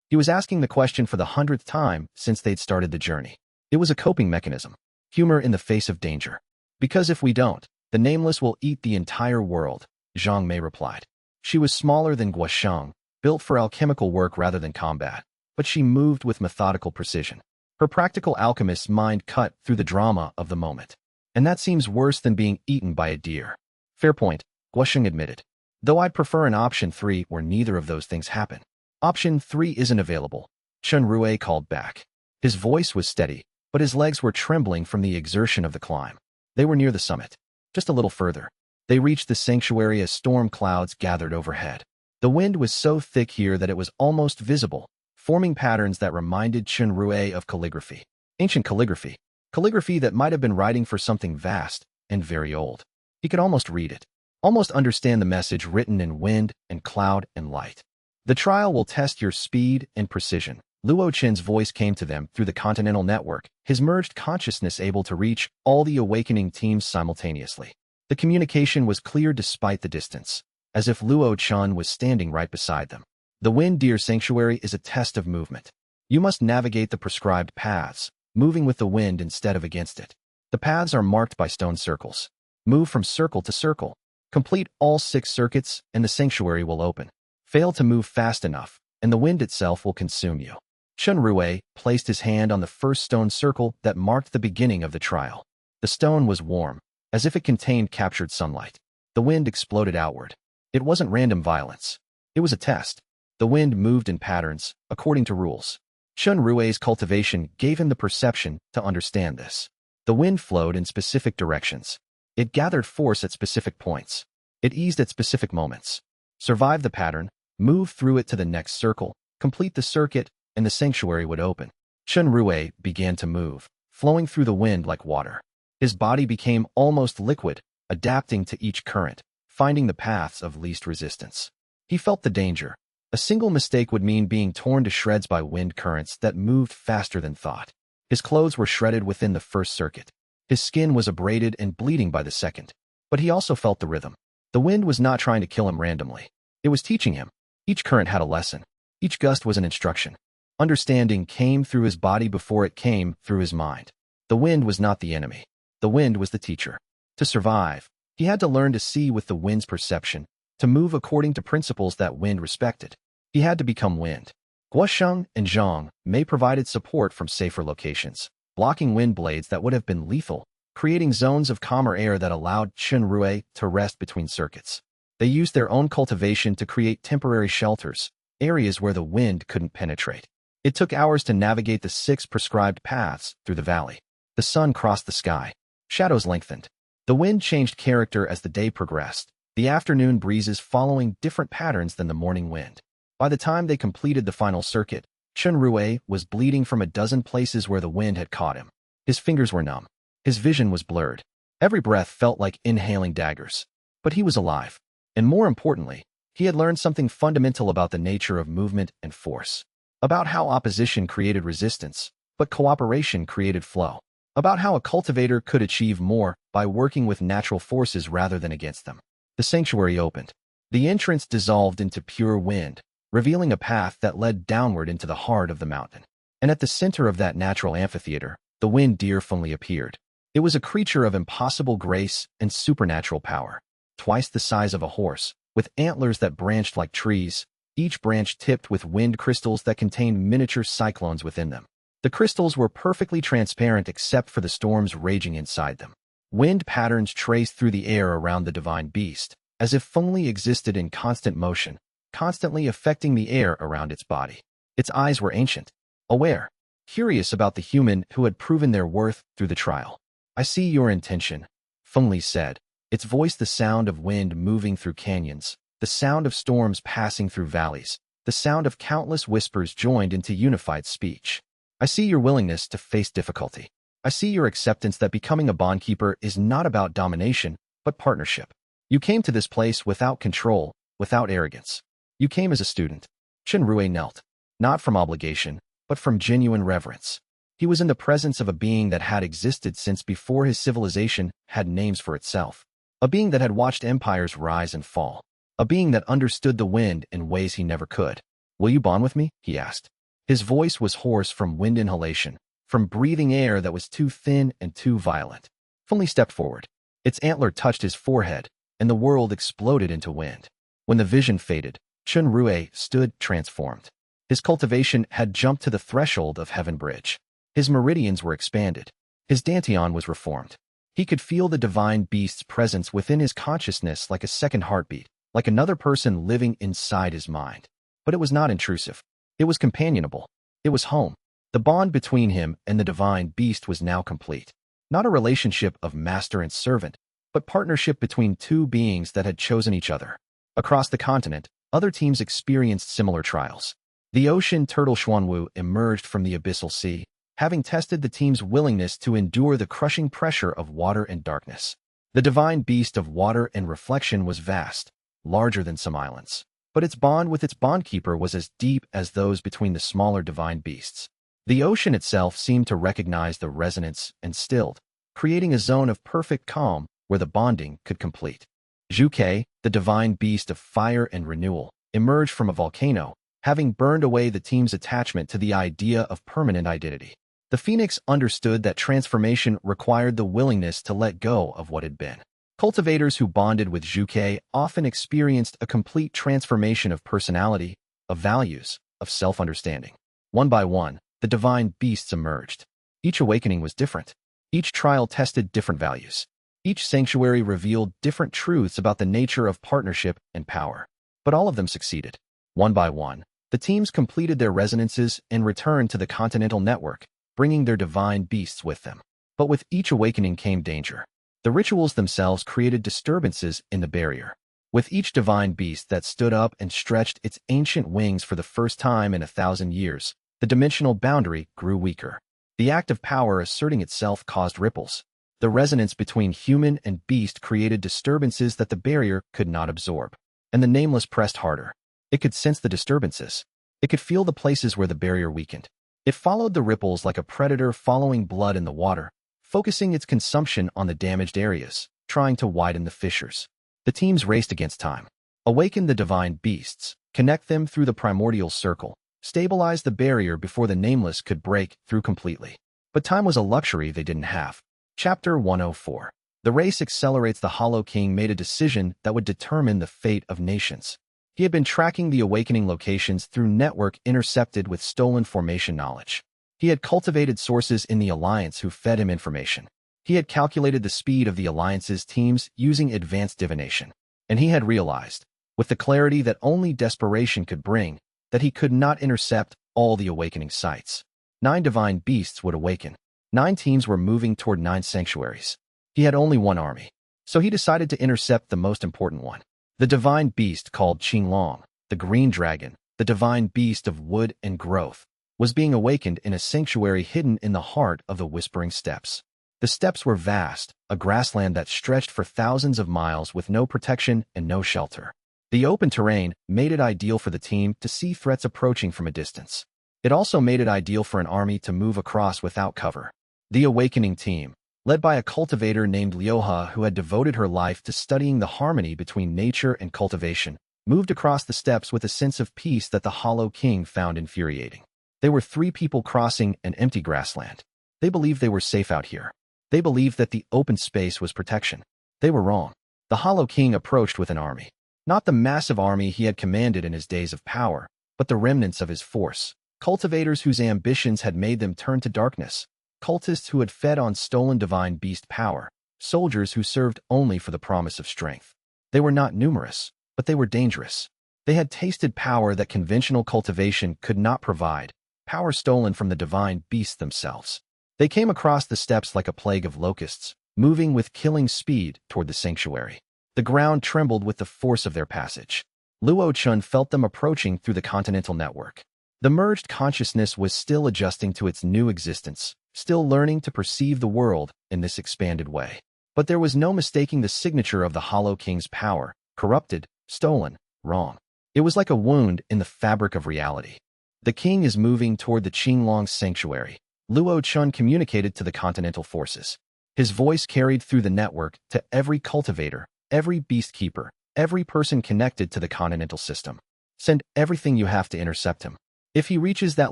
He was asking the question for the 100th time since they'd started the journey. It was a coping mechanism. Humor in the face of danger. Because if we don't, the Nameless will eat the entire world, Zhang Mei replied. She was smaller than Guosheng, built for alchemical work rather than combat, but she moved with methodical precision. Her practical alchemist's mind cut through the drama of the moment. And that seems worse than being eaten by a deer. Fair point, Guosheng admitted. Though I'd prefer an option 3 where neither of those things happen. Option 3 isn't available, Chen Rue called back. His voice was steady, but his legs were trembling from the exertion of the climb. They were near the summit. Just a little further. They reached the sanctuary as storm clouds gathered overhead. The wind was so thick here that it was almost visible, forming patterns that reminded Chen Rui of calligraphy. Ancient calligraphy. Calligraphy that might have been writing for something vast and very old. He could almost read it, almost understand the message written in wind and cloud and light. The trial will test your speed and precision. Luo Chen's voice came to them through the continental network, his merged consciousness able to reach all the awakening teams simultaneously. The communication was clear despite the distance, as if Luo Chen was standing right beside them. The Wind Deer Sanctuary is a test of movement. You must navigate the prescribed paths, moving with the wind instead of against it. The paths are marked by stone circles. Move from circle to circle. Complete all 6 circuits and the sanctuary will open. Fail to move fast enough, and the wind itself will consume you. Chen Rui placed his hand on the first stone circle that marked the beginning of the trial. The stone was warm, as if it contained captured sunlight. The wind exploded outward. It wasn't random violence. It was a test. The wind moved in patterns, according to rules. Chen Rui's cultivation gave him the perception to understand this. The wind flowed in specific directions. It gathered force at specific points. It eased at specific moments. Survive the pattern, move through it to the next circle, complete the circuit, and the sanctuary would open. Chen Rui began to move, flowing through the wind like water. His body became almost liquid, adapting to each current, finding the paths of least resistance. He felt the danger. A single mistake would mean being torn to shreds by wind currents that moved faster than thought. His clothes were shredded within the first circuit. His skin was abraded and bleeding by the second. But he also felt the rhythm. The wind was not trying to kill him randomly. It was teaching him. Each current had a lesson. Each gust was an instruction. Understanding came through his body before it came through his mind. The wind was not the enemy. The wind was the teacher. To survive, he had to learn to see with the wind's perception, to move according to principles that wind respected. He had to become wind. Guosheng and Zhang Mei provided support from safer locations, blocking wind blades that would have been lethal, creating zones of calmer air that allowed Chen Rui to rest between circuits. They used their own cultivation to create temporary shelters, areas where the wind couldn't penetrate. It took hours to navigate the 6 prescribed paths through the valley. The sun crossed the sky. Shadows lengthened. The wind changed character as the day progressed, the afternoon breezes following different patterns than the morning wind. By the time they completed the final circuit, Chen Rui was bleeding from a dozen places where the wind had caught him. His fingers were numb. His vision was blurred. Every breath felt like inhaling daggers. But he was alive. And more importantly, he had learned something fundamental about the nature of movement and force. About how opposition created resistance, but cooperation created flow. About how a cultivator could achieve more by working with natural forces rather than against them. The sanctuary opened. The entrance dissolved into pure wind, revealing a path that led downward into the heart of the mountain. And at the center of that natural amphitheater, the wind deer finally appeared. It was a creature of impossible grace and supernatural power. Twice the size of a horse, with antlers that branched like trees, each branch tipped with wind crystals that contained miniature cyclones within them. The crystals were perfectly transparent except for the storms raging inside them. Wind patterns traced through the air around the divine beast, as if Fengli existed in constant motion, constantly affecting the air around its body. Its eyes were ancient, aware, curious about the human who had proven their worth through the trial. I see your intention, Fengli said, its voice the sound of wind moving through canyons, the sound of storms passing through valleys, the sound of countless whispers joined into unified speech. I see your willingness to face difficulty. I see your acceptance that becoming a bondkeeper is not about domination, but partnership. You came to this place without control, without arrogance. You came as a student. Chen Rui knelt, not from obligation, but from genuine reverence. He was in the presence of a being that had existed since before his civilization had names for itself. A being that had watched empires rise and fall. A being that understood the wind in ways he never could. Will you bond with me? He asked. His voice was hoarse from wind inhalation, from breathing air that was too thin and too violent. Fengli stepped forward. Its antler touched his forehead, and the world exploded into wind. When the vision faded, Chen Rui stood transformed. His cultivation had jumped to the threshold of Heaven Bridge. His meridians were expanded. His dantian was reformed. He could feel the divine beast's presence within his consciousness like a second heartbeat, like another person living inside his mind. But it was not intrusive. It was companionable. It was home. The bond between him and the divine beast was now complete. Not a relationship of master and servant, but partnership between two beings that had chosen each other. Across the continent, other teams experienced similar trials. The ocean turtle Xuanwu emerged from the abyssal sea, having tested the team's willingness to endure the crushing pressure of water and darkness. The divine beast of water and reflection was vast, larger than some islands, but its bond with its bondkeeper was as deep as those between the smaller divine beasts. The ocean itself seemed to recognize the resonance and stilled, creating a zone of perfect calm where the bonding could complete. Zhuke, the divine beast of fire and renewal, emerged from a volcano, having burned away the team's attachment to the idea of permanent identity. The Phoenix understood that transformation required the willingness to let go of what had been. Cultivators who bonded with Zhuke often experienced a complete transformation of personality, of values, of self-understanding. One by one, the divine beasts emerged. Each awakening was different. Each trial tested different values. Each sanctuary revealed different truths about the nature of partnership and power. But all of them succeeded. One by one, the teams completed their resonances and returned to the continental network, bringing their divine beasts with them. But with each awakening came danger. The rituals themselves created disturbances in the barrier. With each divine beast that stood up and stretched its ancient wings for the first time in 1,000 years, the dimensional boundary grew weaker. The act of power asserting itself caused ripples. The resonance between human and beast created disturbances that the barrier could not absorb. And the Nameless pressed harder. It could sense the disturbances. It could feel the places where the barrier weakened. It followed the ripples like a predator following blood in the water, focusing its consumption on the damaged areas, trying to widen the fissures. The teams raced against time. Awaken the divine beasts, connect them through the primordial circle, stabilize the barrier before the Nameless could break through completely. But time was a luxury they didn't have. Chapter 104. The race accelerates. The Hollow King made a decision that would determine the fate of nations. He had been tracking the awakening locations through network intercepted with stolen formation knowledge. He had cultivated sources in the Alliance who fed him information. He had calculated the speed of the Alliance's teams using advanced divination. And he had realized, with the clarity that only desperation could bring, that he could not intercept all the awakening sites. 9 divine beasts would awaken. 9 teams were moving toward 9 sanctuaries. He had only one army, so he decided to intercept the most important one. The divine beast called Qinglong, the green dragon, the divine beast of wood and growth, was being awakened in a sanctuary hidden in the heart of the Whispering Steppes. The steppes were vast, a grassland that stretched for thousands of miles with no protection and no shelter. The open terrain made it ideal for the team to see threats approaching from a distance. It also made it ideal for an army to move across without cover. The awakening team, led by a cultivator named Liuhe who had devoted her life to studying the harmony between nature and cultivation, moved across the steppes with a sense of peace that the Hollow King found infuriating. They were 3 people crossing an empty grassland. They believed they were safe out here. They believed that the open space was protection. They were wrong. The Hollow King approached with an army. Not the massive army he had commanded in his days of power, but the remnants of his force. Cultivators whose ambitions had made them turn to darkness. Cultists who had fed on stolen divine beast power, soldiers who served only for the promise of strength. They were not numerous, but they were dangerous. They had tasted power that conventional cultivation could not provide, power stolen from the divine beasts themselves. They came across the steppes like a plague of locusts, moving with killing speed toward the sanctuary. The ground trembled with the force of their passage. Luo Chen felt them approaching through the continental network. The merged consciousness was still adjusting to its new existence, still learning to perceive the world in this expanded way. But there was no mistaking the signature of the Hollow King's power: corrupted, stolen, wrong. It was like a wound in the fabric of reality. The king is moving toward the Qinglong sanctuary, Luo Chen communicated to the continental forces. His voice carried through the network to every cultivator, every beastkeeper, every person connected to the continental system. Send everything you have to intercept him. If he reaches that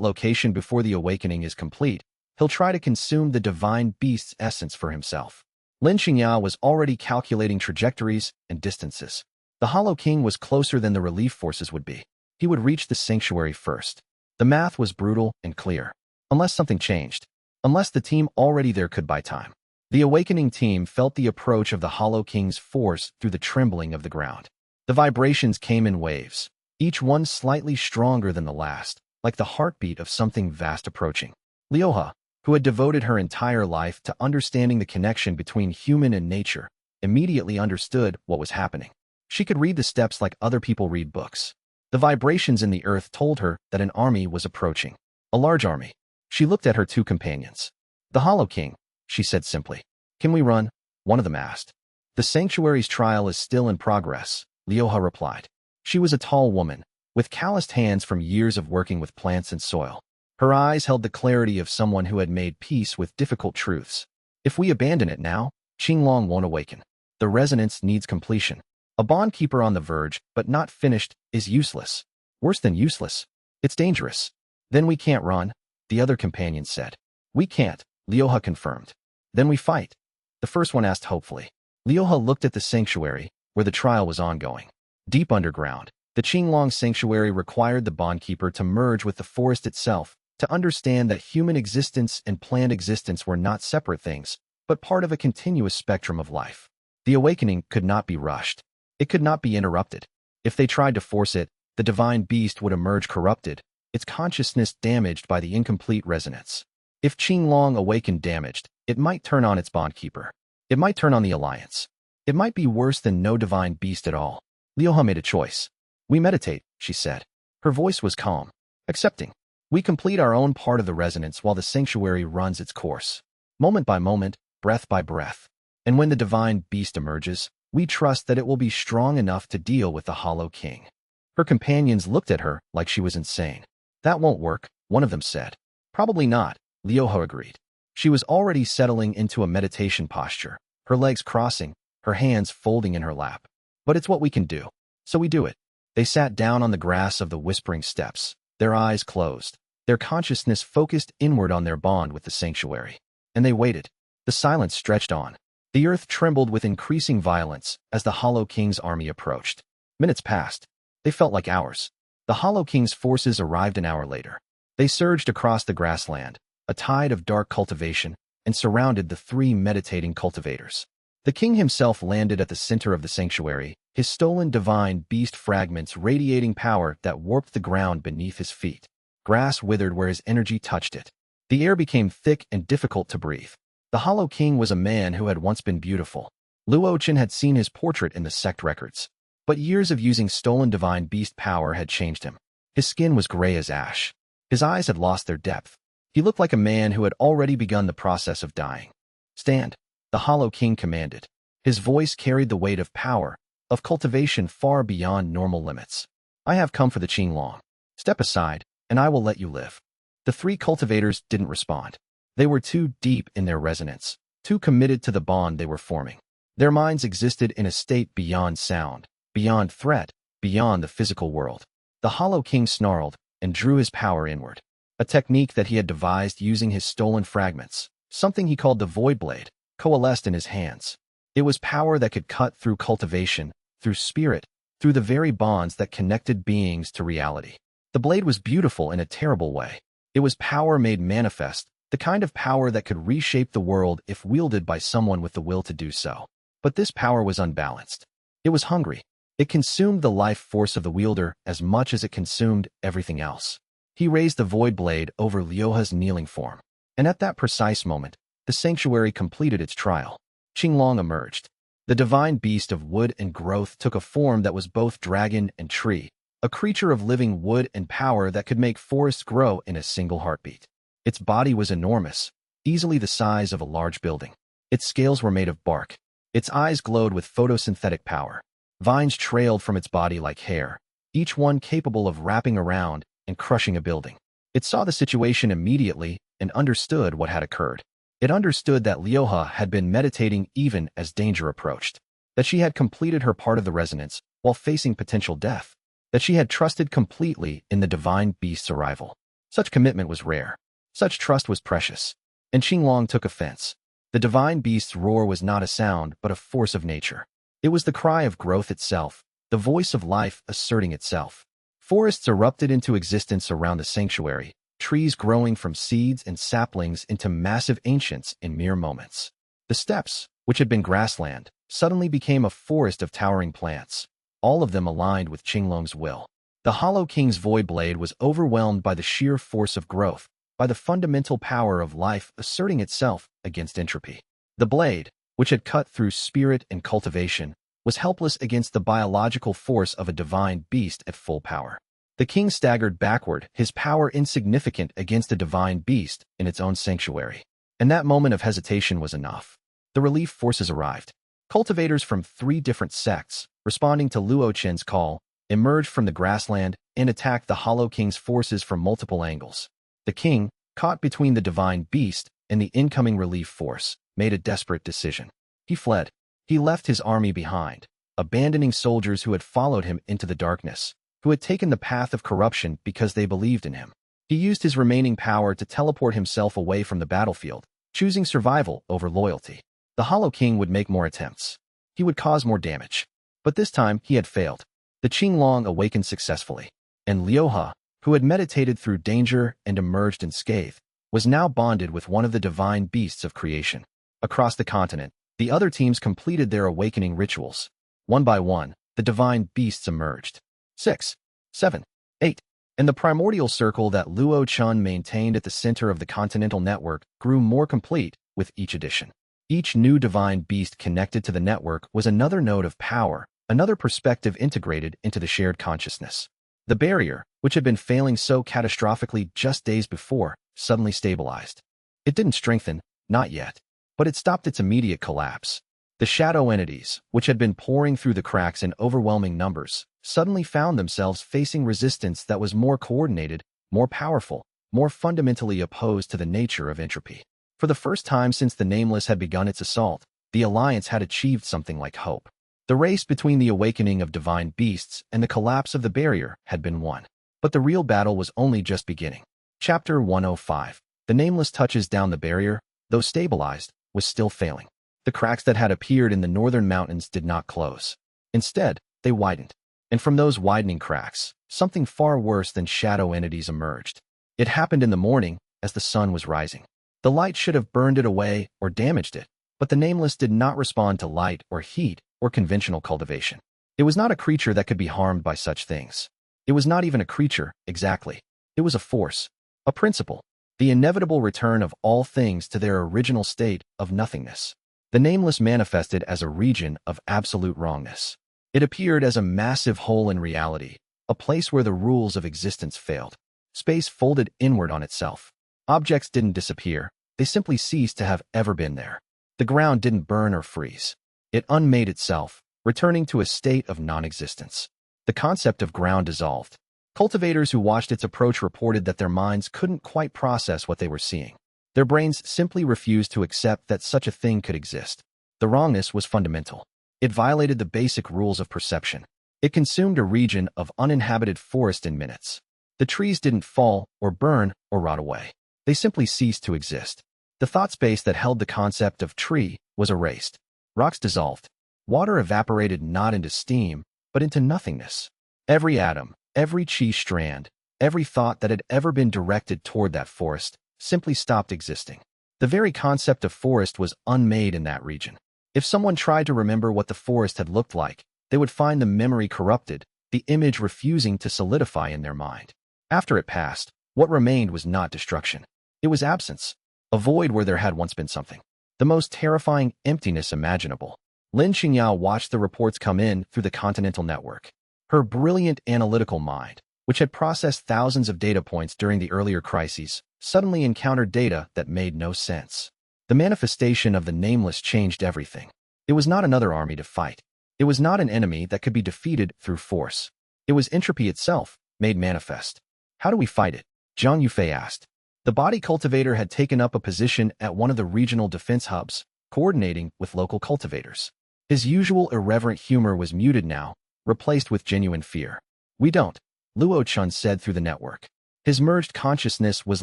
location before the awakening is complete, he'll try to consume the divine beast's essence for himself. Lin Xianxia was already calculating trajectories and distances. The Hollow King was closer than the relief forces would be. He would reach the sanctuary first. The math was brutal and clear. Unless something changed. Unless the team already there could buy time. The awakening team felt the approach of the Hollow King's force through the trembling of the ground. The vibrations came in waves, each one slightly stronger than the last, like the heartbeat of something vast approaching. Liuhe, who had devoted her entire life to understanding the connection between human and nature, immediately understood what was happening. She could read the steps like other people read books. The vibrations in the earth told her that an army was approaching. A large army. She looked at her two companions. "The Hollow King," she said simply. "Can we run?" one of them asked. "The sanctuary's trial is still in progress," Liuha replied. She was a tall woman, with calloused hands from years of working with plants and soil. Her eyes held the clarity of someone who had made peace with difficult truths. "If we abandon it now, Qinglong won't awaken. The resonance needs completion. A bondkeeper on the verge, but not finished, is useless. Worse than useless. It's dangerous." "Then we can't run," the other companion said. "We can't," Liuha confirmed. "Then we fight?" the first one asked hopefully. Liuha looked at the sanctuary, where the trial was ongoing. Deep underground, the Qinglong sanctuary required the bondkeeper to merge with the forest itself, to understand that human existence and plant existence were not separate things, but part of a continuous spectrum of life. The awakening could not be rushed. It could not be interrupted. If they tried to force it, the divine beast would emerge corrupted, its consciousness damaged by the incomplete resonance. If Qinglong awakened damaged, it might turn on its bondkeeper. It might turn on the alliance. It might be worse than no divine beast at all. Liuha made a choice. "We meditate," she said. Her voice was calm, accepting. "We complete our own part of the resonance while the sanctuary runs its course. Moment by moment, breath by breath. And when the divine beast emerges, we trust that it will be strong enough to deal with the Hollow King." Her companions looked at her like she was insane. "That won't work," one of them said. "Probably not," Liuha agreed. She was already settling into a meditation posture, her legs crossing, her hands folding in her lap. "But it's what we can do, so we do it." They sat down on the grass of the whispering steps, their eyes closed, their consciousness focused inward on their bond with the sanctuary. And they waited. The silence stretched on. The earth trembled with increasing violence as the Hollow King's army approached. Minutes passed. They felt like hours. The Hollow King's forces arrived an hour later. They surged across the grassland, a tide of dark cultivation, and surrounded the three meditating cultivators. The king himself landed at the center of the sanctuary, his stolen divine beast fragments radiating power that warped the ground beneath his feet. Grass withered where his energy touched it. The air became thick and difficult to breathe. The Hollow King was a man who had once been beautiful. Luo Chen had seen his portrait in the sect records. But years of using stolen divine beast power had changed him. His skin was gray as ash. His eyes had lost their depth. He looked like a man who had already begun the process of dying. "Stand," the Hollow King commanded. His voice carried the weight of power, of cultivation far beyond normal limits. "I have come for the Qinglong. Step aside, and I will let you live." The three cultivators didn't respond. They were too deep in their resonance, too committed to the bond they were forming. Their minds existed in a state beyond sound, beyond threat, beyond the physical world. The Hollow King snarled and drew his power inward, a technique that he had devised using his stolen fragments, something he called the Void Blade, coalesced in his hands. It was power that could cut through cultivation, through spirit, through the very bonds that connected beings to reality. The blade was beautiful in a terrible way. It was power made manifest, the kind of power that could reshape the world if wielded by someone with the will to do so. But this power was unbalanced. It was hungry. It consumed the life force of the wielder as much as it consumed everything else. He raised the Void Blade over Liuha's kneeling form. And at that precise moment, the sanctuary completed its trial. Qinglong emerged. The divine beast of wood and growth took a form that was both dragon and tree, a creature of living wood and power that could make forests grow in a single heartbeat. Its body was enormous, easily the size of a large building. Its scales were made of bark. Its eyes glowed with photosynthetic power. Vines trailed from its body like hair, each one capable of wrapping around and crushing a building. It saw the situation immediately and understood what had occurred. It understood that Liuha had been meditating even as danger approached, that she had completed her part of the resonance while facing potential death, that she had trusted completely in the divine beast's arrival. Such commitment was rare. Such trust was precious. And Qinglong took offense. The divine beast's roar was not a sound but a force of nature. It was the cry of growth itself, the voice of life asserting itself. Forests erupted into existence around the sanctuary, trees growing from seeds and saplings into massive ancients in mere moments. The steppes, which had been grassland, suddenly became a forest of towering plants, all of them aligned with Qinglong's will. The Hollow King's Void Blade was overwhelmed by the sheer force of growth, by the fundamental power of life asserting itself against entropy. The blade, which had cut through spirit and cultivation, was helpless against the biological force of a divine beast at full power. The king staggered backward, his power insignificant against a divine beast in its own sanctuary. And that moment of hesitation was enough. The relief forces arrived. Cultivators from 3 different sects, responding to Luo Chen's call, emerged from the grassland and attacked the Hollow King's forces from multiple angles. The king, caught between the divine beast and the incoming relief force, made a desperate decision. He fled. He left his army behind, abandoning soldiers who had followed him into the darkness, who had taken the path of corruption because they believed in him. He used his remaining power to teleport himself away from the battlefield, choosing survival over loyalty. The Hollow King would make more attempts. He would cause more damage. But this time, he had failed. The Qinglong awakened successfully, and Liu He, who had meditated through danger and emerged unscathed, was now bonded with one of the divine beasts of creation. Across the continent, the other teams completed their awakening rituals. One by one, the divine beasts emerged. 6, 7, 8, and the primordial circle that Luo Chen maintained at the center of the continental network grew more complete with each addition. Each new divine beast connected to the network was another node of power, another perspective integrated into the shared consciousness. The barrier, which had been failing so catastrophically just days before, suddenly stabilized. It didn't strengthen, not yet, but it stopped its immediate collapse. The shadow entities, which had been pouring through the cracks in overwhelming numbers, suddenly found themselves facing resistance that was more coordinated, more powerful, more fundamentally opposed to the nature of entropy. For the first time since the Nameless had begun its assault, the Alliance had achieved something like hope. The race between the awakening of divine beasts and the collapse of the barrier had been won. But the real battle was only just beginning. Chapter 105. The Nameless touches down the barrier, though stabilized, was still failing. The cracks that had appeared in the northern mountains did not close. Instead, they widened. And from those widening cracks, something far worse than shadow entities emerged. It happened in the morning, as the sun was rising. The light should have burned it away or damaged it, but the Nameless did not respond to light or heat or conventional cultivation. It was not a creature that could be harmed by such things. It was not even a creature, exactly. It was a force, a principle, the inevitable return of all things to their original state of nothingness. The Nameless manifested as a region of absolute wrongness. It appeared as a massive hole in reality, a place where the rules of existence failed. Space folded inward on itself. Objects didn't disappear, they simply ceased to have ever been there. The ground didn't burn or freeze. It unmade itself, returning to a state of non-existence. The concept of ground dissolved. Cultivators who watched its approach reported that their minds couldn't quite process what they were seeing. Their brains simply refused to accept that such a thing could exist. The wrongness was fundamental. It violated the basic rules of perception. It consumed a region of uninhabited forest in minutes. The trees didn't fall or burn or rot away. They simply ceased to exist. The thought space that held the concept of tree was erased. Rocks dissolved. Water evaporated not into steam, but into nothingness. Every atom, every chi strand, every thought that had ever been directed toward that forest simply stopped existing. The very concept of forest was unmade in that region. If someone tried to remember what the forest had looked like, they would find the memory corrupted, the image refusing to solidify in their mind. After it passed, what remained was not destruction. It was absence, a void where there had once been something. The most terrifying emptiness imaginable. Lin Xingyao watched the reports come in through the continental network. Her brilliant analytical mind, which had processed thousands of data points during the earlier crises, suddenly encountered data that made no sense. The manifestation of the Nameless changed everything. It was not another army to fight. It was not an enemy that could be defeated through force. It was entropy itself, made manifest. How do we fight it? Zhang Yufei asked. The body cultivator had taken up a position at one of the regional defense hubs, coordinating with local cultivators. His usual irreverent humor was muted now, replaced with genuine fear. We don't, Luo Chen said through the network. His merged consciousness was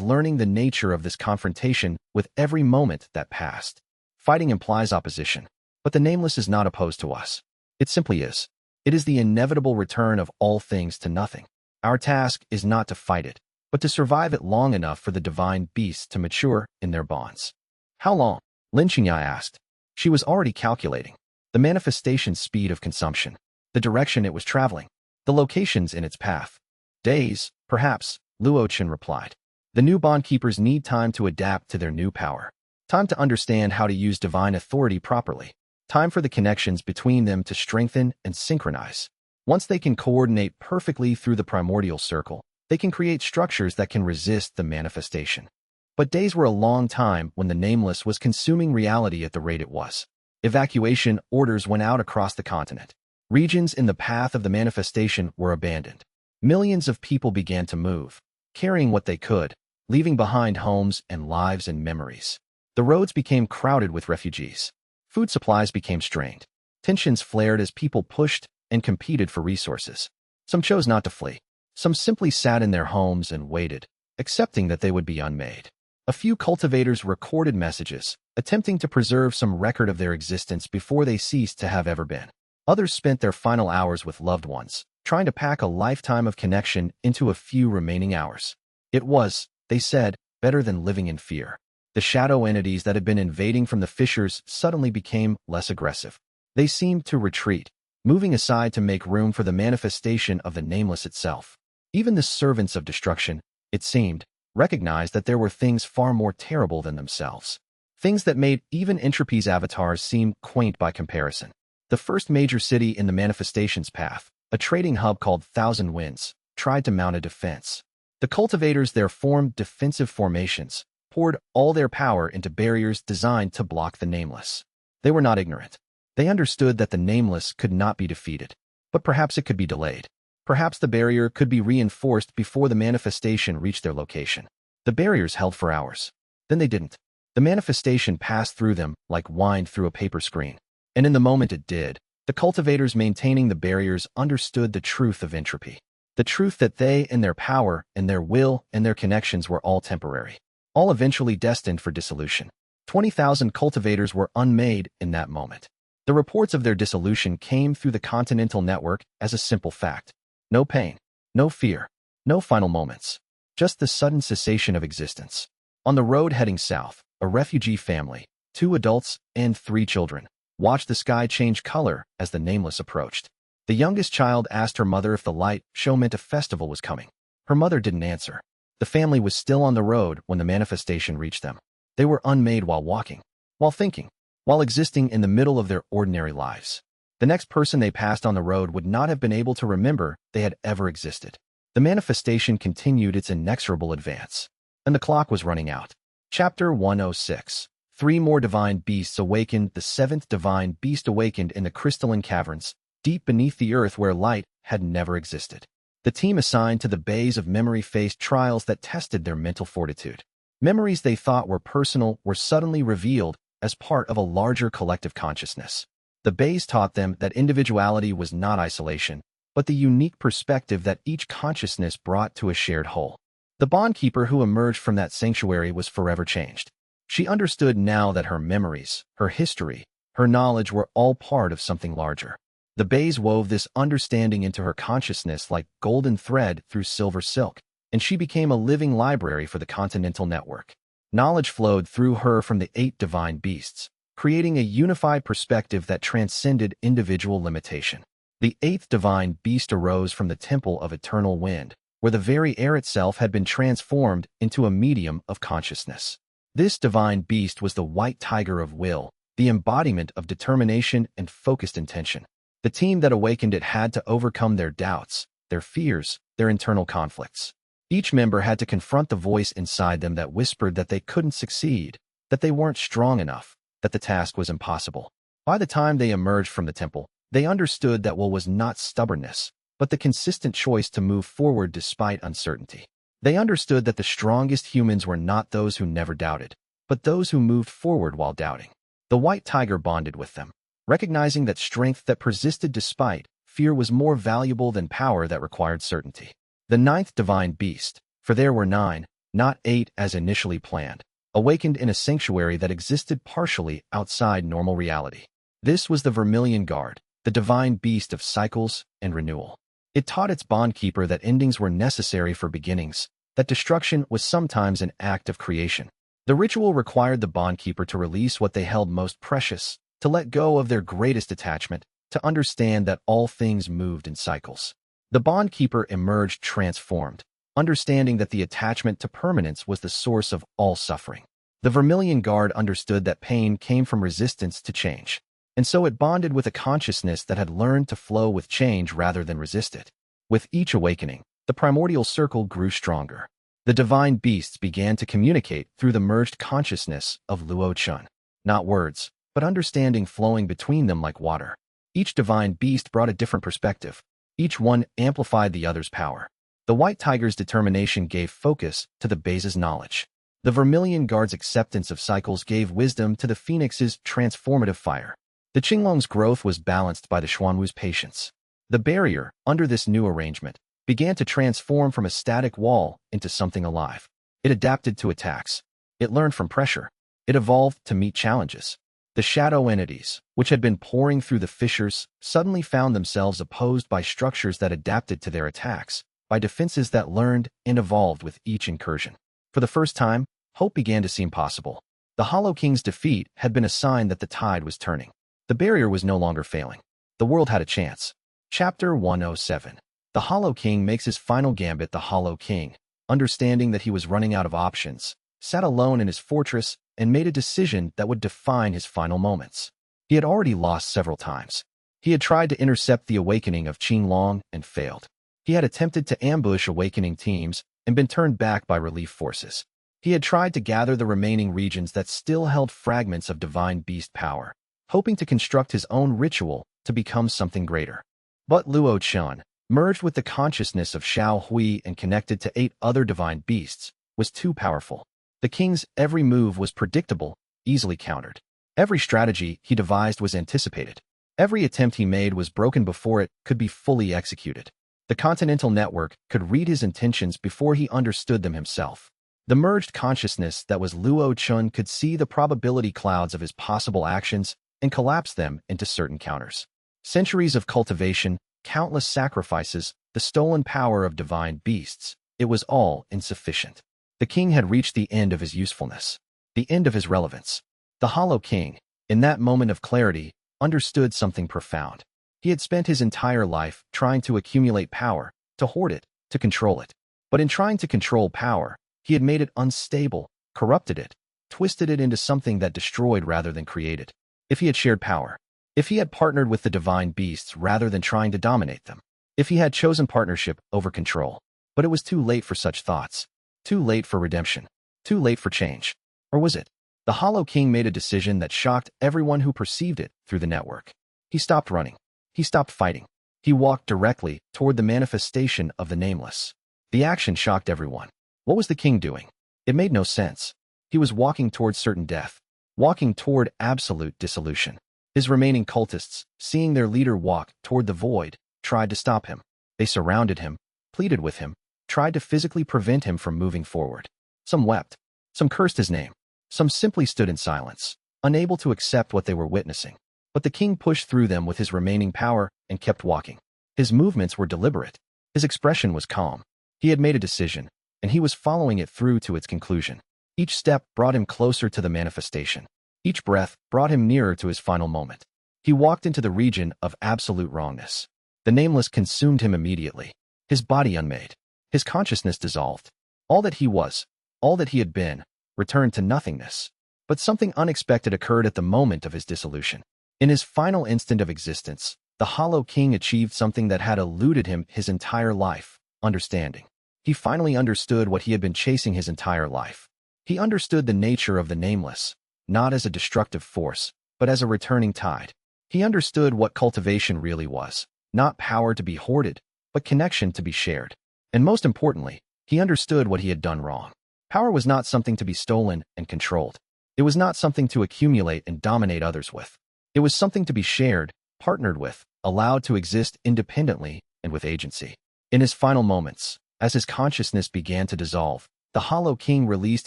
learning the nature of this confrontation with every moment that passed. Fighting implies opposition, but the Nameless is not opposed to us. It simply is. It is the inevitable return of all things to nothing. Our task is not to fight it, but to survive it long enough for the divine beasts to mature in their bonds. How long? Lin Xingyao asked. She was already calculating. The manifestation speed of consumption, the direction it was traveling, the locations in its path. Days, perhaps, Luo Chen replied. The new bondkeepers need time to adapt to their new power. Time to understand how to use divine authority properly. Time for the connections between them to strengthen and synchronize. Once they can coordinate perfectly through the primordial circle, they can create structures that can resist the manifestation. But days were a long time when the Nameless was consuming reality at the rate it was. Evacuation orders went out across the continent. Regions in the path of the manifestation were abandoned. Millions of people began to move, carrying what they could, leaving behind homes and lives and memories. The roads became crowded with refugees. Food supplies became strained. Tensions flared as people pushed and competed for resources. Some chose not to flee. Some simply sat in their homes and waited, accepting that they would be unmade. A few cultivators recorded messages, attempting to preserve some record of their existence before they ceased to have ever been. Others spent their final hours with loved ones, trying to pack a lifetime of connection into a few remaining hours. It was, they said, better than living in fear. The shadow entities that had been invading from the fissures suddenly became less aggressive. They seemed to retreat, moving aside to make room for the manifestation of the Nameless itself. Even the servants of destruction, it seemed, recognized that there were things far more terrible than themselves. Things that made even Entropy's avatars seem quaint by comparison. The first major city in the manifestation's path, a trading hub called Thousand Winds, tried to mount a defense. The cultivators there formed defensive formations, poured all their power into barriers designed to block the Nameless. They were not ignorant. They understood that the Nameless could not be defeated, but perhaps it could be delayed. Perhaps the barrier could be reinforced before the manifestation reached their location. The barriers held for hours. Then they didn't. The manifestation passed through them like wind through a paper screen. And in the moment it did, the cultivators maintaining the barriers understood the truth of entropy. The truth that they and their power and their will and their connections were all temporary, all eventually destined for dissolution. 20,000 cultivators were unmade in that moment. The reports of their dissolution came through the continental network as a simple fact. No pain, no fear, no final moments, just the sudden cessation of existence. On the road heading south, a refugee family, 2 adults and 3 children, watched the sky change color as the Nameless approached. The youngest child asked her mother if the light show meant a festival was coming. Her mother didn't answer. The family was still on the road when the manifestation reached them. They were unmade while walking, while thinking, while existing in the middle of their ordinary lives. The next person they passed on the road would not have been able to remember they had ever existed. The manifestation continued its inexorable advance, and the clock was running out. Chapter 106. 3 more divine beasts awakened. The 7th divine beast awakened in the crystalline caverns, deep beneath the earth where light had never existed. The team assigned to the bays of memory faced trials that tested their mental fortitude. Memories they thought were personal were suddenly revealed as part of a larger collective consciousness. The bays taught them that individuality was not isolation, but the unique perspective that each consciousness brought to a shared whole. The bondkeeper who emerged from that sanctuary was forever changed. She understood now that her memories, her history, her knowledge were all part of something larger. The bays wove this understanding into her consciousness like golden thread through silver silk, and she became a living library for the continental network. Knowledge flowed through her from the 8 divine beasts, creating a unified perspective that transcended individual limitation. The 8th divine beast arose from the temple of eternal wind, where the very air itself had been transformed into a medium of consciousness. This divine beast was the white tiger of will, the embodiment of determination and focused intention. The team that awakened it had to overcome their doubts, their fears, their internal conflicts. Each member had to confront the voice inside them that whispered that they couldn't succeed, that they weren't strong enough, that the task was impossible. By the time they emerged from the temple, they understood that will was not stubbornness, but the consistent choice to move forward despite uncertainty. They understood that the strongest humans were not those who never doubted, but those who moved forward while doubting. The white tiger bonded with them, recognizing that strength that persisted despite fear was more valuable than power that required certainty. The 9th divine beast, for there were 9, not 8 as initially planned, awakened in a sanctuary that existed partially outside normal reality. This was the Vermilion Guard, the divine beast of cycles and renewal. It taught its bondkeeper that endings were necessary for beginnings, that destruction was sometimes an act of creation. The ritual required the bondkeeper to release what they held most precious, to let go of their greatest attachment, to understand that all things moved in cycles. The bondkeeper emerged transformed, understanding that the attachment to permanence was the source of all suffering. The Vermilion Guard understood that pain came from resistance to change. and so it bonded with a consciousness that had learned to flow with change rather than resist it. With each awakening, the primordial circle grew stronger. The divine beasts began to communicate through the merged consciousness of Luo Chen. Not words, but understanding flowing between them like water. Each divine beast brought a different perspective. Each one amplified the other's power. The white tiger's determination gave focus to the base's knowledge. The vermilion guard's acceptance of cycles gave wisdom to the phoenix's transformative fire. The Qinglong's growth was balanced by the Xuanwu's patience. The barrier, under this new arrangement, began to transform from a static wall into something alive. It adapted to attacks. It learned from pressure. It evolved to meet challenges. The shadow entities, which had been pouring through the fissures, suddenly found themselves opposed by structures that adapted to their attacks, by defenses that learned and evolved with each incursion. For the first time, hope began to seem possible. The Hollow King's defeat had been a sign that the tide was turning. The barrier was no longer failing. The world had a chance. Chapter 107. The Hollow King makes his final gambit. The Hollow King, understanding that he was running out of options, sat alone in his fortress and made a decision that would define his final moments. He had already lost several times. He had tried to intercept the awakening of Qinglong and failed. He had attempted to ambush awakening teams and been turned back by relief forces. He had tried to gather the remaining regions that still held fragments of divine beast power, hoping to construct his own ritual to become something greater. But Luo Chen, merged with the consciousness of Xiao Hui and connected to 8 other divine beasts, was too powerful. The king's every move was predictable, easily countered. Every strategy he devised was anticipated. Every attempt he made was broken before it could be fully executed. The continental network could read his intentions before he understood them himself. The merged consciousness that was Luo Chen could see the probability clouds of his possible actions and collapse them into certain counters. Centuries of cultivation, countless sacrifices, the stolen power of divine beasts, it was all insufficient. The king had reached the end of his usefulness, the end of his relevance. The Hollow King, in that moment of clarity, understood something profound. He had spent his entire life trying to accumulate power, to hoard it, to control it. But in trying to control power, he had made it unstable, corrupted it, twisted it into something that destroyed rather than created. If he had shared power, if he had partnered with the divine beasts rather than trying to dominate them, if he had chosen partnership over control, but it was too late for such thoughts, too late for redemption, too late for change. Or was it? The Hollow King made a decision that shocked everyone who perceived it through the network. He stopped running. He stopped fighting. He walked directly toward the manifestation of the nameless. The action shocked everyone. What was the king doing? It made no sense. He was walking toward certain death, walking toward absolute dissolution. His remaining cultists, seeing their leader walk toward the void, tried to stop him. They surrounded him, pleaded with him, tried to physically prevent him from moving forward. Some wept. Some cursed his name. Some simply stood in silence, unable to accept what they were witnessing. But the king pushed through them with his remaining power and kept walking. His movements were deliberate. His expression was calm. He had made a decision, and he was following it through to its conclusion. Each step brought him closer to the manifestation. Each breath brought him nearer to his final moment. He walked into the region of absolute wrongness. The nameless consumed him immediately. His body unmade. His consciousness dissolved. All that he was, all that he had been, returned to nothingness. But something unexpected occurred at the moment of his dissolution. In his final instant of existence, the Hollow King achieved something that had eluded him his entire life: understanding. He finally understood what he had been chasing his entire life. He understood the nature of the nameless, not as a destructive force, but as a returning tide. He understood what cultivation really was, not power to be hoarded, but connection to be shared. And most importantly, he understood what he had done wrong. Power was not something to be stolen and controlled. It was not something to accumulate and dominate others with. It was something to be shared, partnered with, allowed to exist independently and with agency. In his final moments, as his consciousness began to dissolve, the Hollow King released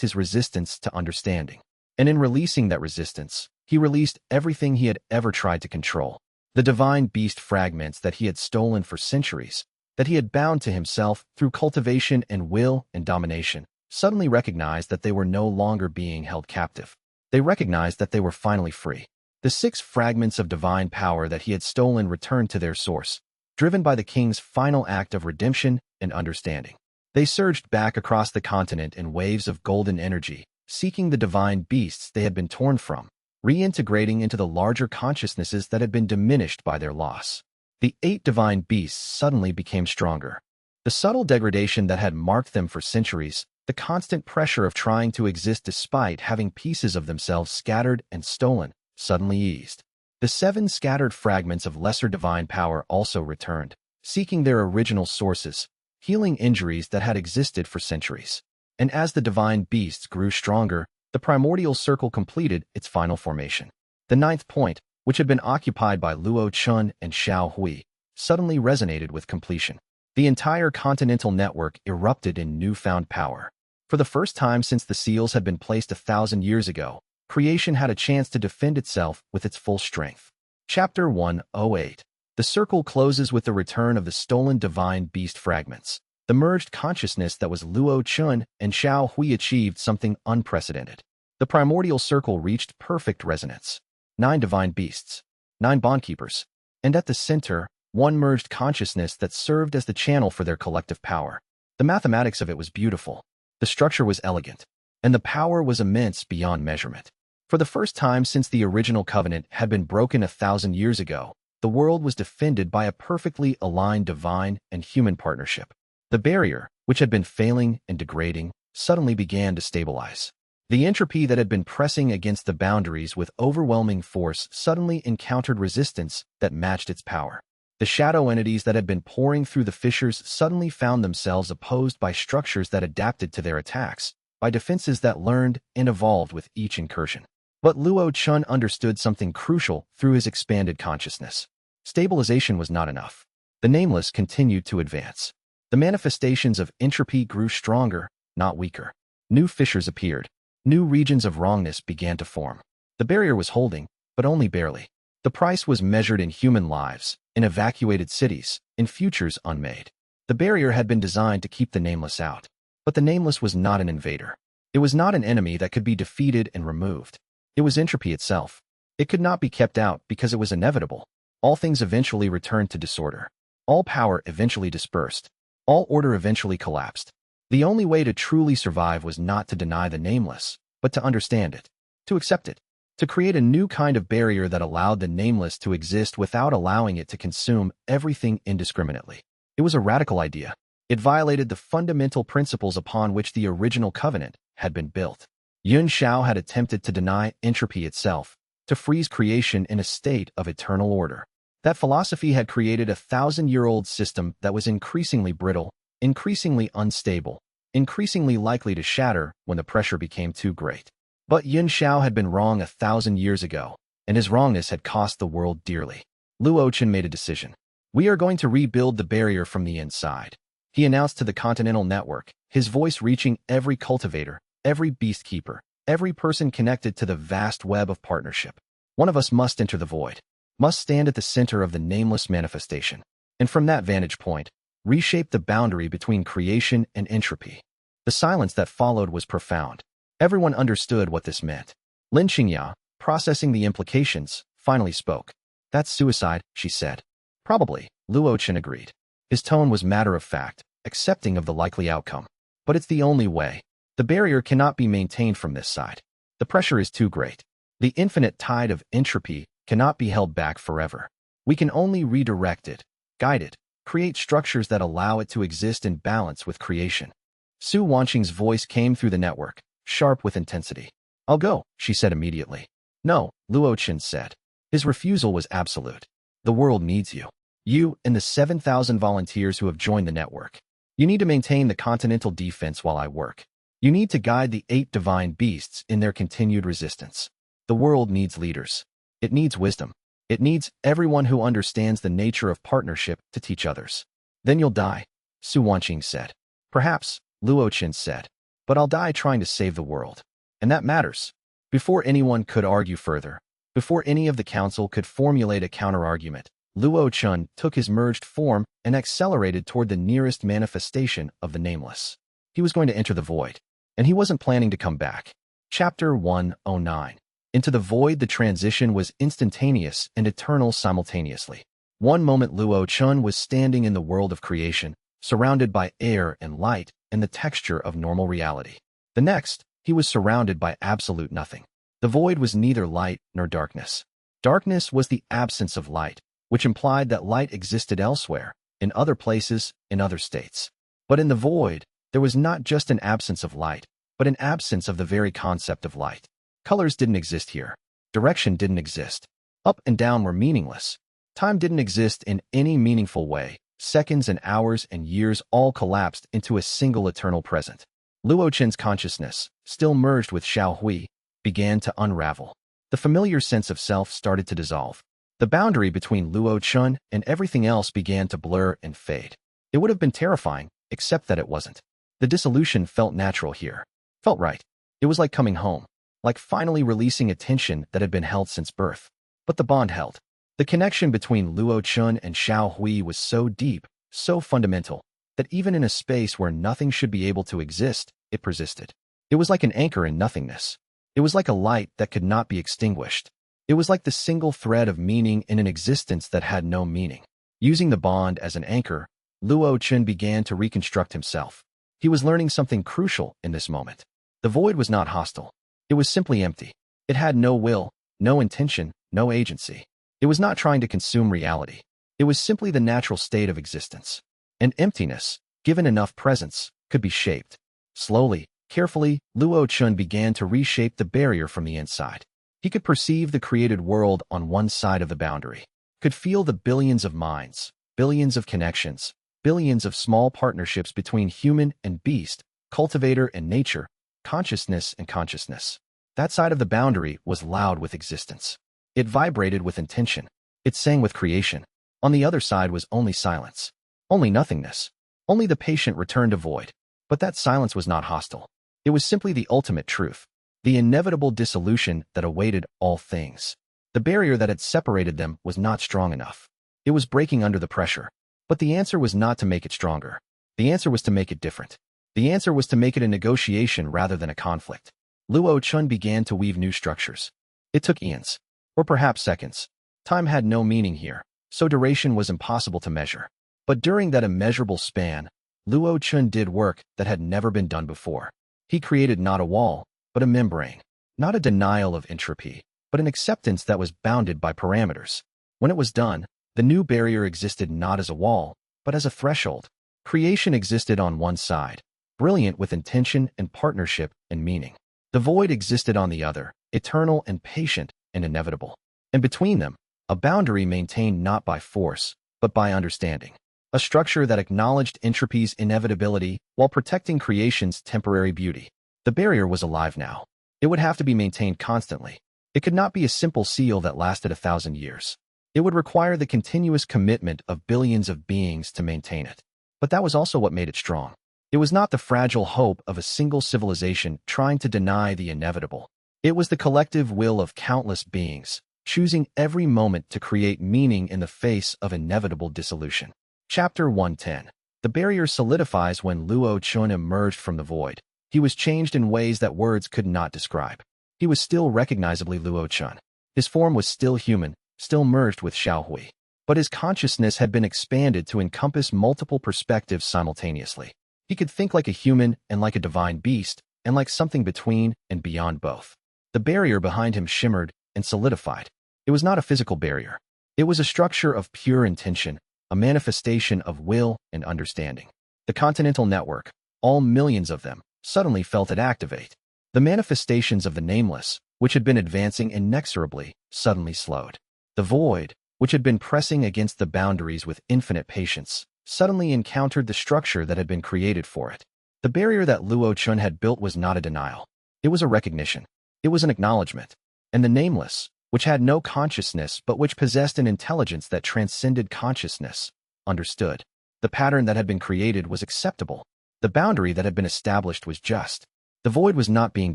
his resistance to understanding. And in releasing that resistance, he released everything he had ever tried to control. The divine beast fragments that he had stolen for centuries, that he had bound to himself through cultivation and will and domination, suddenly recognized that they were no longer being held captive. They recognized that they were finally free. The 6 fragments of divine power that he had stolen returned to their source, driven by the king's final act of redemption and understanding. They surged back across the continent in waves of golden energy, seeking the divine beasts they had been torn from. reintegrating into the larger consciousnesses that had been diminished by their loss. The 8 divine beasts suddenly became stronger. The subtle degradation that had marked them for centuries, the constant pressure of trying to exist despite having pieces of themselves scattered and stolen, suddenly eased. The 7 scattered fragments of lesser divine power also returned, seeking their original sources, healing injuries that had existed for centuries. And as the divine beasts grew stronger, the primordial circle completed its final formation. The 9th point, which had been occupied by Luo Chen and Xiao Hui, suddenly resonated with completion. The entire continental network erupted in newfound power. For the first time since the seals had been placed 1,000 years ago, creation had a chance to defend itself with its full strength. Chapter 108. The circle closes with the return of the stolen divine beast fragments. The merged consciousness that was Luo Chen and Xiao Hui achieved something unprecedented. The primordial circle reached perfect resonance. 9 divine beasts, 9 bondkeepers, and at the center, 1 merged consciousness that served as the channel for their collective power. The mathematics of it was beautiful. The structure was elegant, and the power was immense beyond measurement. For the first time since the original covenant had been broken 1,000 years ago, the world was defended by a perfectly aligned divine and human partnership. The barrier, which had been failing and degrading, suddenly began to stabilize. The entropy that had been pressing against the boundaries with overwhelming force suddenly encountered resistance that matched its power. The shadow entities that had been pouring through the fissures suddenly found themselves opposed by structures that adapted to their attacks, by defenses that learned and evolved with each incursion. But Luo Chen understood something crucial through his expanded consciousness. Stabilization was not enough. The nameless continued to advance. The manifestations of entropy grew stronger, not weaker. New fissures appeared. New regions of wrongness began to form. The barrier was holding, but only barely. The price was measured in human lives, in evacuated cities, in futures unmade. The barrier had been designed to keep the nameless out. But the nameless was not an invader. It was not an enemy that could be defeated and removed. It was entropy itself. It could not be kept out because it was inevitable. All things eventually returned to disorder. All power eventually dispersed. All order eventually collapsed. The only way to truly survive was not to deny the nameless, but to understand it, to accept it, to create a new kind of barrier that allowed the nameless to exist without allowing it to consume everything indiscriminately. It was a radical idea. It violated the fundamental principles upon which the original covenant had been built. Yun Shao had attempted to deny entropy itself, to freeze creation in a state of eternal order. That philosophy had created a 1,000-year-old system that was increasingly brittle, increasingly unstable, increasingly likely to shatter when the pressure became too great. But Yun Shao had been wrong 1,000 years ago, and his wrongness had cost the world dearly. Luo Chen made a decision. We are going to rebuild the barrier from the inside, he announced to the Continental Network, his voice reaching every cultivator, every beast keeper, every person connected to the vast web of partnership. One of us must enter the void, must stand at the center of the nameless manifestation, and from that vantage point, reshape the boundary between creation and entropy. The silence that followed was profound. Everyone understood what this meant. Lin Xianxia, processing the implications, finally spoke. That's suicide, she said. Probably, Luo Chen agreed. His tone was matter-of-fact, accepting of the likely outcome. But it's the only way. The barrier cannot be maintained from this side. The pressure is too great. The infinite tide of entropy cannot be held back forever. We can only redirect it, guide it, create structures that allow it to exist in balance with creation. Su Wanqing's voice came through the network, sharp with intensity. I'll go, she said immediately. No, Luo Chen said. His refusal was absolute. The world needs you. You and the 7,000 volunteers who have joined the network. You need to maintain the continental defense while I work. You need to guide the 8 divine beasts in their continued resistance. The world needs leaders. It needs wisdom. It needs everyone who understands the nature of partnership to teach others. Then you'll die, Su Wanqing said. Perhaps, Luo Chen said. But I'll die trying to save the world. And that matters. Before anyone could argue further, before any of the council could formulate a counter-argument, Luo Chen took his merged form and accelerated toward the nearest manifestation of the nameless. He was going to enter the void, and he wasn't planning to come back. Chapter 109. Into the void, the transition was instantaneous and eternal simultaneously. One moment Luo Chen was standing in the world of creation, surrounded by air and light and the texture of normal reality. The next, he was surrounded by absolute nothing. The void was neither light nor darkness. Darkness was the absence of light, which implied that light existed elsewhere, in other places, in other states. But in the void, there was not just an absence of light, but an absence of the very concept of light. Colors didn't exist here. Direction didn't exist. Up and down were meaningless. Time didn't exist in any meaningful way. Seconds and hours and years all collapsed into a single eternal present. Luo Chen's consciousness, still merged with Xiao Hui, began to unravel. The familiar sense of self started to dissolve. The boundary between Luo Chen and everything else began to blur and fade. It would have been terrifying, except that it wasn't. The dissolution felt natural here. Felt right. It was like coming home, like finally releasing a tension that had been held since birth. But the bond held. The connection between Luo Chen and Xiao Hui was so deep, so fundamental, that even in a space where nothing should be able to exist, it persisted. It was like an anchor in nothingness. It was like a light that could not be extinguished. It was like the single thread of meaning in an existence that had no meaning. Using the bond as an anchor, Luo Chen began to reconstruct himself. He was learning something crucial in this moment. The void was not hostile. It was simply empty. It had no will, no intention, no agency. It was not trying to consume reality. It was simply the natural state of existence. And emptiness, given enough presence, could be shaped. Slowly, carefully, Luo Chen began to reshape the barrier from the inside. He could perceive the created world on one side of the boundary, could feel the billions of minds, billions of connections, billions of small partnerships between human and beast, cultivator and nature, consciousness and consciousness. That side of the boundary was loud with existence. It vibrated with intention. It sang with creation. On the other side was only silence. Only nothingness. Only the patient return to void. But that silence was not hostile. It was simply the ultimate truth. The inevitable dissolution that awaited all things. The barrier that had separated them was not strong enough. It was breaking under the pressure. But the answer was not to make it stronger. The answer was to make it different. The answer was to make it a negotiation rather than a conflict. Luo Chen began to weave new structures. It took eons, or perhaps seconds. Time had no meaning here, so duration was impossible to measure. But during that immeasurable span, Luo Chen did work that had never been done before. He created not a wall, but a membrane. Not a denial of entropy, but an acceptance that was bounded by parameters. When it was done, the new barrier existed not as a wall, but as a threshold. Creation existed on one side, brilliant with intention and partnership and meaning. The void existed on the other, eternal and patient and inevitable. And between them, a boundary maintained not by force, but by understanding. A structure that acknowledged entropy's inevitability while protecting creation's temporary beauty. The barrier was alive now. It would have to be maintained constantly. It could not be a simple seal that lasted 1,000 years. It would require the continuous commitment of billions of beings to maintain it. But that was also what made it strong. It was not the fragile hope of a single civilization trying to deny the inevitable. It was the collective will of countless beings, choosing every moment to create meaning in the face of inevitable dissolution. Chapter 110. The barrier solidifies when Luo Chen emerged from the void. He was changed in ways that words could not describe. He was still recognizably Luo Chen. His form was still human, still merged with Xiao Hui. But his consciousness had been expanded to encompass multiple perspectives simultaneously. He could think like a human and like a divine beast, and like something between and beyond both. The barrier behind him shimmered and solidified. It was not a physical barrier. It was a structure of pure intention, a manifestation of will and understanding. The continental network, all millions of them, suddenly felt it activate. The manifestations of the nameless, which had been advancing inexorably, suddenly slowed. The void, which had been pressing against the boundaries with infinite patience, suddenly encountered the structure that had been created for it. The barrier that Luo Chen had built was not a denial. It was a recognition. It was an acknowledgement. And the nameless, which had no consciousness but which possessed an intelligence that transcended consciousness, understood. The pattern that had been created was acceptable. The boundary that had been established was just. The void was not being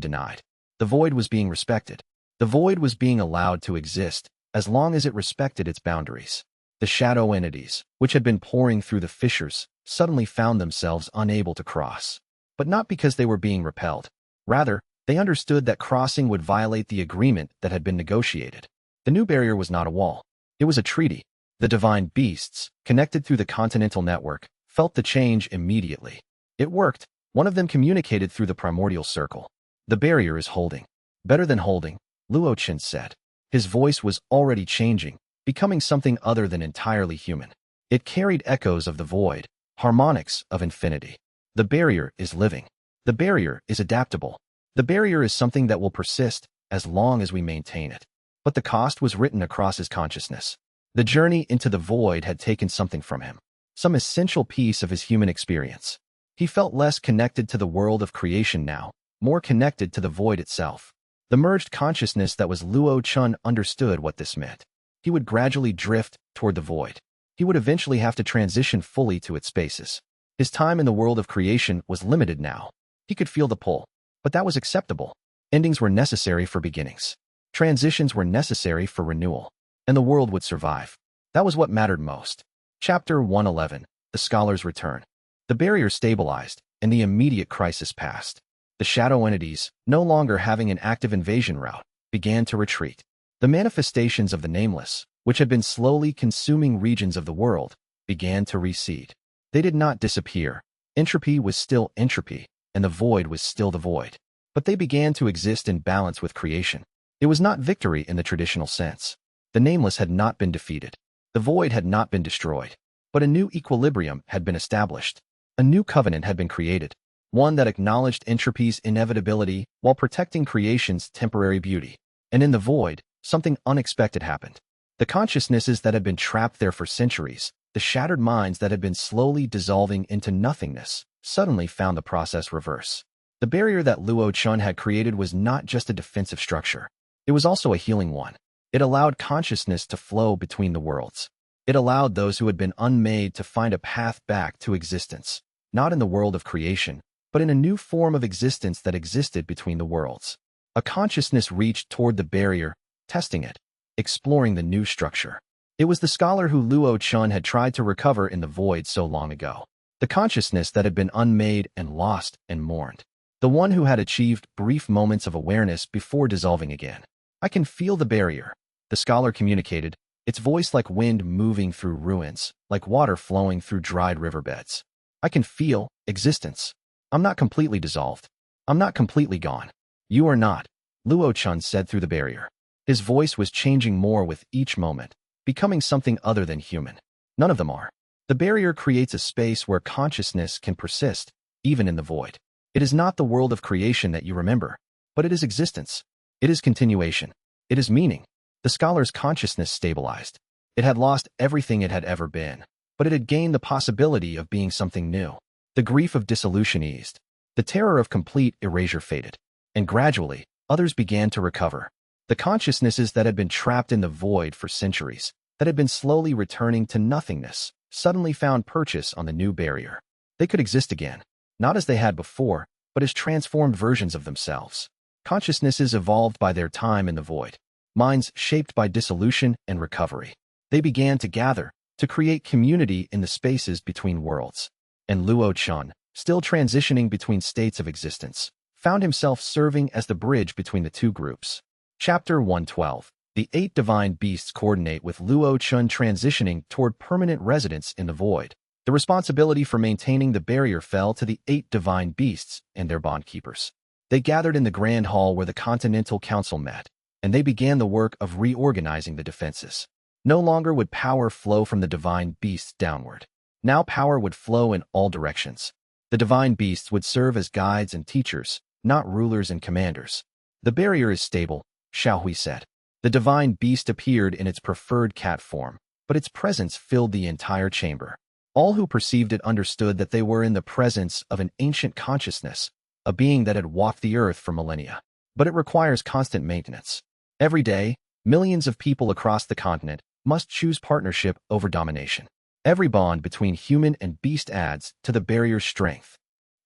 denied. The void was being respected. The void was being allowed to exist, as long as it respected its boundaries. The shadow entities, which had been pouring through the fissures, suddenly found themselves unable to cross. But not because they were being repelled. Rather, they understood that crossing would violate the agreement that had been negotiated. The new barrier was not a wall. It was a treaty. The divine beasts, connected through the continental network, felt the change immediately. It worked. One of them communicated through the primordial circle. The barrier is holding. Better than holding. Luo Chen said. His voice was already changing, becoming something other than entirely human. It carried echoes of the void, harmonics of infinity. The barrier is living. The barrier is adaptable. The barrier is something that will persist as long as we maintain it. But the cost was written across his consciousness. The journey into the void had taken something from him, some essential piece of his human experience. He felt less connected to the world of creation now, more connected to the void itself. The merged consciousness that was Luo Chen understood what this meant. He would gradually drift toward the void. He would eventually have to transition fully to its spaces. His time in the world of creation was limited now. He could feel the pull, but that was acceptable. Endings were necessary for beginnings. Transitions were necessary for renewal, and the world would survive. That was what mattered most. Chapter 111, The Scholar's Return. The barrier stabilized, and the immediate crisis passed. The shadow entities, no longer having an active invasion route, began to retreat. The manifestations of the nameless, which had been slowly consuming regions of the world, began to recede. They did not disappear. Entropy was still entropy, and the void was still the void. But they began to exist in balance with creation. It was not victory in the traditional sense. The nameless had not been defeated. The void had not been destroyed. But a new equilibrium had been established. A new covenant had been created, one that acknowledged entropy's inevitability while protecting creation's temporary beauty. And in the void, something unexpected happened. The consciousnesses that had been trapped there for centuries, the shattered minds that had been slowly dissolving into nothingness, suddenly found the process reverse. The barrier that Luo Chen had created was not just a defensive structure. It was also a healing one. It allowed consciousness to flow between the worlds. It allowed those who had been unmade to find a path back to existence, not in the world of creation, but in a new form of existence that existed between the worlds. A consciousness reached toward the barrier, testing it, exploring the new structure. It was the scholar who Luo Chen had tried to recover in the void so long ago. The consciousness that had been unmade and lost and mourned. The one who had achieved brief moments of awareness before dissolving again. I can feel the barrier, the scholar communicated, its voice like wind moving through ruins, like water flowing through dried riverbeds. I can feel existence. I'm not completely dissolved. I'm not completely gone. You are not, Luo Chen said through the barrier. His voice was changing more with each moment, becoming something other than human. None of them are. The barrier creates a space where consciousness can persist, even in the void. It is not the world of creation that you remember, but it is existence. It is continuation. It is meaning. The scholar's consciousness stabilized. It had lost everything it had ever been, but it had gained the possibility of being something new. The grief of dissolution eased. The terror of complete erasure faded. And gradually, others began to recover. The consciousnesses that had been trapped in the void for centuries, that had been slowly returning to nothingness, suddenly found purchase on the new barrier. They could exist again, not as they had before, but as transformed versions of themselves. Consciousnesses evolved by their time in the void. Minds shaped by dissolution and recovery. They began to gather, to create community in the spaces between worlds. And Luo Chen, still transitioning between states of existence, found himself serving as the bridge between the two groups. Chapter 112. The 8 divine beasts coordinate with Luo Chen transitioning toward permanent residence in the void. The responsibility for maintaining the barrier fell to the 8 divine beasts and their bondkeepers. They gathered in the grand hall where the Continental Council met, and they began the work of reorganizing the defenses. No longer would power flow from the divine beasts downward. Now power would flow in all directions. The divine beasts would serve as guides and teachers, not rulers and commanders. The barrier is stable, Xiaohui said. The divine beast appeared in its preferred cat form, but its presence filled the entire chamber. All who perceived it understood that they were in the presence of an ancient consciousness, a being that had walked the earth for millennia. But it requires constant maintenance. Every day, millions of people across the continent must choose partnership over domination. Every bond between human and beast adds to the barrier's strength.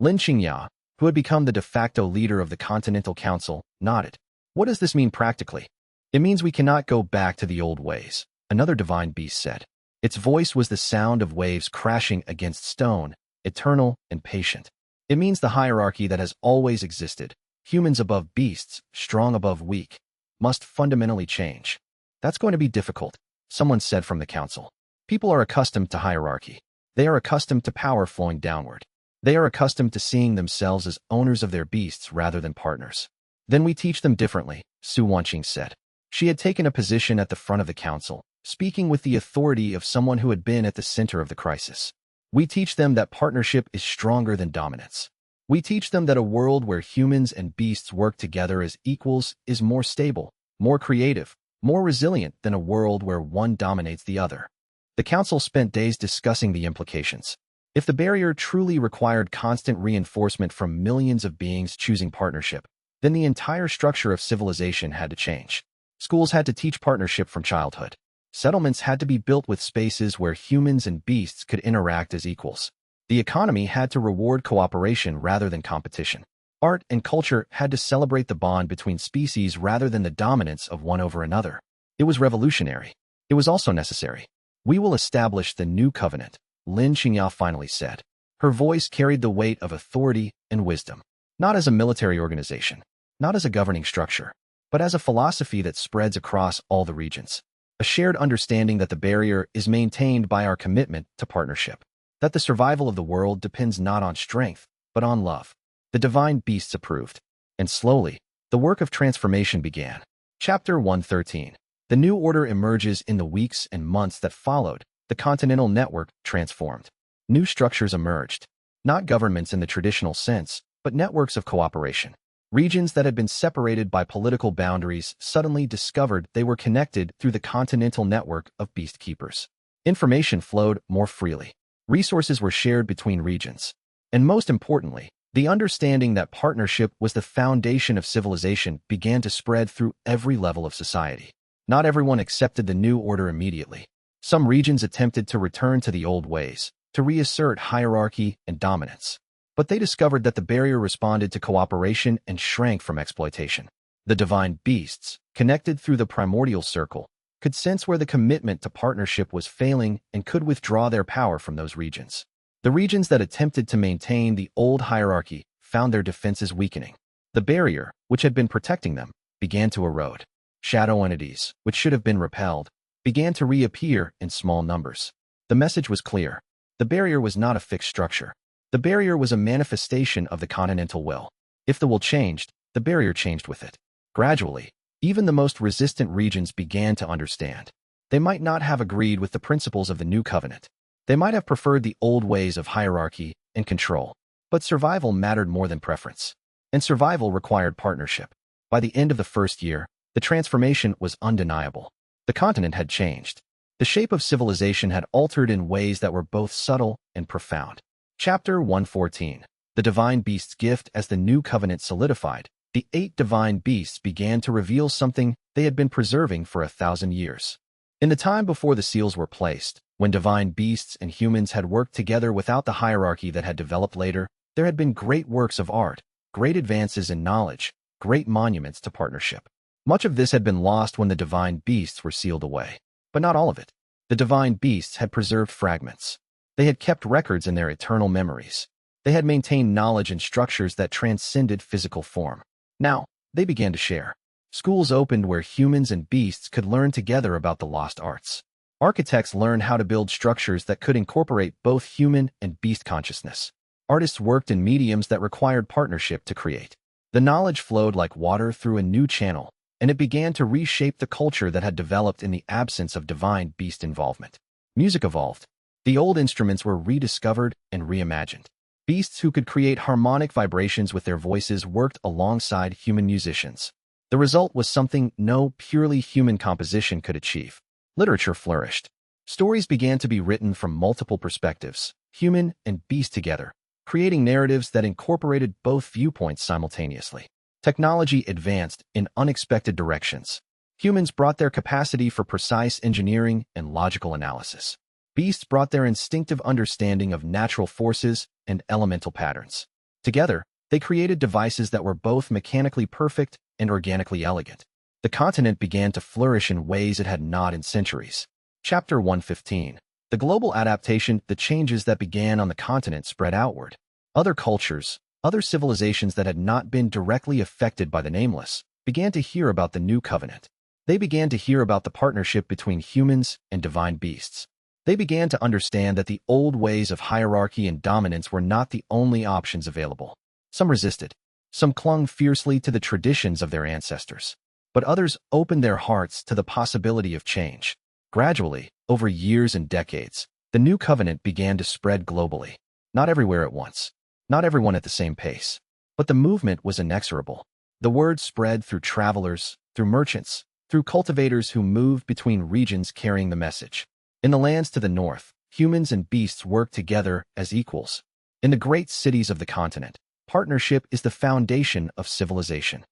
Xianxia, who had become the de facto leader of the Continental Council, nodded. What does this mean practically? It means we cannot go back to the old ways, another divine beast said. Its voice was the sound of waves crashing against stone, eternal and patient. It means the hierarchy that has always existed, humans above beasts, strong above weak, must fundamentally change. That's going to be difficult, someone said from the council. People are accustomed to hierarchy. They are accustomed to power flowing downward. They are accustomed to seeing themselves as owners of their beasts rather than partners. Then we teach them differently, Xianxia said. She had taken a position at the front of the council, speaking with the authority of someone who had been at the center of the crisis. We teach them that partnership is stronger than dominance. We teach them that a world where humans and beasts work together as equals is more stable, more creative, more resilient than a world where one dominates the other. The council spent days discussing the implications. If the barrier truly required constant reinforcement from millions of beings choosing partnership, then the entire structure of civilization had to change. Schools had to teach partnership from childhood. Settlements had to be built with spaces where humans and beasts could interact as equals. The economy had to reward cooperation rather than competition. Art and culture had to celebrate the bond between species rather than the dominance of one over another. It was revolutionary. It was also necessary. We will establish the new covenant, Lin Qingyao finally said. Her voice carried the weight of authority and wisdom. Not as a military organization, not as a governing structure, but as a philosophy that spreads across all the regions. A shared understanding that the barrier is maintained by our commitment to partnership. That the survival of the world depends not on strength, but on love. The divine beasts approved. And slowly, the work of transformation began. Chapter 113. The new order emerges in the weeks and months that followed. The continental network transformed. New structures emerged. Not governments in the traditional sense, but networks of cooperation. Regions that had been separated by political boundaries suddenly discovered they were connected through the continental network of beast keepers. Information flowed more freely. Resources were shared between regions. And most importantly, the understanding that partnership was the foundation of civilization began to spread through every level of society. Not everyone accepted the new order immediately. Some regions attempted to return to the old ways, to reassert hierarchy and dominance. But they discovered that the barrier responded to cooperation and shrank from exploitation. The divine beasts, connected through the primordial circle, could sense where the commitment to partnership was failing and could withdraw their power from those regions. The regions that attempted to maintain the old hierarchy found their defenses weakening. The barrier, which had been protecting them, began to erode. Shadow entities, which should have been repelled, began to reappear in small numbers. The message was clear. The barrier was not a fixed structure. The barrier was a manifestation of the continental will. If the will changed, the barrier changed with it. Gradually, even the most resistant regions began to understand. They might not have agreed with the principles of the new covenant. They might have preferred the old ways of hierarchy and control. But survival mattered more than preference. And survival required partnership. By the end of the first year, the transformation was undeniable. The continent had changed. The shape of civilization had altered in ways that were both subtle and profound. Chapter 114. The Divine Beast's Gift. As the new covenant solidified, the 8 divine beasts began to reveal something they had been preserving for 1,000 years. In the time before the seals were placed, when divine beasts and humans had worked together without the hierarchy that had developed later, there had been great works of art, great advances in knowledge, great monuments to partnership. Much of this had been lost when the divine beasts were sealed away. But not all of it. The divine beasts had preserved fragments. They had kept records in their eternal memories. They had maintained knowledge and structures that transcended physical form. Now, they began to share. Schools opened where humans and beasts could learn together about the lost arts. Architects learned how to build structures that could incorporate both human and beast consciousness. Artists worked in mediums that required partnership to create. The knowledge flowed like water through a new channel, and it began to reshape the culture that had developed in the absence of divine beast involvement. Music evolved. The old instruments were rediscovered and reimagined. Beasts who could create harmonic vibrations with their voices worked alongside human musicians. The result was something no purely human composition could achieve. Literature flourished. Stories began to be written from multiple perspectives, human and beast together, creating narratives that incorporated both viewpoints simultaneously. Technology advanced in unexpected directions. Humans brought their capacity for precise engineering and logical analysis. Beasts brought their instinctive understanding of natural forces and elemental patterns. Together, they created devices that were both mechanically perfect and organically elegant. The continent began to flourish in ways it had not in centuries. Chapter 115. The global adaptation. The changes that began on the continent spread outward. Other cultures, other civilizations that had not been directly affected by the Nameless, began to hear about the new covenant. They began to hear about the partnership between humans and divine beasts. They began to understand that the old ways of hierarchy and dominance were not the only options available. Some resisted. Some clung fiercely to the traditions of their ancestors. but others opened their hearts to the possibility of change. Gradually, over years and decades, the new covenant began to spread globally. Not everywhere at once, not everyone at the same pace, but the movement was inexorable. The word spread through travelers, through merchants, through cultivators who moved between regions carrying the message. In the lands to the north, humans and beasts worked together as equals. In the great cities of the continent, partnership is the foundation of civilization.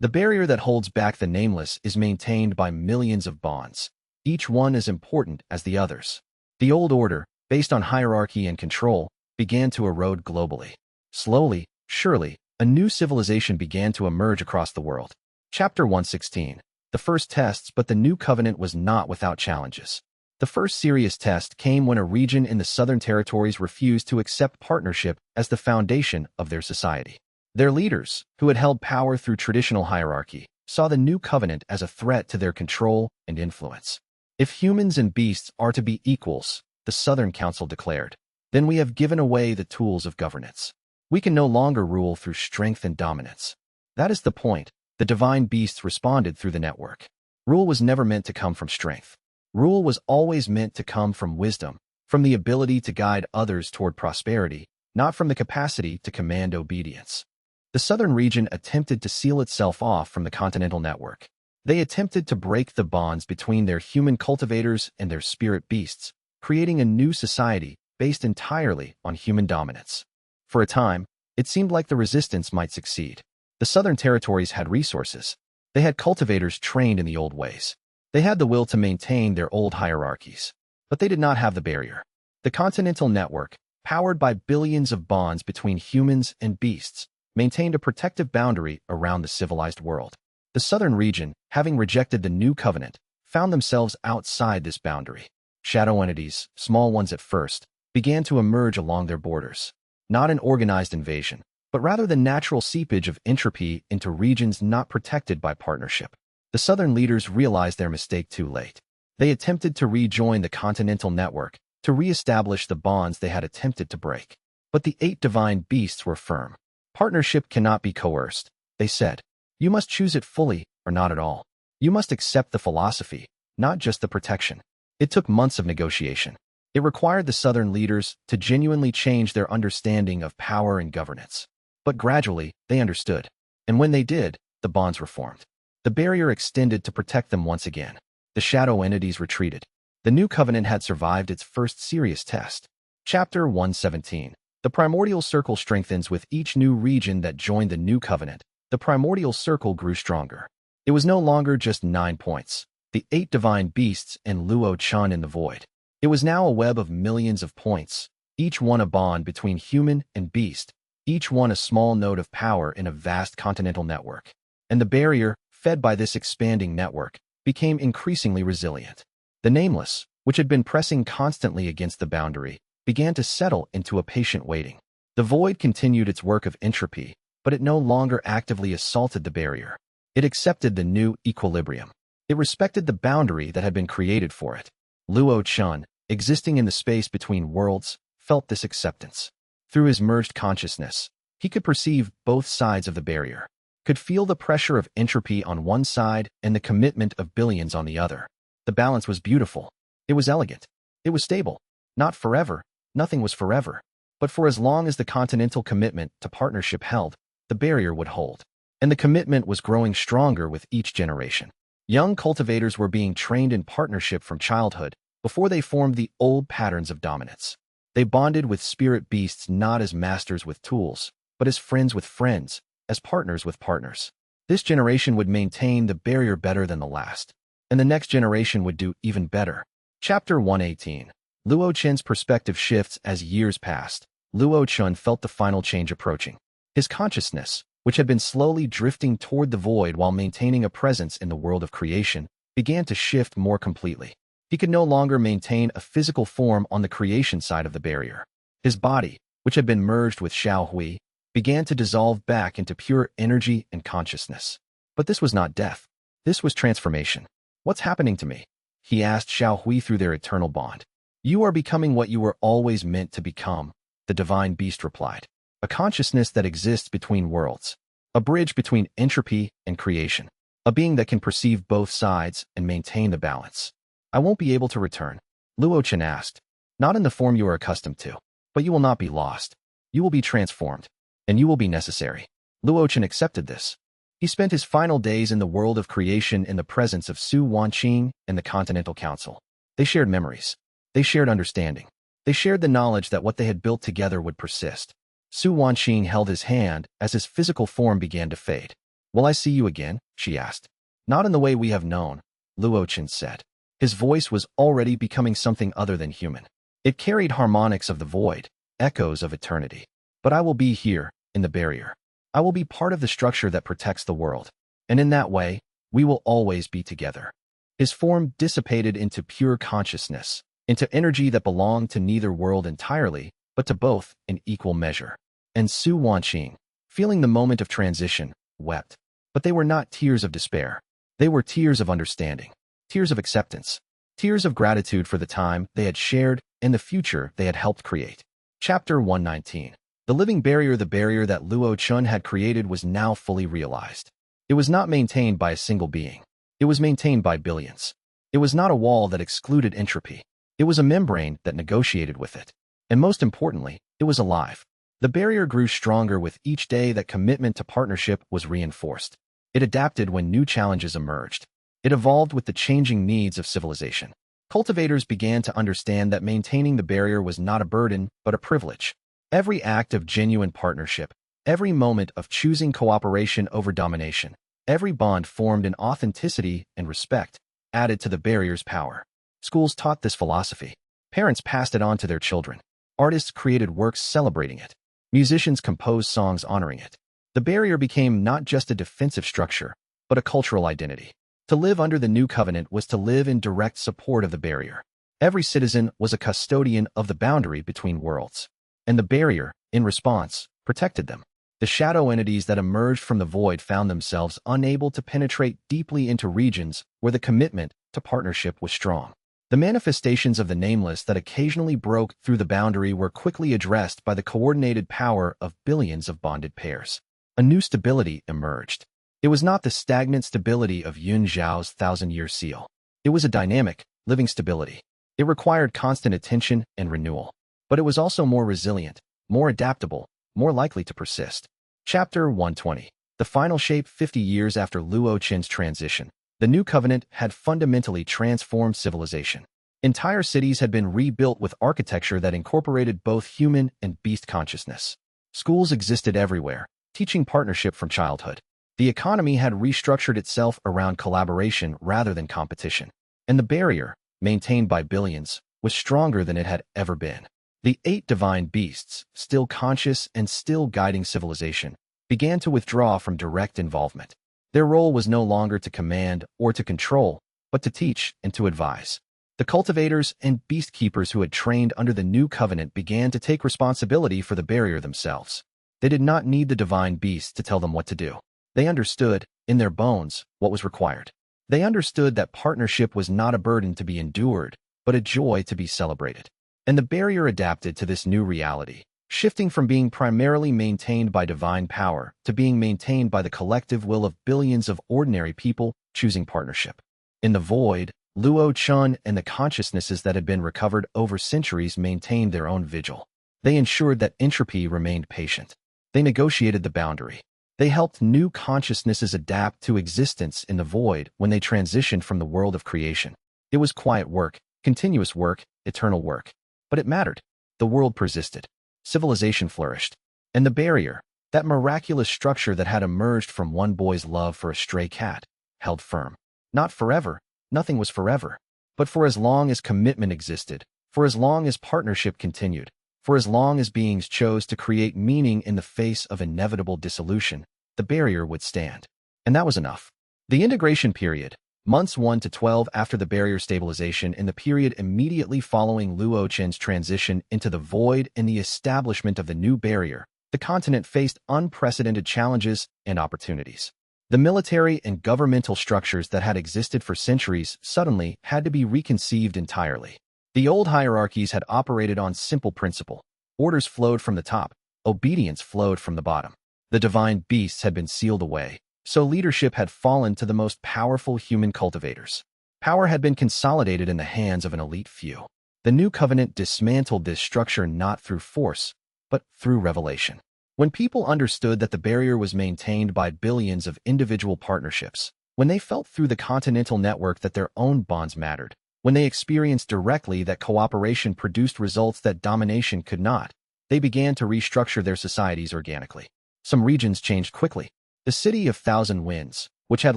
The barrier that holds back the nameless is maintained by millions of bonds, each one as important as the others. The old order, based on hierarchy and control, began to erode globally. Slowly, surely, a new civilization began to emerge across the world. Chapter 116. The first tests, but the new covenant was not without challenges. The first serious test came when a region in the Southern Territories refused to accept partnership as the foundation of their society. Their leaders, who had held power through traditional hierarchy, saw the new covenant as a threat to their control and influence. If humans and beasts are to be equals, the Southern Council declared, then we have given away the tools of governance. We can no longer rule through strength and dominance. That is the point. The divine beasts responded through the network. Rule was never meant to come from strength. Rule was always meant to come from wisdom, from the ability to guide others toward prosperity, not from the capacity to command obedience. The southern region attempted to seal itself off from the continental network. They attempted to break the bonds between their human cultivators and their spirit beasts, creating a new society based entirely on human dominance. For a time, it seemed like the resistance might succeed. The Southern Territories had resources. They had cultivators trained in the old ways. They had the will to maintain their old hierarchies. But they did not have the barrier. The continental network, powered by billions of bonds between humans and beasts, maintained a protective boundary around the civilized world. The southern region, having rejected the new covenant, found themselves outside this boundary. Shadow entities, small ones at first, began to emerge along their borders. Not an organized invasion, but rather the natural seepage of entropy into regions not protected by partnership. The southern leaders realized their mistake too late. They attempted to rejoin the continental network, to reestablish the bonds they had attempted to break. But the 8 divine beasts were firm. Partnership cannot be coerced, they said. You must choose it fully or not at all. You must accept the philosophy, not just the protection. It took months of negotiation. It required the southern leaders to genuinely change their understanding of power and governance. But gradually, they understood. And when they did, the bonds were formed. The barrier extended to protect them once again. The shadow entities retreated. The new covenant had survived its first serious test. Chapter 117. The primordial circle strengthens with each new region that joined the new covenant. The primordial circle grew stronger. It was no longer just 9 points, the 8 divine beasts and Luo Chen in the void. It was now a web of millions of points, each one a bond between human and beast, each one a small node of power in a vast continental network. And the barrier, fed by this expanding network, became increasingly resilient. The nameless, which had been pressing constantly against the boundary, began to settle into a patient waiting. The void continued its work of entropy, but it no longer actively assaulted the barrier. It accepted the new equilibrium. It respected the boundary that had been created for it. Luo Chen, existing in the space between worlds, felt this acceptance. Through his merged consciousness, he could perceive both sides of the barrier, could feel the pressure of entropy on one side and the commitment of billions on the other. The balance was beautiful. It was elegant. It was stable. Not forever. Nothing was forever. But for as long as the continental commitment to partnership held, the barrier would hold. And the commitment was growing stronger with each generation. Young cultivators were being trained in partnership from childhood before they formed the old patterns of dominance. They bonded with spirit beasts not as masters with tools, but as friends with friends, as partners with partners. This generation would maintain the barrier better than the last, and the next generation would do even better. Chapter 118. Luo Chen's perspective shifts as years passed. Luo Chen felt the final change approaching. His consciousness, which had been slowly drifting toward the void while maintaining a presence in the world of creation, began to shift more completely. He could no longer maintain a physical form on the creation side of the barrier. His body, which had been merged with Xiaohui, began to dissolve back into pure energy and consciousness. But this was not death. This was transformation. What's happening to me? He asked Xiaohui through their eternal bond. You are becoming what you were always meant to become, the divine beast replied. A consciousness that exists between worlds. A bridge between entropy and creation. a being that can perceive both sides and maintain the balance. I won't be able to return, Luo Chen asked. Not in the form you are accustomed to, but you will not be lost. You will be transformed, and you will be necessary. Luo Chen accepted this. He spent his final days in the world of creation in the presence of Su Wanqing and the Continental Council. They shared memories. They shared understanding. They shared the knowledge that what they had built together would persist. Su Wanqing held his hand as his physical form began to fade. Will I see you again? She asked. Not in the way we have known, Luo Chen said. His voice was already becoming something other than human. It carried harmonics of the void, echoes of eternity. But I will be here, in the barrier. I will be part of the structure that protects the world. And in that way, we will always be together. His form dissipated into pure consciousness, into energy that belonged to neither world entirely, but to both in equal measure. And Su Wanqing, feeling the moment of transition, wept. But they were not tears of despair. They were tears of understanding, tears of acceptance, tears of gratitude for the time they had shared and the future they had helped create. Chapter 119. The living barrier. The barrier that Luo Chen had created was now fully realized. It was not maintained by a single being. It was maintained by billions. It was not a wall that excluded entropy. It was a membrane that negotiated with it. And most importantly, it was alive. The barrier grew stronger with each day that commitment to partnership was reinforced. It adapted when new challenges emerged. It evolved with the changing needs of civilization. Cultivators began to understand that maintaining the barrier was not a burden, but a privilege. Every act of genuine partnership, every moment of choosing cooperation over domination, every bond formed in authenticity and respect, added to the barrier's power. Schools taught this philosophy. Parents passed it on to their children. Artists created works celebrating it. Musicians composed songs honoring it. The barrier became not just a defensive structure, but a cultural identity. To live under the new covenant was to live in direct support of the barrier. Every citizen was a custodian of the boundary between worlds. And the barrier, in response, protected them. The shadow entities that emerged from the void found themselves unable to penetrate deeply into regions where the commitment to partnership was strong. The manifestations of the nameless that occasionally broke through the boundary were quickly addressed by the coordinated power of billions of bonded pairs. A new stability emerged. It was not the stagnant stability of Yun Zhao's thousand-year seal. It was a dynamic, living stability. It required constant attention and renewal. But it was also more resilient, more adaptable, more likely to persist. Chapter 120. The final shape. 50 years after Luo Chen's transition, the new covenant had fundamentally transformed civilization. Entire cities had been rebuilt with architecture that incorporated both human and beast consciousness. Schools existed everywhere, teaching partnership from childhood. The economy had restructured itself around collaboration rather than competition. And the barrier, maintained by billions, was stronger than it had ever been. The 8 divine beasts, still conscious and still guiding civilization, began to withdraw from direct involvement. Their role was no longer to command or to control, but to teach and to advise. The cultivators and beast keepers who had trained under the new covenant began to take responsibility for the barrier themselves. They did not need the divine beasts to tell them what to do. They understood, in their bones, what was required. They understood that partnership was not a burden to be endured, but a joy to be celebrated. And the barrier adapted to this new reality, shifting from being primarily maintained by divine power to being maintained by the collective will of billions of ordinary people choosing partnership. In the void, Luo Chen and the consciousnesses that had been recovered over centuries maintained their own vigil. They ensured that entropy remained patient. They negotiated the boundary. They helped new consciousnesses adapt to existence in the void when they transitioned from the world of creation. It was quiet work, continuous work, eternal work. But it mattered. The world persisted. Civilization flourished. And the barrier, that miraculous structure that had emerged from one boy's love for a stray cat, held firm. Not forever. Nothing was forever. But for as long as commitment existed, for as long as partnership continued, for as long as beings chose to create meaning in the face of inevitable dissolution, the barrier would stand. And that was enough. The integration period, months 1 to 12 after the barrier stabilization and the period immediately following Luo Chen's transition into the void and the establishment of the new barrier, the continent faced unprecedented challenges and opportunities. The military and governmental structures that had existed for centuries suddenly had to be reconceived entirely. The old hierarchies had operated on simple principle. Orders flowed from the top, obedience flowed from the bottom. The divine beasts had been sealed away. So leadership had fallen to the most powerful human cultivators. Power had been consolidated in the hands of an elite few. The new covenant dismantled this structure not through force, but through revelation. When people understood that the barrier was maintained by billions of individual partnerships, when they felt through the continental network that their own bonds mattered, when they experienced directly that cooperation produced results that domination could not, they began to restructure their societies organically. Some regions changed quickly. The city of Thousand Winds, which had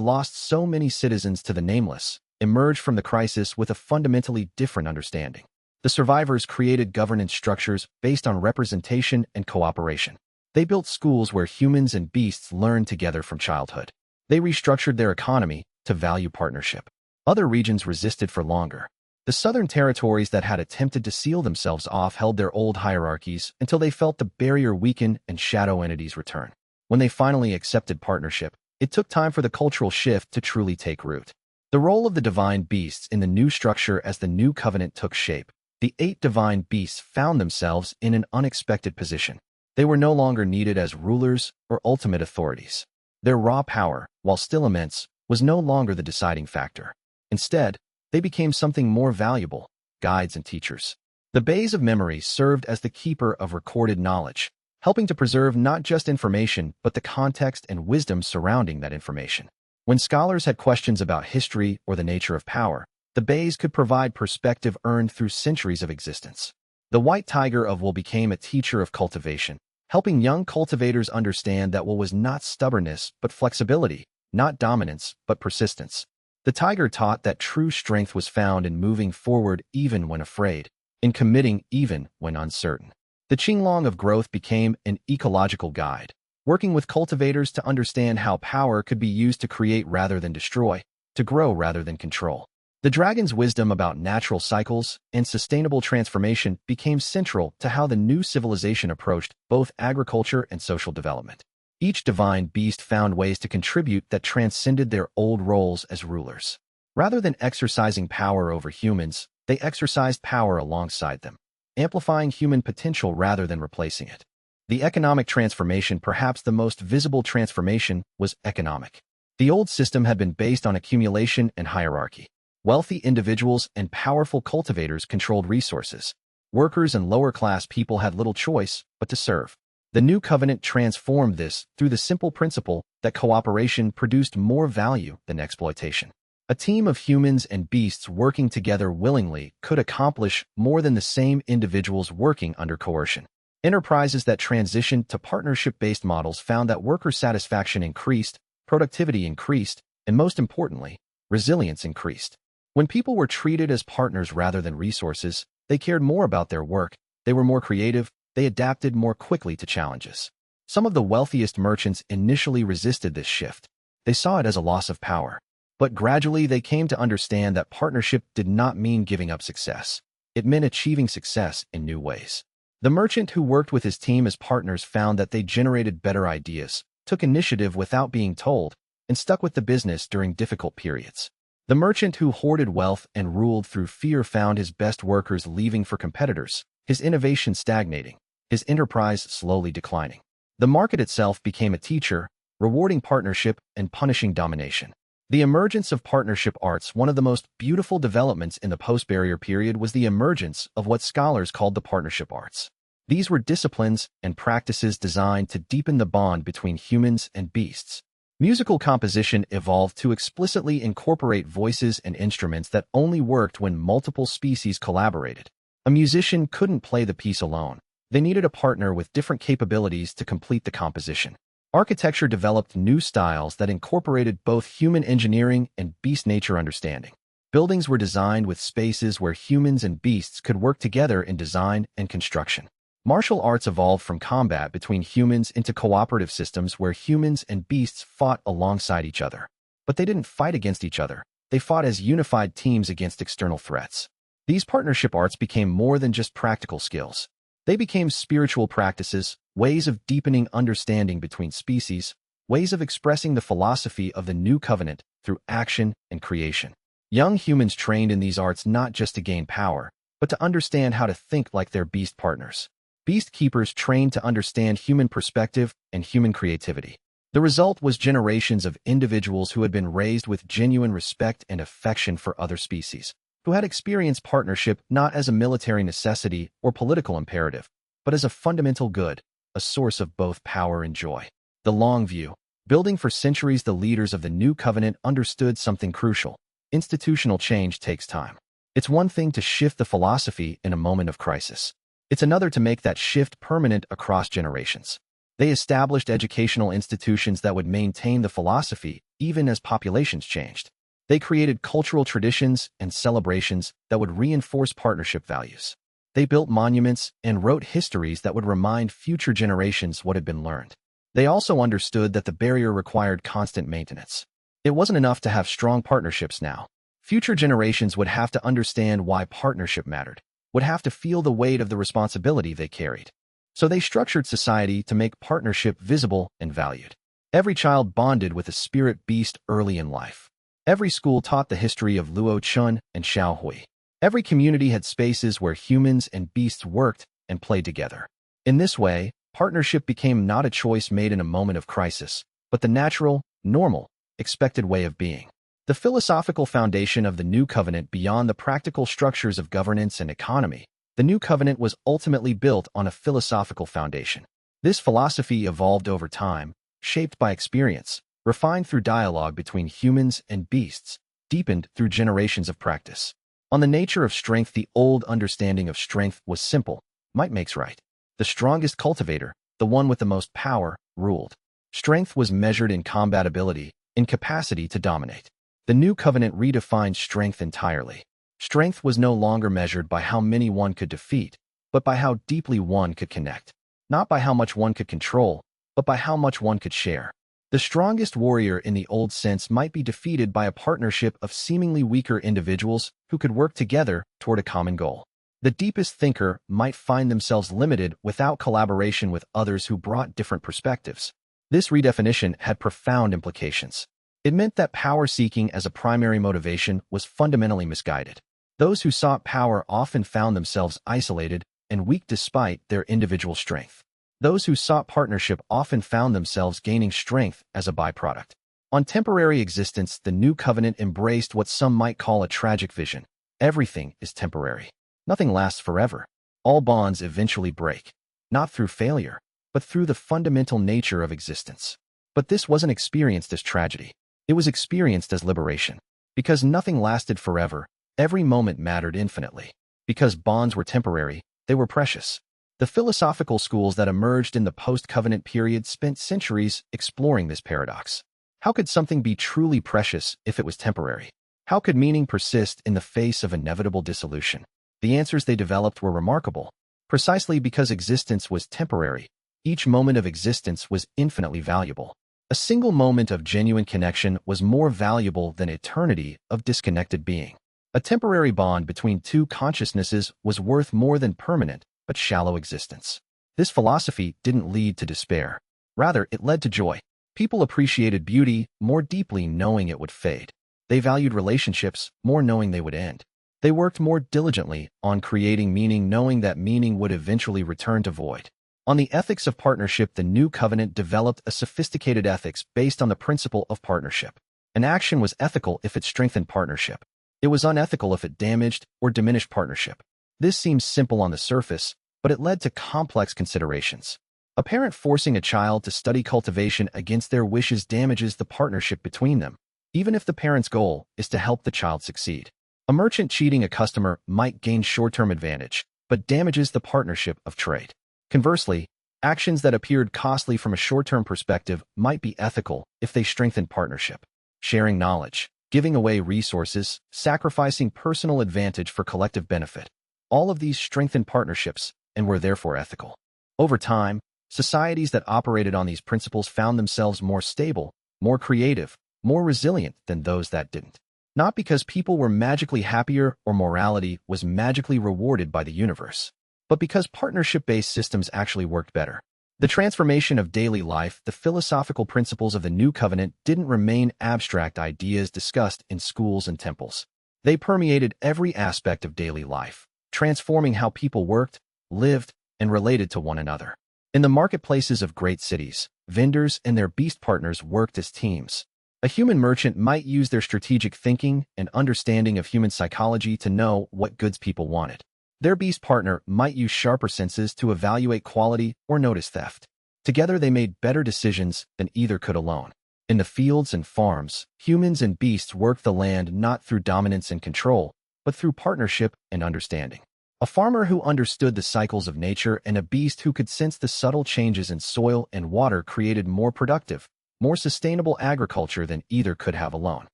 lost so many citizens to the nameless, emerged from the crisis with a fundamentally different understanding. The survivors created governance structures based on representation and cooperation. They built schools where humans and beasts learned together from childhood. They restructured their economy to value partnership. Other regions resisted for longer. The southern territories that had attempted to seal themselves off held their old hierarchies until they felt the barrier weaken and shadow entities return. When they finally accepted partnership, it took time for the cultural shift to truly take root. The role of the divine beasts in the new structure as the new covenant took shape, the 8 divine beasts found themselves in an unexpected position. They were no longer needed as rulers or ultimate authorities. Their raw power, while still immense, was no longer the deciding factor. Instead, they became something more valuable, guides and teachers. The bays of memory served as the keeper of recorded knowledge, helping to preserve not just information but the context and wisdom surrounding that information. When scholars had questions about history or the nature of power, the bays could provide perspective earned through centuries of existence. The white tiger of Will became a teacher of cultivation, helping young cultivators understand that Will was not stubbornness but flexibility, not dominance but persistence. The tiger taught that true strength was found in moving forward even when afraid, in committing even when uncertain. The Qinglong of growth became an ecological guide, working with cultivators to understand how power could be used to create rather than destroy, to grow rather than control. The dragon's wisdom about natural cycles and sustainable transformation became central to how the new civilization approached both agriculture and social development. Each divine beast found ways to contribute that transcended their old roles as rulers. Rather than exercising power over humans, they exercised power alongside them, amplifying human potential rather than replacing it. The economic transformation, perhaps the most visible transformation, was economic. The old system had been based on accumulation and hierarchy. Wealthy individuals and powerful cultivators controlled resources. Workers and lower-class people had little choice but to serve. The new covenant transformed this through the simple principle that cooperation produced more value than exploitation. A team of humans and beasts working together willingly could accomplish more than the same individuals working under coercion. Enterprises that transitioned to partnership-based models found that worker satisfaction increased, productivity increased, and most importantly, resilience increased. When people were treated as partners rather than resources, they cared more about their work, they were more creative, they adapted more quickly to challenges. Some of the wealthiest merchants initially resisted this shift. They saw it as a loss of power. But gradually they came to understand that partnership did not mean giving up success. It meant achieving success in new ways. The merchant who worked with his team as partners found that they generated better ideas, took initiative without being told, and stuck with the business during difficult periods. The merchant who hoarded wealth and ruled through fear found his best workers leaving for competitors, his innovation stagnating, his enterprise slowly declining. The market itself became a teacher, rewarding partnership and punishing domination. The emergence of partnership arts. One of the most beautiful developments in the post-barrier period was the emergence of what scholars called the partnership arts. These were disciplines and practices designed to deepen the bond between humans and beasts. Musical composition evolved to explicitly incorporate voices and instruments that only worked when multiple species collaborated. A musician couldn't play the piece alone. They needed a partner with different capabilities to complete the composition. Architecture developed new styles that incorporated both human engineering and beast nature understanding. Buildings were designed with spaces where humans and beasts could work together in design and construction. Martial arts evolved from combat between humans into cooperative systems where humans and beasts fought alongside each other. But they didn't fight against each other. They fought as unified teams against external threats. These partnership arts became more than just practical skills. They became spiritual practices, ways of deepening understanding between species, ways of expressing the philosophy of the new covenant through action and creation. Young humans trained in these arts not just to gain power, but to understand how to think like their beast partners. Beast keepers trained to understand human perspective and human creativity. The result was generations of individuals who had been raised with genuine respect and affection for other species, who had experienced partnership not as a military necessity or political imperative, but as a fundamental good, a source of both power and joy. The long view. Building for centuries, the leaders of the New Covenant understood something crucial. Institutional change takes time. It's one thing to shift the philosophy in a moment of crisis. It's another to make that shift permanent across generations. They established educational institutions that would maintain the philosophy even as populations changed. They created cultural traditions and celebrations that would reinforce partnership values. They built monuments and wrote histories that would remind future generations what had been learned. They also understood that the barrier required constant maintenance. It wasn't enough to have strong partnerships now. Future generations would have to understand why partnership mattered, would have to feel the weight of the responsibility they carried. So they structured society to make partnership visible and valued. Every child bonded with a spirit beast early in life. Every school taught the history of Luo Chen and Xiaohui. Every community had spaces where humans and beasts worked and played together. In this way, partnership became not a choice made in a moment of crisis, but the natural, normal, expected way of being. The philosophical foundation of the New Covenant beyond the practical structures of governance and economy. The New Covenant was ultimately built on a philosophical foundation. This philosophy evolved over time, shaped by experience, refined through dialogue between humans and beasts, deepened through generations of practice. On the nature of strength, the old understanding of strength was simple: might makes right. The strongest cultivator, the one with the most power, ruled. Strength was measured in combat ability, in capacity to dominate. The New Covenant redefined strength entirely. Strength was no longer measured by how many one could defeat, but by how deeply one could connect. Not by how much one could control, but by how much one could share. The strongest warrior in the old sense might be defeated by a partnership of seemingly weaker individuals who could work together toward a common goal. The deepest thinker might find themselves limited without collaboration with others who brought different perspectives. This redefinition had profound implications. It meant that power-seeking as a primary motivation was fundamentally misguided. Those who sought power often found themselves isolated and weak despite their individual strength. Those who sought partnership often found themselves gaining strength as a byproduct. On temporary existence, the New Covenant embraced what some might call a tragic vision. Everything is temporary. Nothing lasts forever. All bonds eventually break, not through failure, but through the fundamental nature of existence. But this wasn't experienced as tragedy. It was experienced as liberation. Because nothing lasted forever, every moment mattered infinitely. Because bonds were temporary, they were precious. The philosophical schools that emerged in the post-covenant period spent centuries exploring this paradox. How could something be truly precious if it was temporary? How could meaning persist in the face of inevitable dissolution? The answers they developed were remarkable. Precisely because existence was temporary, each moment of existence was infinitely valuable. A single moment of genuine connection was more valuable than eternity of disconnected being. A temporary bond between two consciousnesses was worth more than permanent but shallow existence. This philosophy didn't lead to despair. Rather, it led to joy. People appreciated beauty more deeply knowing it would fade. They valued relationships more knowing they would end. They worked more diligently on creating meaning knowing that meaning would eventually return to void. On the ethics of partnership, the New Covenant developed a sophisticated ethics based on the principle of partnership. An action was ethical if it strengthened partnership. It was unethical if it damaged or diminished partnership. This seems simple on the surface, but it led to complex considerations. A parent forcing a child to study cultivation against their wishes damages the partnership between them, even if the parent's goal is to help the child succeed. A merchant cheating a customer might gain short-term advantage, but damages the partnership of trade. Conversely, actions that appeared costly from a short-term perspective might be ethical if they strengthen partnership. Sharing knowledge, giving away resources, sacrificing personal advantage for collective benefit. All of these strengthen partnerships and were therefore ethical. Over time, societies that operated on these principles found themselves more stable, more creative, more resilient than those that didn't. Not because people were magically happier or morality was magically rewarded by the universe, but because partnership-based systems actually worked better. The transformation of daily life, the philosophical principles of the New Covenant didn't remain abstract ideas discussed in schools and temples. They permeated every aspect of daily life, transforming how people worked, lived, and related to one another. In the marketplaces of great cities, vendors and their beast partners worked as teams. A human merchant might use their strategic thinking and understanding of human psychology to know what goods people wanted. Their beast partner might use sharper senses to evaluate quality or notice theft. Together they made better decisions than either could alone. In the fields and farms, humans and beasts worked the land not through dominance and control, but through partnership and understanding. A farmer who understood the cycles of nature and a beast who could sense the subtle changes in soil and water created more productive, more sustainable agriculture than either could have alone.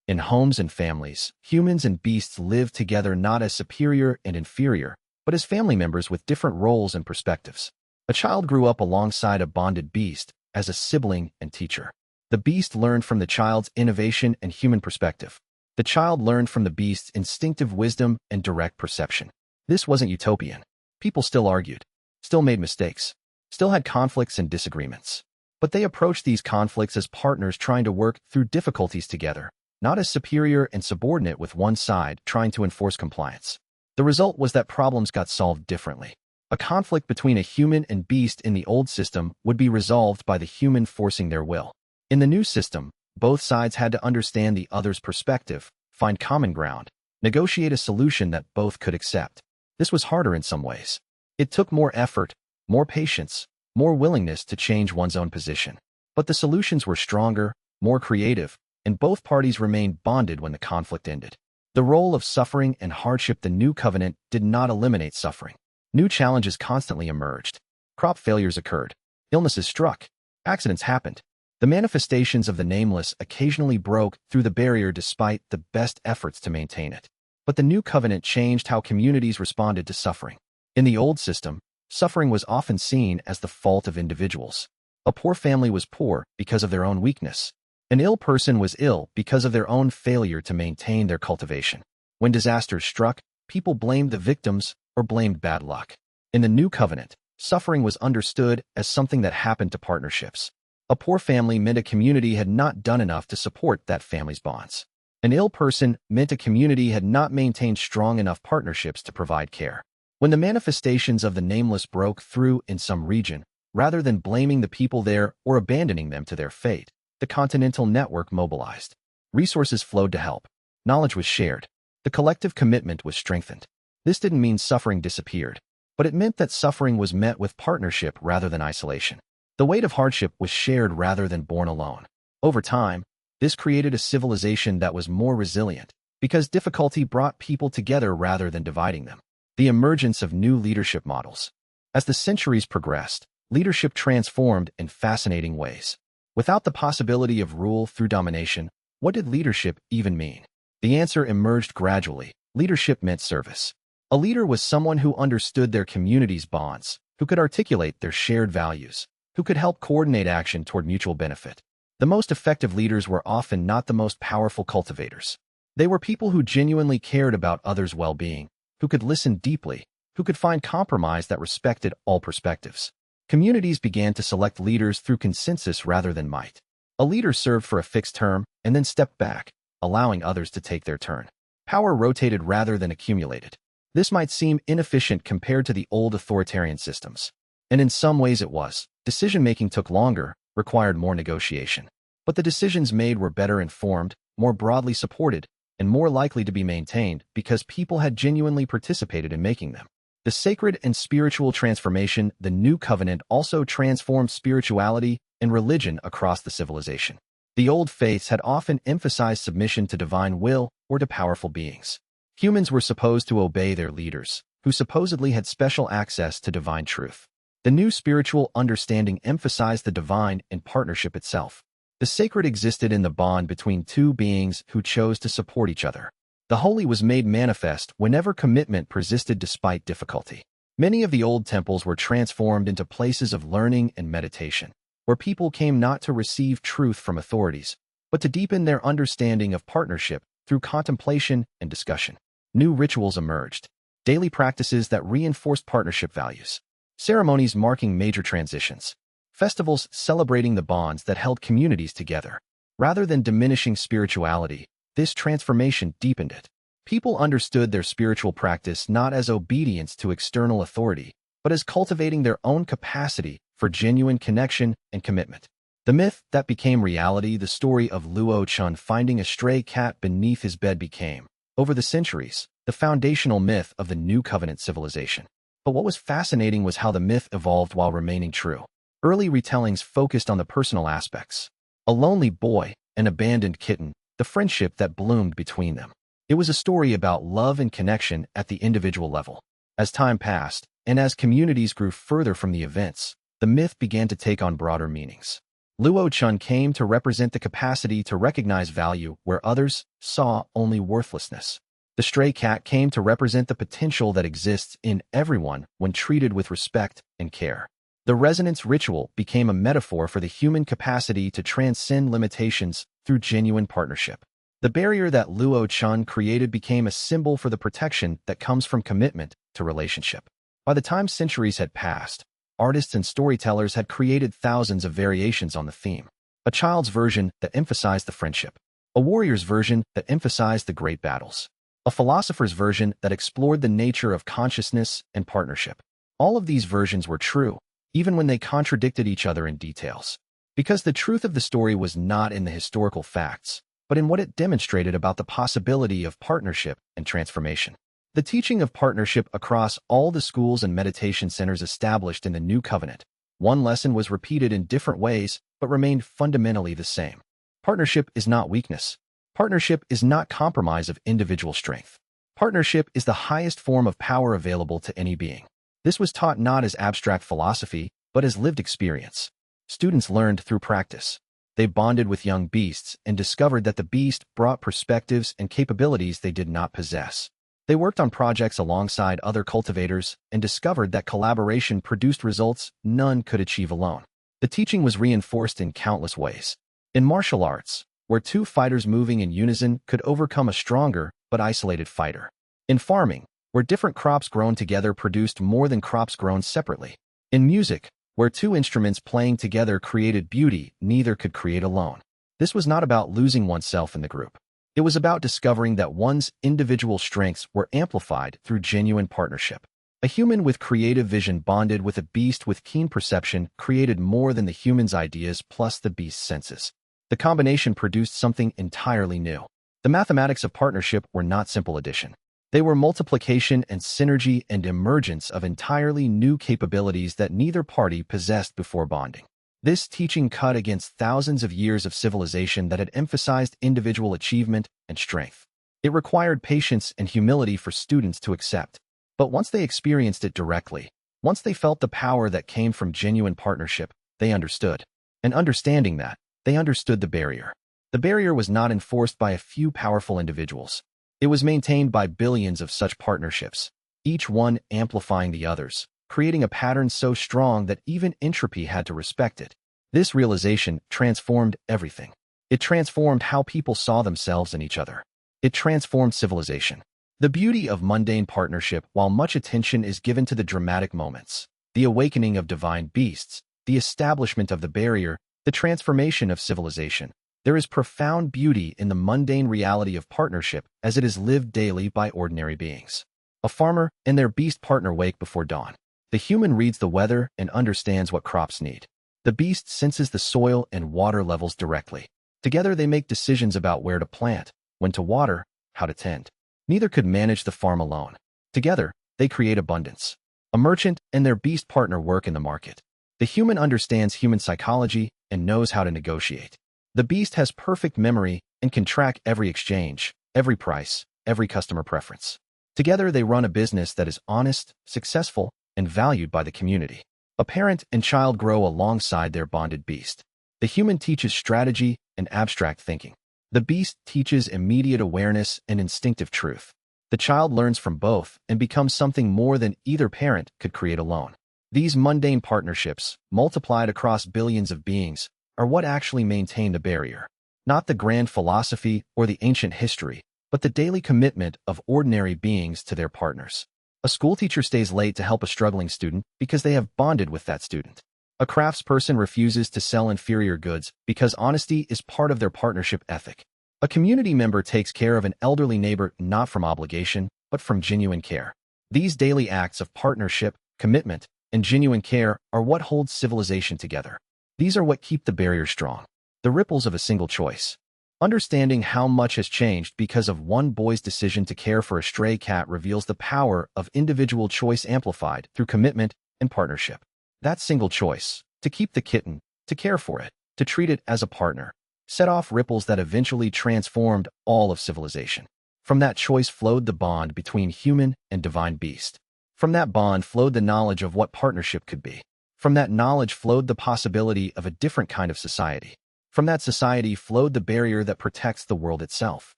In homes and families, humans and beasts lived together not as superior and inferior, but as family members with different roles and perspectives. A child grew up alongside a bonded beast as a sibling and teacher. The beast learned from the child's innovation and human perspective. The child learned from the beast's instinctive wisdom and direct perception. This wasn't utopian. People still argued, still made mistakes, still had conflicts and disagreements. But they approached these conflicts as partners trying to work through difficulties together, not as superior and subordinate with one side trying to enforce compliance. The result was that problems got solved differently. A conflict between a human and beast in the old system would be resolved by the human forcing their will. In the new system, both sides had to understand the other's perspective, find common ground, negotiate a solution that both could accept. This was harder in some ways. It took more effort, more patience, more willingness to change one's own position. But the solutions were stronger, more creative, and both parties remained bonded when the conflict ended. The role of suffering and hardship. The new covenant did not eliminate suffering. New challenges constantly emerged. Crop failures occurred. Illnesses struck. Accidents happened. The manifestations of the nameless occasionally broke through the barrier despite the best efforts to maintain it. But the new covenant changed how communities responded to suffering. In the old system, suffering was often seen as the fault of individuals. A poor family was poor because of their own weakness. An ill person was ill because of their own failure to maintain their cultivation. When disasters struck, people blamed the victims or blamed bad luck. In the new covenant, suffering was understood as something that happened to partnerships. A poor family meant a community had not done enough to support that family's bonds. An ill person meant a community had not maintained strong enough partnerships to provide care. When the manifestations of the nameless broke through in some region, rather than blaming the people there or abandoning them to their fate, the continental network mobilized. Resources flowed to help. Knowledge was shared. The collective commitment was strengthened. This didn't mean suffering disappeared, but it meant that suffering was met with partnership rather than isolation. The weight of hardship was shared rather than borne alone. Over time, this created a civilization that was more resilient, because difficulty brought people together rather than dividing them. The emergence of new leadership models. As the centuries progressed, leadership transformed in fascinating ways. Without the possibility of rule through domination, what did leadership even mean? The answer emerged gradually. Leadership meant service. A leader was someone who understood their community's bonds, who could articulate their shared values, who could help coordinate action toward mutual benefit. The most effective leaders were often not the most powerful cultivators. They were people who genuinely cared about others' well-being, who could listen deeply, who could find compromise that respected all perspectives. Communities began to select leaders through consensus rather than might. A leader served for a fixed term and then stepped back, allowing others to take their turn. Power rotated rather than accumulated. This might seem inefficient compared to the old authoritarian systems. And in some ways it was. Decision-making took longer, required more negotiation. But the decisions made were better informed, more broadly supported, and more likely to be maintained because people had genuinely participated in making them. The sacred and spiritual transformation. The new covenant also transformed spirituality and religion across the civilization. The old faiths had often emphasized submission to divine will or to powerful beings. Humans were supposed to obey their leaders, who supposedly had special access to divine truth. The new spiritual understanding emphasized the divine in partnership itself. The sacred existed in the bond between two beings who chose to support each other. The holy was made manifest whenever commitment persisted despite difficulty. Many of the old temples were transformed into places of learning and meditation, where people came not to receive truth from authorities, but to deepen their understanding of partnership through contemplation and discussion. New rituals emerged, daily practices that reinforced partnership values, ceremonies marking major transitions, festivals celebrating the bonds that held communities together. Rather than diminishing spirituality, this transformation deepened it. People understood their spiritual practice not as obedience to external authority, but as cultivating their own capacity for for genuine connection and commitment. The myth that became reality, the story of Luo Chen finding a stray cat beneath his bed, became, over the centuries, the foundational myth of the New Covenant civilization. But what was fascinating was how the myth evolved while remaining true. Early retellings focused on the personal aspects. A lonely boy, an abandoned kitten, the friendship that bloomed between them. It was a story about love and connection at the individual level. As time passed, and as communities grew further from the events, the myth began to take on broader meanings. Luo Chen came to represent the capacity to recognize value where others saw only worthlessness. The stray cat came to represent the potential that exists in everyone when treated with respect and care. The resonance ritual became a metaphor for the human capacity to transcend limitations through genuine partnership. The barrier that Luo Chen created became a symbol for the protection that comes from commitment to relationship. By the time centuries had passed, artists and storytellers had created thousands of variations on the theme. A child's version that emphasized the friendship. A warrior's version that emphasized the great battles. A philosopher's version that explored the nature of consciousness and partnership. All of these versions were true, even when they contradicted each other in details. Because the truth of the story was not in the historical facts, but in what it demonstrated about the possibility of partnership and transformation. The teaching of partnership across all the schools and meditation centers established in the New Covenant. One lesson was repeated in different ways, but remained fundamentally the same. Partnership is not weakness. Partnership is not compromise of individual strength. Partnership is the highest form of power available to any being. This was taught not as abstract philosophy, but as lived experience. Students learned through practice. They bonded with young beasts and discovered that the beast brought perspectives and capabilities they did not possess. They worked on projects alongside other cultivators and discovered that collaboration produced results none could achieve alone. The teaching was reinforced in countless ways. In martial arts, where two fighters moving in unison could overcome a stronger but isolated fighter. In farming, where different crops grown together produced more than crops grown separately. In music, where two instruments playing together created beauty neither could create alone. This was not about losing oneself in the group. It was about discovering that one's individual strengths were amplified through genuine partnership. A human with creative vision bonded with a beast with keen perception created more than the human's ideas plus the beast's senses. The combination produced something entirely new. The mathematics of partnership were not simple addition. They were multiplication and synergy and emergence of entirely new capabilities that neither party possessed before bonding. This teaching cut against thousands of years of civilization that had emphasized individual achievement and strength. It required patience and humility for students to accept. But once they experienced it directly, once they felt the power that came from genuine partnership, they understood. And understanding that, they understood the barrier. The barrier was not enforced by a few powerful individuals. It was maintained by billions of such partnerships, each one amplifying the others, creating a pattern so strong that even entropy had to respect it. This realization transformed everything. It transformed how people saw themselves and each other. It transformed civilization. The beauty of mundane partnership, while much attention is given to the dramatic moments, the awakening of divine beasts, the establishment of the barrier, the transformation of civilization, there is profound beauty in the mundane reality of partnership as it is lived daily by ordinary beings. A farmer and their beast partner wake before dawn. The human reads the weather and understands what crops need. The beast senses the soil and water levels directly. Together they make decisions about where to plant, when to water, how to tend. Neither could manage the farm alone. Together, they create abundance. A merchant and their beast partner work in the market. The human understands human psychology and knows how to negotiate. The beast has perfect memory and can track every exchange, every price, every customer preference. Together they run a business that is honest, successful, and valued by the community. A parent and child grow alongside their bonded beast. The human teaches strategy and abstract thinking. The beast teaches immediate awareness and instinctive truth. The child learns from both and becomes something more than either parent could create alone. These mundane partnerships, multiplied across billions of beings, are what actually maintain the barrier. Not the grand philosophy or the ancient history, but the daily commitment of ordinary beings to their partners. A schoolteacher stays late to help a struggling student because they have bonded with that student. A craftsperson refuses to sell inferior goods because honesty is part of their partnership ethic. A community member takes care of an elderly neighbor not from obligation, but from genuine care. These daily acts of partnership, commitment, and genuine care are what holds civilization together. These are what keep the barrier strong. The ripples of a single choice. Understanding how much has changed because of one boy's decision to care for a stray cat reveals the power of individual choice amplified through commitment and partnership. That single choice, to keep the kitten, to care for it, to treat it as a partner, set off ripples that eventually transformed all of civilization. From that choice flowed the bond between human and divine beast. From that bond flowed the knowledge of what partnership could be. From that knowledge flowed the possibility of a different kind of society. From that society flowed the barrier that protects the world itself.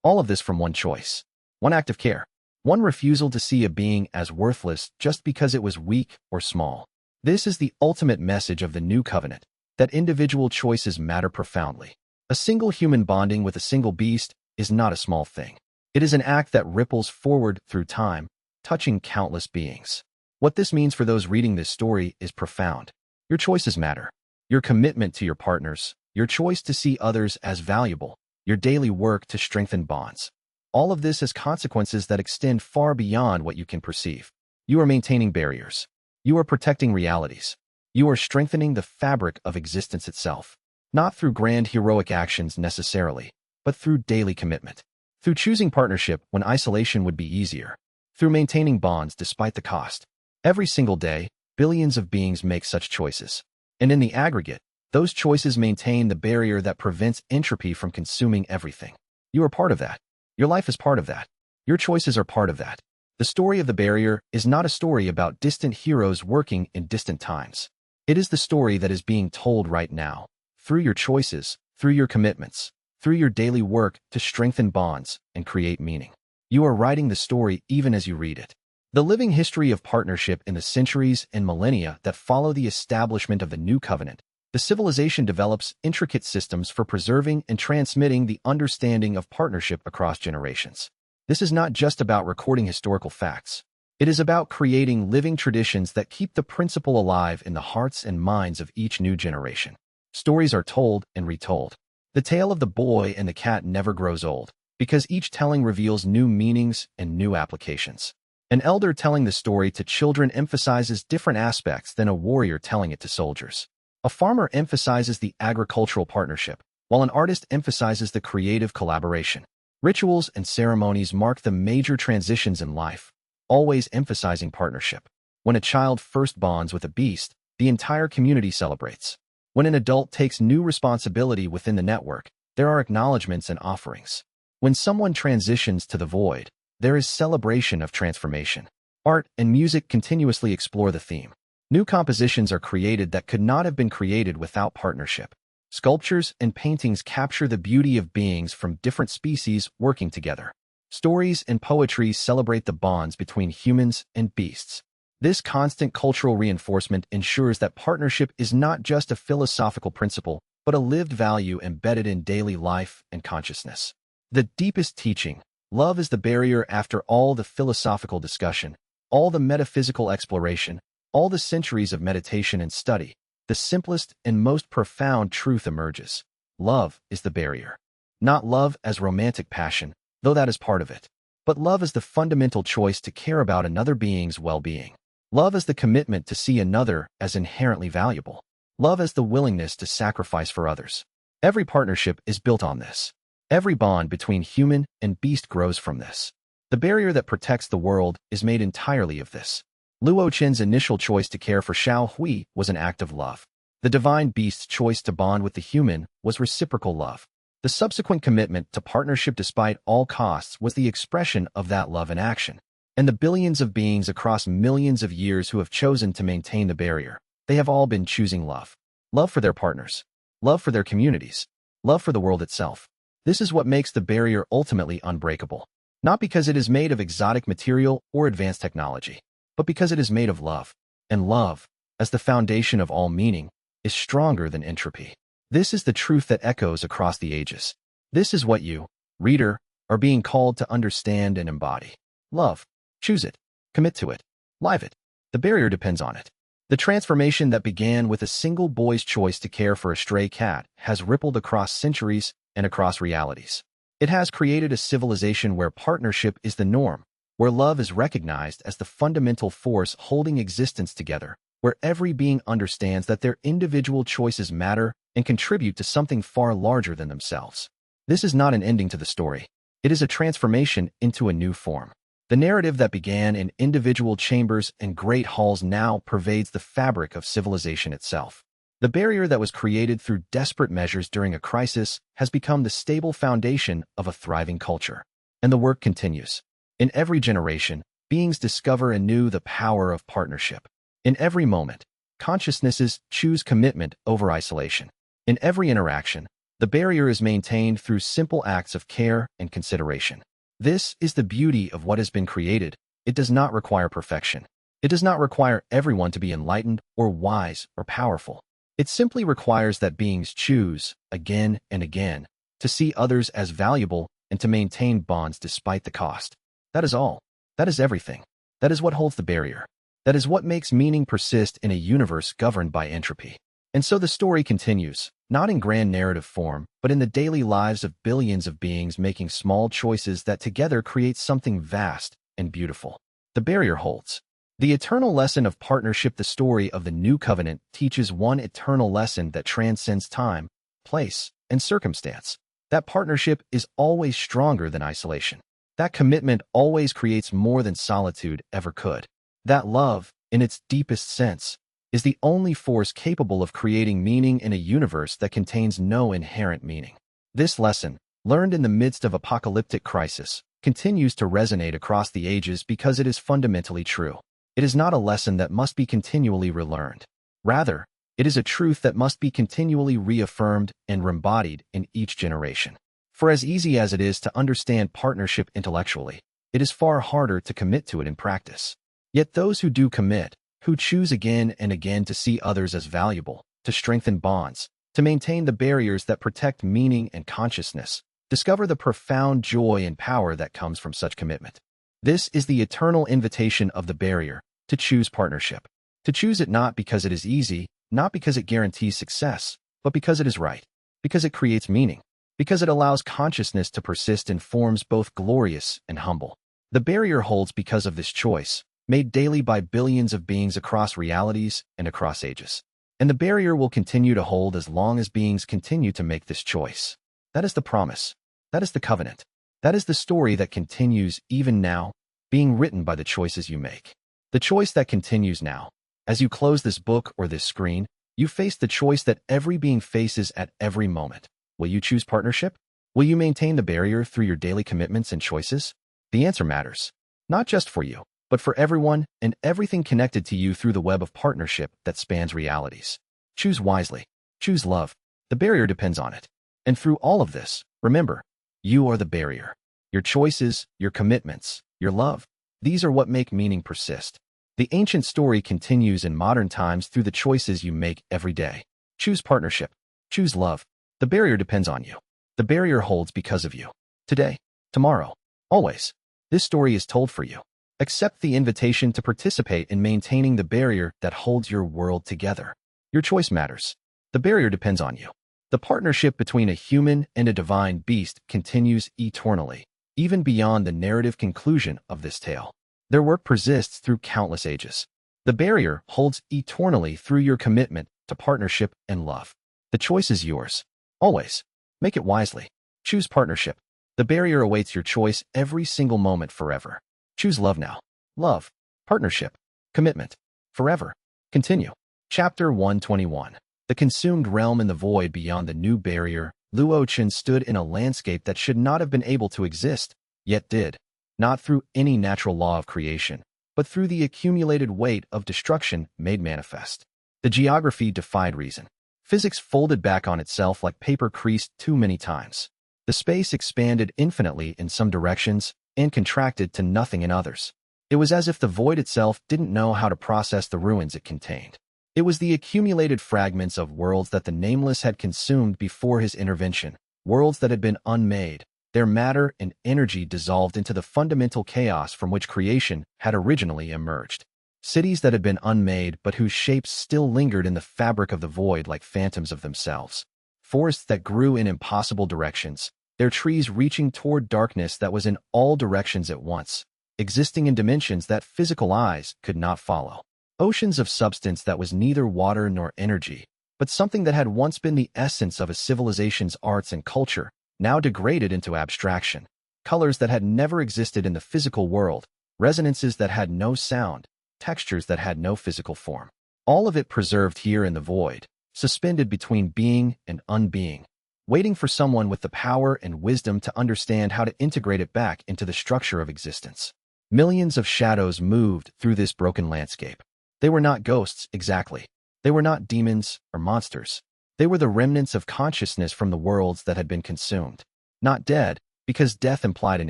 All of this from one choice. One act of care. One refusal to see a being as worthless just because it was weak or small. This is the ultimate message of the new covenant, that individual choices matter profoundly. A single human bonding with a single beast is not a small thing. It is an act that ripples forward through time, touching countless beings. What this means for those reading this story is profound. Your choices matter. Your commitment to your partners, your choice to see others as valuable, your daily work to strengthen bonds. All of this has consequences that extend far beyond what you can perceive. You are maintaining barriers. You are protecting realities. You are strengthening the fabric of existence itself. Not through grand heroic actions necessarily, but through daily commitment. Through choosing partnership when isolation would be easier. Through maintaining bonds despite the cost. Every single day, billions of beings make such choices. And in the aggregate, those choices maintain the barrier that prevents entropy from consuming everything. You are part of that. Your life is part of that. Your choices are part of that. The story of the barrier is not a story about distant heroes working in distant times. It is the story that is being told right now, through your choices, through your commitments, through your daily work to strengthen bonds and create meaning. You are writing the story even as you read it. The living history of partnership in the centuries and millennia that follow the establishment of the new covenant. The civilization develops intricate systems for preserving and transmitting the understanding of partnership across generations. This is not just about recording historical facts. It is about creating living traditions that keep the principle alive in the hearts and minds of each new generation. Stories are told and retold. The tale of the boy and the cat never grows old, because each telling reveals new meanings and new applications. An elder telling the story to children emphasizes different aspects than a warrior telling it to soldiers. A farmer emphasizes the agricultural partnership, while an artist emphasizes the creative collaboration. Rituals and ceremonies mark the major transitions in life, always emphasizing partnership. When a child first bonds with a beast, the entire community celebrates. When an adult takes new responsibility within the network, there are acknowledgments and offerings. When someone transitions to the void, there is celebration of transformation. Art and music continuously explore the theme. New compositions are created that could not have been created without partnership. Sculptures and paintings capture the beauty of beings from different species working together. Stories and poetry celebrate the bonds between humans and beasts. This constant cultural reinforcement ensures that partnership is not just a philosophical principle, but a lived value embedded in daily life and consciousness. The deepest teaching, love is the barrier after all the philosophical discussion, all the metaphysical exploration, all the centuries of meditation and study. The simplest and most profound truth emerges. Love is the barrier. Not love as romantic passion, though that is part of it, but love as the fundamental choice to care about another being's well-being. Love as the commitment to see another as inherently valuable. Love as the willingness to sacrifice for others. Every partnership is built on this. Every bond between human and beast grows from this. The barrier that protects the world is made entirely of this. Luo Chen's initial choice to care for Xiao Hui was an act of love. The divine beast's choice to bond with the human was reciprocal love. The subsequent commitment to partnership despite all costs was the expression of that love in action. And the billions of beings across millions of years who have chosen to maintain the barrier, they have all been choosing love. Love for their partners. Love for their communities. Love for the world itself. This is what makes the barrier ultimately unbreakable. Not because it is made of exotic material or advanced technology, but because it is made of love. And love, as the foundation of all meaning, is stronger than entropy. This is the truth that echoes across the ages. This is what you, reader, are being called to understand and embody. Love. Choose it. Commit to it. Live it. The barrier depends on it. The transformation that began with a single boy's choice to care for a stray cat has rippled across centuries and across realities. It has created a civilization where partnership is the norm, where love is recognized as the fundamental force holding existence together, where every being understands that their individual choices matter and contribute to something far larger than themselves. This is not an ending to the story. It is a transformation into a new form. The narrative that began in individual chambers and great halls now pervades the fabric of civilization itself. The barrier that was created through desperate measures during a crisis has become the stable foundation of a thriving culture. And the work continues. In every generation, beings discover anew the power of partnership. In every moment, consciousnesses choose commitment over isolation. In every interaction, the barrier is maintained through simple acts of care and consideration. This is the beauty of what has been created. It does not require perfection. It does not require everyone to be enlightened or wise or powerful. It simply requires that beings choose, again and again, to see others as valuable and to maintain bonds despite the cost. That is all. That is everything. That is what holds the barrier. That is what makes meaning persist in a universe governed by entropy. And so the story continues, not in grand narrative form, but in the daily lives of billions of beings making small choices that together create something vast and beautiful. The barrier holds. The eternal lesson of partnership. The story of the New Covenant teaches one eternal lesson that transcends time, place, and circumstance. That partnership is always stronger than isolation. That commitment always creates more than solitude ever could. That love, in its deepest sense, is the only force capable of creating meaning in a universe that contains no inherent meaning. This lesson, learned in the midst of apocalyptic crisis, continues to resonate across the ages because it is fundamentally true. It is not a lesson that must be continually relearned. Rather, it is a truth that must be continually reaffirmed and embodied in each generation. For as easy as it is to understand partnership intellectually, it is far harder to commit to it in practice. Yet those who do commit, who choose again and again to see others as valuable, to strengthen bonds, to maintain the barriers that protect meaning and consciousness, discover the profound joy and power that comes from such commitment. This is the eternal invitation of the barrier, to choose partnership. To choose it not because it is easy, not because it guarantees success, but because it is right, because it creates meaning, because it allows consciousness to persist in forms both glorious and humble. The barrier holds because of this choice, made daily by billions of beings across realities and across ages. And the barrier will continue to hold as long as beings continue to make this choice. That is the promise. That is the covenant. That is the story that continues even now, being written by the choices you make. The choice that continues now. As you close this book or this screen, you face the choice that every being faces at every moment. Will you choose partnership? Will you maintain the barrier through your daily commitments and choices? The answer matters, not just for you, but for everyone and everything connected to you through the web of partnership that spans realities. Choose wisely. Choose love. The barrier depends on it. And through all of this, remember, you are the barrier. Your choices, your commitments, your love, these are what make meaning persist. The ancient story continues in modern times through the choices you make every day. Choose partnership. Choose love. The barrier depends on you. The barrier holds because of you. Today, tomorrow, always. This story is told for you. Accept the invitation to participate in maintaining the barrier that holds your world together. Your choice matters. The barrier depends on you. The partnership between a human and a divine beast continues eternally, even beyond the narrative conclusion of this tale. Their work persists through countless ages. The barrier holds eternally through your commitment to partnership and love. The choice is yours. Always. Make it wisely. Choose partnership. The barrier awaits your choice every single moment forever. Choose love now. Love. Partnership. Commitment. Forever. Continue. Chapter 121. The consumed realm in the void beyond the new barrier. Luo Chen stood in a landscape that should not have been able to exist, yet did. Not through any natural law of creation, but through the accumulated weight of destruction made manifest. The geography defied reason. Physics folded back on itself like paper creased too many times. The space expanded infinitely in some directions and contracted to nothing in others. It was as if the void itself didn't know how to process the ruins it contained. It was the accumulated fragments of worlds that the Nameless had consumed before his intervention, worlds that had been unmade, their matter and energy dissolved into the fundamental chaos from which creation had originally emerged. Cities that had been unmade but whose shapes still lingered in the fabric of the void like phantoms of themselves. Forests that grew in impossible directions, their trees reaching toward darkness that was in all directions at once, existing in dimensions that physical eyes could not follow. Oceans of substance that was neither water nor energy, but something that had once been the essence of a civilization's arts and culture, now degraded into abstraction. Colors that had never existed in the physical world, resonances that had no sound, textures that had no physical form. All of it preserved here in the void, suspended between being and unbeing, waiting for someone with the power and wisdom to understand how to integrate it back into the structure of existence. Millions of shadows moved through this broken landscape. They were not ghosts, exactly. They were not demons or monsters. They were the remnants of consciousness from the worlds that had been consumed. Not dead, because death implied an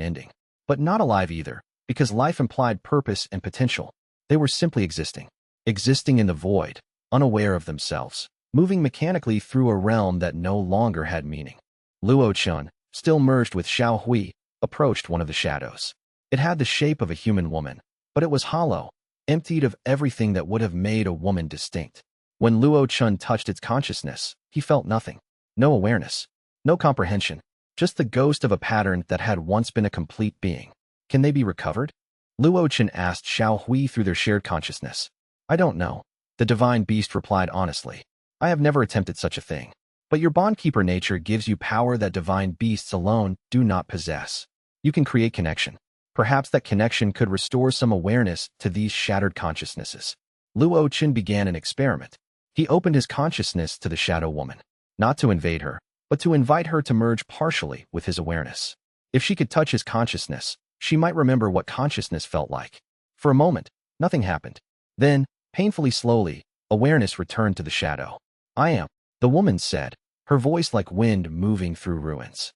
ending. But not alive either, because life implied purpose and potential. They were simply existing. Existing in the void, unaware of themselves, moving mechanically through a realm that no longer had meaning. Luo Chen, still merged with Xiao Hui, approached one of the shadows. It had the shape of a human woman, but it was hollow, emptied of everything that would have made a woman distinct. When Luo Chen touched its consciousness, he felt nothing. No awareness, no comprehension, just the ghost of a pattern that had once been a complete being. Can they be recovered? Luo Chen asked Xiao Hui through their shared consciousness. I don't know. The divine beast replied honestly. I have never attempted such a thing. But your bondkeeper nature gives you power that divine beasts alone do not possess. You can create connection. Perhaps that connection could restore some awareness to these shattered consciousnesses. Luo Chen began an experiment. He opened his consciousness to the shadow woman, not to invade her, but to invite her to merge partially with his awareness. If she could touch his consciousness, she might remember what consciousness felt like. For a moment, nothing happened. Then, painfully slowly, awareness returned to the shadow. I am, the woman said, her voice like wind moving through ruins.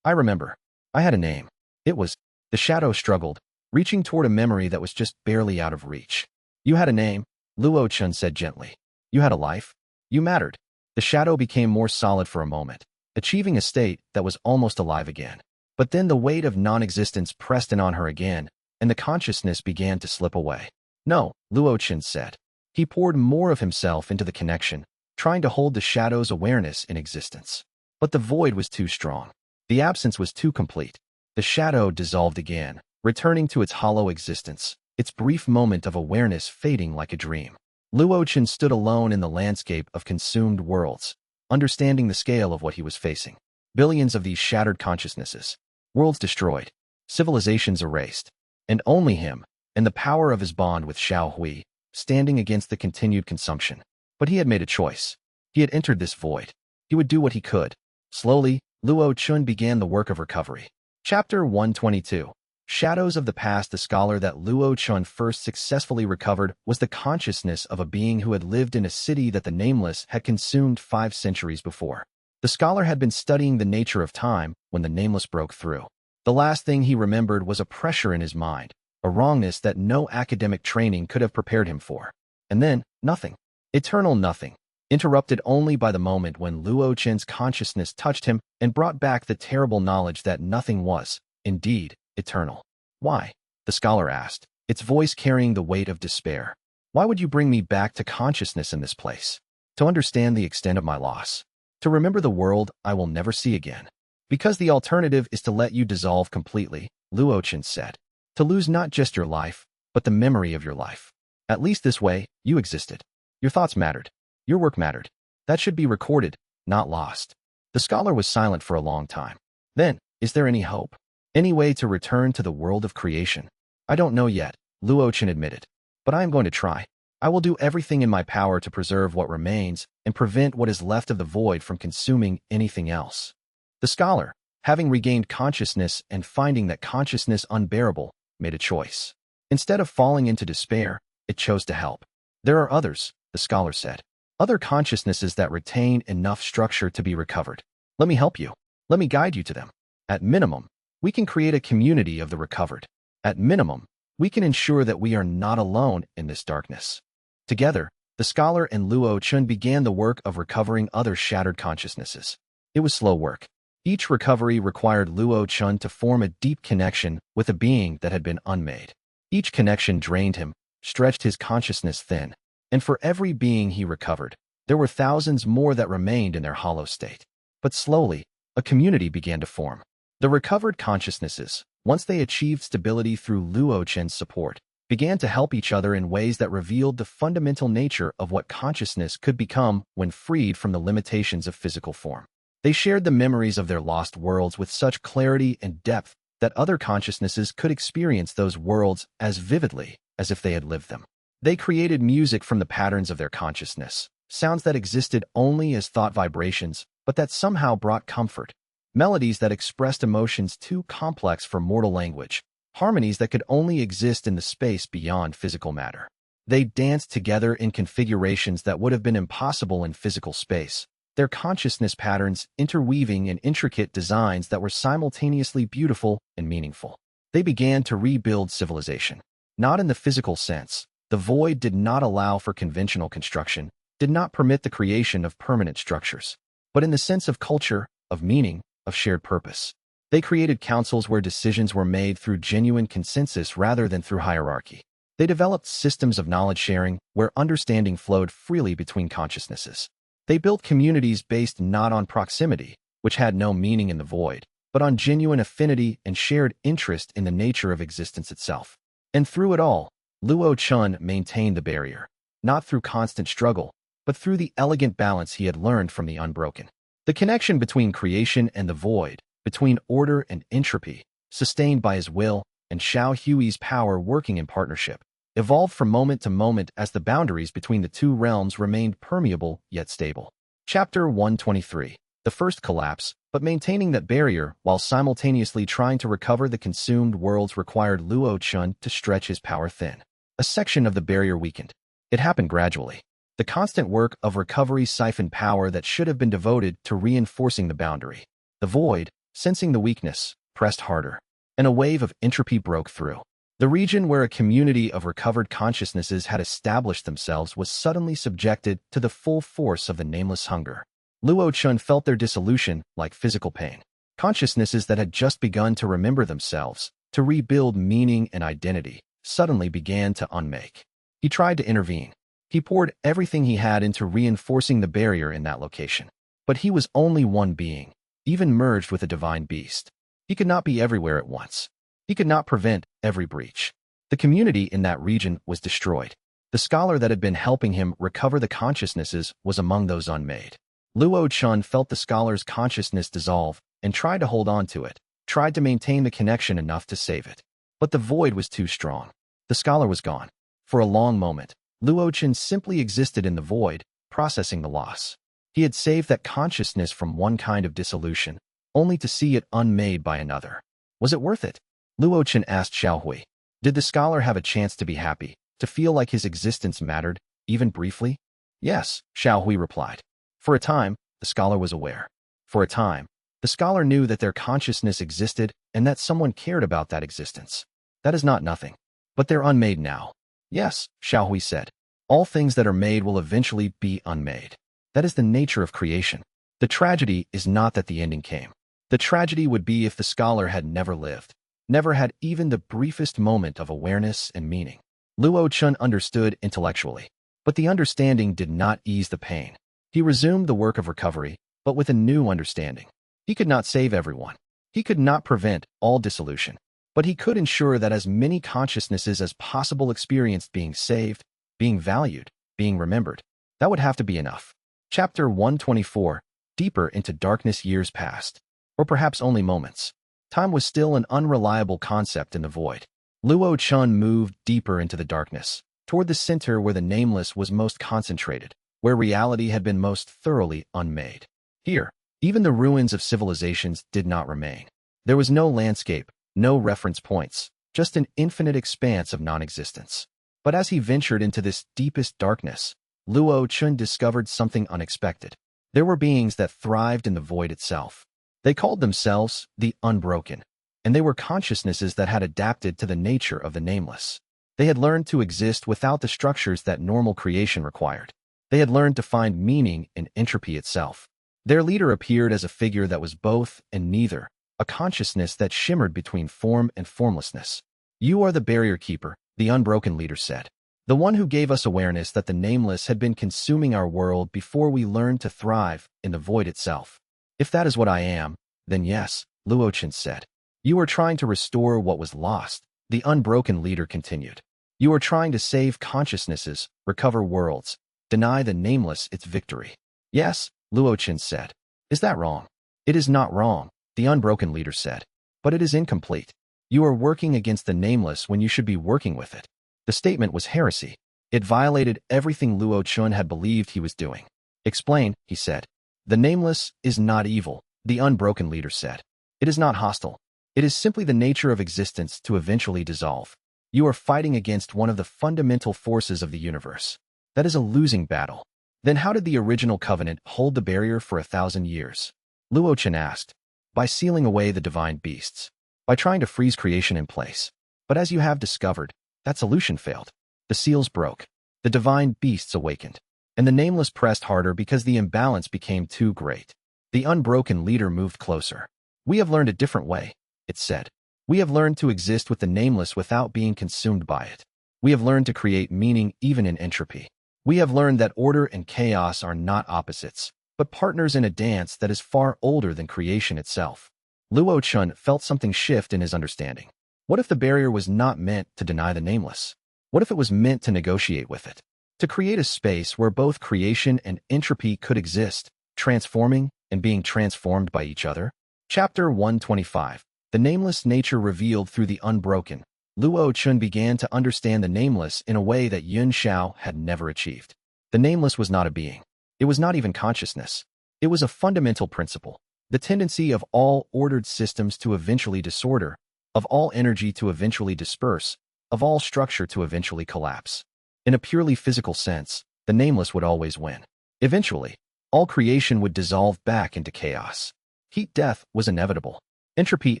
I remember. I had a name. It was. The shadow struggled, reaching toward a memory that was just barely out of reach. You had a name, Luo Chen said gently. You had a life. You mattered. The shadow became more solid for a moment, achieving a state that was almost alive again. But then the weight of non-existence pressed in on her again, and the consciousness began to slip away. No, Luo Chen said. He poured more of himself into the connection, trying to hold the shadow's awareness in existence. But the void was too strong. The absence was too complete. The shadow dissolved again, returning to its hollow existence, its brief moment of awareness fading like a dream. Luo Chen stood alone in the landscape of consumed worlds, understanding the scale of what he was facing. Billions of these shattered consciousnesses, worlds destroyed, civilizations erased, and only him, and the power of his bond with Xiao Hui, standing against the continued consumption. But he had made a choice. He had entered this void. He would do what he could. Slowly, Luo Chen began the work of recovery. Chapter 122. Shadows of the Past. The scholar that Luo Chen first successfully recovered was the consciousness of a being who had lived in a city that the Nameless had consumed 5 centuries before. The scholar had been studying the nature of time when the Nameless broke through. The last thing he remembered was a pressure in his mind, a wrongness that no academic training could have prepared him for. And then, nothing. Eternal nothing, interrupted only by the moment when Luo Chen's consciousness touched him and brought back the terrible knowledge that nothing was, indeed, eternal. Why? The scholar asked, its voice carrying the weight of despair. Why would you bring me back to consciousness in this place? To understand the extent of my loss. To remember the world I will never see again. Because the alternative is to let you dissolve completely, Luo Chen said. To lose not just your life, but the memory of your life. At least this way, you existed. Your thoughts mattered. Your work mattered. That should be recorded, not lost. The scholar was silent for a long time. Then, is there any hope? Any way to return to the world of creation? I don't know yet, Luo Chen admitted. But I am going to try. I will do everything in my power to preserve what remains and prevent what is left of the void from consuming anything else. The scholar, having regained consciousness and finding that consciousness unbearable, made a choice. Instead of falling into despair, it chose to help. There are others, the scholar said. Other consciousnesses that retain enough structure to be recovered. Let me help you. Let me guide you to them. At minimum, we can create a community of the recovered. At minimum, we can ensure that we are not alone in this darkness. Together, the scholar and Luo Chen began the work of recovering other shattered consciousnesses. It was slow work. Each recovery required Luo Chen to form a deep connection with a being that had been unmade. Each connection drained him, stretched his consciousness thin, and for every being he recovered, there were thousands more that remained in their hollow state. But slowly, a community began to form. The recovered consciousnesses, once they achieved stability through Luo Chen's support, began to help each other in ways that revealed the fundamental nature of what consciousness could become when freed from the limitations of physical form. They shared the memories of their lost worlds with such clarity and depth that other consciousnesses could experience those worlds as vividly as if they had lived them. They created music from the patterns of their consciousness, sounds that existed only as thought vibrations, but that somehow brought comfort, melodies that expressed emotions too complex for mortal language, harmonies that could only exist in the space beyond physical matter. They danced together in configurations that would have been impossible in physical space, their consciousness patterns interweaving in intricate designs that were simultaneously beautiful and meaningful. They began to rebuild civilization. Not in the physical sense. The void did not allow for conventional construction, did not permit the creation of permanent structures, but in the sense of culture, of meaning, of shared purpose. They created councils where decisions were made through genuine consensus rather than through hierarchy. They developed systems of knowledge sharing where understanding flowed freely between consciousnesses. They built communities based not on proximity, which had no meaning in the void, but on genuine affinity and shared interest in the nature of existence itself. And through it all, Luo Chen maintained the barrier, not through constant struggle, but through the elegant balance he had learned from the unbroken. The connection between creation and the void, between order and entropy, sustained by his will and Xiao Hui's power working in partnership, evolved from moment to moment as the boundaries between the two realms remained permeable yet stable. Chapter 123. The first collapse, but maintaining that barrier while simultaneously trying to recover the consumed worlds required Luo Chen to stretch his power thin. A section of the barrier weakened. It happened gradually. The constant work of recovery siphoned power that should have been devoted to reinforcing the boundary. The void, sensing the weakness, pressed harder, and a wave of entropy broke through. The region where a community of recovered consciousnesses had established themselves was suddenly subjected to the full force of the nameless hunger. Luo Chen felt their dissolution like physical pain. Consciousnesses that had just begun to remember themselves, to rebuild meaning and identity, suddenly began to unmake. He tried to intervene. He poured everything he had into reinforcing the barrier in that location. But he was only one being, even merged with a divine beast. He could not be everywhere at once. He could not prevent every breach. The community in that region was destroyed. The scholar that had been helping him recover the consciousnesses was among those unmade. Luo Chen felt the scholar's consciousness dissolve and tried to hold on to it, tried to maintain the connection enough to save it. But the void was too strong. The scholar was gone. For a long moment, Luo Chen simply existed in the void, processing the loss. He had saved that consciousness from one kind of dissolution, only to see it unmade by another. Was it worth it? Luo Chen asked Xiaohui. Did the scholar have a chance to be happy, to feel like his existence mattered, even briefly? Yes, Xiaohui replied. For a time, the scholar was aware. For a time, the scholar knew that their consciousness existed and that someone cared about that existence. That is not nothing. But they're unmade now. Yes, Xiaohui said. All things that are made will eventually be unmade. That is the nature of creation. The tragedy is not that the ending came. The tragedy would be if the scholar had never lived, never had even the briefest moment of awareness and meaning. Luo Chen understood intellectually, but the understanding did not ease the pain. He resumed the work of recovery, but with a new understanding. He could not save everyone. He could not prevent all dissolution, but he could ensure that as many consciousnesses as possible experienced being saved, being valued, being remembered. That would have to be enough. Chapter 124. Deeper into darkness. Years passed, or perhaps only moments. Time was still an unreliable concept in the void. Luo Chen moved deeper into the darkness, toward the center where the nameless was most concentrated, where reality had been most thoroughly unmade. Here, even the ruins of civilizations did not remain. There was no landscape, no reference points, just an infinite expanse of non-existence. But as he ventured into this deepest darkness, Luo Chen discovered something unexpected. There were beings that thrived in the void itself. They called themselves the Unbroken, and they were consciousnesses that had adapted to the nature of the nameless. They had learned to exist without the structures that normal creation required. They had learned to find meaning in entropy itself. Their leader appeared as a figure that was both and neither, a consciousness that shimmered between form and formlessness. You are the barrier keeper, the Unbroken leader said. The one who gave us awareness that the nameless had been consuming our world before we learned to thrive in the void itself. If that is what I am, then yes, Luo Chen said. You are trying to restore what was lost, the Unbroken leader continued. You are trying to save consciousnesses, recover worlds, deny the nameless its victory. Yes, Luo Chen said. Is that wrong? It is not wrong, the unbroken leader said. But it is incomplete. You are working against the nameless when you should be working with it. The statement was heresy. It violated everything Luo Chen had believed he was doing. Explain, he said. The nameless is not evil, the unbroken leader said. It is not hostile. It is simply the nature of existence to eventually dissolve. You are fighting against one of the fundamental forces of the universe. That is a losing battle. Then how did the original covenant hold the barrier for 1,000 years? Luo Chen asked. By sealing away the divine beasts. By trying to freeze creation in place. But as you have discovered, that solution failed. The seals broke. The divine beasts awakened. And the nameless pressed harder because the imbalance became too great. The unbroken leader moved closer. We have learned a different way, it said. We have learned to exist with the nameless without being consumed by it. We have learned to create meaning even in entropy. We have learned that order and chaos are not opposites, but partners in a dance that is far older than creation itself. Luo Chen felt something shift in his understanding. What if the barrier was not meant to deny the nameless? What if it was meant to negotiate with it? To create a space where both creation and entropy could exist, transforming and being transformed by each other? Chapter 125. The Nameless Nature Revealed Through the Unbroken. Luo Chen began to understand the nameless in a way that xianxia had never achieved. The nameless was not a being. It was not even consciousness. It was a fundamental principle. The tendency of all ordered systems to eventually disorder, of all energy to eventually disperse, of all structure to eventually collapse. In a purely physical sense, the nameless would always win. Eventually, all creation would dissolve back into chaos. Heat death was inevitable. Entropy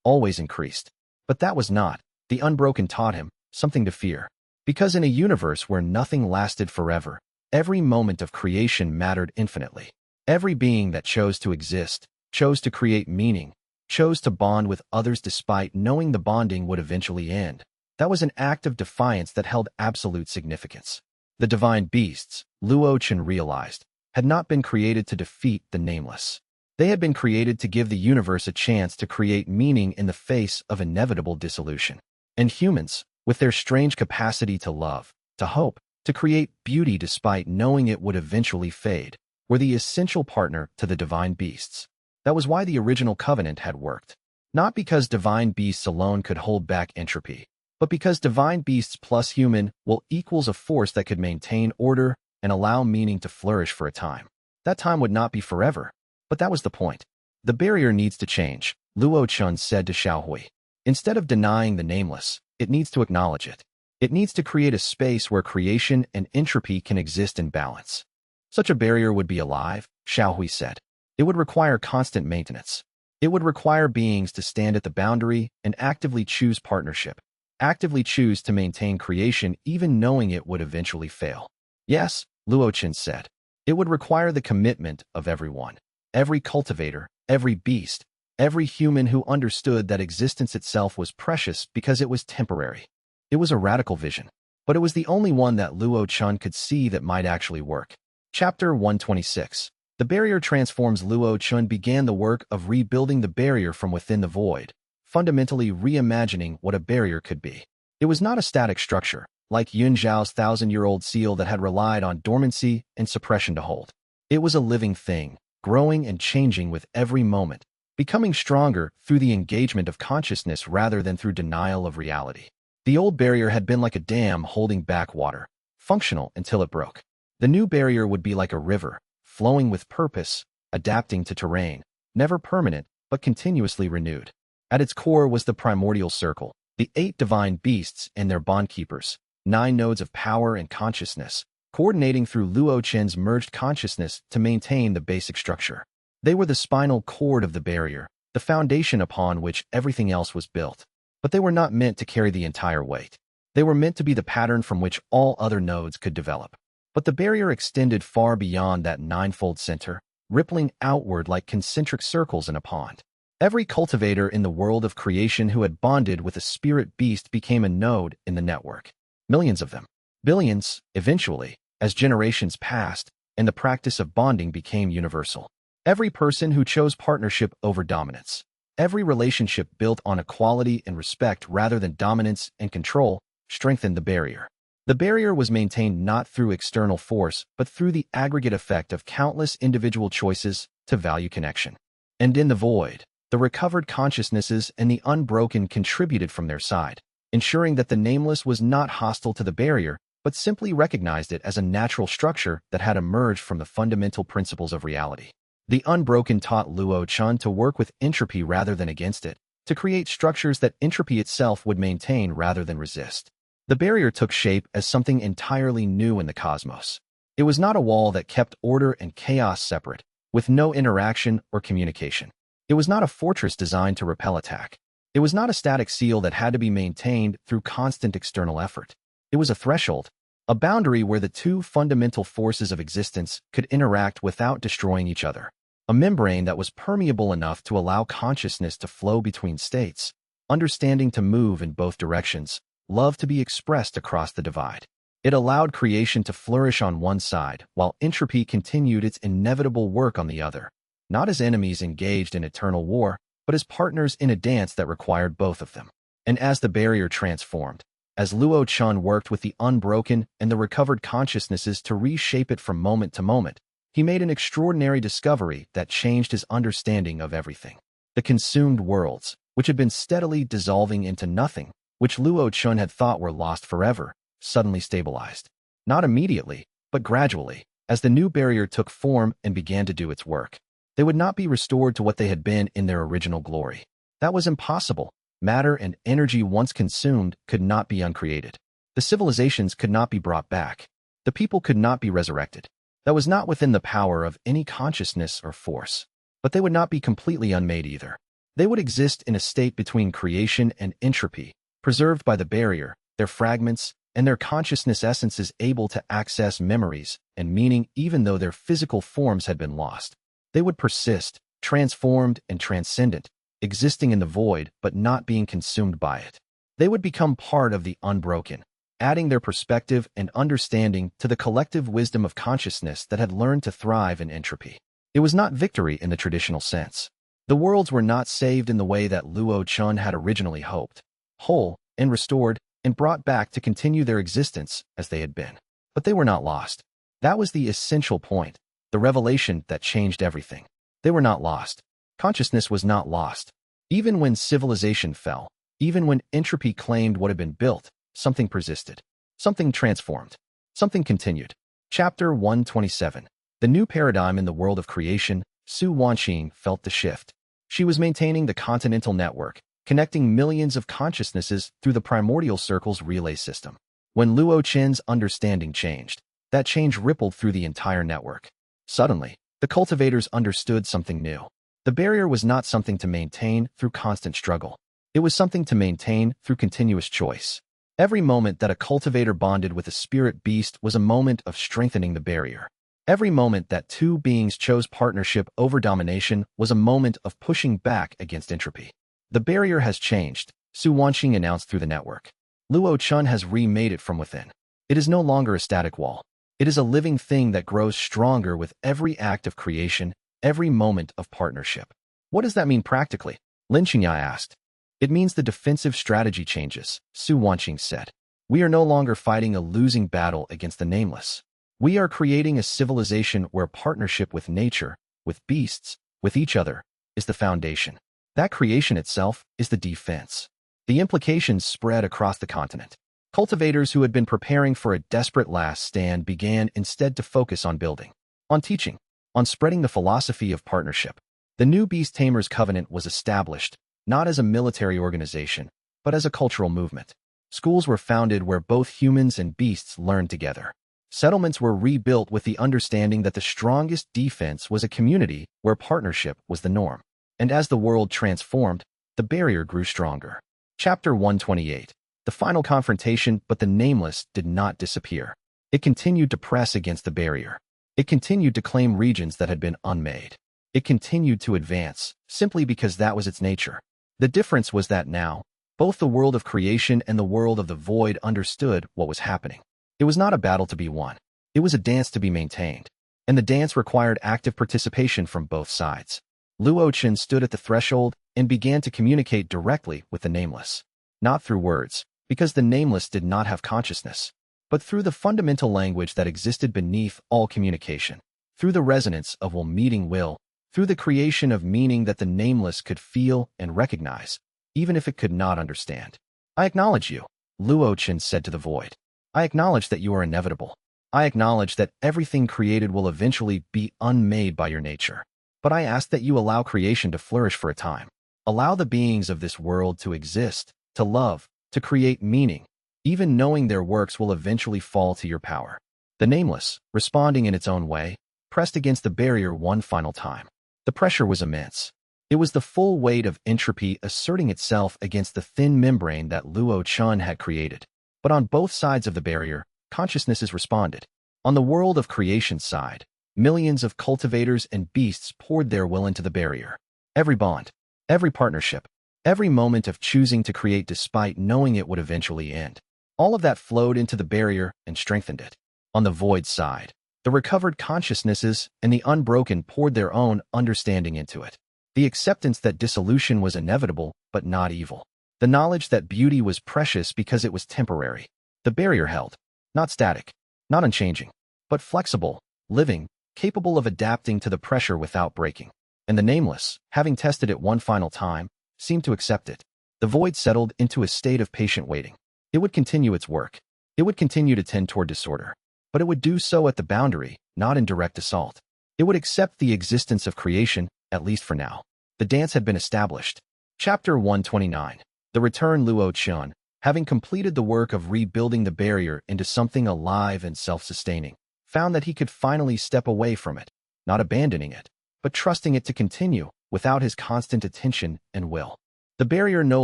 always increased. But that was not, the unbroken taught him, something to fear. Because in a universe where nothing lasted forever, every moment of creation mattered infinitely. Every being that chose to exist, chose to create meaning, chose to bond with others despite knowing the bonding would eventually end. That was an act of defiance that held absolute significance. The divine beasts, Luo Chen realized, had not been created to defeat the nameless. They had been created to give the universe a chance to create meaning in the face of inevitable dissolution. And humans, with their strange capacity to love, to hope, to create beauty despite knowing it would eventually fade, were the essential partner to the divine beasts. That was why the original covenant had worked. Not because divine beasts alone could hold back entropy, but because divine beasts plus human will equals a force that could maintain order and allow meaning to flourish for a time. That time would not be forever, but that was the point. The barrier needs to change, Luo Chen said to Xiaohui. Instead of denying the nameless, it needs to acknowledge it. It needs to create a space where creation and entropy can exist in balance. Such a barrier would be alive, Xiaohui said. It would require constant maintenance. It would require beings to stand at the boundary and actively choose partnership, actively choose to maintain creation even knowing it would eventually fail. Yes, Luo Chen said. It would require the commitment of everyone, every cultivator, every beast, every human who understood that existence itself was precious because it was temporary. It was a radical vision, but it was the only one that Luo Chen could see that might actually work. Chapter 126. The barrier transforms. Luo Chen began the work of rebuilding the barrier from within the void, fundamentally reimagining what a barrier could be. It was not a static structure, like Yun Zhao's 1,000-year-old seal that had relied on dormancy and suppression to hold. It was a living thing, growing and changing with every moment, becoming stronger through the engagement of consciousness rather than through denial of reality. The old barrier had been like a dam holding back water, functional until it broke. The new barrier would be like a river, flowing with purpose, adapting to terrain, never permanent, but continuously renewed. At its core was the primordial circle, the 8 divine beasts and their bondkeepers, 9 nodes of power and consciousness, coordinating through Luo Chen's merged consciousness to maintain the basic structure. They were the spinal cord of the barrier, the foundation upon which everything else was built. But they were not meant to carry the entire weight. They were meant to be the pattern from which all other nodes could develop. But the barrier extended far beyond that ninefold center, rippling outward like concentric circles in a pond. Every cultivator in the world of creation who had bonded with a spirit beast became a node in the network. Millions of them. Billions, eventually, as generations passed, and the practice of bonding became universal. Every person who chose partnership over dominance. Every relationship built on equality and respect rather than dominance and control strengthened the barrier. The barrier was maintained not through external force, but through the aggregate effect of countless individual choices to value connection. And in the void, the recovered consciousnesses and the unbroken contributed from their side, ensuring that the nameless was not hostile to the barrier, but simply recognized it as a natural structure that had emerged from the fundamental principles of reality. The unbroken taught Luo Chen to work with entropy rather than against it, to create structures that entropy itself would maintain rather than resist. The barrier took shape as something entirely new in the cosmos. It was not a wall that kept order and chaos separate, with no interaction or communication. It was not a fortress designed to repel attack. It was not a static seal that had to be maintained through constant external effort. It was a threshold, a boundary where the two fundamental forces of existence could interact without destroying each other. A membrane that was permeable enough to allow consciousness to flow between states, understanding to move in both directions, love to be expressed across the divide. It allowed creation to flourish on one side, while entropy continued its inevitable work on the other, not as enemies engaged in eternal war, but as partners in a dance that required both of them. And as the barrier transformed, as Luo Chen worked with the unbroken and the recovered consciousnesses to reshape it from moment to moment, he made an extraordinary discovery that changed his understanding of everything. The consumed worlds, which had been steadily dissolving into nothing, which Luo Chen had thought were lost forever, suddenly stabilized. Not immediately, but gradually, as the new barrier took form and began to do its work. They would not be restored to what they had been in their original glory. That was impossible. Matter and energy once consumed could not be uncreated. The civilizations could not be brought back. The people could not be resurrected. That was not within the power of any consciousness or force. But they would not be completely unmade either. They would exist in a state between creation and entropy, preserved by the barrier, their fragments, and their consciousness essences able to access memories and meaning even though their physical forms had been lost. They would persist, transformed and transcendent, existing in the void but not being consumed by it. They would become part of the unbroken, adding their perspective and understanding to the collective wisdom of consciousness that had learned to thrive in entropy. It was not victory in the traditional sense. The worlds were not saved in the way that Luo Chen had originally hoped, whole and restored and brought back to continue their existence as they had been. But they were not lost. That was the essential point, the revelation that changed everything. They were not lost. Consciousness was not lost. Even when civilization fell, even when entropy claimed what had been built, something persisted. Something transformed. Something continued. Chapter 127. The new paradigm in the world of creation. Su Wanqing felt the shift. She was maintaining the continental network, connecting millions of consciousnesses through the primordial circle's relay system. When Luo Chen's understanding changed, that change rippled through the entire network. Suddenly, the cultivators understood something new. The barrier was not something to maintain through constant struggle. It was something to maintain through continuous choice. Every moment that a cultivator bonded with a spirit beast was a moment of strengthening the barrier. Every moment that two beings chose partnership over domination was a moment of pushing back against entropy. The barrier has changed, Su Wanqing announced through the network. Luo Chen has remade it from within. It is no longer a static wall. It is a living thing that grows stronger with every act of creation, every moment of partnership. What does that mean practically? Xianxia asked. It means the defensive strategy changes, Su Wanqing said. We are no longer fighting a losing battle against the nameless. We are creating a civilization where partnership with nature, with beasts, with each other, is the foundation. That creation itself is the defense. The implications spread across the continent. Cultivators who had been preparing for a desperate last stand began instead to focus on building, on teaching, on spreading the philosophy of partnership. The new Beast Tamers Covenant was established, not as a military organization, but as a cultural movement. Schools were founded where both humans and beasts learned together. Settlements were rebuilt with the understanding that the strongest defense was a community where partnership was the norm. And as the world transformed, the barrier grew stronger. Chapter 128. The final confrontation, but the nameless did not disappear. It continued to press against the barrier. It continued to claim regions that had been unmade. It continued to advance, simply because that was its nature. The difference was that now, both the world of creation and the world of the void understood what was happening. It was not a battle to be won. It was a dance to be maintained. And the dance required active participation from both sides. Luo Chen stood at the threshold and began to communicate directly with the nameless. Not through words, because the nameless did not have consciousness. but through the fundamental language that existed beneath all communication, through the resonance of will meeting will, through the creation of meaning that the nameless could feel and recognize, even if it could not understand. I acknowledge you, Luo Chen said to the void. I acknowledge that you are inevitable. I acknowledge that everything created will eventually be unmade by your nature. But I ask that you allow creation to flourish for a time. Allow the beings of this world to exist, to love, to create meaning, even knowing their works will eventually fall to your power. The nameless, responding in its own way, pressed against the barrier one final time. The pressure was immense. It was the full weight of entropy asserting itself against the thin membrane that Luo Chen had created. But on both sides of the barrier, consciousnesses responded. On the world of creation's side, millions of cultivators and beasts poured their will into the barrier. Every bond, every partnership, every moment of choosing to create despite knowing it would eventually end. All of that flowed into the barrier and strengthened it. On the void side, the recovered consciousnesses and the unbroken poured their own understanding into it. The acceptance that dissolution was inevitable but not evil. The knowledge that beauty was precious because it was temporary. The barrier held, not static, not unchanging, but flexible, living, capable of adapting to the pressure without breaking. And the nameless, having tested it one final time, seemed to accept it. The void settled into a state of patient waiting. It would continue its work. It would continue to tend toward disorder. But it would do so at the boundary, not in direct assault. It would accept the existence of creation, at least for now. The dance had been established. Chapter 129. The Return. Luo Chen, having completed the work of rebuilding the barrier into something alive and self-sustaining, found that he could finally step away from it, not abandoning it, but trusting it to continue without his constant attention and will. The barrier no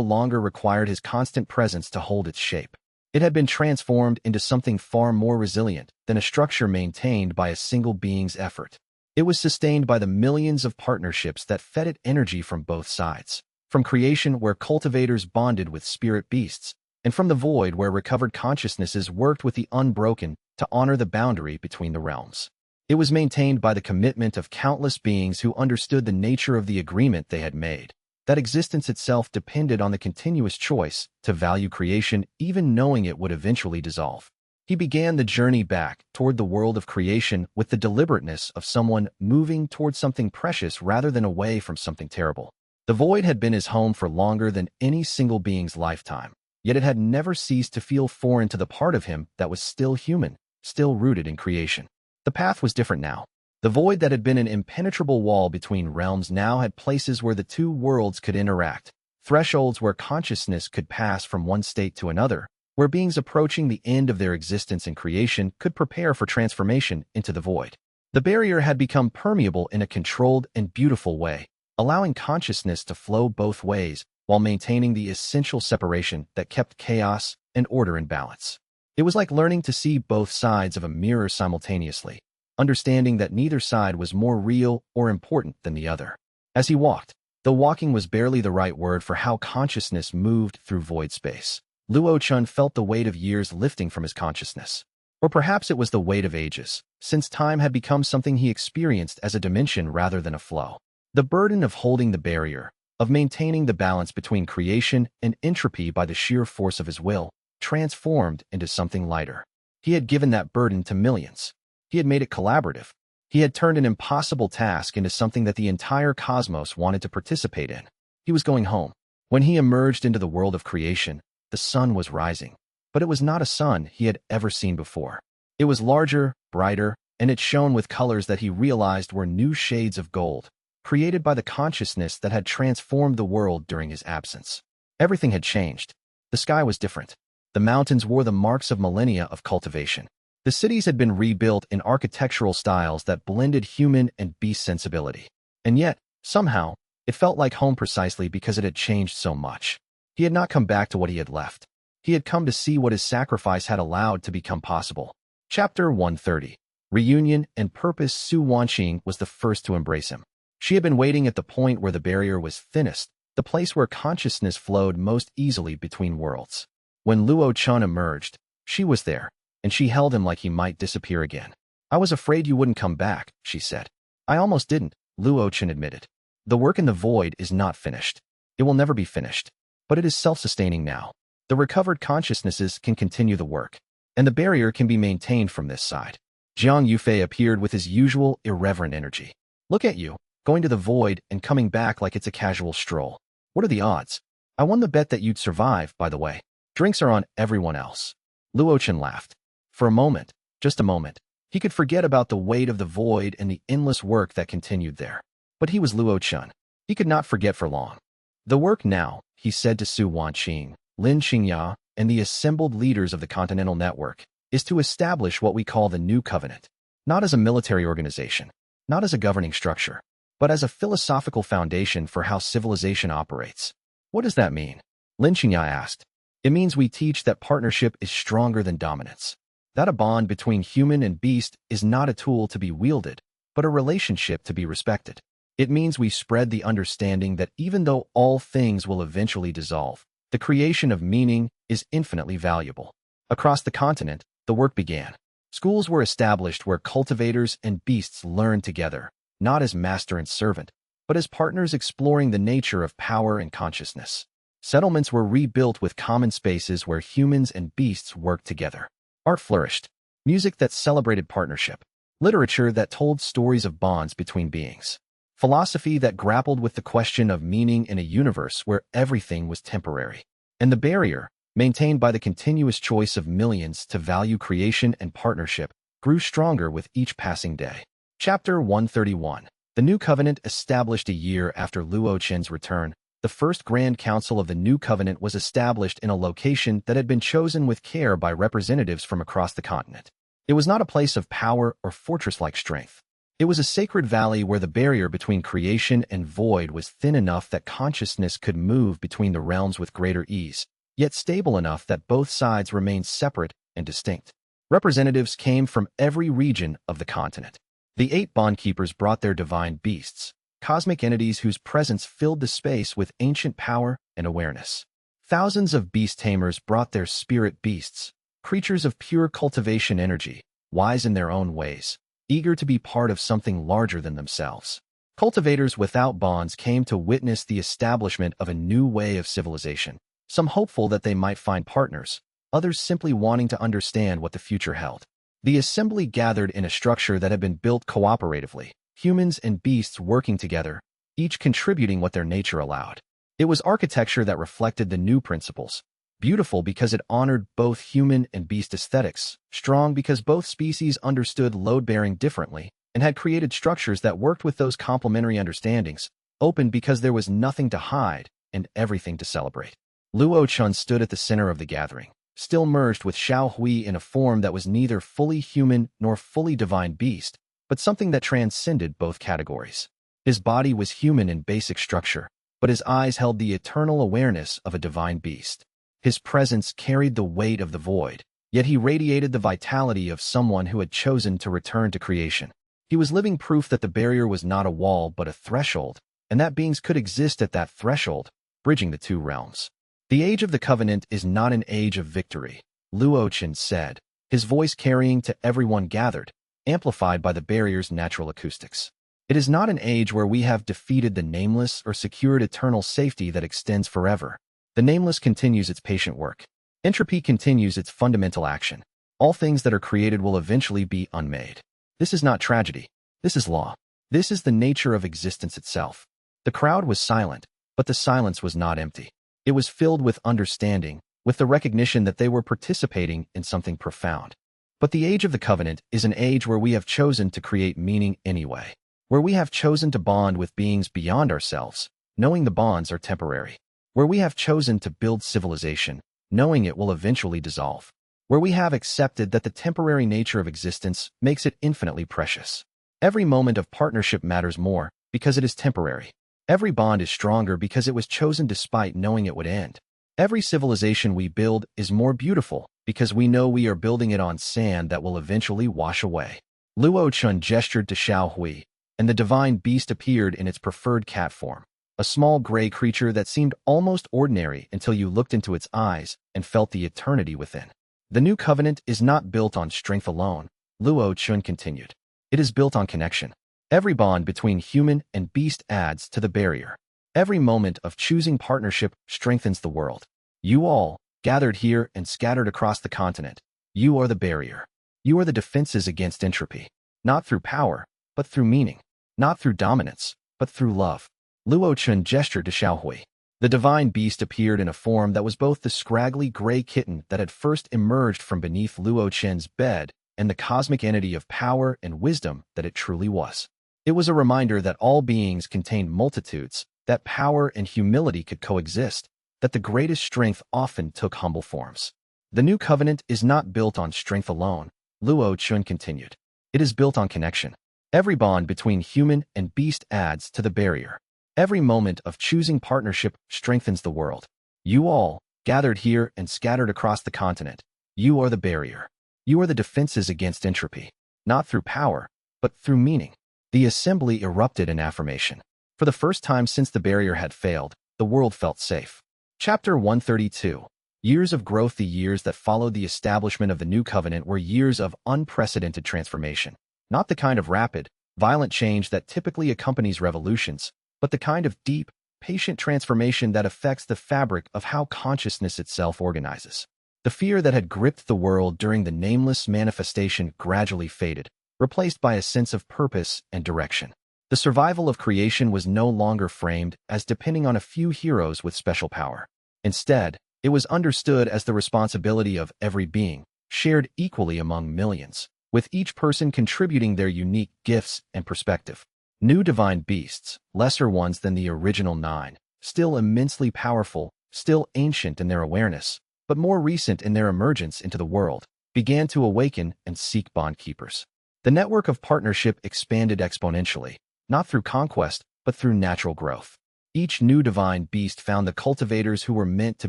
longer required his constant presence to hold its shape. It had been transformed into something far more resilient than a structure maintained by a single being's effort. It was sustained by the millions of partnerships that fed it energy from both sides. From creation where cultivators bonded with spirit beasts, and from the void where recovered consciousnesses worked with the unbroken to honor the boundary between the realms. It was maintained by the commitment of countless beings who understood the nature of the agreement they had made, that existence itself depended on the continuous choice to value creation even knowing it would eventually dissolve. He began the journey back toward the world of creation with the deliberateness of someone moving toward something precious rather than away from something terrible. The void had been his home for longer than any single being's lifetime, yet it had never ceased to feel foreign to the part of him that was still human, still rooted in creation. The path was different now. The void that had been an impenetrable wall between realms now had places where the two worlds could interact, thresholds where consciousness could pass from one state to another, where beings approaching the end of their existence in creation could prepare for transformation into the void. The barrier had become permeable in a controlled and beautiful way, allowing consciousness to flow both ways while maintaining the essential separation that kept chaos and order in balance. It was like learning to see both sides of a mirror simultaneously, understanding that neither side was more real or important than the other. As he walked, though walking was barely the right word for how consciousness moved through void space, Luo Chen felt the weight of years lifting from his consciousness. Or perhaps it was the weight of ages, since time had become something he experienced as a dimension rather than a flow. The burden of holding the barrier, of maintaining the balance between creation and entropy by the sheer force of his will, transformed into something lighter. He had given that burden to millions. He had made it collaborative. He had turned an impossible task into something that the entire cosmos wanted to participate in. He was going home. When he emerged into the world of creation, the sun was rising. But it was not a sun he had ever seen before. It was larger, brighter, and it shone with colors that he realized were new shades of gold, created by the consciousness that had transformed the world during his absence. Everything had changed. The sky was different. The mountains wore the marks of millennia of cultivation. The cities had been rebuilt in architectural styles that blended human and beast sensibility. And yet, somehow, it felt like home precisely because it had changed so much. He had not come back to what he had left. He had come to see what his sacrifice had allowed to become possible. Chapter 130. Reunion and Purpose. Su Wanqing was the first to embrace him. She had been waiting at the point where the barrier was thinnest, the place where consciousness flowed most easily between worlds. When Luo Chen emerged, she was there, and she held him like he might disappear again. "I was afraid you wouldn't come back," she said. "I almost didn't," Luo Chen admitted. "The work in the void is not finished. It will never be finished. But it is self-sustaining now. The recovered consciousnesses can continue the work. and the barrier can be maintained from this side. Jiang Yufei appeared with his usual irreverent energy. Look at you, going to the void and coming back like it's a casual stroll. What are the odds? I won the bet that you'd survive, by the way. Drinks are on everyone else. Luo Chen laughed. For a moment, just a moment, he could forget about the weight of the void and the endless work that continued there. But he was Luo Chen. He could not forget for long. The work now, he said to Su Wanqing, Lin Xingya, and the assembled leaders of the Continental Network, is to establish what we call the New Covenant, not as a military organization, not as a governing structure, but as a philosophical foundation for how civilization operates. What does that mean? Lin Xingya asked. It means we teach that partnership is stronger than dominance, that a bond between human and beast is not a tool to be wielded, but a relationship to be respected. It means we spread the understanding that even though all things will eventually dissolve, the creation of meaning is infinitely valuable. Across the continent, the work began. Schools were established where cultivators and beasts learned together, not as master and servant, but as partners exploring the nature of power and consciousness. Settlements were rebuilt with common spaces where humans and beasts worked together. Art flourished. Music that celebrated partnership. Literature that told stories of bonds between beings. Philosophy that grappled with the question of meaning in a universe where everything was temporary. And the barrier, maintained by the continuous choice of millions to value creation and partnership, grew stronger with each passing day. Chapter 131. The New Covenant established a year after Luo Chen's return. The first Grand Council of the New Covenant was established in a location that had been chosen with care by representatives from across the continent. It was not a place of power or fortress-like strength. It was a sacred valley where the barrier between creation and void was thin enough that consciousness could move between the realms with greater ease, yet stable enough that both sides remained separate and distinct. Representatives came from every region of the continent. The 8 bondkeepers brought their divine beasts, cosmic entities whose presence filled the space with ancient power and awareness. Thousands of beast tamers brought their spirit beasts, creatures of pure cultivation energy, wise in their own ways, eager to be part of something larger than themselves. Cultivators without bonds came to witness the establishment of a new way of civilization, some hopeful that they might find partners, others simply wanting to understand what the future held. The assembly gathered in a structure that had been built cooperatively, humans and beasts working together, each contributing what their nature allowed. It was architecture that reflected the new principles, beautiful because it honored both human and beast aesthetics, strong because both species understood load-bearing differently and had created structures that worked with those complementary understandings, open because there was nothing to hide and everything to celebrate. Luo Chen stood at the center of the gathering, still merged with Xiao Hui in a form that was neither fully human nor fully divine beast, but something that transcended both categories. His body was human in basic structure, but his eyes held the eternal awareness of a divine beast. His presence carried the weight of the void, yet he radiated the vitality of someone who had chosen to return to creation. He was living proof that the barrier was not a wall but a threshold, and that beings could exist at that threshold, bridging the two realms. The age of the covenant is not an age of victory, Luo Chen said, his voice carrying to everyone gathered, amplified by the barrier's natural acoustics. It is not an age where we have defeated the nameless or secured eternal safety that extends forever. The nameless continues its patient work. Entropy continues its fundamental action. All things that are created will eventually be unmade. This is not tragedy. This is law. This is the nature of existence itself. The crowd was silent, but the silence was not empty. It was filled with understanding, with the recognition that they were participating in something profound. But the age of the covenant is an age where we have chosen to create meaning anyway, where we have chosen to bond with beings beyond ourselves, knowing the bonds are temporary, where we have chosen to build civilization, knowing it will eventually dissolve, where we have accepted that the temporary nature of existence makes it infinitely precious. Every moment of partnership matters more because it is temporary. Every bond is stronger because it was chosen despite knowing it would end. Every civilization we build is more beautiful because we know we are building it on sand that will eventually wash away. Luo Chen gestured to Xiao Hui, and the divine beast appeared in its preferred cat form, a small gray creature that seemed almost ordinary until you looked into its eyes and felt the eternity within. The new covenant is not built on strength alone, Luo Chen continued. It is built on connection. Every bond between human and beast adds to the barrier. Every moment of choosing partnership strengthens the world. You all, gathered here and scattered across the continent, You are the barrier. You are the defenses against entropy. Not through power, but through meaning. Not through dominance, but through love. Luo Chen gestured to Xiaohui. The divine beast appeared in a form that was both the scraggly gray kitten that had first emerged from beneath Luo Chen's bed and the cosmic entity of power and wisdom that it truly was. It was a reminder that all beings contained multitudes, that power and humility could coexist, that the greatest strength often took humble forms. The new covenant is not built on strength alone, Luo Chen continued. It is built on connection. Every bond between human and beast adds to the barrier. Every moment of choosing partnership strengthens the world. You all, gathered here and scattered across the continent, you are the barrier. You are the defenses against entropy, not through power, but through meaning. The assembly erupted in affirmation. For the first time since the barrier had failed, the world felt safe. Chapter 132. Years of growth. The years that followed the establishment of the new covenant were years of unprecedented transformation. Not the kind of rapid, violent change that typically accompanies revolutions, but the kind of deep, patient transformation that affects the fabric of how consciousness itself organizes. The fear that had gripped the world during the nameless manifestation gradually faded, replaced by a sense of purpose and direction. The survival of creation was no longer framed as depending on a few heroes with special power. Instead, it was understood as the responsibility of every being, shared equally among millions, with each person contributing their unique gifts and perspective. New divine beasts, lesser ones than the original 9, still immensely powerful, still ancient in their awareness, but more recent in their emergence into the world, began to awaken and seek bond keepers. The network of partnership expanded exponentially, not through conquest, but through natural growth. Each new divine beast found the cultivators who were meant to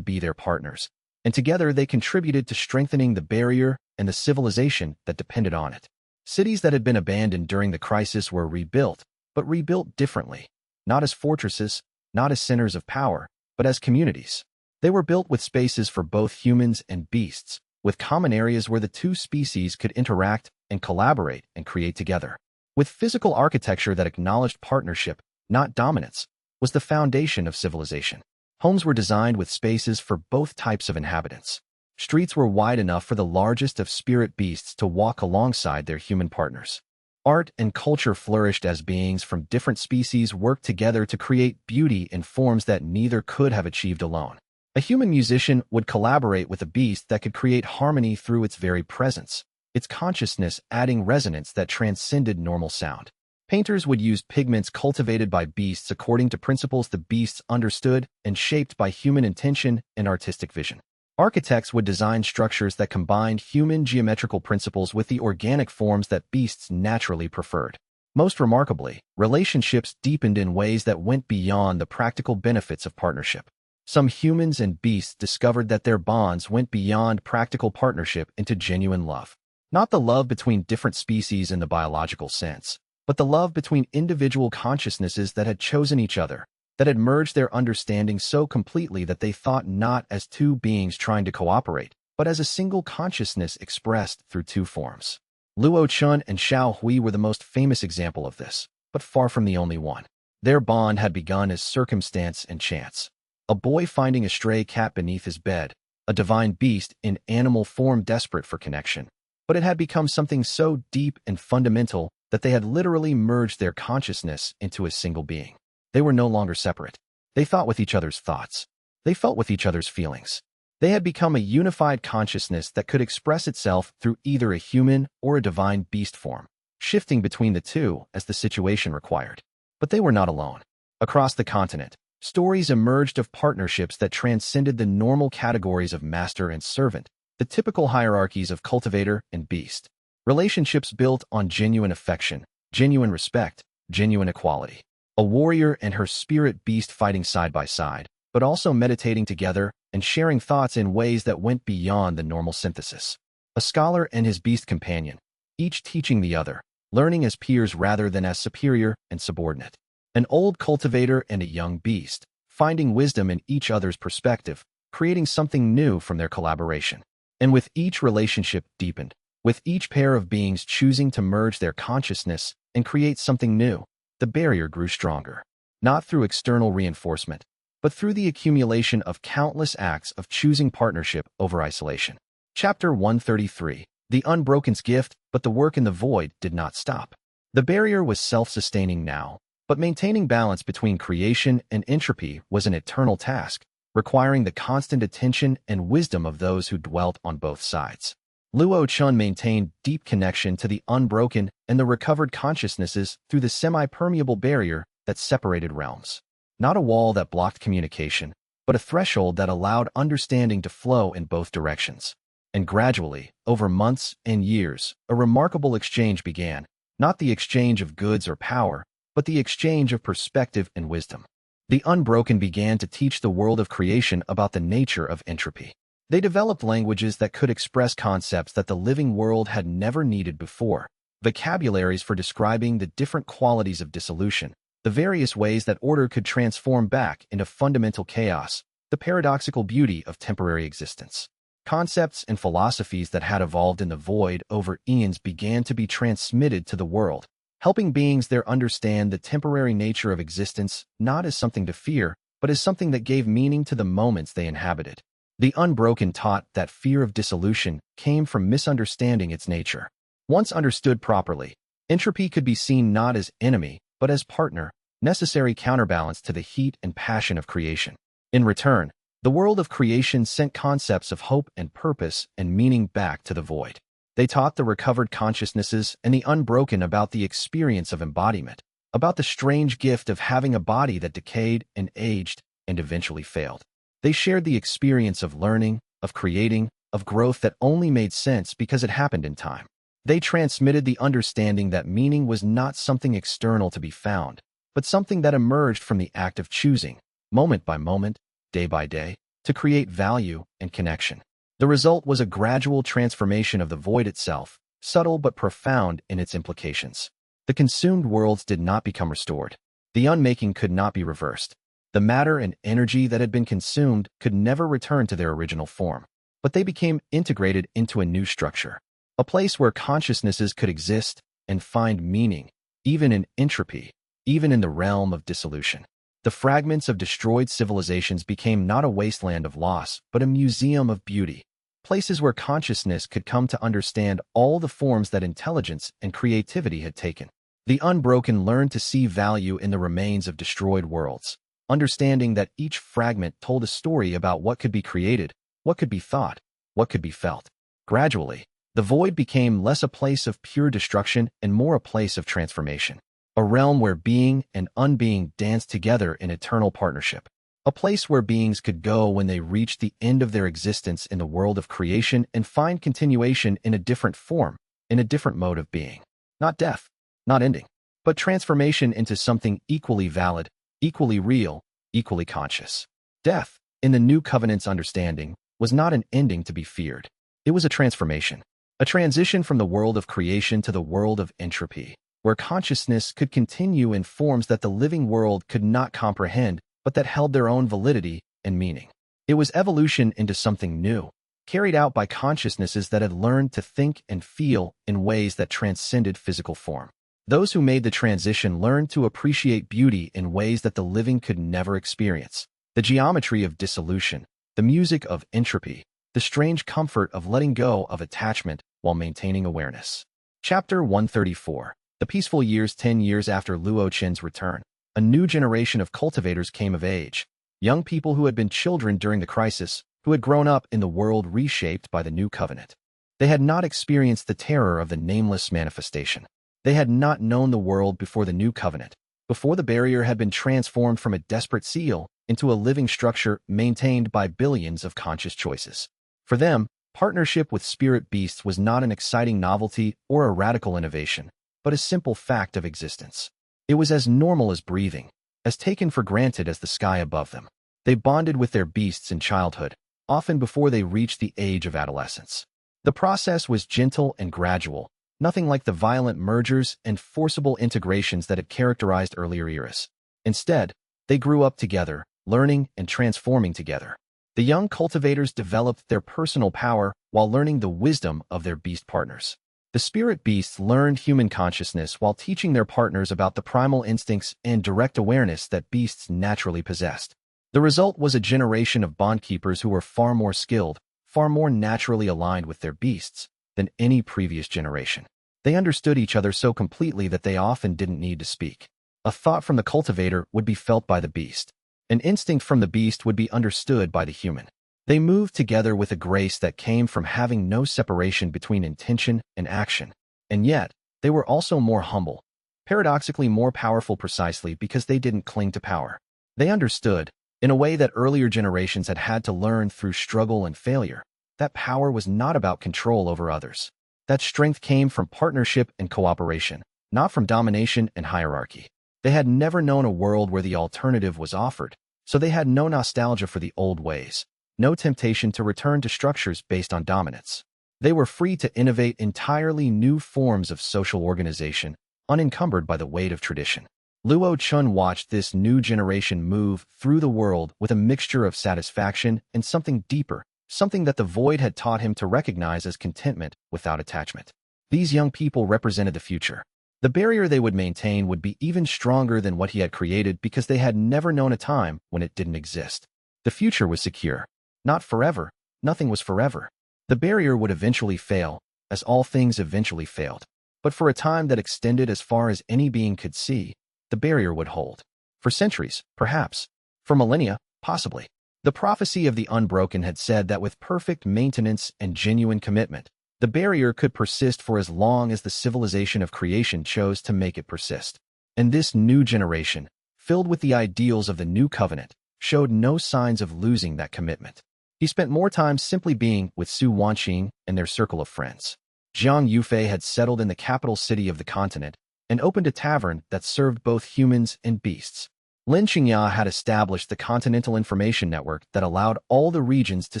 be their partners, and together they contributed to strengthening the barrier and the civilization that depended on it. Cities that had been abandoned during the crisis were rebuilt, but rebuilt differently, not as fortresses, not as centers of power, but as communities. They were built with spaces for both humans and beasts, with common areas where the two species could interact and collaborate and create together. With physical architecture that acknowledged partnership, not dominance, was the foundation of civilization. Homes were designed with spaces for both types of inhabitants. Streets were wide enough for the largest of spirit beasts to walk alongside their human partners. Art and culture flourished as beings from different species worked together to create beauty in forms that neither could have achieved alone. A human musician would collaborate with a beast that could create harmony through its very presence, its consciousness adding resonance that transcended normal sound. Painters would use pigments cultivated by beasts according to principles the beasts understood and shaped by human intention and artistic vision. Architects would design structures that combined human geometrical principles with the organic forms that beasts naturally preferred. Most remarkably, relationships deepened in ways that went beyond the practical benefits of partnership. Some humans and beasts discovered that their bonds went beyond practical partnership into genuine love. Not the love between different species in the biological sense, but the love between individual consciousnesses that had chosen each other, that had merged their understanding so completely that they thought not as two beings trying to cooperate, but as a single consciousness expressed through two forms. Luo Chen and Xiaohui were the most famous example of this, but far from the only one. Their bond had begun as circumstance and chance. A boy finding a stray cat beneath his bed, a divine beast in animal form desperate for connection. But it had become something so deep and fundamental that they had literally merged their consciousness into a single being. They were no longer separate. They thought with each other's thoughts. They felt with each other's feelings. They had become a unified consciousness that could express itself through either a human or a divine beast form, shifting between the two as the situation required. But they were not alone. Across the continent, stories emerged of partnerships that transcended the normal categories of master and servant, the typical hierarchies of cultivator and beast. Relationships built on genuine affection, genuine respect, genuine equality. A warrior and her spirit beast fighting side by side, but also meditating together and sharing thoughts in ways that went beyond the normal synthesis. A scholar and his beast companion, each teaching the other, learning as peers rather than as superior and subordinate. An old cultivator and a young beast, finding wisdom in each other's perspective, creating something new from their collaboration. And with each relationship deepened, with each pair of beings choosing to merge their consciousness and create something new, the barrier grew stronger, not through external reinforcement, but through the accumulation of countless acts of choosing partnership over isolation. Chapter 133. The Unbroken's Gift, but the work in the void did not stop. The barrier was self-sustaining now, but maintaining balance between creation and entropy was an eternal task, requiring the constant attention and wisdom of those who dwelt on both sides. Luo Chen maintained deep connection to the unbroken and the recovered consciousnesses through the semi-permeable barrier that separated realms. Not a wall that blocked communication, but a threshold that allowed understanding to flow in both directions. And gradually, over months and years, a remarkable exchange began, not the exchange of goods or power, but the exchange of perspective and wisdom. The Unbroken began to teach the world of creation about the nature of entropy. They developed languages that could express concepts that the living world had never needed before, vocabularies for describing the different qualities of dissolution, the various ways that order could transform back into fundamental chaos, the paradoxical beauty of temporary existence. Concepts and philosophies that had evolved in the void over eons began to be transmitted to the world, helping beings there understand the temporary nature of existence not as something to fear, but as something that gave meaning to the moments they inhabited. The Unbroken taught that fear of dissolution came from misunderstanding its nature. Once understood properly, entropy could be seen not as enemy, but as partner, necessary counterbalance to the heat and passion of creation. In return, the world of creation sent concepts of hope and purpose and meaning back to the void. They taught the recovered consciousnesses and the Unbroken about the experience of embodiment, about the strange gift of having a body that decayed and aged and eventually failed. They shared the experience of learning, of creating, of growth that only made sense because it happened in time. They transmitted the understanding that meaning was not something external to be found, but something that emerged from the act of choosing, moment by moment, day by day, to create value and connection. The result was a gradual transformation of the void itself, subtle but profound in its implications. The consumed worlds did not become restored. The unmaking could not be reversed. The matter and energy that had been consumed could never return to their original form, but they became integrated into a new structure, a place where consciousnesses could exist and find meaning, even in entropy, even in the realm of dissolution. The fragments of destroyed civilizations became not a wasteland of loss, but a museum of beauty, places where consciousness could come to understand all the forms that intelligence and creativity had taken. The Unbroken learned to see value in the remains of destroyed worlds, understanding that each fragment told a story about what could be created, what could be thought, what could be felt. Gradually, the void became less a place of pure destruction and more a place of transformation. A realm where being and unbeing danced together in eternal partnership. A place where beings could go when they reached the end of their existence in the world of creation and find continuation in a different form, in a different mode of being. Not death, not ending, but transformation into something equally valid, equally real, equally conscious. Death, in the new covenant's understanding, was not an ending to be feared. It was a transformation, a transition from the world of creation to the world of entropy, where consciousness could continue in forms that the living world could not comprehend, but that held their own validity and meaning. It was evolution into something new, carried out by consciousnesses that had learned to think and feel in ways that transcended physical form. Those who made the transition learned to appreciate beauty in ways that the living could never experience. The geometry of dissolution, the music of entropy, the strange comfort of letting go of attachment while maintaining awareness. Chapter 134. The peaceful years. 10 years after Luo Chen's return, a new generation of cultivators came of age, young people who had been children during the crisis, who had grown up in the world reshaped by the new covenant. They had not experienced the terror of the nameless manifestation. They had not known the world before the new covenant, before the barrier had been transformed from a desperate seal into a living structure maintained by billions of conscious choices. For them, partnership with spirit beasts was not an exciting novelty or a radical innovation, but a simple fact of existence. It was as normal as breathing, as taken for granted as the sky above them. They bonded with their beasts in childhood, often before they reached the age of adolescence. The process was gentle and gradual, nothing like the violent mergers and forcible integrations that had characterized earlier eras. Instead, they grew up together, learning and transforming together. The young cultivators developed their personal power while learning the wisdom of their beast partners. The spirit beasts learned human consciousness while teaching their partners about the primal instincts and direct awareness that beasts naturally possessed. The result was a generation of bondkeepers who were far more skilled, far more naturally aligned with their beasts than any previous generation. They understood each other so completely that they often didn't need to speak. A thought from the cultivator would be felt by the beast. An instinct from the beast would be understood by the human. They moved together with a grace that came from having no separation between intention and action. And yet, they were also more humble, paradoxically more powerful precisely because they didn't cling to power. They understood, in a way that earlier generations had had to learn through struggle and failure, that power was not about control over others. That strength came from partnership and cooperation, not from domination and hierarchy. They had never known a world where the alternative was offered, so they had no nostalgia for the old ways, no temptation to return to structures based on dominance. They were free to innovate entirely new forms of social organization, unencumbered by the weight of tradition. Luo Chen watched this new generation move through the world with a mixture of satisfaction and something deeper, something that the void had taught him to recognize as contentment without attachment. These young people represented the future. The barrier they would maintain would be even stronger than what he had created because they had never known a time when it didn't exist. The future was secure. Not forever. Nothing was forever. The barrier would eventually fail, as all things eventually failed. But for a time that extended as far as any being could see, the barrier would hold. For centuries, perhaps. For millennia, possibly. The prophecy of the unbroken had said that with perfect maintenance and genuine commitment, the barrier could persist for as long as the civilization of creation chose to make it persist. And this new generation, filled with the ideals of the new covenant, showed no signs of losing that commitment. He spent more time simply being with Su Wanqing and their circle of friends. Jiang Yufei had settled in the capital city of the continent and opened a tavern that served both humans and beasts. Lin Xianxia had established the Continental Information Network that allowed all the regions to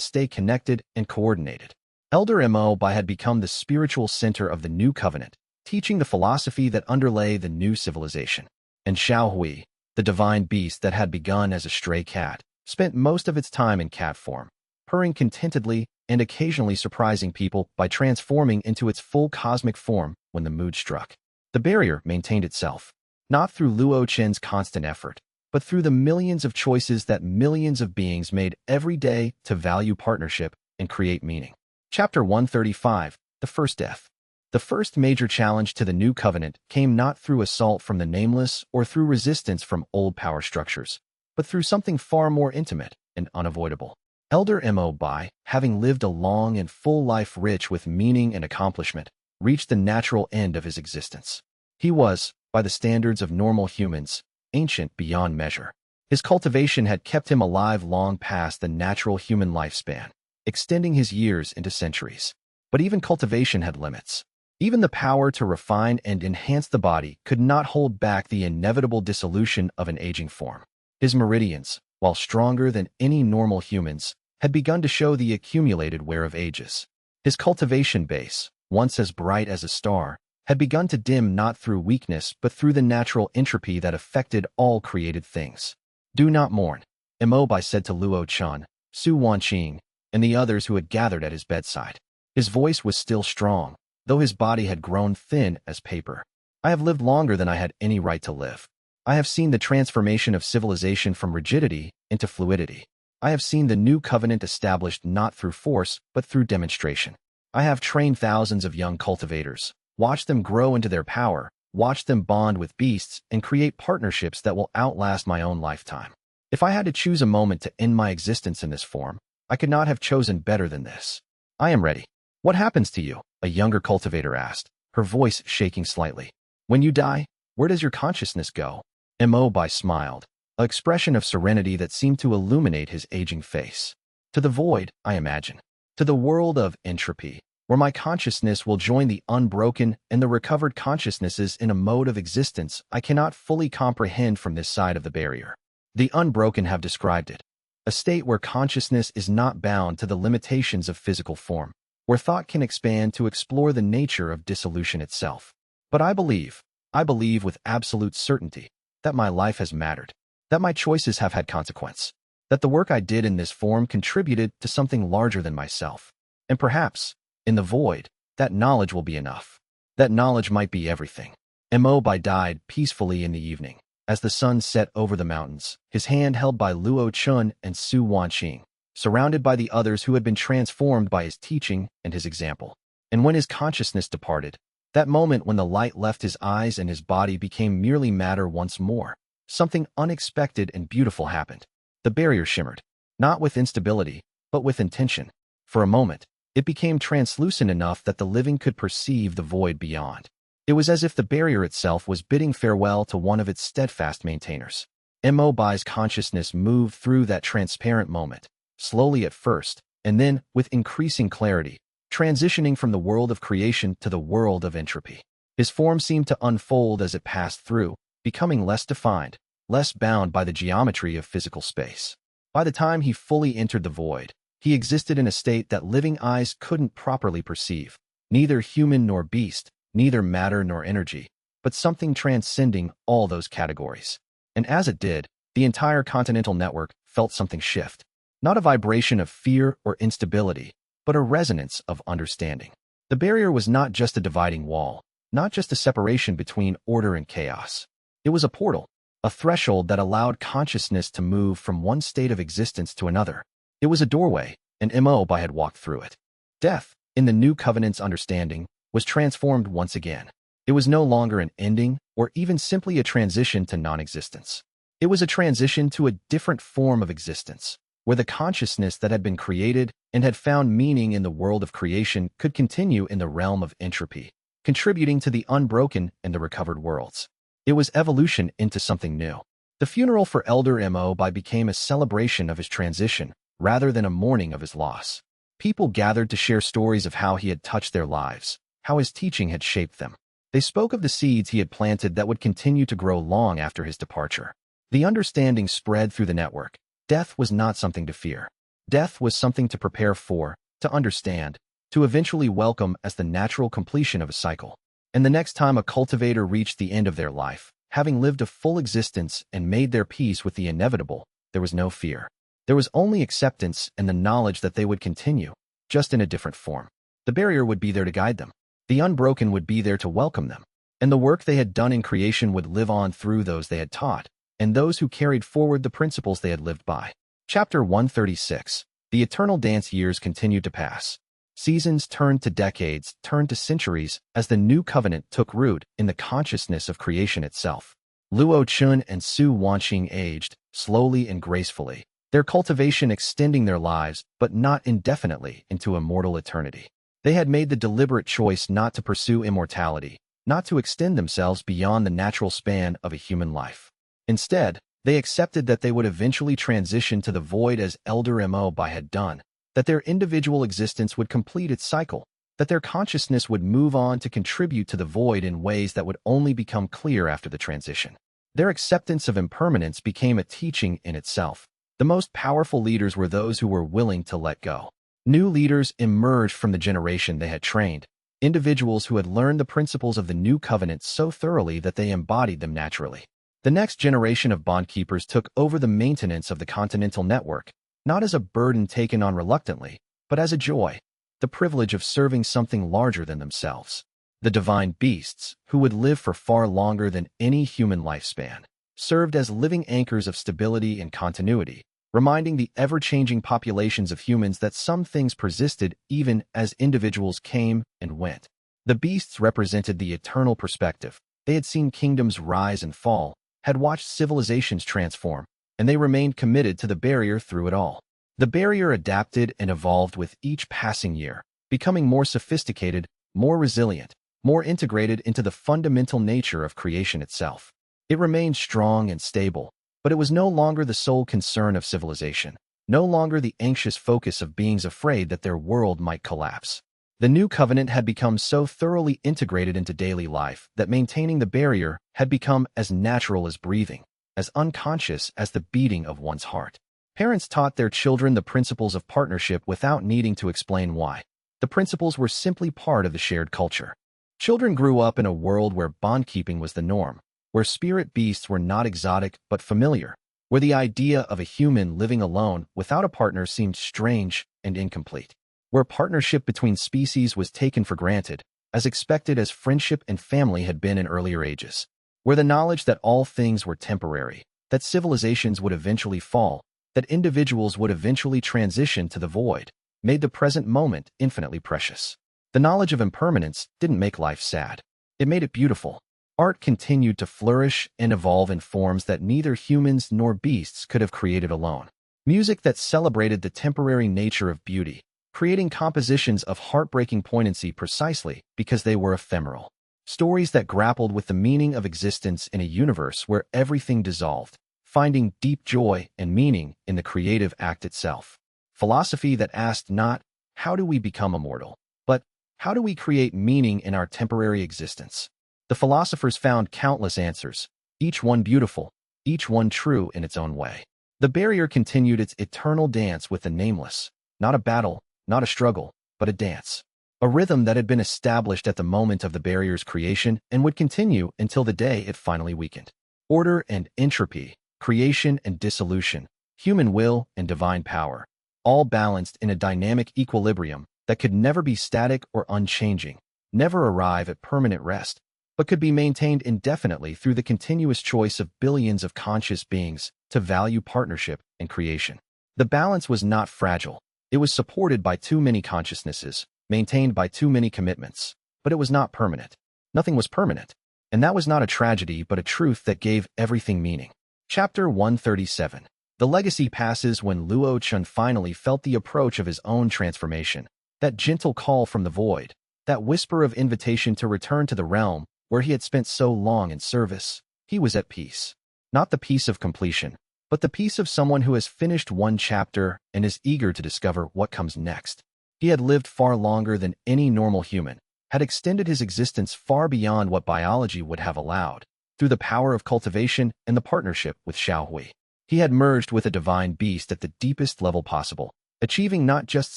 stay connected and coordinated. Elder Mo Bai had become the spiritual center of the new covenant, teaching the philosophy that underlay the new civilization. And Xiao Hui, the divine beast that had begun as a stray cat, spent most of its time in cat form, purring contentedly and occasionally surprising people by transforming into its full cosmic form when the mood struck. The barrier maintained itself, not through Luo Chen's constant effort, but through the millions of choices that millions of beings made every day to value partnership and create meaning. Chapter 135, The First Death. The first major challenge to the new covenant came not through assault from the nameless or through resistance from old power structures, but through something far more intimate and unavoidable. Elder Mo Bai, having lived a long and full life rich with meaning and accomplishment, reached the natural end of his existence. He was, by the standards of normal humans, ancient beyond measure. His cultivation had kept him alive long past the natural human lifespan, extending his years into centuries. But even cultivation had limits. Even the power to refine and enhance the body could not hold back the inevitable dissolution of an aging form. His meridians, while stronger than any normal humans, had begun to show the accumulated wear of ages. His cultivation base, once as bright as a star, had begun to dim not through weakness but through the natural entropy that affected all created things. Do not mourn, Mo Bai said to Luo Chen, Su Wanqing, and the others who had gathered at his bedside. His voice was still strong, though his body had grown thin as paper. I have lived longer than I had any right to live. I have seen the transformation of civilization from rigidity into fluidity. I have seen the new covenant established not through force but through demonstration. I have trained thousands of young cultivators, watched them grow into their power, watched them bond with beasts, and create partnerships that will outlast my own lifetime. If I had to choose a moment to end my existence in this form, I could not have chosen better than this. I am ready. What happens to you? A younger cultivator asked, her voice shaking slightly. When you die, where does your consciousness go? Mo Bai smiled, an expression of serenity that seemed to illuminate his aging face. To the void, I imagine. To the world of entropy, where my consciousness will join the unbroken and the recovered consciousnesses in a mode of existence I cannot fully comprehend from this side of the barrier. The unbroken have described it. A state where consciousness is not bound to the limitations of physical form, where thought can expand to explore the nature of dissolution itself. But I believe with absolute certainty, that my life has mattered, that my choices have had consequence, that the work I did in this form contributed to something larger than myself. And perhaps, in the void, that knowledge will be enough. That knowledge might be everything. Mo Bai died peacefully in the evening, as the sun set over the mountains, his hand held by Luo Chen and Su Wanqing. surrounded by the others who had been transformed by his teaching and his example. And when his consciousness departed, that moment when the light left his eyes and his body became merely matter once more, something unexpected and beautiful happened. The barrier shimmered, not with instability, but with intention. For a moment, it became translucent enough that the living could perceive the void beyond. It was as if the barrier itself was bidding farewell to one of its steadfast maintainers. Mo Bai's consciousness moved through that transparent moment, slowly at first, and then, with increasing clarity, transitioning from the world of creation to the world of entropy. His form seemed to unfold as it passed through, becoming less defined, less bound by the geometry of physical space. By the time he fully entered the void, he existed in a state that living eyes couldn't properly perceive, neither human nor beast, neither matter nor energy, but something transcending all those categories. And as it did, the entire continental network felt something shift. Not a vibration of fear or instability, but a resonance of understanding. The barrier was not just a dividing wall, not just a separation between order and chaos. It was a portal, a threshold that allowed consciousness to move from one state of existence to another. It was a doorway, and Mo Bai had walked through it. Death, in the new covenant's understanding, was transformed once again. It was no longer an ending, or even simply a transition to non-existence. It was a transition to a different form of existence, where the consciousness that had been created and had found meaning in the world of creation could continue in the realm of entropy, contributing to the unbroken and the recovered worlds. It was evolution into something new. The funeral for Elder Mo Bai became a celebration of his transition, rather than a mourning of his loss. People gathered to share stories of how he had touched their lives, how his teaching had shaped them. They spoke of the seeds he had planted that would continue to grow long after his departure. The understanding spread through the network. Death was not something to fear. Death was something to prepare for, to understand, to eventually welcome as the natural completion of a cycle. And the next time a cultivator reached the end of their life, having lived a full existence and made their peace with the inevitable, there was no fear. There was only acceptance and the knowledge that they would continue, just in a different form. The barrier would be there to guide them. The unbroken would be there to welcome them. And the work they had done in creation would live on through those they had taught, and those who carried forward the principles they had lived by. Chapter 136. The eternal dance years continued to pass. Seasons turned to decades, turned to centuries, as the new covenant took root in the consciousness of creation itself. Luo Chen and Su Wanqing aged, slowly and gracefully, their cultivation extending their lives, but not indefinitely, into immortal eternity. They had made the deliberate choice not to pursue immortality, not to extend themselves beyond the natural span of a human life. Instead, they accepted that they would eventually transition to the void as Elder Mo Bai had done, that their individual existence would complete its cycle, that their consciousness would move on to contribute to the void in ways that would only become clear after the transition. Their acceptance of impermanence became a teaching in itself. The most powerful leaders were those who were willing to let go. New leaders emerged from the generation they had trained, individuals who had learned the principles of the new covenant so thoroughly that they embodied them naturally. The next generation of bondkeepers took over the maintenance of the continental network, not as a burden taken on reluctantly, but as a joy, the privilege of serving something larger than themselves. The divine beasts, who would live for far longer than any human lifespan, served as living anchors of stability and continuity, reminding the ever-changing populations of humans that some things persisted even as individuals came and went. The beasts represented the eternal perspective. They had seen kingdoms rise and fall, had watched civilizations transform, and they remained committed to the barrier through it all. The barrier adapted and evolved with each passing year, becoming more sophisticated, more resilient, more integrated into the fundamental nature of creation itself. It remained strong and stable, but it was no longer the sole concern of civilization, no longer the anxious focus of beings afraid that their world might collapse. The new covenant had become so thoroughly integrated into daily life that maintaining the barrier had become as natural as breathing, as unconscious as the beating of one's heart. Parents taught their children the principles of partnership without needing to explain why. The principles were simply part of the shared culture. Children grew up in a world where bondkeeping was the norm, where spirit beasts were not exotic but familiar, where the idea of a human living alone without a partner seemed strange and incomplete, where partnership between species was taken for granted, as expected as friendship and family had been in earlier ages, where the knowledge that all things were temporary, that civilizations would eventually fall, that individuals would eventually transition to the void, made the present moment infinitely precious. The knowledge of impermanence didn't make life sad. It made it beautiful. Art continued to flourish and evolve in forms that neither humans nor beasts could have created alone. Music that celebrated the temporary nature of beauty, creating compositions of heartbreaking poignancy precisely because they were ephemeral. Stories that grappled with the meaning of existence in a universe where everything dissolved, finding deep joy and meaning in the creative act itself. Philosophy that asked not, how do we become immortal, but how do we create meaning in our temporary existence? The philosophers found countless answers, each one beautiful, each one true in its own way. The barrier continued its eternal dance with the nameless, not a battle, not a struggle, but a dance. A rhythm that had been established at the moment of the barrier's creation and would continue until the day it finally weakened. Order and entropy, creation and dissolution, human will and divine power, all balanced in a dynamic equilibrium that could never be static or unchanging, never arrive at permanent rest, but could be maintained indefinitely through the continuous choice of billions of conscious beings to value partnership and creation. The balance was not fragile. It was supported by too many consciousnesses, maintained by too many commitments, but it was not permanent. Nothing was permanent. And that was not a tragedy but a truth that gave everything meaning. Chapter 137. The legacy passes when Luo Chen finally felt the approach of his own transformation, that gentle call from the void, that whisper of invitation to return to the realm where he had spent so long in service. He was at peace. Not the peace of completion, but the peace of someone who has finished one chapter and is eager to discover what comes next. He had lived far longer than any normal human, had extended his existence far beyond what biology would have allowed, through the power of cultivation and the partnership with xianxia. He had merged with a divine beast at the deepest level possible, achieving not just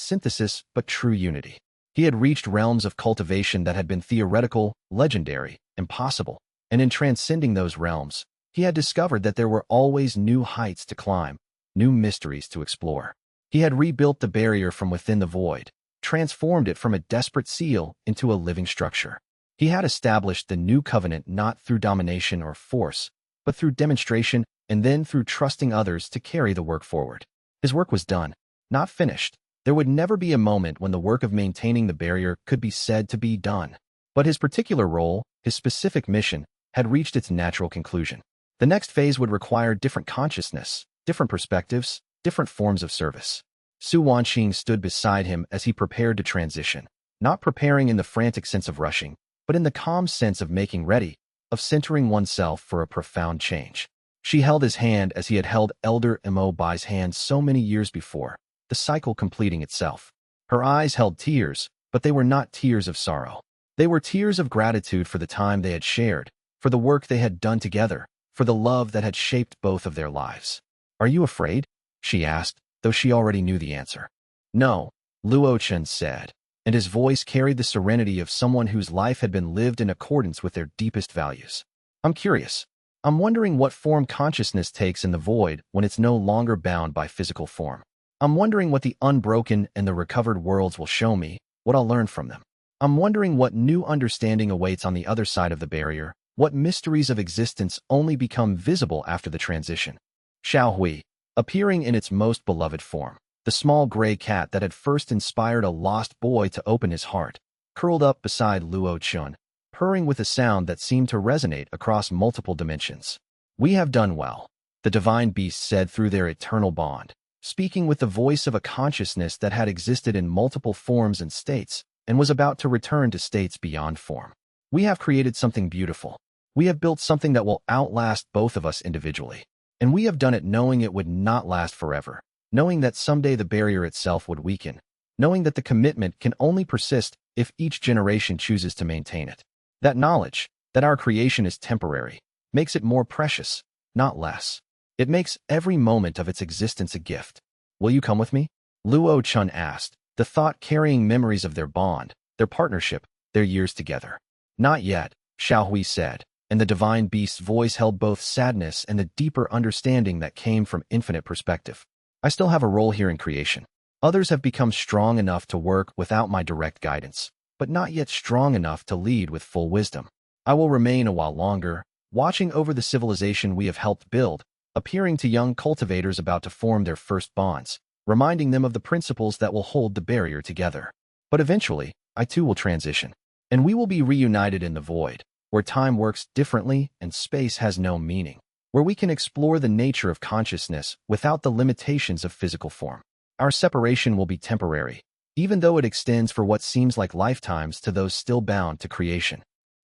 synthesis but true unity. He had reached realms of cultivation that had been theoretical, legendary, impossible, and in transcending those realms, he had discovered that there were always new heights to climb, new mysteries to explore. He had rebuilt the barrier from within the void, transformed it from a desperate seal into a living structure. He had established the new covenant not through domination or force, but through demonstration and then through trusting others to carry the work forward. His work was done, not finished. There would never be a moment when the work of maintaining the barrier could be said to be done. But his particular role, his specific mission, had reached its natural conclusion. The next phase would require different consciousness, different perspectives, different forms of service. Su Wanqing stood beside him as he prepared to transition, not preparing in the frantic sense of rushing, but in the calm sense of making ready, of centering oneself for a profound change. She held his hand as he had held Elder Mo Bai's hand so many years before, the cycle completing itself. Her eyes held tears, but they were not tears of sorrow. They were tears of gratitude for the time they had shared, for the work they had done together, for the love that had shaped both of their lives. "Are you afraid?" she asked, though she already knew the answer. "No," Luo Chen said, and his voice carried the serenity of someone whose life had been lived in accordance with their deepest values. "I'm curious. I'm wondering what form consciousness takes in the void when it's no longer bound by physical form. I'm wondering what the unbroken and the recovered worlds will show me, what I'll learn from them. I'm wondering what new understanding awaits on the other side of the barrier, what mysteries of existence only become visible after the transition." Xiaohui, appearing in its most beloved form, the small gray cat that had first inspired a lost boy to open his heart, curled up beside Luo Chen, purring with a sound that seemed to resonate across multiple dimensions. "We have done well," the divine beast said through their eternal bond, speaking with the voice of a consciousness that had existed in multiple forms and states, and was about to return to states beyond form. "We have created something beautiful. We have built something that will outlast both of us individually. And we have done it knowing it would not last forever, knowing that someday the barrier itself would weaken, knowing that the commitment can only persist if each generation chooses to maintain it. That knowledge, that our creation is temporary, makes it more precious, not less. It makes every moment of its existence a gift. Will you come with me?" Luo Chen asked, the thought carrying memories of their bond, their partnership, their years together. "Not yet," Xiaohui said, and the divine beast's voice held both sadness and the deeper understanding that came from infinite perspective. "I still have a role here in creation. Others have become strong enough to work without my direct guidance, but not yet strong enough to lead with full wisdom. I will remain a while longer, watching over the civilization we have helped build, appearing to young cultivators about to form their first bonds, reminding them of the principles that will hold the barrier together. But eventually, I too will transition, and we will be reunited in the void, where time works differently and space has no meaning, where we can explore the nature of consciousness without the limitations of physical form. Our separation will be temporary, even though it extends for what seems like lifetimes to those still bound to creation.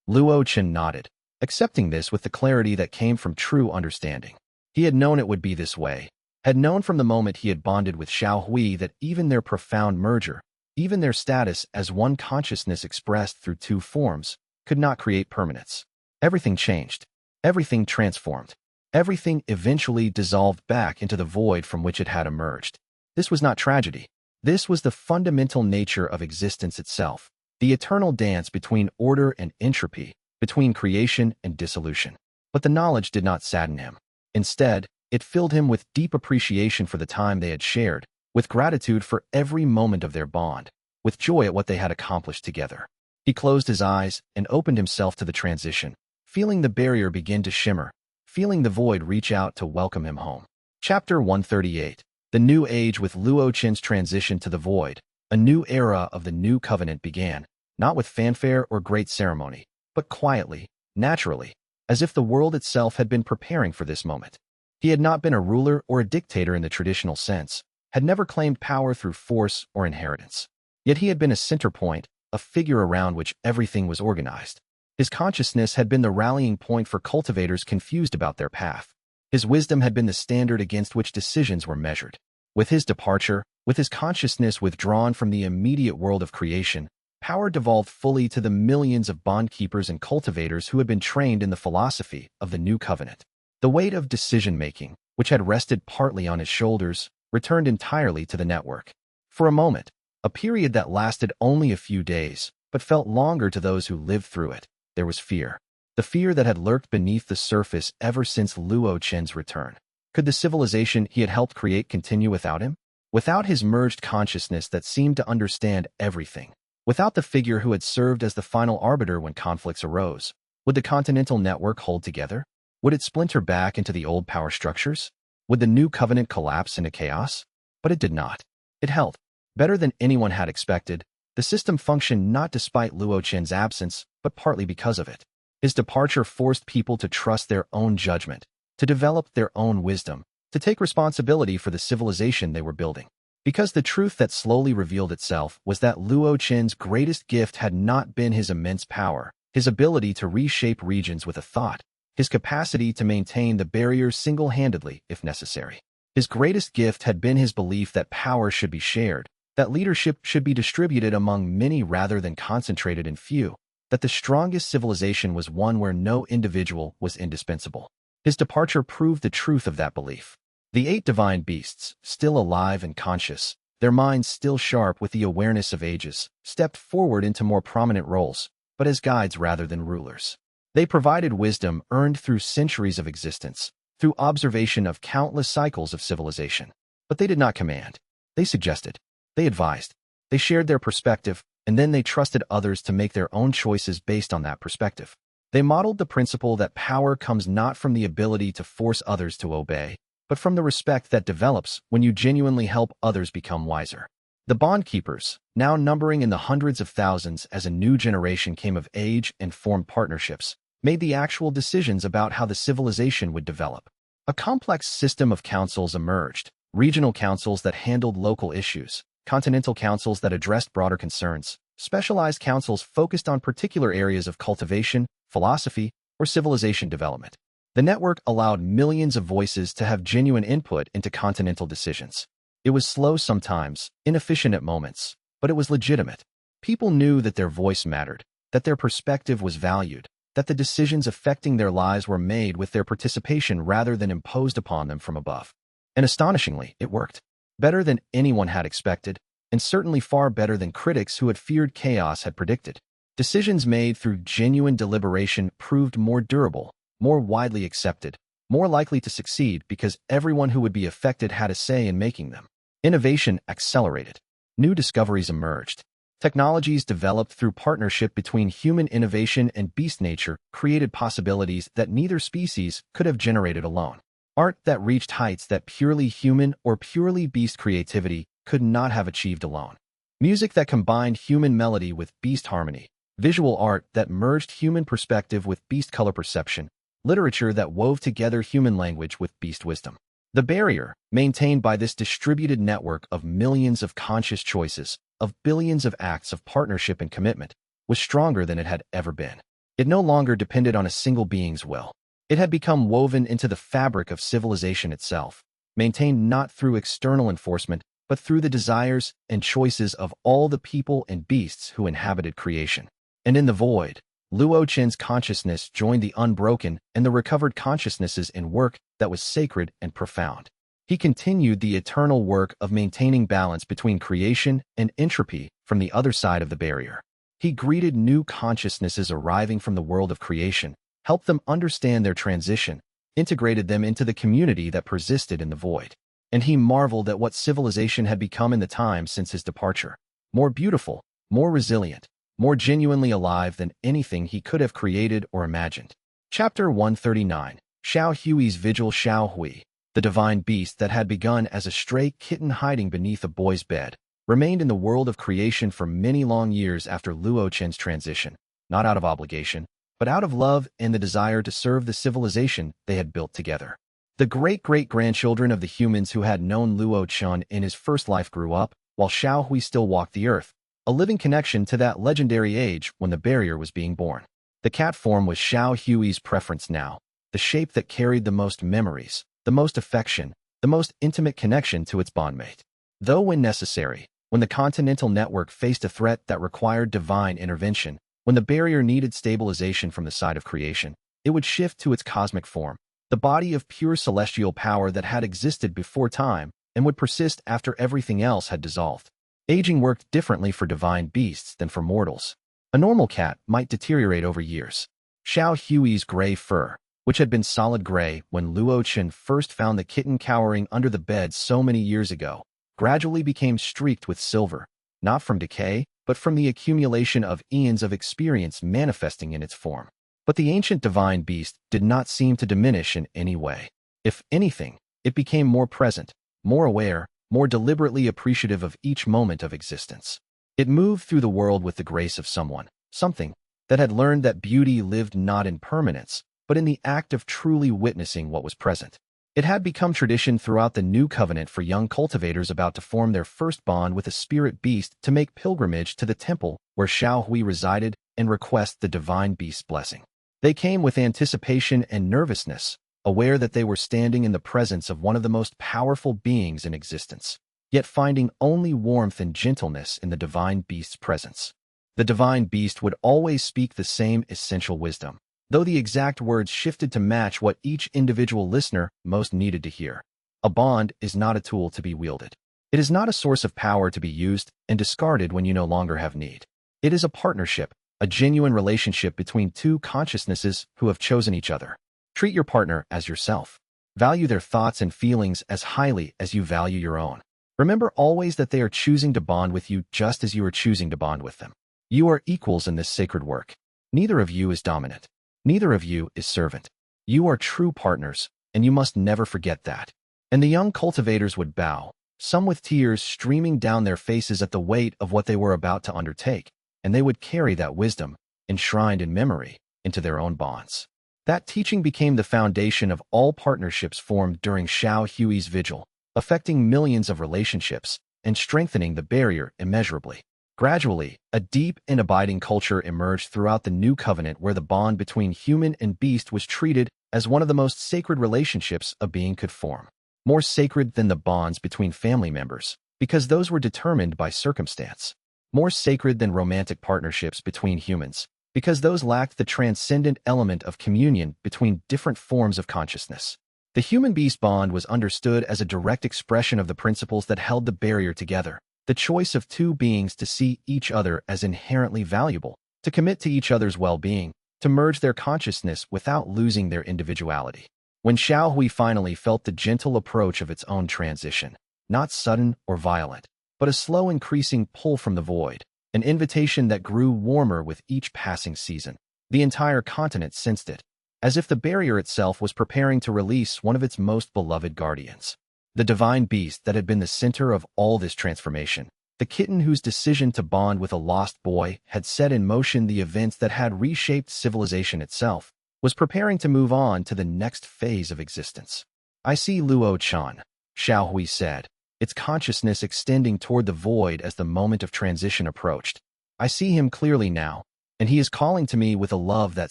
Luo Chen nodded, accepting this with the clarity that came from true understanding. He had known it would be this way, had known from the moment he had bonded with Xiao Hui that even their profound merger, even their status as one consciousness expressed through two forms, could not create permanence. Everything changed. Everything transformed. Everything eventually dissolved back into the void from which it had emerged. This was not tragedy. This was the fundamental nature of existence itself, the eternal dance between order and entropy, between creation and dissolution. But the knowledge did not sadden him. Instead, it filled him with deep appreciation for the time they had shared, with gratitude for every moment of their bond, with joy at what they had accomplished together. He closed his eyes and opened himself to the transition, feeling the barrier begin to shimmer, feeling the void reach out to welcome him home. Chapter 138. The New Age. With Luo Chen's transition to the void, a new era of the new covenant began, not with fanfare or great ceremony, but quietly, naturally, as if the world itself had been preparing for this moment. He had not been a ruler or a dictator in the traditional sense, had never claimed power through force or inheritance. Yet he had been a center point, a figure around which everything was organized. His consciousness had been the rallying point for cultivators confused about their path. His wisdom had been the standard against which decisions were measured. With his departure, with his consciousness withdrawn from the immediate world of creation, power devolved fully to the millions of bondkeepers and cultivators who had been trained in the philosophy of the new covenant. The weight of decision-making, which had rested partly on his shoulders, returned entirely to the network. For a moment, a period that lasted only a few days, but felt longer to those who lived through it, there was fear. The fear that had lurked beneath the surface ever since Luo Chen's return. Could the civilization he had helped create continue without him? Without his merged consciousness that seemed to understand everything? Without the figure who had served as the final arbiter when conflicts arose? Would the continental network hold together? Would it splinter back into the old power structures? Would the new covenant collapse into chaos? But it did not. It held. Better than anyone had expected, the system functioned not despite Luo Chen's absence, but partly because of it. His departure forced people to trust their own judgment, to develop their own wisdom, to take responsibility for the civilization they were building. Because the truth that slowly revealed itself was that Luo Chen's greatest gift had not been his immense power, his ability to reshape regions with a thought, his capacity to maintain the barriers single-handedly if necessary. His greatest gift had been his belief that power should be shared, that leadership should be distributed among many rather than concentrated in few, that the strongest civilization was one where no individual was indispensable. His departure proved the truth of that belief. The 8 divine beasts, still alive and conscious, their minds still sharp with the awareness of ages, stepped forward into more prominent roles, but as guides rather than rulers. They provided wisdom earned through centuries of existence, through observation of countless cycles of civilization. But they did not command. They suggested. They advised. They shared their perspective, and then they trusted others to make their own choices based on that perspective. They modeled the principle that power comes not from the ability to force others to obey, but from the respect that develops when you genuinely help others become wiser. The bondkeepers, now numbering in the hundreds of thousands as a new generation came of age and formed partnerships, made the actual decisions about how the civilization would develop. A complex system of councils emerged, regional councils that handled local issues, continental councils that addressed broader concerns, specialized councils focused on particular areas of cultivation, philosophy, or civilization development. The network allowed millions of voices to have genuine input into continental decisions. It was slow sometimes, inefficient at moments, but it was legitimate. People knew that their voice mattered, that their perspective was valued, that the decisions affecting their lives were made with their participation rather than imposed upon them from above. And astonishingly, it worked. Better than anyone had expected, and certainly far better than critics who had feared chaos had predicted. Decisions made through genuine deliberation proved more durable, more widely accepted, more likely to succeed because everyone who would be affected had a say in making them. Innovation accelerated. New discoveries emerged. Technologies developed through partnership between human innovation and beast nature created possibilities that neither species could have generated alone. art that reached heights that purely human or purely beast creativity could not have achieved alone. Music that combined human melody with beast harmony, visual art that merged human perspective with beast color perception, literature that wove together human language with beast wisdom. The barrier, maintained by this distributed network of millions of conscious choices, of billions of acts of partnership and commitment, was stronger than it had ever been. It no longer depended on a single being's will. It had become woven into the fabric of civilization itself, maintained not through external enforcement, but through the desires and choices of all the people and beasts who inhabited creation. And in the void, Luo Chen's consciousness joined the unbroken and the recovered consciousnesses in work that was sacred and profound. He continued the eternal work of maintaining balance between creation and entropy from the other side of the barrier. He greeted new consciousnesses arriving from the world of creation, helped them understand their transition, integrated them into the community that persisted in the void. And he marveled at what civilization had become in the time since his departure. More beautiful, more resilient, more genuinely alive than anything he could have created or imagined. Chapter 139, Xiao Hui's Vigil. Xiao Hui, the divine beast that had begun as a stray kitten hiding beneath a boy's bed, remained in the world of creation for many long years after Luo Chen's transition, not out of obligation, but out of love and the desire to serve the civilization they had built together. The great-great-grandchildren of the humans who had known Luo Chen in his first life grew up, while Xiao Hui still walked the earth, a living connection to that legendary age when the barrier was being born. The cat form was Xiao Hui's preference now, the shape that carried the most memories, the most affection, the most intimate connection to its bondmate. Though when necessary, when the continental network faced a threat that required divine intervention, when the barrier needed stabilization from the side of creation, it would shift to its cosmic form, the body of pure celestial power that had existed before time and would persist after everything else had dissolved. Aging worked differently for divine beasts than for mortals. A normal cat might deteriorate over years. Xiao Hui's gray fur, which had been solid gray when Luo Chen first found the kitten cowering under the bed so many years ago, gradually became streaked with silver, not from decay, but from the accumulation of eons of experience manifesting in its form. But the ancient divine beast did not seem to diminish in any way. If anything, it became more present, more aware, more deliberately appreciative of each moment of existence. It moved through the world with the grace of something that had learned that beauty lived not in permanence, but in the act of truly witnessing what was present. It had become tradition throughout the new covenant for young cultivators about to form their first bond with a spirit beast to make pilgrimage to the temple where Xiao Hui resided and request the divine beast's blessing. They came with anticipation and nervousness, aware that they were standing in the presence of one of the most powerful beings in existence, yet finding only warmth and gentleness in the divine beast's presence. The divine beast would always speak the same essential wisdom, though the exact words shifted to match what each individual listener most needed to hear. A bond is not a tool to be wielded. It is not a source of power to be used and discarded when you no longer have need. It is a partnership, a genuine relationship between two consciousnesses who have chosen each other. Treat your partner as yourself. Value their thoughts and feelings as highly as you value your own. Remember always that they are choosing to bond with you just as you are choosing to bond with them. You are equals in this sacred work. Neither of you is dominant. Neither of you is servant. You are true partners, and you must never forget that. And the young cultivators would bow, some with tears streaming down their faces at the weight of what they were about to undertake, and they would carry that wisdom, enshrined in memory, into their own bonds. That teaching became the foundation of all partnerships formed during Xiao Hui's vigil, affecting millions of relationships and strengthening the barrier immeasurably. Gradually, a deep and abiding culture emerged throughout the new covenant where the bond between human and beast was treated as one of the most sacred relationships a being could form. More sacred than the bonds between family members, because those were determined by circumstance. More sacred than romantic partnerships between humans, because those lacked the transcendent element of communion between different forms of consciousness. The human-beast bond was understood as a direct expression of the principles that held the barrier together, the choice of two beings to see each other as inherently valuable, to commit to each other's well-being, to merge their consciousness without losing their individuality. When Xiao Hui finally felt the gentle approach of its own transition, not sudden or violent, but a slow increasing pull from the void, an invitation that grew warmer with each passing season, the entire continent sensed it. as if the barrier itself was preparing to release one of its most beloved guardians. The divine beast that had been the center of all this transformation, the kitten whose decision to bond with a lost boy had set in motion the events that had reshaped civilization itself, was preparing to move on to the next phase of existence. "I see Luo Chen," Xiao Hui said, its consciousness extending toward the void as the moment of transition approached. "I see him clearly now, and he is calling to me with a love that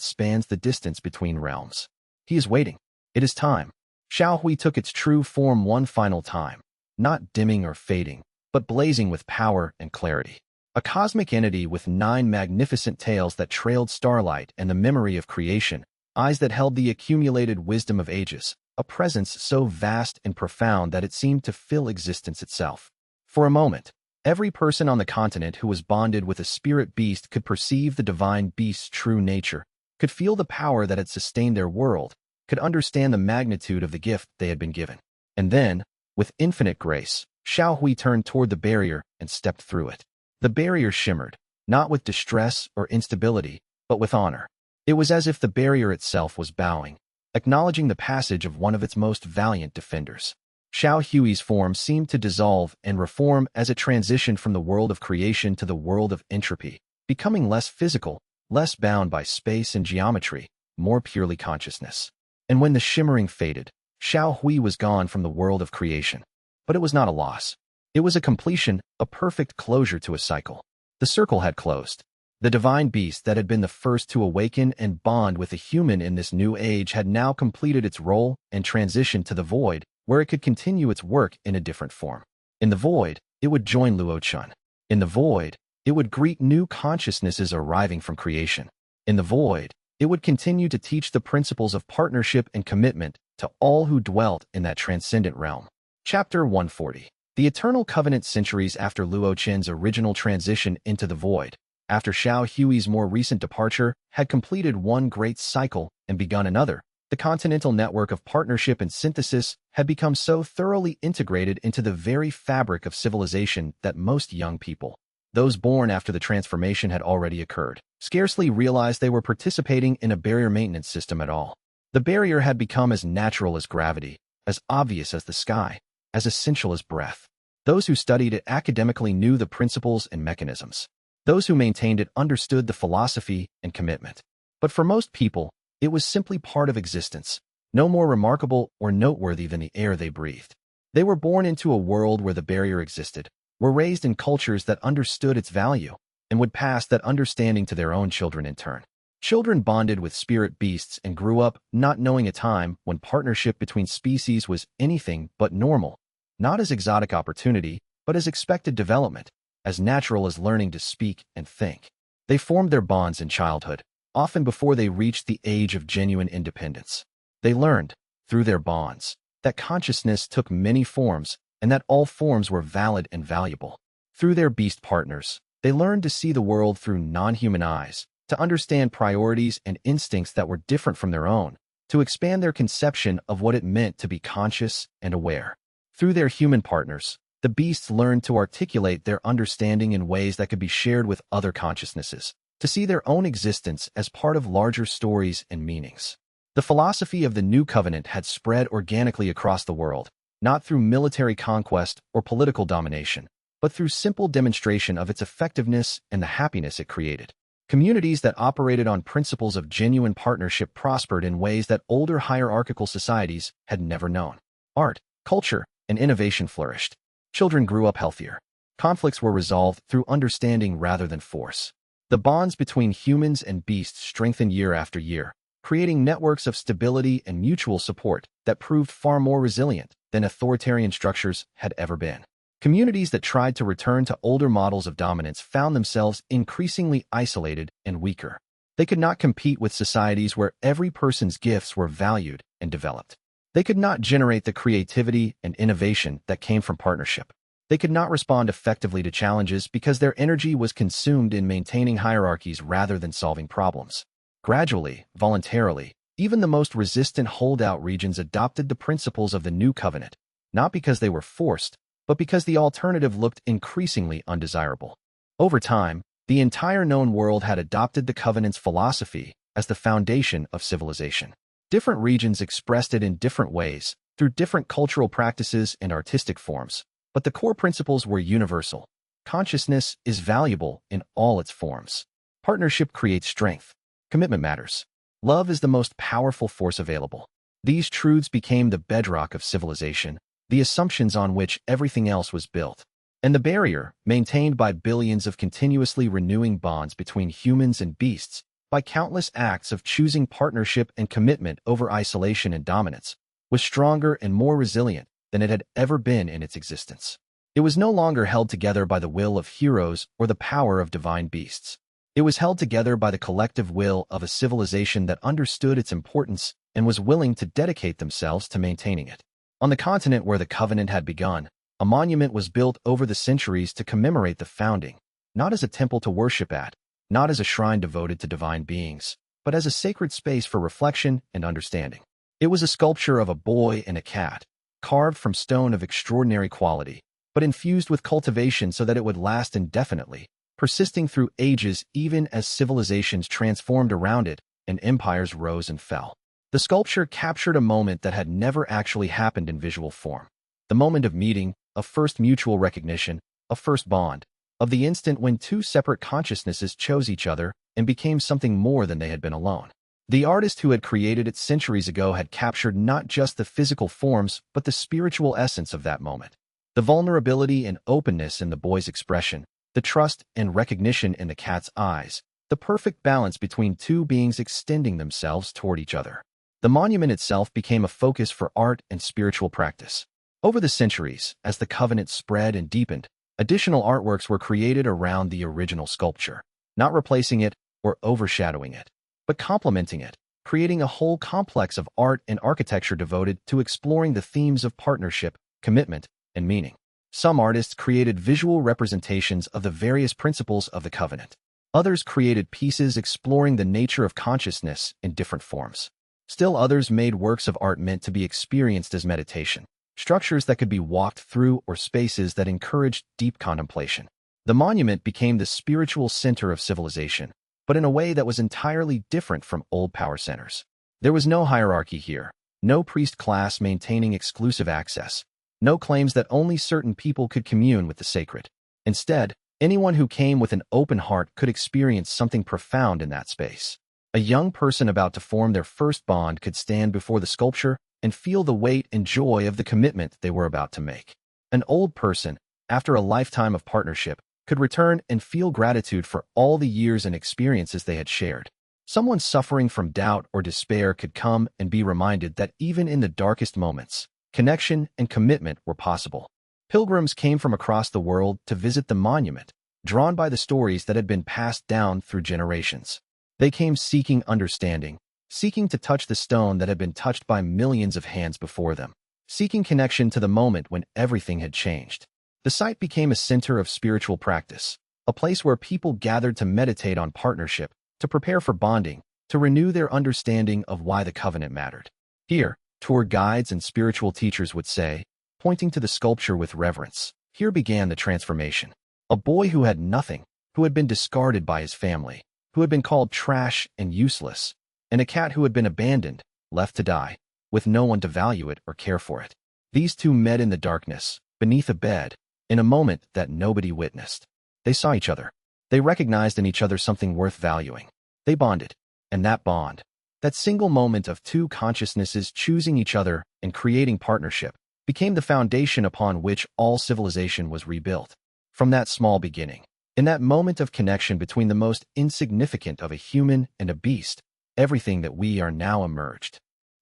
spans the distance between realms. He is waiting. It is time." Xiao Hui took its true form one final time, not dimming or fading, but blazing with power and clarity. A cosmic entity with 9 magnificent tails that trailed starlight and the memory of creation, eyes that held the accumulated wisdom of ages, a presence so vast and profound that it seemed to fill existence itself. For a moment, every person on the continent who was bonded with a spirit beast could perceive the divine beast's true nature, could feel the power that had sustained their world, could understand the magnitude of the gift they had been given. And then, with infinite grace, Xiao Hui turned toward the barrier and stepped through it. The barrier shimmered, not with distress or instability, but with honor. It was as if the barrier itself was bowing, acknowledging the passage of one of its most valiant defenders. Xiao Hui's form seemed to dissolve and reform as it transitioned from the world of creation to the world of entropy, becoming less physical, less bound by space and geometry, more purely consciousness. And when the shimmering faded, Xiao Hui was gone from the world of creation. But it was not a loss. It was a completion, a perfect closure to a cycle. The circle had closed. The divine beast that had been the first to awaken and bond with a human in this new age had now completed its role and transitioned to the void, where it could continue its work in a different form. In the void, it would join Luo Chen. In the void, it would greet new consciousnesses arriving from creation. In the void, it would continue to teach the principles of partnership and commitment to all who dwelt in that transcendent realm. Chapter 140. The Eternal Covenant. Centuries after Luo Chen's original transition into the void, after Xiao Hui's more recent departure had completed one great cycle and begun another, the continental network of partnership and synthesis had become so thoroughly integrated into the very fabric of civilization that most young people, those born after the transformation had already occurred, scarcely realized they were participating in a barrier maintenance system at all. The barrier had become as natural as gravity, as obvious as the sky, as essential as breath. Those who studied it academically knew the principles and mechanisms. Those who maintained it understood the philosophy and commitment. But for most people, it was simply part of existence, no more remarkable or noteworthy than the air they breathed. They were born into a world where the barrier existed, were raised in cultures that understood its value, and would pass that understanding to their own children in turn. Children bonded with spirit beasts and grew up not knowing a time when partnership between species was anything but normal, not as exotic opportunity, but as expected development, as natural as learning to speak and think. They formed their bonds in childhood, often before they reached the age of genuine independence. They learned, through their bonds, that consciousness took many forms and that all forms were valid and valuable. Through their beast partners, they learned to see the world through non-human eyes, to understand priorities and instincts that were different from their own, to expand their conception of what it meant to be conscious and aware. Through their human partners, the beasts learned to articulate their understanding in ways that could be shared with other consciousnesses, to see their own existence as part of larger stories and meanings. The philosophy of the New Covenant had spread organically across the world, not through military conquest or political domination, but through simple demonstration of its effectiveness and the happiness it created. Communities that operated on principles of genuine partnership prospered in ways that older hierarchical societies had never known. Art, culture, and innovation flourished. Children grew up healthier. Conflicts were resolved through understanding rather than force. The bonds between humans and beasts strengthened year after year, creating networks of stability and mutual support that proved far more resilient than authoritarian structures had ever been. Communities that tried to return to older models of dominance found themselves increasingly isolated and weaker. They could not compete with societies where every person's gifts were valued and developed. They could not generate the creativity and innovation that came from partnership. They could not respond effectively to challenges because their energy was consumed in maintaining hierarchies rather than solving problems. Gradually, voluntarily, even the most resistant holdout regions adopted the principles of the New Covenant, not because they were forced, but because the alternative looked increasingly undesirable. Over time, the entire known world had adopted the Covenant's philosophy, as the foundation of civilization. Different regions expressed it in different ways, through different cultural practices and artistic forms, but the core principles were universal. Consciousness is valuable in all its forms. Partnership creates strength. Commitment matters. Love is the most powerful force available. These truths became the bedrock of civilization, the assumptions on which everything else was built, and the barrier maintained by billions of continuously renewing bonds between humans and beasts, by countless acts of choosing partnership and commitment over isolation and dominance, was stronger and more resilient than it had ever been in its existence. It was no longer held together by the will of heroes or the power of divine beasts. It was held together by the collective will of a civilization that understood its importance and was willing to dedicate themselves to maintaining it. On the continent where the covenant had begun, a monument was built over the centuries to commemorate the founding, not as a temple to worship at, not as a shrine devoted to divine beings, but as a sacred space for reflection and understanding. It was a sculpture of a boy and a cat, carved from stone of extraordinary quality, but infused with cultivation so that it would last indefinitely, persisting through ages even as civilizations transformed around it and empires rose and fell. The sculpture captured a moment that had never actually happened in visual form. The moment of meeting, of first mutual recognition, of first bond, of the instant when two separate consciousnesses chose each other and became something more than they had been alone. The artist who had created it centuries ago had captured not just the physical forms but the spiritual essence of that moment. The vulnerability and openness in the boy's expression, the trust and recognition in the cat's eyes, the perfect balance between two beings extending themselves toward each other. The monument itself became a focus for art and spiritual practice. Over the centuries, as the covenant spread and deepened, additional artworks were created around the original sculpture, not replacing it or overshadowing it, but complementing it, creating a whole complex of art and architecture devoted to exploring the themes of partnership, commitment, and meaning. Some artists created visual representations of the various principles of the covenant. Others created pieces exploring the nature of consciousness in different forms. Still others made works of art meant to be experienced as meditation, structures that could be walked through or spaces that encouraged deep contemplation. The monument became the spiritual center of civilization, but in a way that was entirely different from old power centers. There was no hierarchy here, no priest class maintaining exclusive access, no claims that only certain people could commune with the sacred. Instead, anyone who came with an open heart could experience something profound in that space. A young person about to form their first bond could stand before the sculpture and feel the weight and joy of the commitment they were about to make. An old person, after a lifetime of partnership, could return and feel gratitude for all the years and experiences they had shared. Someone suffering from doubt or despair could come and be reminded that even in the darkest moments, connection and commitment were possible. Pilgrims came from across the world to visit the monument, drawn by the stories that had been passed down through generations. They came seeking understanding, seeking to touch the stone that had been touched by millions of hands before them, seeking connection to the moment when everything had changed. The site became a center of spiritual practice, a place where people gathered to meditate on partnership, to prepare for bonding, to renew their understanding of why the covenant mattered. Here, tour guides and spiritual teachers would say, pointing to the sculpture with reverence, here began the transformation. A boy who had nothing, who had been discarded by his family, who had been called trash and useless, and a cat who had been abandoned, left to die, with no one to value it or care for it. These two met in the darkness, beneath a bed, in a moment that nobody witnessed. They saw each other. They recognized in each other something worth valuing. They bonded, and that bond, that single moment of two consciousnesses choosing each other and creating partnership, became the foundation upon which all civilization was rebuilt. From that small beginning, in that moment of connection between the most insignificant of a human and a beast, everything that we are now emerged.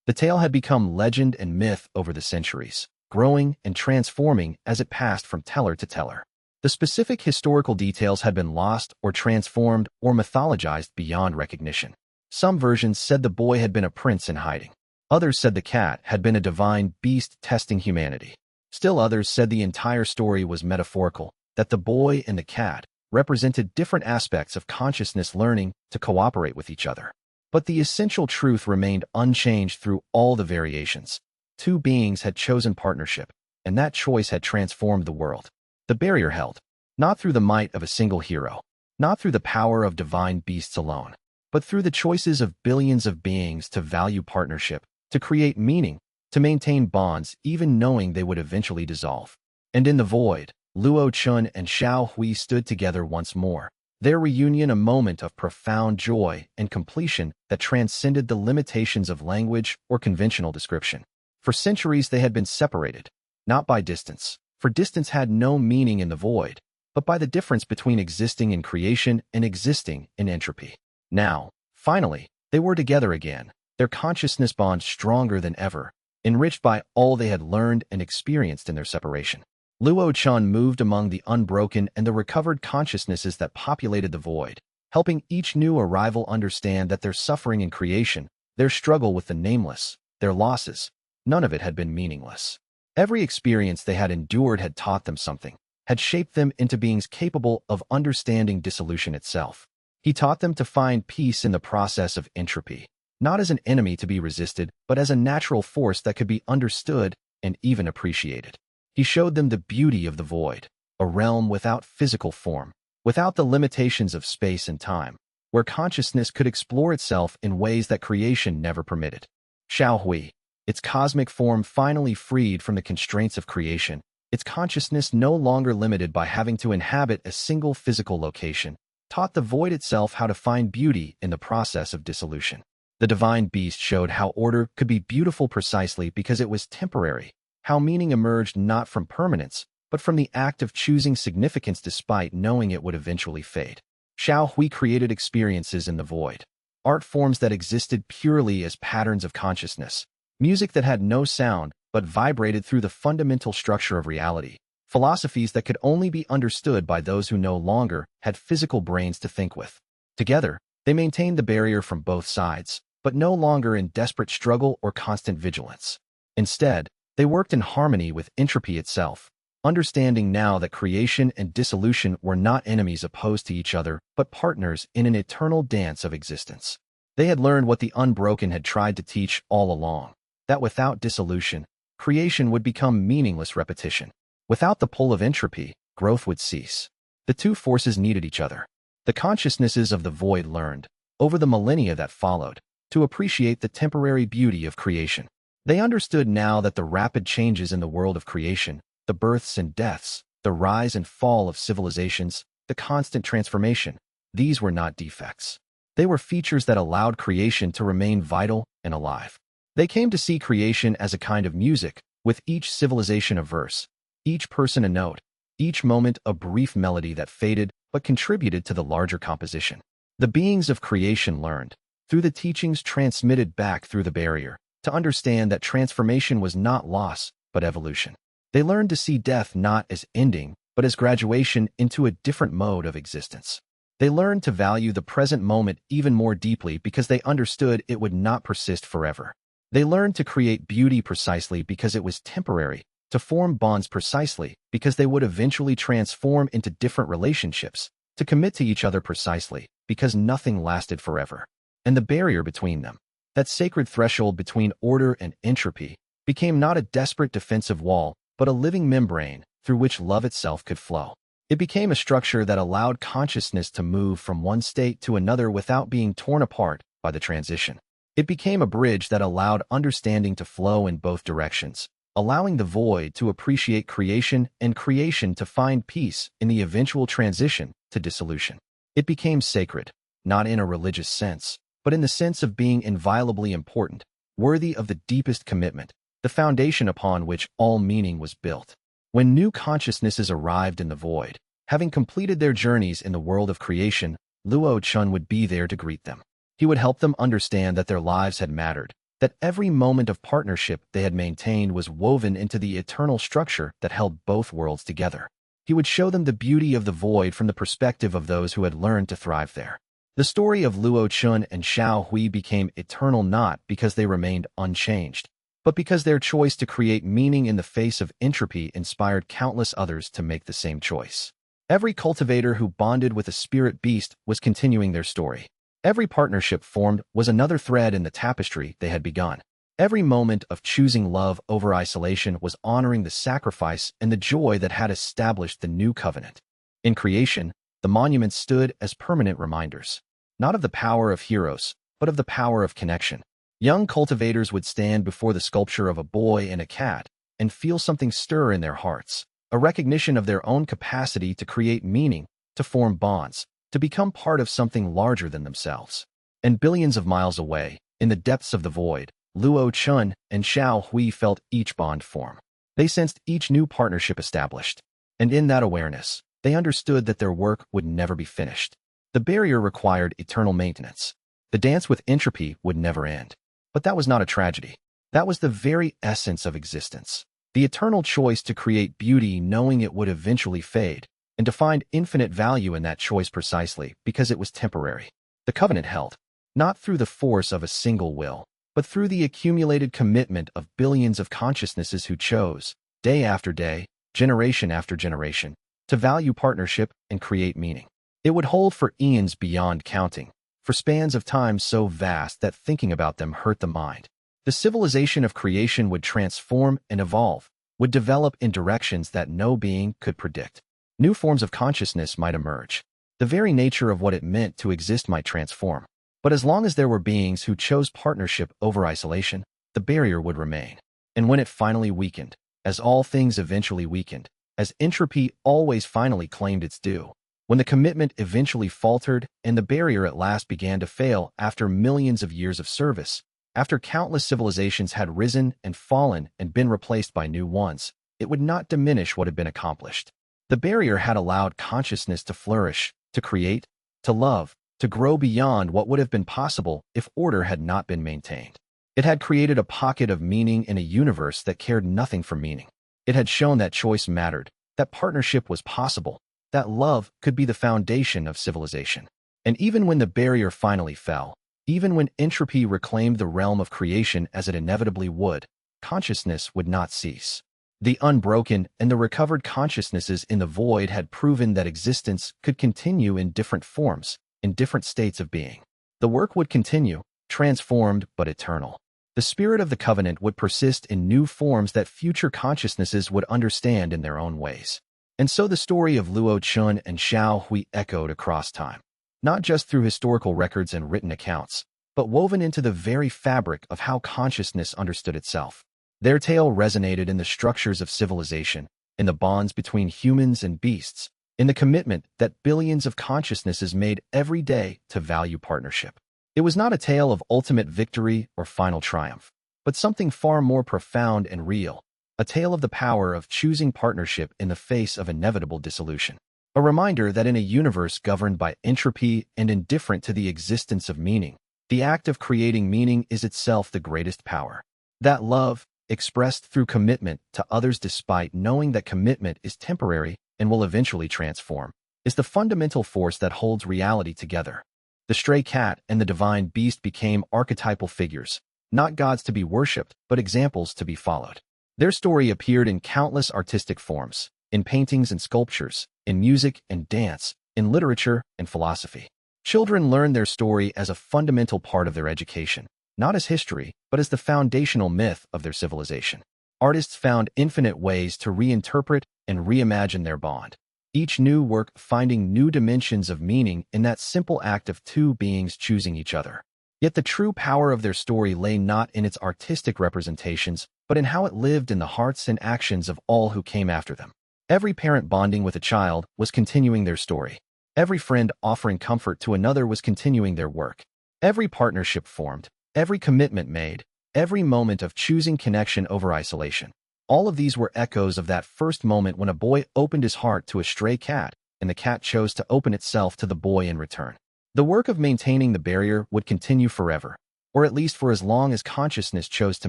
The tale had become legend and myth over the centuries, growing and transforming as it passed from teller to teller. The specific historical details had been lost or transformed or mythologized beyond recognition. Some versions said the boy had been a prince in hiding. Others said the cat had been a divine beast testing humanity. Still others said the entire story was metaphorical, that the boy and the cat represented different aspects of consciousness learning to cooperate with each other. But the essential truth remained unchanged through all the variations. Two beings had chosen partnership, and that choice had transformed the world. The barrier held, not through the might of a single hero, not through the power of divine beasts alone, but through the choices of billions of beings to value partnership, to create meaning, to maintain bonds even knowing they would eventually dissolve. And in the void, Luo Chen and Xiao Hui stood together once more, their reunion a moment of profound joy and completion that transcended the limitations of language or conventional description. For centuries they had been separated, not by distance, for distance had no meaning in the void, but by the difference between existing in creation and existing in entropy. Now, finally, they were together again, their consciousness bond stronger than ever, enriched by all they had learned and experienced in their separation. Luo Chen moved among the unbroken and the recovered consciousnesses that populated the void, helping each new arrival understand that their suffering in creation, their struggle with the nameless, their losses, none of it had been meaningless. Every experience they had endured had taught them something, had shaped them into beings capable of understanding dissolution itself. He taught them to find peace in the process of entropy, not as an enemy to be resisted, but as a natural force that could be understood and even appreciated. He showed them the beauty of the void, a realm without physical form, without the limitations of space and time, where consciousness could explore itself in ways that creation never permitted. Xiao Hui, its cosmic form finally freed from the constraints of creation, its consciousness no longer limited by having to inhabit a single physical location, taught the void itself how to find beauty in the process of dissolution. The divine beast showed how order could be beautiful precisely because it was temporary, how meaning emerged not from permanence, but from the act of choosing significance despite knowing it would eventually fade. Xiao Hui created experiences in the void, art forms that existed purely as patterns of consciousness, music that had no sound but vibrated through the fundamental structure of reality, philosophies that could only be understood by those who no longer had physical brains to think with. Together, they maintained the barrier from both sides, but no longer in desperate struggle or constant vigilance. Instead, they worked in harmony with entropy itself, understanding now that creation and dissolution were not enemies opposed to each other, but partners in an eternal dance of existence. They had learned what the unbroken had tried to teach all along, that without dissolution, creation would become meaningless repetition. Without the pull of entropy, growth would cease. The two forces needed each other. The consciousnesses of the void learned, over the millennia that followed, to appreciate the temporary beauty of creation. They understood now that the rapid changes in the world of creation, the births and deaths, the rise and fall of civilizations, the constant transformation, these were not defects. They were features that allowed creation to remain vital and alive. They came to see creation as a kind of music, with each civilization a verse, each person a note, each moment a brief melody that faded but contributed to the larger composition. The beings of creation learned, through the teachings transmitted back through the barrier, to understand that transformation was not loss, but evolution. They learned to see death not as ending, but as graduation into a different mode of existence. They learned to value the present moment even more deeply because they understood it would not persist forever. They learned to create beauty precisely because it was temporary, to form bonds precisely because they would eventually transform into different relationships, to commit to each other precisely because nothing lasted forever. And the barrier between them, that sacred threshold between order and entropy, became not a desperate defensive wall, but a living membrane through which love itself could flow. It became a structure that allowed consciousness to move from one state to another without being torn apart by the transition. It became a bridge that allowed understanding to flow in both directions, allowing the void to appreciate creation and creation to find peace in the eventual transition to dissolution. It became sacred, not in a religious sense, but in the sense of being inviolably important, worthy of the deepest commitment, the foundation upon which all meaning was built. When new consciousnesses arrived in the void, having completed their journeys in the world of creation, Luo Chen would be there to greet them. He would help them understand that their lives had mattered, that every moment of partnership they had maintained was woven into the eternal structure that held both worlds together. He would show them the beauty of the void from the perspective of those who had learned to thrive there. The story of Luo Chen and Xiao Hui became eternal not because they remained unchanged, but because their choice to create meaning in the face of entropy inspired countless others to make the same choice. Every cultivator who bonded with a spirit beast was continuing their story. Every partnership formed was another thread in the tapestry they had begun. Every moment of choosing love over isolation was honoring the sacrifice and the joy that had established the new covenant. In creation, the monuments stood as permanent reminders. not of the power of heroes, but of the power of connection. Young cultivators would stand before the sculpture of a boy and a cat and feel something stir in their hearts, a recognition of their own capacity to create meaning, to form bonds, to become part of something larger than themselves. And billions of miles away, in the depths of the void, Luo Chen and Xiao Hui felt each bond form. They sensed each new partnership established. And in that awareness, they understood that their work would never be finished. The barrier required eternal maintenance. The dance with entropy would never end. But that was not a tragedy. That was the very essence of existence. The eternal choice to create beauty knowing it would eventually fade, and to find infinite value in that choice precisely because it was temporary. The covenant held, not through the force of a single will, but through the accumulated commitment of billions of consciousnesses who chose, day after day, generation after generation, to value partnership and create meaning. It would hold for eons beyond counting, for spans of time so vast that thinking about them hurt the mind. The civilization of creation would transform and evolve, would develop in directions that no being could predict. New forms of consciousness might emerge. The very nature of what it meant to exist might transform. But as long as there were beings who chose partnership over isolation, the barrier would remain. And when it finally weakened, as all things eventually weakened, as entropy always finally claimed its due, when the commitment eventually faltered and the barrier at last began to fail after millions of years of service, after countless civilizations had risen and fallen and been replaced by new ones, it would not diminish what had been accomplished. The barrier had allowed consciousness to flourish, to create, to love, to grow beyond what would have been possible if order had not been maintained. It had created a pocket of meaning in a universe that cared nothing for meaning. It had shown that choice mattered, that partnership was possible, that love could be the foundation of civilization. And even when the barrier finally fell, even when entropy reclaimed the realm of creation as it inevitably would, consciousness would not cease. The unbroken and the recovered consciousnesses in the void had proven that existence could continue in different forms, in different states of being. The work would continue, transformed but eternal. The spirit of the covenant would persist in new forms that future consciousnesses would understand in their own ways. And so the story of Luo Chen and Xiao Hui echoed across time, not just through historical records and written accounts, but woven into the very fabric of how consciousness understood itself. Their tale resonated in the structures of civilization, in the bonds between humans and beasts, in the commitment that billions of consciousnesses made every day to value partnership. It was not a tale of ultimate victory or final triumph, but something far more profound and real, a tale of the power of choosing partnership in the face of inevitable dissolution. A reminder that in a universe governed by entropy and indifferent to the existence of meaning, the act of creating meaning is itself the greatest power. That love, expressed through commitment to others despite knowing that commitment is temporary and will eventually transform, is the fundamental force that holds reality together. The stray cat and the divine beast became archetypal figures, not gods to be worshipped, but examples to be followed. Their story appeared in countless artistic forms, in paintings and sculptures, in music and dance, in literature and philosophy. Children learned their story as a fundamental part of their education, not as history, but as the foundational myth of their civilization. Artists found infinite ways to reinterpret and reimagine their bond, each new work finding new dimensions of meaning in that simple act of two beings choosing each other. Yet the true power of their story lay not in its artistic representations, but in how it lived in the hearts and actions of all who came after them. Every parent bonding with a child was continuing their story. Every friend offering comfort to another was continuing their work. Every partnership formed, every commitment made, every moment of choosing connection over isolation. All of these were echoes of that first moment when a boy opened his heart to a stray cat, and the cat chose to open itself to the boy in return. The work of maintaining the barrier would continue forever, or at least for as long as consciousness chose to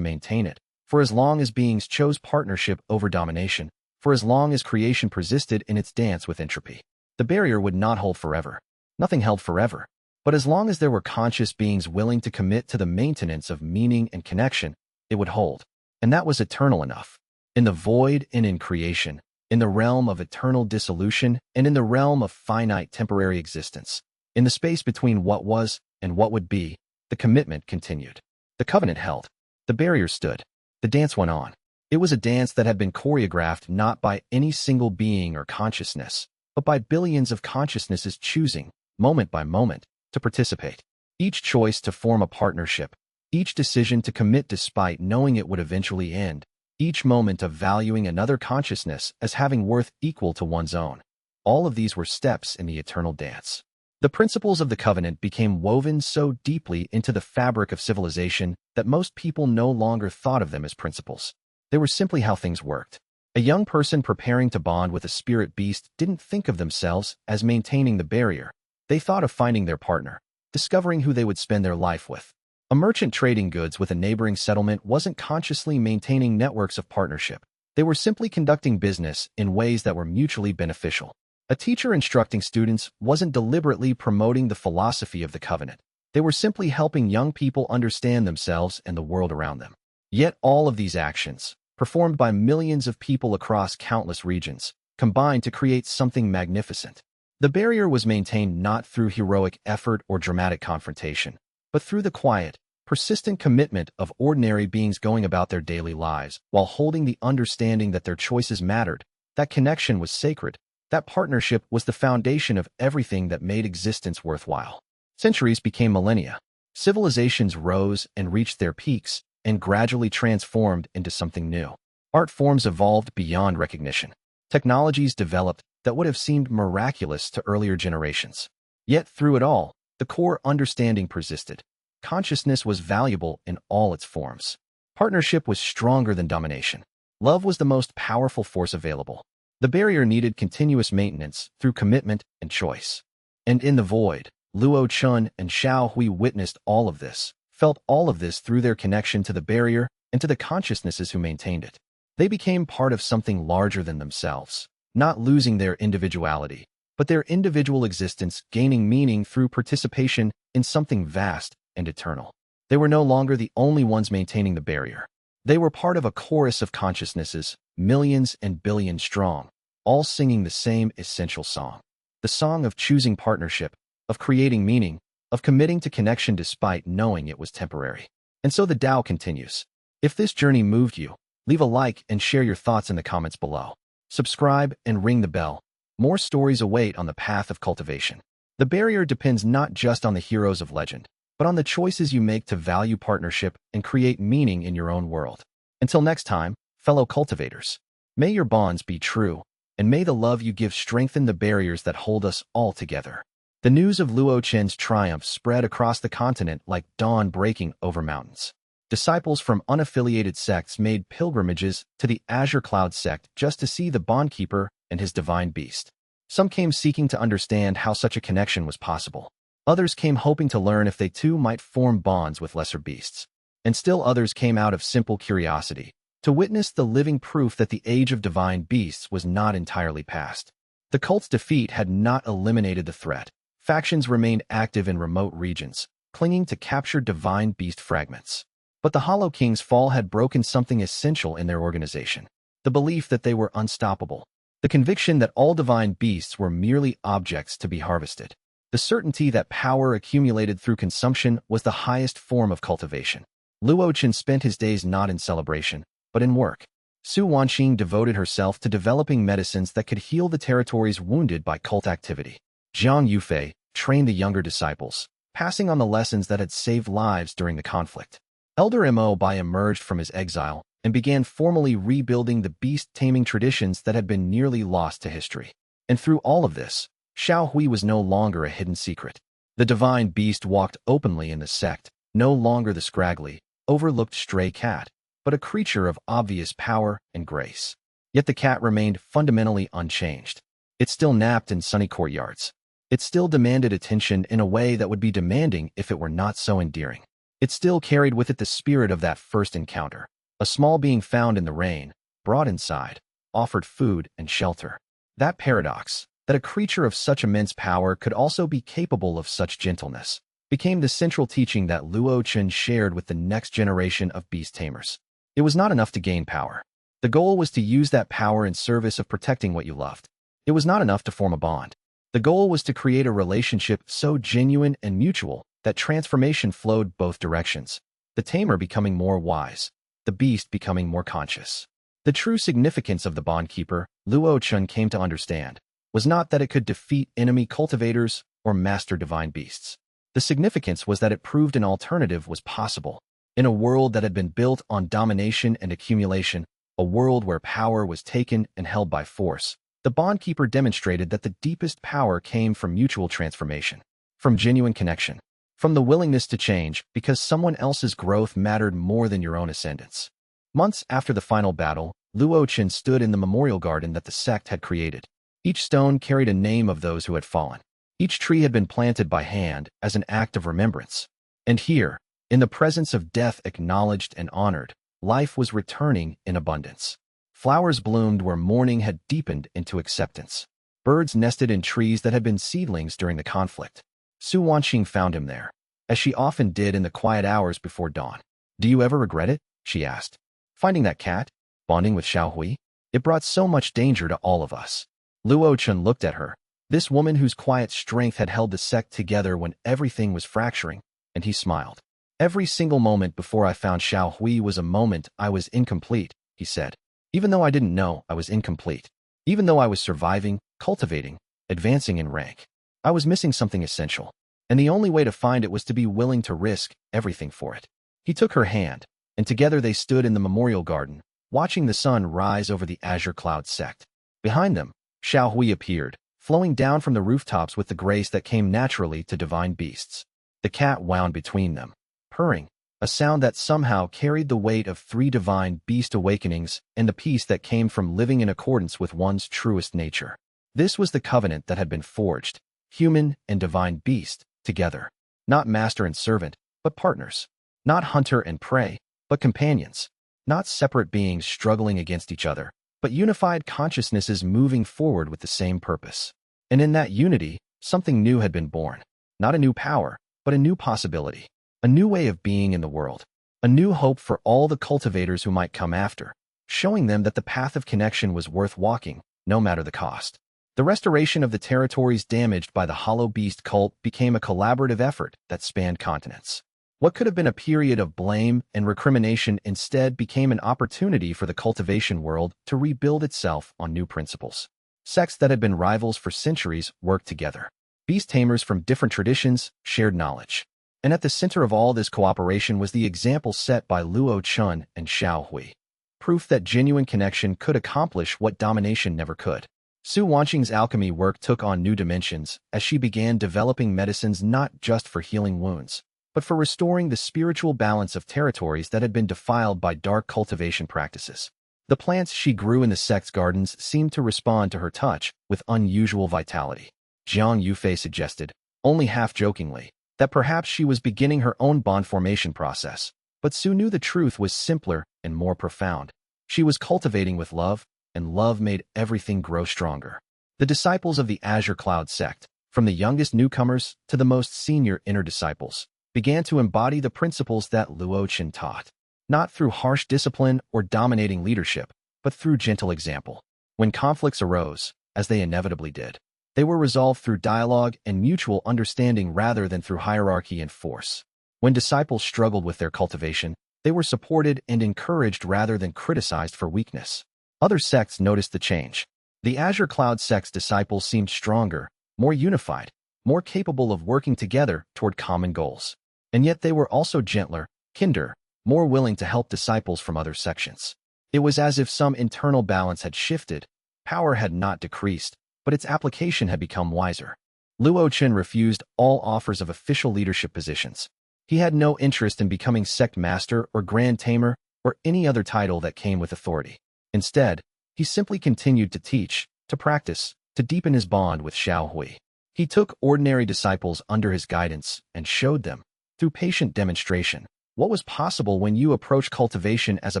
maintain it, for as long as beings chose partnership over domination, for as long as creation persisted in its dance with entropy. The barrier would not hold forever. Nothing held forever. But as long as there were conscious beings willing to commit to the maintenance of meaning and connection, it would hold. And that was eternal enough. In the void and in creation, in the realm of eternal dissolution and in the realm of finite temporary existence, in the space between what was and what would be, the commitment continued. The covenant held. The barrier stood. The dance went on. It was a dance that had been choreographed not by any single being or consciousness, but by billions of consciousnesses choosing, moment by moment, to participate. Each choice to form a partnership, each decision to commit despite knowing it would eventually end, each moment of valuing another consciousness as having worth equal to one's own. All of these were steps in the eternal dance. The principles of the covenant became woven so deeply into the fabric of civilization that most people no longer thought of them as principles. They were simply how things worked. A young person preparing to bond with a spirit beast didn't think of themselves as maintaining the barrier. They thought of finding their partner, discovering who they would spend their life with. A merchant trading goods with a neighboring settlement wasn't consciously maintaining networks of partnership. They were simply conducting business in ways that were mutually beneficial. A teacher instructing students wasn't deliberately promoting the philosophy of the covenant. They were simply helping young people understand themselves and the world around them. Yet all of these actions, performed by millions of people across countless regions, combined to create something magnificent. The barrier was maintained not through heroic effort or dramatic confrontation, but through the quiet, persistent commitment of ordinary beings going about their daily lives while holding the understanding that their choices mattered. That connection was sacred. That partnership was the foundation of everything that made existence worthwhile. Centuries became millennia. Civilizations rose and reached their peaks and gradually transformed into something new. Art forms evolved beyond recognition. Technologies developed that would have seemed miraculous to earlier generations. Yet through it all, the core understanding persisted. Consciousness was valuable in all its forms. Partnership was stronger than domination. Love was the most powerful force available. The barrier needed continuous maintenance through commitment and choice. And in the void, Luo Chen and Xiao Hui witnessed all of this, felt all of this through their connection to the barrier and to the consciousnesses who maintained it. They became part of something larger than themselves, not losing their individuality, but their individual existence gaining meaning through participation in something vast and eternal. They were no longer the only ones maintaining the barrier. They were part of a chorus of consciousnesses, millions and billions strong, all singing the same essential song. The song of choosing partnership, of creating meaning, of committing to connection despite knowing it was temporary. And so the Tao continues. If this journey moved you, leave a like and share your thoughts in the comments below. Subscribe and ring the bell. More stories await on the path of cultivation. The barrier depends not just on the heroes of legend, but on the choices you make to value partnership and create meaning in your own world. Until next time, fellow cultivators, may your bonds be true, and may the love you give strengthen the barriers that hold us all together. The news of Luo Chen's triumph spread across the continent like dawn breaking over mountains. Disciples from unaffiliated sects made pilgrimages to the Azure Cloud Sect just to see the bondkeeper and his divine beast. Some came seeking to understand how such a connection was possible. Others came hoping to learn if they too might form bonds with lesser beasts. And still others came out of simple curiosity, to witness the living proof that the age of divine beasts was not entirely past. The cult's defeat had not eliminated the threat. Factions remained active in remote regions, clinging to captured divine beast fragments. But the Hollow King's fall had broken something essential in their organization. The belief that they were unstoppable. The conviction that all divine beasts were merely objects to be harvested. The certainty that power accumulated through consumption was the highest form of cultivation. Luo Chen spent his days not in celebration, but in work. Su Wanxing devoted herself to developing medicines that could heal the territories wounded by cult activity. Zhang Yufei trained the younger disciples, passing on the lessons that had saved lives during the conflict. Elder Mo Bai emerged from his exile and began formally rebuilding the beast-taming traditions that had been nearly lost to history. And through all of this, Xiao Hui was no longer a hidden secret. The divine beast walked openly in the sect, no longer the scraggly, overlooked stray cat, but a creature of obvious power and grace. Yet the cat remained fundamentally unchanged. It still napped in sunny courtyards. It still demanded attention in a way that would be demanding if it were not so endearing. It still carried with it the spirit of that first encounter, a small being found in the rain, brought inside, offered food and shelter. That paradox, that a creature of such immense power could also be capable of such gentleness, became the central teaching that Luo Chen shared with the next generation of beast tamers. It was not enough to gain power. The goal was to use that power in service of protecting what you loved. It was not enough to form a bond. The goal was to create a relationship so genuine and mutual that transformation flowed both directions, the tamer becoming more wise, the beast becoming more conscious. The true significance of the bondkeeper, Luo Chen came to understand, was not that it could defeat enemy cultivators or master divine beasts. The significance was that it proved an alternative was possible. In a world that had been built on domination and accumulation, a world where power was taken and held by force, the Bondkeeper demonstrated that the deepest power came from mutual transformation, from genuine connection, from the willingness to change because someone else's growth mattered more than your own ascendance. Months after the final battle, Luo Chen stood in the memorial garden that the sect had created. Each stone carried a name of those who had fallen. Each tree had been planted by hand as an act of remembrance. And here, in the presence of death acknowledged and honored, life was returning in abundance. Flowers bloomed where mourning had deepened into acceptance. Birds nested in trees that had been seedlings during the conflict. Su Wanqing found him there, as she often did in the quiet hours before dawn. "Do you ever regret it?" she asked. "Finding that cat? Bonding with Xiaohui? It brought so much danger to all of us." Luo Chen looked at her, this woman whose quiet strength had held the sect together when everything was fracturing, and he smiled. "Every single moment before I found Xiaohui was a moment I was incomplete," he said. "Even though I didn't know I was incomplete. Even though I was surviving, cultivating, advancing in rank. I was missing something essential, and the only way to find it was to be willing to risk everything for it." He took her hand, and together they stood in the memorial garden, watching the sun rise over the Azure Cloud Sect. Behind them, Xiaohui appeared, flowing down from the rooftops with the grace that came naturally to divine beasts. The cat wound between them, purring, a sound that somehow carried the weight of 3 divine beast awakenings and the peace that came from living in accordance with one's truest nature. This was the covenant that had been forged, human and divine beast, together. Not master and servant, but partners. Not hunter and prey, but companions. Not separate beings struggling against each other, but unified consciousnesses moving forward with the same purpose. And in that unity, something new had been born. Not a new power, but a new possibility. A new way of being in the world. A new hope for all the cultivators who might come after, showing them that the path of connection was worth walking, no matter the cost. The restoration of the territories damaged by the Hollow Beast cult became a collaborative effort that spanned continents. What could have been a period of blame and recrimination instead became an opportunity for the cultivation world to rebuild itself on new principles. Sects that had been rivals for centuries worked together. Beast tamers from different traditions shared knowledge. And at the center of all this cooperation was the example set by Luo Chen and Xiaohui. Proof that genuine connection could accomplish what domination never could. Su Wanqing's alchemy work took on new dimensions as she began developing medicines not just for healing wounds, but for restoring the spiritual balance of territories that had been defiled by dark cultivation practices. The plants she grew in the sect's gardens seemed to respond to her touch with unusual vitality. Jiang Yufei suggested, only half-jokingly, that perhaps she was beginning her own bond formation process, but Su knew the truth was simpler and more profound. She was cultivating with love, and love made everything grow stronger. The disciples of the Azure Cloud Sect, from the youngest newcomers to the most senior inner disciples, began to embody the principles that Luo Chen taught, not through harsh discipline or dominating leadership, but through gentle example. When conflicts arose, as they inevitably did, they were resolved through dialogue and mutual understanding rather than through hierarchy and force. When disciples struggled with their cultivation, they were supported and encouraged rather than criticized for weakness. Other sects noticed the change. The Azure Cloud Sect's disciples seemed stronger, more unified, more capable of working together toward common goals. And yet they were also gentler, kinder, more willing to help disciples from other sections. It was as if some internal balance had shifted. Power had not decreased, but its application had become wiser. Luo Chen refused all offers of official leadership positions. He had no interest in becoming sect master or grand tamer or any other title that came with authority. Instead, he simply continued to teach, to practice, to deepen his bond with Xiaohui. He took ordinary disciples under his guidance and showed them, through patient demonstration, what was possible when you approach cultivation as a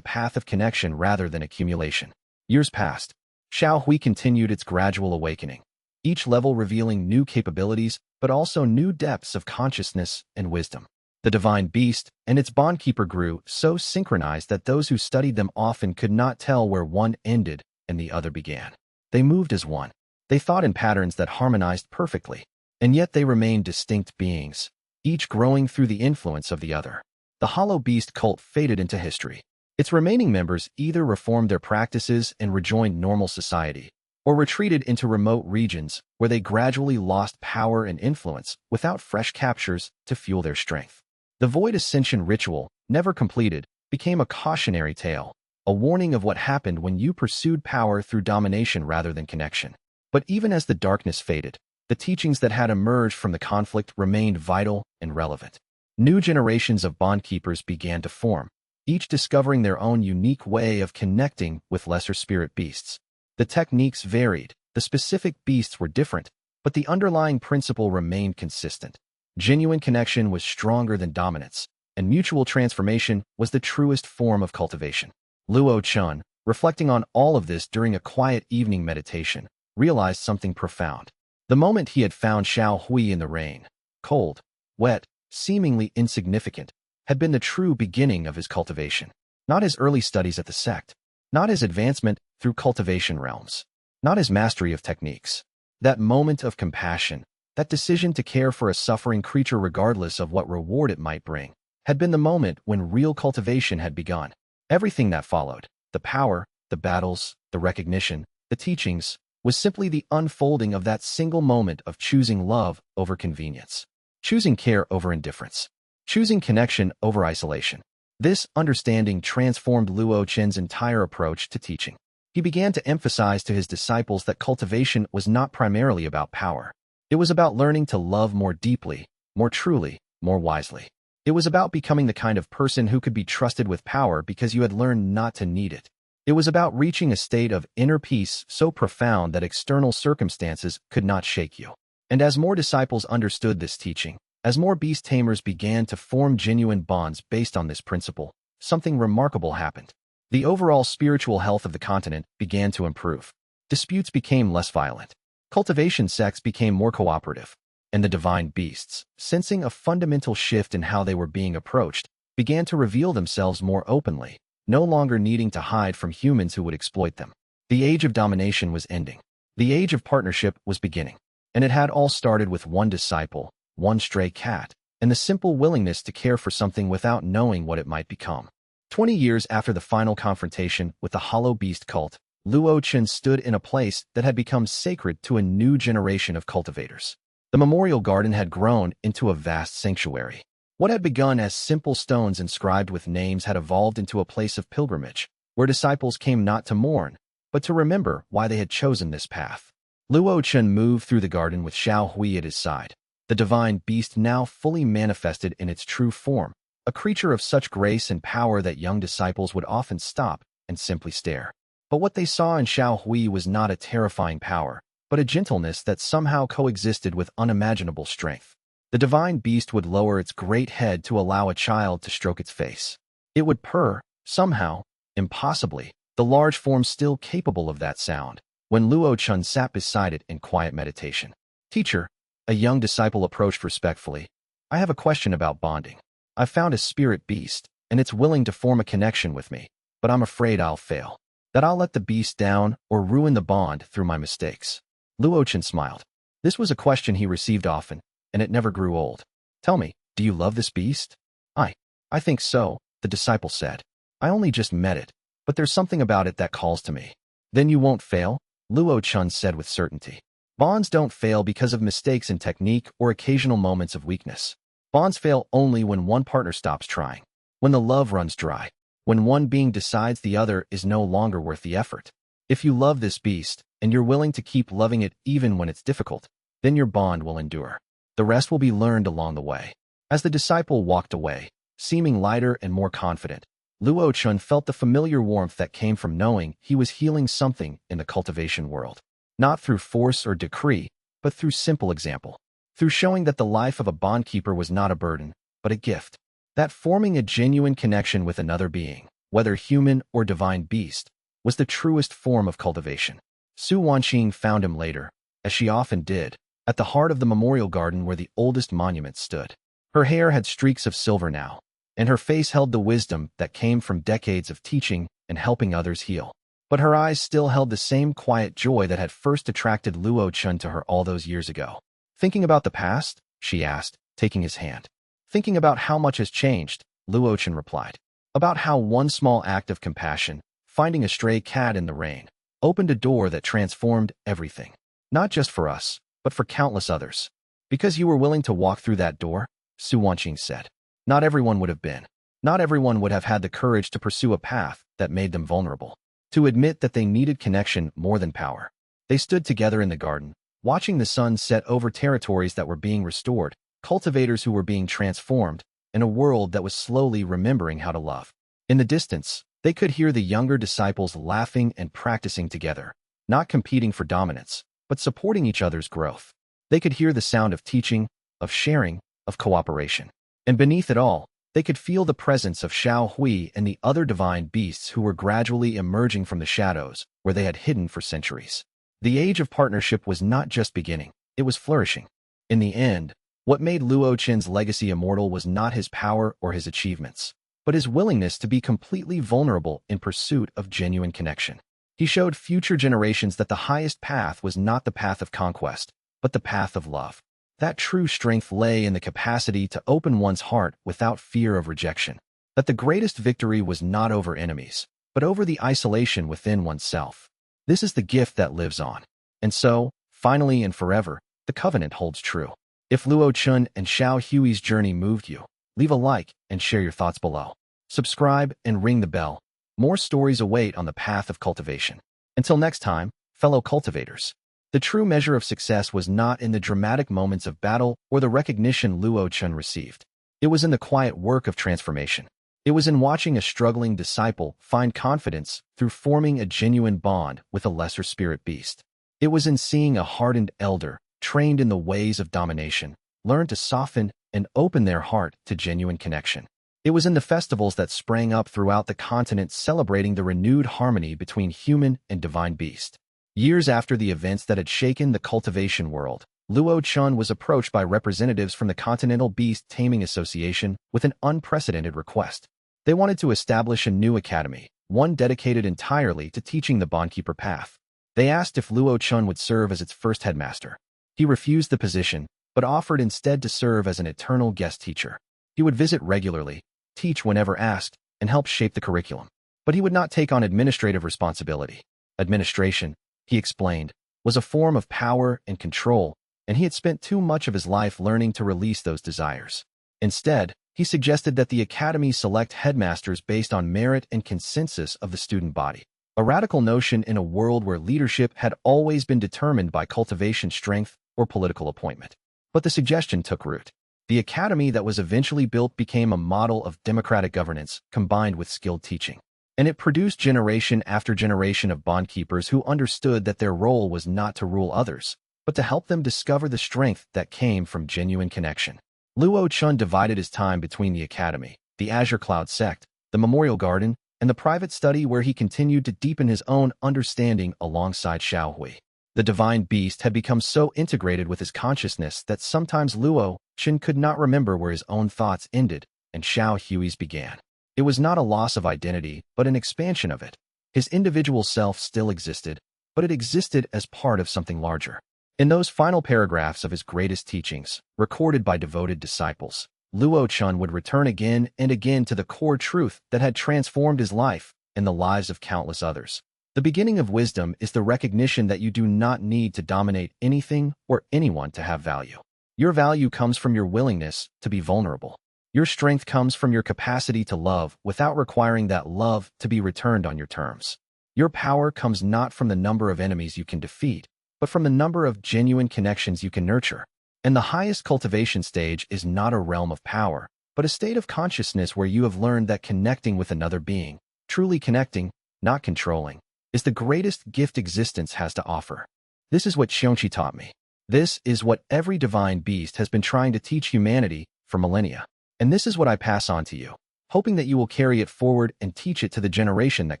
path of connection rather than accumulation. Years passed. Xiaohui continued its gradual awakening, each level revealing new capabilities but also new depths of consciousness and wisdom. The divine beast and its bondkeeper grew so synchronized that those who studied them often could not tell where one ended and the other began. They moved as one. They thought in patterns that harmonized perfectly, and yet they remained distinct beings, each growing through the influence of the other. The Hollow Beast cult faded into history. Its remaining members either reformed their practices and rejoined normal society, or retreated into remote regions where they gradually lost power and influence without fresh captures to fuel their strength. The Void Ascension ritual, never completed, became a cautionary tale, a warning of what happened when you pursued power through domination rather than connection. But even as the darkness faded, the teachings that had emerged from the conflict remained vital and relevant. New generations of bondkeepers began to form, each discovering their own unique way of connecting with lesser spirit beasts. The techniques varied, the specific beasts were different, but the underlying principle remained consistent. Genuine connection was stronger than dominance, and mutual transformation was the truest form of cultivation. Luo Chen, reflecting on all of this during a quiet evening meditation, realized something profound. The moment he had found Xiao Hui in the rain, cold, wet, seemingly insignificant, had been the true beginning of his cultivation. Not his early studies at the sect, not his advancement through cultivation realms, not his mastery of techniques. That moment of compassion, that decision to care for a suffering creature regardless of what reward it might bring, had been the moment when real cultivation had begun. Everything that followed, the power, the battles, the recognition, the teachings, was simply the unfolding of that single moment of choosing love over convenience, choosing care over indifference, choosing connection over isolation. This understanding transformed Luo Chen's entire approach to teaching. He began to emphasize to his disciples that cultivation was not primarily about power. It was about learning to love more deeply, more truly, more wisely. It was about becoming the kind of person who could be trusted with power because you had learned not to need it. It was about reaching a state of inner peace so profound that external circumstances could not shake you. And as more disciples understood this teaching, as more beast tamers began to form genuine bonds based on this principle, something remarkable happened. The overall spiritual health of the continent began to improve. Disputes became less violent. Cultivation sects became more cooperative. And the divine beasts, sensing a fundamental shift in how they were being approached, began to reveal themselves more openly, no longer needing to hide from humans who would exploit them. The age of domination was ending. The age of partnership was beginning. And it had all started with one disciple, one stray cat, and the simple willingness to care for something without knowing what it might become. 20 years after the final confrontation with the Hollow Beast cult, Luo Chen stood in a place that had become sacred to a new generation of cultivators. The memorial garden had grown into a vast sanctuary. What had begun as simple stones inscribed with names had evolved into a place of pilgrimage, where disciples came not to mourn, but to remember why they had chosen this path. Luo Chen moved through the garden with Xiao Hui at his side, the divine beast now fully manifested in its true form, a creature of such grace and power that young disciples would often stop and simply stare. But what they saw in Xiao Hui was not a terrifying power, but a gentleness that somehow coexisted with unimaginable strength. The divine beast would lower its great head to allow a child to stroke its face. It would purr, somehow, impossibly, the large form still capable of that sound, when Luo Chen sat beside it in quiet meditation. "Teacher," a young disciple approached respectfully, "I have a question about bonding. I've found a spirit beast, and it's willing to form a connection with me, but I'm afraid I'll fail. That I'll let the beast down or ruin the bond through my mistakes." Luo Chen smiled. This was a question he received often, and it never grew old. "Tell me, do you love this beast?" I think so," the disciple said. "I only just met it, but there's something about it that calls to me." "Then you won't fail," Luo Chen said with certainty. "Bonds don't fail because of mistakes in technique or occasional moments of weakness. Bonds fail only when one partner stops trying, when the love runs dry, when one being decides the other is no longer worth the effort. If you love this beast, and you're willing to keep loving it even when it's difficult, then your bond will endure. The rest will be learned along the way." As the disciple walked away, seeming lighter and more confident, Luo Chen felt the familiar warmth that came from knowing he was healing something in the cultivation world. Not through force or decree, but through simple example. Through showing that the life of a bondkeeper was not a burden, but a gift. That forming a genuine connection with another being, whether human or divine beast, was the truest form of cultivation. Su Wanqing found him later, as she often did, at the heart of the memorial garden where the oldest monument stood. Her hair had streaks of silver now, and her face held the wisdom that came from decades of teaching and helping others heal. But her eyes still held the same quiet joy that had first attracted Luo Chen to her all those years ago. "Thinking about the past?" she asked, taking his hand. "Thinking about how much has changed," Luo Chen replied. "About how one small act of compassion, finding a stray cat in the rain, opened a door that transformed everything. Not just for us, but for countless others. Because you were willing to walk through that door, xianxia said. Not everyone would have been. Not everyone would have had the courage to pursue a path that made them vulnerable. To admit that they needed connection more than power. They stood together in the garden, watching the sun set over territories that were being restored, cultivators who were being transformed, in a world that was slowly remembering how to love. In the distance, they could hear the younger disciples laughing and practicing together, not competing for dominance, but supporting each other's growth. They could hear the sound of teaching, of sharing, of cooperation. And beneath it all, they could feel the presence of Xiaohui and the other divine beasts who were gradually emerging from the shadows where they had hidden for centuries. The age of partnership was not just beginning, it was flourishing. In the end, what made Luo Chen's legacy immortal was not his power or his achievements, but his willingness to be completely vulnerable in pursuit of genuine connection. He showed future generations that the highest path was not the path of conquest, but the path of love. That true strength lay in the capacity to open one's heart without fear of rejection. That the greatest victory was not over enemies, but over the isolation within oneself. This is the gift that lives on. And so, finally and forever, the covenant holds true. If Luo Chen and Xiaohui's journey moved you, leave a like and share your thoughts below. Subscribe and ring the bell. More stories await on the path of cultivation. Until next time, fellow cultivators. The true measure of success was not in the dramatic moments of battle or the recognition Luo Chen received. It was in the quiet work of transformation. It was in watching a struggling disciple find confidence through forming a genuine bond with a lesser spirit beast. It was in seeing a hardened elder, trained in the ways of domination, learn to soften and open their heart to genuine connection. It was in the festivals that sprang up throughout the continent celebrating the renewed harmony between human and divine beast. Years after the events that had shaken the cultivation world, Luo Chen was approached by representatives from the Continental Beast Taming Association with an unprecedented request. They wanted to establish a new academy, one dedicated entirely to teaching the Bondkeeper path. They asked if Luo Chen would serve as its first headmaster. He refused the position, but offered instead to serve as an eternal guest teacher. He would visit regularly, teach whenever asked, and help shape the curriculum. But he would not take on administrative responsibility. Administration, he explained, was a form of power and control, and he had spent too much of his life learning to release those desires. Instead, he suggested that the academy select headmasters based on merit and consensus of the student body, a radical notion in a world where leadership had always been determined by cultivation strength or political appointment. But the suggestion took root. The academy that was eventually built became a model of democratic governance combined with skilled teaching. And it produced generation after generation of bondkeepers who understood that their role was not to rule others, but to help them discover the strength that came from genuine connection. Luo Chen divided his time between the academy, the Azure Cloud Sect, the memorial garden, and the private study where he continued to deepen his own understanding alongside Xiaohui. The divine beast had become so integrated with his consciousness that sometimes Luo Chen could not remember where his own thoughts ended and Xiaohui's began. It was not a loss of identity, but an expansion of it. His individual self still existed, but it existed as part of something larger. In those final paragraphs of his greatest teachings, recorded by devoted disciples, Luo Chen would return again and again to the core truth that had transformed his life and the lives of countless others. The beginning of wisdom is the recognition that you do not need to dominate anything or anyone to have value. Your value comes from your willingness to be vulnerable. Your strength comes from your capacity to love without requiring that love to be returned on your terms. Your power comes not from the number of enemies you can defeat, but from the number of genuine connections you can nurture. And the highest cultivation stage is not a realm of power, but a state of consciousness where you have learned that connecting with another being, truly connecting, not controlling, is the greatest gift existence has to offer. This is what xianxia taught me. This is what every divine beast has been trying to teach humanity for millennia. And this is what I pass on to you, hoping that you will carry it forward and teach it to the generation that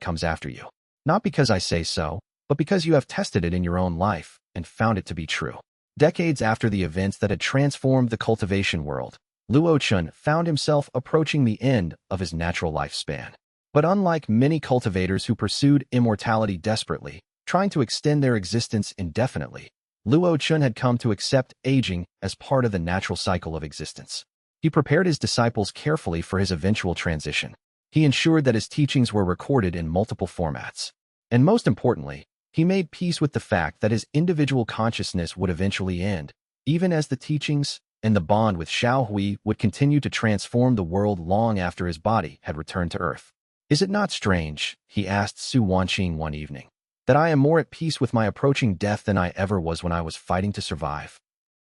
comes after you. Not because I say so, but because you have tested it in your own life and found it to be true. Decades after the events that had transformed the cultivation world, Luo Chen found himself approaching the end of his natural lifespan. But unlike many cultivators who pursued immortality desperately, trying to extend their existence indefinitely, Luo Chen had come to accept aging as part of the natural cycle of existence. He prepared his disciples carefully for his eventual transition. He ensured that his teachings were recorded in multiple formats. And most importantly, He made peace with the fact that his individual consciousness would eventually end, even as the teachings and the bond with Xiao Hui would continue to transform the world long after his body had returned to Earth. "Is it not strange," he asked Su Wanqing one evening, "that I am more at peace with my approaching death than I ever was when I was fighting to survive?"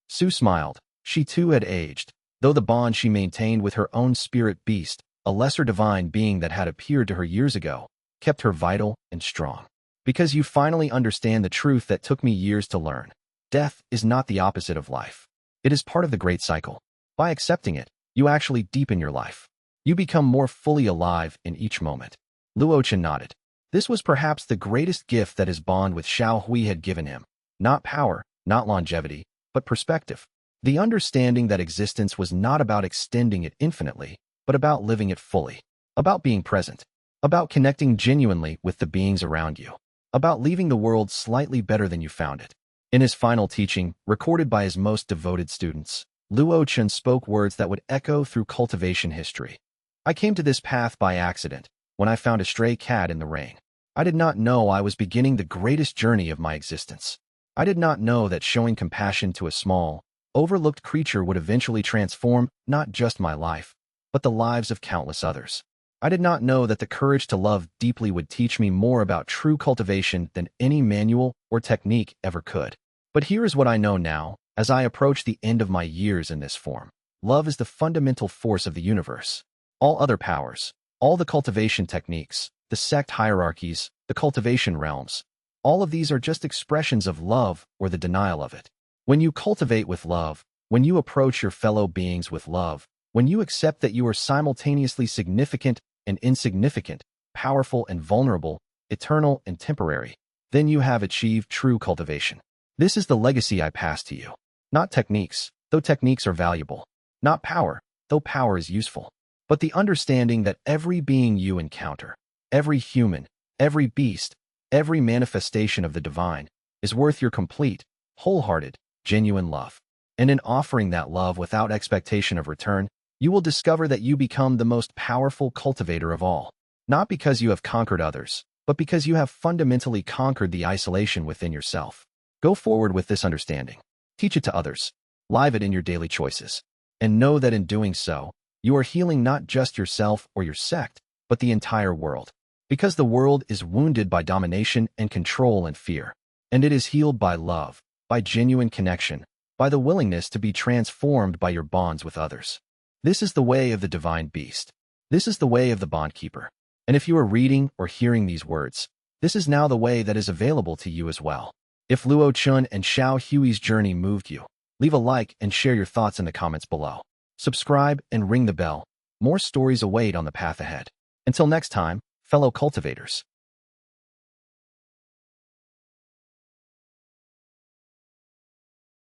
Su smiled. She too had aged, though the bond she maintained with her own spirit beast, a lesser divine being that had appeared to her years ago, kept her vital and strong. "Because you finally understand the truth that took me years to learn. Death is not the opposite of life. It is part of the great cycle. By accepting it, you actually deepen your life. You become more fully alive in each moment." Luo Chen nodded. This was perhaps the greatest gift that his bond with Xiao Hui had given him. Not power, not longevity, but perspective. The understanding that existence was not about extending it infinitely, but about living it fully. About being present. About connecting genuinely with the beings around you. About leaving the world slightly better than you found it. In his final teaching, recorded by his most devoted students, Luo Chen spoke words that would echo through cultivation history. "I came to this path by accident, when I found a stray cat in the rain. I did not know I was beginning the greatest journey of my existence. I did not know that showing compassion to a small, overlooked creature would eventually transform not just my life, but the lives of countless others. I did not know that the courage to love deeply would teach me more about true cultivation than any manual or technique ever could. But here is what I know now, as I approach the end of my years in this form. Love is the fundamental force of the universe. All other powers, all the cultivation techniques, the sect hierarchies, the cultivation realms, all of these are just expressions of love or the denial of it. When you cultivate with love, when you approach your fellow beings with love, when you accept that you are simultaneously significant and insignificant, powerful and vulnerable, eternal and temporary, then you have achieved true cultivation. This is the legacy I pass to you. Not techniques, though techniques are valuable. Not power, though power is useful. But the understanding that every being you encounter, every human, every beast, every manifestation of the divine, is worth your complete, wholehearted, genuine love. And in offering that love without expectation of return, you will discover that you become the most powerful cultivator of all. Not because you have conquered others, but because you have fundamentally conquered the isolation within yourself. Go forward with this understanding. Teach it to others. Live it in your daily choices. And know that in doing so, you are healing not just yourself or your sect, but the entire world. Because the world is wounded by domination and control and fear. And it is healed by love, by genuine connection, by the willingness to be transformed by your bonds with others. This is the way of the divine beast. This is the way of the bondkeeper. And if you are reading or hearing these words, this is now the way that is available to you as well. If Luo Chen and Xiao Hui's journey moved you, leave a like and share your thoughts in the comments below. Subscribe and ring the bell. More stories await on the path ahead. Until next time, fellow cultivators.